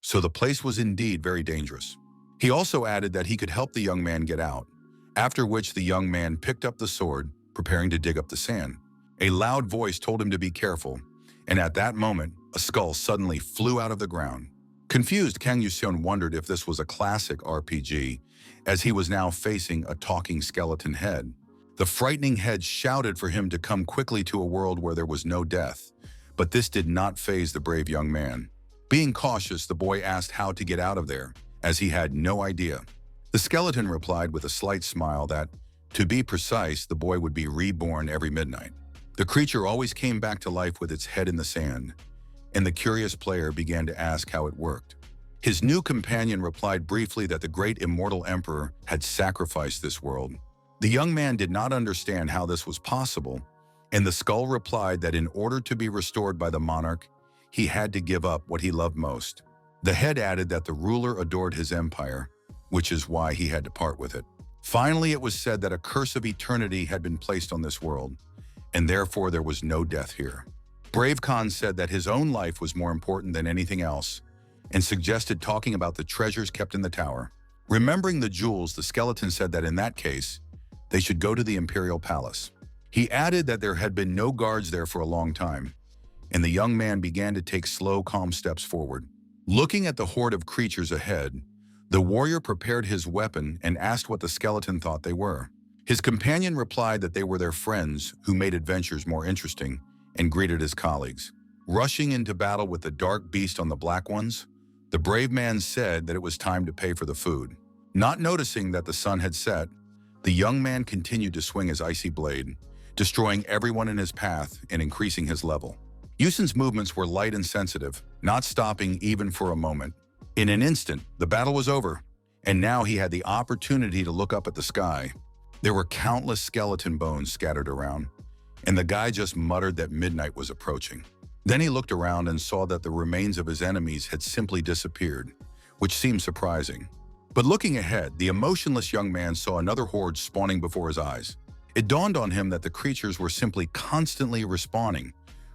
so the place was indeed very dangerous. He also added that he could help the young man get out, after which the young man picked up the sword, preparing to dig up the sand. A loud voice told him to be careful, and at that moment, a skull suddenly flew out of the ground. Confused, Kang Yuseon wondered if this was a classic RPG, as he was now facing a talking skeleton head. The frightening head shouted for him to come quickly to a world where there was no death, but this did not faze the brave young man. Being cautious, the boy asked how to get out of there, as he had no idea. The skeleton replied with a slight smile that, to be precise, the boy would be reborn every midnight. The creature always came back to life with its head in the sand, and the curious player began to ask how it worked. His new companion replied briefly that the great immortal emperor had sacrificed this world. The young man did not understand how this was possible, and the skull replied that in order to be restored by the monarch, he had to give up what he loved most. The head added that the ruler adored his empire, which is why he had to part with it. Finally, it was said that a curse of eternity had been placed on this world, and therefore there was no death here. Brave Khan said that his own life was more important than anything else, and suggested talking about the treasures kept in the tower. Remembering the jewels, the skeleton said that in that case, they should go to the imperial palace. He added that there had been no guards there for a long time, and the young man began to take slow, calm steps forward. Looking at the horde of creatures ahead, the warrior prepared his weapon and asked what the skeleton thought they were. His companion replied that they were their friends who made adventures more interesting, and greeted his colleagues. Rushing into battle with the dark beast on the black ones, the brave man said that it was time to pay for the food. Not noticing that the sun had set, the young man continued to swing his icy blade, destroying everyone in his path and increasing his level. Yusen's movements were light and sensitive, not stopping even for a moment. In an instant, the battle was over, and now he had the opportunity to look up at the sky. There were countless skeleton bones scattered around, and the guy just muttered that midnight was approaching. Then he looked around and saw that the remains of his enemies had simply disappeared, which seemed surprising. But looking ahead, the emotionless young man saw another horde spawning before his eyes. It dawned on him that the creatures were simply constantly respawning,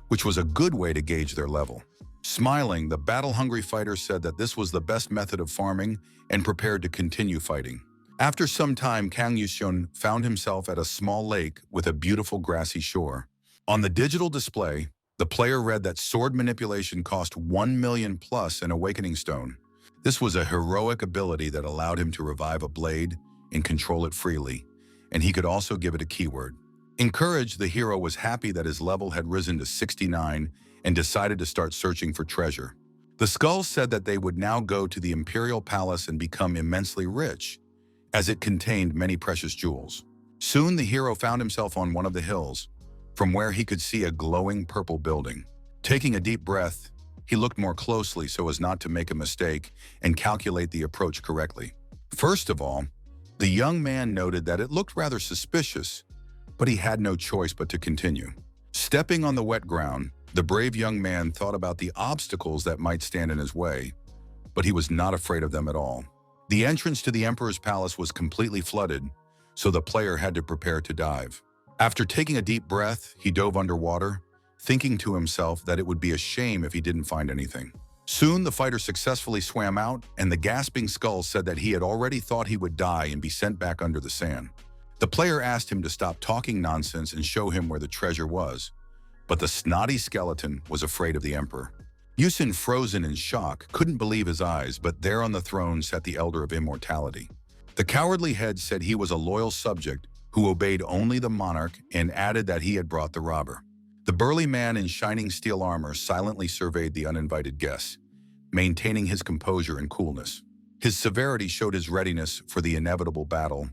which was a good way to gauge their level. Smiling, the battle-hungry fighter said that this was the best method of farming and prepared to continue fighting. After some time, Kang Yuseon found himself at a small lake with a beautiful grassy shore. On the digital display, the player read that sword manipulation cost 1 million plus an awakening stone. This was a heroic ability that allowed him to revive a blade and control it freely, and he could also give it a keyword. Encouraged, the hero was happy that his level had risen to 69 and decided to start searching for treasure. The skull said that they would now go to the imperial palace and become immensely rich, as it contained many precious jewels. Soon the hero found himself on one of the hills, from where he could see a glowing purple building. Taking a deep breath, he looked more closely so as not to make a mistake and calculate the approach correctly. First of all, the young man noted that it looked rather suspicious, but he had no choice but to continue. Stepping on the wet ground, the brave young man thought about the obstacles that might stand in his way, but he was not afraid of them at all. The entrance to the Emperor's palace was completely flooded, so the player had to prepare to dive. After taking a deep breath, he dove underwater, thinking to himself that it would be a shame if he didn't find anything. Soon, the fighter successfully swam out, and the gasping skull said that he had already thought he would die and be sent back under the sand. The player asked him to stop talking nonsense and show him where the treasure was, but the snotty skeleton was afraid of the emperor. Yusin, frozen in shock, couldn't believe his eyes, but there on the throne sat the Elder of Immortality. The cowardly head said he was a loyal subject who obeyed only the monarch and added that he had brought the robber. The burly man in shining steel armor silently surveyed the uninvited guests, maintaining his composure and coolness. His severity showed his readiness for the inevitable battle,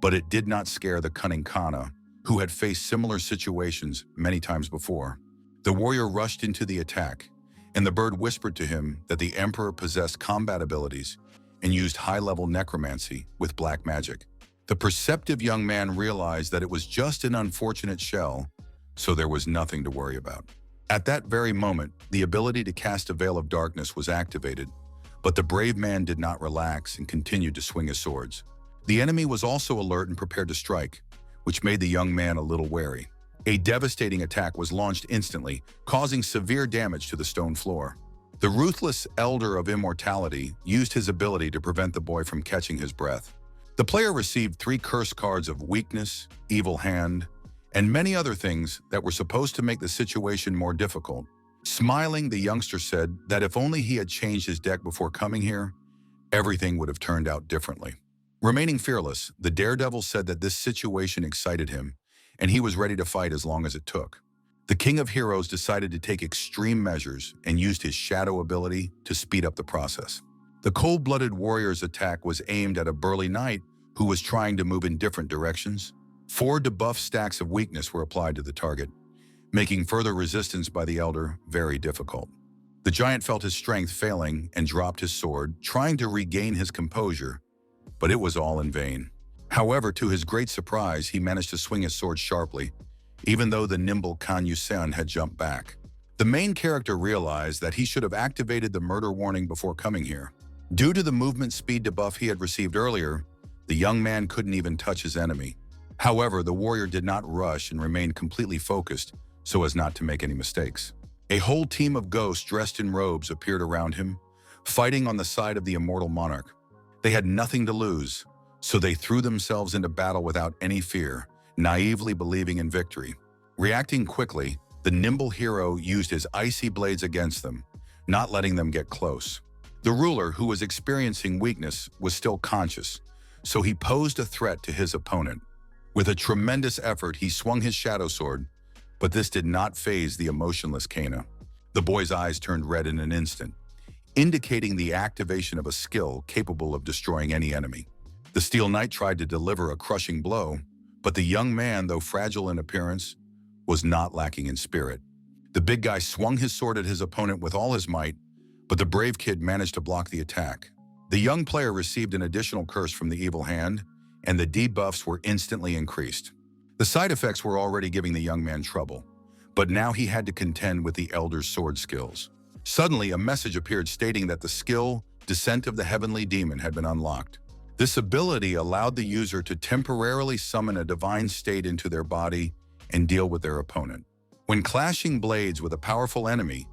but it did not scare the cunning Kana, who had faced similar situations many times before. The warrior rushed into the attack, and the bird whispered to him that the emperor possessed combat abilities and used high-level necromancy with black magic. The perceptive young man realized that it was just an unfortunate shell, so there was nothing to worry about. At that very moment, the ability to cast a veil of darkness was activated, but the brave man did not relax and continued to swing his swords. The enemy was also alert and prepared to strike, which made the young man a little wary. A devastating attack was launched instantly, causing severe damage to the stone floor. The ruthless Elder of Immortality used his ability to prevent the boy from catching his breath. The player received 3 curse cards of weakness, evil hand, and many other things that were supposed to make the situation more difficult. Smiling, the youngster said that if only he had changed his deck before coming here, everything would have turned out differently. Remaining fearless, the daredevil said that this situation excited him, and he was ready to fight as long as it took. The King of Heroes decided to take extreme measures and used his shadow ability to speed up the process. The cold-blooded warrior's attack was aimed at a burly knight who was trying to move in different directions. 4 debuff stacks of weakness were applied to the target, making further resistance by the elder very difficult. The giant felt his strength failing and dropped his sword, trying to regain his composure, but it was all in vain. However, to his great surprise, he managed to swing his sword sharply, even though the nimble Kan Yusen had jumped back. The main character realized that he should have activated the murder warning before coming here. Due to the movement speed debuff he had received earlier, the young man couldn't even touch his enemy. However, the warrior did not rush and remained completely focused so as not to make any mistakes. A whole team of ghosts dressed in robes appeared around him, fighting on the side of the immortal monarch. They had nothing to lose, so they threw themselves into battle without any fear, naively believing in victory. Reacting quickly, the nimble hero used his icy blades against them, not letting them get close. The ruler, who was experiencing weakness, was still conscious, so he posed a threat to his opponent. With a tremendous effort, he swung his shadow sword, but this did not faze the emotionless Kana. The boy's eyes turned red in an instant, indicating the activation of a skill capable of destroying any enemy. The Steel Knight tried to deliver a crushing blow, but the young man, though fragile in appearance, was not lacking in spirit. The big guy swung his sword at his opponent with all his might, but the brave kid managed to block the attack. The young player received an additional curse from the evil hand, and the debuffs were instantly increased. The side effects were already giving the young man trouble, but now he had to contend with the elder's sword skills. Suddenly, a message appeared stating that the skill, Descent of the Heavenly Demon, had been unlocked. This ability allowed the user to temporarily summon a divine state into their body and deal with their opponent. When clashing blades with a powerful enemy,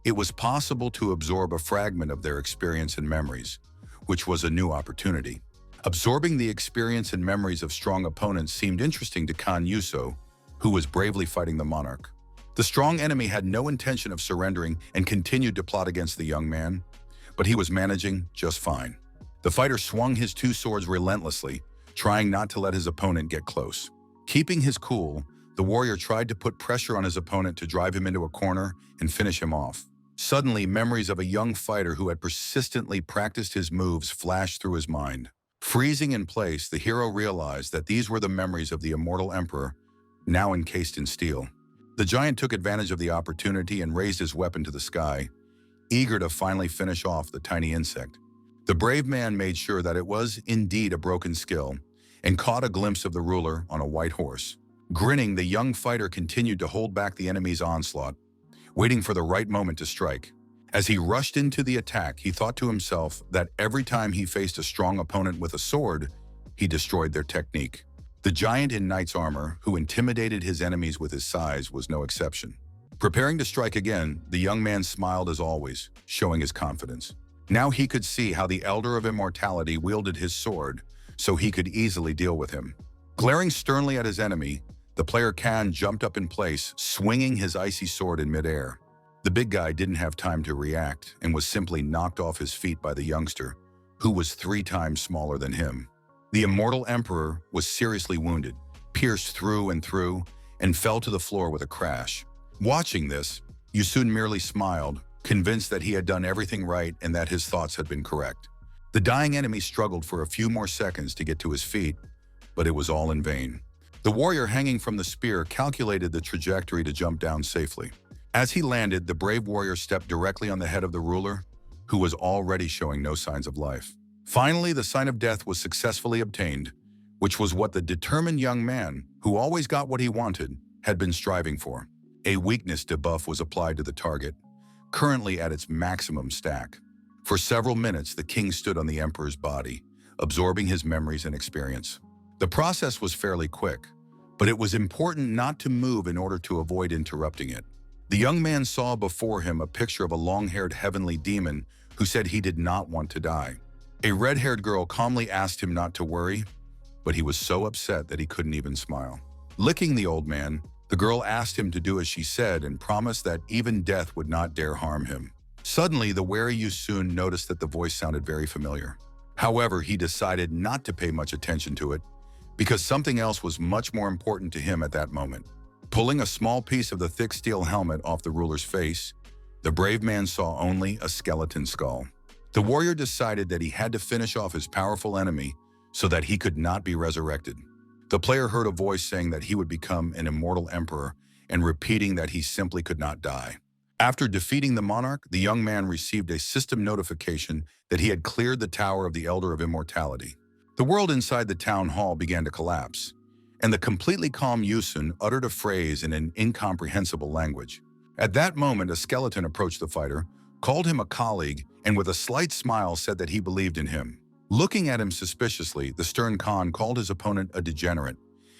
it was possible to absorb a fragment of their experience and memories, which was a new opportunity. Absorbing the experience and memories of strong opponents seemed interesting to Kan Yuso, who was bravely fighting the monarch. The strong enemy had no intention of surrendering and continued to plot against the young man, but he was managing just fine. The fighter swung his 2 swords relentlessly, trying not to let his opponent get close. Keeping his cool, the warrior tried to put pressure on his opponent to drive him into a corner and finish him off. Suddenly, memories of a young fighter who had persistently practiced his moves flashed through his mind. Freezing in place, the hero realized that these were the memories of the immortal emperor, now encased in steel. The giant took advantage of the opportunity and raised his weapon to the sky, eager to finally finish off the tiny insect. The brave man made sure that it was indeed a broken skill and caught a glimpse of the ruler on a white horse. Grinning, the young fighter continued to hold back the enemy's onslaught, waiting for the right moment to strike. As he rushed into the attack, he thought to himself that every time he faced a strong opponent with a sword, he destroyed their technique. The giant in knight's armor, who intimidated his enemies with his size, was no exception. Preparing to strike again, the young man smiled as always, showing his confidence. Now he could see how the Elder of Immortality wielded his sword, so he could easily deal with him. Glaring sternly at his enemy, the player Kan jumped up in place, swinging his icy sword in midair. The big guy didn't have time to react and was simply knocked off his feet by the youngster, who was 3 times smaller than him. The immortal emperor was seriously wounded, pierced through and fell to the floor with a crash. Watching this, Yusun merely smiled, convinced that he had done everything right and that his thoughts had been correct. The dying enemy struggled for a few more seconds to get to his feet, but it was all in vain. The warrior hanging from the spear calculated the trajectory to jump down safely. As he landed, the brave warrior stepped directly on the head of the ruler, who was already showing no signs of life. Finally, the sign of death was successfully obtained, which was what the determined young man, who always got what he wanted, had been striving for. A weakness debuff was applied to the target, currently at its maximum stack. For several minutes, the king stood on the emperor's body, absorbing his memories and experience. The process was fairly quick, but it was important not to move in order to avoid interrupting it. The young man saw before him a picture of a long-haired heavenly demon who said he did not want to die. A red-haired girl calmly asked him not to worry, but he was so upset that he couldn't even smile. Licking the old man, the girl asked him to do as she said and promised that even death would not dare harm him. Suddenly, the wary Yusun noticed that the voice sounded very familiar. However, he decided not to pay much attention to it because something else was much more important to him at that moment. Pulling a small piece of the thick steel helmet off the ruler's face, the brave man saw only a skeleton skull. The warrior decided that he had to finish off his powerful enemy so that he could not be resurrected. The player heard a voice saying that he would become an immortal emperor and repeating that he simply could not die. After defeating the monarch, the young man received a system notification that he had cleared the Tower of the Elder of Immortality. The world inside the town hall began to collapse, and the completely calm Yusun uttered a phrase in an incomprehensible language. At that moment, a skeleton approached the fighter, called him a colleague, and with a slight smile said that he believed in him. Looking at him suspiciously, the stern Khan called his opponent a degenerate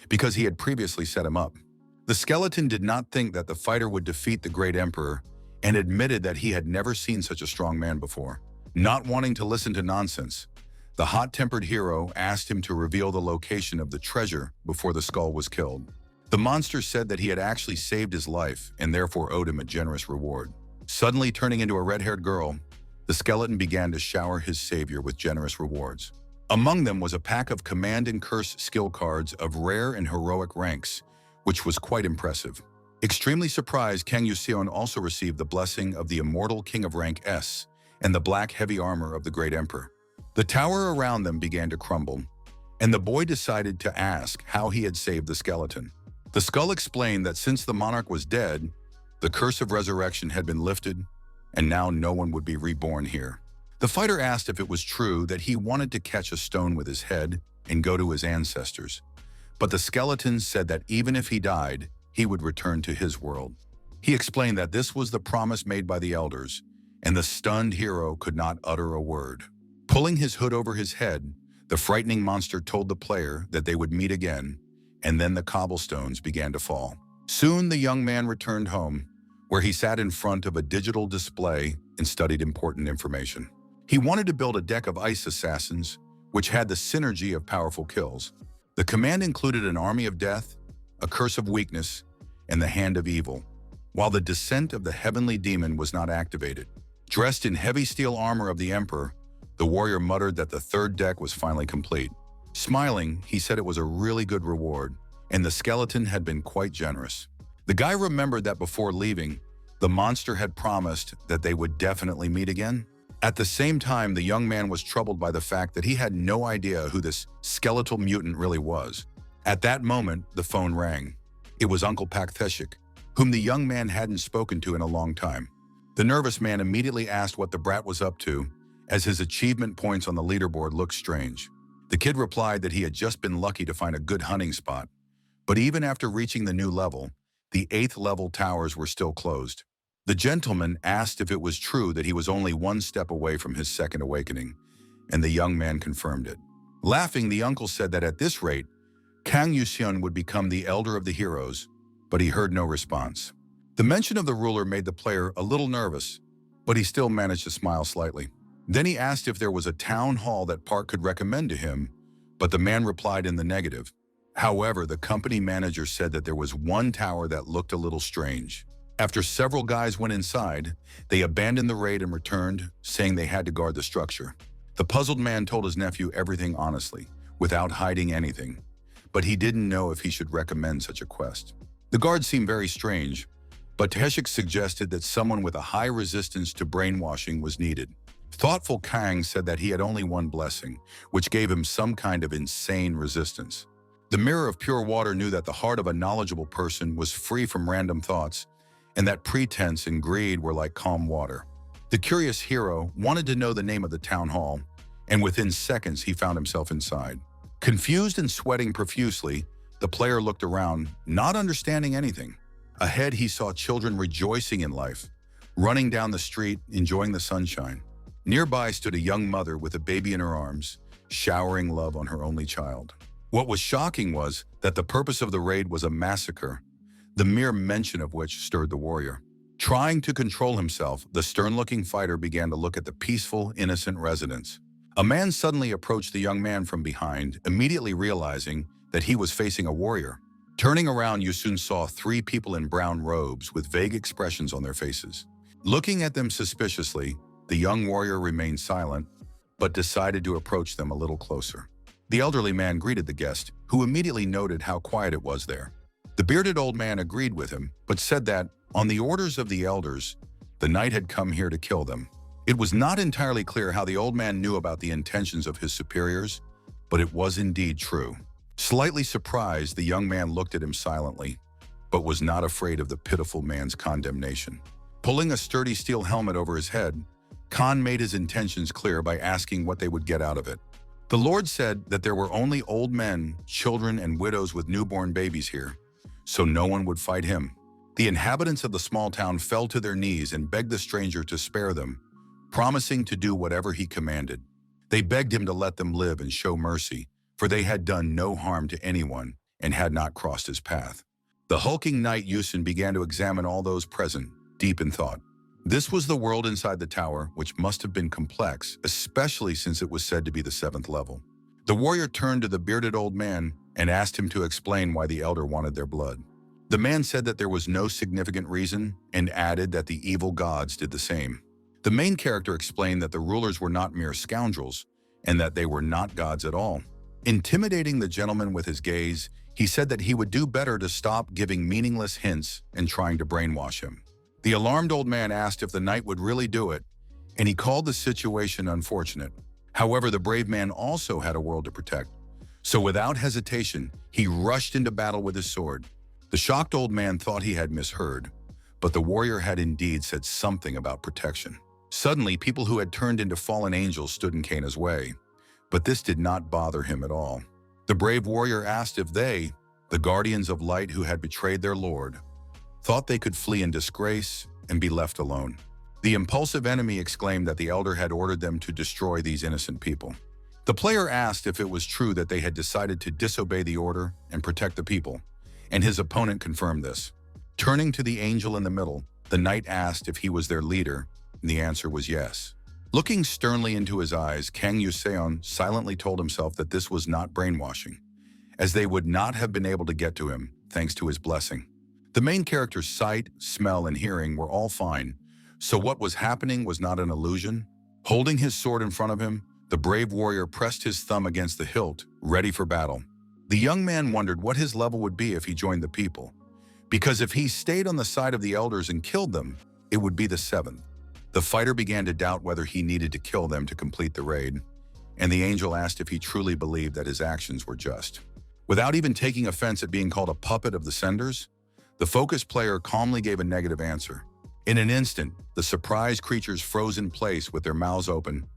because he had previously set him up. The skeleton did not think that the fighter would defeat the great emperor and admitted that he had never seen such a strong man before. Not wanting to listen to nonsense, the hot-tempered hero asked him to reveal the location of the treasure before the skull was killed. The monster said that he had actually saved his life and therefore owed him a generous reward. Suddenly turning into a red-haired girl, the skeleton began to shower his savior with generous rewards. Among them was a pack of command and curse skill cards of rare and heroic ranks, which was quite impressive. Extremely surprised, Kang Yuseon also received the blessing of the immortal king of rank S and the black heavy armor of the great emperor. The tower around them began to crumble, and the boy decided to ask how he had saved the skeleton. The skull explained that since the monarch was dead, the curse of resurrection had been lifted, and now no one would be reborn here. The fighter asked if it was true that he wanted to catch a stone with his head and go to his ancestors, but the skeleton said that even if he died, he would return to his world. He explained that this was the promise made by the elders, and the stunned hero could not utter a word. Pulling his hood over his head, the frightening monster told the player that they would meet again, and then the cobblestones began to fall. Soon the young man returned home, where he sat in front of a digital display and studied important information. He wanted to build a deck of ice assassins, which had the synergy of powerful kills. The command included an army of death, a curse of weakness, and the hand of evil, while the descent of the heavenly demon was not activated. Dressed in heavy steel armor of the emperor, the warrior muttered that the third deck was finally complete. Smiling, he said it was a really good reward, and the skeleton had been quite generous. The guy remembered that before leaving, the monster had promised that they would definitely meet again. At the same time, the young man was troubled by the fact that he had no idea who this skeletal mutant really was. At that moment, the phone rang. It was Uncle Paktheshik, whom the young man hadn't spoken to in a long time. The nervous man immediately asked what the brat was up to, as his achievement points on the leaderboard looked strange. The kid replied that he had just been lucky to find a good hunting spot, but even after reaching the new level, the 8th level towers were still closed. The gentleman asked if it was true that he was only one step away from his second awakening, and the young man confirmed it. Laughing, the uncle said that at this rate, Kang Yuseon would become the elder of the heroes, but he heard no response. The mention of the ruler made the player a little nervous, but he still managed to smile slightly. Then he asked if there was a town hall that Park could recommend to him, but the man replied in the negative. However, the company manager said that there was one tower that looked a little strange. After several guys went inside, they abandoned the raid and returned, saying they had to guard the structure. The puzzled man told his nephew everything honestly, without hiding anything, but he didn't know if he should recommend such a quest. The guards seemed very strange, but Teshik suggested that someone with a high resistance to brainwashing was needed. Thoughtful Kang said that he had only one blessing, which gave him some kind of insane resistance. The mirror of pure water knew that the heart of a knowledgeable person was free from random thoughts, and that pretense and greed were like calm water. The curious hero wanted to know the name of the town hall, and within seconds he found himself inside. Confused and sweating profusely, the player looked around, not understanding anything. Ahead, he saw children rejoicing in life, running down the street, enjoying the sunshine. Nearby stood a young mother with a baby in her arms, showering love on her only child. What was shocking was that the purpose of the raid was a massacre, the mere mention of which stirred the warrior. Trying to control himself, the stern-looking fighter began to look at the peaceful, innocent residents. A man suddenly approached the young man from behind, immediately realizing that he was facing a warrior. Turning around, you soon saw three people in brown robes with vague expressions on their faces. Looking at them suspiciously, the young warrior remained silent, but decided to approach them a little closer. The elderly man greeted the guest, who immediately noted how quiet it was there. The bearded old man agreed with him, but said that, on the orders of the elders, the knight had come here to kill them. It was not entirely clear how the old man knew about the intentions of his superiors, but it was indeed true. Slightly surprised, the young man looked at him silently, but was not afraid of the pitiful man's condemnation. Pulling a sturdy steel helmet over his head, Khan made his intentions clear by asking what they would get out of it. The Lord said that there were only old men, children, and widows with newborn babies here, so no one would fight him. The inhabitants of the small town fell to their knees and begged the stranger to spare them, promising to do whatever he commanded. They begged him to let them live and show mercy, for they had done no harm to anyone and had not crossed his path. The hulking knight Yusin began to examine all those present, deep in thought. This was the world inside the tower, which must have been complex, especially since it was said to be the 7th level. The warrior turned to the bearded old man and asked him to explain why the elder wanted their blood. The man said that there was no significant reason and added that the evil gods did the same. The main character explained that the rulers were not mere scoundrels and that they were not gods at all. Intimidating the gentleman with his gaze, he said that he would do better to stop giving meaningless hints and trying to brainwash him. The alarmed old man asked if the knight would really do it, and he called the situation unfortunate. However, the brave man also had a world to protect. So without hesitation, he rushed into battle with his sword. The shocked old man thought he had misheard, but the warrior had indeed said something about protection. Suddenly, people who had turned into fallen angels stood in Kana's way, but this did not bother him at all. The brave warrior asked if they, the guardians of light who had betrayed their lord, thought they could flee in disgrace and be left alone. The impulsive enemy exclaimed that the elder had ordered them to destroy these innocent people. The player asked if it was true that they had decided to disobey the order and protect the people, and his opponent confirmed this. Turning to the angel in the middle, the knight asked if he was their leader, and the answer was yes. Looking sternly into his eyes, Kang Yuseon silently told himself that this was not brainwashing, as they would not have been able to get to him thanks to his blessing. The main character's sight, smell, and hearing were all fine, so what was happening was not an illusion. Holding his sword in front of him, the brave warrior pressed his thumb against the hilt, ready for battle. The young man wondered what his level would be if he joined the people, because if he stayed on the side of the elders and killed them, it would be the 7th. The fighter began to doubt whether he needed to kill them to complete the raid, and the angel asked if he truly believed that his actions were just. Without even taking offense at being called a puppet of the senders, the focused player calmly gave a negative answer. In an instant, the surprised creatures froze in place with their mouths open,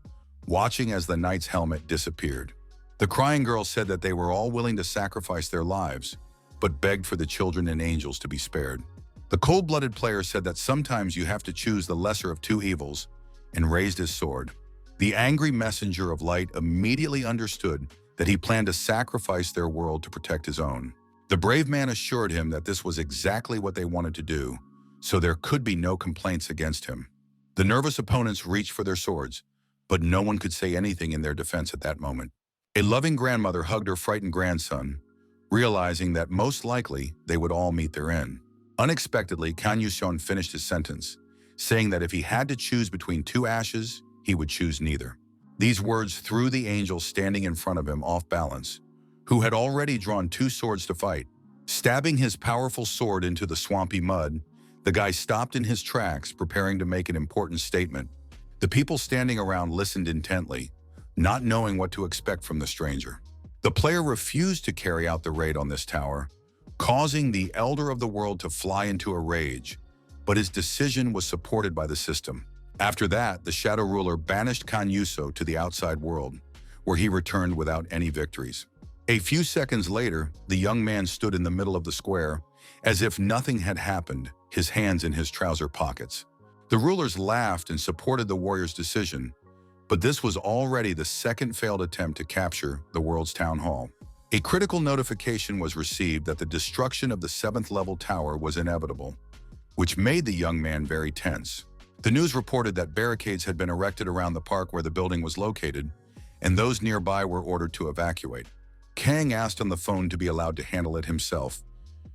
watching as the knight's helmet disappeared. The crying girl said that they were all willing to sacrifice their lives, but begged for the children and angels to be spared. The cold-blooded player said that sometimes you have to choose the lesser of two evils, and raised his sword. The angry messenger of light immediately understood that he planned to sacrifice their world to protect his own. The brave man assured him that this was exactly what they wanted to do, so there could be no complaints against him. The nervous opponents reached for their swords, but no one could say anything in their defense at that moment. A loving grandmother hugged her frightened grandson, realizing that most likely they would all meet their end. Unexpectedly, Kan Yuseon finished his sentence, saying that if he had to choose between two ashes, he would choose neither. These words threw the angel standing in front of him off balance, who had already drawn two swords to fight. Stabbing his powerful sword into the swampy mud, the guy stopped in his tracks, preparing to make an important statement. The people standing around listened intently, not knowing what to expect from the stranger. The player refused to carry out the raid on this tower, causing the Elder of the World to fly into a rage, but his decision was supported by the system. After that, the Shadow Ruler banished Kan Yuso to the outside world, where he returned without any victories. A few seconds later, the young man stood in the middle of the square, as if nothing had happened, his hands in his trouser pockets. The rulers laughed and supported the warrior's decision, but this was already the second failed attempt to capture the world's town hall. A critical notification was received that the destruction of the 7th level tower was inevitable, which made the young man very tense. The news reported that barricades had been erected around the park where the building was located, and those nearby were ordered to evacuate. Kang asked on the phone to be allowed to handle it himself,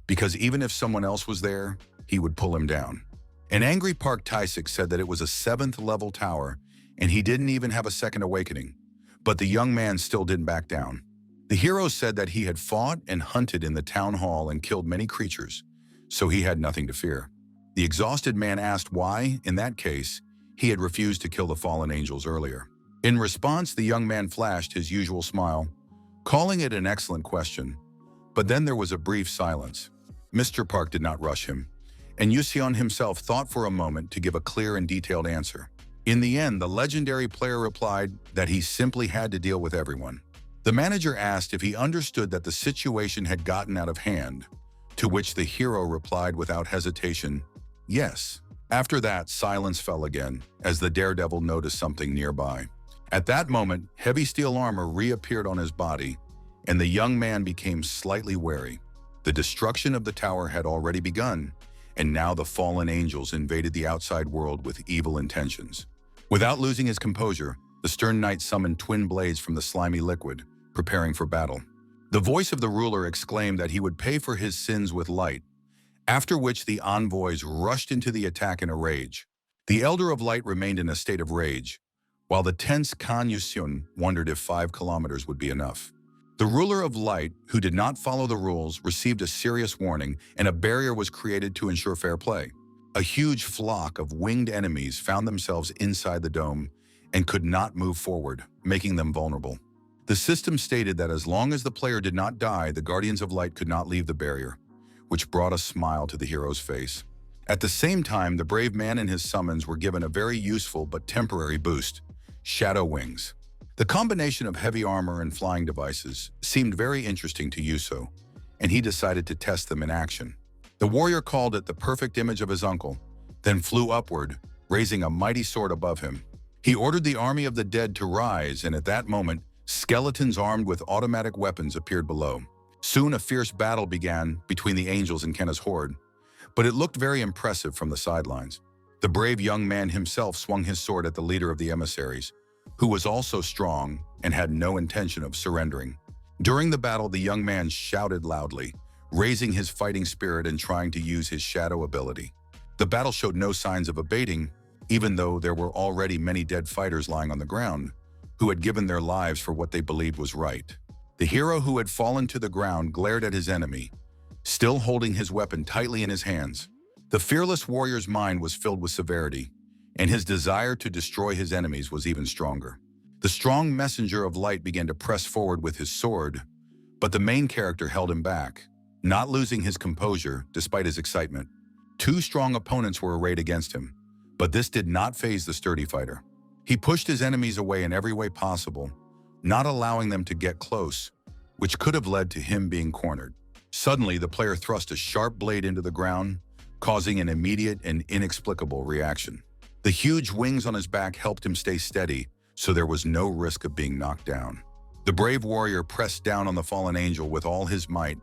because even if someone else was there, he would pull him down. An angry Park Tae-sik said that it was a 7th level tower, and he didn't even have a second awakening, but the young man still didn't back down. The hero said that he had fought and hunted in the town hall and killed many creatures, so he had nothing to fear. The exhausted man asked why, in that case, he had refused to kill the fallen angels earlier. In response, the young man flashed his usual smile, calling it an excellent question. But then there was a brief silence. Mr. Park did not rush him, and Yuseon himself thought for a moment to give a clear and detailed answer. In the end, the legendary player replied that he simply had to deal with everyone. The manager asked if he understood that the situation had gotten out of hand, to which the hero replied without hesitation, yes. After that, silence fell again, as the daredevil noticed something nearby. At that moment, heavy steel armor reappeared on his body, and the young man became slightly wary. The destruction of the tower had already begun, and now the fallen angels invaded the outside world with evil intentions. Without losing his composure, the stern knight summoned twin blades from the slimy liquid, preparing for battle. The voice of the ruler exclaimed that he would pay for his sins with light, after which the envoys rushed into the attack in a rage. The Elder of Light remained in a state of rage, while the tense Kan Yuseon wondered if 5 kilometers would be enough. The ruler of light, who did not follow the rules, received a serious warning, and a barrier was created to ensure fair play. A huge flock of winged enemies found themselves inside the dome and could not move forward, making them vulnerable. The system stated that as long as the player did not die, the Guardians of Light could not leave the barrier, which brought a smile to the hero's face. At the same time, the brave man and his summons were given a very useful but temporary boost: Shadow Wings. The combination of heavy armor and flying devices seemed very interesting to Yuso, and he decided to test them in action. The warrior called it the perfect image of his uncle, then flew upward, raising a mighty sword above him. He ordered the army of the dead to rise, and at that moment, skeletons armed with automatic weapons appeared below. Soon a fierce battle began between the angels and Kenna's horde, but it looked very impressive from the sidelines. The brave young man himself swung his sword at the leader of the emissaries, who was also strong and had no intention of surrendering. During the battle, the young man shouted loudly, raising his fighting spirit and trying to use his shadow ability. The battle showed no signs of abating, even though there were already many dead fighters lying on the ground, who had given their lives for what they believed was right. The hero who had fallen to the ground glared at his enemy, still holding his weapon tightly in his hands. The fearless warrior's mind was filled with severity, and his desire to destroy his enemies was even stronger. The strong messenger of light began to press forward with his sword, but the main character held him back, not losing his composure despite his excitement. 2 strong opponents were arrayed against him, but this did not faze the sturdy fighter. He pushed his enemies away in every way possible, not allowing them to get close, which could have led to him being cornered. Suddenly, the player thrust a sharp blade into the ground, causing an immediate and inexplicable reaction. The huge wings on his back helped him stay steady, so there was no risk of being knocked down. The brave warrior pressed down on the fallen angel with all his might,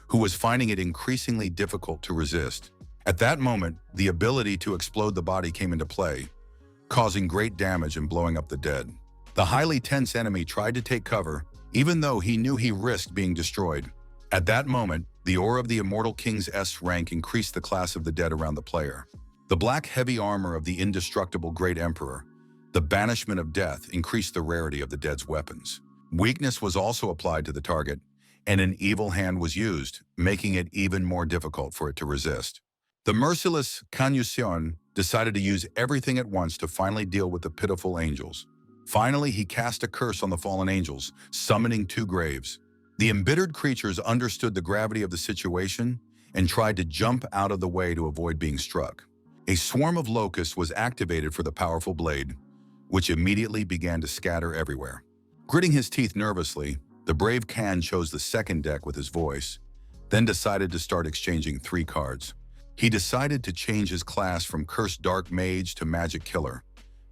who was finding it increasingly difficult to resist. At that moment, the ability to explode the body came into play, causing great damage and blowing up the dead. The highly tense enemy tried to take cover, even though he knew he risked being destroyed. At that moment, the aura of the Immortal King's S rank increased the class of the dead around the player. The black heavy armor of the indestructible Great Emperor, the banishment of death, increased the rarity of the dead's weapons. Weakness was also applied to the target, and an evil hand was used, making it even more difficult for it to resist. The merciless Kang Yuseon decided to use everything at once to finally deal with the pitiful angels. Finally, he cast a curse on the fallen angels, summoning two graves. The embittered creatures understood the gravity of the situation and tried to jump out of the way to avoid being struck. A swarm of locusts was activated for the powerful blade, which immediately began to scatter everywhere. Gritting his teeth nervously, the brave Kan chose the second deck with his voice, then decided to start exchanging 3 cards. He decided to change his class from Cursed Dark Mage to Magic Killer,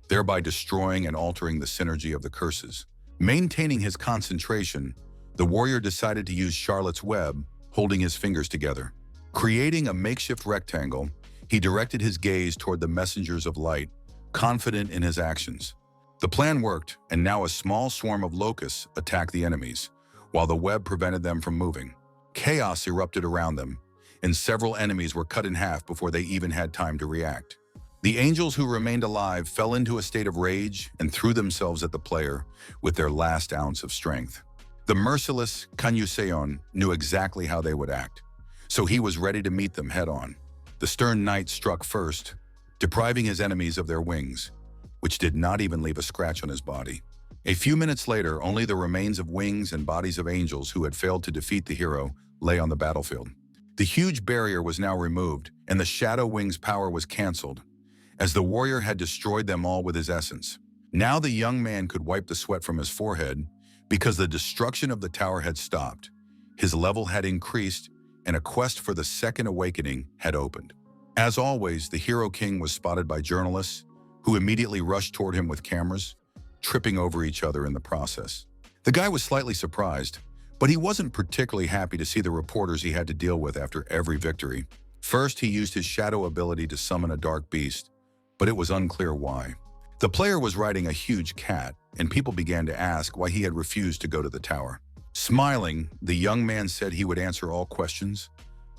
thereby destroying and altering the synergy of the curses. Maintaining his concentration, the warrior decided to use Charlotte's Web, holding his fingers together. Creating a makeshift rectangle, he directed his gaze toward the messengers of light, confident in his actions. The plan worked, and now a small swarm of locusts attacked the enemies, while the web prevented them from moving. Chaos erupted around them, and several enemies were cut in half before they even had time to react. The angels who remained alive fell into a state of rage and threw themselves at the player with their last ounce of strength. The merciless Kang Yuseon knew exactly how they would act, so he was ready to meet them head-on. The stern knight struck first, depriving his enemies of their wings, which did not even leave a scratch on his body. A few minutes later, only the remains of wings and bodies of angels who had failed to defeat the hero lay on the battlefield. The huge barrier was now removed, and the Shadow Wing's power was cancelled, as the warrior had destroyed them all with his essence. Now the young man could wipe the sweat from his forehead, because the destruction of the tower had stopped. His level had increased, and a quest for the second awakening had opened. As always, the Hero King was spotted by journalists, who immediately rushed toward him with cameras, tripping over each other in the process. The guy was slightly surprised, but he wasn't particularly happy to see the reporters he had to deal with after every victory. First, he used his shadow ability to summon a dark beast, but it was unclear why. The player was riding a huge cat, and people began to ask why he had refused to go to the tower. Smiling, the young man said he would answer all questions,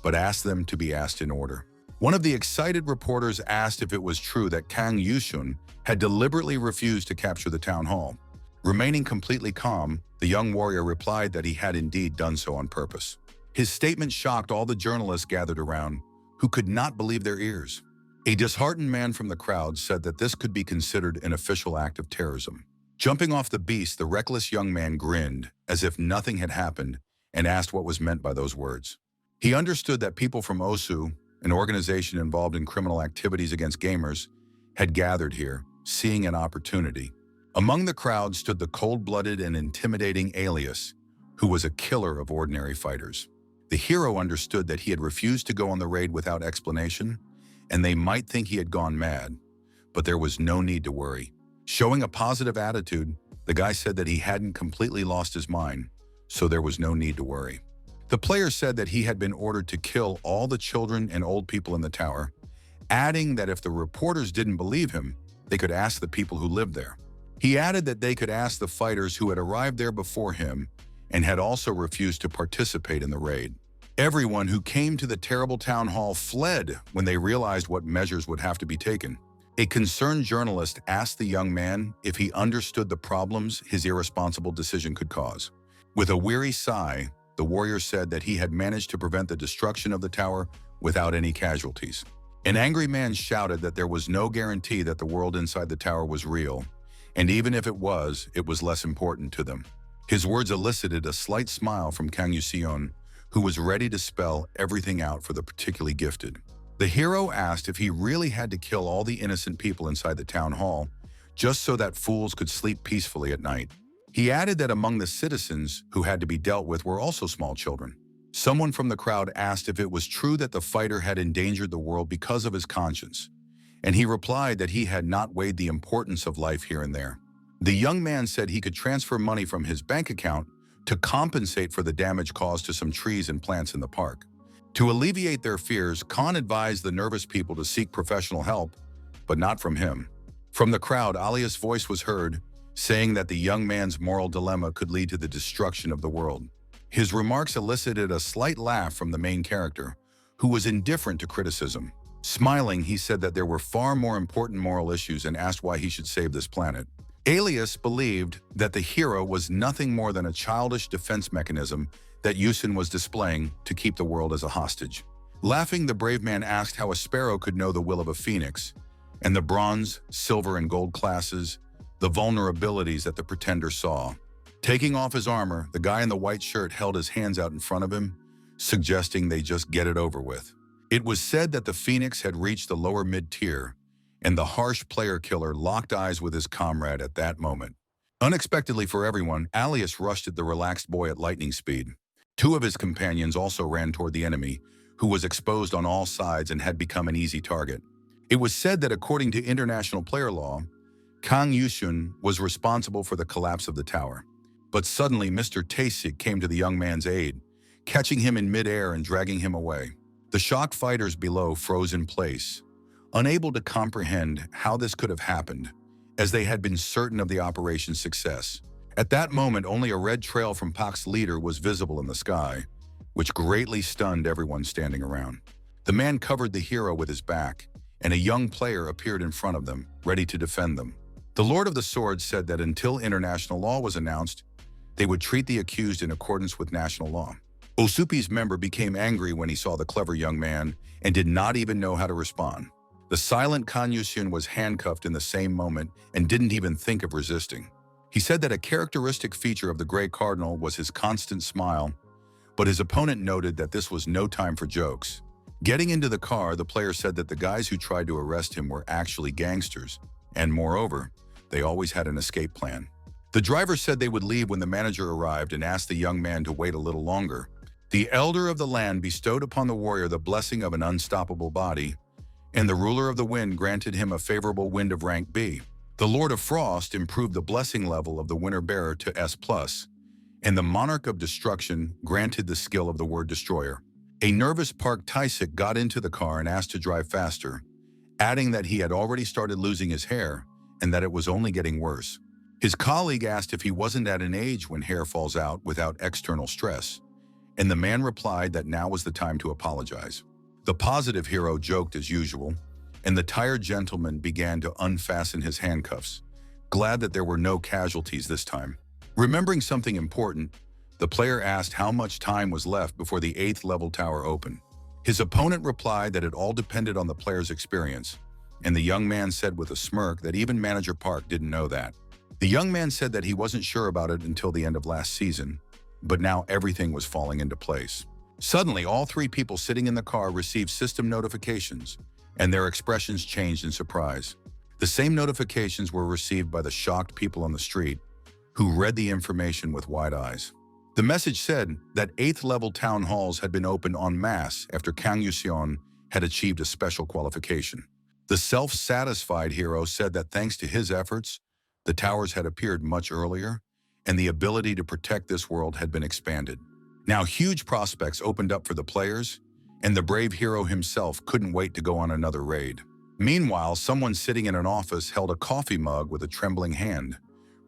but asked them to be asked in order. One of the excited reporters asked if it was true that Kang Yushun had deliberately refused to capture the town hall. Remaining completely calm, the young warrior replied that he had indeed done so on purpose. His statement shocked all the journalists gathered around, who could not believe their ears. A disheartened man from the crowd said that this could be considered an official act of terrorism. Jumping off the beast, the reckless young man grinned, as if nothing had happened, and asked what was meant by those words. He understood that people from OSU, an organization involved in criminal activities against gamers, had gathered here, seeing an opportunity. Among the crowd stood the cold-blooded and intimidating Alias, who was a killer of ordinary fighters. The hero understood that he had refused to go on the raid without explanation, and they might think he had gone mad, but there was no need to worry. Showing a positive attitude, the guy said that he hadn't completely lost his mind, so there was no need to worry. The player said that he had been ordered to kill all the children and old people in the tower, adding that if the reporters didn't believe him, they could ask the people who lived there. He added that they could ask the fighters who had arrived there before him and had also refused to participate in the raid. Everyone who came to the terrible town hall fled when they realized what measures would have to be taken. A concerned journalist asked the young man if he understood the problems his irresponsible decision could cause. With a weary sigh, the warrior said that he had managed to prevent the destruction of the tower without any casualties. An angry man shouted that there was no guarantee that the world inside the tower was real, and even if it was less important to them. His words elicited a slight smile from Kang Yuseon, who was ready to spell everything out for the particularly gifted. The hero asked if he really had to kill all the innocent people inside the town hall, just so that fools could sleep peacefully at night. He added that among the citizens who had to be dealt with were also small children. Someone from the crowd asked if it was true that the fighter had endangered the world because of his conscience, and he replied that he had not weighed the importance of life here and there. The young man said he could transfer money from his bank account to compensate for the damage caused to some trees and plants in the park. To alleviate their fears, Khan advised the nervous people to seek professional help, but not from him. From the crowd, Alia's voice was heard, saying that the young man's moral dilemma could lead to the destruction of the world. His remarks elicited a slight laugh from the main character, who was indifferent to criticism. Smiling, he said that there were far more important moral issues and asked why he should save this planet. Alias believed that the hero was nothing more than a childish defense mechanism that Yusin was displaying to keep the world as a hostage. Laughing, the brave man asked how a sparrow could know the will of a phoenix, and the bronze, silver, and gold classes, the vulnerabilities that the pretender saw. Taking off his armor, the guy in the white shirt held his hands out in front of him, suggesting they just get it over with. It was said that the phoenix had reached the lower mid-tier, and the harsh player killer locked eyes with his comrade at that moment. Unexpectedly for everyone, Alias rushed at the relaxed boy at lightning speed. Two of his companions also ran toward the enemy, who was exposed on all sides and had become an easy target. It was said that according to international player law, Kang Yushun was responsible for the collapse of the tower. But suddenly Mr. Taesik came to the young man's aid, catching him in midair and dragging him away. The shocked fighters below froze in place, unable to comprehend how this could have happened, as they had been certain of the operation's success. At that moment, only a red trail from Pak's leader was visible in the sky, which greatly stunned everyone standing around. The man covered the hero with his back, and a young player appeared in front of them, ready to defend them. The Lord of the Sword said that until international law was announced, they would treat the accused in accordance with national law. Osupi's member became angry when he saw the clever young man and did not even know how to respond. The silent Kan Yusun was handcuffed in the same moment and didn't even think of resisting. He said that a characteristic feature of the Grey Cardinal was his constant smile, but his opponent noted that this was no time for jokes. Getting into the car, the player said that the guys who tried to arrest him were actually gangsters, and moreover, they always had an escape plan. The driver said they would leave when the manager arrived and asked the young man to wait a little longer. The elder of the land bestowed upon the warrior the blessing of an unstoppable body, and the ruler of the wind granted him a favorable wind of rank B. The Lord of Frost improved the blessing level of the winter bearer to S+, and the monarch of destruction granted the skill of the word destroyer. A nervous Park Taesik got into the car and asked to drive faster, adding that he had already started losing his hair and that it was only getting worse. His colleague asked if he wasn't at an age when hair falls out without external stress, and the man replied that now was the time to apologize. The positive hero joked as usual, and the tired gentleman began to unfasten his handcuffs, glad that there were no casualties this time. Remembering something important, the player asked how much time was left before the 8th level tower opened. His opponent replied that it all depended on the player's experience, and the young man said with a smirk that even Manager Park didn't know that. The young man said that he wasn't sure about it until the end of last season, but now everything was falling into place. Suddenly, all three people sitting in the car received system notifications, and their expressions changed in surprise. The same notifications were received by the shocked people on the street, who read the information with wide eyes. The message said that 8th level town halls had been opened en masse after Kang Yuseon had achieved a special qualification. The self-satisfied hero said that thanks to his efforts, the towers had appeared much earlier, and the ability to protect this world had been expanded. Now huge prospects opened up for the players, and the brave hero himself couldn't wait to go on another raid. Meanwhile, someone sitting in an office held a coffee mug with a trembling hand,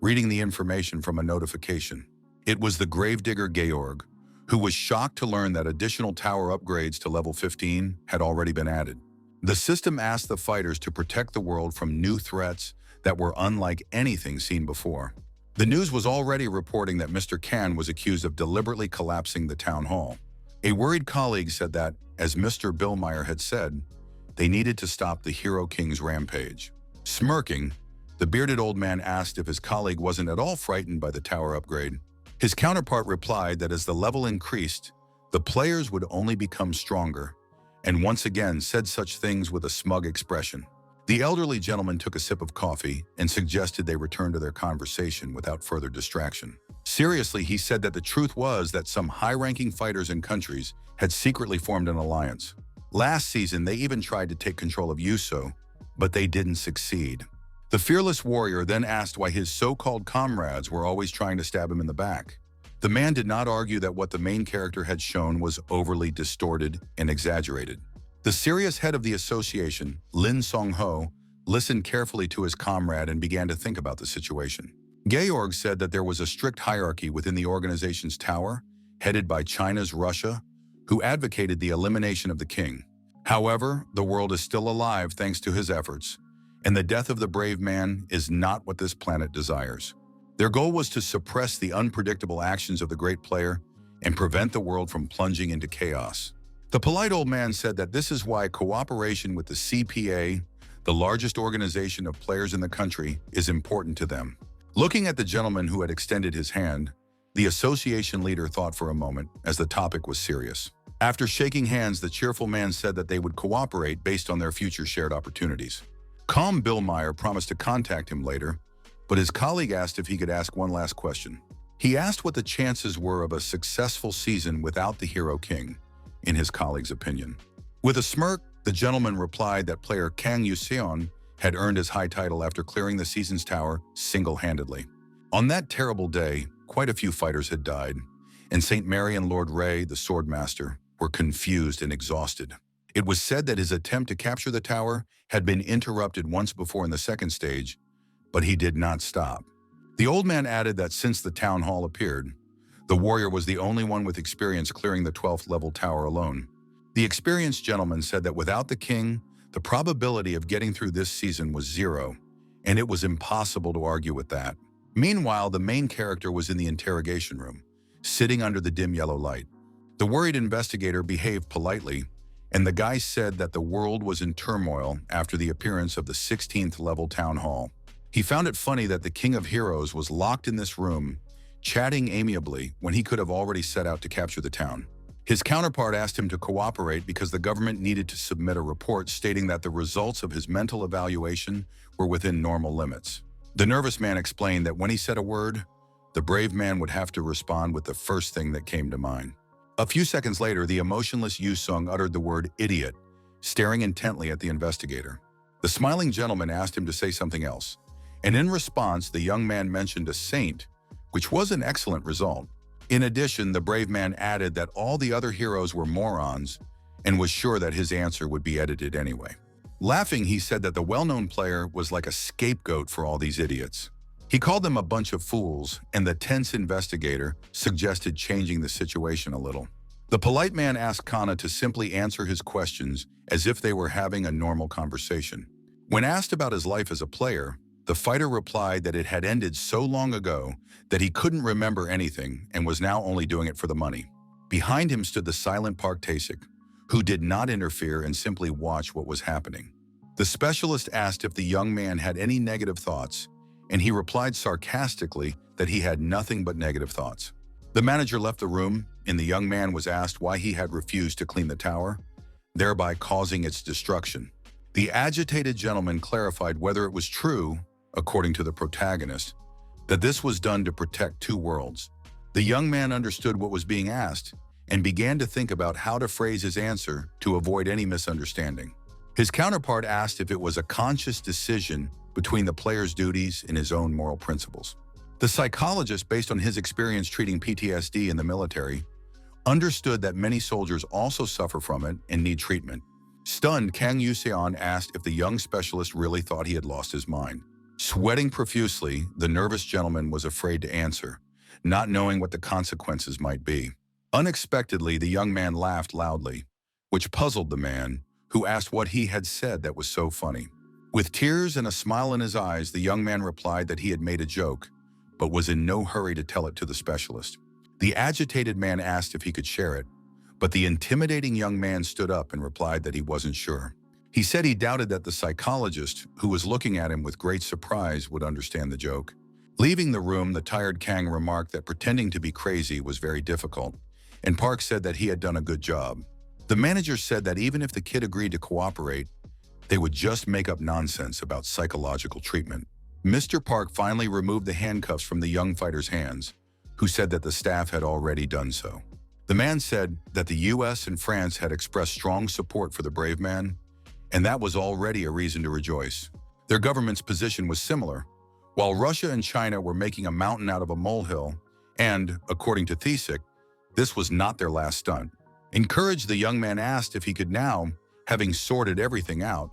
reading the information from a notification. It was the gravedigger Georg, who was shocked to learn that additional tower upgrades to level 15 had already been added. The system asked the fighters to protect the world from new threats that were unlike anything seen before. The news was already reporting that Mr. Kan was accused of deliberately collapsing the town hall. A worried colleague said that, as Mr. Billmeyer had said, they needed to stop the Hero King's rampage. Smirking, the bearded old man asked if his colleague wasn't at all frightened by the tower upgrade. His counterpart replied that as the level increased, the players would only become stronger, and once again said such things with a smug expression. The elderly gentleman took a sip of coffee and suggested they return to their conversation without further distraction. Seriously, he said that the truth was that some high-ranking fighters and countries had secretly formed an alliance. Last season, they even tried to take control of Yuso, but they didn't succeed. The fearless warrior then asked why his so-called comrades were always trying to stab him in the back. The man did not argue that what the main character had shown was overly distorted and exaggerated. The serious head of the association, Lin Song-ho, listened carefully to his comrade and began to think about the situation. Georg said that there was a strict hierarchy within the organization's tower, headed by China's Russia, who advocated the elimination of the king. However, the world is still alive thanks to his efforts, and the death of the brave man is not what this planet desires. Their goal was to suppress the unpredictable actions of the great player and prevent the world from plunging into chaos. The polite old man said that this is why cooperation with the CPA, the largest organization of players in the country, is important to them. Looking at the gentleman who had extended his hand, the association leader thought for a moment, as the topic was serious. After shaking hands, the cheerful man said that they would cooperate based on their future shared opportunities. Calm Bill Meyer promised to contact him later, but his colleague asked if he could ask one last question. He asked what the chances were of a successful season without the hero king, in his colleague's opinion. With a smirk, the gentleman replied that player Kang Yuseon had earned his high title after clearing the season's tower single-handedly. On that terrible day, quite a few fighters had died, and St. Mary and Lord Ray, the swordmaster, were confused and exhausted. It was said that his attempt to capture the tower had been interrupted once before in the second stage, but he did not stop. The old man added that since the town hall appeared, the warrior was the only one with experience clearing the 12th level tower alone. The experienced gentleman said that without the king, the probability of getting through this season was 0, and it was impossible to argue with that. Meanwhile, the main character was in the interrogation room, sitting under the dim yellow light. The worried investigator behaved politely, and the guy said that the world was in turmoil after the appearance of the 16th level town hall. He found it funny that the King of Heroes was locked in this room, chatting amiably when he could have already set out to capture the town. His counterpart asked him to cooperate because the government needed to submit a report stating that the results of his mental evaluation were within normal limits. The nervous man explained that when he said a word, the brave man would have to respond with the first thing that came to mind. A few seconds later, the emotionless Yu Sung uttered the word idiot, staring intently at the investigator. The smiling gentleman asked him to say something else, and in response, the young man mentioned a saint, which was an excellent result. In addition, the brave man added that all the other heroes were morons and was sure that his answer would be edited anyway. Laughing, he said that the well-known player was like a scapegoat for all these idiots. He called them a bunch of fools, and the tense investigator suggested changing the situation a little. The polite man asked Kana to simply answer his questions as if they were having a normal conversation. When asked about his life as a player, the fighter replied that it had ended so long ago that he couldn't remember anything and was now only doing it for the money. Behind him stood the silent Park Tae-sik, who did not interfere and simply watch what was happening. The specialist asked if the young man had any negative thoughts, and he replied sarcastically that he had nothing but negative thoughts. The manager left the room, and the young man was asked why he had refused to clean the tower, thereby causing its destruction. The agitated gentleman clarified whether it was true, according to the protagonist, that this was done to protect two worlds. The young man understood what was being asked and began to think about how to phrase his answer to avoid any misunderstanding. His counterpart asked if it was a conscious decision between the player's duties and his own moral principles. The psychologist, based on his experience treating PTSD in the military, understood that many soldiers also suffer from it and need treatment. Stunned, Kang Yuseon asked if the young specialist really thought he had lost his mind. Sweating profusely, the nervous gentleman was afraid to answer, not knowing what the consequences might be. Unexpectedly, the young man laughed loudly, which puzzled the man, who asked what he had said that was so funny. With tears and a smile in his eyes, the young man replied that he had made a joke, but was in no hurry to tell it to the specialist. The agitated man asked if he could share it, but the intimidating young man stood up and replied that he wasn't sure. He said he doubted that the psychologist, who was looking at him with great surprise, would understand the joke. Leaving the room, the tired Kang remarked that pretending to be crazy was very difficult, and Park said that he had done a good job. The manager said that even if the kid agreed to cooperate, they would just make up nonsense about psychological treatment. Mr. Park finally removed the handcuffs from the young fighter's hands, who said that the staff had already done so. The man said that the US and France had expressed strong support for the brave man, and that was already a reason to rejoice. Their government's position was similar. While Russia and China were making a mountain out of a molehill And, according to Thesik, this was not their last stunt. Encouraged, the young man asked if he could now, having sorted everything out,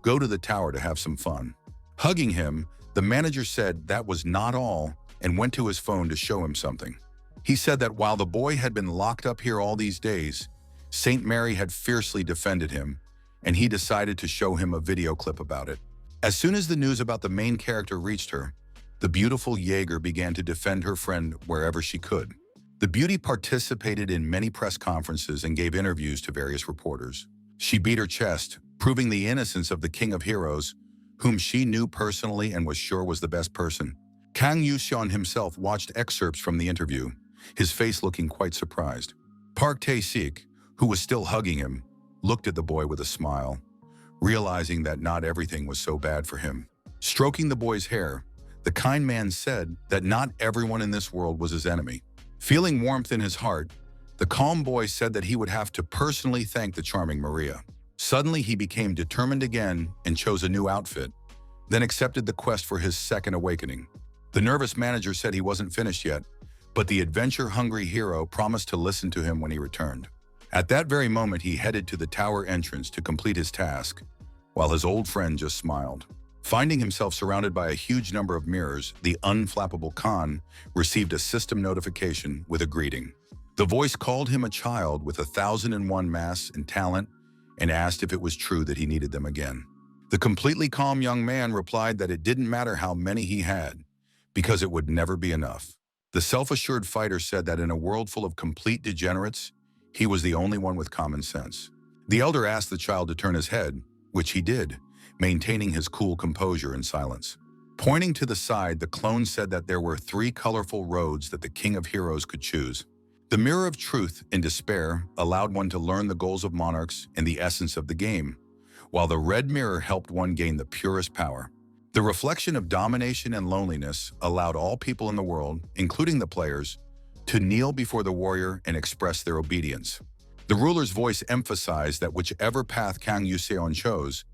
go to the tower to have some fun. Hugging him, the manager said that was not all and went to his phone to show him something. He said that while the boy had been locked up here all these days, Saint Mary had fiercely defended him, and he decided to show him a video clip about it. As soon as the news about the main character reached her, the beautiful Jaeger began to defend her friend wherever she could. The beauty participated in many press conferences and gave interviews to various reporters. She beat her chest, proving the innocence of the King of Heroes, whom she knew personally and was sure was the best person. Kang Yuseon himself watched excerpts from the interview, his face looking quite surprised. Park Tae-sik, who was still hugging him, looked at the boy with a smile, realizing that not everything was so bad for him. Stroking the boy's hair, the kind man said that not everyone in this world was his enemy. Feeling warmth in his heart, the calm boy said that he would have to personally thank the charming Maria. Suddenly, he became determined again and chose a new outfit, then accepted the quest for his second awakening. The nervous manager said he wasn't finished yet, but the adventure-hungry hero promised to listen to him when he returned. At that very moment, he headed to the tower entrance to complete his task, while his old friend just smiled. Finding himself surrounded by a huge number of mirrors, the unflappable Khan received a system notification with a greeting. The voice called him a child with 1,001 mass and talent and asked if it was true that he needed them again. The completely calm young man replied that it didn't matter how many he had, because it would never be enough. The self-assured fighter said that in a world full of complete degenerates, he was the only one with common sense. The elder asked the child to turn his head, which he did, maintaining his cool composure and silence. Pointing to the side, the clone said that there were 3 colorful roads that the King of Heroes could choose. The Mirror of Truth, in despair, allowed one to learn the goals of monarchs and the essence of the game, while the Red Mirror helped one gain the purest power. The Reflection of Domination and Loneliness allowed all people in the world, including the players, to kneel before the warrior and express their obedience. The ruler's voice emphasized that whichever path Kang Yuseon chose,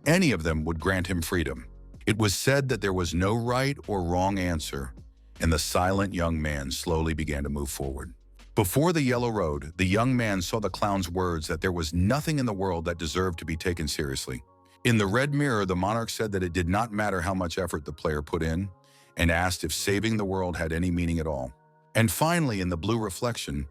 any of them would grant him freedom. It was said that there was no right or wrong answer, and the silent young man slowly began to move forward. Before the yellow road, the young man saw the clown's words that there was nothing in the world that deserved to be taken seriously. In the Red Mirror, the monarch said that it did not matter how much effort the player put in, and asked if saving the world had any meaning at all. And finally, in the Blue Reflection,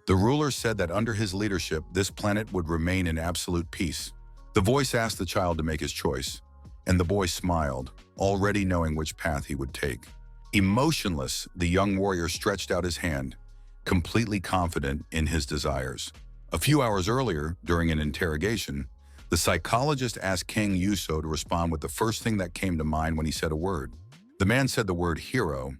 the ruler said that under his leadership, this planet would remain in absolute peace. The voice asked the child to make his choice, and the boy smiled, already knowing which path he would take. Emotionless, the young warrior stretched out his hand, completely confident in his desires. A few hours earlier, during an interrogation, the psychologist asked King Yuso to respond with the first thing that came to mind when he said a word. The man said the word hero,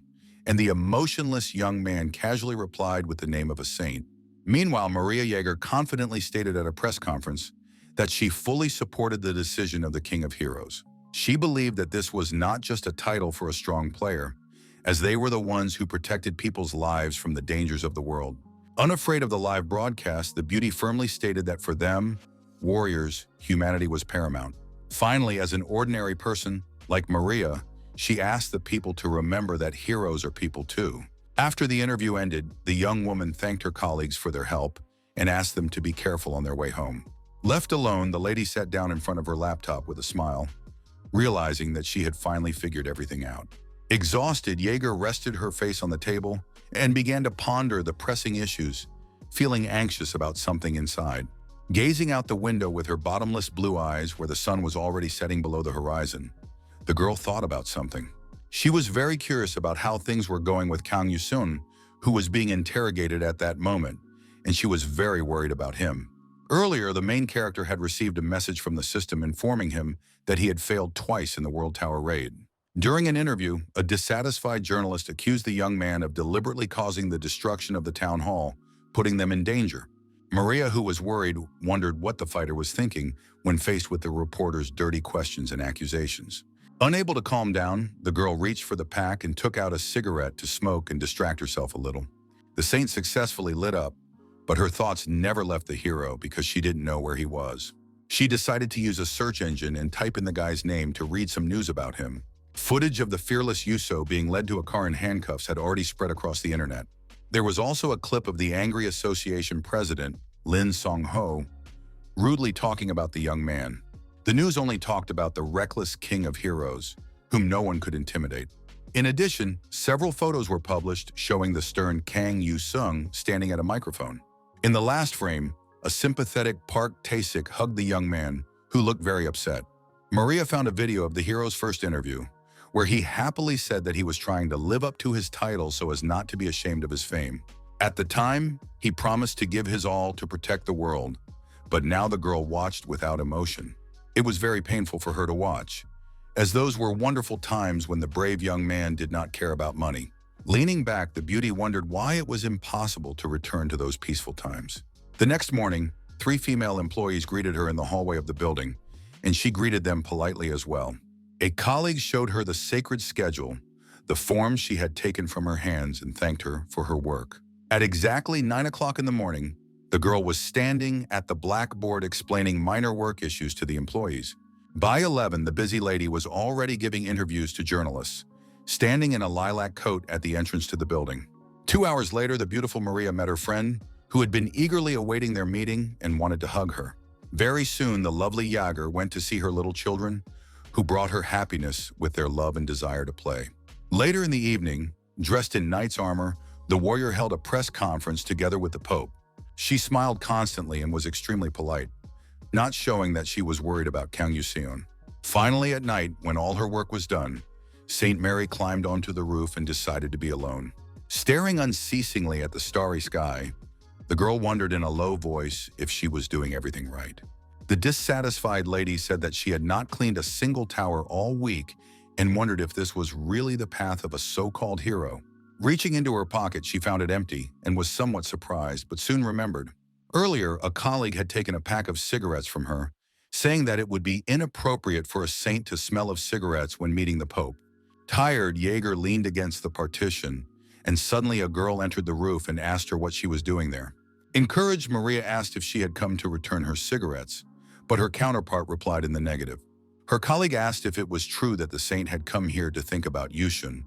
and the emotionless young man casually replied with the name of a saint. Meanwhile, Maria Jaeger confidently stated at a press conference that she fully supported the decision of the King of Heroes. She believed that this was not just a title for a strong player, as they were the ones who protected people's lives from the dangers of the world. Unafraid of the live broadcast, the beauty firmly stated that for them, warriors, humanity was paramount. Finally, as an ordinary person, like Maria, she asked the people to remember that heroes are people too. After the interview ended, the young woman thanked her colleagues for their help and asked them to be careful on their way home. Left alone, the lady sat down in front of her laptop with a smile, realizing that she had finally figured everything out. Exhausted, Jaeger rested her face on the table and began to ponder the pressing issues, feeling anxious about something inside. Gazing out the window with her bottomless blue eyes where the sun was already setting below the horizon, the girl thought about something. She was very curious about how things were going with Kang Yusun, who was being interrogated at that moment, and she was very worried about him. Earlier, the main character had received a message from the system informing him that he had failed twice in the World Tower raid. During an interview, a dissatisfied journalist accused the young man of deliberately causing the destruction of the town hall, putting them in danger. Maria, who was worried, wondered what the fighter was thinking when faced with the reporter's dirty questions and accusations. Unable to calm down, the girl reached for the pack and took out a cigarette to smoke and distract herself a little. The saint successfully lit up, but her thoughts never left the hero because she didn't know where he was. She decided to use a search engine and type in the guy's name to read some news about him. Footage of the fearless Yuso being led to a car in handcuffs had already spread across the internet. There was also a clip of the angry association president, Lin Song-ho, rudely talking about the young man. The news only talked about the reckless king of heroes, whom no one could intimidate. In addition, several photos were published showing the stern Kang Yu-sung standing at a microphone. In the last frame, a sympathetic Park Tae-sik hugged the young man, who looked very upset. Maria found a video of the hero's first interview, where he happily said that he was trying to live up to his title so as not to be ashamed of his fame. At the time, he promised to give his all to protect the world, but now the girl watched without emotion. It was very painful for her to watch, as those were wonderful times when the brave young man did not care about money. Leaning back, the beauty wondered why it was impossible to return to those peaceful times. The next morning, 3 female employees greeted her in the hallway of the building, and she greeted them politely as well. A colleague showed her the sacred schedule, the forms she had taken from her hands, and thanked her for her work. At exactly 9 o'clock in the morning, the girl was standing at the blackboard explaining minor work issues to the employees. By 11, the busy lady was already giving interviews to journalists, standing in a lilac coat at the entrance to the building. 2 hours later, the beautiful Maria met her friend, who had been eagerly awaiting their meeting and wanted to hug her. Very soon, the lovely Jager went to see her little children, who brought her happiness with their love and desire to play. Later in the evening, dressed in knight's armor, the warrior held a press conference together with the Pope. She smiled constantly and was extremely polite, not showing that she was worried about Kang Yuseon. Finally, at night, when all her work was done, Saint Mary climbed onto the roof and decided to be alone. Staring unceasingly at the starry sky, the girl wondered in a low voice if she was doing everything right. The dissatisfied lady said that she had not cleaned a single tower all week and wondered if this was really the path of a so-called hero. Reaching into her pocket, she found it empty and was somewhat surprised, but soon remembered. Earlier, a colleague had taken a pack of cigarettes from her, saying that it would be inappropriate for a saint to smell of cigarettes when meeting the Pope. Tired, Jaeger leaned against the partition, and suddenly a girl entered the roof and asked her what she was doing there. Encouraged, Maria asked if she had come to return her cigarettes, but her counterpart replied in the negative. Her colleague asked if it was true that the saint had come here to think about Yushun,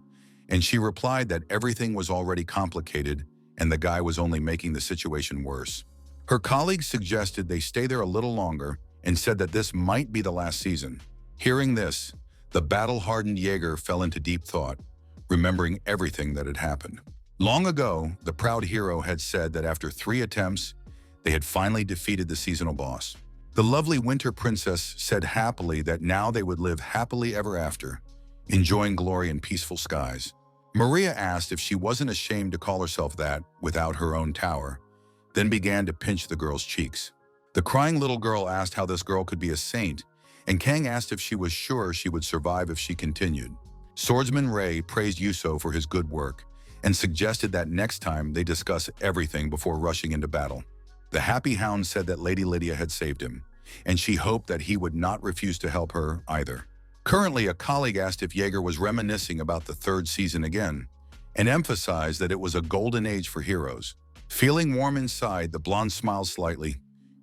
and she replied that everything was already complicated and the guy was only making the situation worse. Her colleague suggested they stay there a little longer and said that this might be the last season. Hearing this, the battle-hardened Jaeger fell into deep thought, remembering everything that had happened. Long ago, the proud hero had said that after 3 attempts, they had finally defeated the seasonal boss. The lovely Winter Princess said happily that now they would live happily ever after, enjoying glory in peaceful skies. Maria asked if she wasn't ashamed to call herself that without her own tower, then began to pinch the girl's cheeks. The crying little girl asked how this girl could be a saint, and Kang asked if she was sure she would survive if she continued. Swordsman Ray praised Yuso for his good work and suggested that next time they discuss everything before rushing into battle. The happy hound said that Lady Lydia had saved him, and she hoped that he would not refuse to help her either. Currently, a colleague asked if Jaeger was reminiscing about the 3rd season again, and emphasized that it was a golden age for heroes. Feeling warm inside, the blonde smiled slightly,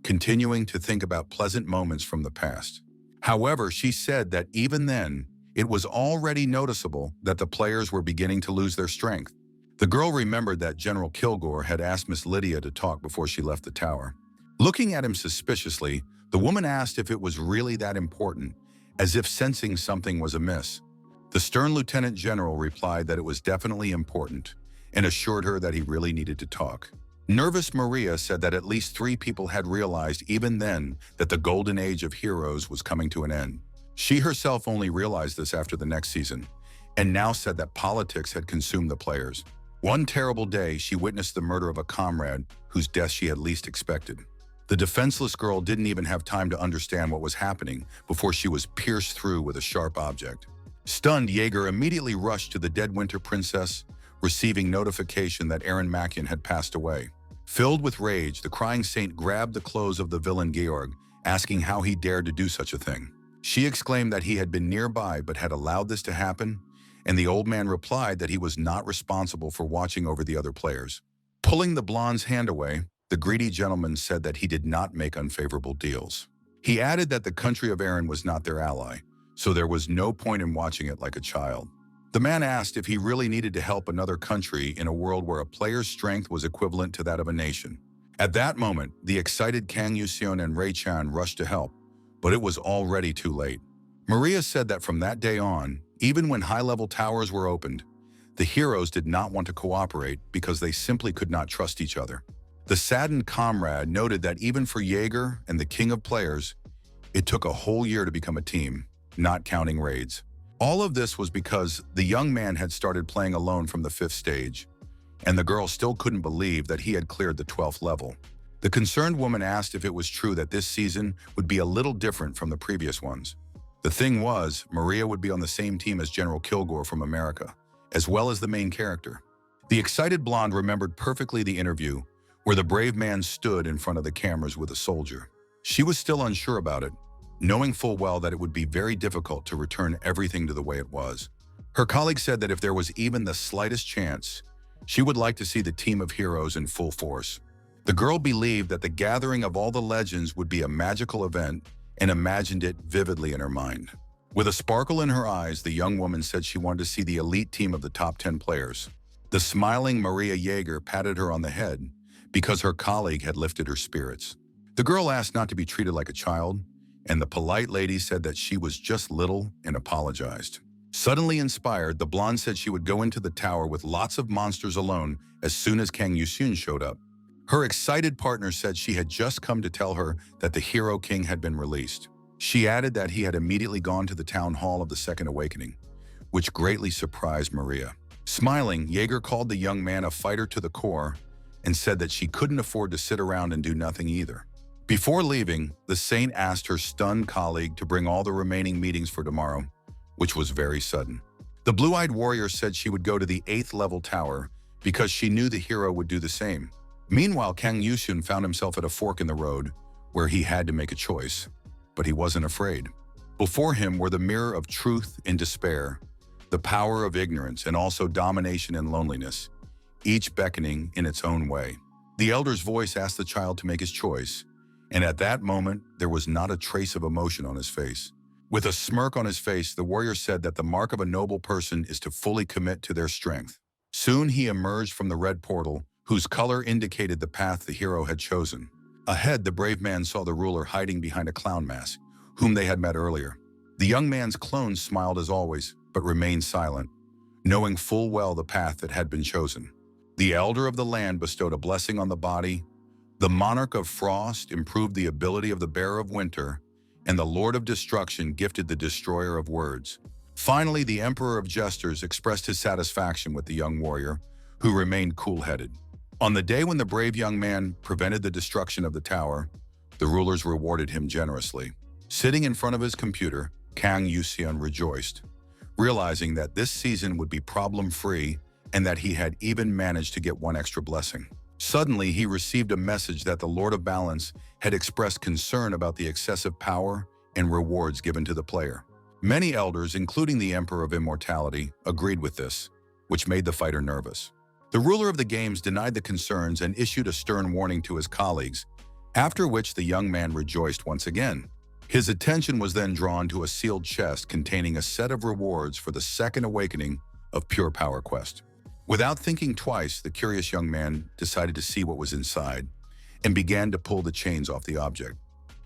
continuing to think about pleasant moments from the past. However, she said that even then, it was already noticeable that the players were beginning to lose their strength. The girl remembered that General Kilgore had asked Miss Lydia to talk before she left the tower. Looking at him suspiciously, the woman asked if it was really that important, as if sensing something was amiss. The stern Lieutenant General replied that it was definitely important, and assured her that he really needed to talk. Nervous Maria said that at least 3 people had realized even then that the golden age of heroes was coming to an end. She herself only realized this after the next season, and now said that politics had consumed the players. One terrible day, she witnessed the murder of a comrade whose death she had least expected. The defenseless girl didn't even have time to understand what was happening before she was pierced through with a sharp object. Stunned, Jaeger immediately rushed to the dead Winter Princess, receiving notification that Aaron Makian had passed away. Filled with rage, the crying saint grabbed the clothes of the villain Georg, asking how he dared to do such a thing. She exclaimed that he had been nearby but had allowed this to happen, and the old man replied that he was not responsible for watching over the other players. Pulling the blonde's hand away, the greedy gentleman said that he did not make unfavorable deals. He added that the country of Aaron was not their ally, so there was no point in watching it like a child. The man asked if he really needed to help another country in a world where a player's strength was equivalent to that of a nation. At that moment, the excited Kang Yuseon and Ray Chan rushed to help, but it was already too late. Maria said that from that day on, even when high-level towers were opened, the heroes did not want to cooperate because they simply could not trust each other. The saddened comrade noted that even for Jaeger and the king of players, it took a whole year to become a team, not counting raids. All of this was because the young man had started playing alone from the 5th stage, and the girl still couldn't believe that he had cleared the 12th level. The concerned woman asked if it was true that this season would be a little different from the previous ones. The thing was, Maria would be on the same team as General Kilgore from America, as well as the main character. The excited blonde remembered perfectly the interview where the brave man stood in front of the cameras with a soldier. She was still unsure about it, knowing full well that it would be very difficult to return everything to the way it was. Her colleague said that if there was even the slightest chance, she would like to see the team of heroes in full force. The girl believed that the gathering of all the legends would be a magical event and imagined it vividly in her mind. With a sparkle in her eyes, the young woman said she wanted to see the elite team of the top 10 players. The smiling Maria Jaeger patted her on the head because her colleague had lifted her spirits. The girl asked not to be treated like a child, and the polite lady said that she was just little and apologized. Suddenly inspired, the blonde said she would go into the tower with lots of monsters alone as soon as Kang Yuseon showed up. Her excited partner said she had just come to tell her that the Hero King had been released. She added that he had immediately gone to the town hall of the Second Awakening, which greatly surprised Maria. Smiling, Jaeger called the young man a fighter to the core and said that she couldn't afford to sit around and do nothing either. Before leaving, the saint asked her stunned colleague to bring all the remaining meetings for tomorrow, which was very sudden. The blue-eyed warrior said she would go to the 8th level tower because she knew the hero would do the same. Meanwhile, Kang Yuseon found himself at a fork in the road where he had to make a choice, but he wasn't afraid. Before him were the mirror of truth and despair, the power of ignorance, and also domination and loneliness, each beckoning in its own way. The elder's voice asked the child to make his choice, and at that moment, there was not a trace of emotion on his face. With a smirk on his face, the warrior said that the mark of a noble person is to fully commit to their strength. Soon he emerged from the red portal, whose color indicated the path the hero had chosen. Ahead, the brave man saw the ruler hiding behind a clown mask, whom they had met earlier. The young man's clone smiled as always, but remained silent, knowing full well the path that had been chosen. The elder of the land bestowed a blessing on the body, the monarch of frost improved the ability of the bearer of winter, and the lord of destruction gifted the destroyer of words. Finally, the emperor of jesters expressed his satisfaction with the young warrior, who remained cool-headed. On the day when the brave young man prevented the destruction of the tower, the rulers rewarded him generously. Sitting in front of his computer, Kang Yuseon rejoiced, realizing that this season would be problem-free and that he had even managed to get one extra blessing. Suddenly, he received a message that the Lord of Balance had expressed concern about the excessive power and rewards given to the player. Many elders, including the Emperor of Immortality, agreed with this, which made the fighter nervous. The ruler of the games denied the concerns and issued a stern warning to his colleagues, after which the young man rejoiced once again. His attention was then drawn to a sealed chest containing a set of rewards for the Second Awakening of Pure Power Quest. Without thinking twice, the curious young man decided to see what was inside and began to pull the chains off the object.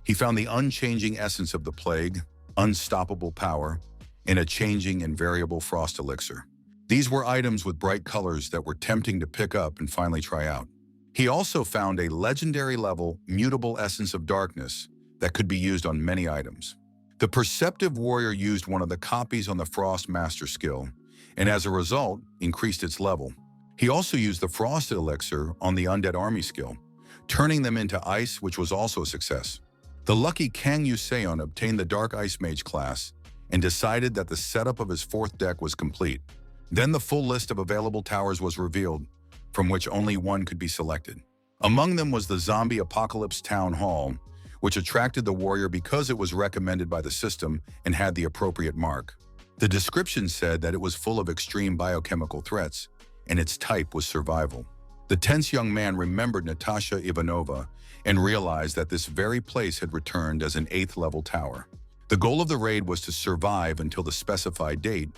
He found the unchanging essence of the plague, unstoppable power, and a changing and variable frost elixir. These were items with bright colors that were tempting to pick up and finally try out. He also found a legendary-level, mutable essence of darkness that could be used on many items. The perceptive warrior used one of the copies on the Frost Master skill, and as a result, increased its level. He also used the Frost Elixir on the Undead Army skill, turning them into ice, which was also a success. The lucky Kang Yuseon obtained the Dark Ice Mage class and decided that the setup of his 4th deck was complete. Then the full list of available towers was revealed, from which only one could be selected. Among them was the Zombie Apocalypse Town Hall, which attracted the warrior because it was recommended by the system and had the appropriate mark. The description said that it was full of extreme biochemical threats, and its type was survival. The tense young man remembered Natasha Ivanova and realized that this very place had returned as an 8th level tower. The goal of the raid was to survive until the specified date,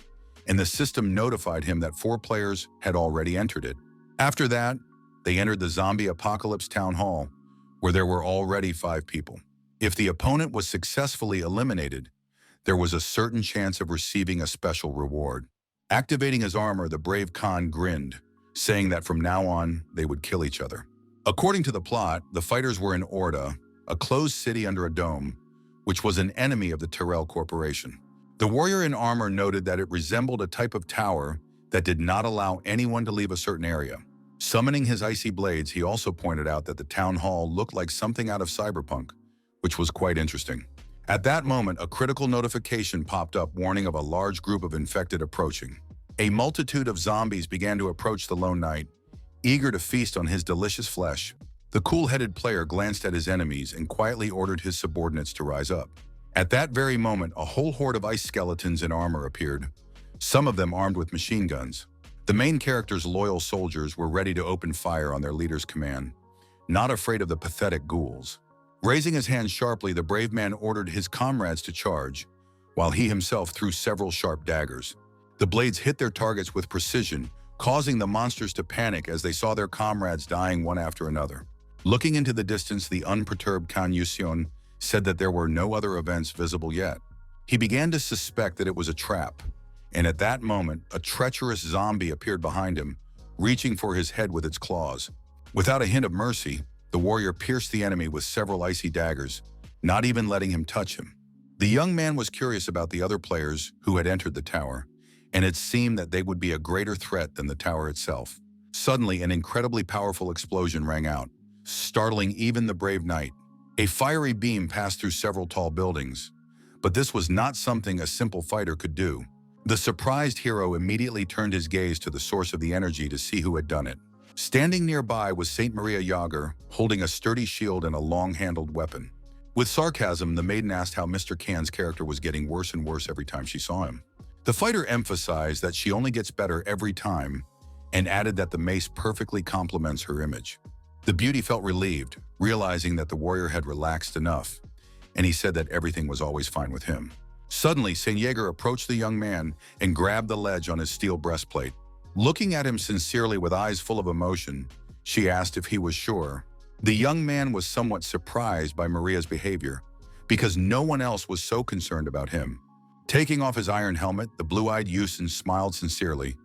and the system notified him that 4 players had already entered it. After that, they entered the zombie apocalypse town hall, where there were already 5 people. If the opponent was successfully eliminated, there was a certain chance of receiving a special reward. Activating his armor, the brave Khan grinned, saying that from now on, they would kill each other. According to the plot, the fighters were in Orda, a closed city under a dome, which was an enemy of the Tyrell Corporation. The warrior in armor noted that it resembled a type of tower that did not allow anyone to leave a certain area. Summoning his icy blades, he also pointed out that the town hall looked like something out of Cyberpunk, which was quite interesting. At that moment, a critical notification popped up warning of a large group of infected approaching. A multitude of zombies began to approach the lone knight, eager to feast on his delicious flesh. The cool-headed player glanced at his enemies and quietly ordered his subordinates to rise up. At that very moment, a whole horde of ice skeletons in armor appeared, some of them armed with machine guns. The main character's loyal soldiers were ready to open fire on their leader's command, not afraid of the pathetic ghouls. Raising his hand sharply, the brave man ordered his comrades to charge, while he himself threw several sharp daggers. The blades hit their targets with precision, causing the monsters to panic as they saw their comrades dying one after another. Looking into the distance, the unperturbed Kan Yusion said that there were no other events visible yet. He began to suspect that it was a trap, and at that moment, a treacherous zombie appeared behind him, reaching for his head with its claws. Without a hint of mercy, the warrior pierced the enemy with several icy daggers, not even letting him touch him. The young man was curious about the other players who had entered the tower, and it seemed that they would be a greater threat than the tower itself. Suddenly, an incredibly powerful explosion rang out, startling even the brave knight. A fiery beam passed through several tall buildings, but this was not something a simple fighter could do. The surprised hero immediately turned his gaze to the source of the energy to see who had done it. Standing nearby was Saint Maria Yager, holding a sturdy shield and a long-handled weapon. With sarcasm, the maiden asked how Mr. Kan's character was getting worse and worse every time she saw him. The fighter emphasized that she only gets better every time, and added that the mace perfectly complements her image. The beauty felt relieved, realizing that the warrior had relaxed enough, and he said that everything was always fine with him. Suddenly, Saint Jaeger approached the young man and grabbed the ledge on his steel breastplate. Looking at him sincerely with eyes full of emotion, she asked if he was sure. The young man was somewhat surprised by Maria's behavior, because no one else was so concerned about him. Taking off his iron helmet, the blue-eyed Yusin smiled sincerely,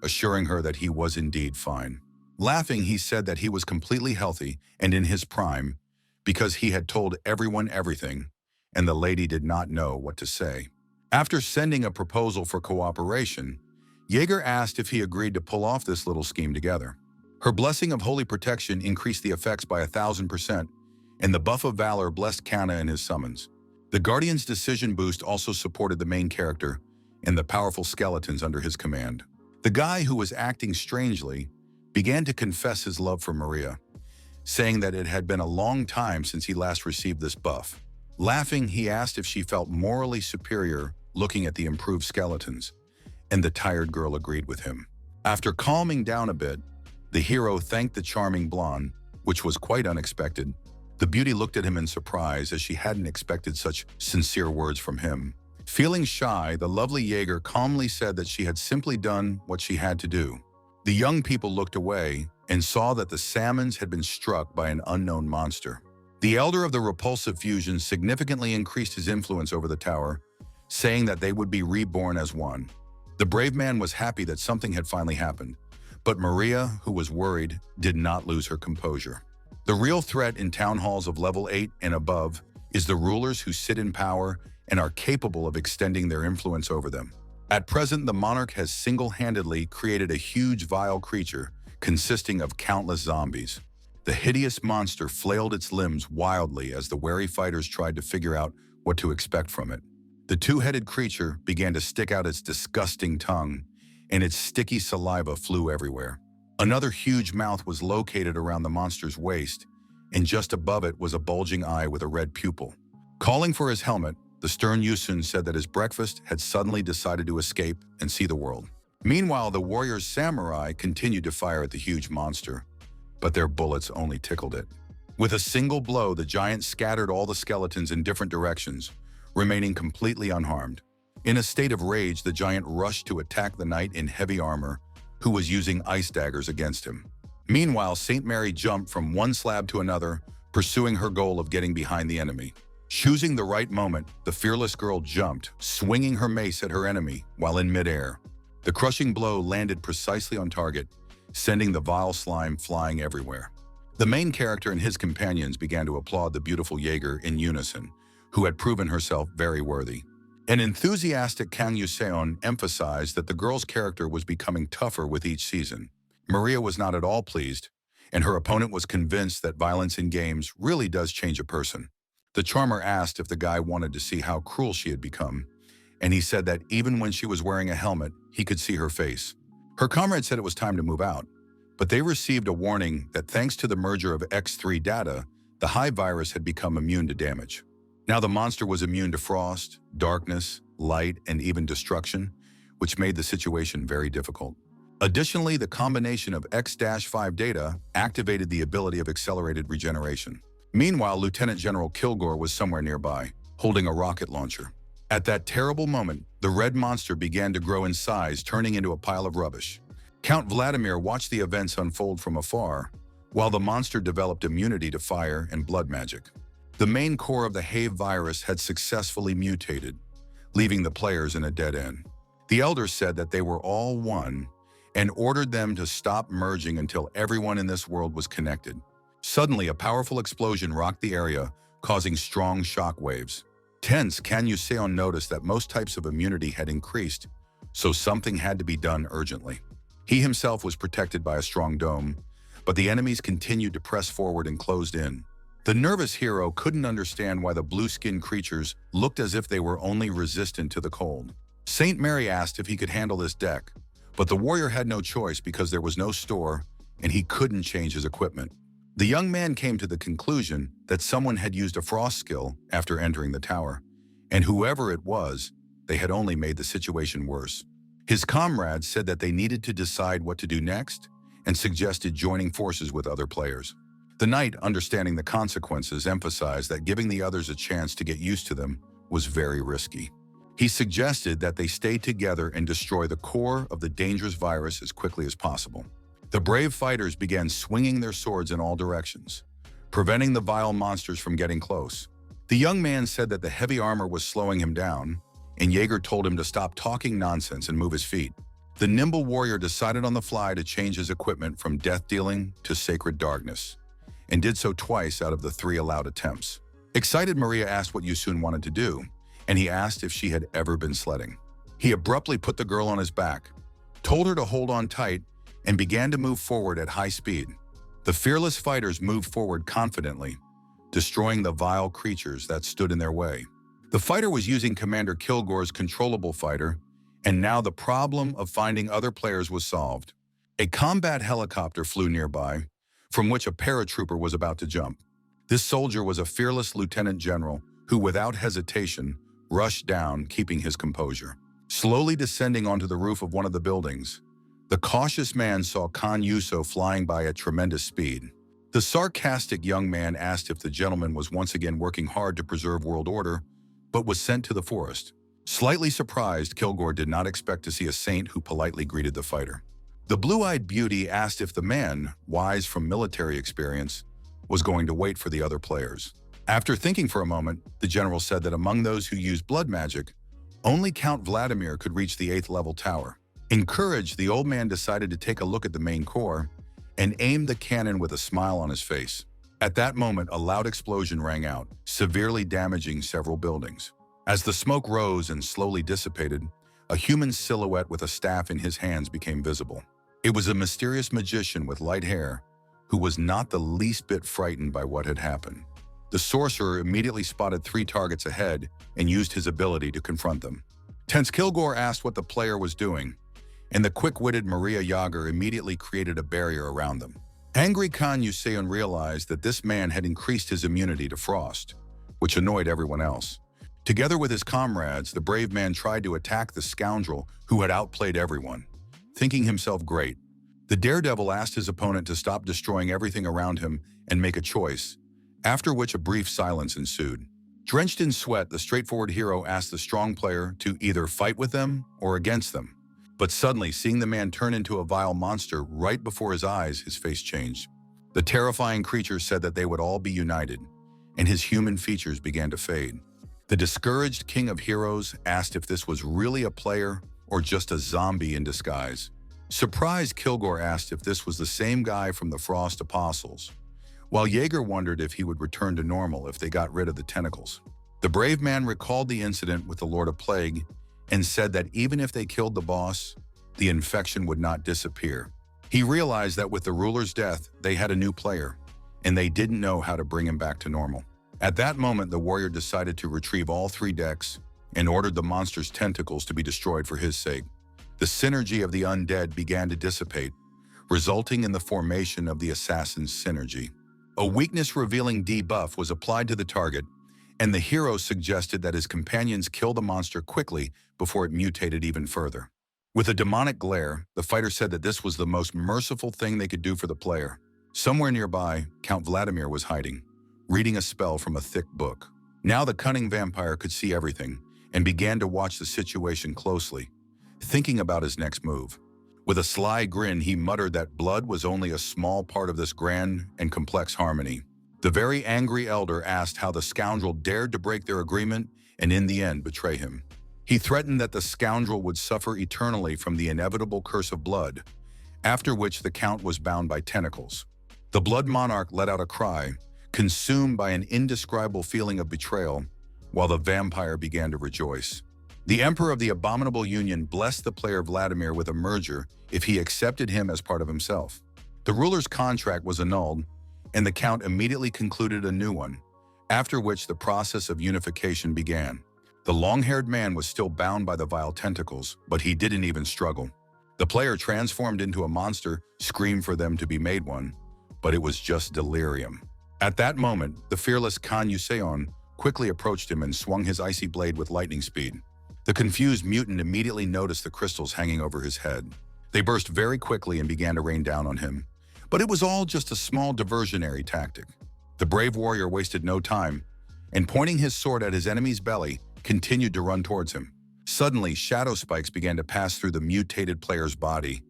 assuring her that he was indeed fine. Laughing, he said that he was completely healthy and in his prime, because he had told everyone everything, and the lady did not know what to say. After sending a proposal for cooperation, Jaeger asked if he agreed to pull off this little scheme together. Her blessing of holy protection increased the effects by 1,000%, and the buff of valor blessed Kana in his summons. The Guardian's decision boost also supported the main character and the powerful skeletons under his command. The guy who was acting strangely began to confess his love for Maria, saying that it had been a long time since he last received this buff. Laughing, he asked if she felt morally superior looking at the improved skeletons, and the tired girl agreed with him. After calming down a bit, the hero thanked the charming blonde, which was quite unexpected. The beauty looked at him in surprise as she hadn't expected such sincere words from him. Feeling shy, the lovely Jaeger calmly said that she had simply done what she had to do. The young people looked away and saw that the salmons had been struck by an unknown monster. The elder of the repulsive fusion significantly increased his influence over the tower, saying that they would be reborn as one. The brave man was happy that something had finally happened, but Maria, who was worried, did not lose her composure. The real threat in town halls of level 8 and above is the rulers who sit in power and are capable of extending their influence over them. At present, the monarch has single-handedly created a huge vile creature consisting of countless zombies. The hideous monster flailed its limbs wildly as the wary fighters tried to figure out what to expect from it. The two-headed creature began to stick out its disgusting tongue, and its sticky saliva flew everywhere. Another huge mouth was located around the monster's waist, and just above it was a bulging eye with a red pupil. Calling for his helmet, the stern Yusun said that his breakfast had suddenly decided to escape and see the world. Meanwhile, the warrior's samurai continued to fire at the huge monster, but their bullets only tickled it. With a single blow, the giant scattered all the skeletons in different directions, remaining completely unharmed. In a state of rage, the giant rushed to attack the knight in heavy armor, who was using ice daggers against him. Meanwhile, Saint Mary jumped from one slab to another, pursuing her goal of getting behind the enemy. Choosing the right moment, the fearless girl jumped, swinging her mace at her enemy while in midair. The crushing blow landed precisely on target, sending the vile slime flying everywhere. The main character and his companions began to applaud the beautiful Jaeger in unison, who had proven herself very worthy. An enthusiastic Kang Yuseon emphasized that the girl's character was becoming tougher with each season. Maria was not at all pleased, and her opponent was convinced that violence in games really does change a person. The charmer asked if the guy wanted to see how cruel she had become, and he said that even when she was wearing a helmet, he could see her face. Her comrade said it was time to move out, but they received a warning that thanks to the merger of X3 data, the hive virus had become immune to damage. Now the monster was immune to frost, darkness, light, and even destruction, which made the situation very difficult. Additionally, the combination of X-5 data activated the ability of accelerated regeneration. Meanwhile, Lieutenant General Kilgore was somewhere nearby, holding a rocket launcher. At that terrible moment, the red monster began to grow in size, turning into a pile of rubbish. Count Vladimir watched the events unfold from afar, while the monster developed immunity to fire and blood magic. The main core of the Hive virus had successfully mutated, leaving the players in a dead end. The elders said that they were all one and ordered them to stop merging until everyone in this world was connected. Suddenly, a powerful explosion rocked the area, causing strong shock waves. Tense, Kang Yuseon noticed that most types of immunity had increased, so something had to be done urgently. He himself was protected by a strong dome, but the enemies continued to press forward and closed in. The nervous hero couldn't understand why the blue-skinned creatures looked as if they were only resistant to the cold. Saint Mary asked if he could handle this deck, but the warrior had no choice because there was no store and he couldn't change his equipment. The young man came to the conclusion that someone had used a frost skill after entering the tower, and whoever it was, they had only made the situation worse. His comrades said that they needed to decide what to do next and suggested joining forces with other players. The knight, understanding the consequences, emphasized that giving the others a chance to get used to them was very risky. He suggested that they stay together and destroy the core of the dangerous virus as quickly as possible. The brave fighters began swinging their swords in all directions, preventing the vile monsters from getting close. The young man said that the heavy armor was slowing him down, and Jaeger told him to stop talking nonsense and move his feet. The nimble warrior decided on the fly to change his equipment from death-dealing to sacred darkness, and did so twice out of the 3 allowed attempts. Excited, Maria asked what Yusun wanted to do, and he asked if she had ever been sledding. He abruptly put the girl on his back, told her to hold on tight, and began to move forward at high speed. The fearless fighters moved forward confidently, destroying the vile creatures that stood in their way. The fighter was using Commander Kilgore's controllable fighter, and now the problem of finding other players was solved. A combat helicopter flew nearby, from which a paratrooper was about to jump. This soldier was a fearless lieutenant general who, without hesitation, rushed down, keeping his composure. Slowly descending onto the roof of one of the buildings, the cautious man saw Kan Yuso flying by at tremendous speed. The sarcastic young man asked if the gentleman was once again working hard to preserve world order, but was sent to the forest. Slightly surprised, Kilgore did not expect to see a saint who politely greeted the fighter. The blue-eyed beauty asked if the man, wise from military experience, was going to wait for the other players. After thinking for a moment, the general said that among those who used blood magic, only Count Vladimir could reach the 8th level tower. Encouraged, the old man decided to take a look at the main core and aimed the cannon with a smile on his face. At that moment, a loud explosion rang out, severely damaging several buildings. As the smoke rose and slowly dissipated, a human silhouette with a staff in his hands became visible. It was a mysterious magician with light hair who was not the least bit frightened by what had happened. The sorcerer immediately spotted 3 targets ahead and used his ability to confront them. Tense, Kilgore asked what the player was doing, and the quick-witted Maria Jaeger immediately created a barrier around them. Angry Kan Yuseon realized that this man had increased his immunity to frost, which annoyed everyone else. Together with his comrades, the brave man tried to attack the scoundrel who had outplayed everyone. Thinking himself great, the daredevil asked his opponent to stop destroying everything around him and make a choice, after which a brief silence ensued. Drenched in sweat, the straightforward hero asked the strong player to either fight with them or against them. But suddenly, seeing the man turn into a vile monster right before his eyes, his face changed. The terrifying creature said that they would all be united, and his human features began to fade. The discouraged king of heroes asked if this was really a player or just a zombie in disguise. Surprised, Kilgore asked if this was the same guy from the Frost Apostles, while Jaeger wondered if he would return to normal if they got rid of the tentacles. The brave man recalled the incident with the Lord of Plague and said that even if they killed the boss, the infection would not disappear. He realized that with the ruler's death, they had a new player, and they didn't know how to bring him back to normal. At that moment, the warrior decided to retrieve all 3 decks and ordered the monster's tentacles to be destroyed for his sake. The synergy of the undead began to dissipate, resulting in the formation of the assassin's synergy. A weakness-revealing debuff was applied to the target, and the hero suggested that his companions kill the monster quickly before it mutated even further. With a demonic glare, the fighter said that this was the most merciful thing they could do for the player. Somewhere nearby, Count Vladimir was hiding, reading a spell from a thick book. Now the cunning vampire could see everything and began to watch the situation closely, thinking about his next move. With a sly grin, he muttered that blood was only a small part of this grand and complex harmony. The very angry elder asked how the scoundrel dared to break their agreement and in the end betray him. He threatened that the scoundrel would suffer eternally from the inevitable curse of blood, after which the count was bound by tentacles. The blood monarch let out a cry, consumed by an indescribable feeling of betrayal, while the vampire began to rejoice. The Emperor of the Abominable Union blessed the player Vladimir with a merger if he accepted him as part of himself. The ruler's contract was annulled, and the count immediately concluded a new one, after which the process of unification began. The long-haired man was still bound by the vile tentacles, but he didn't even struggle. The player transformed into a monster, screamed for them to be made one, but it was just delirium. At that moment, the fearless Kan Yuseon quickly approached him and swung his icy blade with lightning speed. The confused mutant immediately noticed the crystals hanging over his head. They burst very quickly and began to rain down on him, but it was all just a small diversionary tactic. The brave warrior wasted no time, and pointing his sword at his enemy's belly, continued to run towards him. Suddenly, shadow spikes began to pass through the mutated player's body,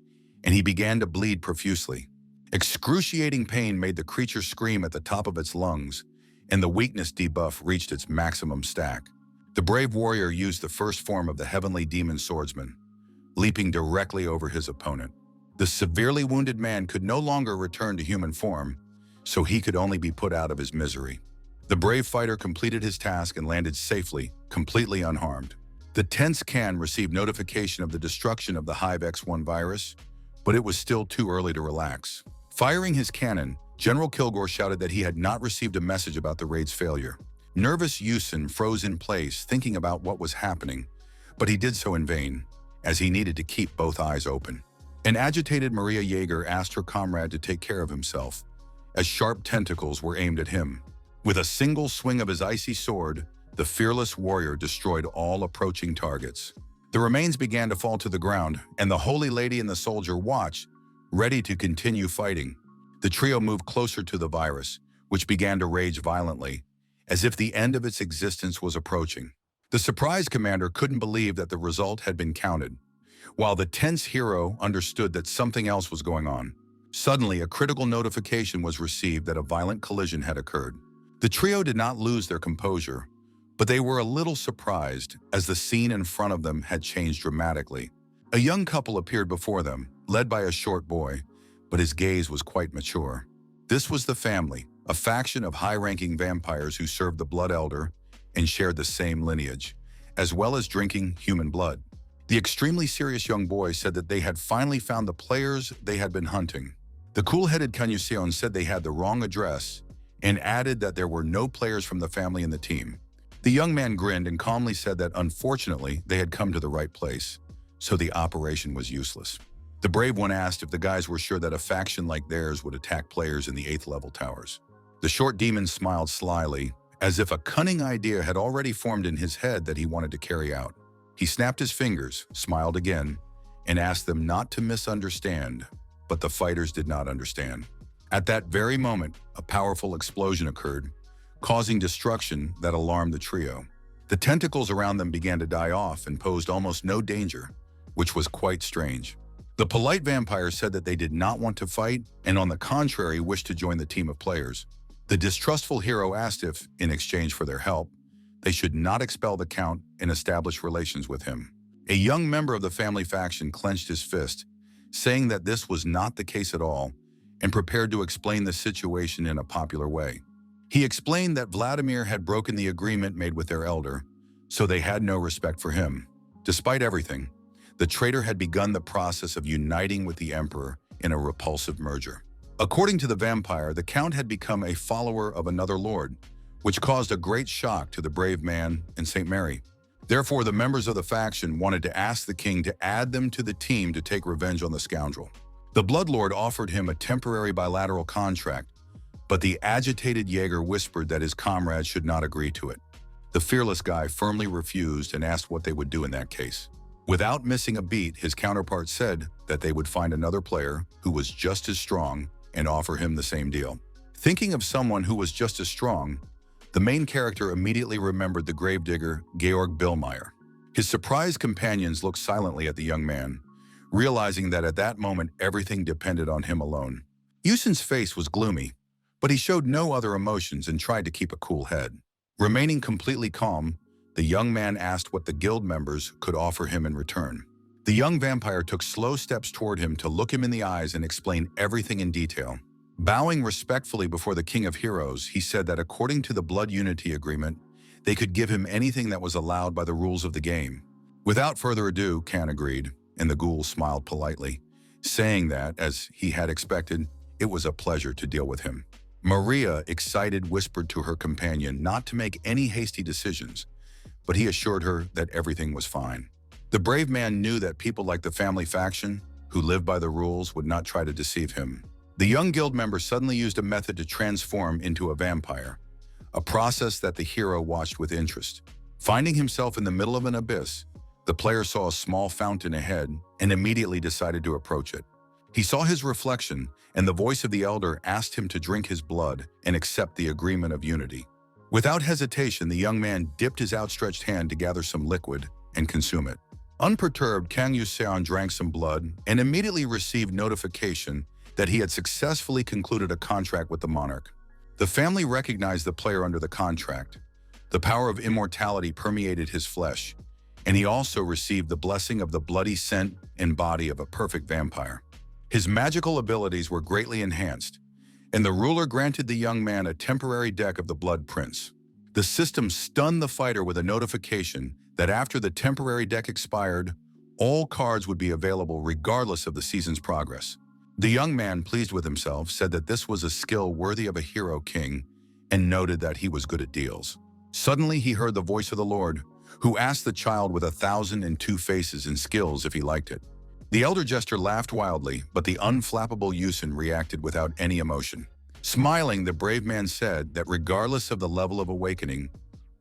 and he began to bleed profusely. Excruciating pain made the creature scream at the top of its lungs, and the weakness debuff reached its maximum stack. The brave warrior used the first form of the heavenly demon swordsman, leaping directly over his opponent. The severely wounded man could no longer return to human form, so he could only be put out of his misery. The brave fighter completed his task and landed safely, completely unharmed. The tense Kan received notification of the destruction of the Hive X1 virus, but it was still too early to relax. Firing his cannon, General Kilgore shouted that he had not received a message about the raid's failure. Nervous Yusin froze in place, thinking about what was happening, but he did so in vain, as he needed to keep both eyes open. An agitated Maria Jaeger asked her comrade to take care of himself, as sharp tentacles were aimed at him. With a single swing of his icy sword, the fearless warrior destroyed all approaching targets. The remains began to fall to the ground, and the holy lady and the soldier watched, ready to continue fighting. The trio moved closer to the virus, which began to rage violently, as if the end of its existence was approaching. The surprised commander couldn't believe that the result had been counted, while the tense hero understood that something else was going on. Suddenly, a critical notification was received that a violent collision had occurred. The trio did not lose their composure, but they were a little surprised as the scene in front of them had changed dramatically. A young couple appeared before them, led by a short boy, but his gaze was quite mature. This was the family, a faction of high-ranking vampires who served the Blood Elder and shared the same lineage, as well as drinking human blood. The extremely serious young boy said that they had finally found the players they had been hunting. The cool-headed Kanyuseon said they had the wrong address and added that there were no players from the family in the team. The young man grinned and calmly said that unfortunately they had come to the right place, so the operation was useless. The brave one asked if the guys were sure that a faction like theirs would attack players in the 8th level towers. The short demon smiled slyly, as if a cunning idea had already formed in his head that he wanted to carry out. He snapped his fingers, smiled again, and asked them not to misunderstand, but the fighters did not understand. At that very moment, a powerful explosion occurred, causing destruction that alarmed the trio. The tentacles around them began to die off and posed almost no danger, which was quite strange. The polite vampire said that they did not want to fight and on the contrary wished to join the team of players. The distrustful hero asked if, in exchange for their help, they should not expel the Count and establish relations with him. A young member of the family faction clenched his fist, saying that this was not the case at all, and prepared to explain the situation in a popular way. He explained that Vladimir had broken the agreement made with their elder, so they had no respect for him. Despite everything, the traitor had begun the process of uniting with the emperor in a repulsive merger. According to the vampire, the Count had become a follower of another lord, which caused a great shock to the brave man and St. Mary. Therefore, the members of the faction wanted to ask the king to add them to the team to take revenge on the scoundrel. The Bloodlord offered him a temporary bilateral contract, but the agitated Jaeger whispered that his comrades should not agree to it. The fearless guy firmly refused and asked what they would do in that case. Without missing a beat, his counterpart said that they would find another player who was just as strong and offer him the same deal. Thinking of someone who was just as strong, the main character immediately remembered the gravedigger Georg Billmeyer. His surprised companions looked silently at the young man, realizing that at that moment everything depended on him alone. Yusin's face was gloomy, but he showed no other emotions and tried to keep a cool head. Remaining completely calm, the young man asked what the guild members could offer him in return. The young vampire took slow steps toward him to look him in the eyes and explain everything in detail. Bowing respectfully before the King of Heroes, he said that according to the Blood Unity Agreement, they could give him anything that was allowed by the rules of the game. Without further ado, Khan agreed, and the ghoul smiled politely, saying that, as he had expected, it was a pleasure to deal with him. Maria, excited, whispered to her companion not to make any hasty decisions, but he assured her that everything was fine. The brave man knew that people like the family faction, who lived by the rules, would not try to deceive him. The young guild member suddenly used a method to transform into a vampire, a process that the hero watched with interest. Finding himself in the middle of an abyss, the player saw a small fountain ahead and immediately decided to approach it. He saw his reflection, and the voice of the elder asked him to drink his blood and accept the agreement of unity. Without hesitation, the young man dipped his outstretched hand to gather some liquid and consume it. Unperturbed, Kang Yuseon drank some blood and immediately received notification that he had successfully concluded a contract with the monarch. The family recognized the player under the contract. The power of immortality permeated his flesh, and he also received the blessing of the bloody scent and body of a perfect vampire. His magical abilities were greatly enhanced, and the ruler granted the young man a temporary deck of the Blood Prince. The system stunned the fighter with a notification that after the temporary deck expired, all cards would be available regardless of the season's progress. The young man, pleased with himself, said that this was a skill worthy of a hero king and noted that he was good at deals. Suddenly, he heard the voice of the Lord, who asked the child with 1,002 faces and skills if he liked it. The elder jester laughed wildly, but the unflappable Yusin reacted without any emotion. Smiling, the brave man said that regardless of the level of awakening,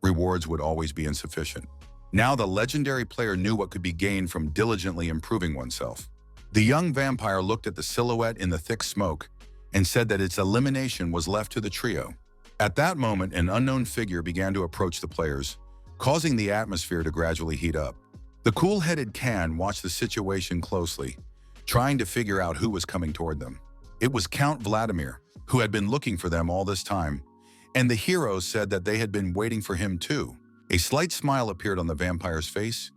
rewards would always be insufficient. Now the legendary player knew what could be gained from diligently improving oneself. The young vampire looked at the silhouette in the thick smoke and said that its elimination was left to the trio. At that moment, an unknown figure began to approach the players, causing the atmosphere to gradually heat up. The cool-headed Khan watched the situation closely, trying to figure out who was coming toward them. It was Count Vladimir, who had been looking for them all this time, and the heroes said that they had been waiting for him too. A slight smile appeared on the vampire's face,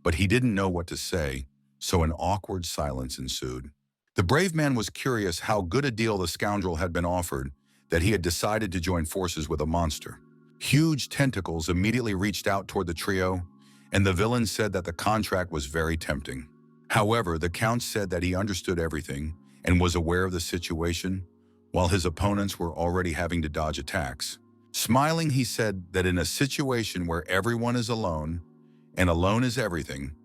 but he didn't know what to say, so an awkward silence ensued. The brave man was curious how good a deal the scoundrel had been offered that he had decided to join forces with a monster. Huge tentacles immediately reached out toward the trio, and the villain said that the contract was very tempting. However, the Count said that he understood everything and was aware of the situation, while his opponents were already having to dodge attacks. Smiling, he said that in a situation where everyone is alone, and alone is everything,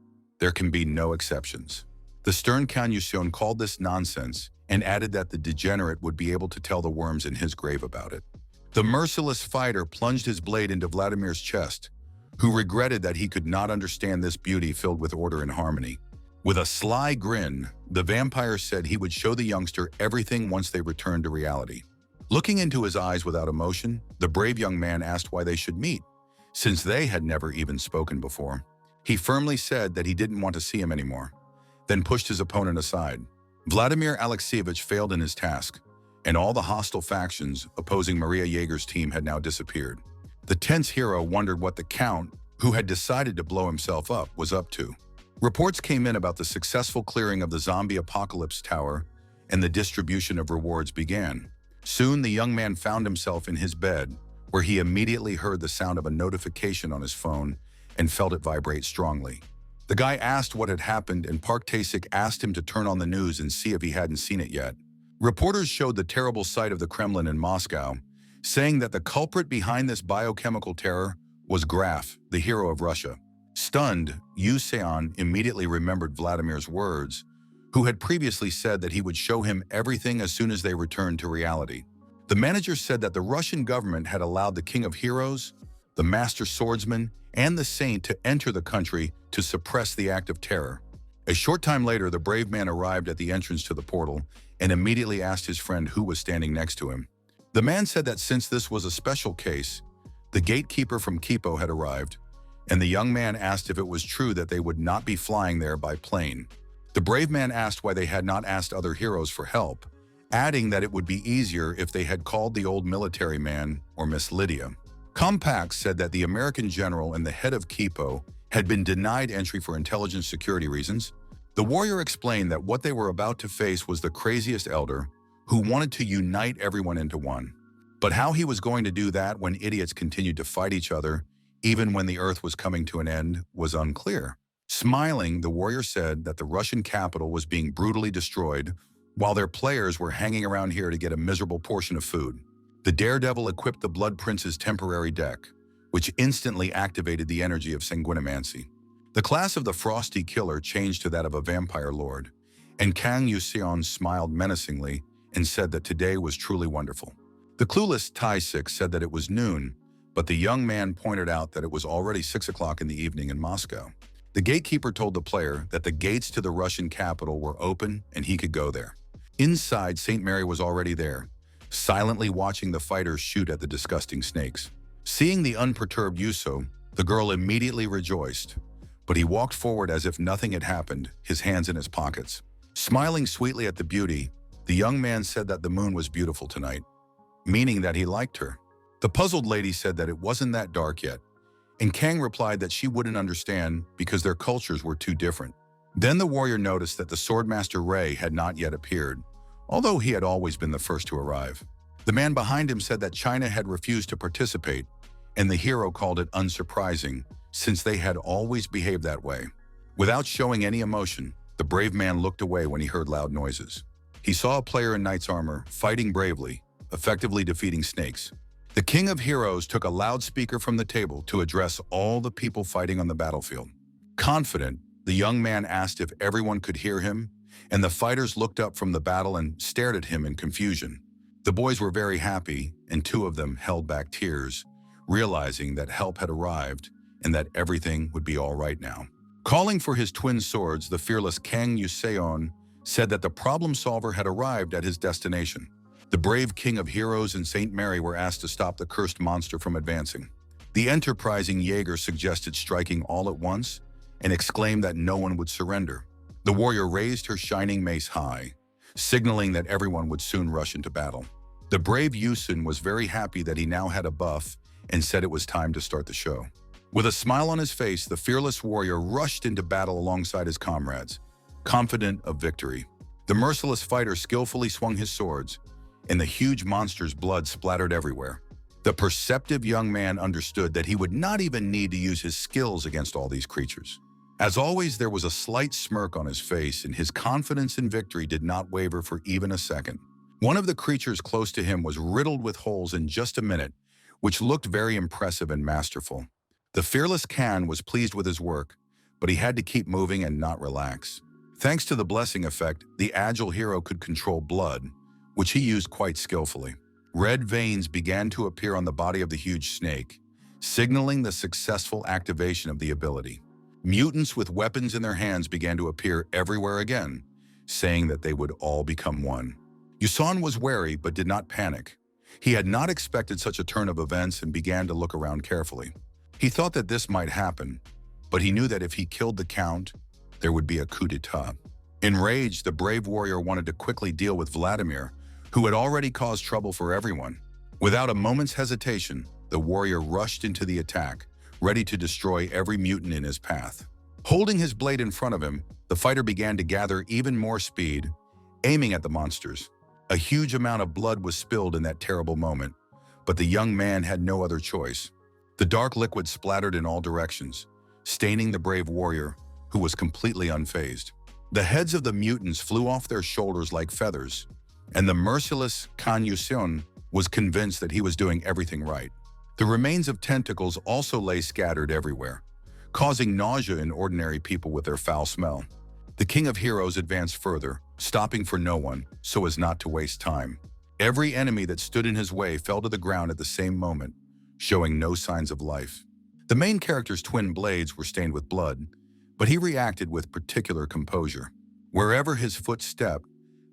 there can be no exceptions. The stern Count Yusion called this nonsense and added that the degenerate would be able to tell the worms in his grave about it. The merciless fighter plunged his blade into Vladimir's chest, who regretted that he could not understand this beauty filled with order and harmony. With a sly grin, the vampire said he would show the youngster everything once they returned to reality. Looking into his eyes without emotion, the brave young man asked why they should meet, since they had never even spoken before. He firmly said that he didn't want to see him anymore, then pushed his opponent aside. Vladimir Alexievich failed in his task, and all the hostile factions opposing Maria Jaeger's team had now disappeared. The tense hero wondered what the Count, who had decided to blow himself up, was up to. Reports came in about the successful clearing of the zombie apocalypse tower, and the distribution of rewards began. Soon the young man found himself in his bed, where he immediately heard the sound of a notification on his phone and felt it vibrate strongly. The guy asked what had happened, and Park Tae-sik asked him to turn on the news and see if he hadn't seen it yet. Reporters showed the terrible sight of the Kremlin in Moscow, saying that the culprit behind this biochemical terror was Graf, the hero of Russia. Stunned, Yu Seon immediately remembered Vladimir's words, who had previously said that he would show him everything as soon as they returned to reality. The manager said that the Russian government had allowed the King of Heroes, the Master Swordsman, and the Saint to enter the country to suppress the act of terror. A short time later, the brave man arrived at the entrance to the portal and immediately asked his friend who was standing next to him. The man said that since this was a special case, the gatekeeper from Kipo had arrived, and the young man asked if it was true that they would not be flying there by plane. The brave man asked why they had not asked other heroes for help, adding that it would be easier if they had called the old military man or Miss Lydia. Compax said that the American general and the head of Kipo had been denied entry for intelligence security reasons. The warrior explained that what they were about to face was the craziest elder, who wanted to unite everyone into one. But how he was going to do that when idiots continued to fight each other, even when the earth was coming to an end, was unclear. Smiling, the warrior said that the Russian capital was being brutally destroyed, while their players were hanging around here to get a miserable portion of food. The daredevil equipped the Blood Prince's temporary deck, which instantly activated the energy of sanguinomancy. The class of the Frosty Killer changed to that of a vampire lord, and Kang Yuseon smiled menacingly and said that today was truly wonderful. The clueless Tae-sik said that it was noon, but the young man pointed out that it was already 6 o'clock in the evening in Moscow. The gatekeeper told the player that the gates to the Russian capital were open and he could go there. Inside, St. Mary was already there, silently watching the fighters shoot at the disgusting snakes. Seeing the unperturbed Yuso, the girl immediately rejoiced, but he walked forward as if nothing had happened, his hands in his pockets. Smiling sweetly at the beauty, the young man said that the moon was beautiful tonight, meaning that he liked her. The puzzled lady said that it wasn't that dark yet, and Kang replied that she wouldn't understand because their cultures were too different. Then the warrior noticed that the Swordmaster Ray had not yet appeared, although he had always been the first to arrive. The man behind him said that China had refused to participate, and the hero called it unsurprising, since they had always behaved that way. Without showing any emotion, the brave man looked away when he heard loud noises. He saw a player in knight's armor fighting bravely, effectively defeating snakes. The King of Heroes took a loudspeaker from the table to address all the people fighting on the battlefield. Confident, the young man asked if everyone could hear him, and the fighters looked up from the battle and stared at him in confusion. The boys were very happy, and 2 of them held back tears, realizing that help had arrived and that everything would be all right now. Calling for his twin swords, the fearless Kang Yuseon said that the problem solver had arrived at his destination. The brave King of Heroes and St. Mary were asked to stop the cursed monster from advancing. The enterprising Jaeger suggested striking all at once and exclaimed that no one would surrender. The warrior raised her shining mace high, signaling that everyone would soon rush into battle. The brave Yusun was very happy that he now had a buff and said it was time to start the show. With a smile on his face, the fearless warrior rushed into battle alongside his comrades, confident of victory. The merciless fighter skillfully swung his swords, and the huge monster's blood splattered everywhere. The perceptive young man understood that he would not even need to use his skills against all these creatures. As always, there was a slight smirk on his face, and his confidence in victory did not waver for even a second. One of the creatures close to him was riddled with holes in just a minute, which looked very impressive and masterful. The fearless Khan was pleased with his work, but he had to keep moving and not relax. Thanks to the blessing effect, the agile hero could control blood, which he used quite skillfully. Red veins began to appear on the body of the huge snake, signaling the successful activation of the ability. Mutants with weapons in their hands began to appear everywhere again, saying that they would all become one. Yusan was wary but did not panic. He had not expected such a turn of events and began to look around carefully. He thought that this might happen, but he knew that if he killed the Count, there would be a coup d'etat. Enraged, the brave warrior wanted to quickly deal with Vladimir, who had already caused trouble for everyone. Without a moment's hesitation, the warrior rushed into the attack, ready to destroy every mutant in his path. Holding his blade in front of him, the fighter began to gather even more speed, aiming at the monsters. A huge amount of blood was spilled in that terrible moment, but the young man had no other choice. The dark liquid splattered in all directions, staining the brave warrior, who was completely unfazed. The heads of the mutants flew off their shoulders like feathers, and the merciless Kan Yuseon was convinced that he was doing everything right. The remains of tentacles also lay scattered everywhere, causing nausea in ordinary people with their foul smell. The King of Heroes advanced further, stopping for no one, so as not to waste time. Every enemy that stood in his way fell to the ground at the same moment, showing no signs of life. The main character's twin blades were stained with blood, but he reacted with particular composure. Wherever his foot stepped,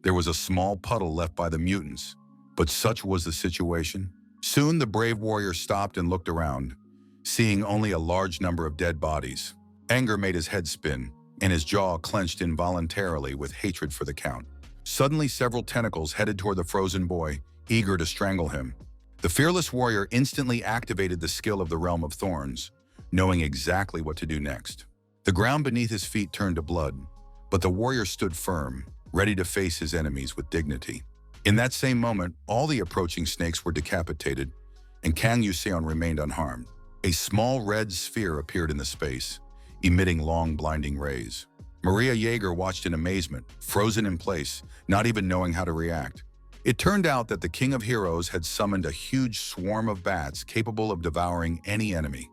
there was a small puddle left by the mutants, but such was the situation. Soon the brave warrior stopped and looked around, seeing only a large number of dead bodies. Anger made his head spin, and his jaw clenched involuntarily with hatred for the Count. Suddenly, several tentacles headed toward the frozen boy, eager to strangle him. The fearless warrior instantly activated the skill of the Realm of Thorns, knowing exactly what to do next. The ground beneath his feet turned to blood, but the warrior stood firm, ready to face his enemies with dignity. In that same moment, all the approaching snakes were decapitated, and Kang Yuseon remained unharmed. A small red sphere appeared in the space, emitting long, blinding rays. Maria Jaeger watched in amazement, frozen in place, not even knowing how to react. It turned out that the King of Heroes had summoned a huge swarm of bats capable of devouring any enemy.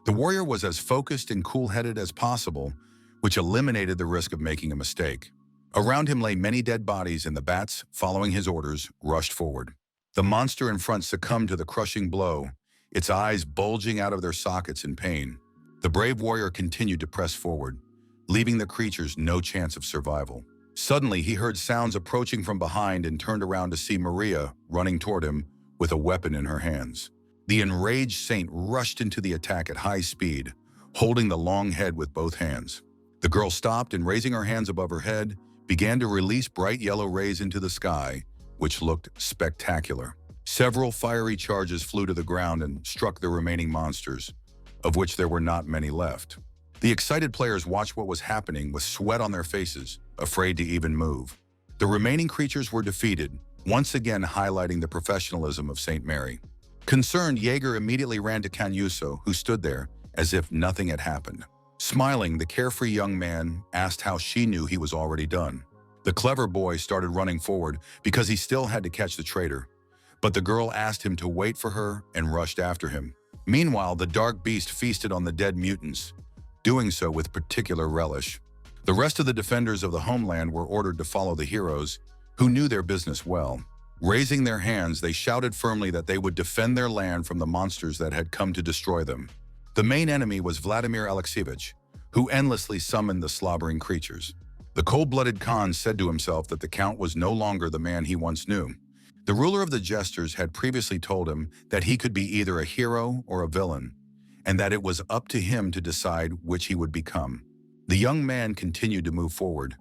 The warrior was as focused and cool-headed as possible, which eliminated the risk of making a mistake. Around him lay many dead bodies, and the bats, following his orders, rushed forward. The monster in front succumbed to the crushing blow, its eyes bulging out of their sockets in pain. The brave warrior continued to press forward, leaving the creatures no chance of survival. Suddenly, he heard sounds approaching from behind and turned around to see Maria running toward him with a weapon in her hands. The enraged saint rushed into the attack at high speed, holding the long head with both hands. The girl stopped and, raising her hands above her head, began to release bright yellow rays into the sky, which looked spectacular. Several fiery charges flew to the ground and struck the remaining monsters, of which there were not many left. The excited players watched what was happening with sweat on their faces, afraid to even move. The remaining creatures were defeated, once again highlighting the professionalism of Saint Mary. Concerned, Jaeger immediately ran to Kanyuso, who stood there as if nothing had happened. Smiling, the carefree young man asked how she knew he was already done. The clever boy started running forward because he still had to catch the traitor, but the girl asked him to wait for her and rushed after him. Meanwhile, the dark beast feasted on the dead mutants, doing so with particular relish. The rest of the defenders of the homeland were ordered to follow the heroes, who knew their business well. Raising their hands, they shouted firmly that they would defend their land from the monsters that had come to destroy them. The main enemy was Vladimir Alexievich, who endlessly summoned the slobbering creatures. The cold-blooded Khan said to himself that the Count was no longer the man he once knew. The ruler of the jesters had previously told him that he could be either a hero or a villain, and that it was up to him to decide which he would become. The young man continued to move forward,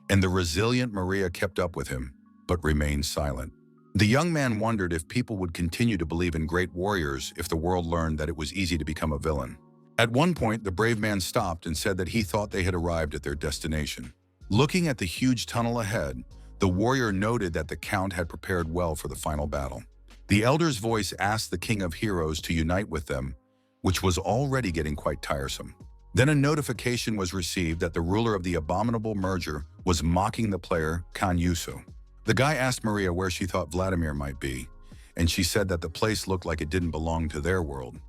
and the resilient Maria kept up with him, but remained silent. The young man wondered if people would continue to believe in great warriors if the world learned that it was easy to become a villain. At one point, the brave man stopped and said that he thought they had arrived at their destination. Looking at the huge tunnel ahead, the warrior noted that the Count had prepared well for the final battle. The elder's voice asked the King of Heroes to unite with them, which was already getting quite tiresome. Then a notification was received that the ruler of the abominable merger was mocking the player Kan Yuso. The guy asked Maria where she thought Vladimir might be, and she said that the place looked like it didn't belong to their world.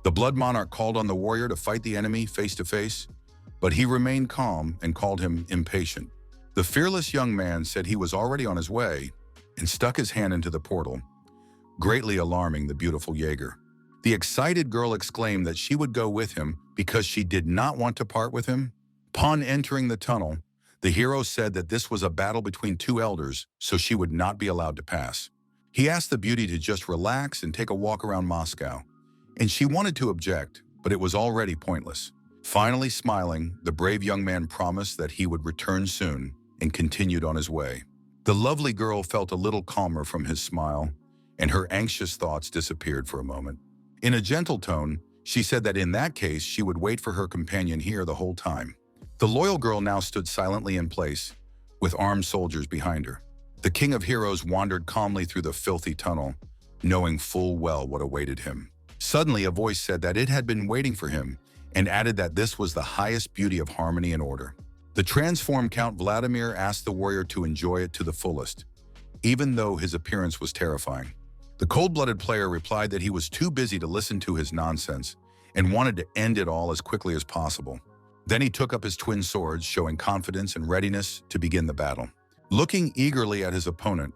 The Blood Monarch called on the warrior to fight the enemy face to face, but he remained calm and called him impatient. The fearless young man said he was already on his way and stuck his hand into the portal, greatly alarming the beautiful Jaeger. The excited girl exclaimed that she would go with him because she did not want to part with him. Upon entering the tunnel, the hero said that this was a battle between two elders, so she would not be allowed to pass. He asked the beauty to just relax and take a walk around Moscow, and she wanted to object, but it was already pointless. Finally smiling, the brave young man promised that he would return soon and continued on his way. The lovely girl felt a little calmer from his smile, and her anxious thoughts disappeared for a moment. In a gentle tone, she said that in that case she would wait for her companion here the whole time. The loyal girl now stood silently in place, with armed soldiers behind her. The King of Heroes wandered calmly through the filthy tunnel, knowing full well what awaited him. Suddenly a voice said that it had been waiting for him, and added that this was the highest beauty of harmony and order. The transformed Count Vladimir asked the warrior to enjoy it to the fullest, even though his appearance was terrifying. The cold-blooded player replied that he was too busy to listen to his nonsense and wanted to end it all as quickly as possible. Then he took up his twin swords, showing confidence and readiness to begin the battle. Looking eagerly at his opponent,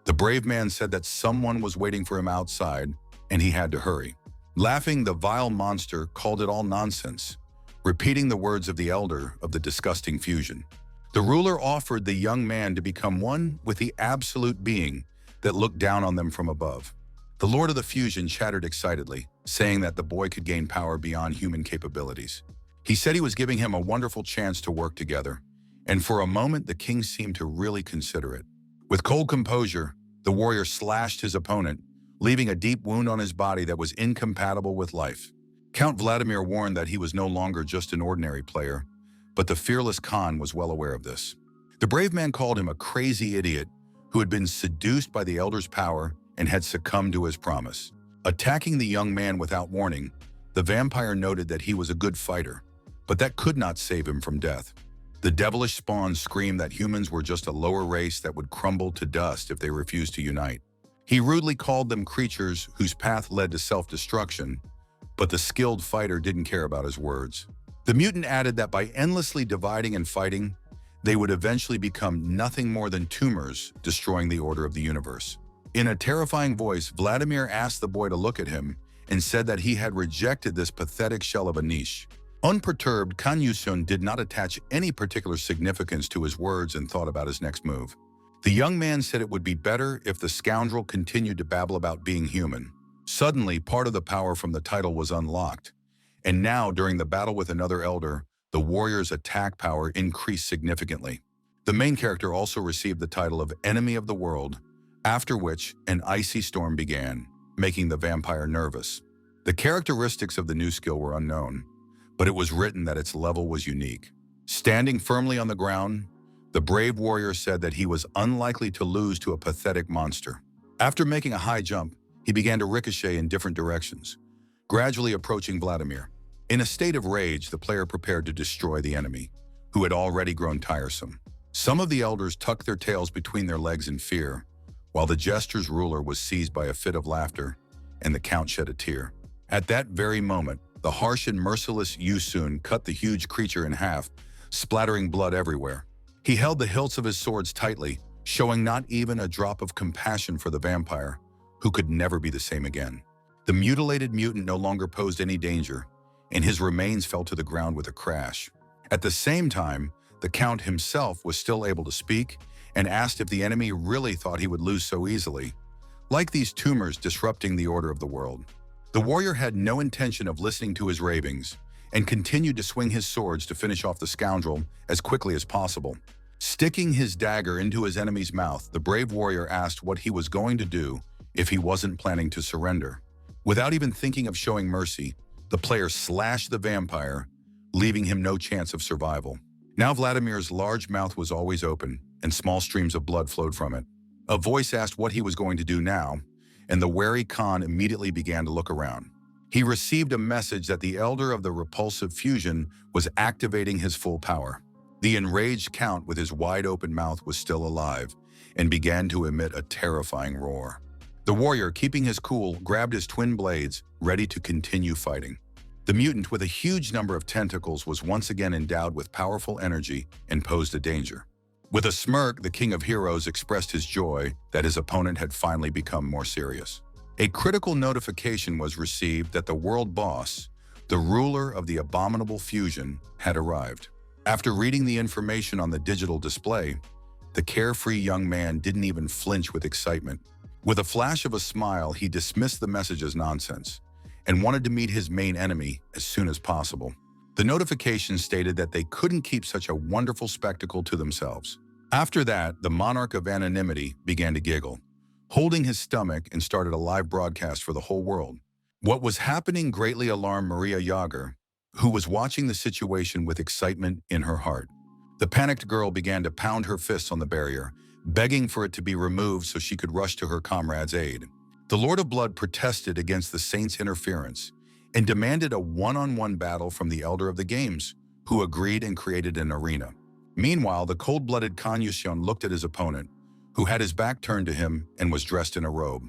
the brave man said that someone was waiting for him outside and he had to hurry. Laughing, the vile monster called it all nonsense, repeating the words of the elder of the disgusting fusion. The ruler offered the young man to become one with the absolute being that looked down on them from above. The lord of the fusion chattered excitedly, saying that the boy could gain power beyond human capabilities. He said he was giving him a wonderful chance to work together, and for a moment the king seemed to really consider it. With cold composure, the warrior slashed his opponent, leaving a deep wound on his body that was incompatible with life. Count Vladimir warned that he was no longer just an ordinary player, but the fearless Khan was well aware of this. The brave man called him a crazy idiot who had been seduced by the elder's power and had succumbed to his promise. Attacking the young man without warning, the vampire noted that he was a good fighter, but that could not save him from death. The devilish spawn screamed that humans were just a lower race that would crumble to dust if they refused to unite. He rudely called them creatures whose path led to self-destruction, but the skilled fighter didn't care about his words. The mutant added that by endlessly dividing and fighting, they would eventually become nothing more than tumors, destroying the order of the universe. In a terrifying voice, Vladimir asked the boy to look at him and said that he had rejected this pathetic shell of a niche. Unperturbed, Kan Yusun did not attach any particular significance to his words and thought about his next move. The young man said it would be better if the scoundrel continued to babble about being human. Suddenly, part of the power from the title was unlocked, and now, during the battle with another elder, the warrior's attack power increased significantly. The main character also received the title of Enemy of the World, after which an icy storm began, making the vampire nervous. The characteristics of the new skill were unknown, but it was written that its level was unique. Standing firmly on the ground, the brave warrior said that he was unlikely to lose to a pathetic monster. After making a high jump, he began to ricochet in different directions, gradually approaching Vladimir. In a state of rage, the player prepared to destroy the enemy, who had already grown tiresome. Some of the elders tucked their tails between their legs in fear, while the jester's ruler was seized by a fit of laughter, and the count shed a tear. At that very moment, the harsh and merciless Yusun cut the huge creature in half, splattering blood everywhere. He held the hilts of his swords tightly, showing not even a drop of compassion for the vampire, who could never be the same again. The mutilated mutant no longer posed any danger, and his remains fell to the ground with a crash. At the same time, the Count himself was still able to speak and asked if the enemy really thought he would lose so easily, like these tumors disrupting the order of the world. The warrior had no intention of listening to his ravings and continued to swing his swords to finish off the scoundrel as quickly as possible. Sticking his dagger into his enemy's mouth, the brave warrior asked what he was going to do if he wasn't planning to surrender. Without even thinking of showing mercy, the player slashed the vampire, leaving him no chance of survival. Now Vladimir's large mouth was always open, and small streams of blood flowed from it. A voice asked what he was going to do now, and the wary Khan immediately began to look around. He received a message that the elder of the repulsive fusion was activating his full power. The enraged Count with his wide-open mouth was still alive and began to emit a terrifying roar. The warrior, keeping his cool, grabbed his twin blades, ready to continue fighting. The mutant with a huge number of tentacles was once again endowed with powerful energy and posed a danger. With a smirk, the King of Heroes expressed his joy that his opponent had finally become more serious. A critical notification was received that the world boss, the ruler of the abominable fusion, had arrived. After reading the information on the digital display, the carefree young man didn't even flinch with excitement. With a flash of a smile, he dismissed the message as nonsense and wanted to meet his main enemy as soon as possible. The notification stated that they couldn't keep such a wonderful spectacle to themselves. After that, the monarch of anonymity began to giggle, holding his stomach, and started a live broadcast for the whole world. What was happening greatly alarmed Maria Yager, who was watching the situation with excitement in her heart. The panicked girl began to pound her fists on the barrier, begging for it to be removed so she could rush to her comrade's aid. The Lord of Blood protested against the saint's interference and demanded a one-on-one battle from the Elder of the Games, who agreed and created an arena. Meanwhile, the cold-blooded Kan Yuseon looked at his opponent, who had his back turned to him and was dressed in a robe.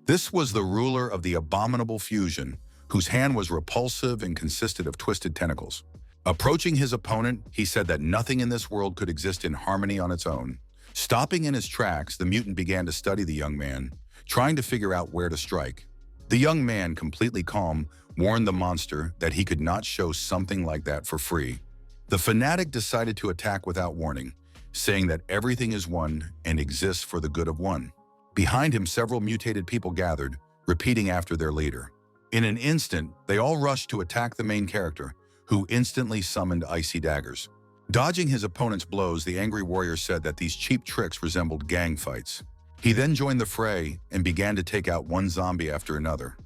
This was the ruler of the abominable fusion, whose hand was repulsive and consisted of twisted tentacles. Approaching his opponent, he said that nothing in this world could exist in harmony on its own. Stopping in his tracks, the mutant began to study the young man, trying to figure out where to strike. The young man, completely calm, warned the monster that he could not show something like that for free. The fanatic decided to attack without warning, saying that everything is one and exists for the good of one. Behind him, several mutated people gathered, repeating after their leader. In an instant, they all rushed to attack the main character, who instantly summoned icy daggers. Dodging his opponent's blows, the angry warrior said that these cheap tricks resembled gang fights. He then joined the fray and began to take out one zombie after another,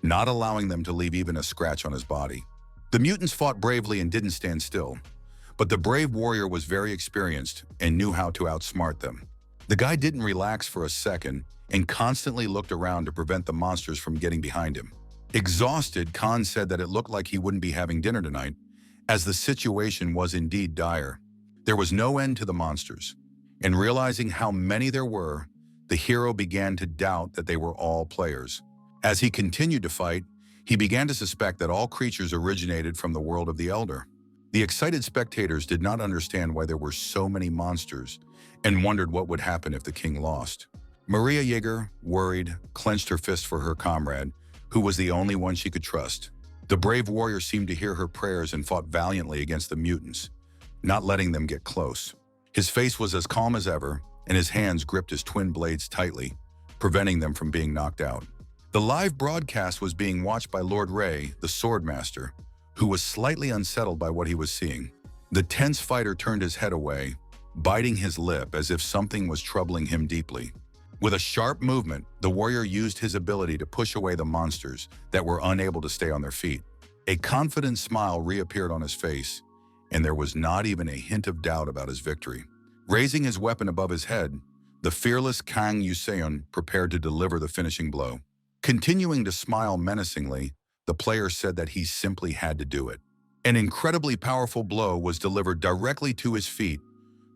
not allowing them to leave even a scratch on his body. The mutants fought bravely and didn't stand still, but the brave warrior was very experienced and knew how to outsmart them. The guy didn't relax for a second and constantly looked around to prevent the monsters from getting behind him. Exhausted, Khan said that it looked like he wouldn't be having dinner tonight, as the situation was indeed dire. There was no end to the monsters, and realizing how many there were, the hero began to doubt that they were all players. As he continued to fight, he began to suspect that all creatures originated from the world of the Elder. The excited spectators did not understand why there were so many monsters and wondered what would happen if the king lost. Maria Jaeger, worried, clenched her fist for her comrade, who was the only one she could trust. The brave warrior seemed to hear her prayers and fought valiantly against the mutants, not letting them get close. His face was as calm as ever, and his hands gripped his twin blades tightly, preventing them from being knocked out. The live broadcast was being watched by Lord Ray, the Swordmaster, who was slightly unsettled by what he was seeing. The tense fighter turned his head away, biting his lip as if something was troubling him deeply. With a sharp movement, the warrior used his ability to push away the monsters that were unable to stay on their feet. A confident smile reappeared on his face, and there was not even a hint of doubt about his victory. Raising his weapon above his head, the fearless Kang Yuseon prepared to deliver the finishing blow. Continuing to smile menacingly, the player said that he simply had to do it. An incredibly powerful blow was delivered directly to his feet,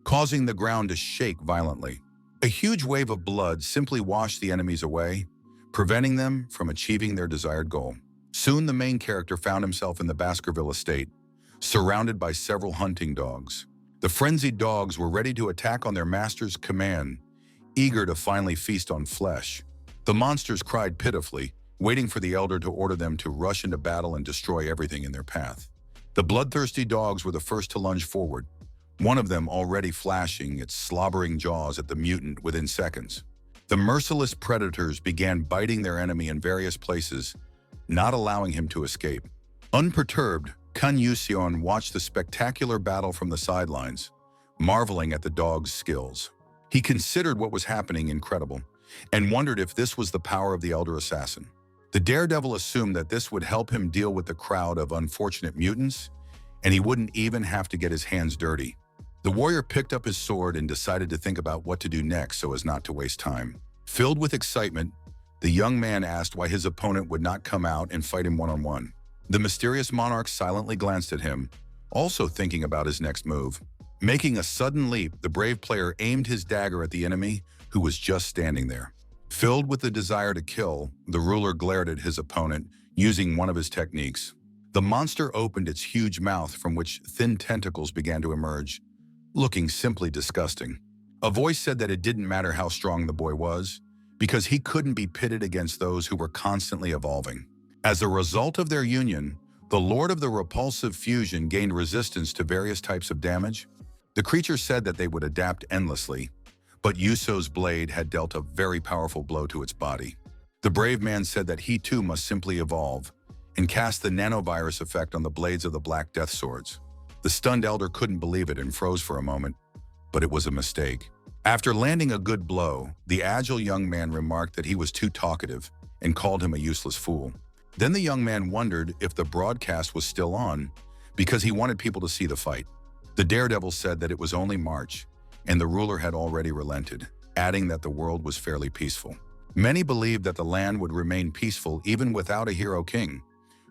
causing the ground to shake violently. A huge wave of blood simply washed the enemies away, preventing them from achieving their desired goal. Soon the main character found himself in the Baskerville estate, surrounded by several hunting dogs. The frenzied dogs were ready to attack on their master's command, eager to finally feast on flesh. The monsters cried pitifully, waiting for the Elder to order them to rush into battle and destroy everything in their path. The bloodthirsty dogs were the first to lunge forward, one of them already flashing its slobbering jaws at the mutant within seconds. The merciless predators began biting their enemy in various places, not allowing him to escape. Unperturbed, Kun Yuseon watched the spectacular battle from the sidelines, marveling at the dog's skills. He considered what was happening incredible, and wondered if this was the power of the Elder Assassin. The daredevil assumed that this would help him deal with the crowd of unfortunate mutants, and he wouldn't even have to get his hands dirty. The warrior picked up his sword and decided to think about what to do next so as not to waste time. Filled with excitement, the young man asked why his opponent would not come out and fight him one-on-one. The mysterious monarch silently glanced at him, also thinking about his next move. Making a sudden leap, the brave player aimed his dagger at the enemy, who was just standing there. Filled with the desire to kill, the ruler glared at his opponent, using one of his techniques. The monster opened its huge mouth from which thin tentacles began to emerge, looking simply disgusting. A voice said that it didn't matter how strong the boy was, because he couldn't be pitted against those who were constantly evolving. As a result of their union, the Lord of the Repulsive Fusion gained resistance to various types of damage. The creature said that they would adapt endlessly, but Yuso's blade had dealt a very powerful blow to its body. The brave man said that he too must simply evolve and cast the nanovirus effect on the blades of the Black Death swords. The stunned elder couldn't believe it and froze for a moment, but it was a mistake. After landing a good blow, the agile young man remarked that he was too talkative and called him a useless fool. Then the young man wondered if the broadcast was still on because he wanted people to see the fight. The daredevil said that it was only March and the ruler had already relented, adding that the world was fairly peaceful. Many believed that the land would remain peaceful even without a hero king,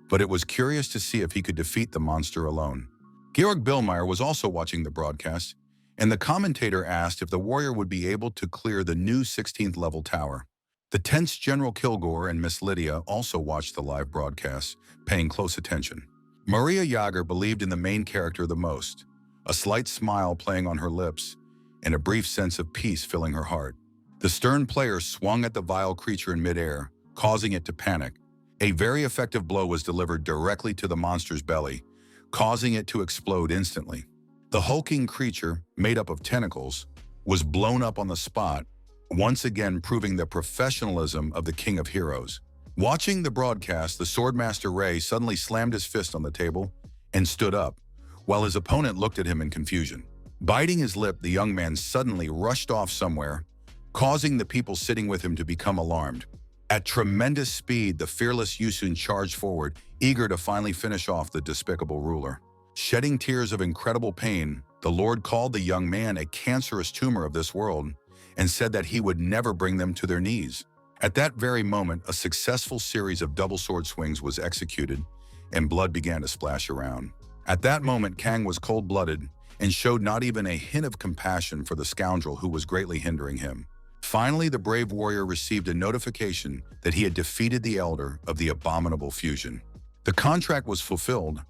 but it was curious to see if he could defeat the monster alone. Georg Billmeyer was also watching the broadcast, and the commentator asked if the warrior would be able to clear the new 16th level tower. The tense General Kilgore and Miss Lydia also watched the live broadcast, paying close attention. Maria Jager believed in the main character the most, a slight smile playing on her lips and a brief sense of peace filling her heart. The stern player swung at the vile creature in midair, causing it to panic. A very effective blow was delivered directly to the monster's belly, causing it to explode instantly. The hulking creature, made up of tentacles, was blown up on the spot, once again proving the professionalism of the King of Heroes. Watching the broadcast, the Swordmaster Ray suddenly slammed his fist on the table and stood up, while his opponent looked at him in confusion. Biting his lip, the young man suddenly rushed off somewhere, causing the people sitting with him to become alarmed. At tremendous speed, the fearless Yusun charged forward, eager to finally finish off the despicable ruler. Shedding tears of incredible pain, the Lord called the young man a cancerous tumor of this world and said that he would never bring them to their knees. At that very moment, a successful series of double sword swings was executed and blood began to splash around. At that moment, Kang was cold-blooded and showed not even a hint of compassion for the scoundrel who was greatly hindering him. Finally, the brave warrior received a notification that he had defeated the elder of the abominable fusion. The contract was fulfilled,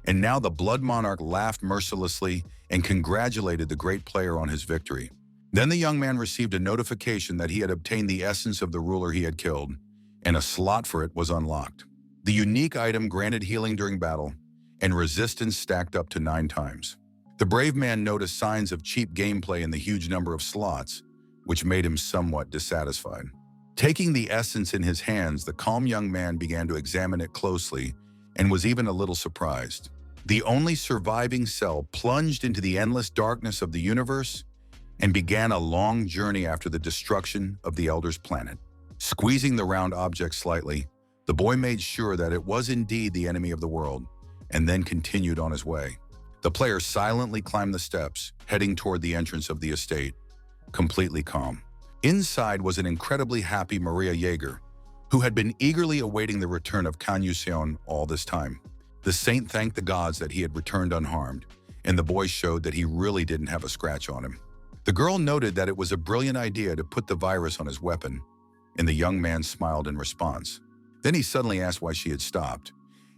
and now the Blood Monarch laughed mercilessly and congratulated the great player on his victory. Then the young man received a notification that he had obtained the essence of the ruler he had killed, and a slot for it was unlocked. The unique item granted healing during battle, and resistance stacked up to 9 times. The brave man noticed signs of cheap gameplay in the huge number of slots, which made him somewhat dissatisfied. Taking the essence in his hands, the calm young man began to examine it closely and was even a little surprised. The only surviving cell plunged into the endless darkness of the universe and began a long journey after the destruction of the Elder's planet. Squeezing the round object slightly, the boy made sure that it was indeed the enemy of the world, and then continued on his way. The player silently climbed the steps, heading toward the entrance of the estate, completely calm. Inside was an incredibly happy Maria Jager, who had been eagerly awaiting the return of Kan Yuseon all this time. The saint thanked the gods that he had returned unharmed, and the boy showed that he really didn't have a scratch on him. The girl noted that it was a brilliant idea to put the virus on his weapon, and the young man smiled in response. Then he suddenly asked why she had stopped,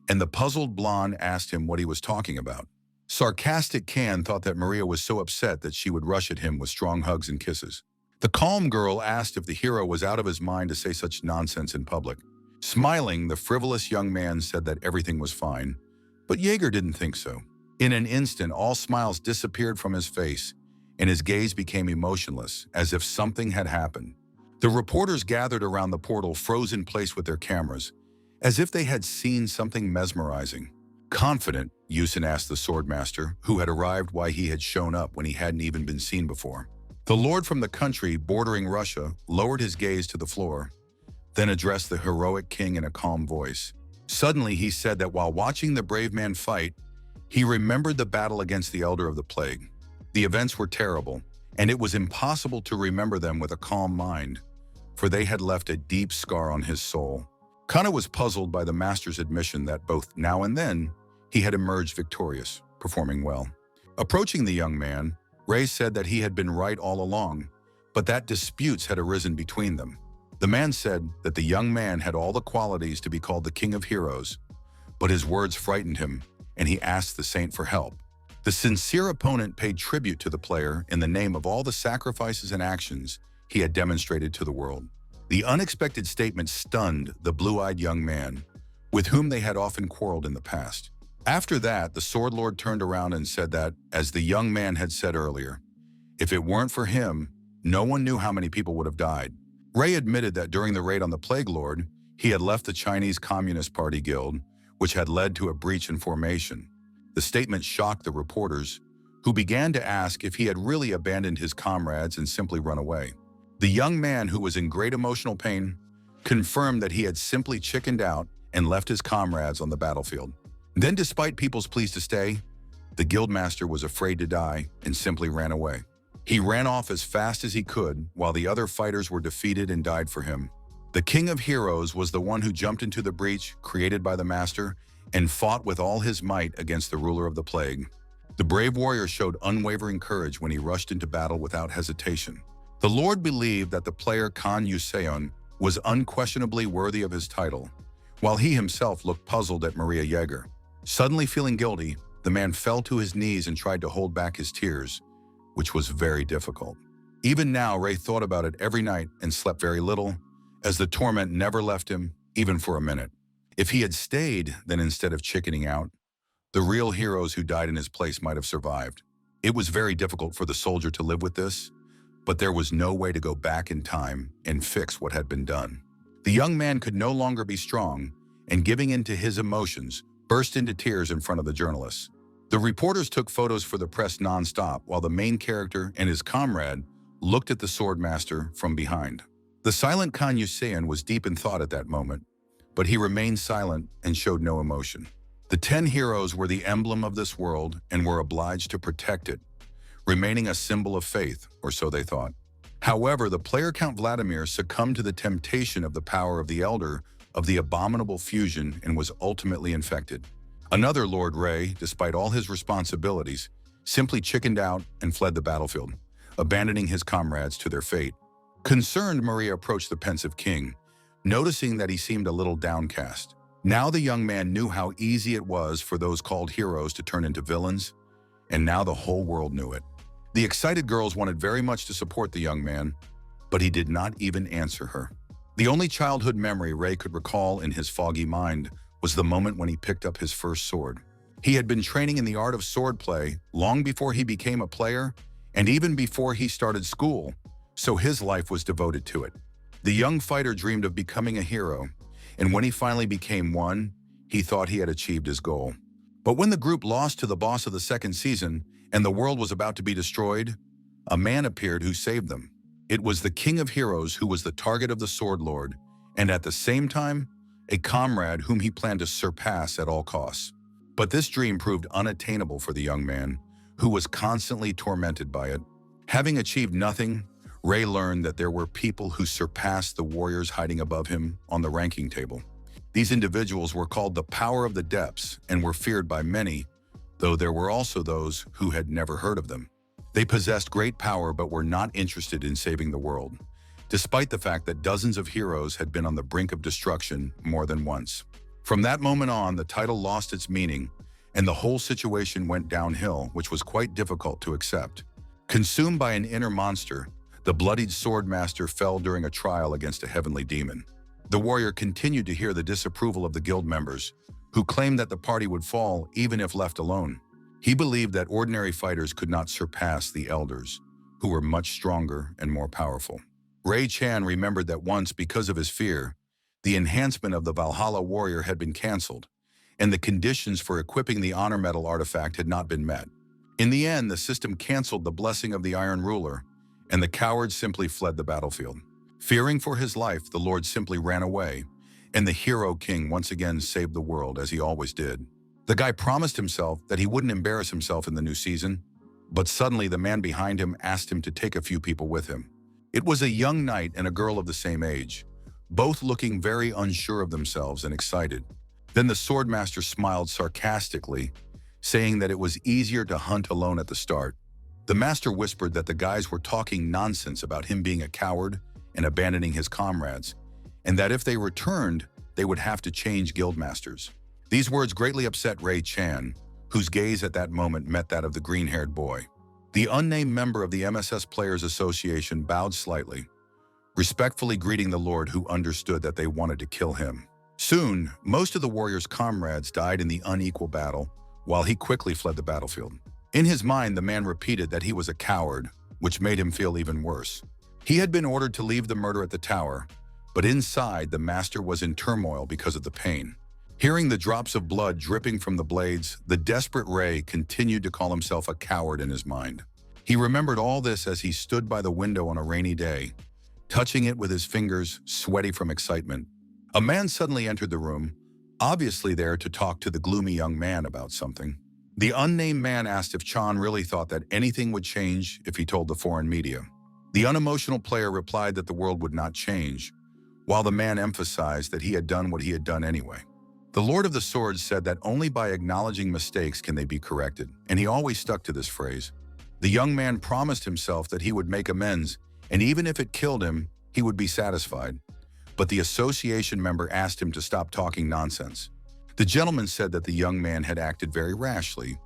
and the puzzled blonde asked him what he was talking about. Sarcastic Kan thought that Maria was so upset that she would rush at him with strong hugs and kisses. The calm girl asked if the hero was out of his mind to say such nonsense in public. Smiling, the frivolous young man said that everything was fine, but Jaeger didn't think so. In an instant, all smiles disappeared from his face, and his gaze became emotionless, as if something had happened. The reporters gathered around the portal froze in place with their cameras, as if they had seen something mesmerizing. Confident, Yusin asked the swordmaster, who had arrived why he had shown up when he hadn't even been seen before. The lord from the country bordering Russia lowered his gaze to the floor, then addressed the heroic king in a calm voice. Suddenly, he said that while watching the brave man fight, he remembered the battle against the Elder of the Plague. The events were terrible, and it was impossible to remember them with a calm mind, for they had left a deep scar on his soul. Kana was puzzled by the master's admission that both now and then, he had emerged victorious, performing well. Approaching the young man, Ray said that he had been right all along, but that disputes had arisen between them. The man said that the young man had all the qualities to be called the King of Heroes, but his words frightened him, and he asked the saint for help. The sincere opponent paid tribute to the player in the name of all the sacrifices and actions he had demonstrated to the world. The unexpected statement stunned the blue-eyed young man, with whom they had often quarreled in the past. After that, the Sword Lord turned around and said that, as the young man had said earlier, if it weren't for him, No one knew how many people would have died. Ray admitted that during the raid on the Plague Lord, he had left the Chinese Communist Party Guild, which had led to a breach in formation. The statement shocked the reporters, who began to ask if he had really abandoned his comrades and simply run away. The young man, who was in great emotional pain, confirmed that he had simply chickened out and left his comrades on the battlefield. Then, despite people's pleas to stay, the guildmaster was afraid to die and simply ran away. He ran off as fast as he could while the other fighters were defeated and died for him. The King of Heroes was the one who jumped into the breach created by the Master and fought with all his might against the ruler of the plague. The brave warrior showed unwavering courage when he rushed into battle without hesitation. The Lord believed that the player Kan Yuseon was unquestionably worthy of his title, while he himself looked puzzled at Maria Yeager. Suddenly feeling guilty, the man fell to his knees and tried to hold back his tears, which was very difficult. Even now, Ray thought about it every night and slept very little, as the torment never left him, even for a minute. If he had stayed, then instead of chickening out, the real heroes who died in his place might have survived. It was very difficult for the soldier to live with this, but there was no way to go back in time and fix what had been done. The young man could no longer be strong, and giving in to his emotions, burst into tears in front of the journalists. The reporters took photos for the press non-stop while the main character and his comrade looked at the swordmaster from behind. The silent Kan Yuseon was deep in thought at that moment, but he remained silent and showed no emotion. The 10 heroes were the emblem of this world and were obliged to protect it, remaining a symbol of faith, or so they thought. However, the player Count Vladimir succumbed to the temptation of the power of the Elder of the abominable fusion and was ultimately infected. Another Lord Ray, despite all his responsibilities, simply chickened out and fled the battlefield, abandoning his comrades to their fate. Concerned, Maria approached the pensive king, noticing that he seemed a little downcast. Now the young man knew how easy it was for those called heroes to turn into villains, and now the whole world knew it. The excited girls wanted very much to support the young man, but he did not even answer her. The only childhood memory Ray could recall in his foggy mind was the moment when he picked up his first sword. He had been training in the art of swordplay long before he became a player, and even before he started school, so his life was devoted to it. The young fighter dreamed of becoming a hero, and when he finally became one, he thought he had achieved his goal. But when the group lost to the boss of the second season and the world was about to be destroyed, a man appeared who saved them. It was the King of Heroes who was the target of the Sword Lord, and at the same time, a comrade whom he planned to surpass at all costs. But this dream proved unattainable for the young man, who was constantly tormented by it. Having achieved nothing, Ray learned that there were people who surpassed the warriors hiding above him on the ranking table. These individuals were called the Power of the Depths and were feared by many, though there were also those who had never heard of them. They possessed great power but were not interested in saving the world, despite the fact that dozens of heroes had been on the brink of destruction more than once. From that moment on, the title lost its meaning, and the whole situation went downhill, which was quite difficult to accept. Consumed by an inner monster, the bloodied swordmaster fell during a trial against a heavenly demon. The warrior continued to hear the disapproval of the guild members, who claimed that the party would fall even if left alone. He believed that ordinary fighters could not surpass the elders, who were much stronger and more powerful. Ray Chan remembered that once, because of his fear, the enhancement of the Valhalla warrior had been cancelled, and the conditions for equipping the honor medal artifact had not been met. In the end, the system cancelled the blessing of the Iron Ruler, and the coward simply fled the battlefield. Fearing for his life, the Lord simply ran away, and the Hero King once again saved the world, as he always did. The guy promised himself that he wouldn't embarrass himself in the new season, but suddenly the man behind him asked him to take a few people with him. It was a young knight and a girl of the same age, both looking very unsure of themselves and excited. Then the swordmaster smiled sarcastically, saying that it was easier to hunt alone at the start. The master whispered that the guys were talking nonsense about him being a coward and abandoning his comrades, and that if they returned, they would have to change guildmasters. These words greatly upset Ray Chan, whose gaze at that moment met that of the green-haired boy. The unnamed member of the MSS Players Association bowed slightly, respectfully greeting the Lord, who understood that they wanted to kill him. Soon, most of the warrior's comrades died in the unequal battle, while he quickly fled the battlefield. In his mind, the man repeated that he was a coward, which made him feel even worse. He had been ordered to leave the murder at the tower, but inside the master was in turmoil because of the pain. Hearing the drops of blood dripping from the blades, the desperate Ray continued to call himself a coward in his mind. He remembered all this as he stood by the window on a rainy day, touching it with his fingers, sweaty from excitement. A man suddenly entered the room, obviously there to talk to the gloomy young man about something. The unnamed man asked if Chan really thought that anything would change if he told the foreign media. The unemotional player replied that the world would not change, while the man emphasized that he had done what he had done anyway. The Lord of the Swords said that only by acknowledging mistakes can they be corrected, and he always stuck to this phrase. The young man promised himself that he would make amends, and even if it killed him, he would be satisfied. But the association member asked him to stop talking nonsense. The gentleman said that the young man had acted very rashly,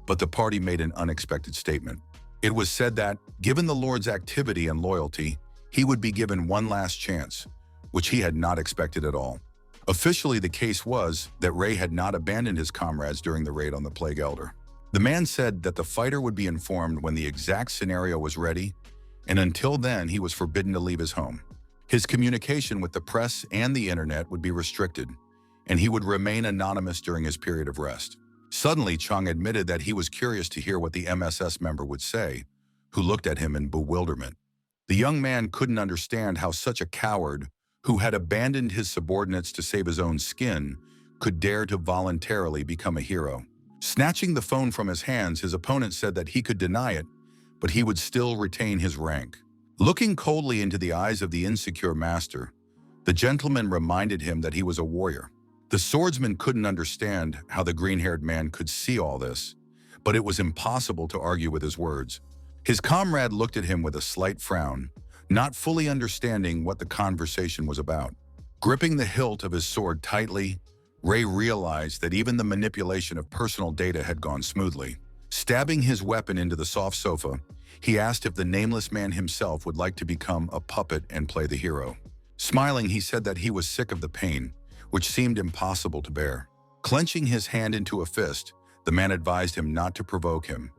but the party made an unexpected statement. It was said that, given the Lord's activity and loyalty, he would be given one last chance, which he had not expected at all. Officially, the case was that Ray had not abandoned his comrades during the raid on the Plague Elder. The man said that the fighter would be informed when the exact scenario was ready, and until then he was forbidden to leave his home. His communication with the press and the internet would be restricted, and he would remain anonymous during his period of rest. Suddenly, Chang admitted that he was curious to hear what the MSS member would say, who looked at him in bewilderment. The young man couldn't understand how such a coward, who had abandoned his subordinates to save his own skin, could dare to voluntarily become a hero. Snatching the phone from his hands, his opponent said that he could deny it, but he would still retain his rank. Looking coldly into the eyes of the insecure master, the gentleman reminded him that he was a warrior. The swordsman couldn't understand how the green-haired man could see all this, but it was impossible to argue with his words. His comrade looked at him with a slight frown, not fully understanding what the conversation was about. Gripping the hilt of his sword tightly, Ray realized that even the manipulation of personal data had gone smoothly. Stabbing his weapon into the soft sofa, he asked if the nameless man himself would like to become a puppet and play the hero. Smiling, he said that he was sick of the pain, which seemed impossible to bear. Clenching his hand into a fist, the man advised him not to provoke him,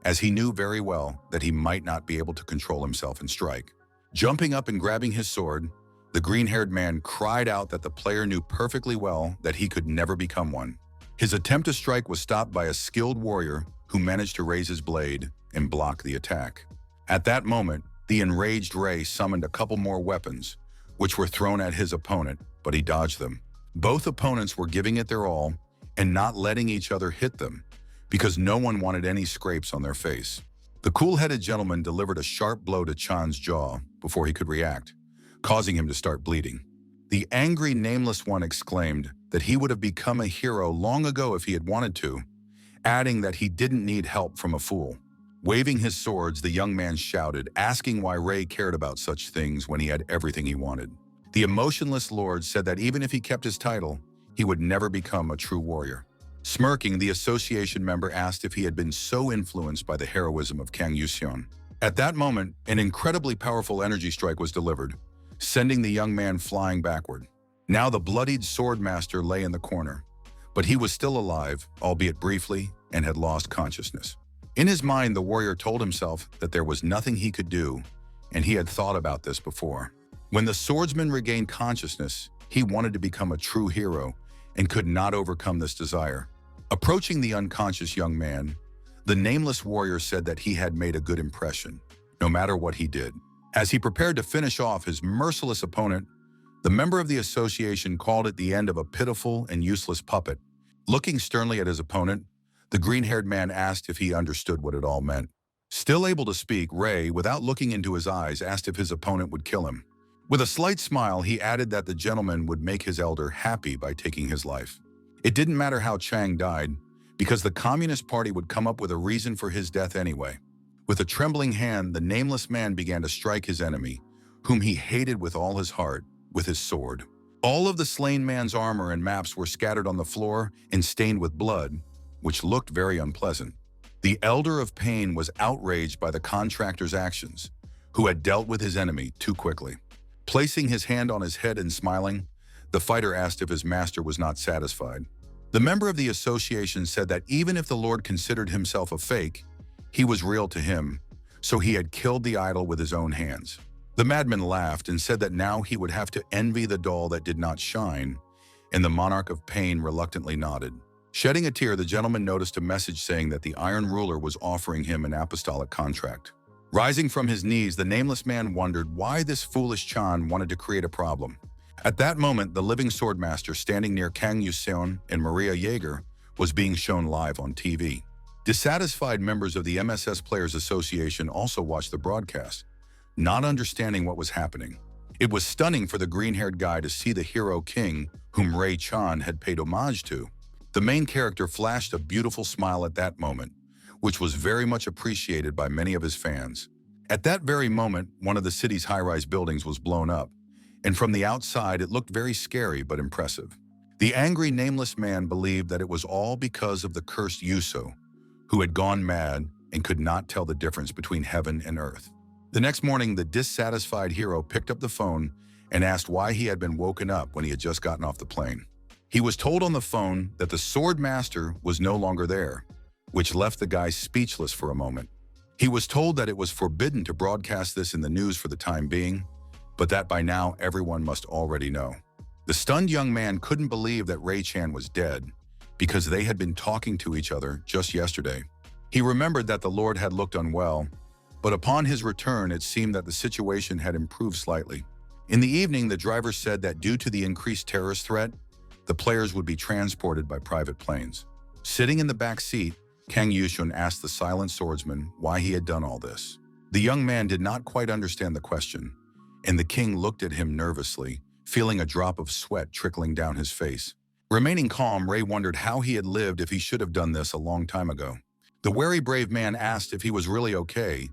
as he knew very well that he might not be able to control himself and strike. Jumping up and grabbing his sword, the green-haired man cried out that the player knew perfectly well that he could never become one. His attempt to strike was stopped by a skilled warrior who managed to raise his blade and block the attack. At that moment, the enraged Ray summoned a couple more weapons, which were thrown at his opponent, but he dodged them. Both opponents were giving it their all and not letting each other hit them, because no one wanted any scrapes on their face. The cool-headed gentleman delivered a sharp blow to Chan's jaw before he could react, causing him to start bleeding. The angry nameless one exclaimed that he would have become a hero long ago if he had wanted to, adding that he didn't need help from a fool. Waving his swords, the young man shouted, asking why Ray cared about such things when he had everything he wanted. The emotionless lord said that even if he kept his title, he would never become a true warrior. Smirking, the association member asked if he had been so influenced by the heroism of Kang Yuseon. At that moment, an incredibly powerful energy strike was delivered, sending the young man flying backward. Now the bloodied swordmaster lay in the corner, but he was still alive, albeit briefly, and had lost consciousness. In his mind, the warrior told himself that there was nothing he could do, and he had thought about this before. When the swordsman regained consciousness, he wanted to become a true hero and could not overcome this desire. Approaching the unconscious young man, the nameless warrior said that he had made a good impression, no matter what he did. As he prepared to finish off his merciless opponent, the member of the association called it the end of a pitiful and useless puppet. Looking sternly at his opponent, the green-haired man asked if he understood what it all meant. Still able to speak, Ray, without looking into his eyes, asked if his opponent would kill him. With a slight smile, he added that the gentleman would make his elder happy by taking his life. It didn't matter how Chang died, because the Communist Party would come up with a reason for his death anyway. With a trembling hand, the nameless man began to strike his enemy, whom he hated with all his heart, with his sword. All of the slain man's armor and maps were scattered on the floor and stained with blood, which looked very unpleasant. The Elder of Pain was outraged by the contractor's actions, who had dealt with his enemy too quickly. Placing his hand on his head and smiling, the fighter asked if his master was not satisfied. The member of the association said that even if the Lord considered himself a fake, he was real to him, so he had killed the idol with his own hands. The madman laughed and said that now he would have to envy the doll that did not shine, and the monarch of pain reluctantly nodded. Shedding a tear, the gentleman noticed a message saying that the Iron Ruler was offering him an apostolic contract. Rising from his knees, the nameless man wondered why this foolish Chan wanted to create a problem. At that moment, the living swordmaster standing near Kang Yuseon and Maria Jaeger was being shown live on TV. Dissatisfied members of the MSS Players Association also watched the broadcast, not understanding what was happening. It was stunning for the green-haired guy to see the hero king whom Ray Chan had paid homage to. The main character flashed a beautiful smile at that moment, which was very much appreciated by many of his fans. At that very moment, one of the city's high-rise buildings was blown up, and from the outside it looked very scary but impressive. The angry, nameless man believed that it was all because of the cursed Yuso, who had gone mad and could not tell the difference between heaven and earth. The next morning, the dissatisfied hero picked up the phone and asked why he had been woken up when he had just gotten off the plane. He was told on the phone that the sword master was no longer there, which left the guy speechless for a moment. He was told that it was forbidden to broadcast this in the news for the time being, but that by now everyone must already know. The stunned young man couldn't believe that Ray Chan was dead because they had been talking to each other just yesterday. He remembered that the Lord had looked unwell, but upon his return it seemed that the situation had improved slightly. In the evening, the driver said that due to the increased terrorist threat, the players would be transported by private planes. Sitting in the back seat, Kang Yushun asked the silent swordsman why he had done all this. The young man did not quite understand the question, and the king looked at him nervously, feeling a drop of sweat trickling down his face. Remaining calm, Ray wondered how he had lived if he should have done this a long time ago. The wary brave man asked if he was really okay,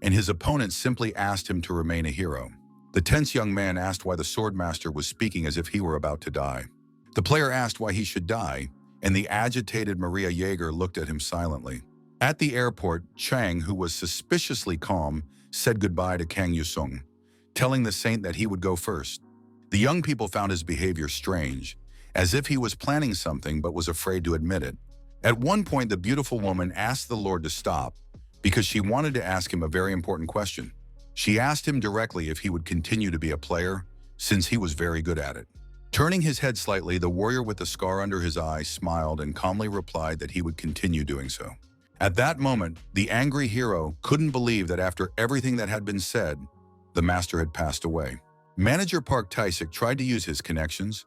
and his opponent simply asked him to remain a hero. The tense young man asked why the swordmaster was speaking as if he were about to die. The player asked why he should die, and the agitated Maria Jaeger looked at him silently. At the airport, Chang, who was suspiciously calm, said goodbye to Kang Yusung, telling the saint that he would go first. The young people found his behavior strange, as if he was planning something but was afraid to admit it. At one point, the beautiful woman asked the Lord to stop because she wanted to ask him a very important question. She asked him directly if he would continue to be a player, since he was very good at it. Turning his head slightly, the warrior with the scar under his eye smiled and calmly replied that he would continue doing so. At that moment, the angry hero couldn't believe that after everything that had been said, the master had passed away. Manager Park Tae-sik tried to use his connections,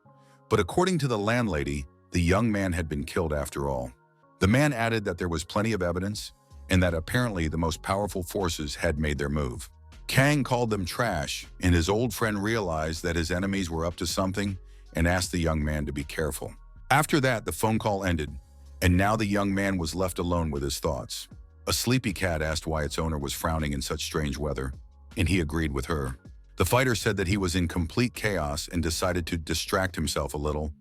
but according to the landlady, the young man had been killed after all. The man added that there was plenty of evidence, and that apparently the most powerful forces had made their move. Kang called them trash, and his old friend realized that his enemies were up to something and asked the young man to be careful. After that, the phone call ended, and now the young man was left alone with his thoughts. A sleepy cat asked why its owner was frowning in such strange weather, and he agreed with her. The fighter said that he was in complete chaos and decided to distract himself a little,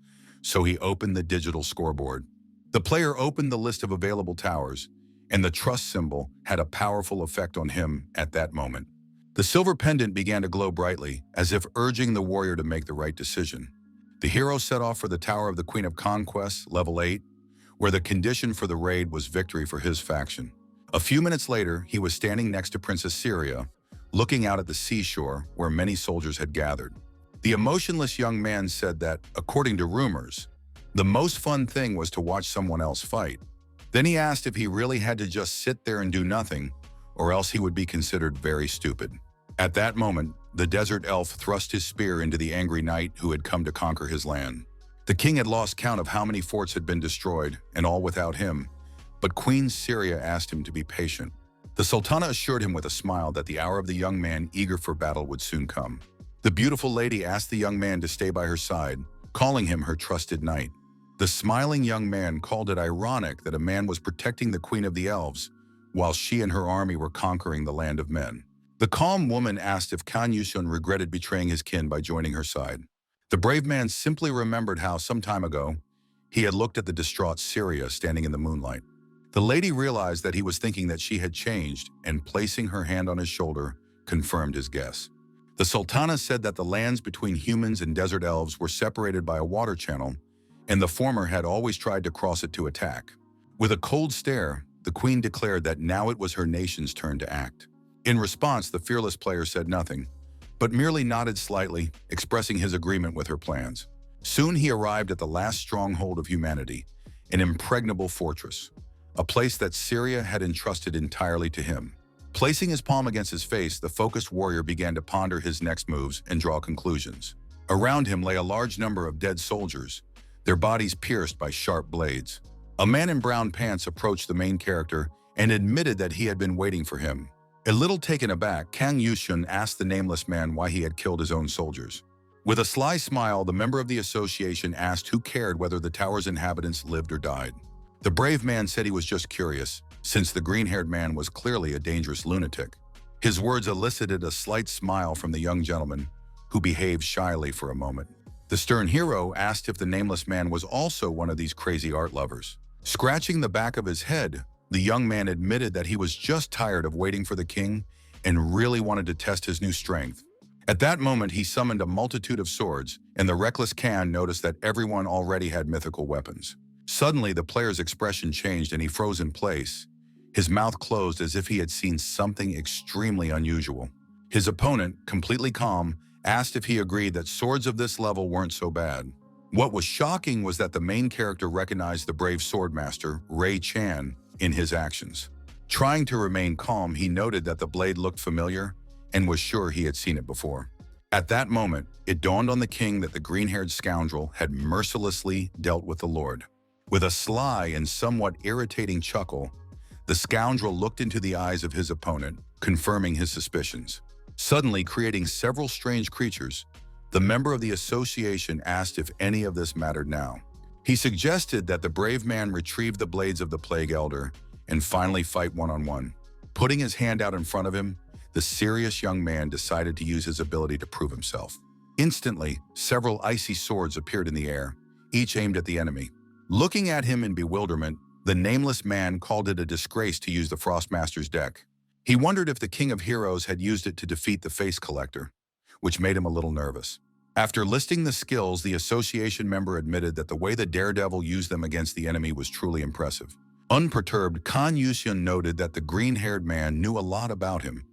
so he opened the digital scoreboard. The player opened the list of available towers, and the trust symbol had a powerful effect on him at that moment. The silver pendant began to glow brightly, as if urging the warrior to make the right decision. The hero set off for the Tower of the Queen of Conquest, level 8, where the condition for the raid was victory for his faction. A few minutes later, he was standing next to Princess Syria, looking out at the seashore where many soldiers had gathered. The emotionless young man said that, according to rumors, the most fun thing was to watch someone else fight. Then he asked if he really had to just sit there and do nothing, or else he would be considered very stupid. At that moment, the desert elf thrust his spear into the angry knight who had come to conquer his land. The king had lost count of how many forts had been destroyed, and all without him, but Queen Syria asked him to be patient. The Sultana assured him with a smile that the hour of the young man eager for battle would soon come. The beautiful lady asked the young man to stay by her side, calling him her trusted knight. The smiling young man called it ironic that a man was protecting the queen of the elves, while she and her army were conquering the land of men. The calm woman asked if Kan Yushun regretted betraying his kin by joining her side. The brave man simply remembered how, some time ago, he had looked at the distraught Syria standing in the moonlight. The lady realized that he was thinking that she had changed, and placing her hand on his shoulder, confirmed his guess. The Sultana said that the lands between humans and desert elves were separated by a water channel, and the former had always tried to cross it to attack. With a cold stare, the queen declared that now it was her nation's turn to act. In response, the fearless player said nothing, but merely nodded slightly, expressing his agreement with her plans. Soon he arrived at the last stronghold of humanity, an impregnable fortress, a place that Syria had entrusted entirely to him. Placing his palm against his face, the focused warrior began to ponder his next moves and draw conclusions. Around him lay a large number of dead soldiers, their bodies pierced by sharp blades. A man in brown pants approached the main character and admitted that he had been waiting for him. A little taken aback, Kang Yushun asked the nameless man why he had killed his own soldiers. With a sly smile, the member of the association asked who cared whether the tower's inhabitants lived or died. The brave man said he was just curious, since the green-haired man was clearly a dangerous lunatic. His words elicited a slight smile from the young gentleman, who behaved shyly for a moment. The stern hero asked if the nameless man was also one of these crazy art lovers. Scratching the back of his head, the young man admitted that he was just tired of waiting for the king and really wanted to test his new strength. At that moment, he summoned a multitude of swords, and the reckless Kan noticed that everyone already had mythical weapons. Suddenly, the player's expression changed and he froze in place, his mouth closed as if he had seen something extremely unusual. His opponent, completely calm, asked if he agreed that swords of this level weren't so bad. What was shocking was that the main character recognized the brave swordmaster, Ray Chan, in his actions. Trying to remain calm, he noted that the blade looked familiar and was sure he had seen it before. At that moment, it dawned on the king that the green-haired scoundrel had mercilessly dealt with the Lord. With a sly and somewhat irritating chuckle, the scoundrel looked into the eyes of his opponent, confirming his suspicions. Suddenly creating several strange creatures, the member of the association asked if any of this mattered now. He suggested that the brave man retrieve the blades of the Plague Elder and finally fight one-on-one. Putting his hand out in front of him, the serious young man decided to use his ability to prove himself. Instantly, several icy swords appeared in the air, each aimed at the enemy. Looking at him in bewilderment, the nameless man called it a disgrace to use the Frostmaster's deck. He wondered if the King of Heroes had used it to defeat the Face Collector, which made him a little nervous. After listing the skills, the association member admitted that the way the daredevil used them against the enemy was truly impressive. Unperturbed, Kan Yuxian noted that the green-haired man knew a lot about him,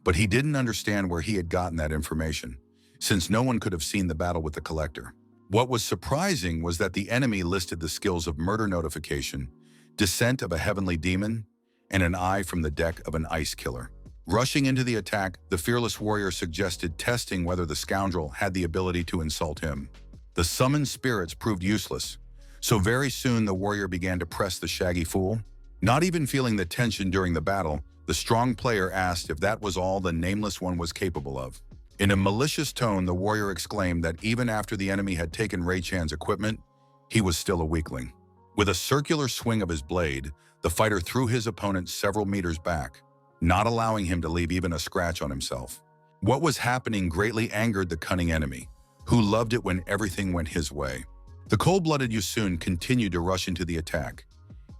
but he didn't understand where he had gotten that information, since no one could have seen the battle with the Collector. What was surprising was that the enemy listed the skills of Murder Notification, Descent of a Heavenly Demon, and an eye from the deck of an Ice Killer. Rushing into the attack, the fearless warrior suggested testing whether the scoundrel had the ability to insult him. The summoned spirits proved useless, so very soon the warrior began to press the shaggy fool. Not even feeling the tension during the battle, the strong player asked if that was all the nameless one was capable of. In a malicious tone, the warrior exclaimed that even after the enemy had taken Ray Chan's equipment, he was still a weakling. With a circular swing of his blade, the fighter threw his opponent several meters back, not allowing him to leave even a scratch on himself. What was happening greatly angered the cunning enemy, who loved it when everything went his way. The cold-blooded Yusun continued to rush into the attack,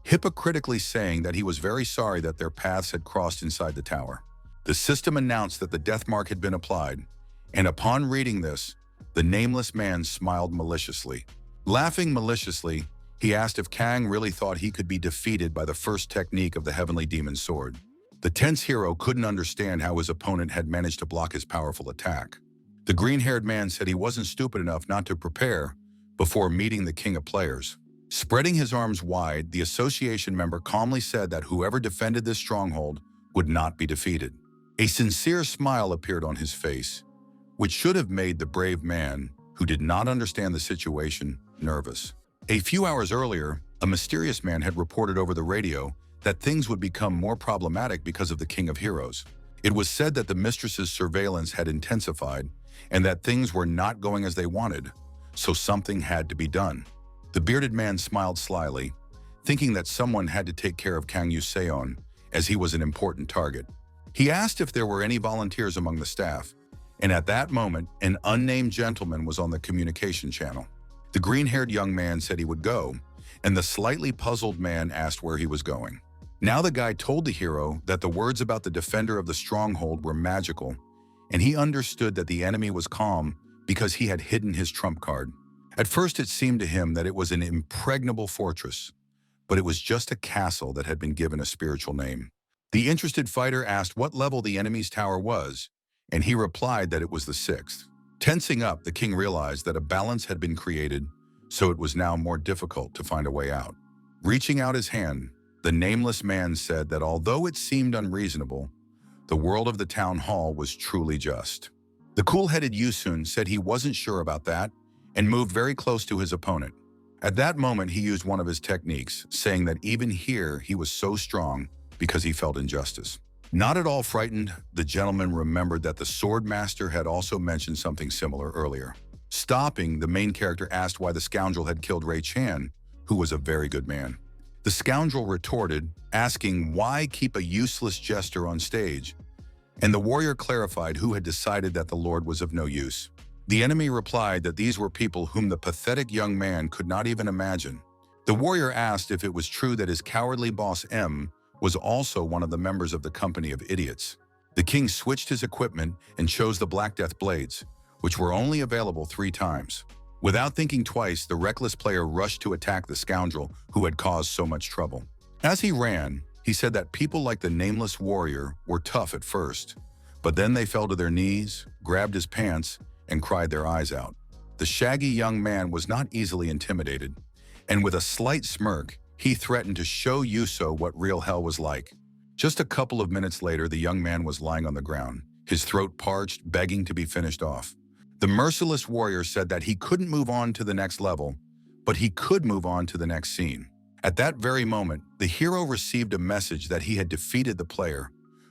hypocritically saying that he was very sorry that their paths had crossed inside the tower. The system announced that the death mark had been applied, and upon reading this, the nameless man smiled maliciously. Laughing maliciously, he asked if Kang really thought he could be defeated by the first technique of the Heavenly Demon Sword. The tense hero couldn't understand how his opponent had managed to block his powerful attack. The green-haired man said he wasn't stupid enough not to prepare before meeting the king of players. Spreading his arms wide, the association member calmly said that whoever defended this stronghold would not be defeated. A sincere smile appeared on his face, which should have made the brave man, who did not understand the situation, nervous. A few hours earlier, a mysterious man had reported over the radio that things would become more problematic because of the King of Heroes. It was said that the mistress's surveillance had intensified and that things were not going as they wanted, so something had to be done. The bearded man smiled slyly, thinking that someone had to take care of Kang Yuseon, as he was an important target. He asked if there were any volunteers among the staff, and at that moment, an unnamed gentleman was on the communication channel. The green-haired young man said he would go, and the slightly puzzled man asked where he was going. Now the guy told the hero that the words about the defender of the stronghold were magical, and he understood that the enemy was calm because he had hidden his trump card. At first it seemed to him that it was an impregnable fortress, but it was just a castle that had been given a spiritual name. The interested fighter asked what level the enemy's tower was, and he replied that it was the sixth. Tensing up, the king realized that a balance had been created, so it was now more difficult to find a way out. Reaching out his hand, the nameless man said that although it seemed unreasonable, the world of the town hall was truly just. The cool-headed Yusun said he wasn't sure about that and moved very close to his opponent. At that moment, he used one of his techniques, saying that even here he was so strong because he felt injustice. Not at all frightened, the gentleman remembered that the sword master had also mentioned something similar earlier. Stopping, the main character asked why the scoundrel had killed Ray Chan, who was a very good man. The scoundrel retorted, asking why keep a useless jester on stage, and the warrior clarified who had decided that the Lord was of no use. The enemy replied that these were people whom the pathetic young man could not even imagine. The warrior asked if it was true that his cowardly boss M was also one of the members of the company of idiots. The king switched his equipment and chose the Black Death blades, which were only available 3 times. Without thinking twice, the reckless player rushed to attack the scoundrel who had caused so much trouble. As he ran, he said that people like the nameless warrior were tough at first, but then they fell to their knees, grabbed his pants, and cried their eyes out. The shaggy young man was not easily intimidated, and with a slight smirk, he threatened to show Yuso what real hell was like. Just a couple of minutes later, the young man was lying on the ground, his throat parched, begging to be finished off. The merciless warrior said that he couldn't move on to the next level, but he could move on to the next scene. At that very moment, the hero received a message that he had defeated the player,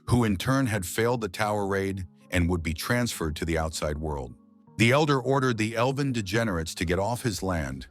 who in turn had failed the tower raid and would be transferred to the outside world. The elder ordered the elven degenerates to get off his land,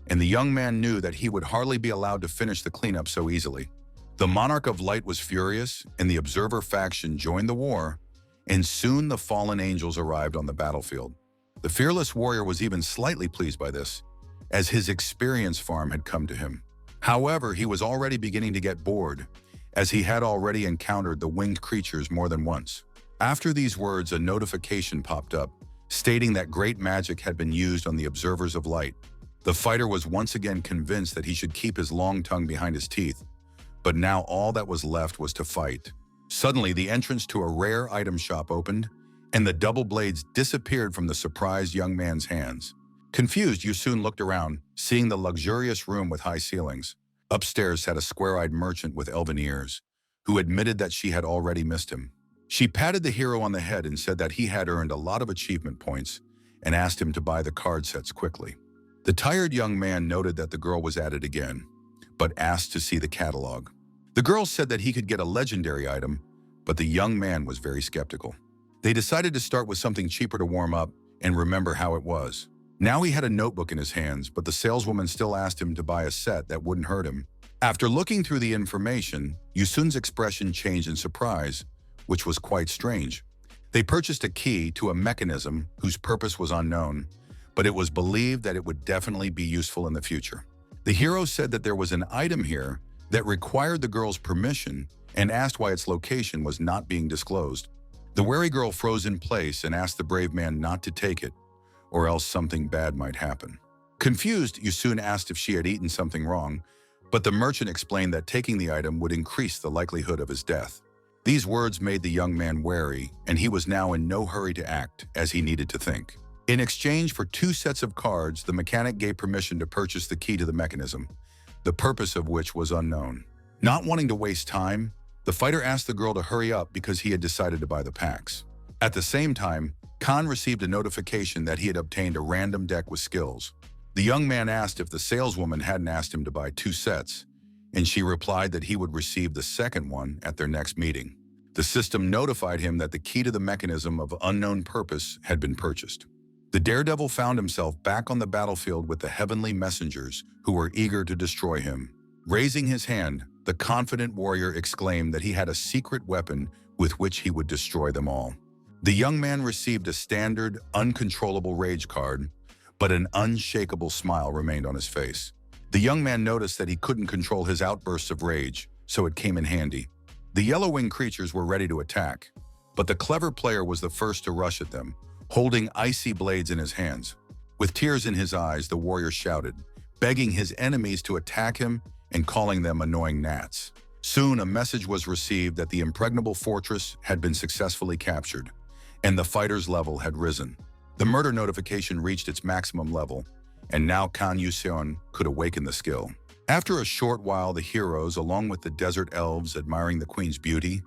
and the young man knew that he would hardly be allowed to finish the cleanup so easily. The Monarch of Light was furious, and the Observer faction joined the war, and soon the fallen angels arrived on the battlefield. The fearless warrior was even slightly pleased by this, as his experience farm had come to him. However, he was already beginning to get bored, as he had already encountered the winged creatures more than once. After these words, a notification popped up, stating that great magic had been used on the Observers of Light. The fighter was once again convinced that he should keep his long tongue behind his teeth, but now all that was left was to fight. Suddenly, the entrance to a rare item shop opened, and the double blades disappeared from the surprised young man's hands. Confused, Yusun looked around, seeing the luxurious room with high ceilings. Upstairs sat a square-eyed merchant with elven ears, who admitted that she had already missed him. She patted the hero on the head and said that he had earned a lot of achievement points and asked him to buy the card sets quickly. The tired young man noted that the girl was at it again, but asked to see the catalog. The girl said that he could get a legendary item, but the young man was very skeptical. They decided to start with something cheaper to warm up and remember how it was. Now he had a notebook in his hands, but the saleswoman still asked him to buy a set that wouldn't hurt him. After looking through the information, Yusun's expression changed in surprise, which was quite strange. They purchased a key to a mechanism whose purpose was unknown, but it was believed that it would definitely be useful in the future. The hero said that there was an item here that required the girl's permission and asked why its location was not being disclosed. The wary girl froze in place and asked the brave man not to take it, or else something bad might happen. Confused, Yusun asked if she had eaten something wrong, but the merchant explained that taking the item would increase the likelihood of his death. These words made the young man wary, and he was now in no hurry to act, as he needed to think. In exchange for 2 sets of cards, the mechanic gave permission to purchase the key to the mechanism, the purpose of which was unknown. Not wanting to waste time, the fighter asked the girl to hurry up because he had decided to buy the packs. At the same time, Khan received a notification that he had obtained a random deck with skills. The young man asked if the saleswoman hadn't asked him to buy 2 sets, and she replied that he would receive the second one at their next meeting. The system notified him that the key to the mechanism of unknown purpose had been purchased. The daredevil found himself back on the battlefield with the heavenly messengers who were eager to destroy him. Raising his hand, the confident warrior exclaimed that he had a secret weapon with which he would destroy them all. The young man received a standard, uncontrollable rage card, but an unshakable smile remained on his face. The young man noticed that he couldn't control his outbursts of rage, so it came in handy. The yellow-winged creatures were ready to attack, but the clever player was the first to rush at them, holding icy blades in his hands. With tears in his eyes, the warrior shouted, begging his enemies to attack him and calling them annoying gnats. Soon, a message was received that the impregnable fortress had been successfully captured, and the fighter's level had risen. The murder notification reached its maximum level, and now Kan Yuseon could awaken the skill. After a short while, the heroes, along with the desert elves admiring the queen's beauty,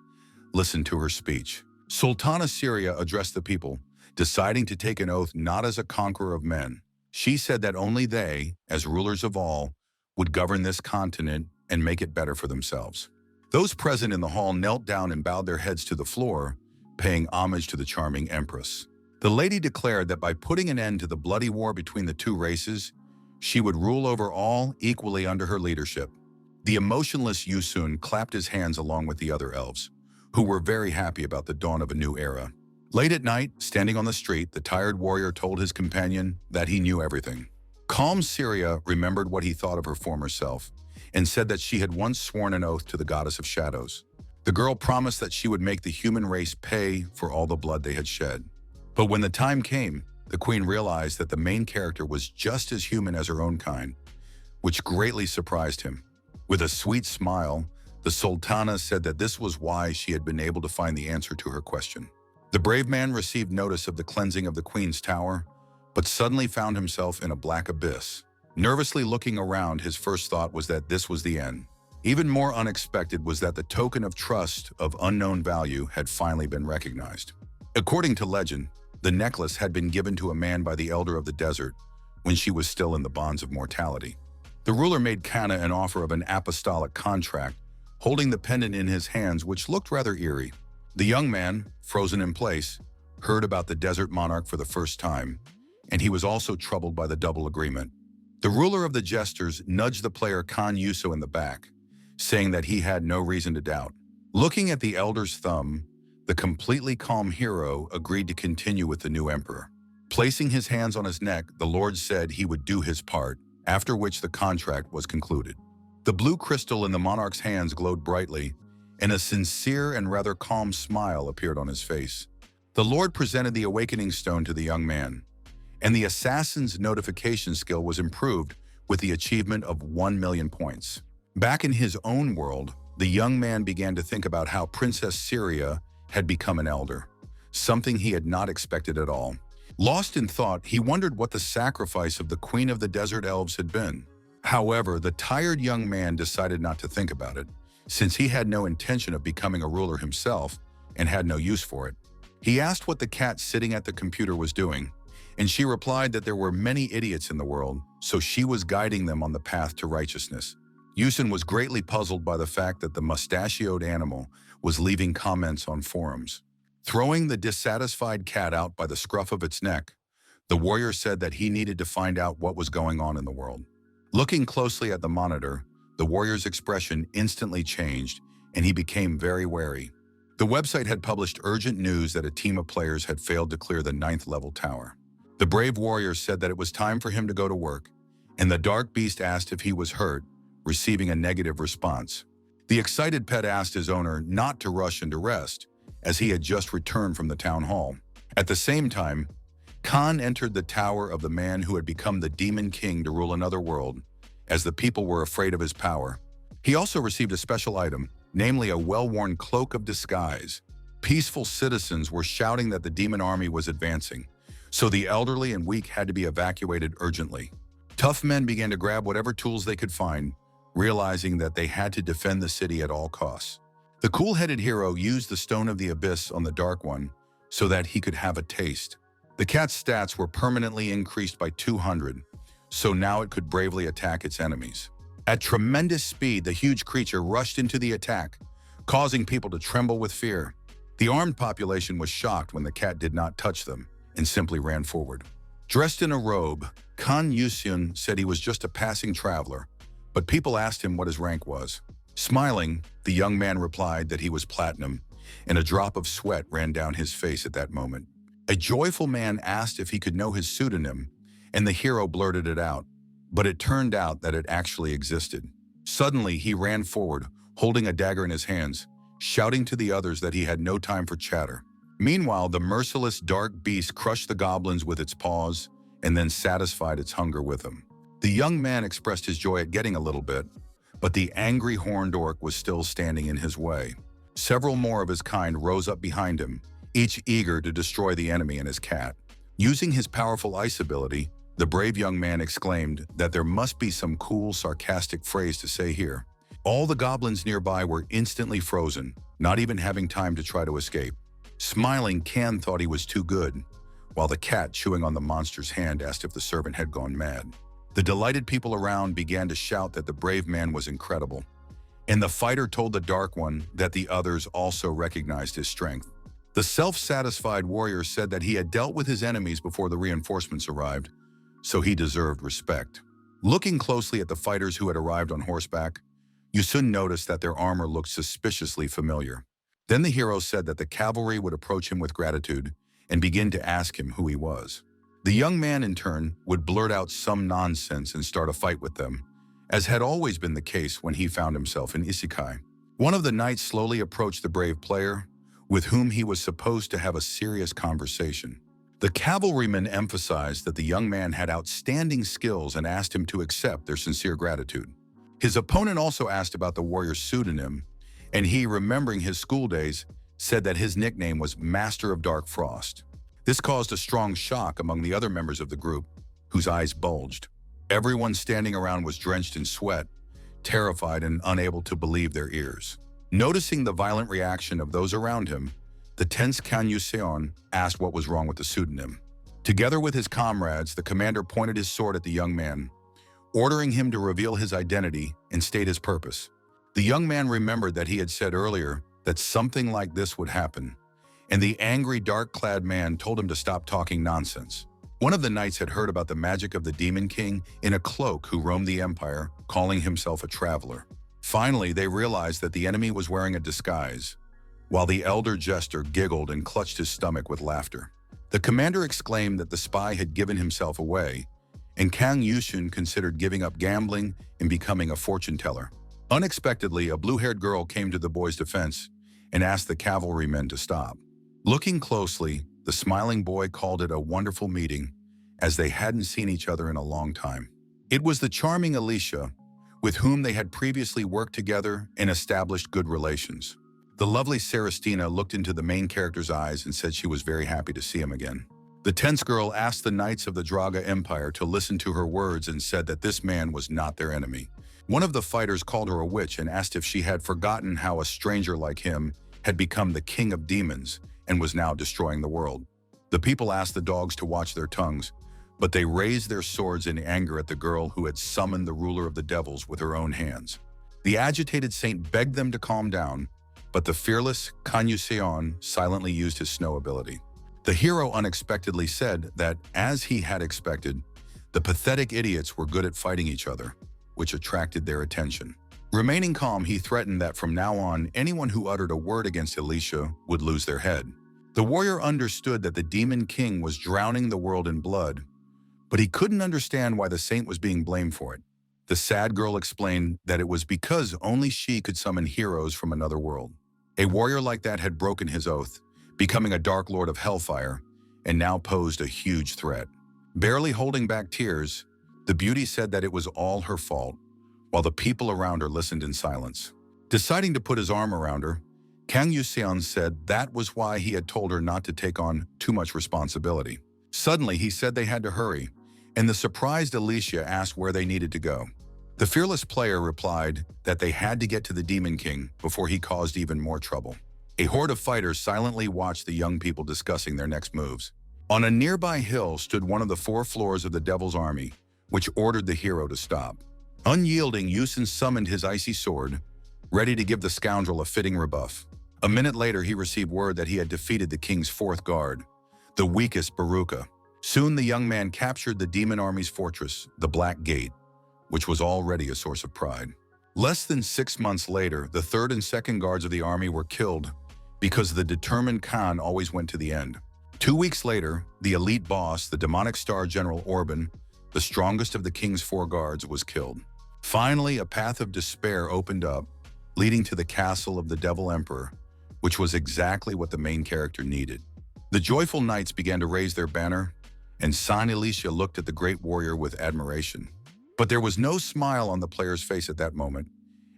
listened to her speech. Sultana Syria addressed the people, deciding to take an oath not as a conqueror of men. She said that only they, as rulers of all, would govern this continent and make it better for themselves. Those present in the hall knelt down and bowed their heads to the floor, paying homage to the charming empress. The lady declared that by putting an end to the bloody war between the two races, she would rule over all equally under her leadership. The emotionless Yusun clapped his hands along with the other elves, who were very happy about the dawn of a new era. Late at night, standing on the street, the tired warrior told his companion that he knew everything. Calm Syria remembered what he thought of her former self and said that she had once sworn an oath to the goddess of shadows. The girl promised that she would make the human race pay for all the blood they had shed. But when the time came, the queen realized that the main character was just as human as her own kind, which greatly surprised him. With a sweet smile, the sultana said that this was why she had been able to find the answer to her question. The brave man received notice of the cleansing of the queen's tower, but suddenly found himself in a black abyss. Nervously looking around, his first thought was that this was the end. Even more unexpected was that the token of trust of unknown value had finally been recognized. According to legend, the necklace had been given to a man by the elder of the desert when she was still in the bonds of mortality. The ruler made Kana an offer of an apostolic contract, holding the pendant in his hands, which looked rather eerie. The young man, frozen in place, heard about the desert monarch for the first time, and he was also troubled by the double agreement. The ruler of the jesters nudged the player Kan Yuso in the back, saying that he had no reason to doubt. Looking at the elder's thumb, the completely calm hero agreed to continue with the new emperor. Placing his hands on his neck, the lord said he would do his part, after which the contract was concluded. The blue crystal in the monarch's hands glowed brightly, and a sincere and rather calm smile appeared on his face. The lord presented the awakening stone to the young man, and the assassin's notification skill was improved with the achievement of 1 million points. Back in his own world, the young man began to think about how Princess Syria had become an elder, something he had not expected at all. Lost in thought, he wondered what the sacrifice of the Queen of the Desert Elves had been. However, the tired young man decided not to think about it, since he had no intention of becoming a ruler himself and had no use for it. He asked what the cat sitting at the computer was doing, and she replied that there were many idiots in the world, so she was guiding them on the path to righteousness. Yusun was greatly puzzled by the fact that the mustachioed animal was leaving comments on forums. Throwing the dissatisfied cat out by the scruff of its neck, the warrior said that he needed to find out what was going on in the world. Looking closely at the monitor, the warrior's expression instantly changed, and he became very wary. The website had published urgent news that a team of players had failed to clear the 9th level tower. The brave warrior said that it was time for him to go to work, and the dark beast asked if he was hurt, receiving a negative response. The excited pet asked his owner not to rush into rest, as he had just returned from the town hall. At the same time, Khan entered the tower of the man who had become the demon king to rule another world, as the people were afraid of his power. He also received a special item, namely a well-worn cloak of disguise. Peaceful citizens were shouting that the demon army was advancing, so the elderly and weak had to be evacuated urgently. Tough men began to grab whatever tools they could find, realizing that they had to defend the city at all costs. The cool-headed hero used the Stone of the Abyss on the Dark One so that he could have a taste. The cat's stats were permanently increased by 200, so now it could bravely attack its enemies. At tremendous speed, the huge creature rushed into the attack, causing people to tremble with fear. The armed population was shocked when the cat did not touch them and simply ran forward. Dressed in a robe, Kan Yusun said he was just a passing traveler, but people asked him what his rank was. Smiling, the young man replied that he was platinum, and a drop of sweat ran down his face at that moment. A joyful man asked if he could know his pseudonym, and the hero blurted it out, but it turned out that it actually existed. Suddenly, he ran forward, holding a dagger in his hands, shouting to the others that he had no time for chatter. Meanwhile, the merciless dark beast crushed the goblins with its paws and then satisfied its hunger with them. The young man expressed his joy at getting a little bit, but the angry horned orc was still standing in his way. Several more of his kind rose up behind him, each eager to destroy the enemy and his cat. Using his powerful ice ability, the brave young man exclaimed that there must be some cool, sarcastic phrase to say here. All the goblins nearby were instantly frozen, not even having time to try to escape. Smiling, Can thought he was too good, while the cat chewing on the monster's hand asked if the servant had gone mad. The delighted people around began to shout that the brave man was incredible, and the fighter told the Dark One that the others also recognized his strength. The self-satisfied warrior said that he had dealt with his enemies before the reinforcements arrived, so he deserved respect. Looking closely at the fighters who had arrived on horseback, you soon noticed that their armor looked suspiciously familiar. Then the hero said that the cavalry would approach him with gratitude and begin to ask him who he was. The young man, in turn, would blurt out some nonsense and start a fight with them, as had always been the case when he found himself in Isekai. One of the knights slowly approached the brave player, with whom he was supposed to have a serious conversation. The cavalryman emphasized that the young man had outstanding skills and asked him to accept their sincere gratitude. His opponent also asked about the warrior's pseudonym, and he, remembering his school days, said that his nickname was Master of Dark Frost. This caused a strong shock among the other members of the group, whose eyes bulged. Everyone standing around was drenched in sweat, terrified and unable to believe their ears. Noticing the violent reaction of those around him, the tense Kan Yuseon asked what was wrong with the pseudonym. Together with his comrades, the commander pointed his sword at the young man, ordering him to reveal his identity and state his purpose. The young man remembered that he had said earlier that something like this would happen, and the angry, dark-clad man told him to stop talking nonsense. One of the knights had heard about the magic of the Demon King in a cloak who roamed the empire, calling himself a traveler. Finally, they realized that the enemy was wearing a disguise, while the elder jester giggled and clutched his stomach with laughter. The commander exclaimed that the spy had given himself away, and Kang Yushun considered giving up gambling and becoming a fortune teller. Unexpectedly, a blue-haired girl came to the boy's defense and asked the cavalrymen to stop. Looking closely, the smiling boy called it a wonderful meeting, as they hadn't seen each other in a long time. It was the charming Alicia, with whom they had previously worked together and established good relations. The lovely Celestina looked into the main character's eyes and said she was very happy to see him again. The tense girl asked the knights of the Draga Empire to listen to her words and said that this man was not their enemy. One of the fighters called her a witch and asked if she had forgotten how a stranger like him had become the king of demons and was now destroying the world. The people asked the dogs to watch their tongues, but they raised their swords in anger at the girl who had summoned the ruler of the devils with her own hands. The agitated saint begged them to calm down, but the fearless Kan Yuseon silently used his snow ability. The hero unexpectedly said that, as he had expected, the pathetic idiots were good at fighting each other, which attracted their attention. Remaining calm, he threatened that from now on, anyone who uttered a word against Alicia would lose their head. The warrior understood that the Demon King was drowning the world in blood, but he couldn't understand why the saint was being blamed for it. The sad girl explained that it was because only she could summon heroes from another world. A warrior like that had broken his oath, becoming a Dark Lord of Hellfire, and now posed a huge threat. Barely holding back tears, the beauty said that it was all her fault, while the people around her listened in silence. Deciding to put his arm around her, Kang Yuseon said that was why he had told her not to take on too much responsibility. Suddenly, he said they had to hurry, and the surprised Alicia asked where they needed to go. The fearless player replied that they had to get to the Demon King before he caused even more trouble. A horde of fighters silently watched the young people discussing their next moves. On a nearby hill stood one of the 4 floors of the Devil's Army, which ordered the hero to stop. Unyielding, Yusen summoned his icy sword, ready to give the scoundrel a fitting rebuff. A minute later, he received word that he had defeated the king's 4th guard, the weakest Baruka. Soon the young man captured the demon army's fortress, the Black Gate, which was already a source of pride. Less than 6 months later, the 3rd and 2nd guards of the army were killed because the determined Khan always went to the end. 2 weeks later, the elite boss, the demonic star General Orban, the strongest of the king's 4 guards, was killed. Finally, a path of despair opened up, leading to the castle of the Devil Emperor, which was exactly what the main character needed. The joyful knights began to raise their banner, and San Alicia looked at the great warrior with admiration. But there was no smile on the player's face at that moment,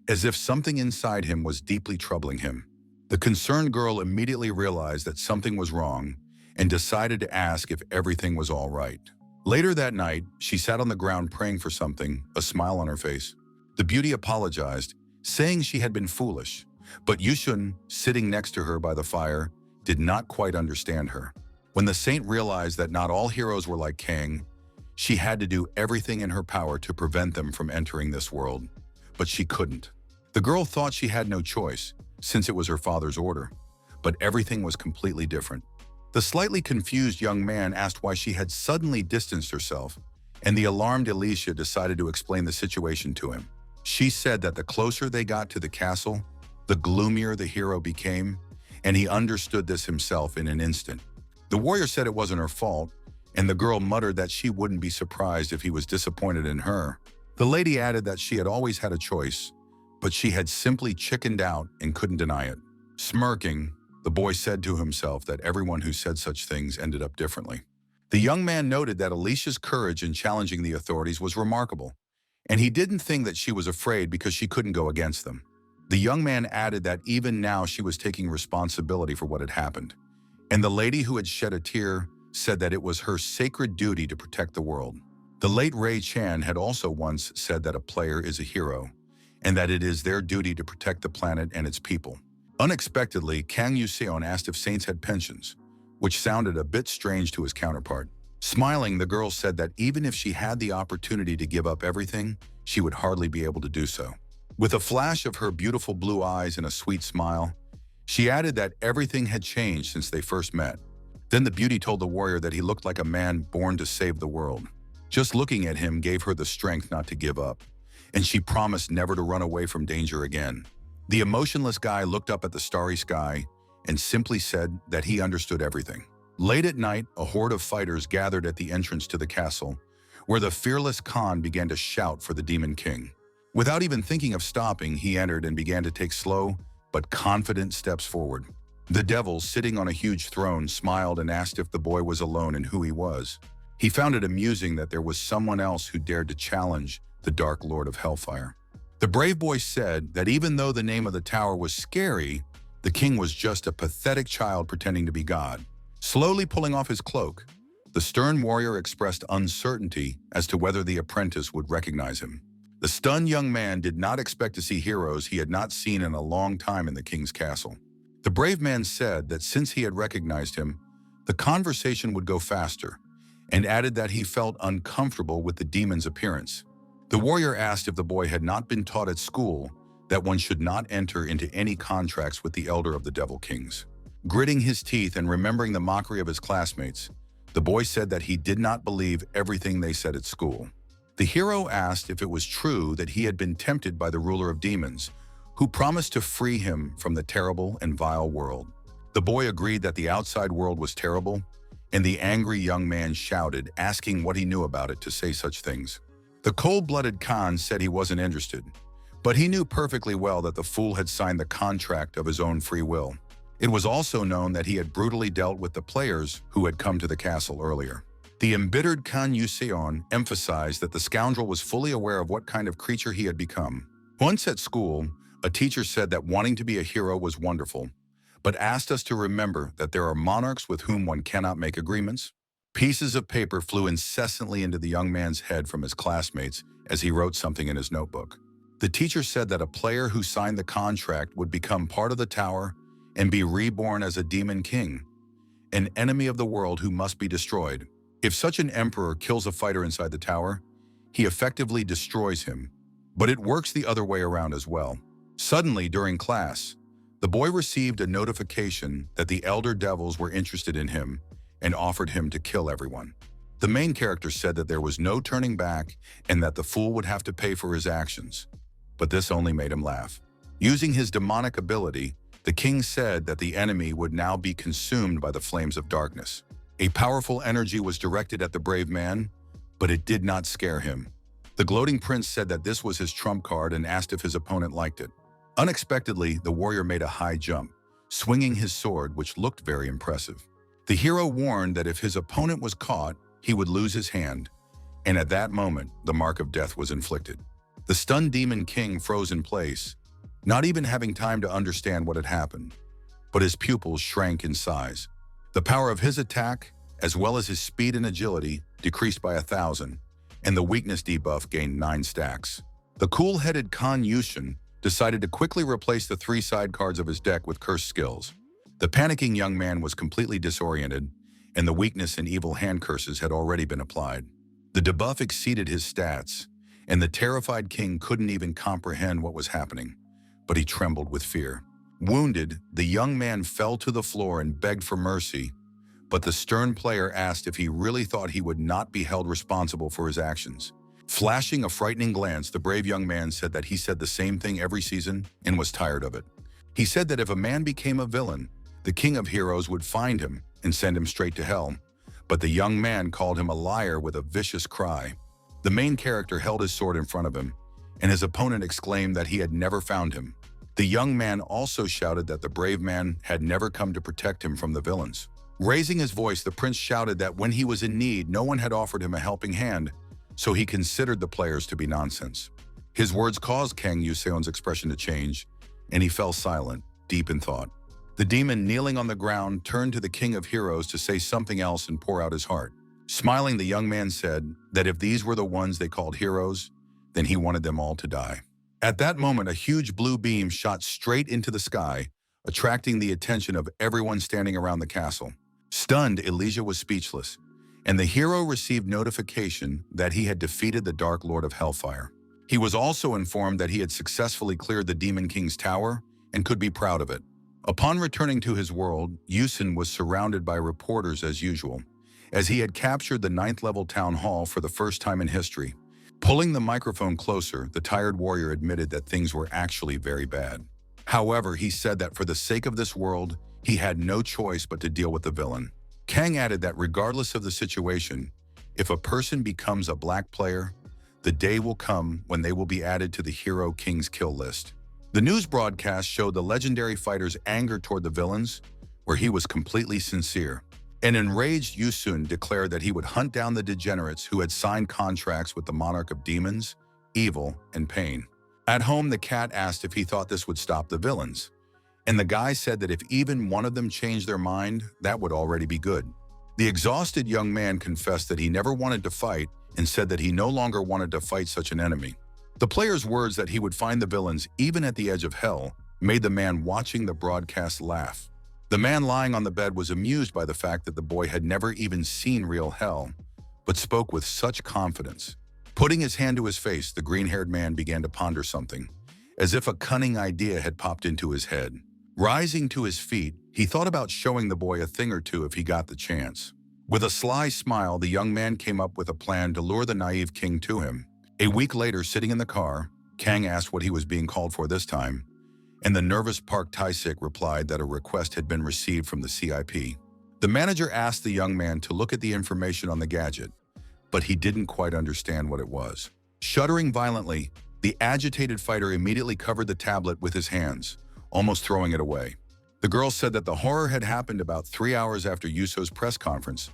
as if something inside him was deeply troubling him. The concerned girl immediately realized that something was wrong and decided to ask if everything was all right. Later that night, she sat on the ground praying for something, a smile on her face. The beauty apologized, saying she had been foolish, but Yushun, sitting next to her by the fire, did not quite understand her. When the saint realized that not all heroes were like Kang, she had to do everything in her power to prevent them from entering this world, but she couldn't. The girl thought she had no choice, since it was her father's order, but everything was completely different. The slightly confused young man asked why she had suddenly distanced herself, and the alarmed Alicia decided to explain the situation to him. She said that the closer they got to the castle, the gloomier the hero became, and he understood this himself in an instant. The warrior said it wasn't her fault, and the girl muttered that she wouldn't be surprised if he was disappointed in her. The lady added that she had always had a choice, but she had simply chickened out and couldn't deny it. Smirking, the boy said to himself that everyone who said such things ended up differently. The young man noted that Alicia's courage in challenging the authorities was remarkable, and he didn't think that she was afraid because she couldn't go against them. The young man added that even now she was taking responsibility for what had happened, and the lady who had shed a tear said that it was her sacred duty to protect the world. The late Ray Chan had also once said that a player is a hero, and that it is their duty to protect the planet and its people. Unexpectedly, Kang Yuseon asked if saints had pensions, which sounded a bit strange to his counterpart. Smiling, the girl said that even if she had the opportunity to give up everything, she would hardly be able to do so. With a flash of her beautiful blue eyes and a sweet smile, she added that everything had changed since they first met. Then the beauty told the warrior that he looked like a man born to save the world. Just looking at him gave her the strength not to give up, and she promised never to run away from danger again. The emotionless guy looked up at the starry sky and simply said that he understood everything. Late at night, a horde of fighters gathered at the entrance to the castle, where the fearless Khan began to shout for the Demon King. Without even thinking of stopping, he entered and began to take slow but confident steps forward. The devil, sitting on a huge throne, smiled and asked if the boy was alone and who he was. He found it amusing that there was someone else who dared to challenge the Dark Lord of Hellfire. The brave boy said that even though the name of the tower was scary, the king was just a pathetic child pretending to be God. Slowly pulling off his cloak, the stern warrior expressed uncertainty as to whether the apprentice would recognize him. The stunned young man did not expect to see heroes he had not seen in a long time in the king's castle. The brave man said that since he had recognized him, the conversation would go faster, and added that he felt uncomfortable with the demon's appearance. The warrior asked if the boy had not been taught at school that one should not enter into any contracts with the elder of the Devil Kings. Gritting his teeth and remembering the mockery of his classmates, the boy said that he did not believe everything they said at school. The hero asked if it was true that he had been tempted by the ruler of demons, who promised to free him from the terrible and vile world. The boy agreed that the outside world was terrible, and the angry young man shouted, asking what he knew about it to say such things. The cold-blooded Khan said he wasn't interested, but he knew perfectly well that the fool had signed the contract of his own free will. It was also known that he had brutally dealt with the players who had come to the castle earlier. The embittered Khan Yuseon emphasized that the scoundrel was fully aware of what kind of creature he had become. Once at school, a teacher said that wanting to be a hero was wonderful, but asked us to remember that there are monarchs with whom one cannot make agreements. Pieces of paper flew incessantly into the young man's head from his classmates as he wrote something in his notebook. The teacher said that a player who signed the contract would become part of the tower and be reborn as a demon king, an enemy of the world who must be destroyed. If such an emperor kills a fighter inside the tower, he effectively destroys him, but it works the other way around as well. Suddenly, during class, the boy received a notification that the elder devils were interested in him and offered him to kill everyone. The main character said that there was no turning back and that the fool would have to pay for his actions, but this only made him laugh. Using his demonic ability, the king said that the enemy would now be consumed by the flames of darkness. A powerful energy was directed at the brave man, but it did not scare him. The gloating prince said that this was his trump card and asked if his opponent liked it. Unexpectedly, the warrior made a high jump, swinging his sword, which looked very impressive. The hero warned that if his opponent was caught, he would lose his hand, and at that moment, the mark of death was inflicted. The stunned demon king froze in place, not even having time to understand what had happened. but his pupils shrank in size. The power of his attack, as well as his speed and agility, decreased by 1,000, and the weakness debuff gained 9 stacks. The cool-headed Kan Yushin decided to quickly replace the 3 side cards of his deck with cursed skills. The panicking young man was completely disoriented, and the weakness and evil hand curses had already been applied. The debuff exceeded his stats, and the terrified king couldn't even comprehend what was happening, but he trembled with fear. Wounded, the young man fell to the floor and begged for mercy, but the stern player asked if he really thought he would not be held responsible for his actions. Flashing a frightening glance, the brave young man said that he said the same thing every season and was tired of it. He said that if a man became a villain, the king of heroes would find him and send him straight to hell, but the young man called him a liar with a vicious cry. The main character held his sword in front of him, and his opponent exclaimed that he had never found him. The young man also shouted that the brave man had never come to protect him from the villains. Raising his voice, the prince shouted that when he was in need, no one had offered him a helping hand, so he considered the players to be nonsense. His words caused Kang Yuseon's expression to change, and he fell silent, deep in thought. The demon, kneeling on the ground, turned to the king of heroes to say something else and pour out his heart. Smiling, the young man said that if these were the ones they called heroes, then he wanted them all to die. At that moment, a huge blue beam shot straight into the sky, attracting the attention of everyone standing around the castle. Stunned, Elijah was speechless, and the hero received notification that he had defeated the Dark Lord of Hellfire. He was also informed that he had successfully cleared the Demon King's tower and could be proud of it. Upon returning to his world, Yusin was surrounded by reporters as usual, as he had captured the 9th-level town hall for the first time in history. Pulling the microphone closer, the tired warrior admitted that things were actually very bad. However, he said that for the sake of this world, he had no choice but to deal with the villain. Kang added that regardless of the situation, if a person becomes a black player, the day will come when they will be added to the Hero King's kill list. The news broadcast showed the legendary fighter's anger toward the villains, where he was completely sincere. An enraged Yusun declared that he would hunt down the degenerates who had signed contracts with the monarch of demons, evil, and pain. At home, the cat asked if he thought this would stop the villains, and the guy said that if even one of them changed their mind, that would already be good. The exhausted young man confessed that he never wanted to fight and said that he no longer wanted to fight such an enemy. The player's words that he would find the villains even at the edge of hell made the man watching the broadcast laugh. The man lying on the bed was amused by the fact that the boy had never even seen real hell, but spoke with such confidence. Putting his hand to his face, the green-haired man began to ponder something, as if a cunning idea had popped into his head. Rising to his feet, he thought about showing the boy a thing or two if he got the chance. With a sly smile, the young man came up with a plan to lure the naive king to him. A week later, sitting in the car, Kang asked what he was being called for this time, and the nervous Park Tae-sik replied that a request had been received from the CIP. The manager asked the young man to look at the information on the gadget, but he didn't quite understand what it was. Shuddering violently, the agitated fighter immediately covered the tablet with his hands, almost throwing it away. The girl said that the horror had happened about 3 hours after Yuso's press conference,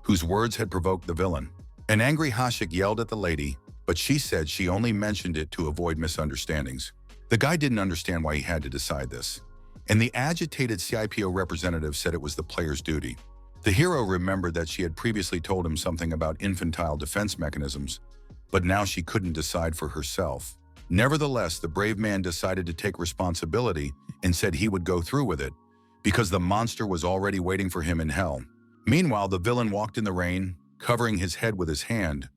whose words had provoked the villain. An angry Hashik yelled at the lady, but she said she only mentioned it to avoid misunderstandings. The guy didn't understand why he had to decide this, and the agitated CIPO representative said it was the player's duty. The hero remembered that she had previously told him something about infantile defense mechanisms, but now she couldn't decide for herself. Nevertheless, the brave man decided to take responsibility and said he would go through with it, because the monster was already waiting for him in hell. Meanwhile, the villain walked in the rain, covering his head with his hand,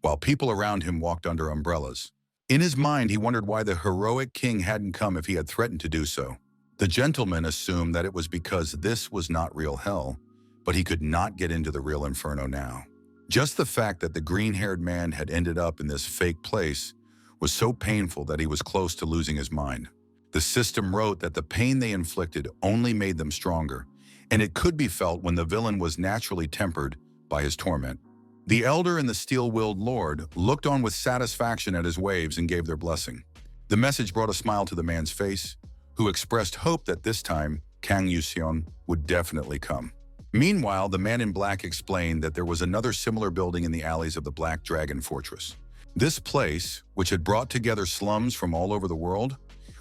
while people around him walked under umbrellas. In his mind, he wondered why the heroic king hadn't come if he had threatened to do so. The gentleman assumed that it was because this was not real hell, but he could not get into the real inferno now. Just the fact that the green-haired man had ended up in this fake place was so painful that he was close to losing his mind. The system wrote that the pain they inflicted only made them stronger, and it could be felt when the villain was naturally tempered by his torment. The elder and the steel-willed lord looked on with satisfaction at his waves and gave their blessing. The message brought a smile to the man's face, who expressed hope that this time Kang Yuseon would definitely come. Meanwhile, the man in black explained that there was another similar building in the alleys of the Black Dragon Fortress. This place, which had brought together slums from all over the world,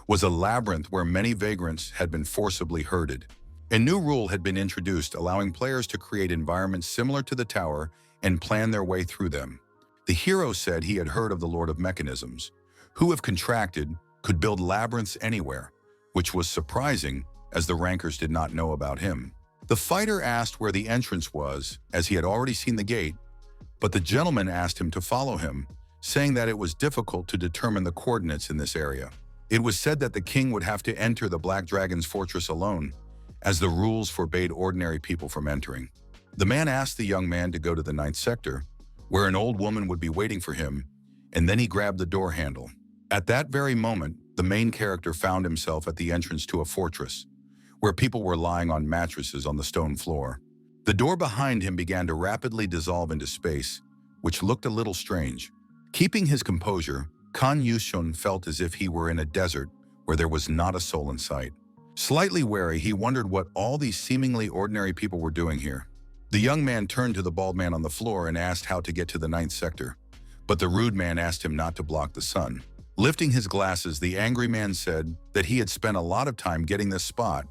was a labyrinth where many vagrants had been forcibly herded. A new rule had been introduced allowing players to create environments similar to the tower and plan their way through them. The hero said he had heard of the Lord of Mechanisms, who, if contracted, could build labyrinths anywhere, which was surprising as the rankers did not know about him. The fighter asked where the entrance was, as he had already seen the gate, but the gentleman asked him to follow him, saying that it was difficult to determine the coordinates in this area. It was said that the king would have to enter the Black Dragon's fortress alone, as the rules forbade ordinary people from entering. The man asked the young man to go to the 9th sector, where an old woman would be waiting for him, and then he grabbed the door handle. At that very moment, the main character found himself at the entrance to a fortress, where people were lying on mattresses on the stone floor. The door behind him began to rapidly dissolve into space, which looked a little strange. Keeping his composure, Kan Yushun felt as if he were in a desert where there was not a soul in sight. Slightly wary, he wondered what all these seemingly ordinary people were doing here. The young man turned to the bald man on the floor and asked how to get to the 9th sector, but the rude man asked him not to block the sun. Lifting his glasses, the angry man said that he had spent a lot of time getting this spot,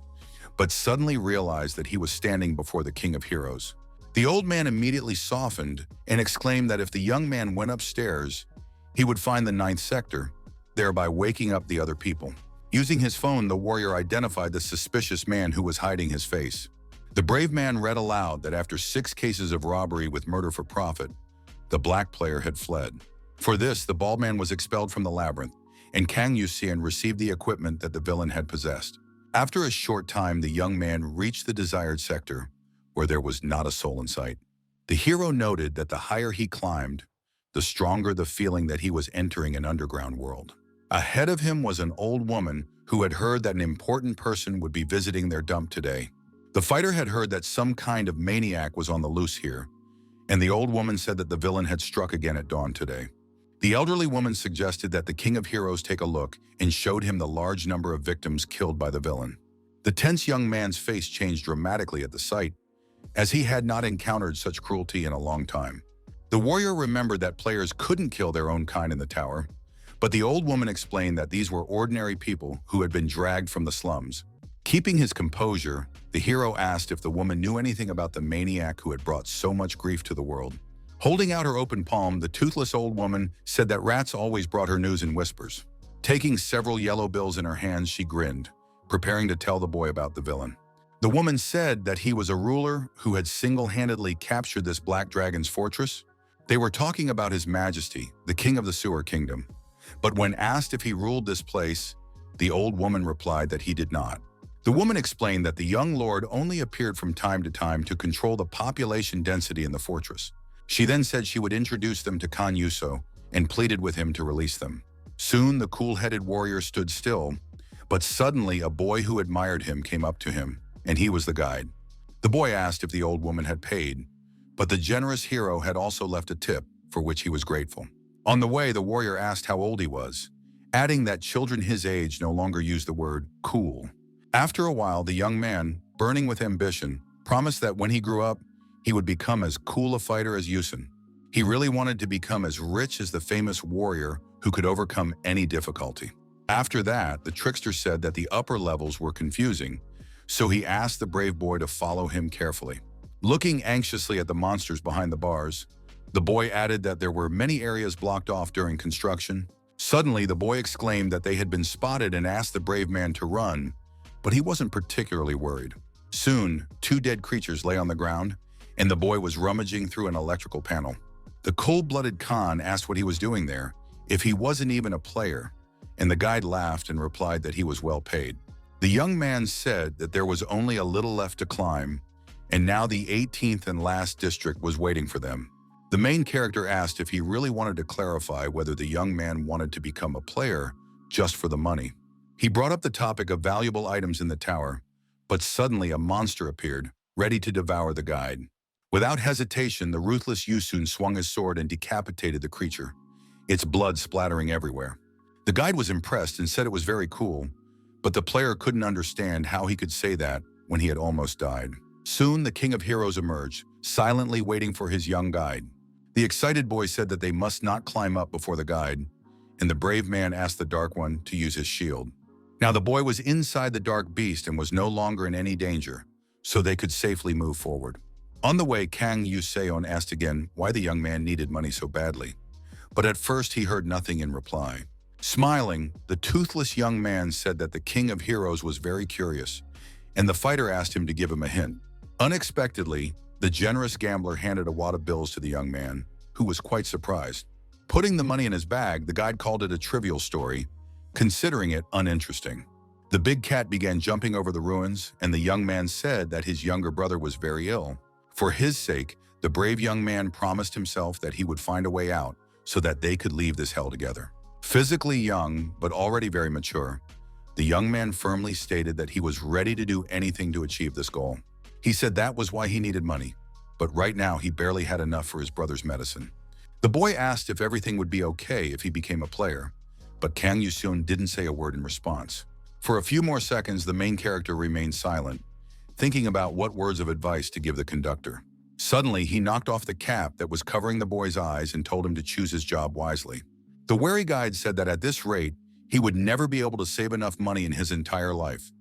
but suddenly realized that he was standing before the King of Heroes. The old man immediately softened and exclaimed that if the young man went upstairs, he would find the 9th sector, thereby waking up the other people. Using his phone, the warrior identified the suspicious man who was hiding his face. The brave man read aloud that after 6 cases of robbery with murder for profit, the black player had fled. For this, the bald man was expelled from the labyrinth, and Kang Yuxian received the equipment that the villain had possessed. After a short time, the young man reached the desired sector, where there was not a soul in sight. The hero noted that the higher he climbed, the stronger the feeling that he was entering an underground world. Ahead of him was an old woman who had heard that an important person would be visiting their dump today. The fighter had heard that some kind of maniac was on the loose here, and the old woman said that the villain had struck again at dawn today. The elderly woman suggested that the King of Heroes take a look and showed him the large number of victims killed by the villain. The tense young man's face changed dramatically at the sight, as he had not encountered such cruelty in a long time. The warrior remembered that players couldn't kill their own kind in the tower, but the old woman explained that these were ordinary people who had been dragged from the slums. Keeping his composure, the hero asked if the woman knew anything about the maniac who had brought so much grief to the world. Holding out her open palm, the toothless old woman said that rats always brought her news in whispers. Taking several yellow bills in her hands, she grinned, preparing to tell the boy about the villain. The woman said that he was a ruler who had single-handedly captured this Black Dragon's fortress. They were talking about His Majesty, the King of the Sewer Kingdom. But when asked if he ruled this place, the old woman replied that he did not. The woman explained that the young lord only appeared from time to time to control the population density in the fortress. She then said she would introduce them to Kan Yuso and pleaded with him to release them. Soon the cool-headed warrior stood still, but suddenly a boy who admired him came up to him, and he was the guide. The boy asked if the old woman had paid, but the generous hero had also left a tip, for which he was grateful. On the way, the warrior asked how old he was, adding that children his age no longer used the word cool. After a while, the young man, burning with ambition, promised that when he grew up, he would become as cool a fighter as Yusun. He really wanted to become as rich as the famous warrior who could overcome any difficulty. After that, the trickster said that the upper levels were confusing, so he asked the brave boy to follow him carefully. Looking anxiously at the monsters behind the bars, the boy added that there were many areas blocked off during construction. Suddenly, the boy exclaimed that they had been spotted and asked the brave man to run, but he wasn't particularly worried. Soon, 2 dead creatures lay on the ground, and the boy was rummaging through an electrical panel. The cold-blooded Khan asked what he was doing there, if he wasn't even a player, and the guide laughed and replied that he was well paid. The young man said that there was only a little left to climb, and now the 18th and last district was waiting for them. The main character asked if he really wanted to clarify whether the young man wanted to become a player just for the money. He brought up the topic of valuable items in the tower, but suddenly a monster appeared, ready to devour the guide. Without hesitation, the ruthless Yusun swung his sword and decapitated the creature, its blood splattering everywhere. The guide was impressed and said it was very cool, but the player couldn't understand how he could say that when he had almost died. Soon, the King of Heroes emerged, silently waiting for his young guide. The excited boy said that they must not climb up before the guide, and the brave man asked the Dark One to use his shield. Now the boy was inside the dark beast and was no longer in any danger, so they could safely move forward. On the way, Kang Yuseon asked again why the young man needed money so badly, but at first he heard nothing in reply. Smiling, the toothless young man said that the King of Heroes was very curious, and the fighter asked him to give him a hint. Unexpectedly, the generous gambler handed a wad of bills to the young man, who was quite surprised. Putting the money in his bag, the guide called it a trivial story, considering it uninteresting. The big cat began jumping over the ruins, and the young man said that his younger brother was very ill. For his sake, the brave young man promised himself that he would find a way out so that they could leave this hell together. Physically young, but already very mature, the young man firmly stated that he was ready to do anything to achieve this goal. He said that was why he needed money, but right now he barely had enough for his brother's medicine. The boy asked if everything would be okay if he became a player, but Kang Yuseon didn't say a word in response. For a few more seconds, the main character remained silent, thinking about what words of advice to give the conductor. Suddenly, he knocked off the cap that was covering the boy's eyes and told him to choose his job wisely. The wary guide said that at this rate, he would never be able to save enough money in his entire life.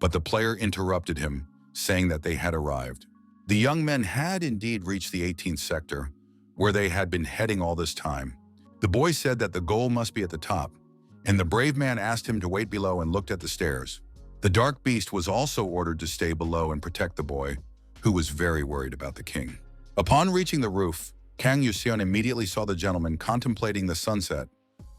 But the player interrupted him, saying that they had arrived. The young men had indeed reached the 18th sector, where they had been heading all this time. The boy said that the goal must be at the top, and the brave man asked him to wait below and looked at the stairs. The dark beast was also ordered to stay below and protect the boy, who was very worried about the king. Upon reaching the roof, Kang Yuseon immediately saw the gentleman contemplating the sunset,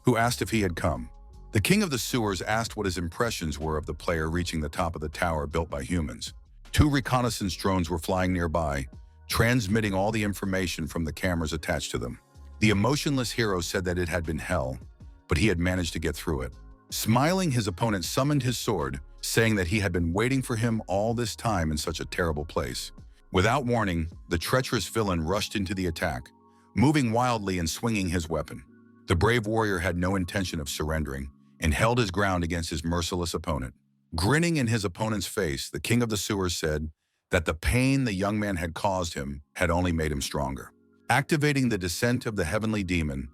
who asked if he had come. The king of the sewers asked what his impressions were of the player reaching the top of the tower built by humans. 2 reconnaissance drones were flying nearby, transmitting all the information from the cameras attached to them. The emotionless hero said that it had been hell, but he had managed to get through it. Smiling, his opponent summoned his sword, saying that he had been waiting for him all this time in such a terrible place. Without warning, the treacherous villain rushed into the attack, moving wildly and swinging his weapon. The brave warrior had no intention of surrendering and held his ground against his merciless opponent. Grinning in his opponent's face, the king of the sewers said that the pain the young man had caused him had only made him stronger. Activating the descent of the heavenly demon,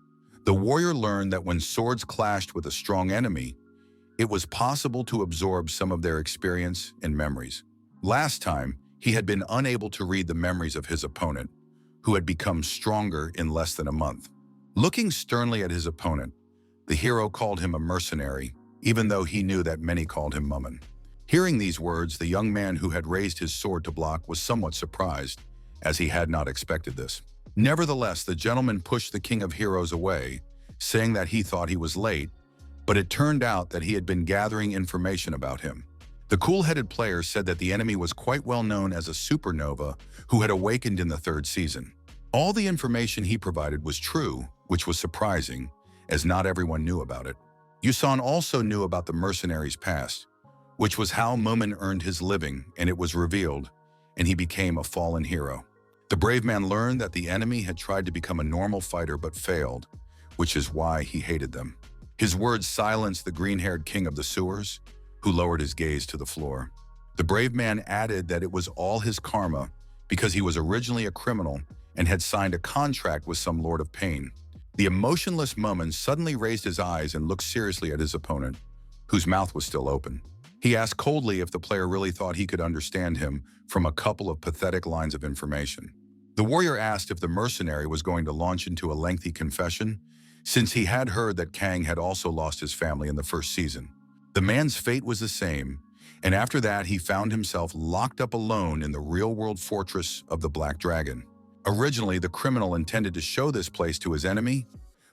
the warrior learned that when swords clashed with a strong enemy, it was possible to absorb some of their experience and memories. Last time, he had been unable to read the memories of his opponent, who had become stronger in less than a month. Looking sternly at his opponent, the hero called him a mercenary, even though he knew that many called him Mummin. Hearing these words, the young man who had raised his sword to block was somewhat surprised, as he had not expected this. Nevertheless, the gentleman pushed the king of heroes away, saying that he thought he was late, but it turned out that he had been gathering information about him. The cool-headed player said that the enemy was quite well known as a supernova who had awakened in the 3rd season. All the information he provided was true, which was surprising, as not everyone knew about it. Yuseon also knew about the mercenary's past, which was how Moomin earned his living, and it was revealed, and he became a fallen hero. The brave man learned that the enemy had tried to become a normal fighter but failed, which is why he hated them. His words silenced the green-haired king of the sewers, who lowered his gaze to the floor. The brave man added that it was all his karma because he was originally a criminal and had signed a contract with some lord of pain. The emotionless Moomin suddenly raised his eyes and looked seriously at his opponent, whose mouth was still open. He asked coldly if the player really thought he could understand him from a couple of pathetic lines of information. The warrior asked if the mercenary was going to launch into a lengthy confession, since he had heard that Kang had also lost his family in the 1st season. The man's fate was the same, and after that he found himself locked up alone in the real-world fortress of the Black Dragon. Originally, the criminal intended to show this place to his enemy,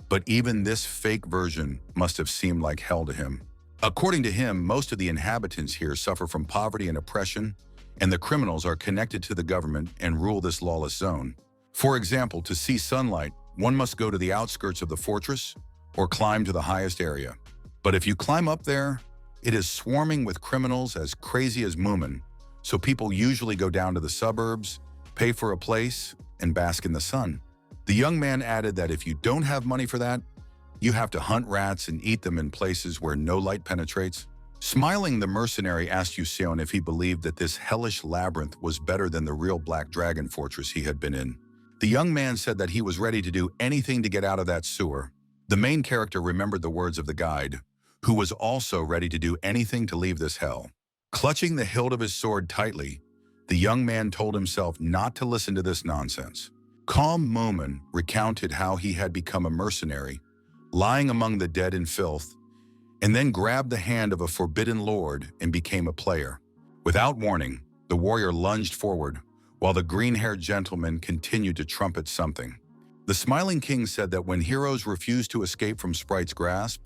but even this fake version must have seemed like hell to him. According to him, most of the inhabitants here suffer from poverty and oppression, and the criminals are connected to the government and rule this lawless zone. For example, to see sunlight, one must go to the outskirts of the fortress or climb to the highest area. But if you climb up there, it is swarming with criminals as crazy as Moomin, so people usually go down to the suburbs, pay for a place, and bask in the sun. The young man added that if you don't have money for that, you have to hunt rats and eat them in places where no light penetrates. Smiling, the mercenary asked Yuseon if he believed that this hellish labyrinth was better than the real Black Dragon fortress he had been in. The young man said that he was ready to do anything to get out of that sewer. The main character remembered the words of the guide, who was also ready to do anything to leave this hell. Clutching the hilt of his sword tightly, The young man told himself not to listen to this nonsense. Calm Moomin recounted how he had become a mercenary, lying among the dead in filth, and then grabbed the hand of a forbidden lord and became a player. Without warning, the warrior lunged forward, while the green-haired gentleman continued to trumpet something. The smiling king said that when heroes refuse to escape from Sprite's grasp,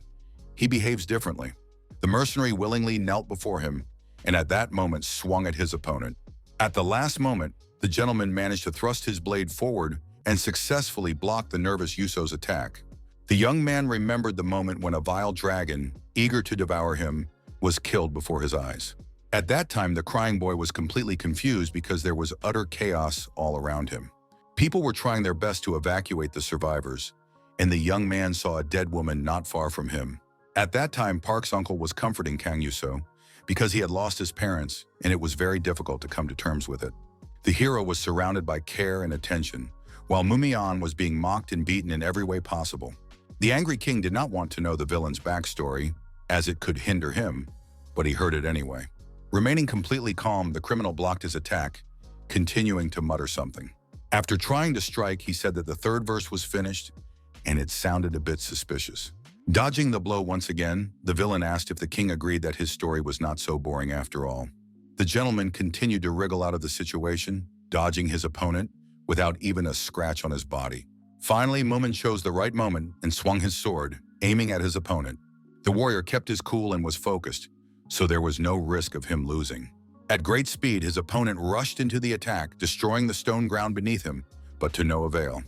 he behaves differently. The mercenary willingly knelt before him, and at that moment swung at his opponent. At the last moment, the gentleman managed to thrust his blade forward and successfully blocked the nervous Yuso's attack. The young man remembered the moment when a vile dragon, eager to devour him, was killed before his eyes. At that time, the crying boy was completely confused because there was utter chaos all around him. People were trying their best to evacuate the survivors, and the young man saw a dead woman not far from him. At that time, Park's uncle was comforting Kang Yuso because he had lost his parents, and it was very difficult to come to terms with it. The hero was surrounded by care and attention, while Mumian was being mocked and beaten in every way possible. The angry king did not want to know the villain's backstory, as it could hinder him, but he heard it anyway. Remaining completely calm, the criminal blocked his attack, continuing to mutter something. After trying to strike, he said that the third verse was finished, and it sounded a bit suspicious. Dodging the blow once again, the villain asked if the king agreed that his story was not so boring after all. The gentleman continued to wriggle out of the situation, dodging his opponent, without even a scratch on his body. Finally, Moomin chose the right moment and swung his sword, aiming at his opponent. The warrior kept his cool and was focused, so there was no risk of him losing. At great speed, his opponent rushed into the attack, destroying the stone ground beneath him, but to no avail.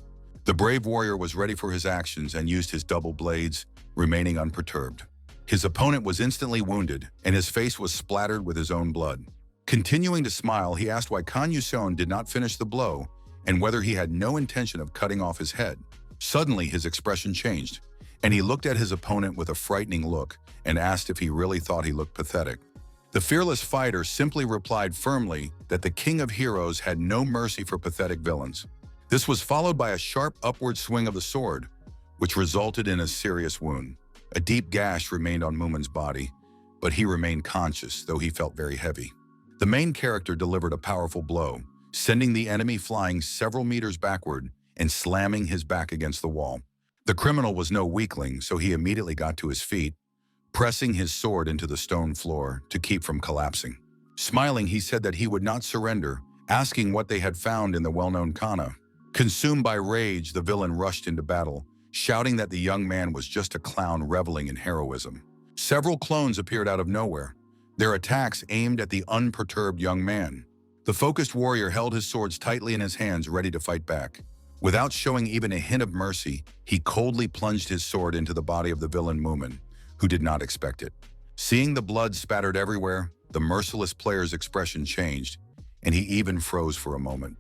The brave warrior was ready for his actions and used his double blades, remaining unperturbed. His opponent was instantly wounded, and his face was splattered with his own blood. Continuing to smile, he asked why Kan Yuson did not finish the blow and whether he had no intention of cutting off his head. Suddenly, his expression changed, and he looked at his opponent with a frightening look and asked if he really thought he looked pathetic. The fearless fighter simply replied firmly that the king of heroes had no mercy for pathetic villains. This was followed by a sharp upward swing of the sword, which resulted in a serious wound. A deep gash remained on Moomin's body, but he remained conscious, though he felt very heavy. The main character delivered a powerful blow, sending the enemy flying several meters backward and slamming his back against the wall. The criminal was no weakling, so he immediately got to his feet, pressing his sword into the stone floor to keep from collapsing. Smiling, he said that he would not surrender, asking what they had found in the well-known kana. Consumed by rage, the villain rushed into battle, shouting that the young man was just a clown reveling in heroism. Several clones appeared out of nowhere, their attacks aimed at the unperturbed young man. The focused warrior held his swords tightly in his hands, ready to fight back. Without showing even a hint of mercy, he coldly plunged his sword into the body of the villain Moomin, who did not expect it. Seeing the blood spattered everywhere, the merciless player's expression changed, and he even froze for a moment.